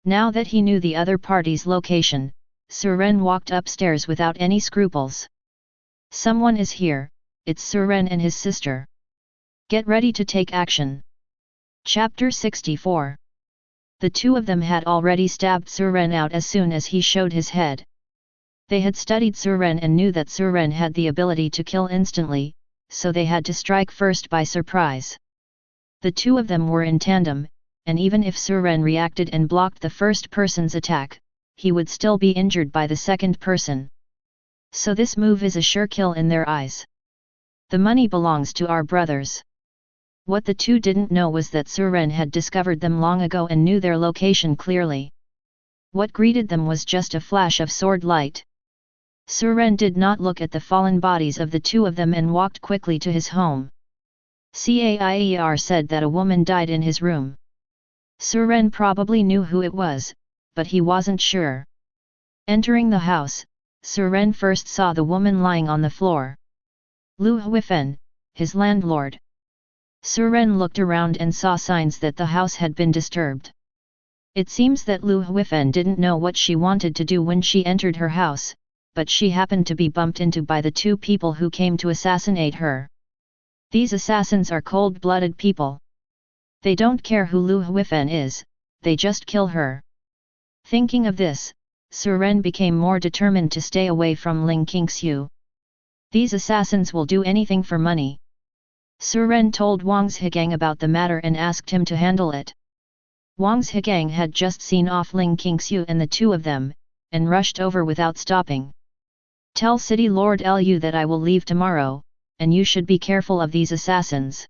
Now that he knew the other party's location, Su Ren walked upstairs without any scruples. Someone is here, it's Su Ren and his sister. Get ready to take action. Chapter 64. The 2 of them had already stabbed Su Ren out as soon as he showed his head. They had studied Su Ren and knew that Su Ren had the ability to kill instantly, so they had to strike first by surprise. The 2 of them were in tandem, and even if Su Ren reacted and blocked the first person's attack, he would still be injured by the second person. So this move is a sure kill in their eyes. The money belongs to our brothers. What the 2 didn't know was that Su Ren had discovered them long ago and knew their location clearly. What greeted them was just a flash of sword light. Su Ren did not look at the fallen bodies of the 2 of them and walked quickly to his home. CAIER said that a woman died in his room. Su Ren probably knew who it was, but he wasn't sure. Entering the house, Su Ren first saw the woman lying on the floor. Lu Huifen, his landlord. Su Ren looked around and saw signs that the house had been disturbed. It seems that Lu Huifen didn't know what she wanted to do when she entered her house, but she happened to be bumped into by the 2 people who came to assassinate her. These assassins are cold-blooded people. They don't care who Lu Huifen is, they just kill her. Thinking of this, Su Ren became more determined to stay away from Ling Qingxiu. These assassins will do anything for money. Su Ren told Wang Zhigang about the matter and asked him to handle it. Wang Zhigang had just seen off Ling Qingxiu and the 2 of them, and rushed over without stopping. Tell City Lord Liu that I will leave tomorrow, and you should be careful of these assassins.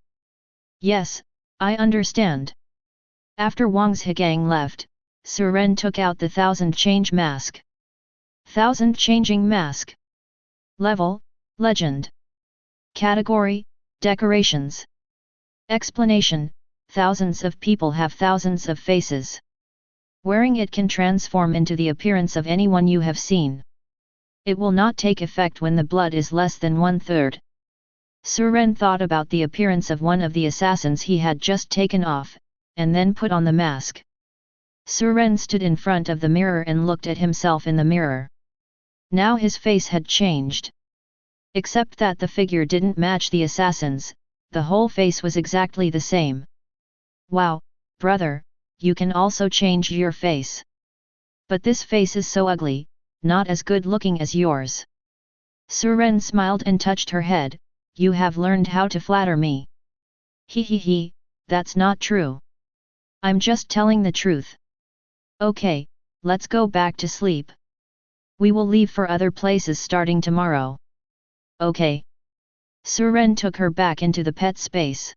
Yes, I understand. After Wang Zhigang left, Su Ren took out the 1000 change mask. 1000 changing mask. Level, Legend. Category, Decorations. Explanation, thousands of people have thousands of faces. Wearing it can transform into the appearance of anyone you have seen. It will not take effect when the blood is less than 1/3. Suren thought about the appearance of one of the assassins he had just taken off, and then put on the mask. Suren stood in front of the mirror and looked at himself in the mirror. Now his face had changed. Except that the figure didn't match the assassin's, the whole face was exactly the same. Wow, brother, you can also change your face. But this face is so ugly, not as good looking as yours. Suren smiled and touched her head. You have learned how to flatter me. He, that's not true. I'm just telling the truth. Okay, let's go back to sleep. We will leave for other places starting tomorrow. Okay. Suren took her back into the pet space.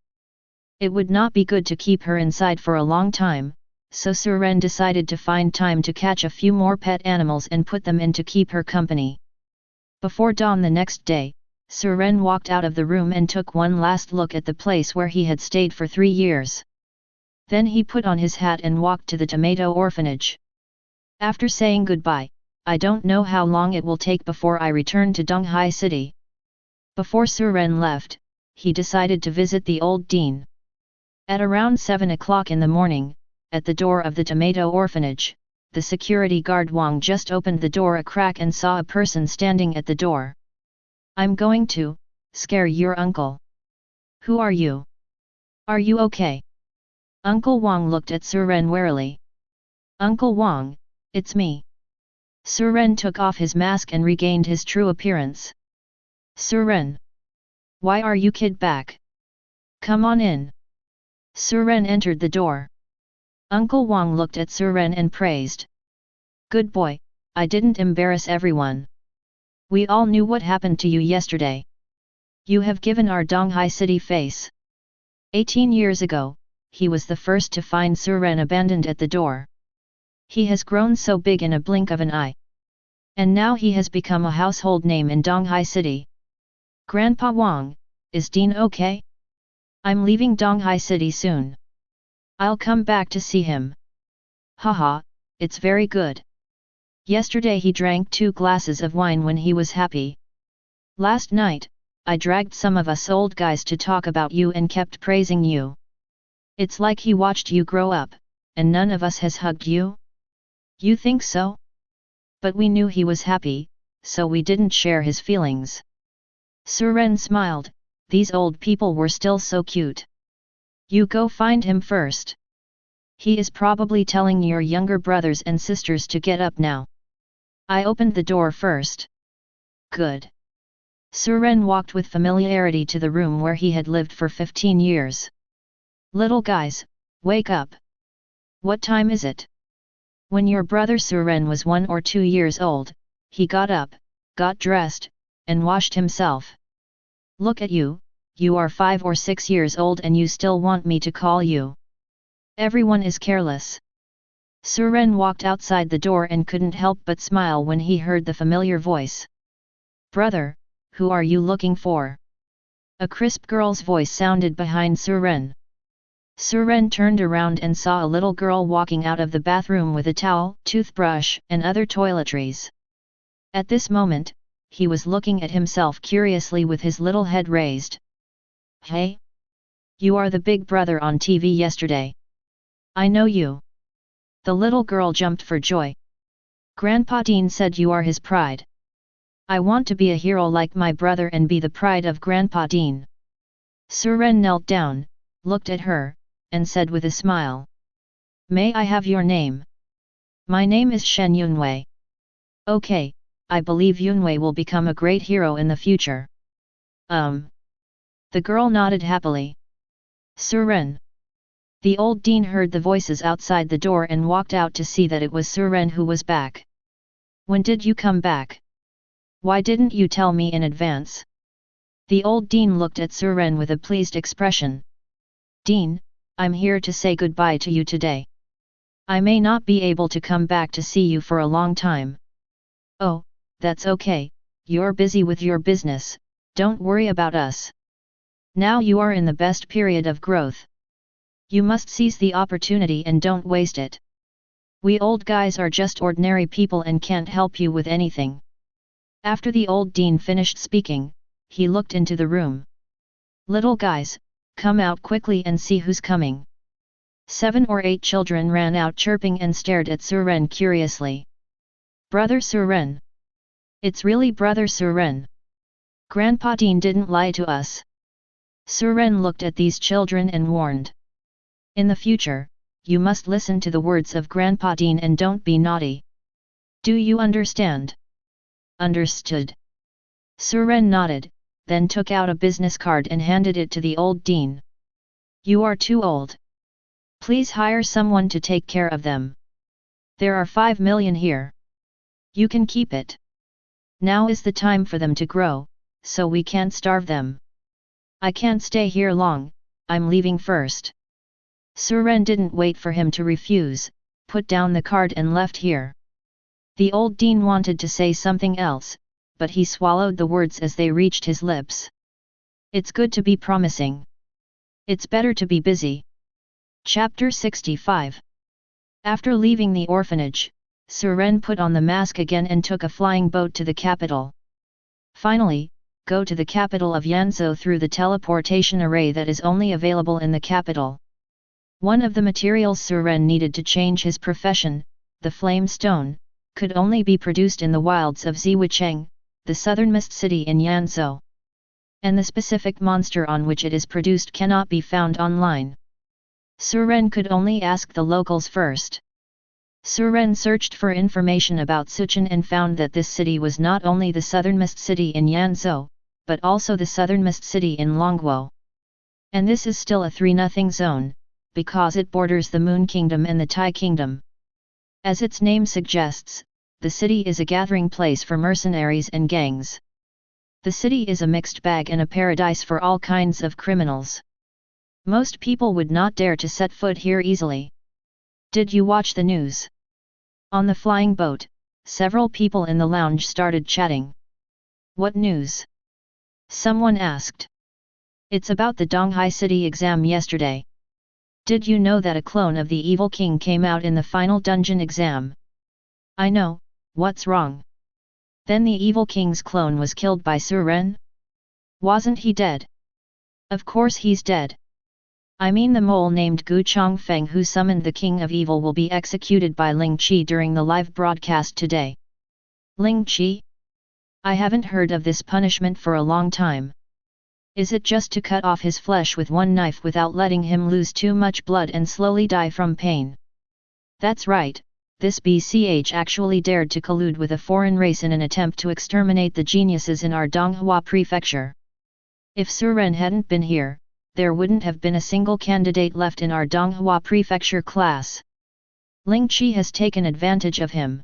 It would not be good to keep her inside for a long time, so Suren decided to find time to catch a few more pet animals and put them in to keep her company. Before dawn the next day, Suren walked out of the room and took one last look at the place where he had stayed for 3 years. Then he put on his hat and walked to the tomato orphanage. After saying goodbye, I don't know how long it will take before I return to Donghai City. Before Suren left, he decided to visit the old dean. At around 7 o'clock in the morning, at the door of the tomato orphanage, the security guard Wang just opened the door a crack and saw a person standing at the door. I'm going to scare your uncle. Who are you? Are you okay? Uncle Wang looked at Suren warily. Uncle Wang, it's me. Suren took off his mask and regained his true appearance. Suren. Why are you kid back? Come on in. Suren entered the door. Uncle Wang looked at Suren and praised. Good boy, I didn't embarrass everyone. We all knew what happened to you yesterday. You have given our Donghai City face. 18 years ago, he was the first to find Suren abandoned at the door. He has grown so big in a blink of an eye. And now he has become a household name in Donghai City. Grandpa Wang, is Dean okay? I'm leaving Donghai City soon. I'll come back to see him. Haha, it's very good. Yesterday he drank 2 glasses of wine when he was happy. Last night, I dragged some of us old guys to talk about you and kept praising you. It's like he watched you grow up, and none of us has hugged you? You think so? But we knew he was happy, so we didn't share his feelings. Suren smiled, these old people were still so cute. You go find him first. He is probably telling your younger brothers and sisters to get up now. I opened the door first. Good. Suren walked with familiarity to the room where he had lived for 15 years. Little guys, wake up. What time is it? When your brother Suren was 1 or 2 years old, he got up, got dressed, and washed himself. Look at you, you are 5 or 6 years old and you still want me to call you. Everyone is careless. Suren walked outside the door and couldn't help but smile when he heard the familiar voice. Brother, who are you looking for? A crisp girl's voice sounded behind Suren. Suren turned around and saw a little girl walking out of the bathroom with a towel, toothbrush, and other toiletries. At this moment, he was looking at himself curiously with his little head raised. Hey? You are the big brother on TV yesterday. I know you. The little girl jumped for joy. Grandpa Dean said you are his pride. I want to be a hero like my brother and be the pride of Grandpa Dean. Suren knelt down, looked at her, and said with a smile. May I have your name? My name is Shen Yunwei. Okay, I believe Yunwei will become a great hero in the future. The girl nodded happily. Suren. The old dean heard the voices outside the door and walked out to see that it was Suren who was back. When did you come back? Why didn't you tell me in advance? The old dean looked at Suren with a pleased expression. Dean, I'm here to say goodbye to you today. I may not be able to come back to see you for a long time. Oh, that's okay, you're busy with your business, don't worry about us. Now you are in the best period of growth. You must seize the opportunity and don't waste it. We old guys are just ordinary people and can't help you with anything. After the old dean finished speaking, he looked into the room. "Little guys, come out quickly and see who's coming." 7 or 8 children ran out chirping and stared at Suren curiously. "Brother Suren! It's really Brother Suren! Grandpa Dean didn't lie to us." Suren looked at these children and warned. "In the future, you must listen to the words of Grandpa Dean and don't be naughty. Do you understand?" "Understood." Suren nodded, then took out a business card and handed it to the old dean. "You are too old. Please hire someone to take care of them. There are 5 million here. You can keep it. Now is the time for them to grow, so we can't starve them. I can't stay here long, I'm leaving first." Suren didn't wait for him to refuse, put down the card and left here. The old dean wanted to say something else, but he swallowed the words as they reached his lips. It's good to be promising. It's better to be busy. Chapter 65. After leaving the orphanage, Suren put on the mask again and took a flying boat to the capital. Finally, go to the capital of Yanzhou through the teleportation array that is only available in the capital. One of the materials Suren needed to change his profession, the flame stone, could only be produced in the wilds of Ziwicheng, the southernmost city in Yanzhou. And the specific monster on which it is produced cannot be found online. Suren could only ask the locals first. Suren searched for information about Suchen and found that this city was not only the southernmost city in Yanzhou, but also the southernmost city in Longguo. And this is still a 3-0 zone, because it borders the Moon Kingdom and the Tai Kingdom. As its name suggests, the city is a gathering place for mercenaries and gangs. The city is a mixed bag and a paradise for all kinds of criminals. Most people would not dare to set foot here easily. Did you watch the news? On the flying boat, several people in the lounge started chatting. What news? Someone asked. It's about the Donghai City exam yesterday. Did you know that a clone of the evil king came out in the final dungeon exam? I know, what's wrong? Then the evil king's clone was killed by Suren? Wasn't he dead? Of course he's dead. I mean the mole named Gu Chongfeng who summoned the king of evil will be executed by Ling Qi during the live broadcast today. Ling Qi? I haven't heard of this punishment for a long time. Is it just to cut off his flesh with one knife without letting him lose too much blood and slowly die from pain? That's right, this BCH actually dared to collude with a foreign race in an attempt to exterminate the geniuses in our Donghua prefecture. If Suren hadn't been here, there wouldn't have been a single candidate left in our Donghua prefecture class. Ling Qi has taken advantage of him.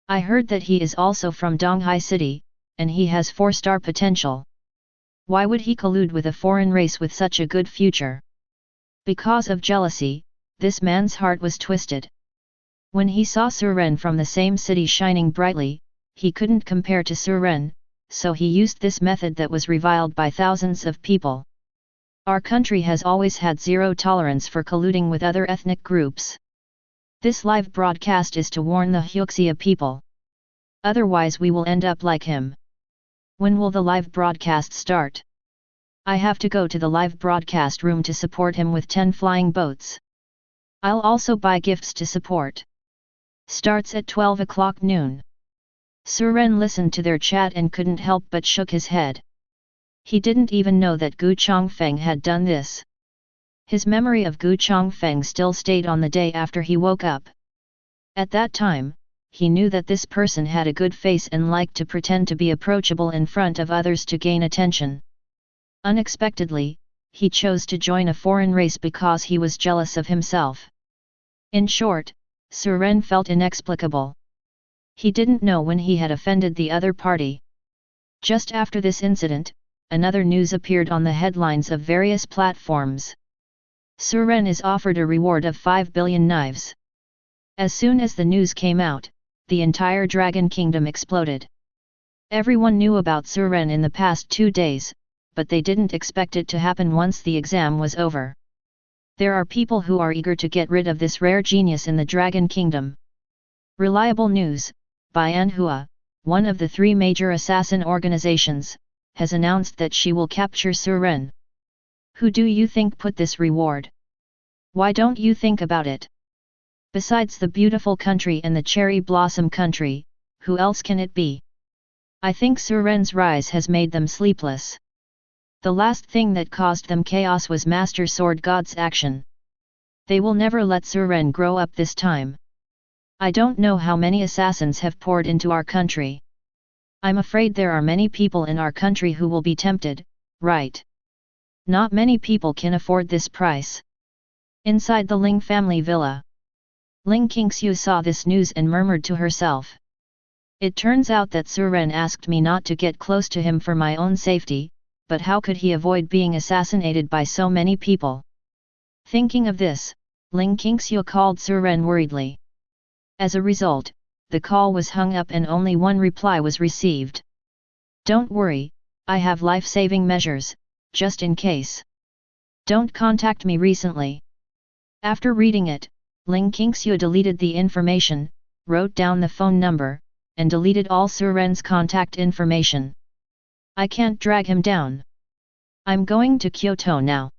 I heard that he is also from Donghai City, and he has 4-star potential. Why would he collude with a foreign race with such a good future? Because of jealousy, this man's heart was twisted. When he saw Suren from the same city shining brightly, he couldn't compare to Suren, so he used this method that was reviled by thousands of people. Our country has always had zero tolerance for colluding with other ethnic groups. This live broadcast is to warn the Hyuxia people. Otherwise we will end up like him. When will the live broadcast start? I have to go to the live broadcast room to support him with 10 flying boats. I'll also buy gifts to support. Starts at 12 o'clock noon. Suren listened to their chat and couldn't help but shook his head. He didn't even know that Gu Chongfeng had done this. His memory of Gu Chongfeng still stayed on the day after he woke up. At that time, he knew that this person had a good face and liked to pretend to be approachable in front of others to gain attention. Unexpectedly, he chose to join a foreign race because he was jealous of himself. In short, Suren felt inexplicable. He didn't know when he had offended the other party. Just after this incident, another news appeared on the headlines of various platforms. Suren is offered a reward of 5 billion knives. As soon as the news came out, the entire Dragon Kingdom exploded. Everyone knew about Suren in the past 2 days, but they didn't expect it to happen once the exam was over. There are people who are eager to get rid of this rare genius in the Dragon Kingdom. Reliable news, by Anhua, one of the three major assassin organizations, has announced that she will capture Suren. Who do you think put this reward? Why don't you think about it? Besides the beautiful country and the cherry blossom country, who else can it be? I think Suren's rise has made them sleepless. The last thing that caused them chaos was Master Sword God's action. They will never let Suren grow up this time. I don't know how many assassins have poured into our country. I'm afraid there are many people in our country who will be tempted, right? Not many people can afford this price. Inside the Ling family villa, Ling Qingxiu saw this news and murmured to herself. It turns out that Suren asked me not to get close to him for my own safety, but how could he avoid being assassinated by so many people? Thinking of this, Ling Qingxiu called Suren worriedly. As a result, the call was hung up and only one reply was received. Don't worry, I have life-saving measures, just in case. Don't contact me recently. After reading it, Ling Qingxiu deleted the information, wrote down the phone number, and deleted all Suren's contact information. I can't drag him down. I'm going to Kyoto now.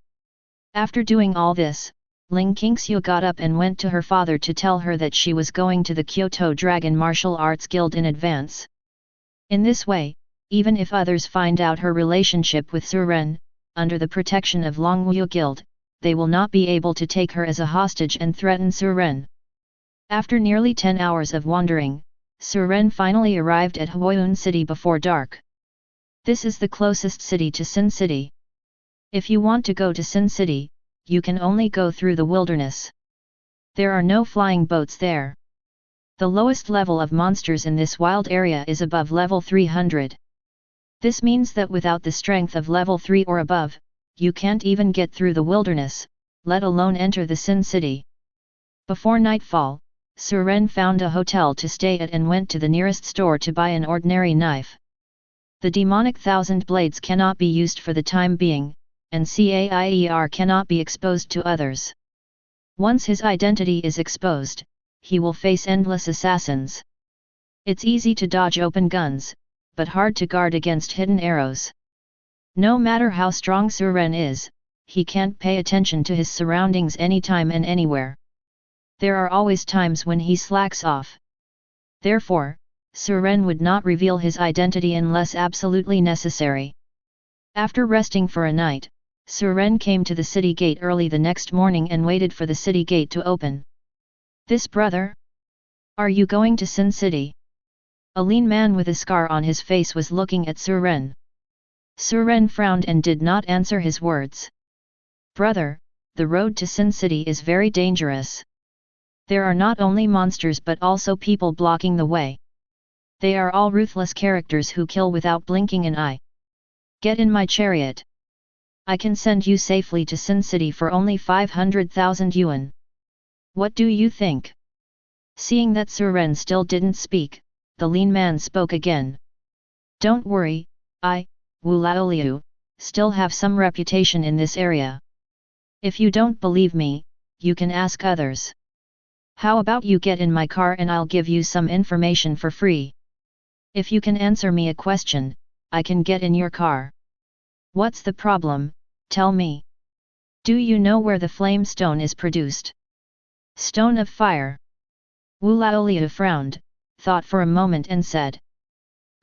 After doing all this, Ling Qingxiu got up and went to her father to tell her that she was going to the Kyoto Dragon Martial Arts Guild in advance. In this way, even if others find out her relationship with Suren, under the protection of Longwu Guild, they will not be able to take her as a hostage and threaten Suren. After nearly 10 hours of wandering, Suren finally arrived at Huayun City before dark. This is the closest city to Sin City. If you want to go to Sin City, you can only go through the wilderness. There are no flying boats there. The lowest level of monsters in this wild area is above level 300. This means that without the strength of level 3 or above, you can't even get through the wilderness, let alone enter the Sin City. Before nightfall, Suren found a hotel to stay at and went to the nearest store to buy an ordinary knife. The demonic thousand blades cannot be used for the time being, and Cair cannot be exposed to others. Once his identity is exposed, he will face endless assassins. It's easy to dodge open guns, but hard to guard against hidden arrows. No matter how strong Suren is, he can't pay attention to his surroundings anytime and anywhere. There are always times when he slacks off. Therefore, Suren would not reveal his identity unless absolutely necessary. After resting for a night, Suren came to the city gate early the next morning and waited for the city gate to open. This brother? Are you going to Sin City? A lean man with a scar on his face was looking at Suren. Suren frowned and did not answer his words. Brother, the road to Sin City is very dangerous. There are not only monsters but also people blocking the way. They are all ruthless characters who kill without blinking an eye. Get in my chariot. I can send you safely to Sin City for only 500,000 yuan. What do you think? Seeing that Suren still didn't speak, the lean man spoke again. Don't worry, I, Wu Laoliu, still have some reputation in this area. If you don't believe me, you can ask others. How about you get in my car and I'll give you some information for free? If you can answer me a question, I can get in your car. What's the problem, tell me. Do you know where the flame stone is produced? Stone of fire. Wu Laoliu frowned, thought for a moment and said.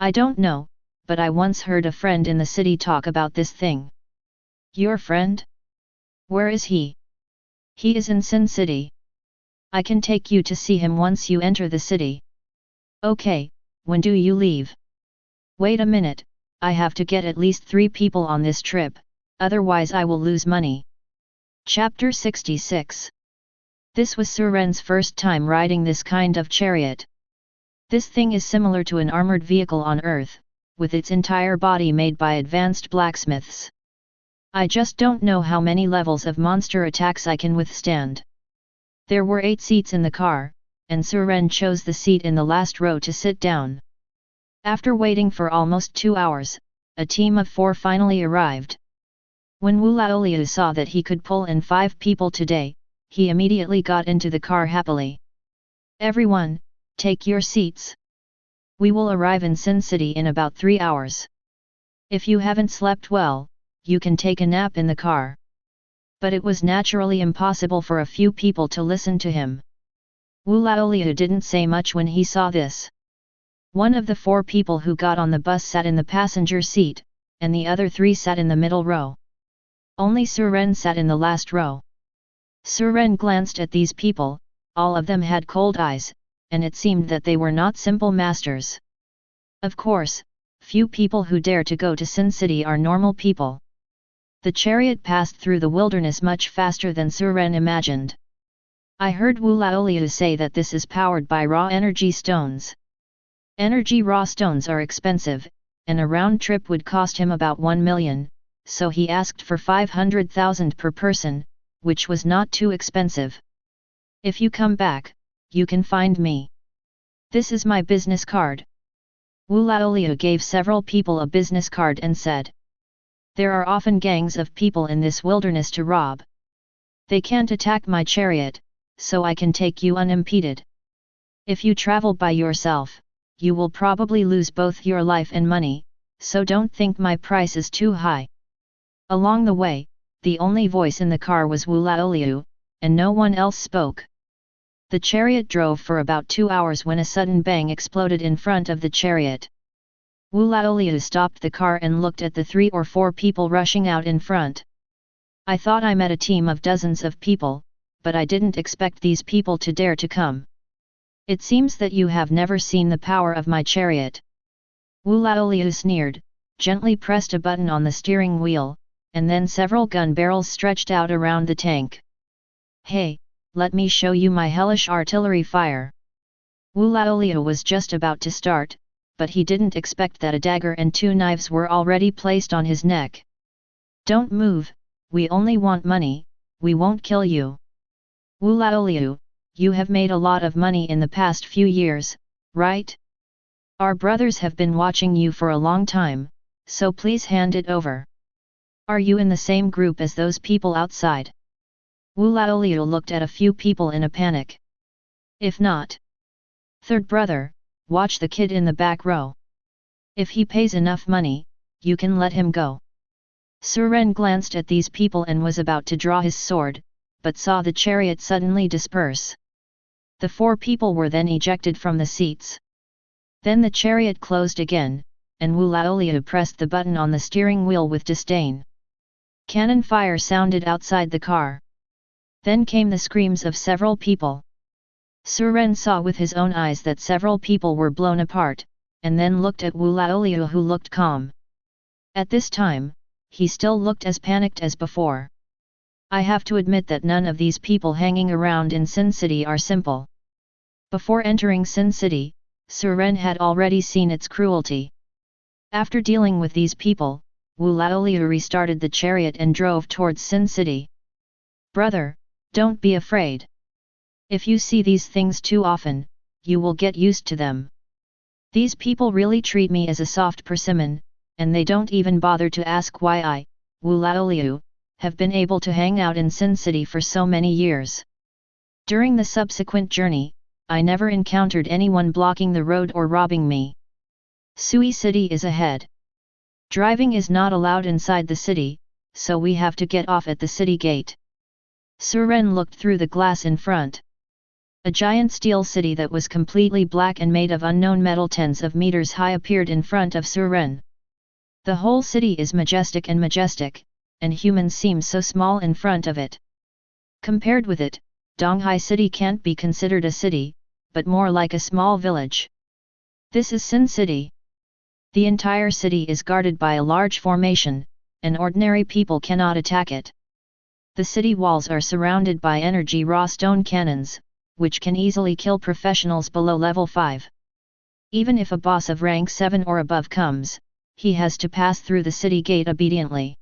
I don't know, but I once heard a friend in the city talk about this thing. Your friend? Where is he? He is in Sin City. I can take you to see him once you enter the city. Okay, when do you leave? Wait a minute, I have to get at least 3 people on this trip, otherwise I will lose money. Chapter 66. This was Suren's first time riding this kind of chariot. This thing is similar to an armored vehicle on Earth, with its entire body made by advanced blacksmiths. I just don't know how many levels of monster attacks I can withstand. There were 8 seats in the car, and Suren chose the seat in the last row to sit down. After waiting for almost 2 hours, a team of 4 finally arrived. When Wu Laoliu saw that he could pull in 5 people today, he immediately got into the car happily. Everyone, take your seats. We will arrive in Sin City in about 3 hours. If you haven't slept well, you can take a nap in the car. But it was naturally impossible for a few people to listen to him. Wu Laoliu didn't say much when he saw this. One of the 4 people who got on the bus sat in the passenger seat, and the other 3 sat in the middle row. Only Suren sat in the last row. Suren glanced at these people, all of them had cold eyes, and it seemed that they were not simple masters. Of course, few people who dare to go to Sin City are normal people. The chariot passed through the wilderness much faster than Suren imagined. I heard Wu Laoliu say that this is powered by raw energy stones. Energy raw stones are expensive, and a round trip would cost him about 1 million, so he asked for 500,000 per person, which was not too expensive. If you come back, you can find me. This is my business card. Wu Laoliu gave several people a business card and said, "There are often gangs of people in this wilderness to rob. They can't attack my chariot, so I can take you unimpeded. If you travel by yourself, you will probably lose both your life and money, so don't think my price is too high." Along the way, the only voice in the car was Wu Laoliu, and no one else spoke. The chariot drove for about 2 hours when a sudden bang exploded in front of the chariot. Wu Laoliu stopped the car and looked at the 3 or 4 people rushing out in front. "I thought I met a team of dozens of people, but I didn't expect these people to dare to come. It seems that you have never seen the power of my chariot." Wu Laoliu sneered, gently pressed a button on the steering wheel, and then several gun barrels stretched out around the tank. "Hey, let me show you my hellish artillery fire." Wu Laoliu was just about to start, but he didn't expect that a dagger and 2 knives were already placed on his neck. "Don't move, we only want money, we won't kill you." "Wu Laoliu, you have made a lot of money in the past few years, right? Our brothers have been watching you for a long time, so please hand it over. Are you in the same group as those people outside?" Wu Laoliu looked at a few people in a panic. "If not, third brother, watch the kid in the back row. If he pays enough money, you can let him go." Suren glanced at these people and was about to draw his sword, but saw the chariot suddenly disperse. The 4 people were then ejected from the seats. Then the chariot closed again, and Wu Laoliu pressed the button on the steering wheel with disdain. Cannon fire sounded outside the car. Then came the screams of several people. Suren saw with his own eyes that several people were blown apart, and then looked at Wu Laoliu, who looked calm. At this time, he still looked as panicked as before. "I have to admit that none of these people hanging around in Sin City are simple." Before entering Sin City, Suren had already seen its cruelty. After dealing with these people, Wu Laoliu restarted the chariot and drove towards Sin City. "Brother, don't be afraid. If you see these things too often, you will get used to them. These people really treat me as a soft persimmon, and they don't even bother to ask why I, Wu Laoliu, have been able to hang out in Sin City for so many years. During the subsequent journey, I never encountered anyone blocking the road or robbing me. Sui City is ahead. Driving is not allowed inside the city, so we have to get off at the city gate." Suren looked through the glass in front. A giant steel city that was completely black and made of unknown metal tens of meters high appeared in front of Suren. The whole city is majestic, and humans seem so small in front of it. Compared with it, Donghai City can't be considered a city, but more like a small village. This is Sin City. The entire city is guarded by a large formation, and ordinary people cannot attack it. The city walls are surrounded by energy raw stone cannons, which can easily kill professionals below level 5. Even if a boss of rank 7 or above comes, he has to pass through the city gate obediently.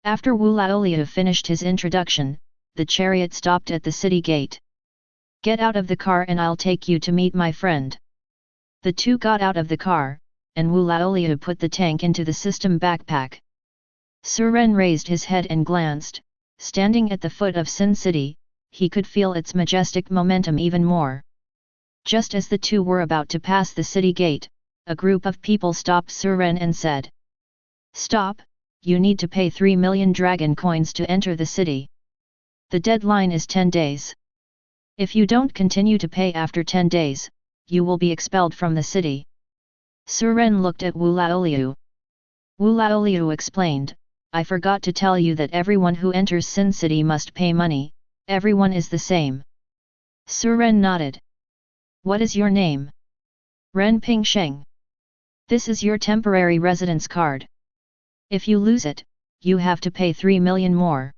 After Wu Laoliu finished his introduction, the chariot stopped at the city gate. "Get out of the car and I'll take you to meet my friend." The 2 got out of the car, and Wu Laoliu put the tank into the system backpack. Suren raised his head and glanced. Standing at the foot of Sin City, he could feel its majestic momentum even more. Just as the two were about to pass the city gate, a group of people stopped Suren and said, "Stop, you need to pay 3 million dragon coins to enter the city. The deadline is 10 days. If you don't continue to pay after 10 days, you will be expelled from the city." Suren looked at Wu Laoliu. Wu Laoliu explained, "I forgot to tell you that everyone who enters Sin City must pay money, everyone is the same." Suren nodded. "What is your name?" "Ren Pingsheng. This is your temporary residence card. If you lose it, you have to pay 3 million more.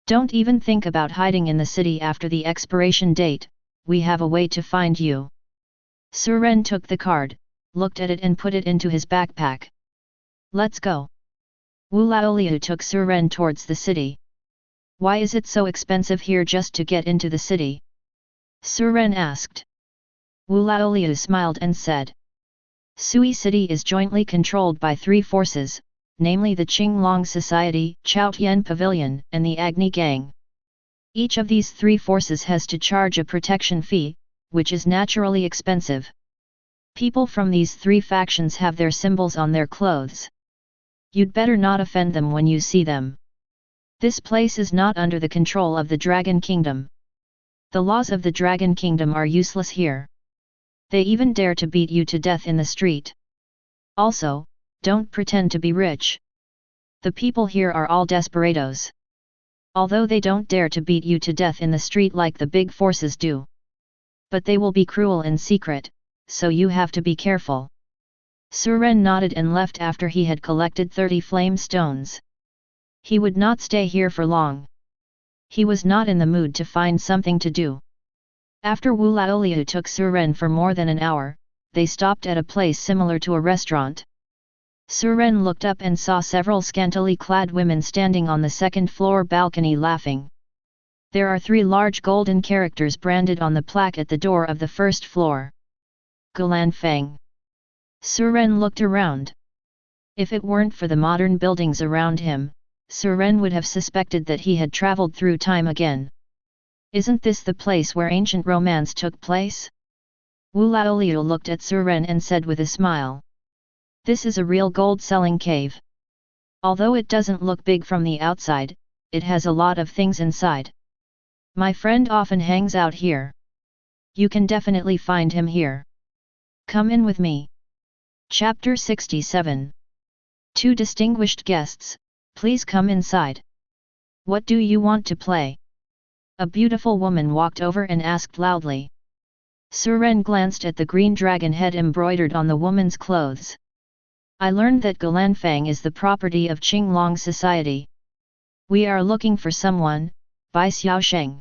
Don't even think about hiding in the city after the expiration date, we have a way to find you." Suren took the card, looked at it and put it into his backpack. "Let's go." Wu Laoliu took Suren towards the city. "Why is it so expensive here just to get into the city?" Suren asked. Wu Laoliu smiled and said, "Sui City is jointly controlled by 3 forces, namely the Qinglong Society, Chaotian Pavilion, and the Agni Gang. Each of these 3 forces has to charge a protection fee, which is naturally expensive. People from these 3 factions have their symbols on their clothes. You'd better not offend them when you see them. This place is not under the control of the Dragon Kingdom. The laws of the Dragon Kingdom are useless here. They even dare to beat you to death in the street. Also, don't pretend to be rich. The people here are all desperados. Although they don't dare to beat you to death in the street like the big forces do. But they will be cruel in secret, so you have to be careful." Suren nodded and left after he had collected 30 flame stones. He would not stay here for long. He was not in the mood to find something to do. After Wu Laoliu took Suren for more than an hour, they stopped at a place similar to a restaurant. Suren looked up and saw several scantily clad women standing on the second-floor balcony laughing. There are 3 large golden characters branded on the plaque at the door of the first floor. Gulan Feng. Suren looked around. If it weren't for the modern buildings around him, Suren would have suspected that he had traveled through time again. Isn't this the place where ancient romance took place? Wu Laoliu looked at Suren and said with a smile. This is a real gold-selling cave. Although it doesn't look big from the outside, it has a lot of things inside. My friend often hangs out here. You can definitely find him here. Come in with me. Chapter 67. 2 distinguished guests, please come inside. What do you want to play? A beautiful woman walked over and asked loudly. Suren glanced at the green dragon head embroidered on the woman's clothes. I learned that Gulanfang is the property of Qinglong Society. We are looking for someone, Bai Xiaosheng.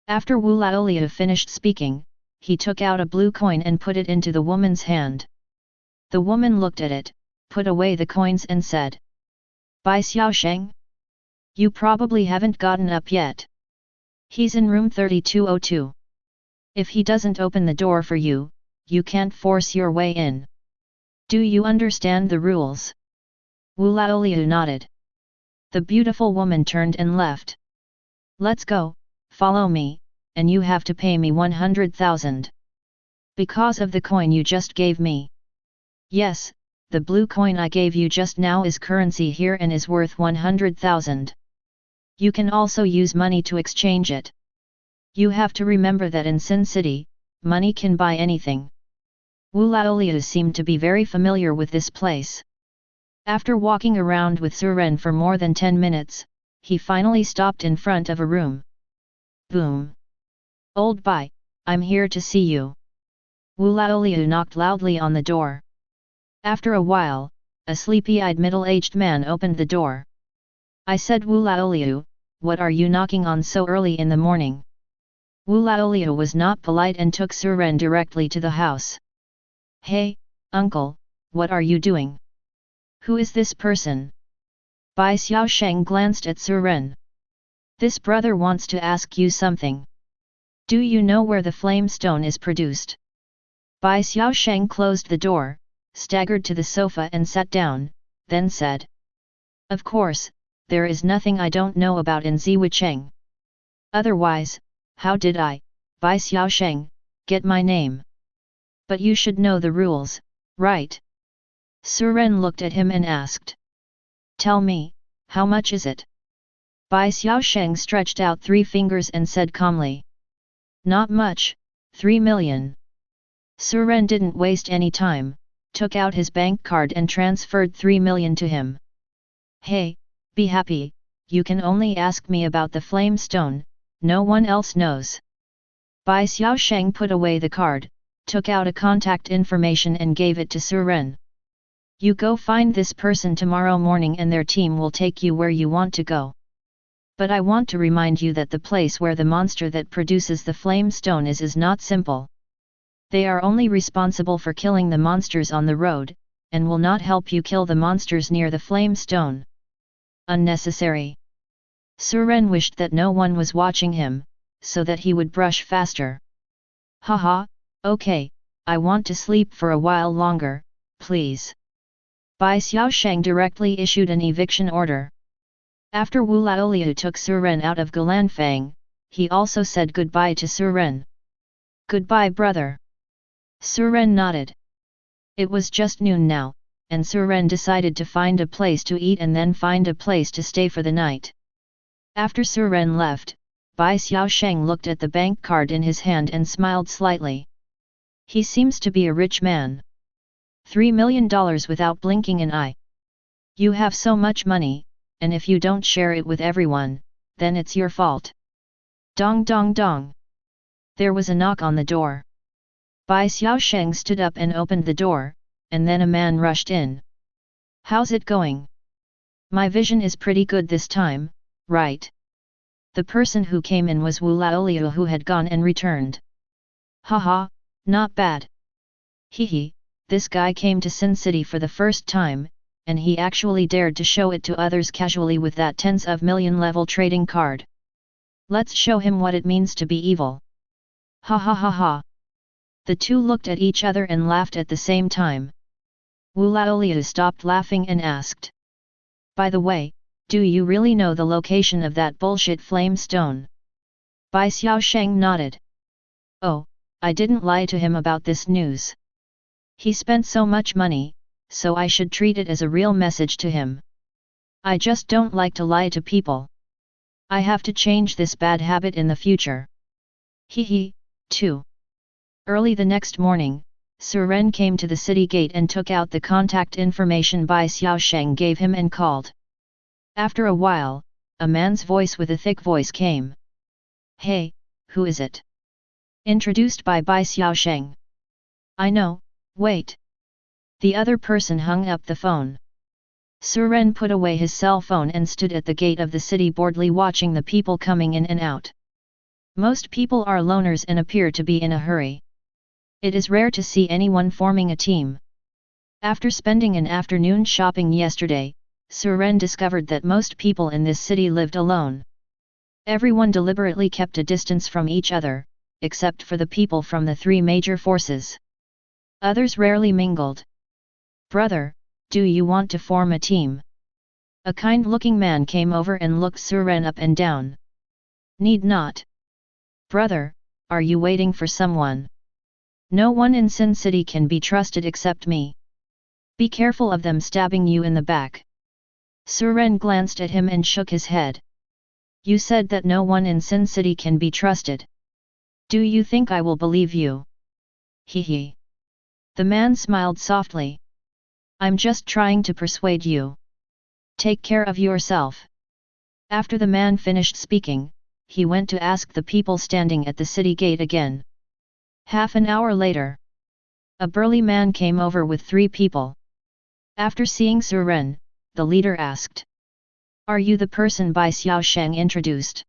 After Wu Laoliu finished speaking, he took out a blue coin and put it into the woman's hand. The woman looked at it, put away the coins and said, Bai Xiaosheng? You probably haven't gotten up yet. He's in room 3202. If he doesn't open the door for you, you can't force your way in. Do you understand the rules? Wu Laoliu nodded. The beautiful woman turned and left. Let's go, follow me, and you have to pay me 100,000. Because of the coin you just gave me. Yes, the blue coin I gave you just now is currency here and is worth 100,000. You can also use money to exchange it. You have to remember that in Sin City, money can buy anything. Wu Laoliu seemed to be very familiar with this place. After walking around with Suren for more than 10 minutes, he finally stopped in front of a room. Boom! Old Bai, I'm here to see you. Wu Laoliu knocked loudly on the door. After a while, a sleepy-eyed middle-aged man opened the door. I said, Wu Laoliu, what are you knocking on so early in the morning? Wu Laoliu was not polite and took Suren directly to the house. Hey, uncle, what are you doing? Who is this person? Bai Xiaosheng glanced at Suren. This brother wants to ask you something. Do you know where the flame stone is produced? Bai Xiaosheng closed the door, staggered to the sofa and sat down, then said. Of course, there is nothing I don't know about in Ziwicheng. Otherwise, how did I, Bai Xiaosheng, get my name. But you should know the rules, right? Suren looked at him and asked. Tell me, how much is it? Bai Xiaosheng stretched out 3 fingers and said calmly. Not much, 3 million. Suren didn't waste any time, took out his bank card and transferred 3 million to him. Hey, be happy, you can only ask me about the flame stone, no one else knows. Bai Xiaosheng put away the card, took out a contact information and gave it to Suren. You go find this person tomorrow morning and their team will take you where you want to go. But I want to remind you that the place where the monster that produces the flame stone is not simple. They are only responsible for killing the monsters on the road, and will not help you kill the monsters near the flame stone. Unnecessary. Suren wished that no one was watching him, so that he would brush faster. Haha, okay, I want to sleep for a while longer, please. Bai Xiaosheng directly issued an eviction order. After Wu Laoliu took Suren out of Gulanfang, he also said goodbye to Suren. Goodbye brother. Suren nodded. It was just noon now, and Suren decided to find a place to eat and then find a place to stay for the night. After Suren left, Bai Xiaosheng looked at the bank card in his hand and smiled slightly. He seems to be a rich man. $3 million without blinking an eye. You have so much money, and if you don't share it with everyone, then it's your fault. Dong dong dong. There was a knock on the door. Bai Xiaosheng stood up and opened the door, and then a man rushed in. How's it going? My vision is pretty good this time, right? The person who came in was Wu Laoliu, who had gone and returned. Haha, not bad. Hehe, this guy came to Sin City for the first time, and he actually dared to show it to others casually with that tens of million level trading card. Let's show him what it means to be evil. Ha ha ha ha. The two looked at each other and laughed at the same time. Wu Laoliu stopped laughing and asked. By the way, do you really know the location of that bullshit flame stone? Bai Xiaosheng nodded. Oh, I didn't lie to him about this news. He spent so much money, so I should treat it as a real message to him. I just don't like to lie to people. I have to change this bad habit in the future. Hehe, too. Early the next morning, Suren came to the city gate and took out the contact information Bai Xiaosheng gave him and called. After a while, a man's voice with a thick voice came. Hey, who is it? Introduced by Bai Xiaosheng. I know, wait. The other person hung up the phone. Suren put away his cell phone and stood at the gate of the city boredly watching the people coming in and out. Most people are loners and appear to be in a hurry. It is rare to see anyone forming a team. After spending an afternoon shopping yesterday, Suren discovered that most people in this city lived alone. Everyone deliberately kept a distance from each other, except for the people from the 3 major forces. Others rarely mingled. Brother, do you want to form a team? A kind-looking man came over and looked Suren up and down. Need not. Brother, are you waiting for someone? No one in Sin City can be trusted except me. Be careful of them stabbing you in the back. Suren glanced at him and shook his head. You said that no one in Sin City can be trusted. Do you think I will believe you? Hehe. The man smiled softly. I'm just trying to persuade you. Take care of yourself. After the man finished speaking, he went to ask the people standing at the city gate again. Half an hour later, a burly man came over with 3 people. After seeing Suren, the leader asked. Are you the person Bai Xiaosheng introduced?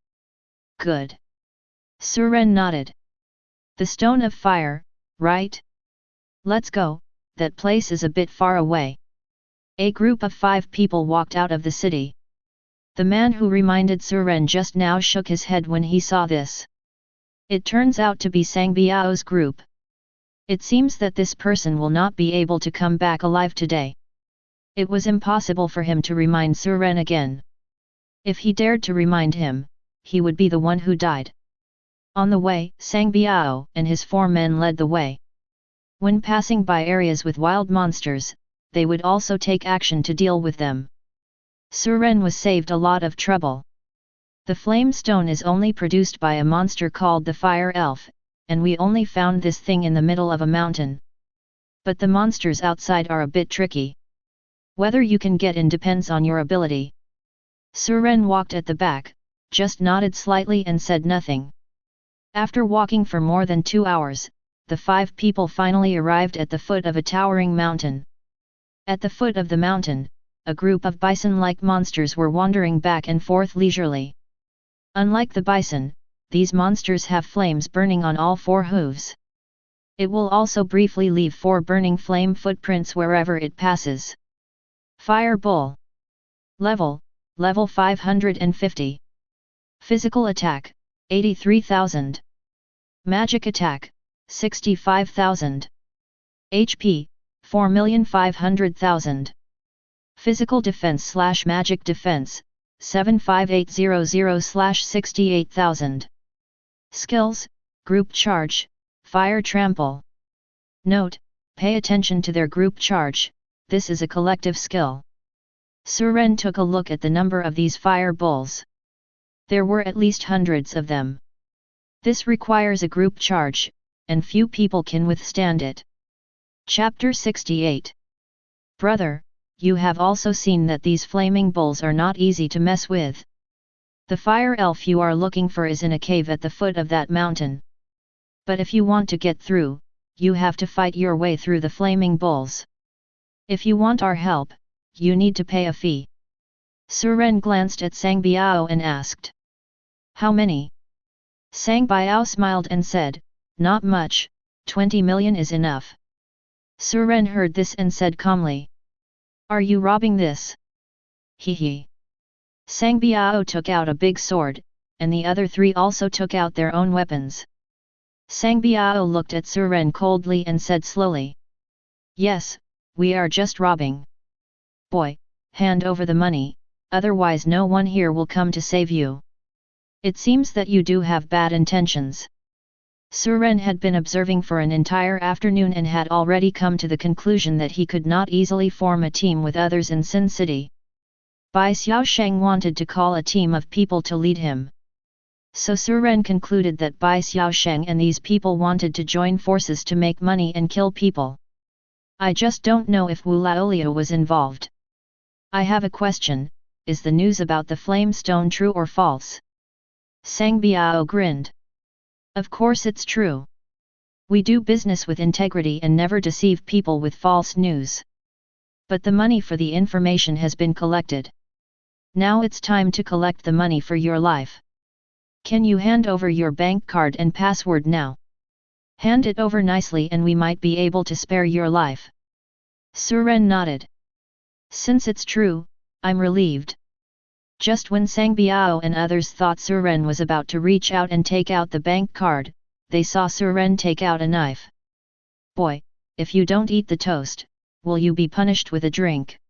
Good. Suren nodded. The Stone of Fire, right? Let's go, that place is a bit far away. A group of 5 people walked out of the city. The man who reminded Suren just now shook his head when he saw this. It turns out to be Sang Biao's group. It seems that this person will not be able to come back alive today. It was impossible for him to remind Suren again. If he dared to remind him, he would be the one who died. On the way, Sang Biao and his 4 men led the way. When passing by areas with wild monsters, they would also take action to deal with them. Suren was saved a lot of trouble. The flame stone is only produced by a monster called the fire elf, and we only found this thing in the middle of a mountain. But the monsters outside are a bit tricky. Whether you can get in depends on your ability. Suren walked at the back, just nodded slightly and said nothing. After walking for more than 2 hours, the 5 people finally arrived at the foot of a towering mountain. At the foot of the mountain, a group of bison-like monsters were wandering back and forth leisurely. Unlike the bison, these monsters have flames burning on all 4 hooves. It will also briefly leave 4 burning flame footprints wherever it passes. Fire Bull. Level 550. Physical attack, 83,000. Magic attack, 65,000. HP, 4,500,000. Physical defense/magic defense, 75800/68,000. Skills, Group Charge, Fire Trample. Note, pay attention to their group charge, this is a collective skill. Suren took a look at the number of these fire bulls. There were at least hundreds of them. This requires a group charge, and few people can withstand it. Chapter 68. Brother, you have also seen that these flaming bulls are not easy to mess with. The fire elf you are looking for is in a cave at the foot of that mountain. But if you want to get through, you have to fight your way through the flaming bulls. If you want our help, you need to pay a fee. Suren glanced at Sang Biao and asked. How many? Sang Biao smiled and said, not much, 20 million is enough. Suren heard this and said calmly. Are you robbing this? Hee. Sang Biao took out a big sword, and the other 3 also took out their own weapons. Sang Biao looked at Suren coldly and said slowly. Yes, we are just robbing. Boy, hand over the money, otherwise no one here will come to save you. It seems that you do have bad intentions. Suren had been observing for an entire afternoon and had already come to the conclusion that he could not easily form a team with others in Sin City. Bai Xiaosheng wanted to call a team of people to lead him. So Suren concluded that Bai Xiaosheng and these people wanted to join forces to make money and kill people. I just don't know if Wu Laolio was involved. I have a question, is the news about the flame stone true or false? Sang Biao grinned. Of course it's true. We do business with integrity and never deceive people with false news. But the money for the information has been collected. Now it's time to collect the money for your life. Can you hand over your bank card and password now? Hand it over nicely and we might be able to spare your life. Suren nodded. Since it's true, I'm relieved. Just when Sang Biao and others thought Suren was about to reach out and take out the bank card, they saw Suren take out a knife. Boy, if you don't eat the toast, will you be punished with a drink?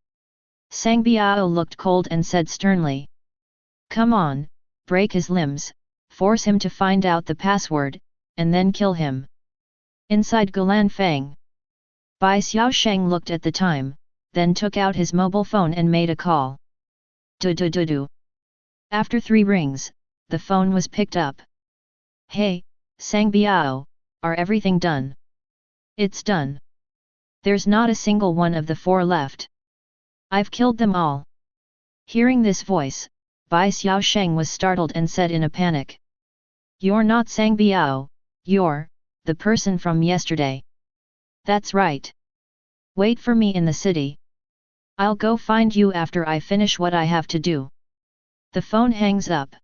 Sang Biao looked cold and said sternly. Come on, break his limbs, force him to find out the password, and then kill him. Inside Gulan Fang. Bai Xiaosheng looked at the time, then took out his mobile phone and made a call. Do. After 3 rings, the phone was picked up. Hey, Sang Biao, are everything done? It's done. There's not a single one of the 4 left. I've killed them all. Hearing this voice, Bai Xiaosheng was startled and said in a panic. You're not Sang Biao, you're the person from yesterday. That's right. Wait for me in the city. I'll go find you after I finish what I have to do. The phone hangs up.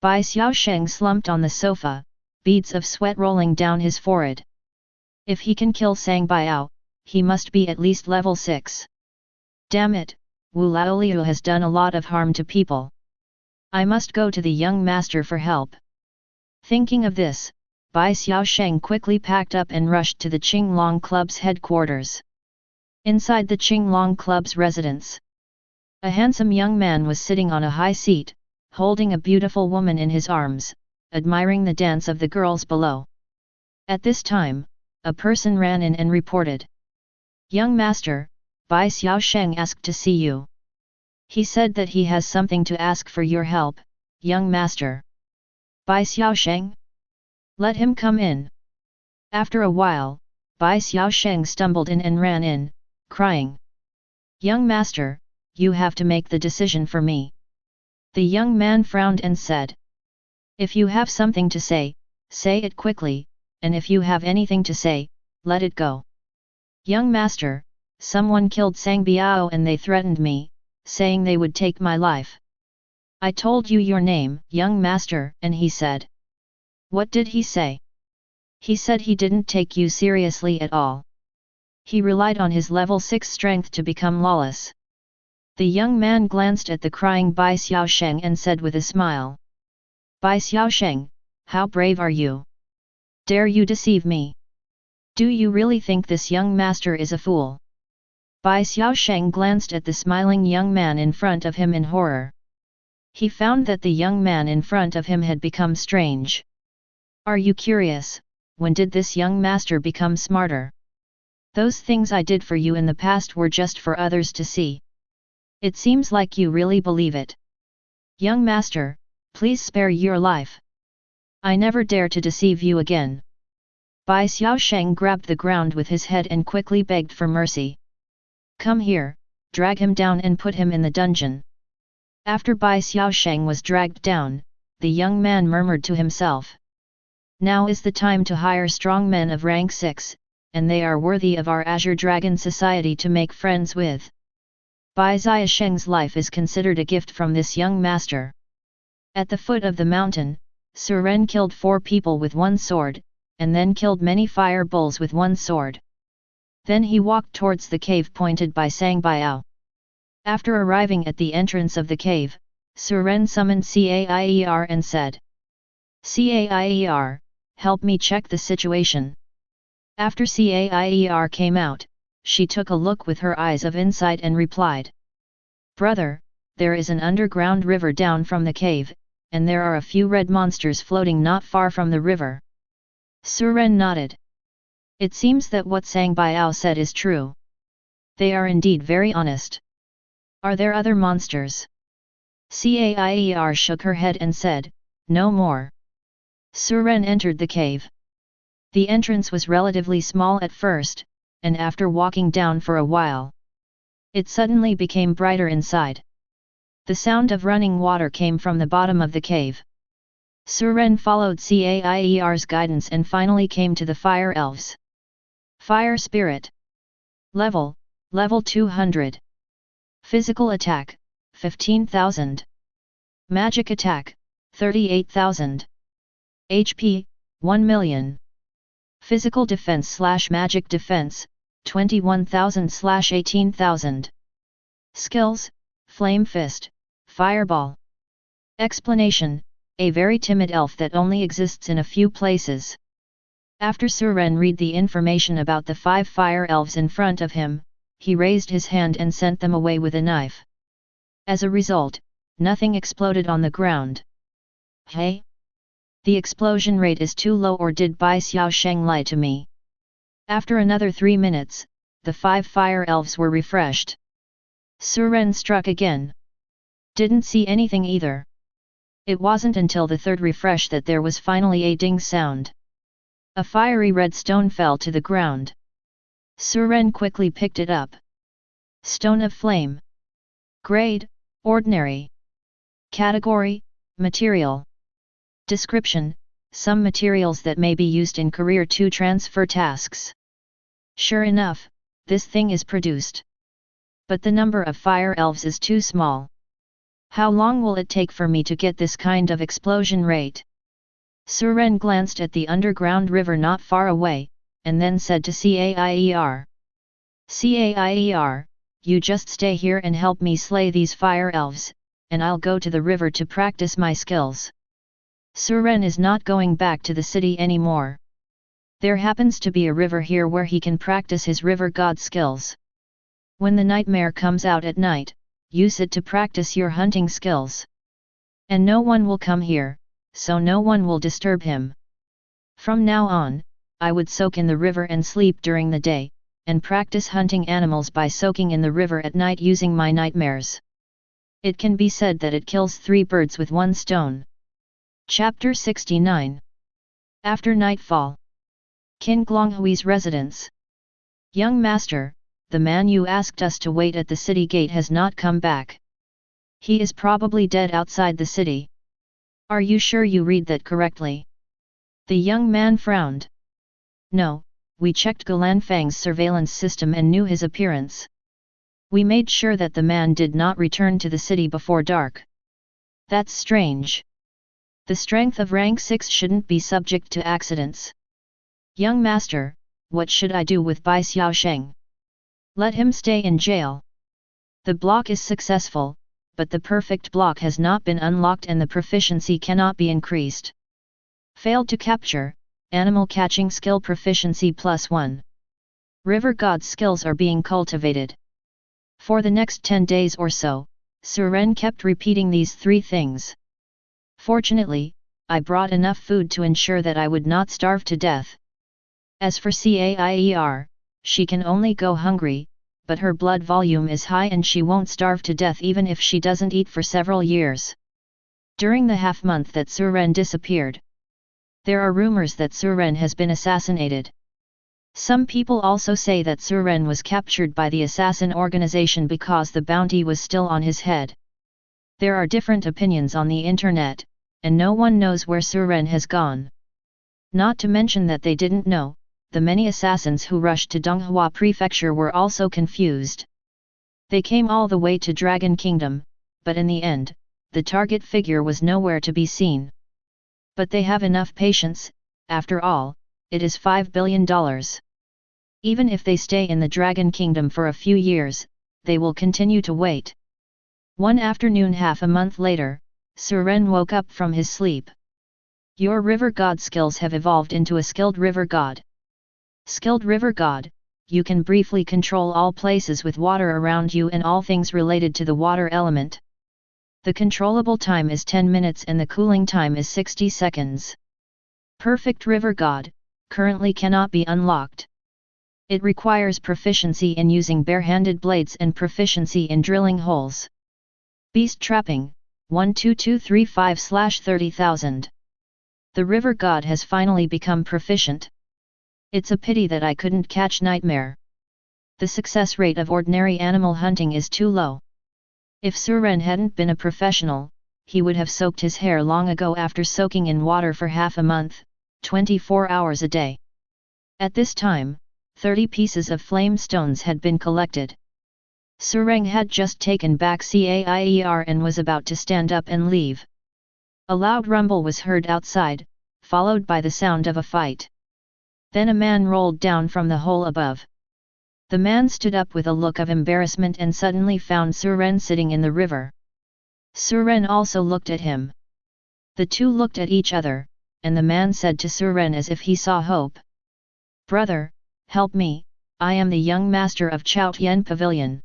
Bai Xiaosheng slumped on the sofa, beads of sweat rolling down his forehead. If he can kill Sang Biao, he must be at least level 6. Damn it, Wu Laolio has done a lot of harm to people. I must go to the young master for help. Thinking of this, Bai Xiaosheng quickly packed up and rushed to the Qinglong Club's headquarters. Inside the Qinglong Club's residence, a handsome young man was sitting on a high seat, holding a beautiful woman in his arms, admiring the dance of the girls below. At this time, a person ran in and reported. "Young master, Bai Xiaosheng asked to see you. He said that he has something to ask for your help, young master." "Bai Xiaosheng? Let him come in." After a while, Bai Xiaosheng stumbled in and ran in, crying, "Young master, you have to make the decision for me." The young man frowned and said, "If you have something to say it quickly, and if you have anything to say, let it go." "Young master, someone killed Sang Biao and they threatened me, saying they would take my life. I told you your name, young master, and he said." "What did he say?" "He said he didn't take you seriously at all. He relied on his level 6 strength to become lawless." The young man glanced at the crying Bai Xiaosheng and said with a smile, "Bai Xiaosheng, how brave are you? Dare you deceive me? Do you really think this young master is a fool?" Bai Xiaosheng glanced at the smiling young man in front of him in horror. He found that the young man in front of him had become strange. "Are you curious, when did this young master become smarter? Those things I did for you in the past were just for others to see. It seems like you really believe it. Young master, please spare your life. I never dare to deceive you again." Bai Xiaosheng grabbed the ground with his head and quickly begged for mercy. "Come here, drag him down and put him in the dungeon." After Bai Xiaosheng was dragged down, the young man murmured to himself, "Now is the time to hire strong men of rank 6, and they are worthy of our Azure Dragon Society to make friends with." Bai Xiaosheng's life is considered a gift from this young master. At the foot of the mountain, Suren killed 4 people with one sword, and then killed many fire bulls with one sword. Then he walked towards the cave pointed by Sang Biao. After arriving at the entrance of the cave, Suren summoned Cair and said, "Cair, help me check the situation." After Cair came out, she took a look with her eyes of insight and replied, "Brother, there is an underground river down from the cave, and there are a few red monsters floating not far from the river." Suren nodded. It seems that what Sang Biao said is true. They are indeed very honest. Are there other monsters? Cair shook her head and said, "No more." Suren entered the cave. The entrance was relatively small at first, and after walking down for a while, it suddenly became brighter inside. The sound of running water came from the bottom of the cave. Suren followed Cair's guidance and finally came to the fire elves. Fire Spirit. Level 200. Physical attack, 15,000. Magic attack, 38,000. HP, 1 million. Physical defense/magic defense, 21,000/18,000. Skills, Flame Fist, Fireball. Explanation: a very timid elf that only exists in a few places. After Suren read the information about the 5 fire elves in front of him, he raised his hand and sent them away with a knife. As a result, nothing exploded on the ground. Hey? The explosion rate is too low, or did Bai Xiaosheng lie to me? After another 3 minutes, the 5 fire elves were refreshed. Suren struck again. Didn't see anything either. It wasn't until the 3rd refresh that there was finally a ding sound. A fiery red stone fell to the ground. Suren quickly picked it up. Stone of Flame. Grade, Ordinary. Category, Material. Description: some materials that may be used in Career 2 transfer tasks. Sure enough, this thing is produced. But the number of fire elves is too small. How long will it take for me to get this kind of explosion rate? Suren glanced at the underground river not far away, and then said to Cair. Cair, you just stay here and help me slay these fire elves, and I'll go to the river to practice my skills. Suren is not going back to the city anymore. There happens to be a river here where he can practice his river god skills. When the nightmare comes out at night, use it to practice your hunting skills. And no one will come here, so no one will disturb him. From now on, I would soak in the river and sleep during the day, and practice hunting animals by soaking in the river at night using my nightmares. It can be said that it kills 3 birds with 1 stone. Chapter 69. After nightfall. King Glonghui's residence. Young master, the man you asked us to wait at the city gate has not come back. He is probably dead outside the city. Are you sure you read that correctly? The young man frowned. No, we checked Galanfang's surveillance system and knew his appearance. We made sure that the man did not return to the city before dark. That's strange. The strength of rank 6 shouldn't be subject to accidents. Young master, what should I do with Bai Xiaosheng? Let him stay in jail. The block is successful, but the perfect block has not been unlocked and the proficiency cannot be increased. Failed to capture, animal catching skill proficiency +1. River god skills are being cultivated. For the next 10 days or so, Suren kept repeating these 3 things. Fortunately, I brought enough food to ensure that I would not starve to death. As for Cair, she can only go hungry, but her blood volume is high and she won't starve to death even if she doesn't eat for several years. During the half-month that Suren disappeared, there are rumors that Suren has been assassinated. Some people also say that Suren was captured by the assassin organization because the bounty was still on his head. There are different opinions on the internet, and no one knows where Suren has gone. Not to mention that they didn't know, the many assassins who rushed to Donghua Prefecture were also confused. They came all the way to Dragon Kingdom, but in the end, the target figure was nowhere to be seen. But they have enough patience, after all, it is $5 billion. Even if they stay in the Dragon Kingdom for a few years, they will continue to wait. One afternoon half a month later, Suren woke up from his sleep. Your river god skills have evolved into a skilled river god. Skilled river god, you can briefly control all places with water around you and all things related to the water element. The controllable time is 10 minutes and the cooling time is 60 seconds. Perfect river god, currently cannot be unlocked. It requires proficiency in using bare-handed blades and proficiency in drilling holes. Beast trapping, 12235/30,000. The river god has finally become proficient. It's a pity that I couldn't catch Nightmare. The success rate of ordinary animal hunting is too low. If Suren hadn't been a professional, he would have soaked his hair long ago after soaking in water for half a month, 24 hours a day. At this time, 30 pieces of flame stones had been collected. Sureng had just taken back Cair and was about to stand up and leave. A loud rumble was heard outside, followed by the sound of a fight. Then a man rolled down from the hole above. The man stood up with a look of embarrassment and suddenly found Suren sitting in the river. Suren also looked at him. The two looked at each other, and the man said to Suren as if he saw hope. "Brother, help me, I am the young master of Chaotian Pavilion.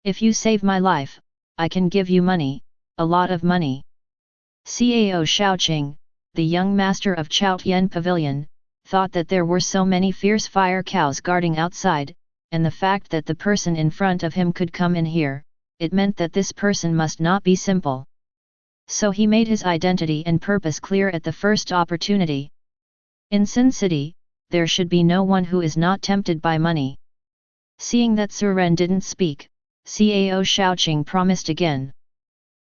If you save my life, I can give you money, a lot of money." Cao Shaoqing, the young master of Chaotian Pavilion, thought that there were so many fierce fire cows guarding outside, and the fact that the person in front of him could come in here, it meant that this person must not be simple. So he made his identity and purpose clear at the first opportunity. In Sin City, there should be no one who is not tempted by money. Seeing that Suren didn't speak, Cao Shaoqing promised again.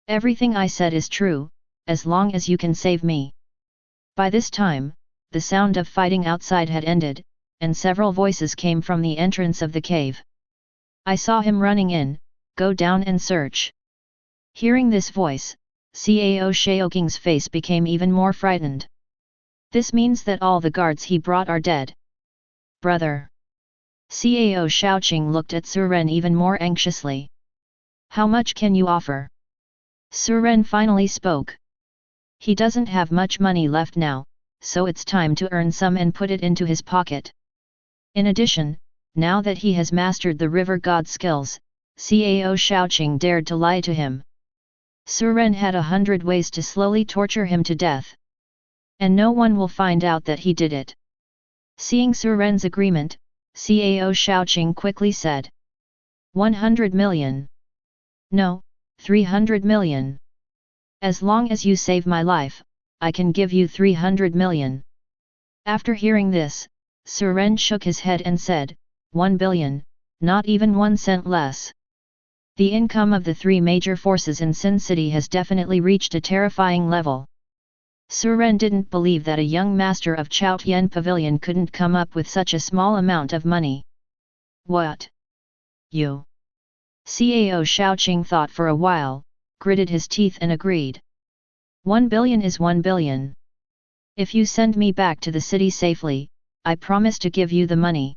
"Everything I said is true, as long as you can save me." By this time, the sound of fighting outside had ended, and several voices came from the entrance of the cave. "I saw him running in, go down and search." Hearing this voice, Cao Shaoqing's face became even more frightened. "This means that all the guards he brought are dead." "Brother." Cao Shaoqing looked at Suren even more anxiously. "How much can you offer?" Suren finally spoke. He doesn't have much money left now, so it's time to earn some and put it into his pocket. In addition, now that he has mastered the river god skills, Cao Shaoqing dared to lie to him. Suren had 100 ways to slowly torture him to death. And no one will find out that he did it. Seeing Suren's agreement, Cao Shaoqing quickly said. 100 million. No, 300 million. As long as you save my life, I can give you 300 million. After hearing this, Suren shook his head and said, 1 billion, not even 1 cent less. The income of the three major forces in Sin City has definitely reached a terrifying level. Suren didn't believe that a young master of Chaotian Pavilion couldn't come up with such a small amount of money. What? You? Cao Shaoqing thought for a while, gritted his teeth and agreed. 1 billion is 1 billion. If you send me back to the city safely, I promise to give you the money.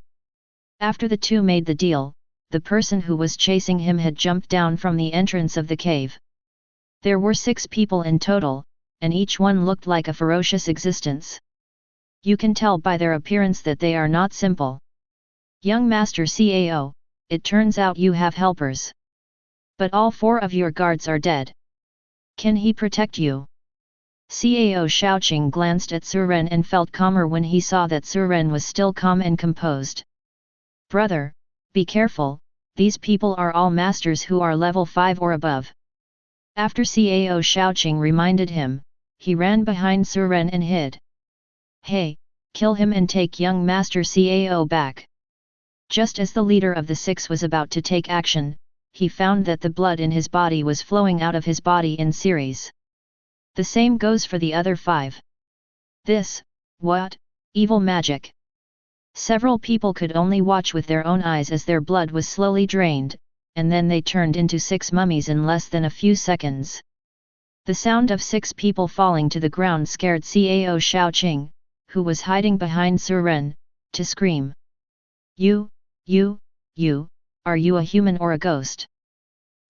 After the two made the deal, the person who was chasing him had jumped down from the entrance of the cave. There were 6 people in total, and each one looked like a ferocious existence. You can tell by their appearance that they are not simple. Young Master Cao, it turns out you have helpers. But all 4 of your guards are dead. Can he protect you? Cao Shaoqing glanced at Suren and felt calmer when he saw that Suren was still calm and composed. Brother, be careful, these people are all masters who are level 5 or above. After Cao Shaoqing reminded him, he ran behind Suren and hid. Hey, kill him and take young Master Cao back. Just as the leader of the 6 was about to take action, he found that the blood in his body was flowing out of his body in series. The same goes for the other 5. This, what, evil magic? Several people could only watch with their own eyes as their blood was slowly drained, and then they turned into 6 mummies in less than a few seconds. The sound of 6 people falling to the ground scared Cao Shaoqing, who was hiding behind Suren, to scream. You, are you a human or a ghost?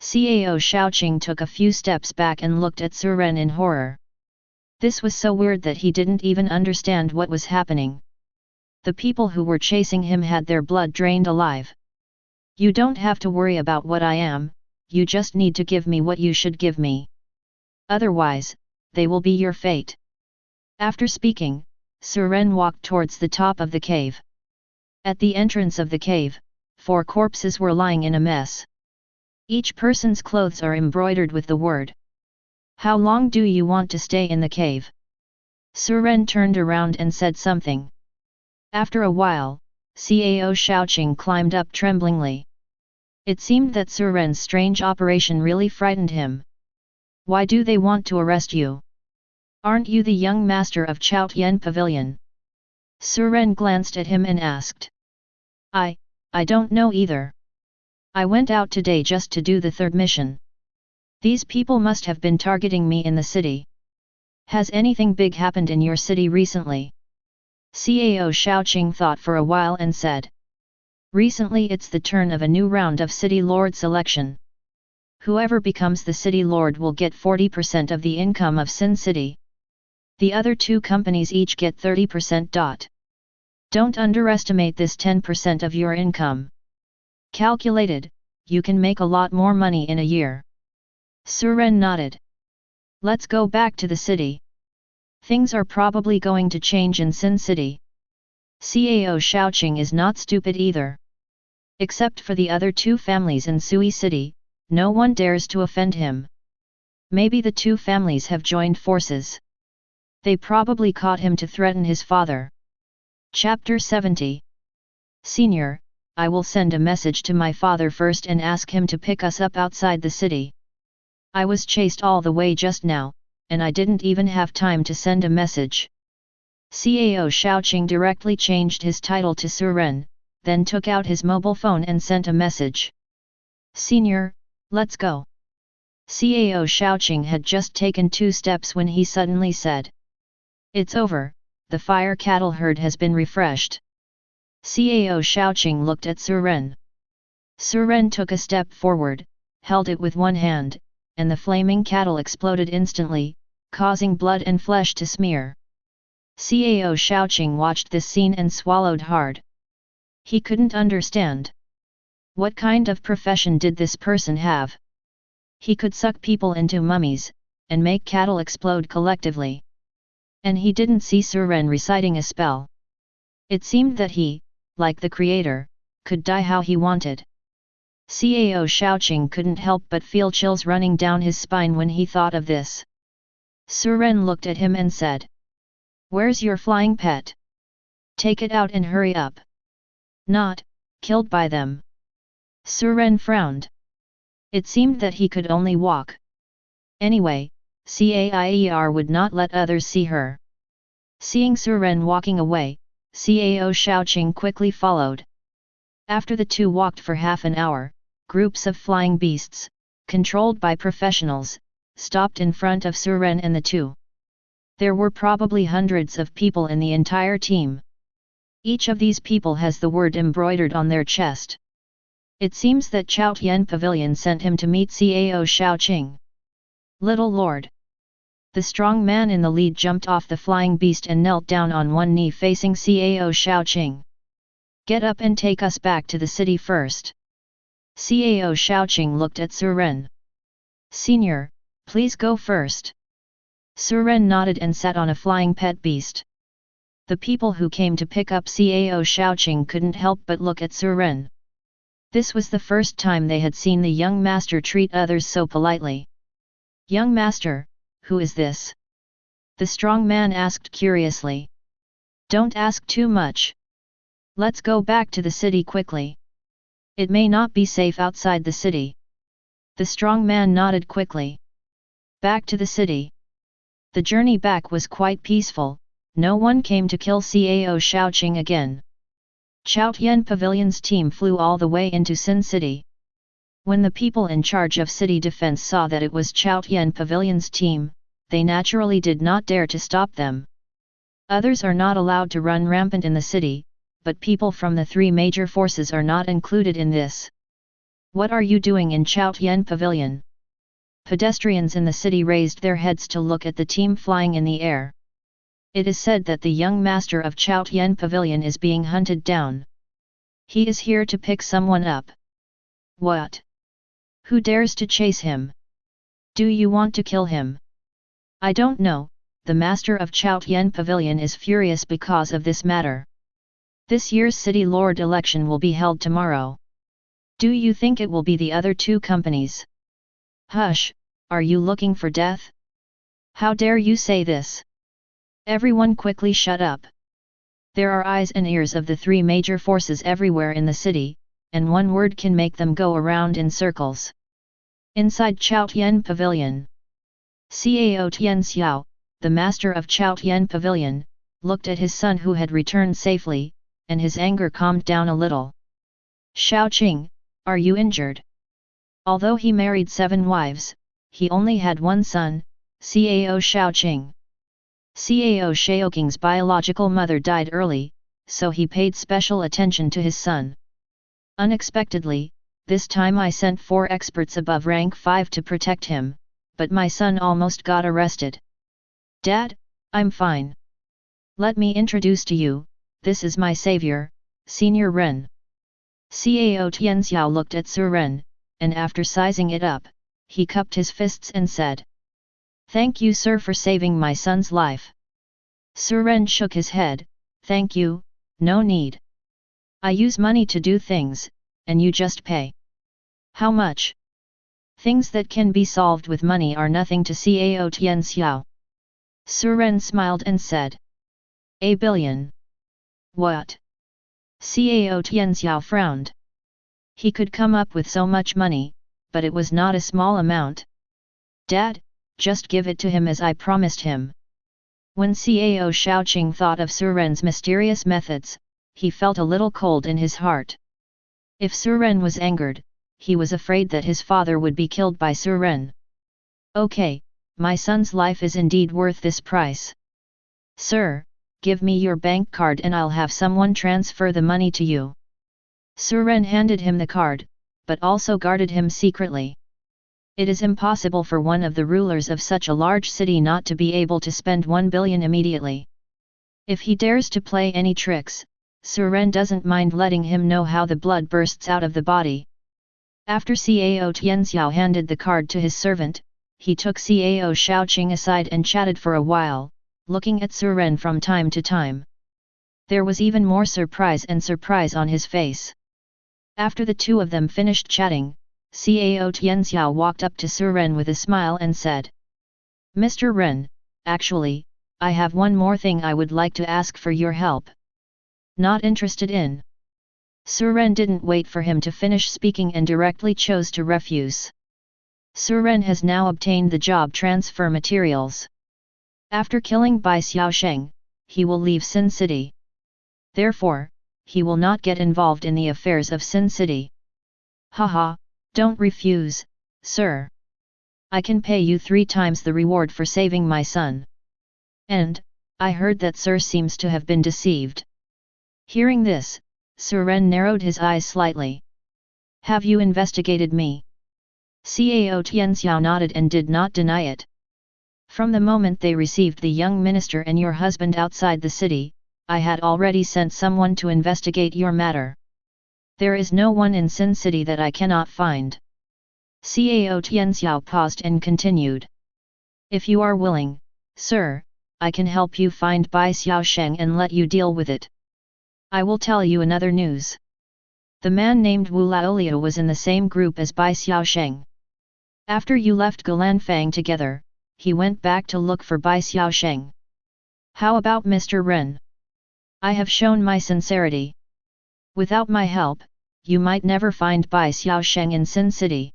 Cao Shaoqing took a few steps back and looked at Suren in horror. This was so weird that he didn't even understand what was happening. The people who were chasing him had their blood drained alive. You don't have to worry about what I am, you just need to give me what you should give me. Otherwise, they will be your fate. After speaking, Suren walked towards the top of the cave. At the entrance of the cave, 4 corpses were lying in a mess. Each person's clothes are embroidered with the word. How long do you want to stay in the cave? Suren turned around and said something. After a while, Cao Shaoqing climbed up tremblingly. It seemed that Suren's strange operation really frightened him. Why do they want to arrest you? Aren't you the young master of Chaotian Pavilion? Suren glanced at him and asked. I don't know either. I went out today just to do the 3rd mission. These people must have been targeting me in the city. Has anything big happened in your city recently? Cao Shaoqing thought for a while and said. Recently it's the turn of a new round of City Lord selection. Whoever becomes the City Lord will get 40% of the income of Sin City. The other 2 companies each get 30%. Don't underestimate this 10% of your income. Calculated, you can make a lot more money in a year. Suren nodded. Let's go back to the city. Things are probably going to change in Sin City. Cao Shaoqing is not stupid either. Except for the other 2 families in Sui City, no one dares to offend him. Maybe the 2 families have joined forces. They probably caught him to threaten his father. Chapter 70. Senior, I will send a message to my father first and ask him to pick us up outside the city. I was chased all the way just now, and I didn't even have time to send a message. Cao Shaoqing directly changed his title to Suren, then took out his mobile phone and sent a message. Senior, let's go. Cao Shaoqing had just taken 2 steps when he suddenly said. It's over, the fire cattle herd has been refreshed. Cao Shaoqing looked at Suren. Suren took a step forward, held it with one hand, and the flaming cattle exploded instantly, causing blood and flesh to smear. Cao Shaoqing watched this scene and swallowed hard. He couldn't understand. What kind of profession did this person have? He could suck people into mummies, and make cattle explode collectively. and he didn't see Suren reciting a spell. It seemed that he, like the creator, could die how he wanted. Cao Shaoqing couldn't help but feel chills running down his spine when he thought of this. Suren looked at him and said, "Where's your flying pet? Take it out and hurry up." "Not, killed by them." Suren frowned. It seemed that he could only walk. Anyway, Cair would not let others see her. Seeing Suren walking away, Cao Shaoqing quickly followed. After the two walked for half an hour, groups of flying beasts, controlled by professionals, stopped in front of Suren and the two. There were probably hundreds of people in the entire team. Each of these people has the word embroidered on their chest. It seems that Chaotian Pavilion sent him to meet Cao Shaoqing. "Little Lord." The strong man in the lead jumped off the flying beast and knelt down on one knee facing Cao Shaoqing. "Get up and take us back to the city first." Cao Shaoqing looked at Suren. "Senior, please go first." Suren nodded and sat on a flying pet beast. The people who came to pick up Cao Shaoqing couldn't help but look at Suren. This was the first time they had seen the young master treat others so politely. "Young master, who is this?" the strong man asked curiously. "Don't ask too much. Let's go back to the city quickly. It may not be safe outside the city." The strong man nodded quickly. Back to the city. The journey back was quite peaceful. No one came to kill Cao Shaoqing again. Chaotian Pavilion's team flew all the way into Sin City. When the people in charge of city defense saw that it was Chaotian Pavilion's team, they naturally did not dare to stop them. Others are not allowed to run rampant in the city, but people from the three major forces are not included in this. "What are you doing in Chaotian Pavilion?" Pedestrians in the city raised their heads to look at the team flying in the air. It is said that the young master of Chaotian Pavilion is being hunted down. He is here to pick someone up. "What? Who dares to chase him? Do you want to kill him?" "I don't know, the master of Chaotian Pavilion is furious because of this matter. This year's City Lord election will be held tomorrow. Do you think it will be the other two companies?" "Hush, are you looking for death? How dare you say this?" Everyone quickly shut up. There are eyes and ears of the three major forces everywhere in the city, and one word can make them go around in circles. Inside Chaotian Pavilion, Cao Tianxiao, the master of Chaotian Pavilion, looked at his son who had returned safely, and his anger calmed down a little. "Shaoqing, are you injured?" Although he married 7 wives, he only had one son, Cao Shaoqing. Cao Shaoqing's biological mother died early, so he paid special attention to his son. "Unexpectedly, this time I sent 4 experts above rank 5 to protect him, but my son almost got arrested." "Dad, I'm fine. Let me introduce to you, this is my savior, Senior Ren." Cao Tianxiao looked at Suren, and after sizing it up, he cupped his fists and said, "Thank you sir for saving my son's life." Suren shook his head, "Thank you, no need. I use money to do things, and you just pay." "How much?" "Things that can be solved with money are nothing to Cao Tianxiao." Suren smiled and said, "A billion." "What?" Cao Tianxiao frowned. He could come up with so much money, but it was not a small amount. "Dad, just give it to him as I promised him." When Cao Shaoqing thought of Suren's mysterious methods, he felt a little cold in his heart. If Suren was angered, he was afraid that his father would be killed by Suren. "Okay, my son's life is indeed worth this price. Sir, give me your bank card and I'll have someone transfer the money to you." Suren handed him the card, but also guarded him secretly. It is impossible for one of the rulers of such a large city not to be able to spend 1 billion immediately. If he dares to play any tricks, Suren doesn't mind letting him know how the blood bursts out of the body. After Cao Tianxiao handed the card to his servant, he took Cao Shaoqing aside and chatted for a while, looking at Suren from time to time. There was even more surprise on his face. After the two of them finished chatting, Cao Tianxiao walked up to Suren with a smile and said, "Mr. Ren, actually, I have one more thing I would like to ask for your help." "Not interested in?" Suren didn't wait for him to finish speaking and directly chose to refuse. Suren has now obtained the job transfer materials. After killing Bai Xiaosheng, he will leave Sin City. Therefore, he will not get involved in the affairs of Sin City. Haha, don't refuse, sir. I can pay you 3 times the reward for saving my son. And, I heard that sir seems to have been deceived. Hearing this, Suren narrowed his eyes slightly. Have you investigated me? Cao Tianxiao nodded and did not deny it. From the moment they received the young minister and your husband outside the city, I had already sent someone to investigate your matter. There is no one in Sin City that I cannot find. Cao Tianxiao paused and continued. If you are willing, sir, I can help you find Bai Xiaosheng and let you deal with it. I will tell you another news. The man named Wu Laoliu was in the same group as Bai Xiaosheng. After you left Galanfang together, he went back to look for Bai Xiaosheng. How about Mr. Ren? I have shown my sincerity. Without my help, you might never find Bai Xiaosheng in Sin City.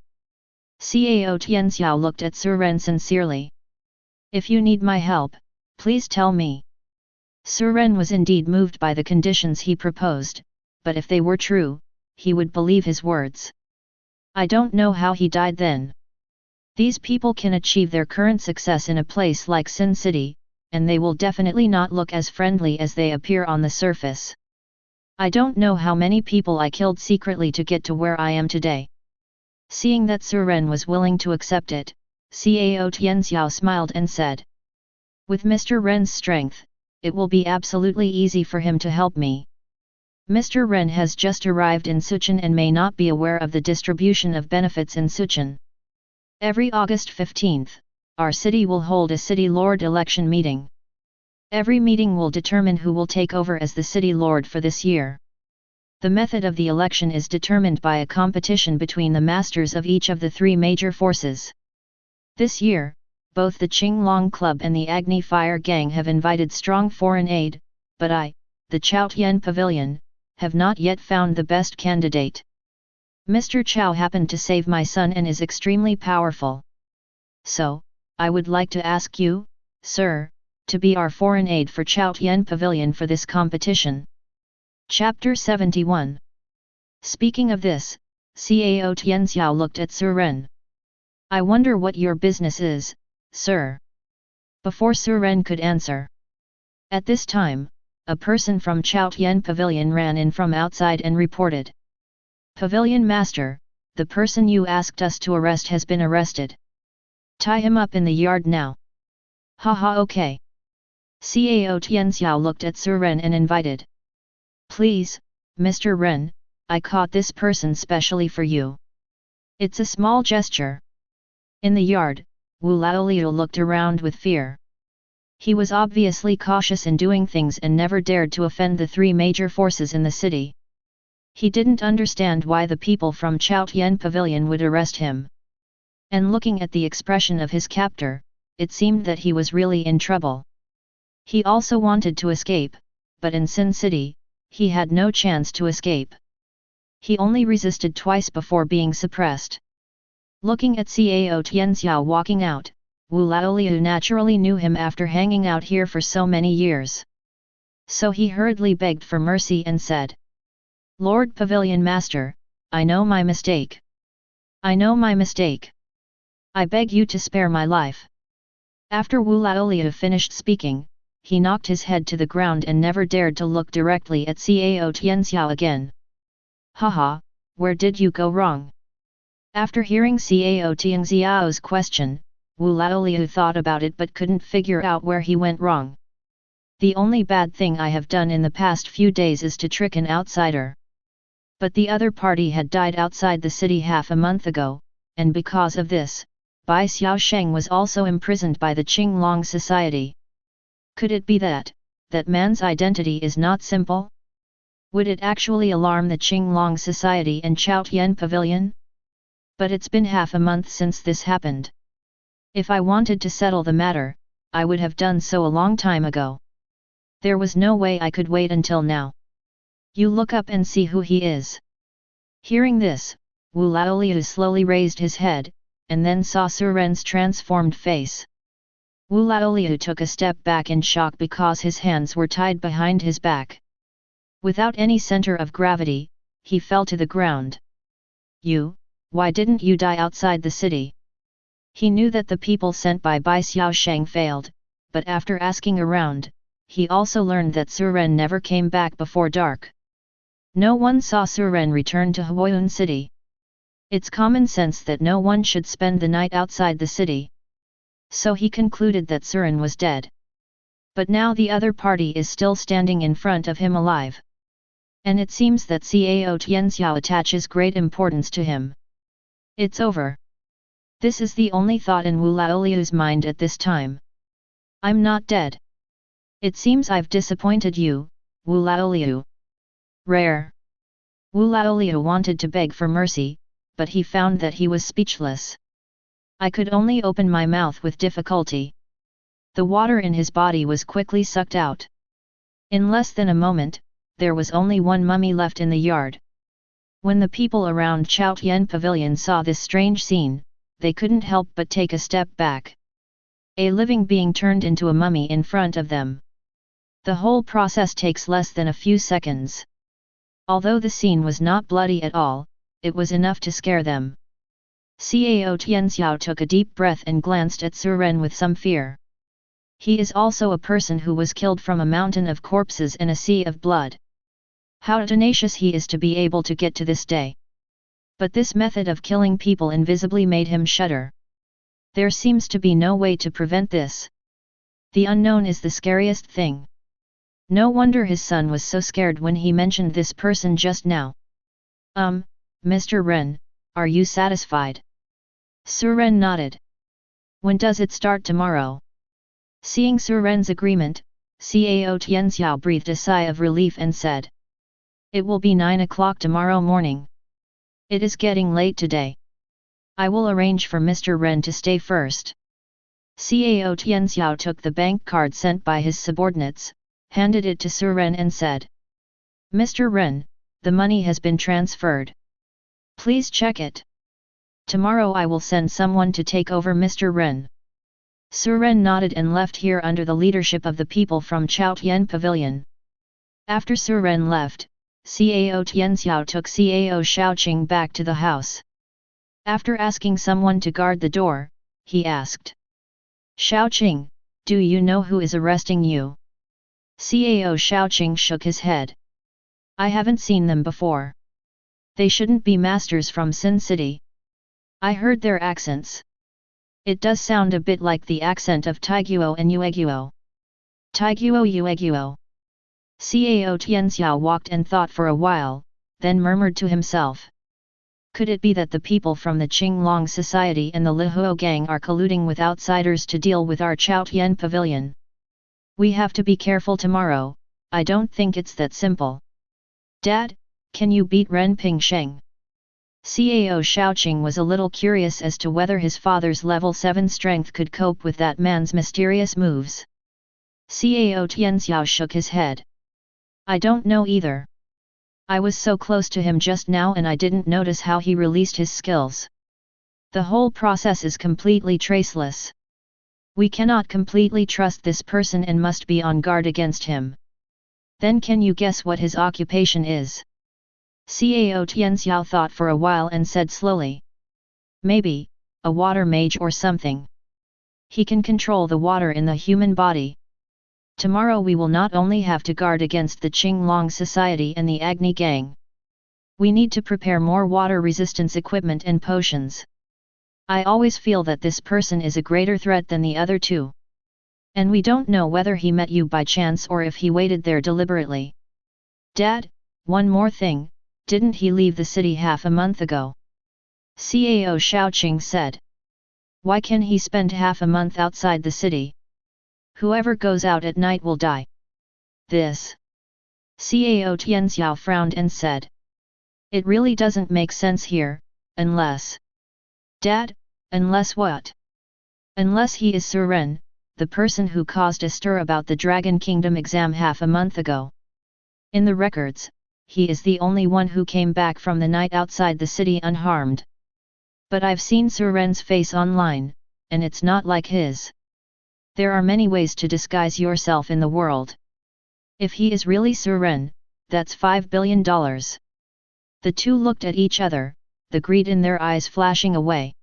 Cao Tianxiao looked at Suren sincerely. If you need my help, please tell me. Suren was indeed moved by the conditions he proposed, but if they were true, he would believe his words. I don't know how he died then. These people can achieve their current success in a place like Sin City, and they will definitely not look as friendly as they appear on the surface. I don't know how many people I killed secretly to get to where I am today. Seeing that Suren was willing to accept it, Cao Tianxiao smiled and said, with Mr. Ren's strength, it will be absolutely easy for him to help me. Mr. Ren has just arrived in Suchen and may not be aware of the distribution of benefits in Suchen. Every August 15th, our city will hold a city lord election meeting. Every meeting will determine who will take over as the city lord for this year. The method of the election is determined by a competition between the masters of each of the 3 major forces. This year, both the Qinglong Club and the Agni Fire Gang have invited strong foreign aid, but I, the Chaotian Pavilion, have not yet found the best candidate. Mr. Chao happened to save my son and is extremely powerful. So, I would like to ask you, sir, to be our foreign aid for Chaotian Pavilion for this competition. Chapter 71. Speaking of this, Cao Tianxiao looked at Suren. I wonder what your business is, sir. Before Suren could answer. At this time, a person from Chaotian Pavilion ran in from outside and reported. Pavilion Master, the person you asked us to arrest has been arrested. Tie him up in the yard now. Haha, okay. Cao Tianxiao looked at Suren and invited. Please, Mr. Ren, I caught this person specially for you. It's a small gesture. In the yard, Wu Laoliu looked around with fear. He was obviously cautious in doing things and never dared to offend the 3 major forces in the city. He didn't understand why the people from Chaotian Pavilion would arrest him. And looking at the expression of his captor, it seemed that he was really in trouble. He also wanted to escape, but in Sin City, he had no chance to escape. He only resisted twice before being suppressed. Looking at Cao Tianxiao walking out, Wu Laoliu naturally knew him after hanging out here for so many years. So he hurriedly begged for mercy and said, Lord Pavilion Master, I know my mistake. I know my mistake. I beg you to spare my life. After Wu Laoliu finished speaking, he knocked his head to the ground and never dared to look directly at Cao Tianxiao again. Haha, where did you go wrong? After hearing Cao Tianxiao's question, Wu Laoliu thought about it but couldn't figure out where he went wrong. The only bad thing I have done in the past few days is to trick an outsider. But the other party had died outside the city half a month ago, and because of this, Bai Xiaosheng was also imprisoned by the Qinglong society. Could it be that man's identity is not simple? Would it actually alarm the Qinglong Society and Chaotian Pavilion? But it's been half a month since this happened. If I wanted to settle the matter, I would have done so a long time ago. There was no way I could wait until now. You look up and see who he is. Hearing this, Wu Laoliu slowly raised his head, and then saw Su Ren's transformed face. Wu Laoliu took a step back in shock because his hands were tied behind his back. Without any center of gravity, he fell to the ground. Why didn't you die outside the city? He knew that the people sent by Bai Xiaosheng failed, but after asking around, he also learned that Su Ren never came back before dark. No one saw Su Ren return to Huayun City. It's common sense that no one should spend the night outside the city. So he concluded that Su Ren was dead. But now the other party is still standing in front of him alive. And it seems that Cao Tianxiao attaches great importance to him. It's over. This is the only thought in Wu Laoliu's mind at this time. I'm not dead. It seems I've disappointed you, Wu Laoliu. Rare. Wu Laoliu wanted to beg for mercy, but he found that he was speechless. I could only open my mouth with difficulty. The water in his body was quickly sucked out. In less than a moment, there was only one mummy left in the yard. When the people around Chaotian Pavilion saw this strange scene, they couldn't help but take a step back. A living being turned into a mummy in front of them. The whole process takes less than a few seconds. Although the scene was not bloody at all, it was enough to scare them. Cao Tianxiao took a deep breath and glanced at Su Ren with some fear. He is also a person who was killed from a mountain of corpses and a sea of blood. How tenacious he is to be able to get to this day. But this method of killing people invisibly made him shudder. There seems to be no way to prevent this. The unknown is the scariest thing. No wonder his son was so scared when he mentioned this person just now. Mr. Ren, are you satisfied? Su Ren nodded. When does it start tomorrow? Seeing Su Ren's agreement, Cao Tianxiao breathed a sigh of relief and said. It will be 9 o'clock tomorrow morning. It is getting late today. I will arrange for Mr. Ren to stay first. Cao Tianxiao took the bank card sent by his subordinates, handed it to Su Ren and said. Mr. Ren, the money has been transferred. Please check it. Tomorrow I will send someone to take over Mr. Ren. Su Ren nodded and left here under the leadership of the people from Chaotian Pavilion. After Su Ren left, Cao Tianxiao took Cao Shaoqing back to the house. After asking someone to guard the door, he asked. Shaoqing, do you know who is arresting you? Cao Shaoqing shook his head. I haven't seen them before. They shouldn't be masters from Sin City. I heard their accents. It does sound a bit like the accent of Taiguo and Yueguo. Taiguo Yueguo. Cao Tianxiao walked and thought for a while, then murmured to himself. Could it be that the people from the Qinglong Society and the Lihuo gang are colluding with outsiders to deal with our Chaotian Pavilion? We have to be careful tomorrow. I don't think it's that simple. Dad, can you beat Ren Pingsheng? Cao Shaoqing was a little curious as to whether his father's level 7 strength could cope with that man's mysterious moves. Cao Tianxiao shook his head. I don't know either. I was so close to him just now and I didn't notice how he released his skills. The whole process is completely traceless. We cannot completely trust this person and must be on guard against him. Then can you guess what his occupation is? Cao Tianxiao thought for a while and said slowly. Maybe, a water mage or something. He can control the water in the human body. Tomorrow we will not only have to guard against the Qinglong Society and the Agni Gang. We need to prepare more water resistance equipment and potions. I always feel that this person is a greater threat than the other two. And we don't know whether he met you by chance or if he waited there deliberately. Dad, one more thing, didn't he leave the city half a month ago? Cao Shaoqing said. Why can he spend half a month outside the city? Whoever goes out at night will die. This. Cao Tianxiao frowned and said. It really doesn't make sense here, unless... Dad, unless what? Unless he is Suren, the person who caused a stir about the Dragon Kingdom exam half a month ago. In the records, he is the only one who came back from the night outside the city unharmed. But I've seen Suren's face online, and it's not like his. There are many ways to disguise yourself in the world. If he is really Suren, that's $5 billion. The two looked at each other, the greed in their eyes flashing away.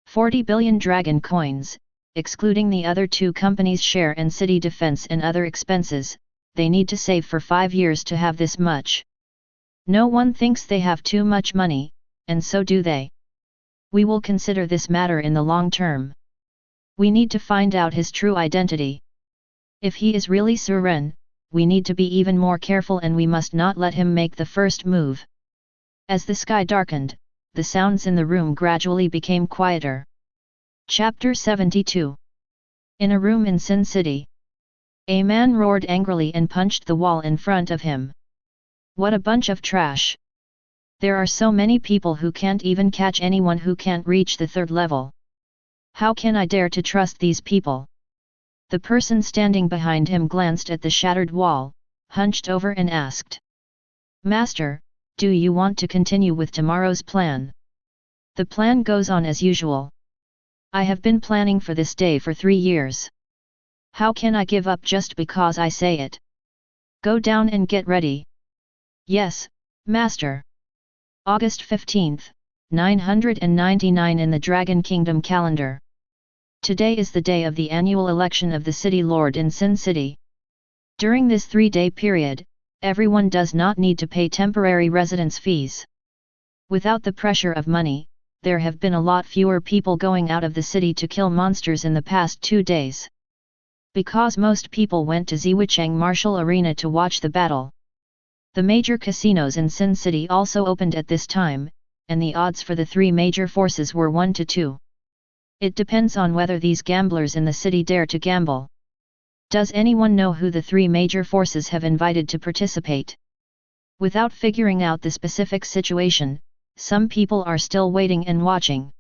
40 billion dragon coins, excluding the other two companies' share and city defense and other expenses, they need to save for 5 years to have this much. No one thinks they have too much money, and so do they. We will consider this matter in the long term. We need to find out his true identity. If he is really Suren, we need to be even more careful and we must not let him make the first move. As the sky darkened, the sounds in the room gradually became quieter. Chapter 72. In a room in Sin City. A man roared angrily and punched the wall in front of him. What a bunch of trash! There are so many people who can't even catch anyone who can't reach the third level. How can I dare to trust these people? The person standing behind him glanced at the shattered wall, hunched over and asked. Master, do you want to continue with tomorrow's plan? The plan goes on as usual. I have been planning for this day for 3 years. How can I give up just because I say it? Go down and get ready. Yes, Master. August 15th, 999 in the Dragon Kingdom calendar. Today is the day of the annual election of the City Lord in Sin City. During this 3-day period, everyone does not need to pay temporary residence fees. Without the pressure of money, there have been a lot fewer people going out of the city to kill monsters in the past 2 days. Because most people went to Ziwicheng Martial Arena to watch the battle. The major casinos in Sin City also opened at this time, and the odds for the 3 major forces were 1 to 2. It depends on whether these gamblers in the city dare to gamble. Does anyone know who the 3 major forces have invited to participate? Without figuring out the specific situation, some people are still waiting and watching.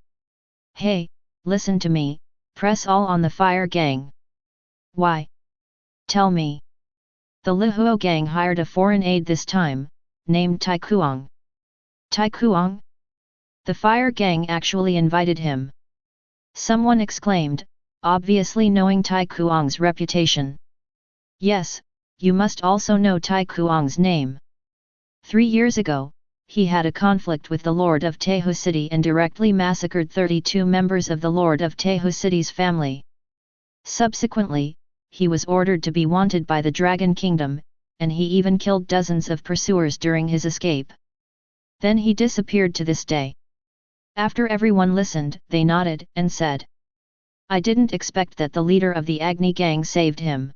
Hey, listen to me, press all on the fire gang. Why? Tell me. The Lihuo gang hired a foreign aide this time, named Tai Kuang. Tai Kuang? The fire gang actually invited him. Someone exclaimed, obviously knowing Tai Kuang's reputation. Yes, you must also know Tai Kuang's name. 3 years ago, he had a conflict with the Lord of Tehu City and directly massacred 32 members of the Lord of Tehu City's family. Subsequently, he was ordered to be wanted by the Dragon Kingdom, and he even killed dozens of pursuers during his escape. Then he disappeared to this day. After everyone listened, they nodded and said, I didn't expect that the leader of the Agni gang saved him.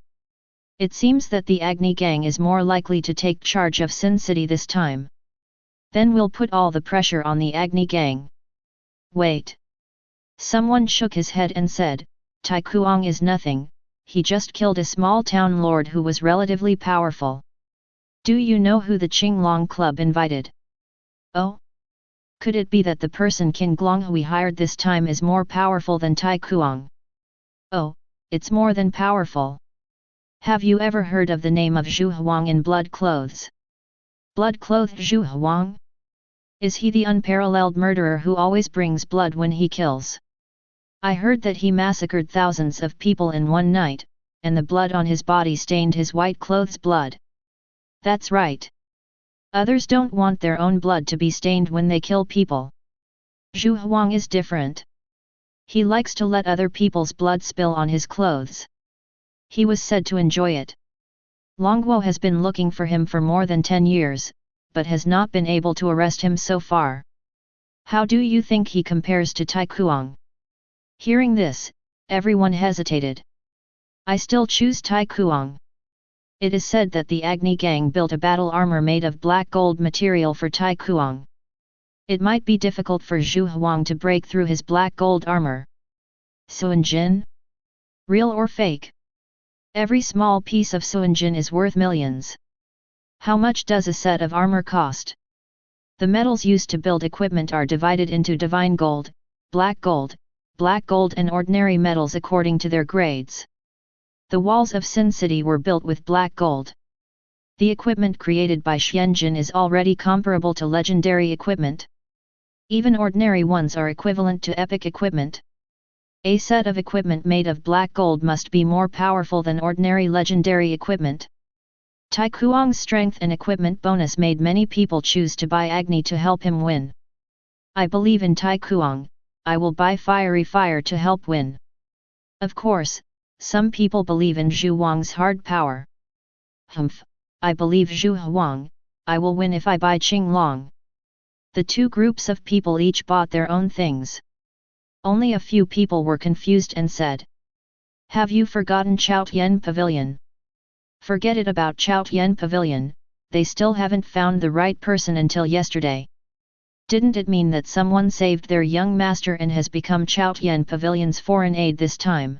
It seems that the Agni gang is more likely to take charge of Sin City this time. Then we'll put all the pressure on the Agni gang. Wait. Someone shook his head and said, Tai Kuang is nothing, he just killed a small town lord who was relatively powerful. Do you know who the Qinglong Club invited? Oh? Could it be that the person Qin Glong we hired this time is more powerful than Tai Kuang? Oh, it's more than powerful. Have you ever heard of the name of Zhu Huang in blood clothes? Blood-clothed Zhu Huang? Is he the unparalleled murderer who always brings blood when he kills? I heard that he massacred thousands of people in one night, and the blood on his body stained his white clothes blood. That's right. Others don't want their own blood to be stained when they kill people. Zhu Huang is different. He likes to let other people's blood spill on his clothes. He was said to enjoy it. Longguo has been looking for him for more than 10 years, but has not been able to arrest him so far. How do you think he compares to Tai Kuang? Hearing this, everyone hesitated. I still choose Tai Kuang. It is said that the Agni gang built a battle armor made of black gold material for Tai Kuang. It might be difficult for Zhu Huang to break through his black gold armor. Suan Jin? Real or fake? Every small piece of suanjin is worth millions. How much does a set of armor cost? The metals used to build equipment are divided into divine gold, black gold and ordinary metals according to their grades. The walls of Sin City were built with black gold. The equipment created by Xianjin is already comparable to legendary equipment. Even ordinary ones are equivalent to epic equipment. A set of equipment made of black gold must be more powerful than ordinary legendary equipment. Tai Kuang's strength and equipment bonus made many people choose to buy Agni to help him win. I believe in Tai Kuang, I will buy fiery fire to help win. Of course, some people believe in Zhu Wang's hard power. Humph, I believe Zhu Huang, I will win if I buy Qing Long. The two groups of people each bought their own things. Only a few people were confused and said, "Have you forgotten Chaotian Pavilion?" Forget it about Chaotian Pavilion, they still haven't found the right person until yesterday. Didn't it mean that someone saved their young master and has become Chaotian Pavilion's foreign aide this time?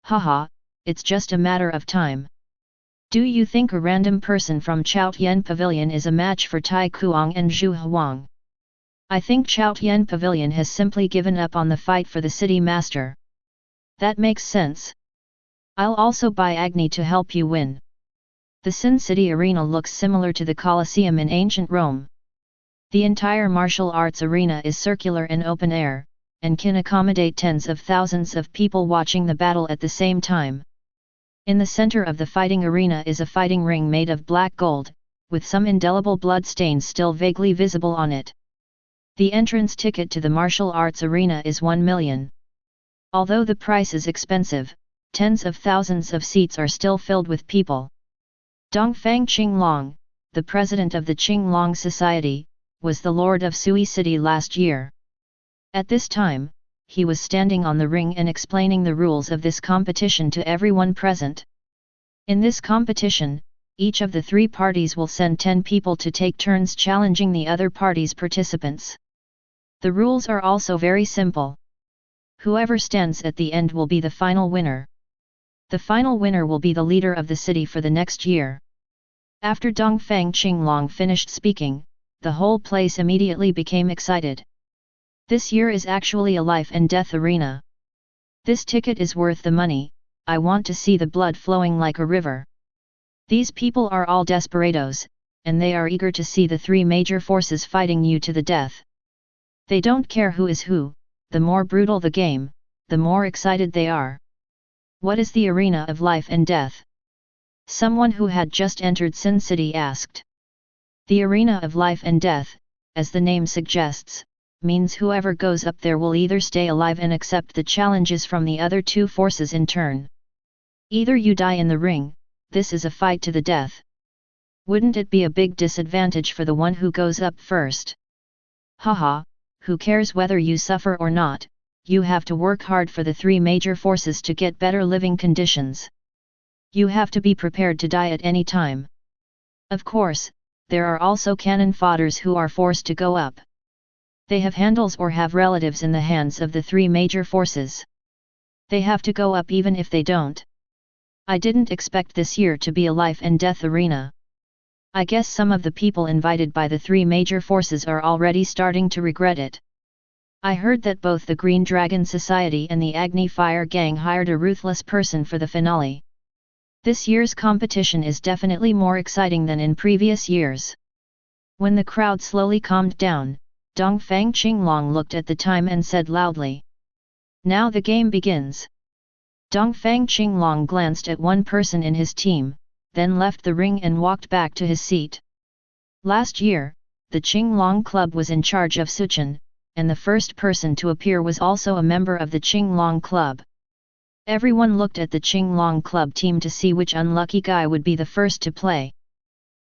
Haha, it's just a matter of time. Do you think a random person from Chaotian Pavilion is a match for Tai Kuang and Zhu Huang? I think Chaotian Pavilion has simply given up on the fight for the city master. That makes sense. I'll also buy Agni to help you win. The Sin City arena looks similar to the Colosseum in ancient Rome. The entire martial arts arena is circular and open air, and can accommodate tens of thousands of people watching the battle at the same time. In the center of the fighting arena is a fighting ring made of black gold, with some indelible blood stains still vaguely visible on it. The entrance ticket to the martial arts arena is 1 million. Although the price is expensive, tens of thousands of seats are still filled with people. Dongfang Qinglong, the president of the Qinglong Society, was the lord of Sui City last year. At this time, he was standing on the ring and explaining the rules of this competition to everyone present. In this competition, each of the three parties will send 10 people to take turns challenging the other party's participants. The rules are also very simple. Whoever stands at the end will be the final winner. The final winner will be the leader of the city for the next year. After Dongfang Qinglong finished speaking, the whole place immediately became excited. This year is actually a life and death arena. This ticket is worth the money, I want to see the blood flowing like a river. These people are all desperados, and they are eager to see the three major forces fighting you to the death. They don't care who is who, the more brutal the game, the more excited they are. What is the arena of life and death? Someone who had just entered Sin City asked. The arena of life and death, as the name suggests, means whoever goes up there will either stay alive and accept the challenges from the other two forces in turn. Either you die in the ring, this is a fight to the death. Wouldn't it be a big disadvantage for the one who goes up first? Haha, who cares whether you suffer or not, you have to work hard for the three major forces to get better living conditions. You have to be prepared to die at any time. Of course, there are also cannon fodders who are forced to go up. They have handles or have relatives in the hands of the three major forces. They have to go up even if they don't. I didn't expect this year to be a life and death arena. I guess some of the people invited by the three major forces are already starting to regret it. I heard that both the Green Dragon Society and the Agni Fire Gang hired a ruthless person for the finale. This year's competition is definitely more exciting than in previous years. When the crowd slowly calmed down, Dongfang Qinglong looked at the time and said loudly, "Now the game begins." Dongfang Qinglong glanced at one person in his team, then left the ring and walked back to his seat. Last year, the Qinglong Club was in charge of Suchen, and the first person to appear was also a member of the Qinglong Club. Everyone looked at the Qinglong Club team to see which unlucky guy would be the first to play.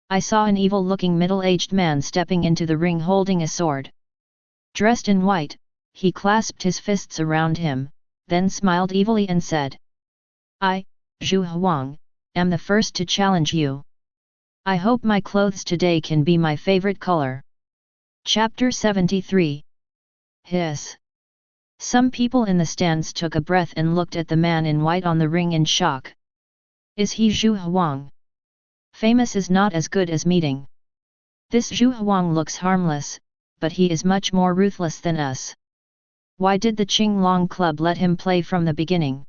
I saw an evil-looking middle-aged man stepping into the ring holding a sword. Dressed in white, he clasped his fists around him, then smiled evilly and said, "I, Zhu Huang, am the first to challenge you. I hope my clothes today can be my favorite color." Chapter 73. Hiss. Some people in the stands took a breath and looked at the man in white on the ring in shock. Is he Zhu Huang? Famous is not as good as meeting. This Zhu Huang looks harmless, but he is much more ruthless than us. Why did the Qinglong Club let him play from the beginning?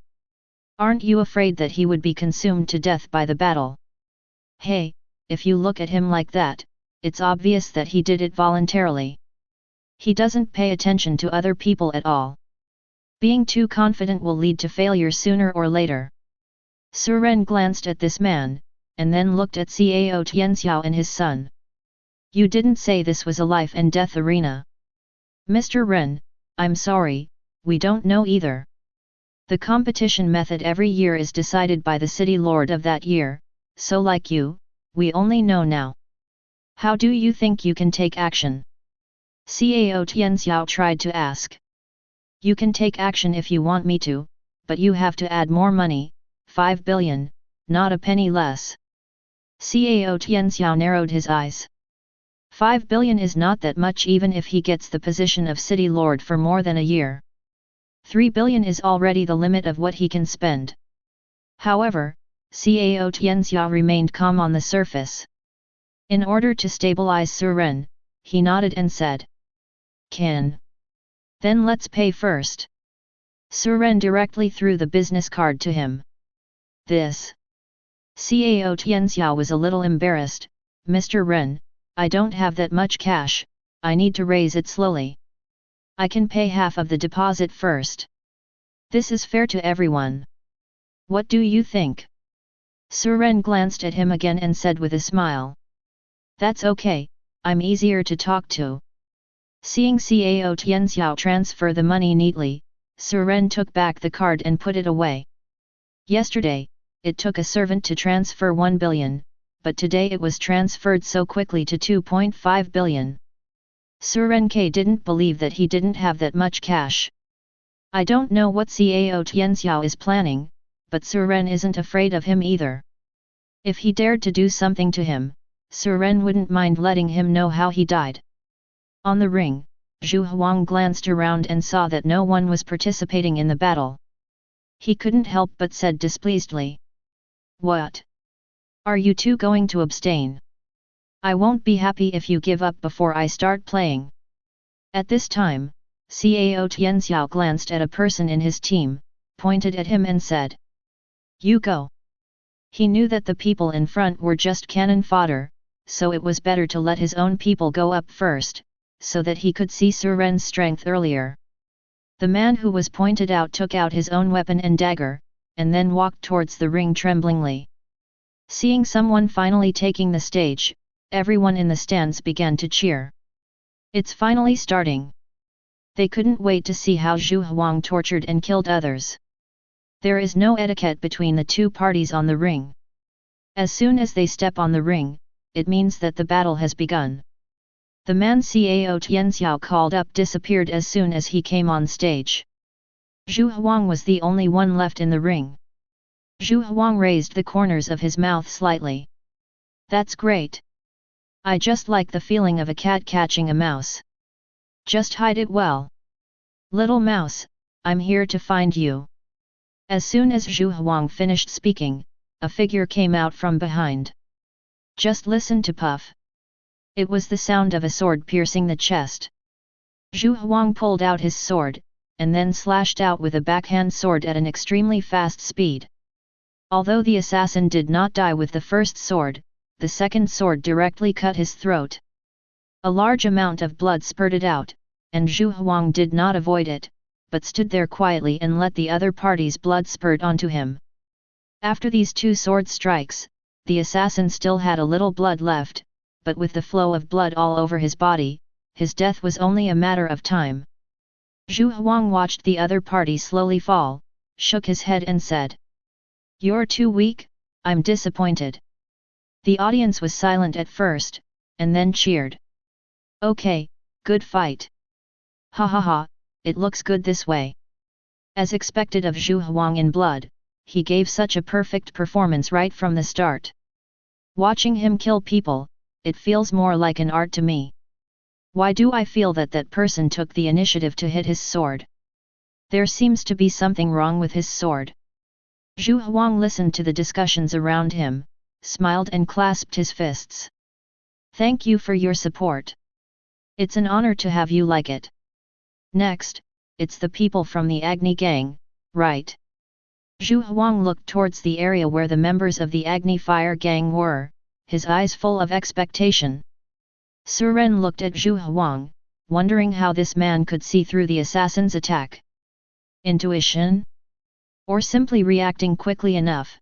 Aren't you afraid that he would be consumed to death by the battle? Hey, if you look at him like that, it's obvious that he did it voluntarily. He doesn't pay attention to other people at all. Being too confident will lead to failure sooner or later. Su Ren glanced at this man, and then looked at Cao Tianxiao and his son. You didn't say this was a life and death arena. Mr. Ren, I'm sorry, we don't know either. The competition method every year is decided by the city lord of that year, so like you, we only know now. How do you think you can take action? Cao Tianxiao tried to ask. You can take action if you want me to, but you have to add more money, 5 billion, not a penny less. Cao Tianxiao narrowed his eyes. 5 billion is not that much even if he gets the position of city lord for more than a year. 3 billion is already the limit of what he can spend. However, Cao Tianxiao remained calm on the surface. In order to stabilize Su Ren, he nodded and said, Can. Then let's pay first. Su Ren directly threw the business card to him. This. Cao Tianxiao was a little embarrassed. Mr. Ren, I don't have that much cash, I need to raise it slowly. I can pay half of the deposit first. This is fair to everyone. What do you think? Su Ren glanced at him again and said with a smile. That's okay, I'm easier to talk to. Seeing Cao Tianxiao transfer the money neatly, Su Ren took back the card and put it away. Yesterday, it took a servant to transfer 1 billion, but today it was transferred so quickly to 2.5 billion. Su Renke didn't believe that he didn't have that much cash. I don't know what Cao Tianxiao is planning, but Su Ren isn't afraid of him either. If he dared to do something to him, Su Ren wouldn't mind letting him know how he died. On the ring, Zhu Huang glanced around and saw that no one was participating in the battle. He couldn't help but said displeasedly. What? Are you two going to abstain? I won't be happy if you give up before I start playing. At this time, Cao Tianxiao glanced at a person in his team, pointed at him and said. You go. He knew that the people in front were just cannon fodder, so it was better to let his own people go up first, so that he could see Su Ren's strength earlier. The man who was pointed out took out his own weapon and dagger, and then walked towards the ring tremblingly. Seeing someone finally taking the stage, everyone in the stands began to cheer. It's finally starting. They couldn't wait to see how Zhu Huang tortured and killed others. There is no etiquette between the two parties on the ring. As soon as they step on the ring, it means that the battle has begun. The man Cao Tianxiao called up disappeared as soon as he came on stage. Zhu Huang was the only one left in the ring. Zhu Huang raised the corners of his mouth slightly. That's great. I just like the feeling of a cat catching a mouse. Just hide it well. Little mouse, I'm here to find you. As soon as Zhu Huang finished speaking, a figure came out from behind. Just listen to puff. It was the sound of a sword piercing the chest. Zhu Huang pulled out his sword, and then slashed out with a backhand sword at an extremely fast speed. Although the assassin did not die with the first sword, the second sword directly cut his throat. A large amount of blood spurted out, and Zhu Huang did not avoid it, but stood there quietly and let the other party's blood spurt onto him. After these two sword strikes, the assassin still had a little blood left, but with the flow of blood all over his body, his death was only a matter of time. Zhu Huang watched the other party slowly fall, shook his head and said, You're too weak, I'm disappointed. The audience was silent at first, and then cheered. Okay, good fight. Ha ha ha, it looks good this way. As expected of Zhu Huang in blood, he gave such a perfect performance right from the start. Watching him kill people, it feels more like an art to me. Why do I feel that that person took the initiative to hit his sword? There seems to be something wrong with his sword. Zhu Huang listened to the discussions around him, smiled and clasped his fists. Thank you for your support. It's an honor to have you like it. Next, it's the people from the Agni gang, right? Zhu Huang looked towards the area where the members of the Agni Fire gang were, his eyes full of expectation. Suren looked at Zhu Huang, wondering how this man could see through the assassin's attack. Intuition? Or simply reacting quickly enough?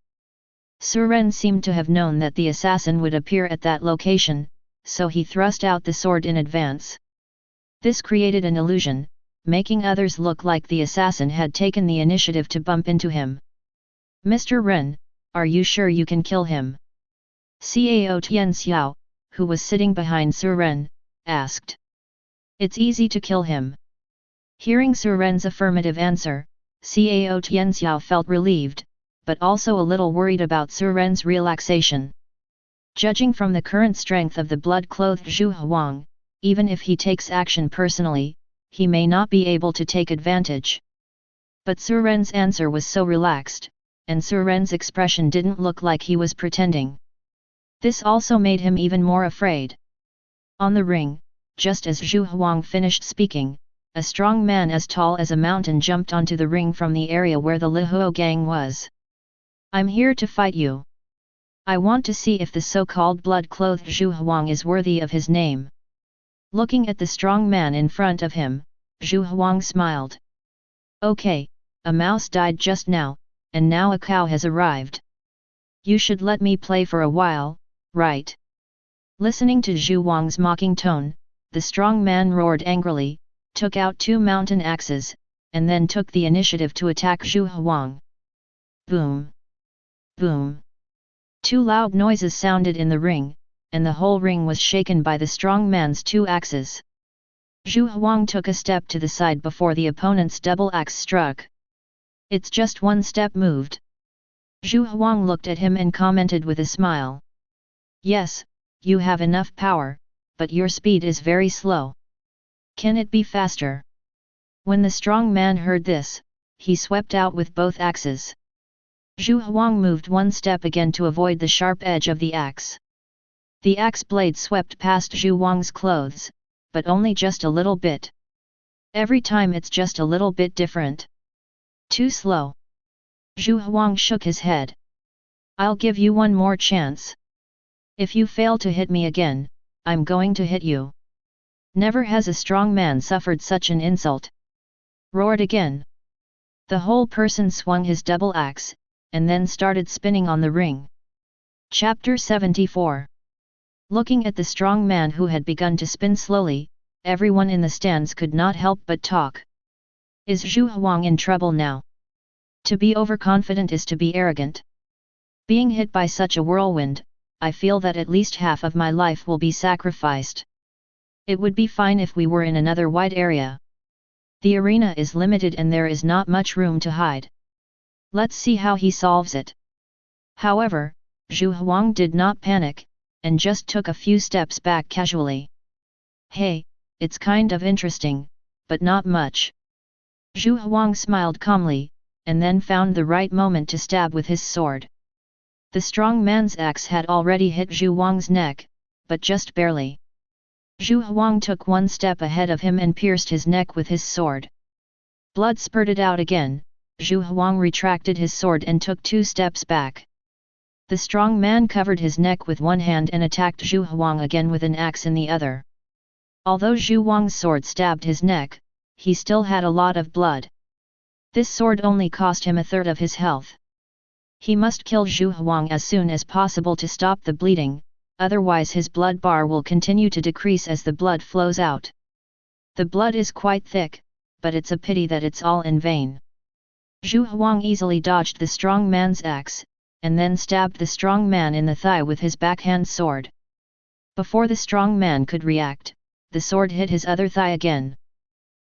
Suren seemed to have known that the assassin would appear at that location, so he thrust out the sword in advance. This created an illusion, making others look like the assassin had taken the initiative to bump into him. Mr. Ren, are you sure you can kill him? Cao Tian Xiao, who was sitting behind Suren, asked. It's easy to kill him. Hearing Suren's affirmative answer, Cao Tian Xiao felt relieved, but also a little worried about Suren's relaxation. Judging from the current strength of the blood-clothed Zhu Huang, even if he takes action personally, he may not be able to take advantage. But Suren's answer was so relaxed, and Suren's expression didn't look like he was pretending. This also made him even more afraid. On the ring, just as Zhu Huang finished speaking, a strong man as tall as a mountain jumped onto the ring from the area where the Lihuo gang was. I'm here to fight you. I want to see if the so-called blood-clothed Zhu Huang is worthy of his name. Looking at the strong man in front of him, Zhu Huang smiled. Okay, a mouse died just now, and now a cow has arrived. You should let me play for a while, right? Listening to Zhu Huang's mocking tone, the strong man roared angrily, took out 2 mountain axes, and then took the initiative to attack Zhu Huang. Boom! Boom! 2 loud noises sounded in the ring, and the whole ring was shaken by the strong man's 2 axes. Zhu Huang took a step to the side before the opponent's double axe struck. It's just 1 step moved. Zhu Huang looked at him and commented with a smile. Yes, you have enough power, but your speed is very slow. Can it be faster? When the strong man heard this, he swept out with both axes. Zhu Huang moved 1 step again to avoid the sharp edge of the axe. The axe blade swept past Zhu Huang's clothes, but only just a little bit. Every time it's just a little bit different. Too slow. Zhu Huang shook his head. I'll give you 1 more chance. If you fail to hit me again, I'm going to hit you. Never has a strong man suffered such an insult. Roared again. The whole person swung his double axe, and then started spinning on the ring. Chapter 74. Looking at the strong man who had begun to spin slowly, everyone in the stands could not help but talk. Is Zhu Huang in trouble now? To be overconfident is to be arrogant. Being hit by such a whirlwind, I feel that at least half of my life will be sacrificed. It would be fine if we were in another wide area. The arena is limited and there is not much room to hide. Let's see how he solves it. However, Zhu Huang did not panic, and just took a few steps back casually. Hey, it's kind of interesting, but not much. Zhu Huang smiled calmly, and then found the right moment to stab with his sword. The strong man's axe had already hit Zhu Huang's neck, but just barely. Zhu Huang took 1 step ahead of him and pierced his neck with his sword. Blood spurted out again. Zhu Huang retracted his sword and took 2 steps back. The strong man covered his neck with 1 hand and attacked Zhu Huang again with an axe in the other. Although Zhu Huang's sword stabbed his neck, he still had a lot of blood. This sword only cost him 1/3 of his health. He must kill Zhu Huang as soon as possible to stop the bleeding, otherwise his blood bar will continue to decrease as the blood flows out. The blood is quite thick, but it's a pity that it's all in vain. Zhu Huang easily dodged the strong man's axe, and then stabbed the strong man in the thigh with his backhand sword. Before the strong man could react, the sword hit his other thigh again.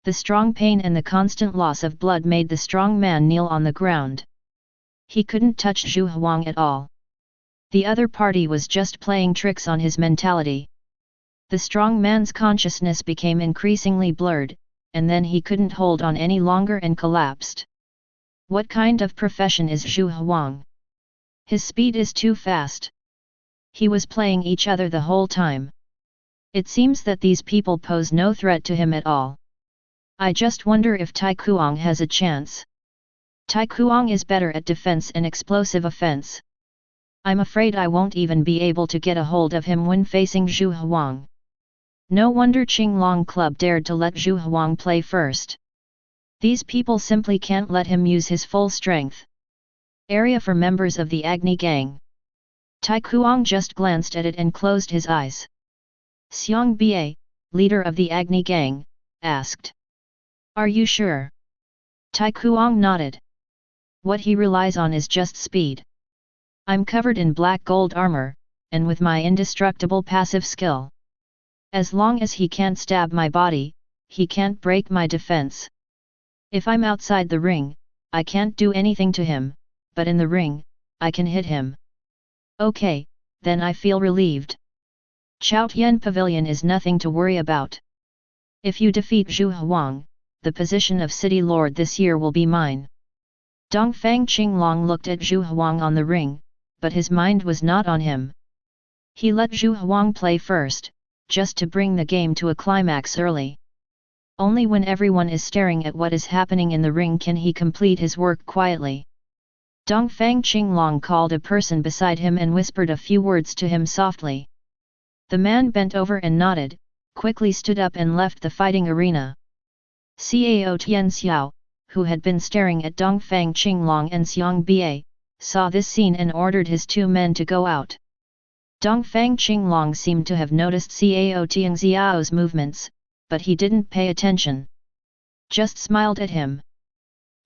The strong pain and the constant loss of blood made the strong man kneel on the ground. He couldn't touch Zhu Huang at all. The other party was just playing tricks on his mentality. The strong man's consciousness became increasingly blurred, and then he couldn't hold on any longer and collapsed. What kind of profession is Zhu Huang? His speed is too fast. He was playing each other the whole time. It seems that these people pose no threat to him at all. I just wonder if Tai Kuang has a chance. Tai Kuang is better at defense and explosive offense. I'm afraid I won't even be able to get a hold of him when facing Zhu Huang. No wonder Qinglong Club dared to let Zhu Huang play first. These people simply can't let him use his full strength. Area for members of the Agni Gang. Tai Kuang just glanced at it and closed his eyes. Xiang Ba, leader of the Agni Gang, asked. Are you sure? Tai Kuang nodded. What he relies on is just speed. I'm covered in black gold armor, and with my indestructible passive skill. As long as he can't stab my body, he can't break my defense. If I'm outside the ring, I can't do anything to him, but in the ring, I can hit him. Okay, then I feel relieved. Chaotian Pavilion is nothing to worry about. If you defeat Zhu Huang, the position of City Lord this year will be mine. Dongfang Qinglong looked at Zhu Huang on the ring, but his mind was not on him. He let Zhu Huang play first, just to bring the game to a climax early. Only when everyone is staring at what is happening in the ring can he complete his work quietly. Dongfang Qinglong called a person beside him and whispered a few words to him softly. The man bent over and nodded, quickly stood up and left the fighting arena. Cao Tianxiao, who had been staring at Dongfang Qinglong and Xiang Ba, saw this scene and ordered his 2 men to go out. Dongfang Qinglong seemed to have noticed Cao Tianxiao's movements, but he didn't pay attention. Just smiled at him.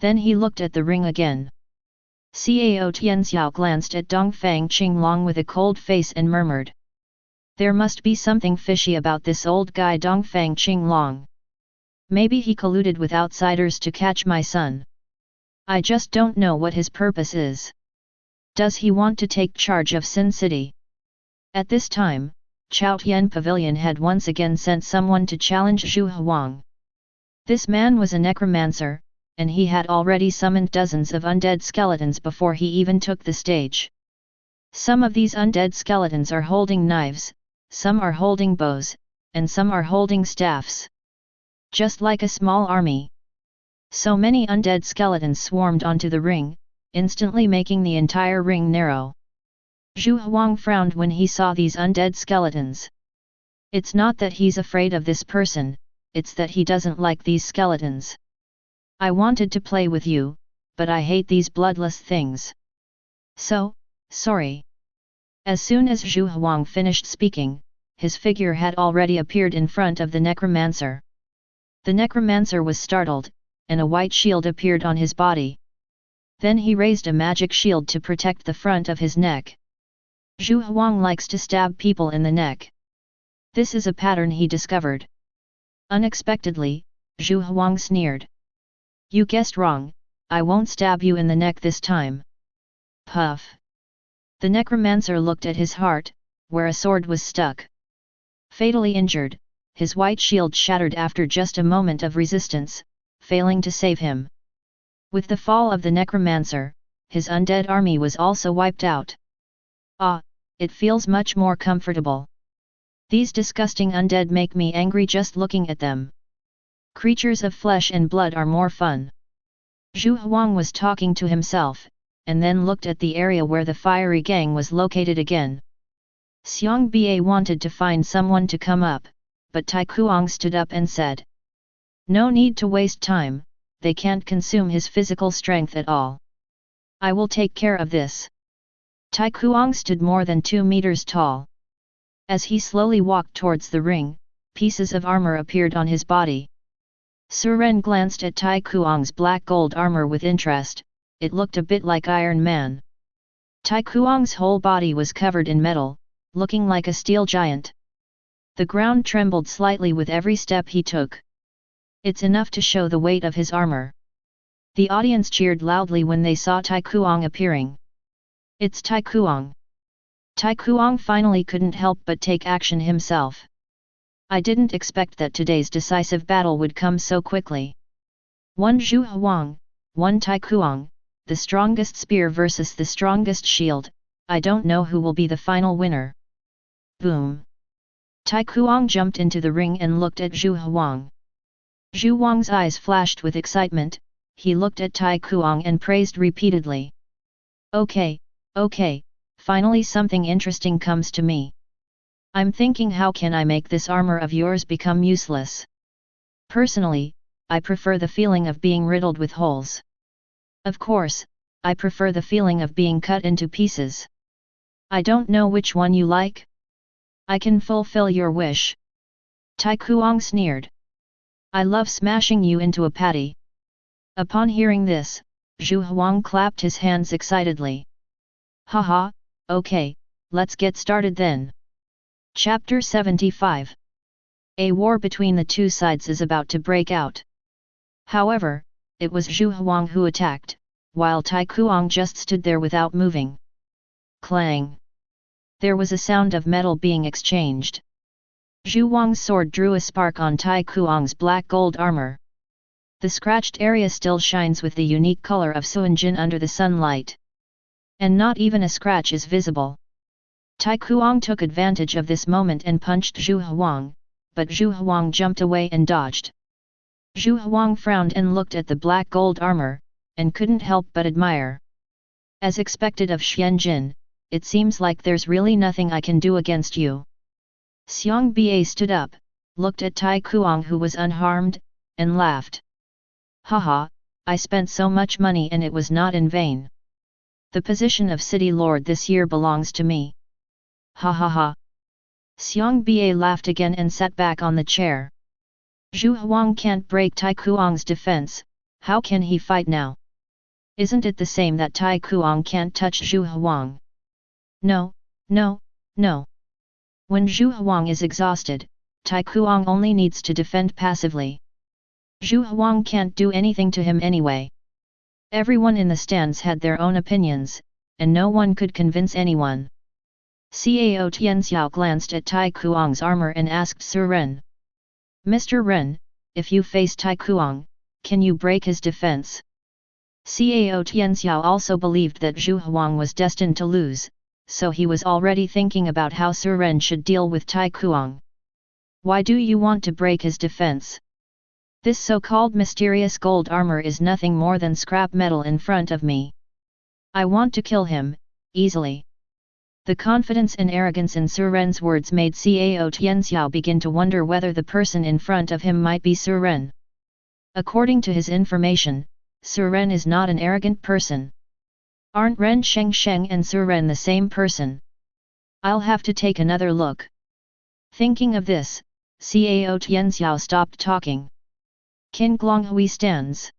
Then he looked at the ring again. Cao Tianxiao glanced at Dongfang Qinglong with a cold face and murmured. There must be something fishy about this old guy Dongfang Qinglong. Maybe he colluded with outsiders to catch my son. I just don't know what his purpose is. Does he want to take charge of Sin City? At this time, Chaotian Pavilion had once again sent someone to challenge Zhu Huang. This man was a necromancer, and he had already summoned dozens of undead skeletons before he even took the stage. Some of these undead skeletons are holding knives, some are holding bows, and some are holding staffs. Just like a small army. So many undead skeletons swarmed onto the ring, instantly making the entire ring narrow. Zhu Huang frowned when he saw these undead skeletons. It's not that he's afraid of this person, it's that he doesn't like these skeletons. I wanted to play with you, but I hate these bloodless things. So, sorry. As soon as Zhu Huang finished speaking, his figure had already appeared in front of the necromancer. The necromancer was startled, and a white shield appeared on his body. Then he raised a magic shield to protect the front of his neck. Zhu Huang likes to stab people in the neck. This is a pattern he discovered. Unexpectedly, Zhu Huang sneered. You guessed wrong, I won't stab you in the neck this time. Puff. The necromancer looked at his heart, where a sword was stuck. Fatally injured, his white shield shattered after just a moment of resistance, failing to save him. With the fall of the necromancer, his undead army was also wiped out. Ah, it feels much more comfortable. These disgusting undead make me angry just looking at them. Creatures of flesh and blood are more fun. Zhu Huang was talking to himself, and then looked at the area where the fiery gang was located again. Xiang Ba wanted to find someone to come up, but Tai Kuang stood up and said. No need to waste time, they can't consume his physical strength at all. I will take care of this. Tai Kuang stood more than 2 meters tall. As he slowly walked towards the ring, pieces of armor appeared on his body. Suren glanced at Tai Kuang's black gold armor with interest, it looked a bit like Iron Man. Tai Kuang's whole body was covered in metal, looking like a steel giant. The ground trembled slightly with every step he took. It's enough to show the weight of his armor. The audience cheered loudly when they saw Tai Kuang appearing. It's Tai Kuang. Tai Kuang finally couldn't help but take action himself. I didn't expect that today's decisive battle would come so quickly. One Zhu Huang, 1 Tai Kuang, the strongest spear versus the strongest shield, I don't know who will be the final winner. Boom! Tai Kuang jumped into the ring and looked at Zhu Huang. Zhu Huang's eyes flashed with excitement, he looked at Tai Kuang and praised repeatedly. Okay, finally something interesting comes to me. I'm thinking, how can I make this armor of yours become useless? Personally, I prefer the feeling of being riddled with holes. Of course, I prefer the feeling of being cut into pieces. I don't know which one you like. I can fulfill your wish. Tai Kuang sneered. I love smashing you into a patty. Upon hearing this, Zhu Huang clapped his hands excitedly. Haha, okay, let's get started then. Chapter 75. A war between the two sides is about to break out. However, it was Zhu Huang who attacked, while Tai Kuang just stood there without moving. Clang! There was a sound of metal being exchanged. Zhu Huang's sword drew a spark on Tai Kuang's black gold armor. The scratched area still shines with the unique color of Suanjin under the sunlight. And not even a scratch is visible. Tai Kuang took advantage of this moment and punched Zhu Huang, but Zhu Huang jumped away and dodged. Zhu Huang frowned and looked at the black gold armor, and couldn't help but admire. As expected of Xianjin, it seems like there's really nothing I can do against you. Xiang Ba stood up, looked at Tai Kuang who was unharmed, and laughed. Haha, I spent so much money and it was not in vain. The position of city lord this year belongs to me. Ha ha ha. Xiang Ba laughed again and sat back on the chair. Zhu Huang can't break Tai Kuang's defense, how can he fight now? Isn't it the same that Tai Kuang can't touch Zhu Huang? No. When Zhu Huang is exhausted, Tai Kuang only needs to defend passively. Zhu Huang can't do anything to him anyway. Everyone in the stands had their own opinions, and no one could convince anyone. Cao Tianxiao glanced at Tai Kuang's armor and asked Sir Ren. Mr. Ren, if you face Tai Kuang, can you break his defense? Cao Tianxiao also believed that Zhu Huang was destined to lose, so he was already thinking about how Sir Ren should deal with Tai Kuang. Why do you want to break his defense? This so-called mysterious gold armor is nothing more than scrap metal in front of me. I want to kill him, easily. The confidence and arrogance in Sir Ren's words made Cao Tianxiao begin to wonder whether the person in front of him might be Sir Ren. According to his information, Sir Ren is not an arrogant person. Aren't Ren Sheng and Sir Ren the same person? I'll have to take another look. Thinking of this, Cao Tianxiao stopped talking. Qin Glonghui stands.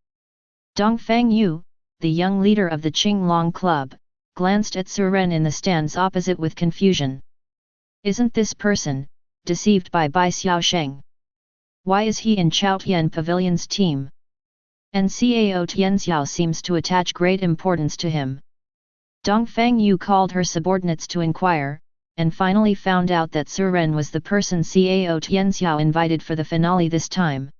Dongfang Yu, the young leader of the Qinglong Club, glanced at Sir Ren in the stands opposite with confusion. Isn't this person deceived by Bai Xiaosheng? Why is he in Chao Tian Pavilion's team? And Cao Tianxiao seems to attach great importance to him. Dongfang Yu called her subordinates to inquire, and finally found out that Sir Ren was the person Cao Tianxiao invited for the finale this time.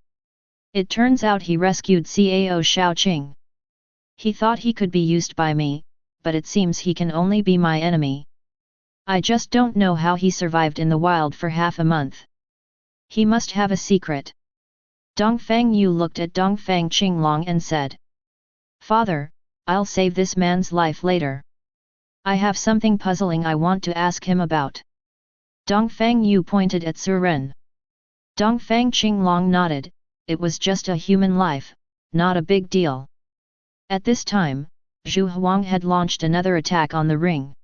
It turns out he rescued Cao Shaoqing. He thought he could be used by me, but it seems he can only be my enemy. I just don't know how he survived in the wild for half a month. He must have a secret. Dongfang Yu looked at Dongfang Qinglong and said. Father, I'll save this man's life later. I have something puzzling I want to ask him about. Dongfang Yu pointed at Sir Ren. Dongfang Qinglong nodded, it was just a human life, not a big deal. At this time, Zhu Huang had launched another attack on the ring.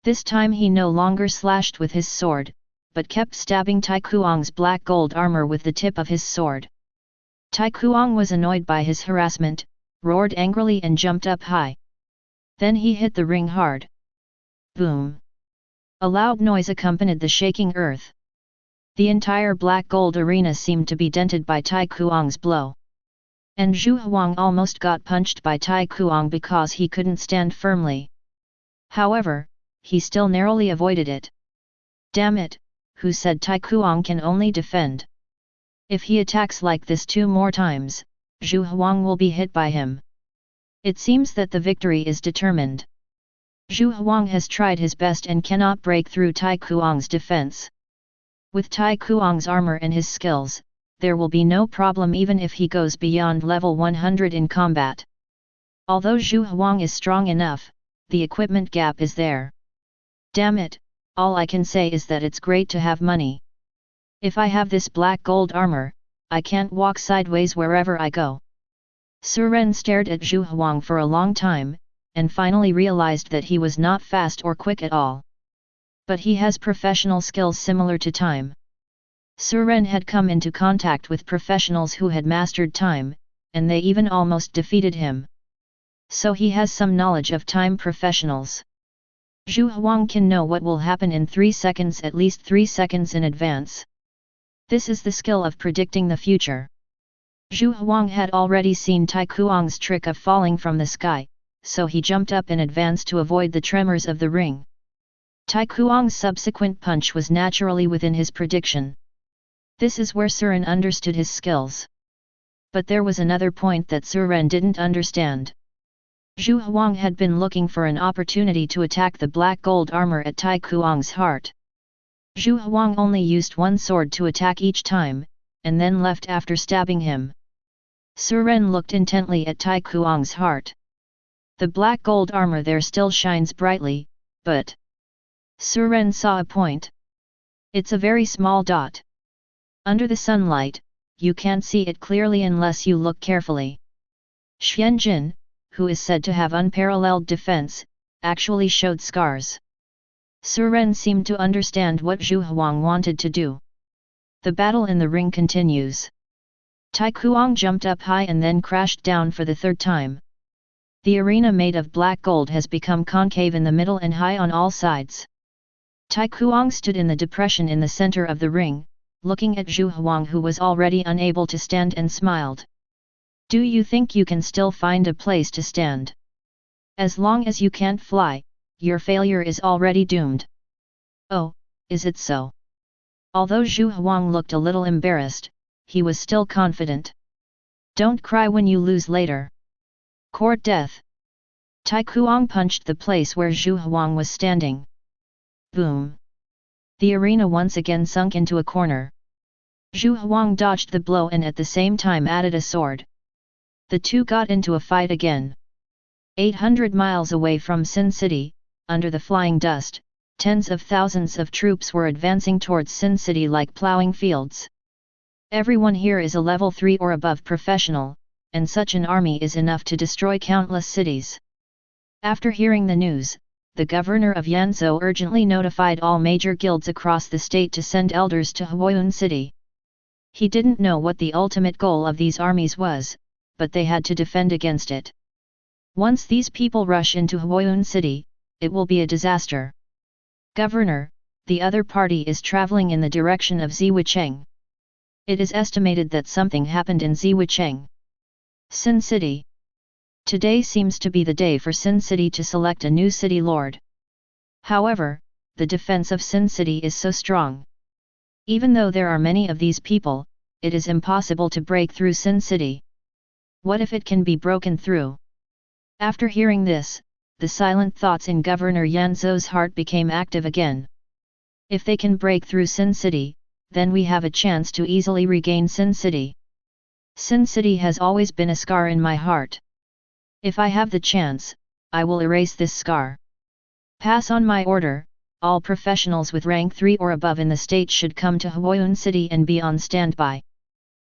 This time he no longer slashed with his sword, but kept stabbing Tai Kuang's black gold armor with the tip of his sword. Tai Kuang was annoyed by his harassment, roared angrily and jumped up high. Then he hit the ring hard. Boom! A loud noise accompanied the shaking earth. The entire black gold arena seemed to be dented by Tai Kuang's blow. And Zhu Huang almost got punched by Tai Kuang because he couldn't stand firmly. However, he still narrowly avoided it. Damn it, who said Tai Kuang can only defend? If he attacks like this 2 more times, Zhu Huang will be hit by him. It seems that the victory is determined. Zhu Huang has tried his best and cannot break through Tai Kuang's defense. With Tai Kuang's armor and his skills, there will be no problem even if he goes beyond level 100 in combat. Although Zhu Huang is strong enough, the equipment gap is there. Damn it, all I can say is that it's great to have money. If I have this black gold armor, I can't walk sideways wherever I go. Su Ren stared at Zhu Huang for a long time, and finally realized that he was not fast or quick at all. But he has professional skills similar to time. Su Ren had come into contact with professionals who had mastered time, and they even almost defeated him. So he has some knowledge of time professionals. Zhu Huang can know what will happen in 3 seconds, at least 3 seconds in advance. This is the skill of predicting the future. Zhu Huang had already seen Tai Kuang's trick of falling from the sky, so he jumped up in advance to avoid the tremors of the ring. Tai Kuang's subsequent punch was naturally within his prediction. This is where Su Ren understood his skills. But there was another point that Su Ren didn't understand. Zhu Huang had been looking for an opportunity to attack the black gold armor at Tai Kuang's heart. Zhu Huang only used one sword to attack each time, and then left after stabbing him. Su Ren looked intently at Tai Kuang's heart. The black gold armor there still shines brightly, but Su Ren saw a point. It's a very small dot. Under the sunlight, you can't see it clearly unless you look carefully. Xian Jin, who is said to have unparalleled defense, actually showed scars. Su Ren seemed to understand what Zhu Huang wanted to do. The battle in the ring continues. Tai Kuang jumped up high and then crashed down for the third time. The arena made of black gold has become concave in the middle and high on all sides. Tai Kuang stood in the depression in the center of the ring, looking at Zhu Huang, who was already unable to stand, and smiled. Do you think you can still find a place to stand? As long as you can't fly, your failure is already doomed. Oh, is it so? Although Zhu Huang looked a little embarrassed, he was still confident. Don't cry when you lose later. Court death. Tai Kuang punched the place where Zhu Huang was standing. Boom. The arena once again sunk into a corner. Zhu Huang dodged the blow and at the same time added a sword. The two got into a fight again. 800 miles away from Sin City, under the flying dust, tens of thousands of troops were advancing towards Sin City like plowing fields. Everyone here is a level 3 or above professional, and such an army is enough to destroy countless cities. After hearing the news, the governor of Yanzhou urgently notified all major guilds across the state to send elders to Huayun City. He didn't know what the ultimate goal of these armies was, but they had to defend against it. Once these people rush into Huayun City, it will be a disaster. Governor, the other party is traveling in the direction of Ziwicheng. It is estimated that something happened in Ziwicheng. Sin City. Today seems to be the day for Sin City to select a new city lord. However, the defense of Sin City is so strong. Even though there are many of these people, it is impossible to break through Sin City. What if it can be broken through? After hearing this, the silent thoughts in Governor Yanzhou's heart became active again. If they can break through Sin City, then we have a chance to easily regain Sin City. Sin City has always been a scar in my heart. If I have the chance, I will erase this scar. Pass on my order, all professionals with rank 3 or above in the state should come to Huayun City and be on standby.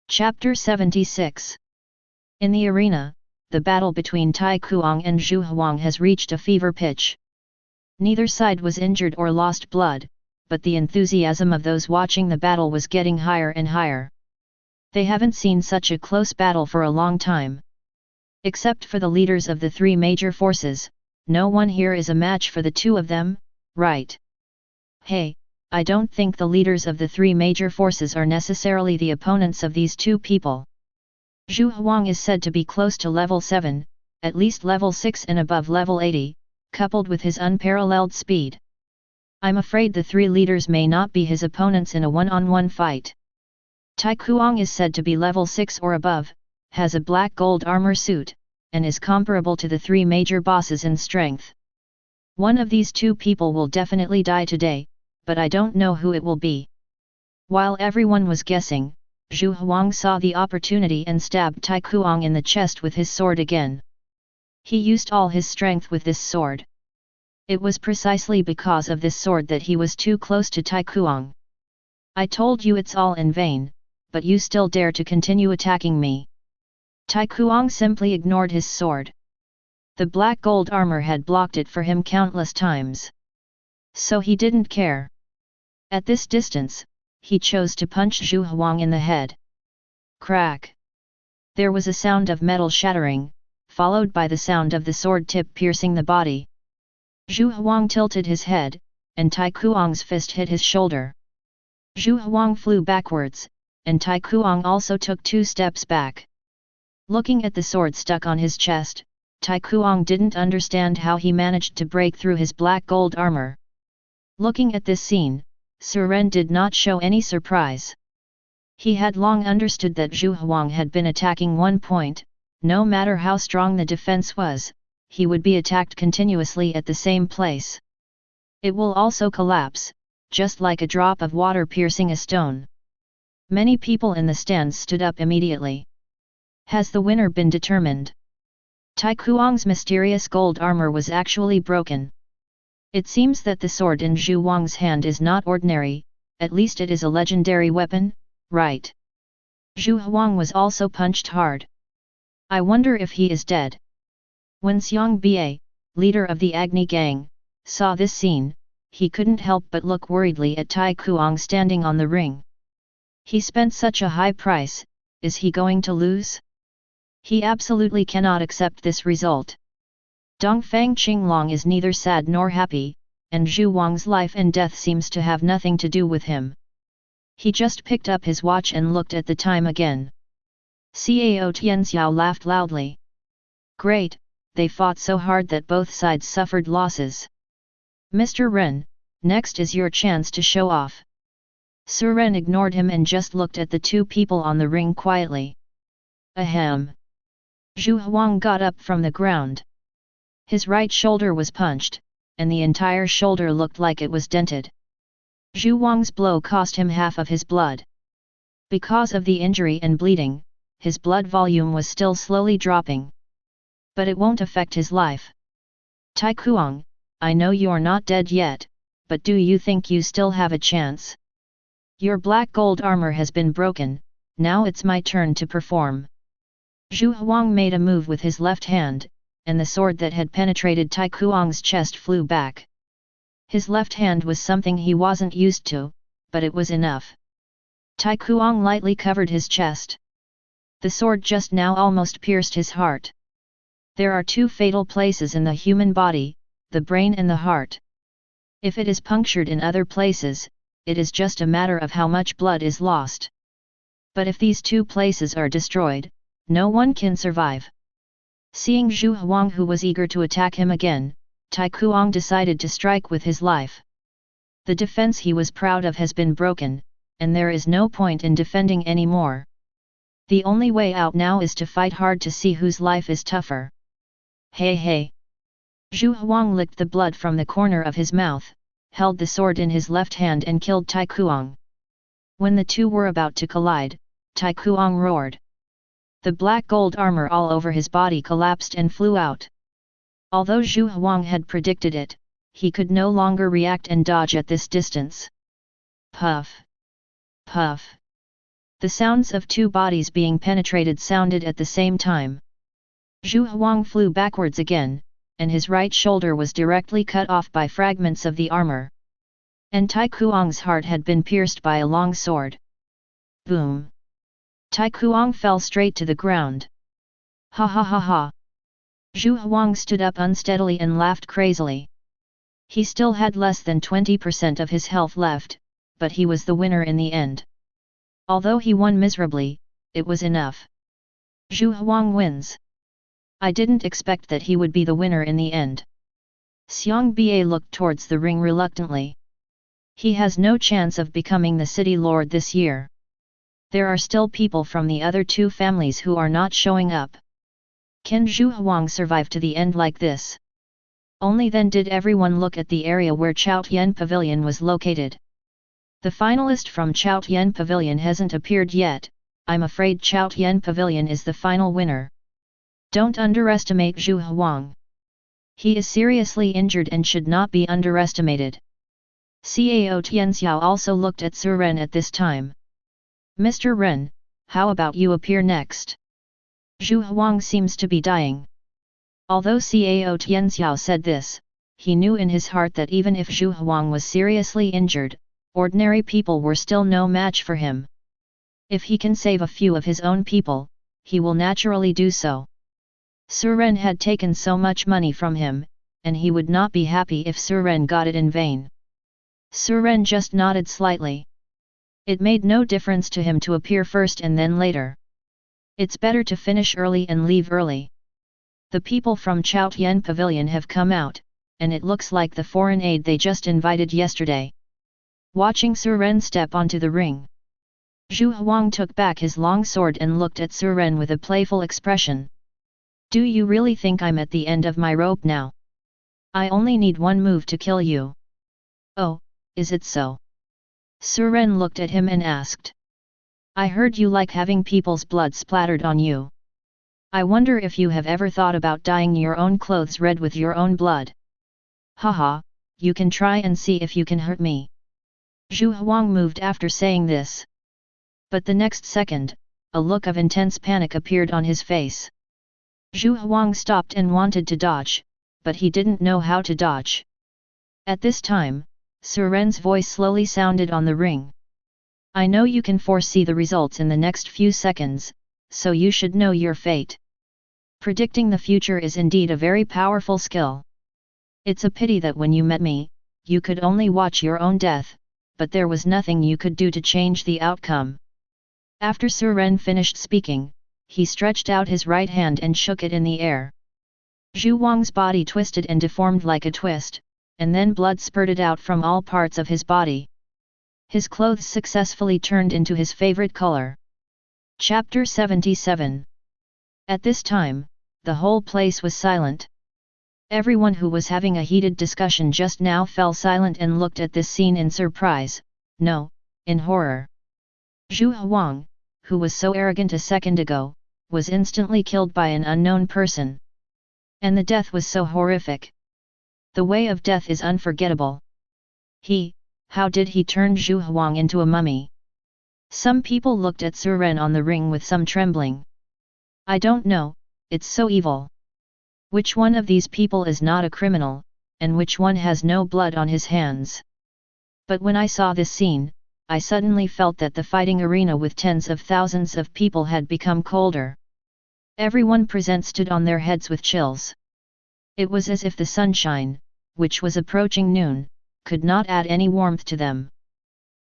Chapter 76. In the arena, the battle between Tai Kuang and Zhu Huang has reached a fever pitch. Neither side was injured or lost blood, but the enthusiasm of those watching the battle was getting higher and higher. They haven't seen such a close battle for a long time. Except for the leaders of the 3 major forces, no one here is a match for the two of them, right? Hey, I don't think the leaders of the 3 major forces are necessarily the opponents of these two people. Zhu Huang is said to be close to level 7, at least level 6 and above level 80, coupled with his unparalleled speed. I'm afraid the 3 leaders may not be his opponents in a one-on-one fight. Tai Kuang is said to be level 6 or above, has a black gold armor suit, and is comparable to the 3 major bosses in strength. One of these 2 people will definitely die today, but I don't know who it will be. While everyone was guessing, Zhu Huang saw the opportunity and stabbed Tai Kuang in the chest with his sword again. He used all his strength with this sword. It was precisely because of this sword that he was too close to Tai Kuang. I told you it's all in vain, but you still dare to continue attacking me. Tai Kuang simply ignored his sword. The black gold armor had blocked it for him countless times. So he didn't care. At this distance, he chose to punch Zhu Huang in the head. Crack! There was a sound of metal shattering, followed by the sound of the sword tip piercing the body. Zhu Huang tilted his head, and Tai Kuang's fist hit his shoulder. Zhu Huang flew backwards, and Tai Kuang also took 2 steps back. Looking at the sword stuck on his chest, Tai Kuang didn't understand how he managed to break through his black gold armor. Looking at this scene, Suren did not show any surprise. He had long understood that Zhu Huang had been attacking one point. No matter how strong the defense was, he would be attacked continuously at the same place. It will also collapse, just like a drop of water piercing a stone. Many people in the stands stood up immediately. Has the winner been determined? Tai Kuang's mysterious gold armor was actually broken. It seems that the sword in Zhu Huang's hand is not ordinary, at least it is a legendary weapon, right? Zhu Huang was also punched hard. I wonder if he is dead. When Xiang Ba, leader of the Agni gang, saw this scene, he couldn't help but look worriedly at Tai Kuang standing on the ring. He spent such a high price, is he going to lose? He absolutely cannot accept this result. Dongfang Qinglong is neither sad nor happy, and Zhu Huang's life and death seems to have nothing to do with him. He just picked up his watch and looked at the time again. Cao Tianxiao laughed loudly. Great, they fought so hard that both sides suffered losses. Mr. Ren, next is your chance to show off. Suren ignored him and just looked at the 2 people on the ring quietly. Ahem. Zhu Huang got up from the ground. His right shoulder was punched, and the entire shoulder looked like it was dented. Zhu Huang's blow cost him half of his blood. Because of the injury and bleeding, his blood volume was still slowly dropping. But it won't affect his life. Tai Kuang, I know you're not dead yet, but do you think you still have a chance? Your black gold armor has been broken, now it's my turn to perform. Zhu Huang made a move with his left hand, and the sword that had penetrated Tai Kuang's chest flew back. His left hand was something he wasn't used to, but it was enough. Tai Kuang lightly covered his chest. The sword just now almost pierced his heart. There are 2 fatal places in the human body, the brain and the heart. If it is punctured in other places, it is just a matter of how much blood is lost. But if these 2 places are destroyed, no one can survive. Seeing Zhu Huang, who was eager to attack him again, Tai Kuang decided to strike with his life. The defense he was proud of has been broken, and there is no point in defending anymore. The only way out now is to fight hard to see whose life is tougher. Hey hey! Zhu Huang licked the blood from the corner of his mouth, held the sword in his left hand and killed Tai Kuang. When the 2 were about to collide, Tai Kuang roared. The black gold armor all over his body collapsed and flew out. Although Zhu Huang had predicted it, he could no longer react and dodge at this distance. Puff! Puff! The sounds of 2 bodies being penetrated sounded at the same time. Zhu Huang flew backwards again, and his right shoulder was directly cut off by fragments of the armor. And Tai Kuang's heart had been pierced by a long sword. Boom! Tai Kuang fell straight to the ground. Ha ha ha ha! Zhu Huang stood up unsteadily and laughed crazily. He still had less than 20% of his health left, but he was the winner in the end. Although he won miserably, it was enough. Zhu Huang wins. I didn't expect that he would be the winner in the end. Xiang Ba looked towards the ring reluctantly. He has no chance of becoming the city lord this year. There are still people from the other 2 families who are not showing up. Can Zhu Huang survive to the end like this? Only then did everyone look at the area where Chaotian Pavilion was located. The finalist from Chaotian Pavilion hasn't appeared yet. I'm afraid Chaotian Pavilion is the final winner. Don't underestimate Zhu Huang. He is seriously injured and should not be underestimated. Cao Tianxiao also looked at Su Ren at this time. Mr. Ren, how about you appear next? Zhu Huang seems to be dying. Although Cao Tianxiao said this, he knew in his heart that even if Zhu Huang was seriously injured, ordinary people were still no match for him. If he can save a few of his own people, he will naturally do so. Su Ren had taken so much money from him, and he would not be happy if Su Ren got it in vain. Su Ren just nodded slightly. It made no difference to him to appear first and then later. It's better to finish early and leave early. The people from Chaotian Pavilion have come out, and it looks like the foreign aid they just invited yesterday. Watching Su Ren step onto the ring, Zhu Huang took back his long sword and looked at Su Ren with a playful expression. Do you really think I'm at the end of my rope now? I only need one move to kill you. Oh, is it so? Su Ren looked at him and asked. I heard you like having people's blood splattered on you. I wonder if you have ever thought about dyeing your own clothes red with your own blood. Haha, you can try and see if you can hurt me. Zhu Huang moved after saying this. But the next second, a look of intense panic appeared on his face. Zhu Huang stopped and wanted to dodge, but he didn't know how to dodge. At this time, Su Ren's voice slowly sounded on the ring. I know you can foresee the results in the next few seconds, so you should know your fate. Predicting the future is indeed a very powerful skill. It's a pity that when you met me, you could only watch your own death, but there was nothing you could do to change the outcome. After Su Ren finished speaking, he stretched out his right hand and shook it in the air. Zhu Huang's body twisted and deformed like a twist, and then blood spurted out from all parts of his body. His clothes successfully turned into his favorite color. Chapter 77. At this time, the whole place was silent. Everyone who was having a heated discussion just now fell silent and looked at this scene in surprise, no, in horror. Zhu Huang, who was so arrogant a second ago, was instantly killed by an unknown person. And the death was so horrific. The way of death is unforgettable. How did he turn Zhu Huang into a mummy? Some people looked at Su Ren on the ring with some trembling. I don't know, it's so evil. Which one of these people is not a criminal, and which one has no blood on his hands? But when I saw this scene, I suddenly felt that the fighting arena with tens of thousands of people had become colder. Everyone present stood on their heads with chills. It was as if the sunshine, which was approaching noon, could not add any warmth to them.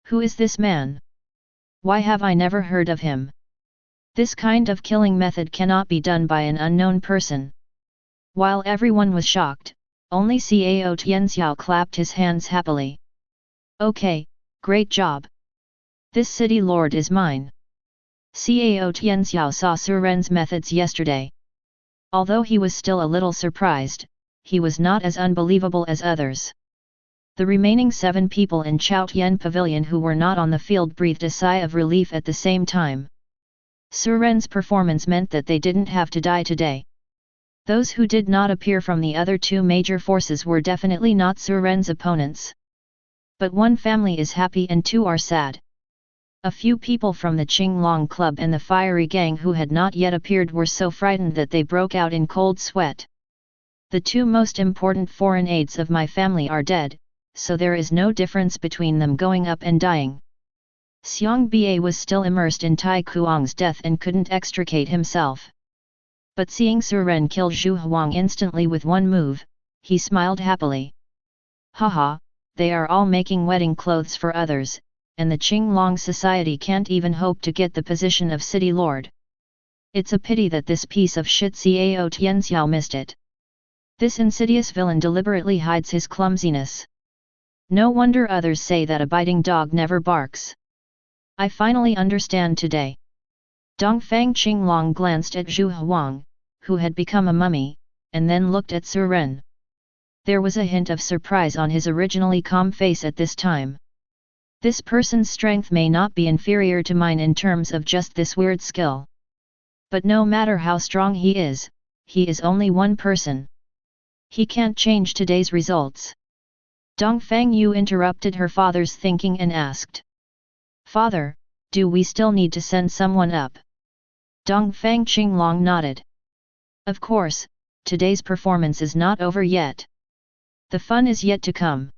Who is this man? Why have I never heard of him? This kind of killing method cannot be done by an unknown person. While everyone was shocked, only Cao Tianxiao clapped his hands happily. Okay, great job. This city lord is mine. Cao Tianxiao saw Su Ren's methods yesterday. Although he was still a little surprised, he was not as unbelievable as others. The remaining 7 people in Chaotian Pavilion who were not on the field breathed a sigh of relief at the same time. Su Ren's performance meant that they didn't have to die today. Those who did not appear from the other 2 major forces were definitely not Su Ren's opponents. But one family is happy and 2 are sad. A few people from the Qinglong Club and the fiery gang who had not yet appeared were so frightened that they broke out in cold sweat. The 2 most important foreign aides of my family are dead, so there is no difference between them going up and dying. Xiang Ba was still immersed in Tai Kuang's death and couldn't extricate himself. But seeing Su Ren kill Zhu Huang instantly with one move, he smiled happily. Haha, they are all making wedding clothes for others, and the Qinglong society can't even hope to get the position of city lord. It's a pity that this piece of shit Cao Tianxiao missed it. This insidious villain deliberately hides his clumsiness. No wonder others say that a biting dog never barks. I finally understand today. Dongfang Qinglong glanced at Zhu Huang, who had become a mummy, and then looked at Suren. There was a hint of surprise on his originally calm face at this time. This person's strength may not be inferior to mine in terms of just this weird skill. But no matter how strong he is only one person. He can't change today's results. Dongfang Yu interrupted her father's thinking and asked. Father, do we still need to send someone up? Dongfang Qinglong nodded. Of course, today's performance is not over yet. The fun is yet to come.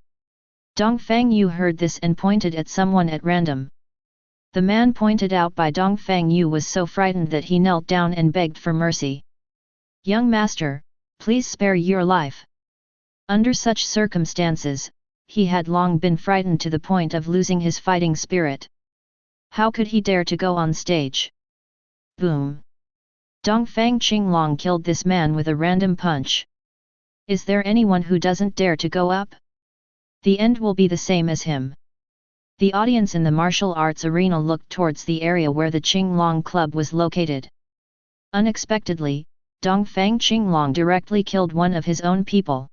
Dongfang Yu heard this and pointed at someone at random. The man pointed out by Dongfang Yu was so frightened that he knelt down and begged for mercy. Young master, please spare your life. Under such circumstances, he had long been frightened to the point of losing his fighting spirit. How could he dare to go on stage? Boom! Dongfang Qinglong killed this man with a random punch. Is there anyone who doesn't dare to go up? The end will be the same as him. The audience in the martial arts arena looked towards the area where the Qinglong club was located. Unexpectedly, Dongfang Qinglong directly killed one of his own people.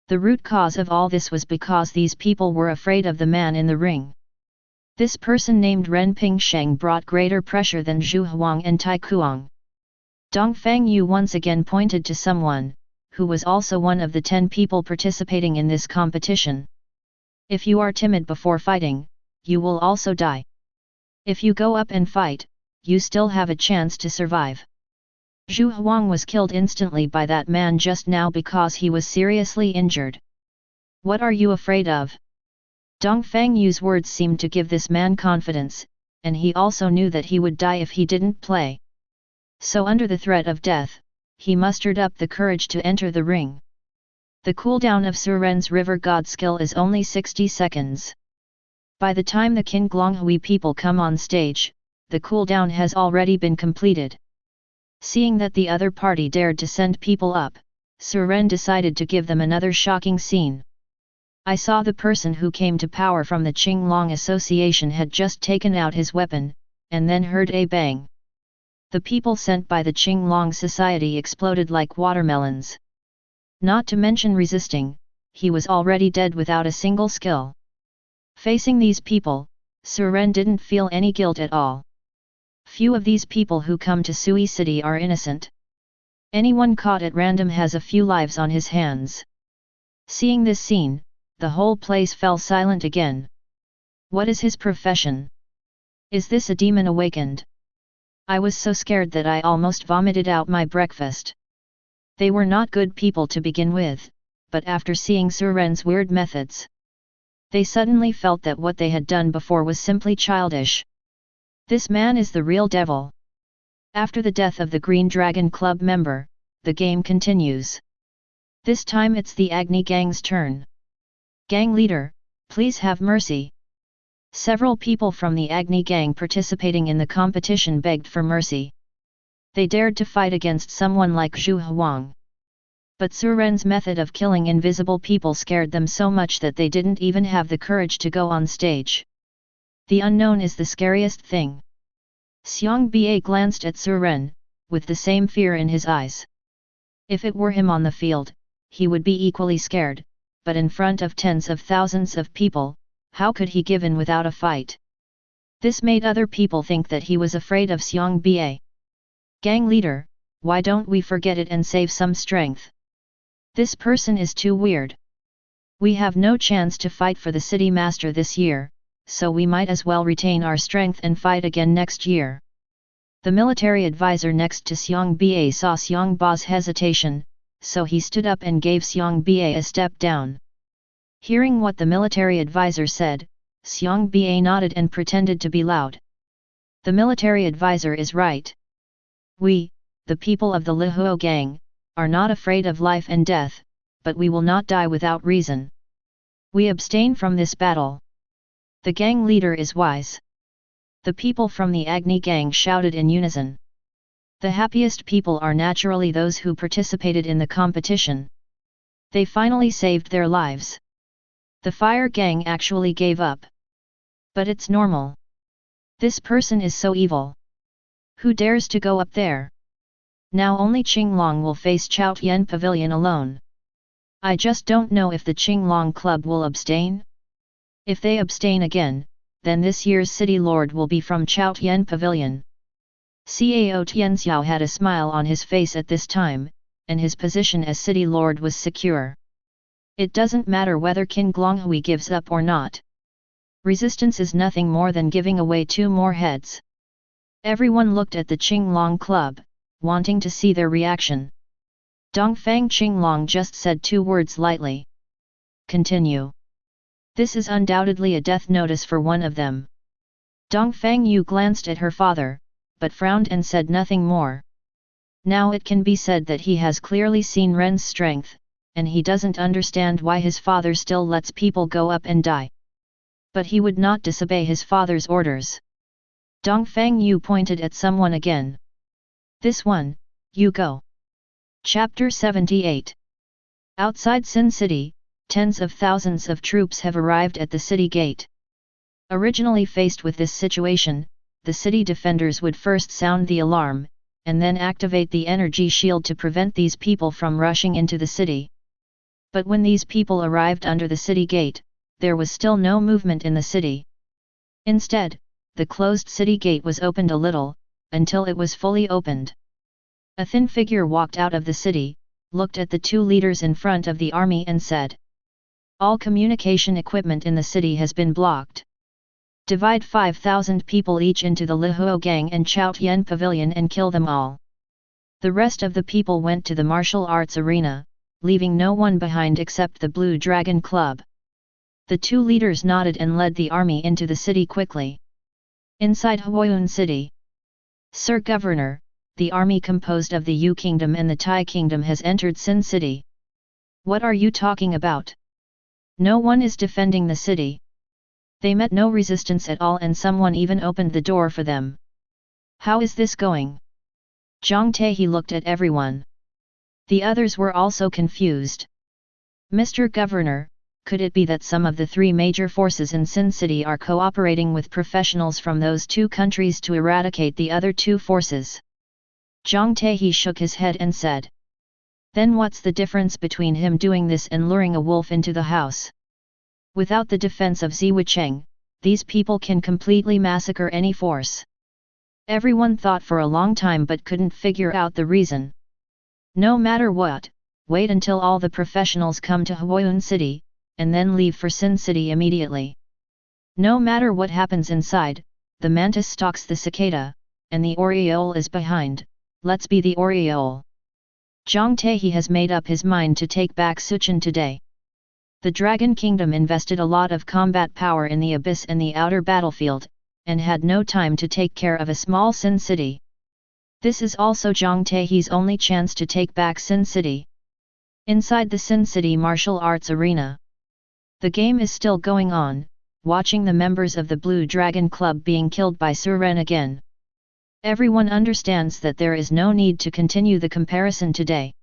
The root cause of all this was because these people were afraid of the man in the ring. This person named Ren Pingsheng brought greater pressure than Zhu Huang and Tai Kuang. Dongfang Yu once again pointed to someone, who was also one of the 10 people participating in this competition. If you are timid before fighting, you will also die. If you go up and fight, you still have a chance to survive. Zhu Huang was killed instantly by that man just now because he was seriously injured. What are you afraid of? Dongfang Yu's words seemed to give this man confidence, and he also knew that he would die if he didn't play. So under the threat of death, he mustered up the courage to enter the ring. The cooldown of Suren's River God skill is only 60 seconds. By the time the Qinglonghui people come on stage, the cooldown has already been completed. Seeing that the other party dared to send people up, Suren decided to give them another shocking scene. I saw the person who came to power from the Qinglong Association had just taken out his weapon, and then heard a bang. The people sent by the Qinglong Society exploded like watermelons. Not to mention resisting, he was already dead without a single skill. Facing these people, Suren didn't feel any guilt at all. Few of these people who come to Sui City are innocent. Anyone caught at random has a few lives on his hands. Seeing this scene, the whole place fell silent again. What is his profession? Is this a demon awakened? I was so scared that I almost vomited out my breakfast. They were not good people to begin with, but after seeing Suren's weird methods, they suddenly felt that what they had done before was simply childish. This man is the real devil. After the death of the Green Dragon Club member, the game continues. This time it's the Agni Gang's turn. Gang leader, please have mercy. Several people from the Agni Gang participating in the competition begged for mercy. They dared to fight against someone like Zhu Huang. But Suren's method of killing invisible people scared them so much that they didn't even have the courage to go on stage. The unknown is the scariest thing. Xiang Ba glanced at Suren, with the same fear in his eyes. If it were him on the field, he would be equally scared, but in front of tens of thousands of people, how could he give in without a fight? This made other people think that he was afraid of Xiang Ba. Gang leader, why don't we forget it and save some strength? This person is too weird. We have no chance to fight for the city master this year, so we might as well retain our strength and fight again next year. The military advisor next to Xiang Ba saw Xiang Ba's hesitation, so he stood up and gave Xiang Ba a step down. Hearing what the military advisor said, Xiang Ba nodded and pretended to be loud. The military advisor is right. We, the people of the Lihuo gang, are not afraid of life and death, but we will not die without reason. We abstain from this battle. The gang leader is wise. The people from the Agni gang shouted in unison. The happiest people are naturally those who participated in the competition. They finally saved their lives. The fire gang actually gave up. But it's normal. This person is so evil. Who dares to go up there? Now only Qinglong will face Chaotian Pavilion alone. I just don't know if the Qinglong Club will abstain? If they abstain again, then this year's City Lord will be from Chaotian Pavilion. Cao Tianxiao had a smile on his face at this time, and his position as City Lord was secure. It doesn't matter whether Qin Glonghui gives up or not. Resistance is nothing more than giving away 2 more heads. Everyone looked at the Qinglong Club, wanting to see their reaction. Dongfang Qinglong just said 2 words lightly. Continue. This is undoubtedly a death notice for one of them. Dongfang Yu glanced at her father, but frowned and said nothing more. Now it can be said that he has clearly seen Ren's strength, and he doesn't understand why his father still lets people go up and die. But he would not disobey his father's orders. Dongfang Yu pointed at someone again. This one, you go. Chapter 78. Outside Sin City, tens of thousands of troops have arrived at the city gate. Originally faced with this situation, the city defenders would first sound the alarm, and then activate the energy shield to prevent these people from rushing into the city. But when these people arrived under the city gate, there was still no movement in the city. Instead, the closed city gate was opened a little, until it was fully opened. A thin figure walked out of the city, looked at the 2 leaders in front of the army and said, "All communication equipment in the city has been blocked. Divide 5,000 people each into the Lihuo Gang and Chaotian Pavilion and kill them all." The rest of the people went to the martial arts arena, leaving no one behind except the Blue Dragon Club. The 2 leaders nodded and led the army into the city quickly. Inside Huayun City. "Sir Governor, the army composed of the Yu Kingdom and the Tai Kingdom has entered Sin City." "What are you talking about? No one is defending the city. They met no resistance at all and someone even opened the door for them. How is this going?" Zhang Taihe looked at everyone. The others were also confused. "Mr. Governor, could it be that some of the 3 major forces in Sin City are cooperating with professionals from those 2 countries to eradicate the other 2 forces?" Zhang Taihe shook his head and said. "Then what's the difference between him doing this and luring a wolf into the house? Without the defense of Ziwicheng, these people can completely massacre any force." Everyone thought for a long time but couldn't figure out the reason. "No matter what, wait until all the professionals come to Huayun City, and then leave for Sin City immediately. No matter what happens inside, the mantis stalks the cicada, and the oriole is behind. Let's be the oriole." Zhang Taihe has made up his mind to take back Suchin today. The Dragon Kingdom invested a lot of combat power in the abyss and the outer battlefield, and had no time to take care of a small Sin City. This is also Zhang Taihe's only chance to take back Sin City. Inside the Sin City martial arts arena. The game is still going on, watching the members of the Blue Dragon Club being killed by Suren again. Everyone understands that there is no need to continue the comparison today.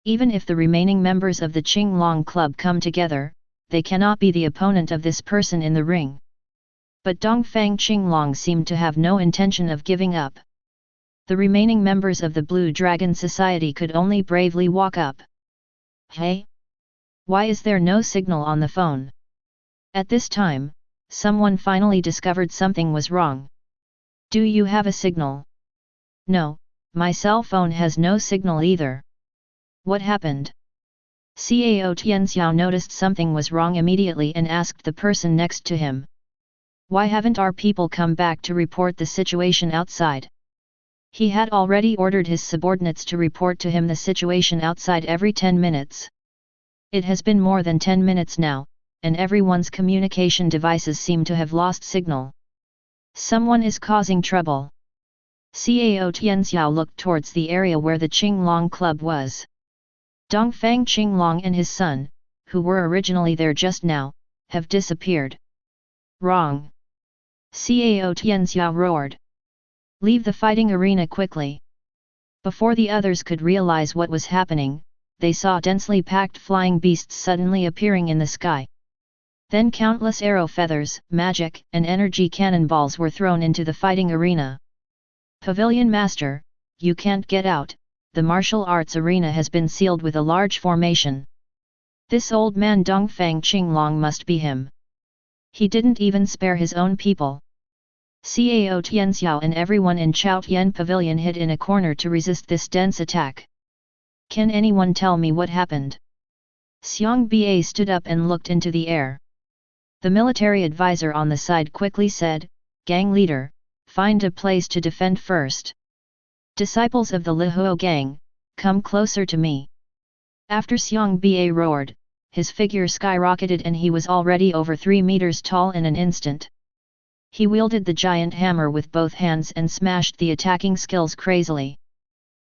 Even if the remaining members of the Qinglong Club come together, they cannot be the opponent of this person in the ring. But Dongfang Qinglong seemed to have no intention of giving up. The remaining members of the Blue Dragon Society could only bravely walk up. "Hey? Why is there no signal on the phone?" At this time, someone finally discovered something was wrong. "Do you have a signal?" "No, my cell phone has no signal either." "What happened?" Cao Tianxiao noticed something was wrong immediately and asked the person next to him. "Why haven't our people come back to report the situation outside?" He had already ordered his subordinates to report to him the situation outside every 10 minutes. It has been more than 10 minutes now, and everyone's communication devices seem to have lost signal. Someone is causing trouble. Cao Tianxiao looked towards the area where the Qinglong Club was. Dongfang Qinglong and his son, who were originally there just now, have disappeared. "Wrong!" Cao Tianxiao roared. "Leave the fighting arena quickly." Before the others could realize what was happening, they saw densely packed flying beasts suddenly appearing in the sky. Then countless arrow feathers, magic, and energy cannonballs were thrown into the fighting arena. "Pavilion Master, you can't get out, the martial arts arena has been sealed with a large formation. This old man Dongfang Qinglong must be him. He didn't even spare his own people. Cao Tianxiao and everyone in Chaotian Pavilion hid in a corner to resist this dense attack. Can anyone tell me what happened? Xiang Ba stood up and looked into the air. The military advisor on the side quickly said, "Gang leader, find a place to defend first. Disciples of the Lihuo gang, come closer to me." After Xiang Ba roared, his figure skyrocketed and he was already over 3 meters tall in an instant. He wielded the giant hammer with both hands and smashed the attacking skills crazily.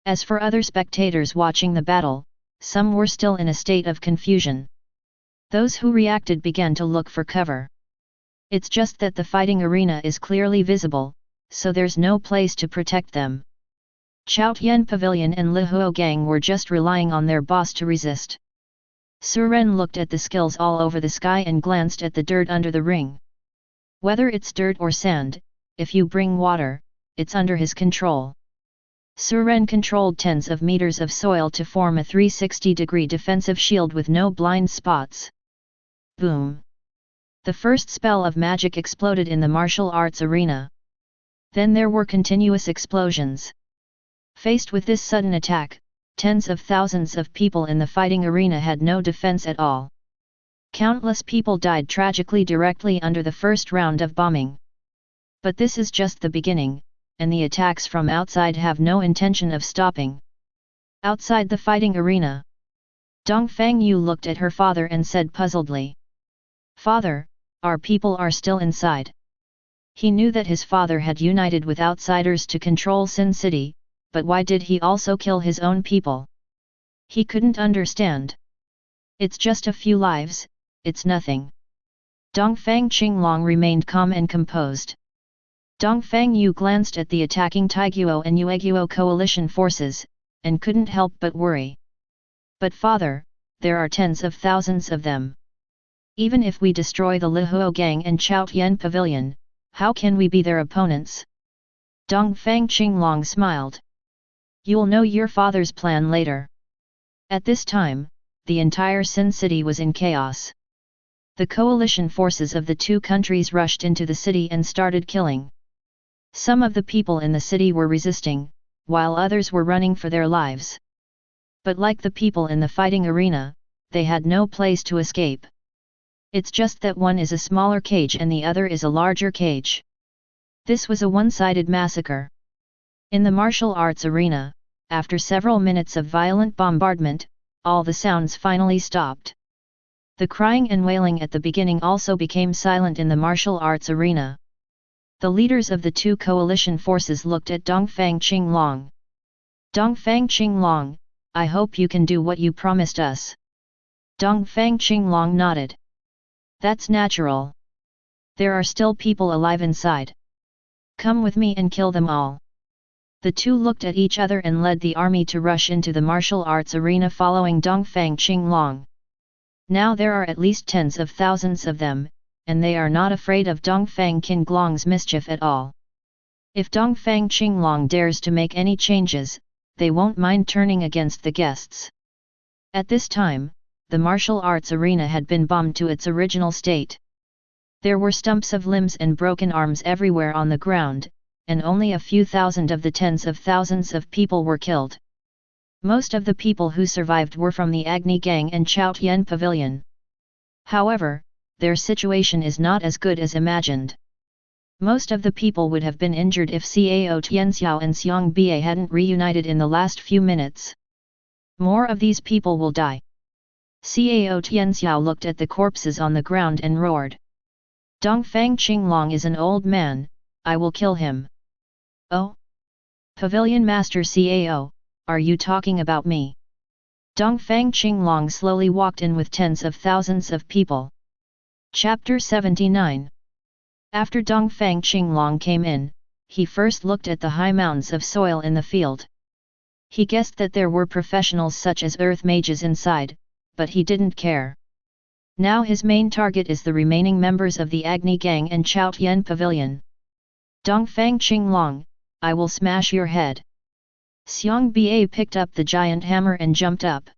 As for other spectators watching the battle, some were still in a state of confusion. Those who reacted began to look for cover. It's just that the fighting arena is clearly visible, so there's no place to protect them. Chaotian Pavilion and Lihuo gang were just relying on their boss to resist. Suren looked at the skills all over the sky and glanced at the dirt under the ring. Whether it's dirt or sand, if you bring water, it's under his control. Suren controlled tens of meters of soil to form a 360-degree defensive shield with no blind spots. Boom! The first spell of magic exploded in the martial arts arena. Then there were continuous explosions. Faced with this sudden attack, tens of thousands of people in the fighting arena had no defense at all. Countless people died tragically directly under the first round of bombing. But this is just the beginning, and the attacks from outside have no intention of stopping. Outside the fighting arena, Dongfang Yu looked at her father and said puzzledly, "Father, our people are still inside." He knew that his father had united with outsiders to control Sin City, but why did he also kill his own people? He couldn't understand. It's just a few lives, it's nothing. Dongfang Qinglong remained calm and composed. Dongfang Yu glanced at the attacking Taiguo and Yueguo coalition forces, and couldn't help but worry. "But father, there are tens of thousands of them. Even if we destroy the Lihuo gang and Chaotian Pavilion, how can we be their opponents?" Dongfang Qinglong smiled. "You'll know your father's plan later." At this time, the entire Sin City was in chaos. The coalition forces of the two countries rushed into the city and started killing. Some of the people in the city were resisting, while others were running for their lives. But like the people in the fighting arena, they had no place to escape. It's just that one is a smaller cage and the other is a larger cage. This was a one-sided massacre. In the martial arts arena, after several minutes of violent bombardment, all the sounds finally stopped. The crying and wailing at the beginning also became silent in the martial arts arena. The leaders of the two coalition forces looked at Dongfang Qinglong. "Dongfang Qinglong, I hope you can do what you promised us." Dongfang Qinglong nodded. "That's natural. There are still people alive inside. Come with me and kill them all." The two looked at each other and led the army to rush into the martial arts arena following Dongfang Qinglong. Now there are at least tens of thousands of them, and they are not afraid of Dongfang Qinglong's mischief at all. If Dongfang Qinglong dares to make any changes, they won't mind turning against the guests. At this time, the martial arts arena had been bombed to its original state. There were stumps of limbs and broken arms everywhere on the ground, and only a few thousand of the tens of thousands of people were killed. Most of the people who survived were from the Agni Gang and Chaotian Pavilion. However, their situation is not as good as imagined. Most of the people would have been injured if Cao Tianxiao and Xiang Ba hadn't reunited in the last few minutes. More of these people will die. Cao Tianxiao looked at the corpses on the ground and roared. "Dongfang Qinglong is an old man, I will kill him." "Oh? Pavilion Master Cao, are you talking about me?" Dongfang Qinglong slowly walked in with tens of thousands of people. Chapter 79. After Dongfang Qinglong came in, he first looked at the high mounds of soil in the field. He guessed that there were professionals such as earth mages inside, but he didn't care. Now his main target is the remaining members of the Agni Gang and Chaotian Pavilion. "Dongfang Qinglong, I will smash your head." Xiang Ba picked up the giant hammer and jumped up.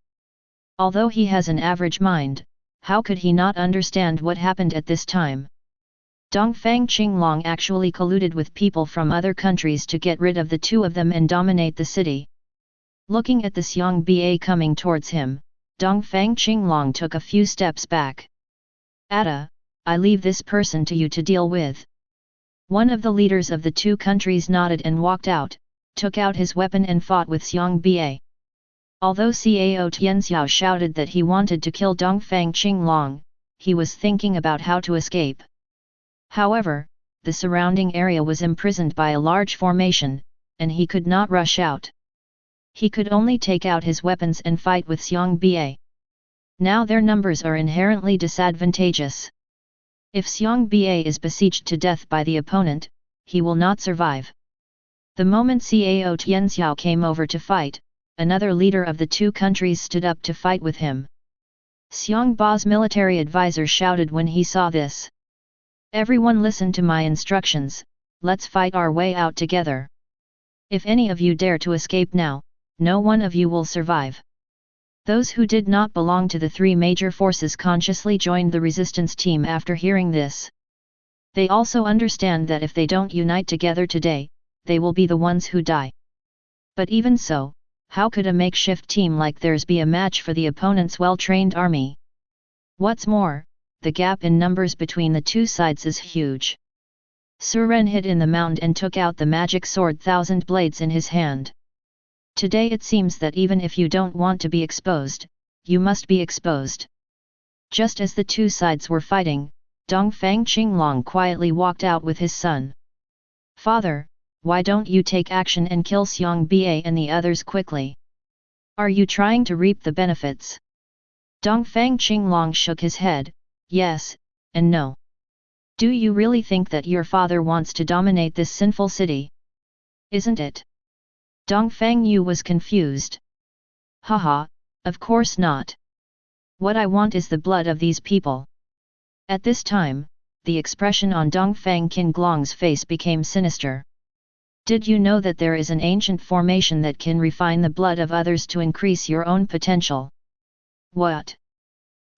Although he has an average mind, how could he not understand what happened at this time? Dongfang Qinglong actually colluded with people from other countries to get rid of the two of them and dominate the city. Looking at the Xiang Ba coming towards him, Dongfang Qinglong took a few steps back. "Atta, I leave this person to you to deal with." One of the leaders of the two countries nodded and walked out, took out his weapon and fought with Xiang Ba. Although Cao Tianxiao shouted that he wanted to kill Dongfang Qinglong, he was thinking about how to escape. However, the surrounding area was imprisoned by a large formation, and he could not rush out. He could only take out his weapons and fight with Xiang Ba. Now their numbers are inherently disadvantageous. If Xiang Ba is besieged to death by the opponent, he will not survive. The moment Cao Tianxiao came over to fight, another leader of the two countries stood up to fight with him. Xiang Ba's military advisor shouted when he saw this. "Everyone listen to my instructions, let's fight our way out together. If any of you dare to escape now, no one of you will survive." Those who did not belong to the three major forces consciously joined the resistance team after hearing this. They also understand that if they don't unite together today, they will be the ones who die. But even so, how could a makeshift team like theirs be a match for the opponent's well-trained army? What's more, the gap in numbers between the two sides is huge. Suren hid in the mound and took out the magic sword Thousand Blades in his hand. Today it seems that even if you don't want to be exposed, you must be exposed. Just as the two sides were fighting, Dongfang Qinglong quietly walked out with his son. "Father, why don't you take action and kill Xiang Ba and the others quickly? Are you trying to reap the benefits?" Dongfang Qinglong shook his head, "Yes, and no. Do you really think that your father wants to dominate this sinful city? Isn't it?" Dongfang Yu was confused. "Haha, of course not. What I want is the blood of these people." At this time, the expression on Dongfang Qinglong's face became sinister. "Did you know that there is an ancient formation that can refine the blood of others to increase your own potential?" "What?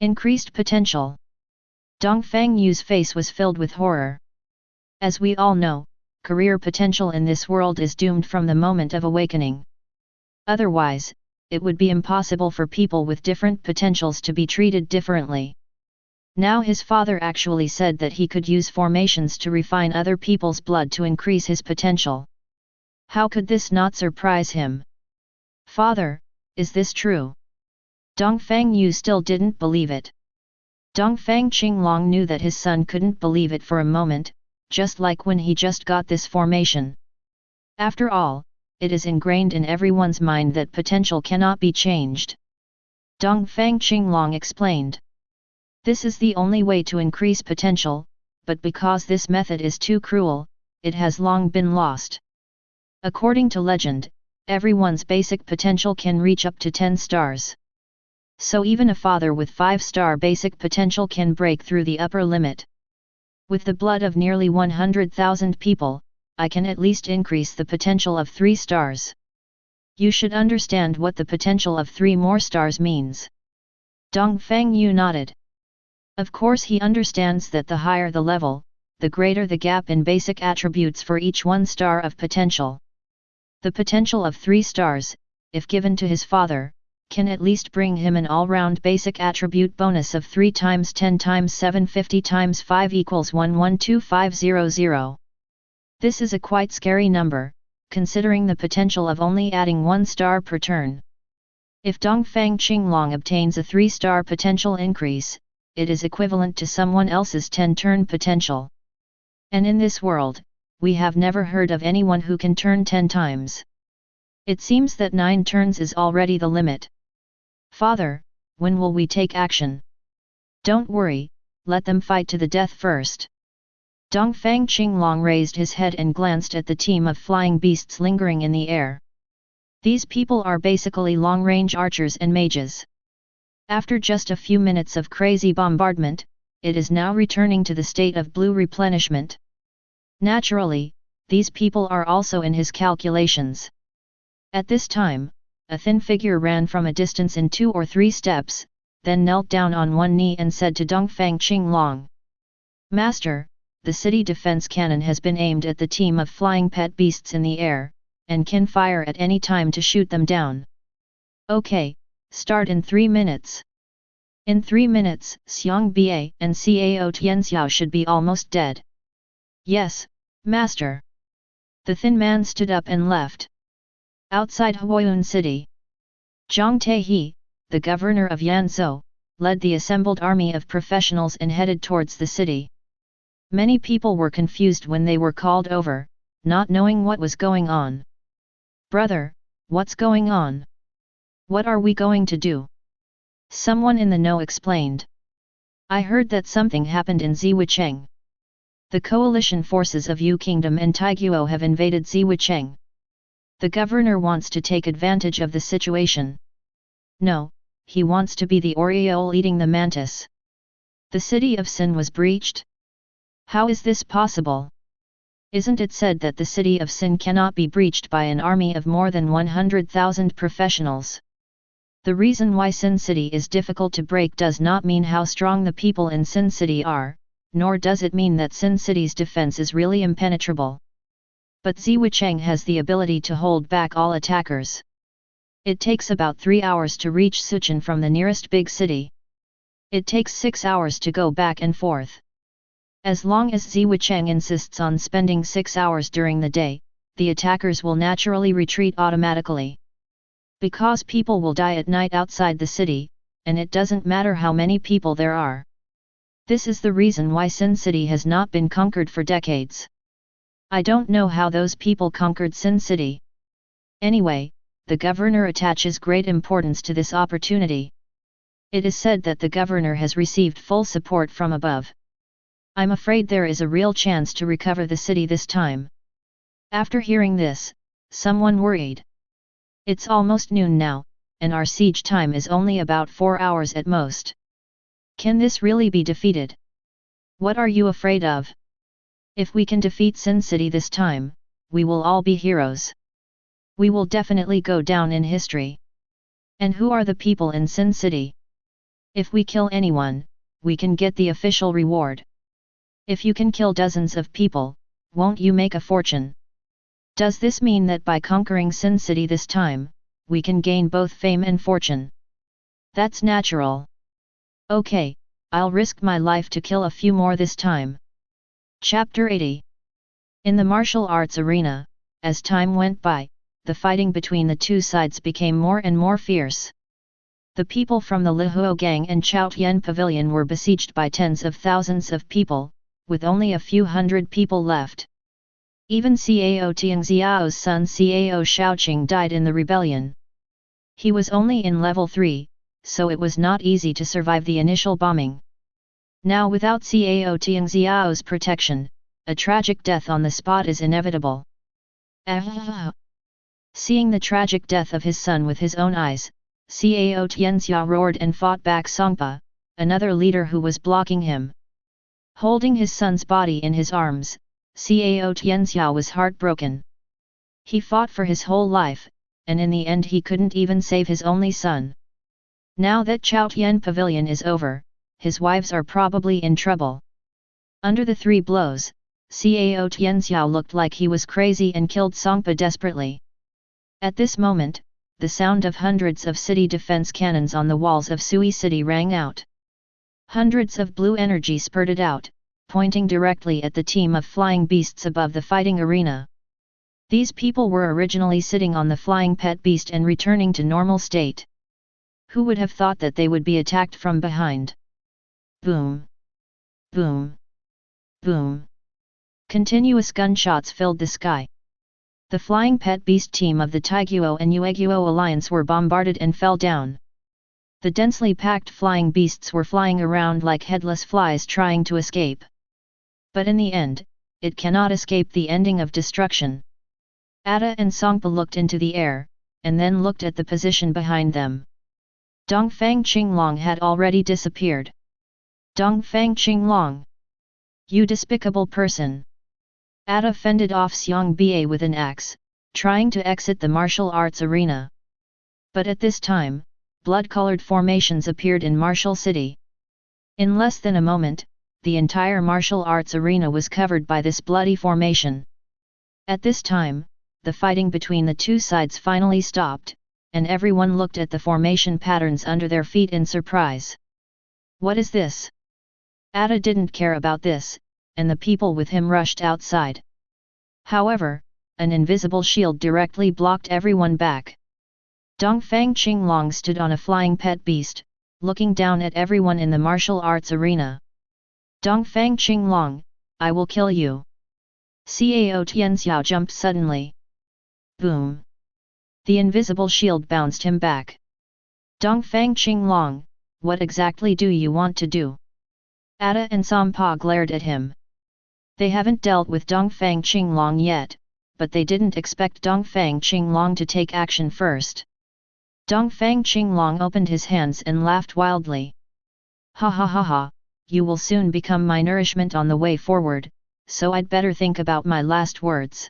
Increased potential?" Dongfang Yu's face was filled with horror. As we all know, career potential in this world is doomed from the moment of awakening. Otherwise, it would be impossible for people with different potentials to be treated differently. Now his father actually said that he could use formations to refine other people's blood to increase his potential. How could this not surprise him? "Father, is this true?" Dongfang Yu still didn't believe it. Dongfang Qinglong knew that his son couldn't believe it for a moment, just like when he just got this formation. After all, it is ingrained in everyone's mind that potential cannot be changed. Dongfang Qinglong explained. "This is the only way to increase potential, but because this method is too cruel, it has long been lost. According to legend, everyone's basic potential can reach up to 10 stars. So even a father with 5-star basic potential can break through the upper limit. With the blood of nearly 100,000 people, I can at least increase the potential of 3 stars. You should understand what the potential of 3 more stars means." Dongfang Yu nodded. Of course he understands that the higher the level, the greater the gap in basic attributes for each 1 star of potential. The potential of 3 stars, if given to his father, can at least bring him an all-round basic attribute bonus of 3 times 10 times 750 times 5 equals 112500. This is a quite scary number, considering the potential of only adding 1 star per turn. If Dongfang Qinglong obtains a 3-star potential increase, it is equivalent to someone else's 10-turn potential. And in this world, we have never heard of anyone who can turn 10 times. It seems that 9 turns is already the limit. "Father, when will we take action?" "Don't worry, let them fight to the death first." Dongfang Qinglong raised his head and glanced at the team of flying beasts lingering in the air. These people are basically long-range archers and mages. After just a few minutes of crazy bombardment, it is now returning to the state of blue replenishment. Naturally, these people are also in his calculations. At this time, a thin figure ran from a distance in 2 or 3 steps, then knelt down on one knee and said to Dongfang Qinglong, "Master, the city defense cannon has been aimed at the team of flying pet beasts in the air, and can fire at any time to shoot them down. Okay, start in 3 minutes. In 3 minutes, Xiang Ba and Cao Tianxiao should be almost dead." "Yes, master." The thin man stood up and left. Outside Huayun City, Zhang Taihe, the governor of Yanzhou, led the assembled army of professionals and headed towards the city. Many people were confused when they were called over, not knowing what was going on. "Brother, what's going on? What are we going to do?" Someone in the know explained. "I heard that something happened in Ziwicheng. The coalition forces of Yu Kingdom and Taiguo have invaded Ziwicheng. The governor wants to take advantage of the situation. No, he wants to be the oriole eating the mantis. The city of Sin was breached? How is this possible? Isn't it said that the city of Sin cannot be breached by an army of more than 100,000 professionals? The reason why Sin City is difficult to break does not mean how strong the people in Sin City are, nor does it mean that Sin City's defense is really impenetrable. But Ziwicheng has the ability to hold back all attackers. It takes about 3 hours to reach Suchen from the nearest big city. It takes 6 hours to go back and forth. As long as Ziwicheng insists on spending 6 hours during the day, the attackers will naturally retreat automatically. Because people will die at night outside the city, and it doesn't matter how many people there are. This is the reason why Sin City has not been conquered for decades. I don't know how those people conquered Sin City. Anyway, the governor attaches great importance to this opportunity. It is said that the governor has received full support from above. I'm afraid there is a real chance to recover the city this time." After hearing this, someone worried. "It's almost noon now, and our siege time is only about 4 hours at most. Can this really be defeated? What are you afraid of? If we can defeat Sin City this time, we will all be heroes. We will definitely go down in history. And who are the people in Sin City? If we kill anyone, we can get the official reward. If you can kill dozens of people, won't you make a fortune? Does this mean that by conquering Sin City this time, we can gain both fame and fortune? That's natural. Okay, I'll risk my life to kill a few more this time." Chapter 80. In the martial arts arena, as time went by, the fighting between the two sides became more and more fierce. The people from the Lihuo Gang and Chaotian Pavilion were besieged by tens of thousands of people, with only a few hundred people left. Even Cao Tianxiao's son Cao Shaoqing died in the rebellion. He was only in level 3, so it was not easy to survive the initial bombing. Now without Cao Tianxiao's protection, a tragic death on the spot is inevitable. Seeing the tragic death of his son with his own eyes, Cao Tianxia roared and fought back Songpa, another leader who was blocking him. Holding his son's body in his arms, Cao Tianxia was heartbroken. He fought for his whole life, and in the end he couldn't even save his only son. Now that Chaotian Pavilion is over, his wives are probably in trouble. Under the 3 blows, Cao Tianxiao looked like he was crazy and killed Songpa desperately. At this moment, the sound of hundreds of city defense cannons on the walls of Sui City rang out. Hundreds of blue energy spurted out, pointing directly at the team of flying beasts above the fighting arena. These people were originally sitting on the flying pet beast and returning to normal state. Who would have thought that they would be attacked from behind? Boom! Boom! Boom! Continuous gunshots filled the sky. The flying pet beast team of the Taiguo and Yueguo alliance were bombarded and fell down. The densely packed flying beasts were flying around like headless flies trying to escape. But in the end, it cannot escape the ending of destruction. Ada and Songpa looked into the air, and then looked at the position behind them. Dongfang Qinglong had already disappeared. Dongfang Qinglong! You despicable person! Ada fended off Xiang Ba with an axe, trying to exit the martial arts arena. But at this time, blood-colored formations appeared in Martial City. In less than a moment, the entire martial arts arena was covered by this bloody formation. At this time, the fighting between the two sides finally stopped, and everyone looked at the formation patterns under their feet in surprise. What is this? Ada didn't care about this, and the people with him rushed outside. However, an invisible shield directly blocked everyone back. Dongfang Qinglong stood on a flying pet beast, looking down at everyone in the martial arts arena. Dongfang Qinglong, I will kill you. Cao Tianxiao jumped suddenly. Boom! The invisible shield bounced him back. Dongfang Qinglong, what exactly do you want to do? Ada and Sampa glared at him. They haven't dealt with Dongfang Qinglong yet, but they didn't expect Dongfang Qinglong to take action first. Dongfang Qinglong opened his hands and laughed wildly. Ha ha ha ha, you will soon become my nourishment on the way forward, so I'd better think about my last words.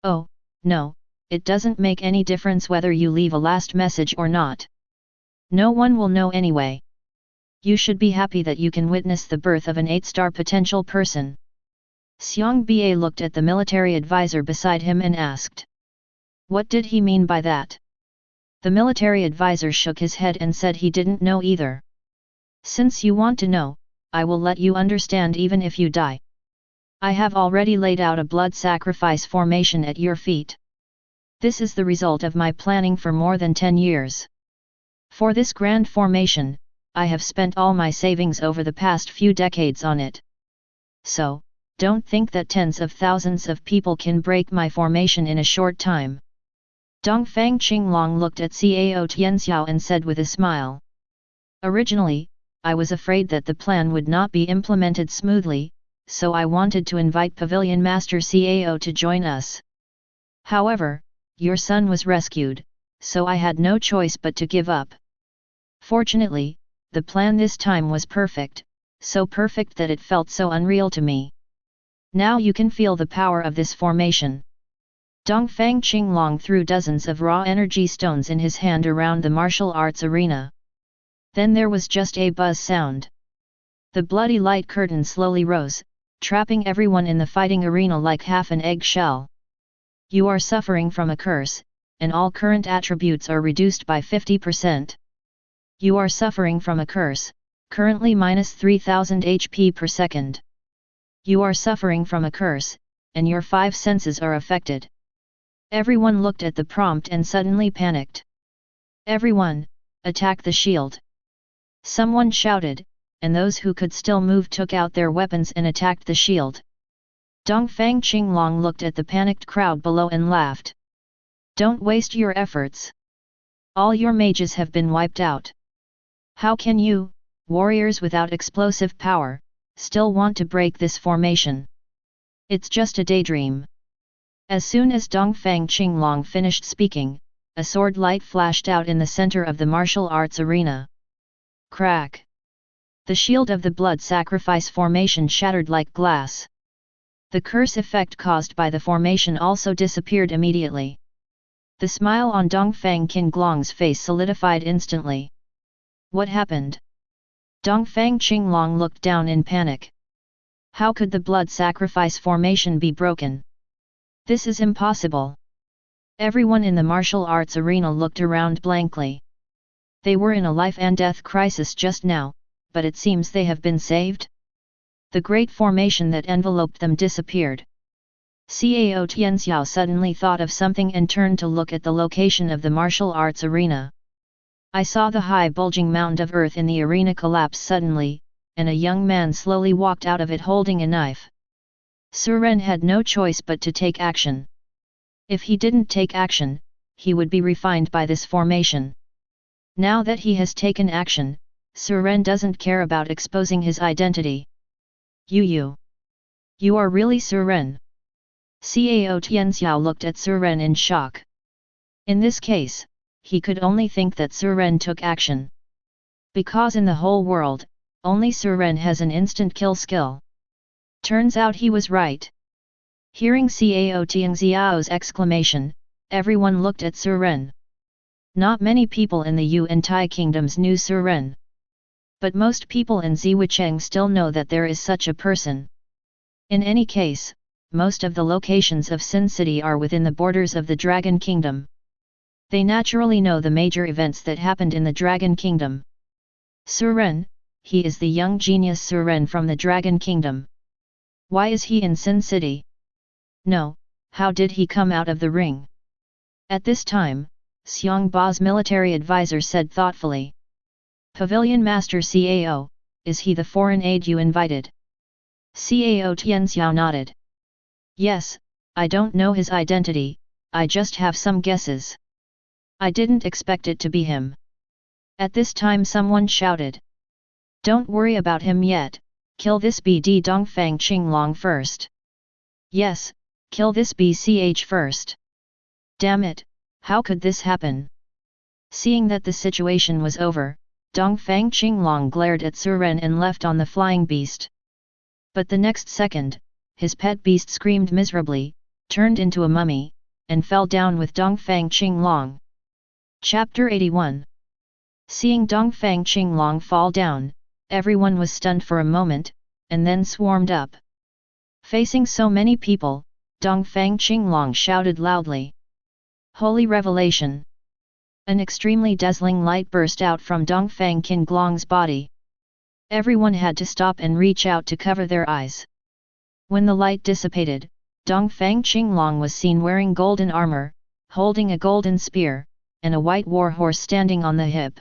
Oh, no, it doesn't make any difference whether you leave a last message or not. No one will know anyway. You should be happy that you can witness the birth of an 8-star potential person. Xiang Ba looked at the military advisor beside him and asked. What did he mean by that? The military advisor shook his head and said he didn't know either. Since you want to know, I will let you understand even if you die. I have already laid out a blood sacrifice formation at your feet. This is the result of my planning for more than 10 years. For this grand formation, I have spent all my savings over the past few decades on it. So, don't think that tens of thousands of people can break my formation in a short time. Dongfang Qinglong looked at Cao Tianxiao and said with a smile. Originally, I was afraid that the plan would not be implemented smoothly, so I wanted to invite Pavilion Master Cao to join us. However, your son was rescued, so I had no choice but to give up. Fortunately, the plan this time was perfect, so perfect that it felt so unreal to me. Now you can feel the power of this formation. Dongfang Qinglong threw dozens of raw energy stones in his hand around the martial arts arena. Then there was just a buzz sound. The bloody light curtain slowly rose, trapping everyone in the fighting arena like half an eggshell. You are suffering from a curse, and all current attributes are reduced by 50%. You are suffering from a curse, currently minus 3000 HP per second. You are suffering from a curse, and your 5 senses are affected. Everyone looked at the prompt and suddenly panicked. Everyone, attack the shield! Someone shouted, and those who could still move took out their weapons and attacked the shield. Dongfang Qinglong looked at the panicked crowd below and laughed. Don't waste your efforts. All your mages have been wiped out. How can you, warriors without explosive power, still want to break this formation? It's just a daydream. As soon as Dongfang Qinglong finished speaking, a sword light flashed out in the center of the martial arts arena. Crack! The shield of the blood sacrifice formation shattered like glass. The curse effect caused by the formation also disappeared immediately. The smile on Dongfang Qinglong's face solidified instantly. What happened? Dongfang Qinglong looked down in panic. How could the blood sacrifice formation be broken? This is impossible. Everyone in the martial arts arena looked around blankly. They were in a life and death crisis just now, but it seems they have been saved? The great formation that enveloped them disappeared. Cao Tianxiao suddenly thought of something and turned to look at the location of the martial arts arena. I saw the high bulging mound of earth in the arena collapse suddenly, and a young man slowly walked out of it holding a knife. Suren had no choice but to take action. If he didn't take action, he would be refined by this formation. Now that he has taken action, Suren doesn't care about exposing his identity. You are really Suren? Cao Tianxiao looked at Suren in shock. In this case, he could only think that Suren took action. Because in the whole world, only Suren has an instant kill skill. Turns out he was right. Hearing Cao Tianxiao's exclamation, everyone looked at Su Ren. Not many people in the Yu and Tai kingdoms knew Su Ren. But most people in Ziwicheng still know that there is such a person. In any case, most of the locations of Sin City are within the borders of the Dragon Kingdom. They naturally know the major events that happened in the Dragon Kingdom. Su Ren, he is the young genius Su Ren from the Dragon Kingdom. Why is he in Sin City? No, how did he come out of the ring? At this time, Xiong Ba's military advisor said thoughtfully. Pavilion Master Cao, is he the foreign aide you invited? Cao Tianxiao nodded. Yes, I don't know his identity, I just have some guesses. I didn't expect it to be him. At this time someone shouted. Don't worry about him yet, kill this BD Dongfang Qinglong first. Yes, kill this BCH first. Damn it, how could this happen? Seeing that the situation was over, Dongfang Qinglong glared at Su Ren and left on the flying beast. But the next second, his pet beast screamed miserably, turned into a mummy, and fell down with Dongfang Qinglong. Chapter 81. Seeing Dongfang Qinglong fall down, everyone was stunned for a moment, and then swarmed up. Facing so many people, Dongfang Qinglong shouted loudly. Holy revelation! An extremely dazzling light burst out from Dongfang Qinglong's body. Everyone had to stop and reach out to cover their eyes. When the light dissipated, Dongfang Qinglong was seen wearing golden armor, holding a golden spear, and a white war horse standing on the hip.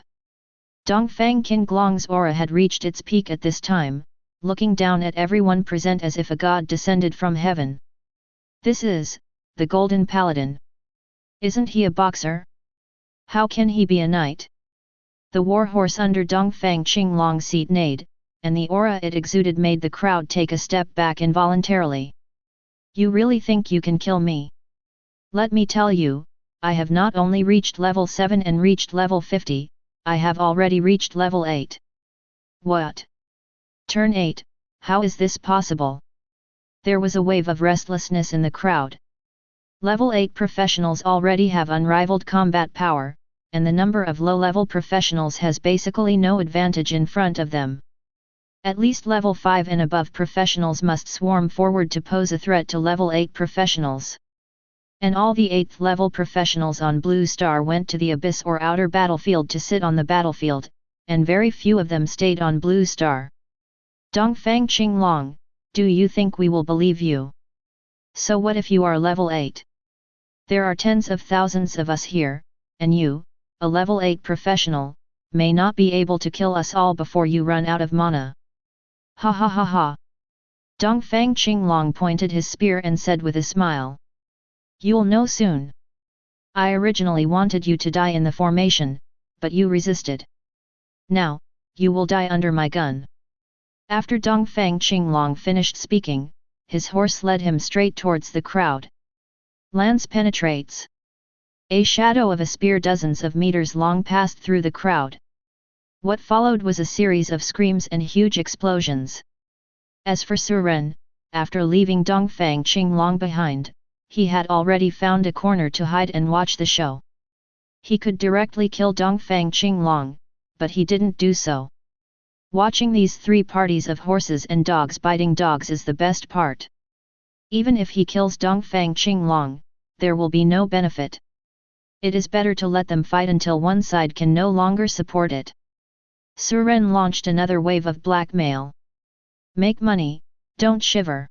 Dongfang Qinglong's aura had reached its peak at this time, looking down at everyone present as if a god descended from heaven. This is the Golden Paladin. Isn't he a boxer? How can he be a knight? The war horse under Dongfang Qinglong's seat neighed, and the aura it exuded made the crowd take a step back involuntarily. You really think you can kill me? Let me tell you, I have not only reached level 7 and reached level 50, I have already reached level 8. What? Turn 8, how is this possible? There was a wave of restlessness in the crowd. Level 8 professionals already have unrivaled combat power, and the number of low-level professionals has basically no advantage in front of them. At least level 5 and above professionals must swarm forward to pose a threat to level 8 professionals. And all the 8th level professionals on Blue Star went to the abyss or outer battlefield to sit on the battlefield, and very few of them stayed on Blue Star. Dongfang Qinglong, do you think we will believe you? So what if you are level 8? There are tens of thousands of us here, and you, a level 8 professional, may not be able to kill us all before you run out of mana. Ha ha ha ha. Dongfang Qinglong pointed his spear and said with a smile. You'll know soon. I originally wanted you to die in the formation, but you resisted. Now, you will die under my gun. After Dongfang Qinglong finished speaking, his horse led him straight towards the crowd. Lance penetrates. A shadow of a spear dozens of meters long passed through the crowd. What followed was a series of screams and huge explosions. As for Su Ren, after leaving Dongfang Qinglong behind, he had already found a corner to hide and watch the show. He could directly kill Dongfang Qinglong, but he didn't do so. Watching these three parties of horses and dogs biting dogs is the best part. Even if he kills Dongfang Qinglong, there will be no benefit. It is better to let them fight until one side can no longer support it. Su Ren launched another wave of blackmail. Make money, don't shiver.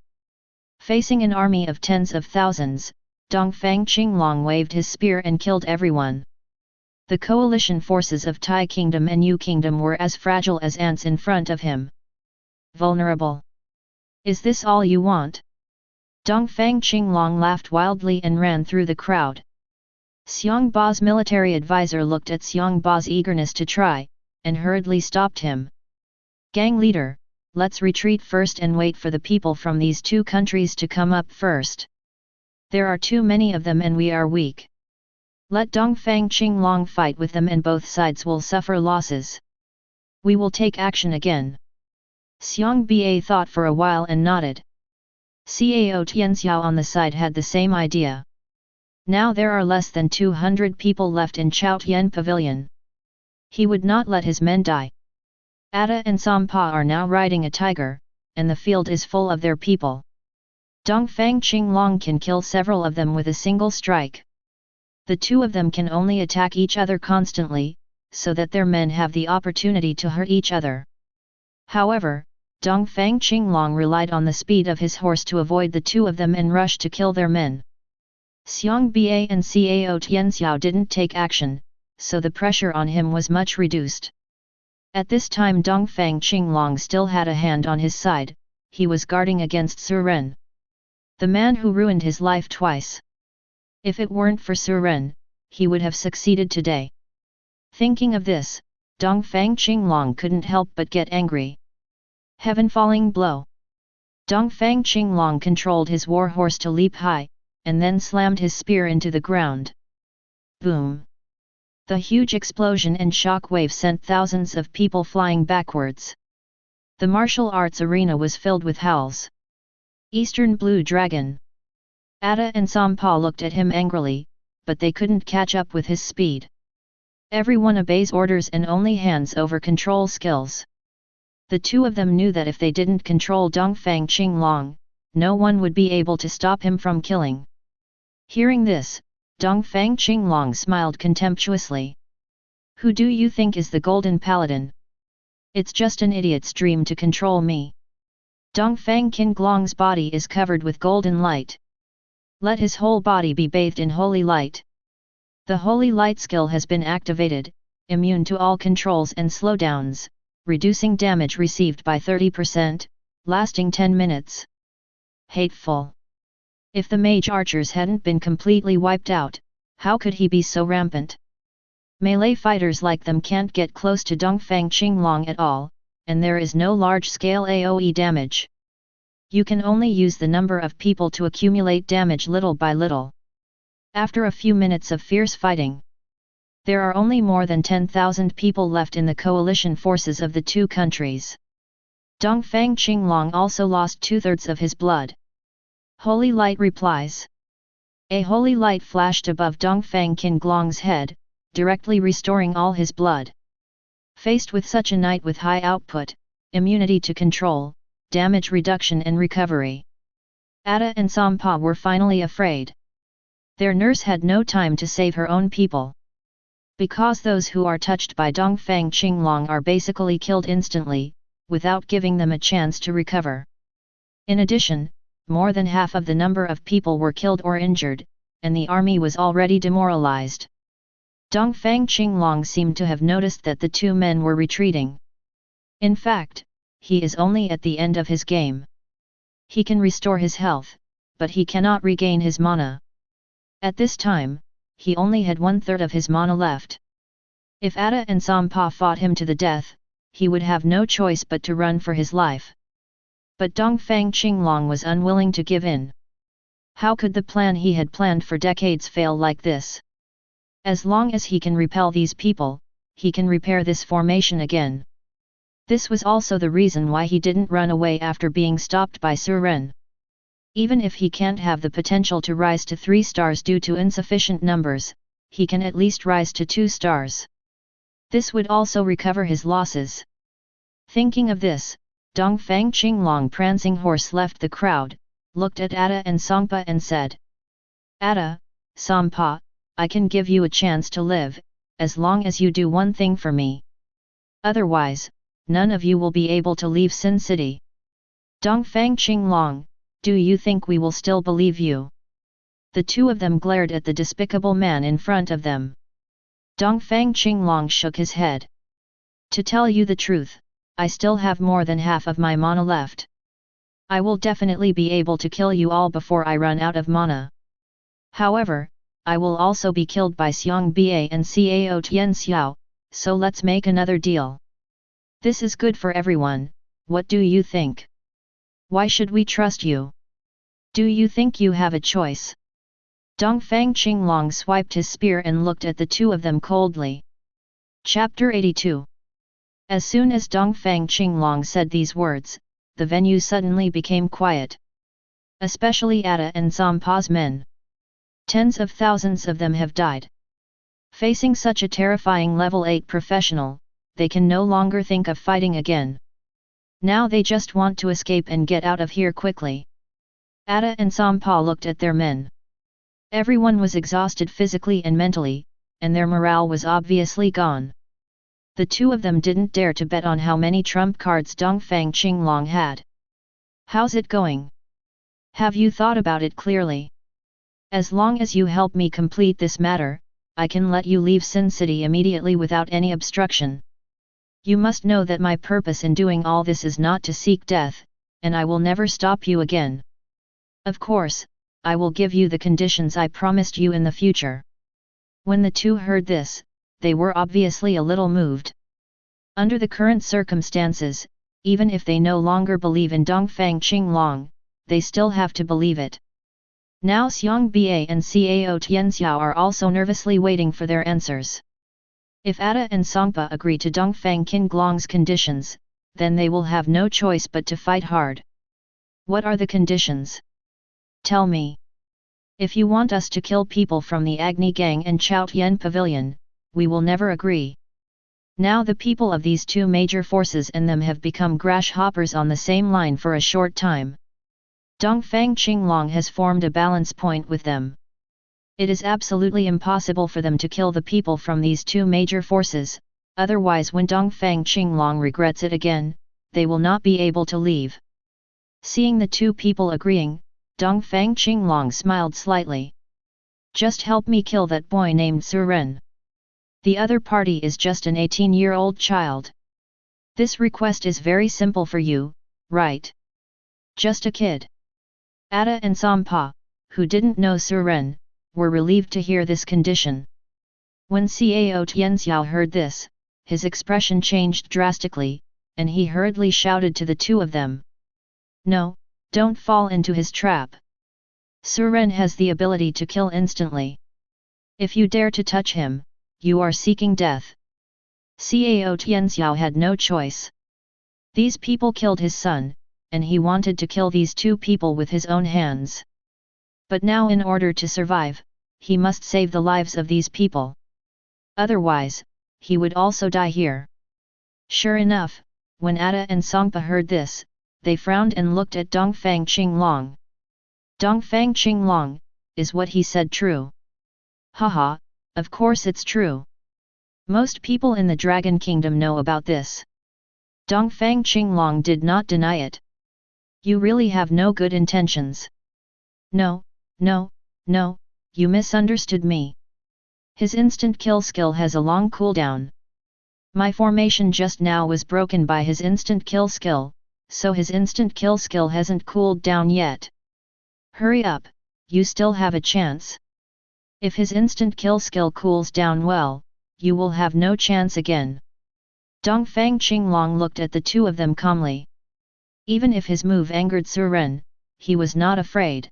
Facing an army of tens of thousands, Dongfang Qinglong waved his spear and killed everyone. The coalition forces of Tai Kingdom and Yu Kingdom were as fragile as ants in front of him. Vulnerable. Is this all you want? Dongfang Qinglong laughed wildly and ran through the crowd. Xiong Ba's military advisor looked at Xiong Ba's eagerness to try, and hurriedly stopped him. Gang leader, let's retreat first and wait for the people from these two countries to come up first. There are too many of them and we are weak. Let Dongfang Qinglong fight with them and both sides will suffer losses. We will take action again. Xiong Ba thought for a while and nodded. Cao Tianxiao on the side had the same idea. Now there are less than 200 people left in Chaotian Pavilion. He would not let his men die. Atta and Sampa are now riding a tiger, and the field is full of their people. Dongfang Qinglong can kill several of them with a single strike. The two of them can only attack each other constantly, so that their men have the opportunity to hurt each other. However, Dongfang Qinglong relied on the speed of his horse to avoid the two of them and rush to kill their men. Xiang Ba and Cao Tianxiao didn't take action, so the pressure on him was much reduced. At this time Dongfang Qinglong still had a hand on his side, he was guarding against Suren, the man who ruined his life twice. If it weren't for Suren, he would have succeeded today. Thinking of this, Dongfang Qinglong couldn't help but get angry. Heaven-falling blow. Dongfang Qinglong controlled his war horse to leap high, and then slammed his spear into the ground. Boom! The huge explosion and shock wave sent thousands of people flying backwards. The martial arts arena was filled with howls. Eastern Blue Dragon. Atta and Sampa looked at him angrily, but they couldn't catch up with his speed. Everyone obeys orders and only hands over control skills. The two of them knew that if they didn't control Dongfang Qinglong, no one would be able to stop him from killing. Hearing this, Dongfang Qinglong smiled contemptuously. Who do you think is the Golden Paladin? It's just an idiot's dream to control me. Dongfang Qinglong's body is covered with golden light. Let his whole body be bathed in holy light. The holy light skill has been activated, immune to all controls and slowdowns, reducing damage received by 30%, lasting 10 minutes. Hateful. If the mage archers hadn't been completely wiped out, how could he be so rampant? Melee fighters like them can't get close to Dongfang Qinglong at all, and there is no large-scale AoE damage. You can only use the number of people to accumulate damage little by little. After a few minutes of fierce fighting, there are only more than 10,000 people left in the coalition forces of the two countries. Dongfang Qinglong also lost 2/3 of his blood. Holy light replies. A holy light flashed above Dongfang Qinglong's head, directly restoring all his blood. Faced with such a knight with high output, immunity to control, damage reduction and recovery, Atta and Sampa were finally afraid. Their nurse had no time to save her own people. Because those who are touched by Dongfang Qinglong are basically killed instantly, without giving them a chance to recover. In addition, more than half of the number of people were killed or injured, and the army was already demoralized. Dongfang Qinglong seemed to have noticed that the two men were retreating. In fact, he is only at the end of his game. He can restore his health, but he cannot regain his mana. At this time, he only had 1/3 of his mana left. If Atta and Sampa fought him to the death, he would have no choice but to run for his life. But Dongfang Qinglong was unwilling to give in. How could the plan he had planned for decades fail like this? As long as he can repel these people, he can repair this formation again. This was also the reason why he didn't run away after being stopped by Suren. Even if he can't have the potential to rise to 3 stars due to insufficient numbers, he can at least rise to 2 stars. This would also recover his losses. Thinking of this, Dongfang Qinglong prancing horse left the crowd, looked at Atta and Sampa and said, Atta, Sampa, I can give you a chance to live, as long as you do one thing for me. Otherwise, none of you will be able to leave Sin City. Dongfang Qinglong, do you think we will still believe you? The two of them glared at the despicable man in front of them. Dongfang Qinglong shook his head. To tell you the truth, I still have more than half of my mana left. I will definitely be able to kill you all before I run out of mana. However, I will also be killed by Xiang Ba and Cao Tianxiao, so let's make another deal. This is good for everyone, what do you think? Why should we trust you? Do you think you have a choice? Dongfang Qinglong swiped his spear and looked at the two of them coldly. Chapter 82. As soon as Dongfang Qinglong said these words, the venue suddenly became quiet. Especially Atta and Sampa's men. Tens of thousands of them have died. Facing such a terrifying level 8 professional, they can no longer think of fighting again. Now they just want to escape and get out of here quickly. Atta and Sampa looked at their men. Everyone was exhausted physically and mentally, and their morale was obviously gone. The two of them didn't dare to bet on how many trump cards Dongfang Qinglong had. How's it going? Have you thought about it clearly? As long as you help me complete this matter, I can let you leave Sin City immediately without any obstruction. You must know that my purpose in doing all this is not to seek death, and I will never stop you again. Of course, I will give you the conditions I promised you in the future. When the two heard this, they were obviously a little moved. Under the current circumstances, even if they no longer believe in Dongfang Qinglong, they still have to believe it. Now Xiang Ba and Cao Tianxiao are also nervously waiting for their answers. If Atta and Songpa agree to Dongfang Qinglong's conditions, then they will have no choice but to fight hard. What are the conditions? Tell me. If you want us to kill people from the Agni Gang and Chaotian Pavilion, we will never agree. Now the people of these two major forces and them have become grasshoppers on the same line for a short time. Dongfang Qinglong has formed a balance point with them. It is absolutely impossible for them to kill the people from these two major forces, otherwise when Dongfang Qinglong regrets it again, they will not be able to leave. Seeing the two people agreeing, Dongfang Qinglong smiled slightly. Just help me kill that boy named Suren. The other party is just an 18-year-old child. This request is very simple for you, right? Just a kid. Atta and Sampa, who didn't know Suren, were relieved to hear this condition. When Cao Tianxiao heard this, his expression changed drastically, and he hurriedly shouted to the two of them. No, don't fall into his trap. Suren has the ability to kill instantly. If you dare to touch him, you are seeking death. Cao Tianxiao had no choice. These people killed his son, and he wanted to kill these two people with his own hands. But now in order to survive, he must save the lives of these people. Otherwise, he would also die here. Sure enough, when Atta and Songpa heard this, they frowned and looked at Dongfang Qinglong. Dongfang Qinglong, is what he said true? Haha, of course it's true. Most people in the Dragon Kingdom know about this. Dongfang Qinglong did not deny it. You really have no good intentions. No, you misunderstood me. His instant kill skill has a long cooldown. My formation just now was broken by his instant kill skill, so his instant kill skill hasn't cooled down yet. Hurry up, you still have a chance. If his instant kill skill cools down well, you will have no chance again. Dongfang Qinglong looked at the two of them calmly. Even if his move angered Suren, he was not afraid.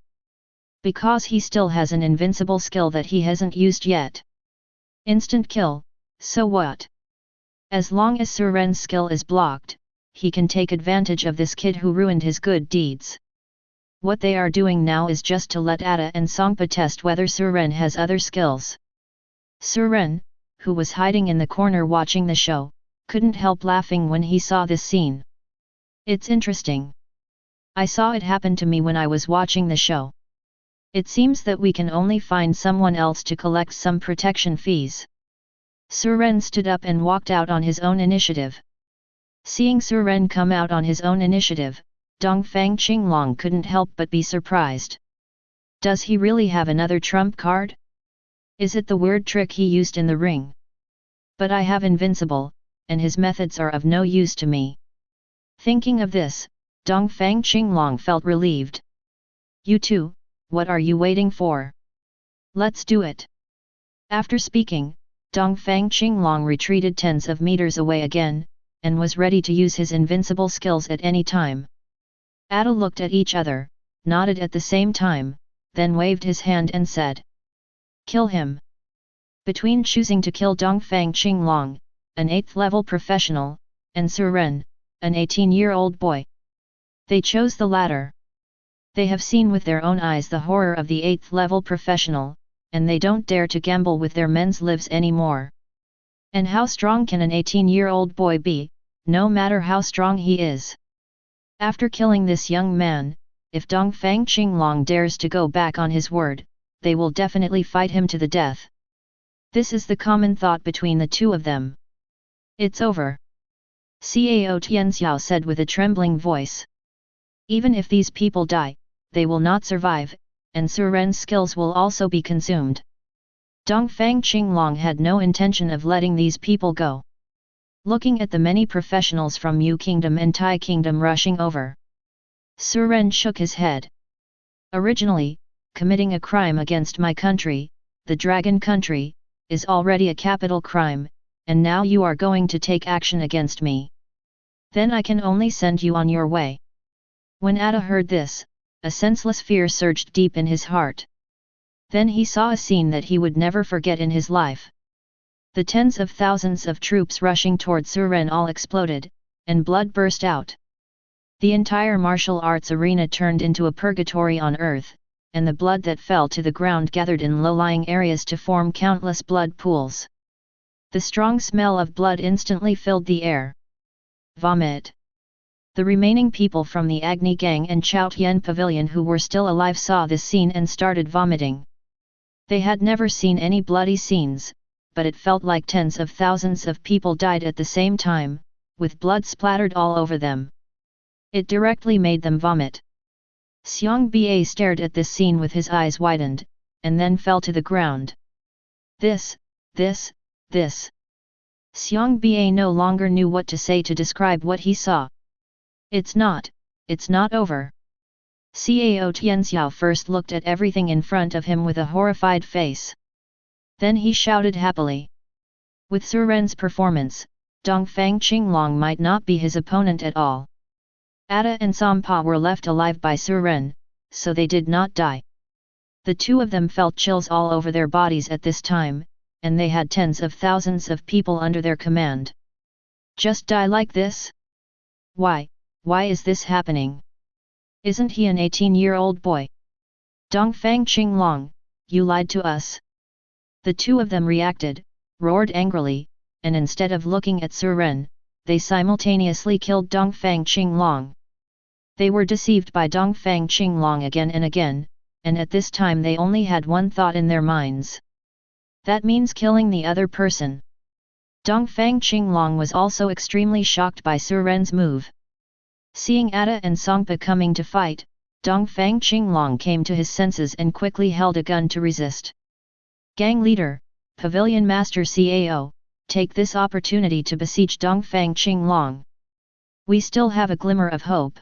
Because he still has an invincible skill that he hasn't used yet. Instant kill, so what? As long as Suren's skill is blocked, he can take advantage of this kid who ruined his good deeds. What they are doing now is just to let Atta and Songpa test whether Suren has other skills. Suren, who was hiding in the corner watching the show, couldn't help laughing when he saw this scene. It's interesting. I saw it happen to me when I was watching the show. It seems that we can only find someone else to collect some protection fees. Suren stood up and walked out on his own initiative. Seeing Suren come out on his own initiative, Dongfang Qinglong couldn't help but be surprised. Does he really have another trump card? Is it the weird trick he used in the ring? But I have Invincible, and his methods are of no use to me. Thinking of this, Dongfang Qinglong felt relieved. You two, what are you waiting for? Let's do it. After speaking, Dongfang Qinglong retreated tens of meters away again, and was ready to use his invincible skills at any time. Atta looked at each other, nodded at the same time, then waved his hand and said, "Kill him." Between choosing to kill Dongfang Qinglong, an 8th level professional, and Suren, an 18-year-old boy, they chose the latter. They have seen with their own eyes the horror of the 8th level professional, and they don't dare to gamble with their men's lives anymore. And how strong can an 18-year-old boy be, no matter how strong he is? After killing this young man, if Dongfang Qinglong dares to go back on his word, they will definitely fight him to the death. This is the common thought between the two of them. It's over. Cao Tianxiao said with a trembling voice. Even if these people die, they will not survive, and Su Ren's skills will also be consumed. Dongfang Qinglong had no intention of letting these people go. Looking at the many professionals from Yu Kingdom and Tai Kingdom rushing over, Su Ren shook his head. Originally, committing a crime against my country, the Dragon Country, is already a capital crime, and now you are going to take action against me. Then I can only send you on your way. When Atta heard this, a senseless fear surged deep in his heart. Then he saw a scene that he would never forget in his life. The tens of thousands of troops rushing toward Su Ren all exploded, and blood burst out. The entire martial arts arena turned into a purgatory on earth, and the blood that fell to the ground gathered in low-lying areas to form countless blood pools. The strong smell of blood instantly filled the air. Vomit. The remaining people from the Agni Gang and Chao Tian Pavilion who were still alive saw this scene and started vomiting. They had never seen any bloody scenes, but it felt like tens of thousands of people died at the same time, with blood splattered all over them. It directly made them vomit. Xiang Ba stared at this scene with his eyes widened, and then fell to the ground. This. Xiang Ba no longer knew what to say to describe what he saw. It's not over. Cao Tianxiao first looked at everything in front of him with a horrified face. Then he shouted happily. With Su Ren's performance, Dongfang Qinglong might not be his opponent at all. Atta and Sampa were left alive by Su Ren, so they did not die. The two of them felt chills all over their bodies at this time, and they had tens of thousands of people under their command. Just die like this? Why is this happening? Isn't he an 18-year-old boy? Dongfang Qinglong, you lied to us. The two of them reacted, roared angrily, and instead of looking at Su Ren, they simultaneously killed Dongfang Qinglong. They were deceived by Dongfang Qinglong again and again, and at this time they only had one thought in their minds. That means killing the other person. Dongfang Qinglong was also extremely shocked by Su Ren's move. Seeing Atta and Songpa coming to fight, Dongfang Qinglong came to his senses and quickly held a gun to resist. Gang leader, Pavilion Master Cao, take this opportunity to besiege Dongfang Qinglong. We still have a glimmer of hope.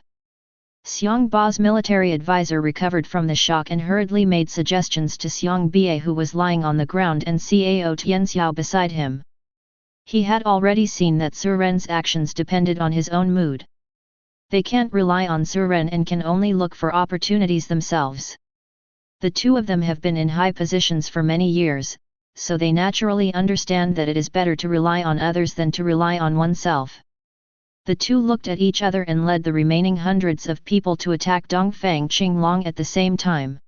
Xiang Ba's military advisor recovered from the shock and hurriedly made suggestions to Xiang Ba who was lying on the ground and Cao Tianxiao beside him. He had already seen that Su Ren's actions depended on his own mood. They can't rely on Su Ren and can only look for opportunities themselves. The two of them have been in high positions for many years, so they naturally understand that it is better to rely on others than to rely on oneself. The two looked at each other and led the remaining hundreds of people to attack Dongfang Qinglong at the same time.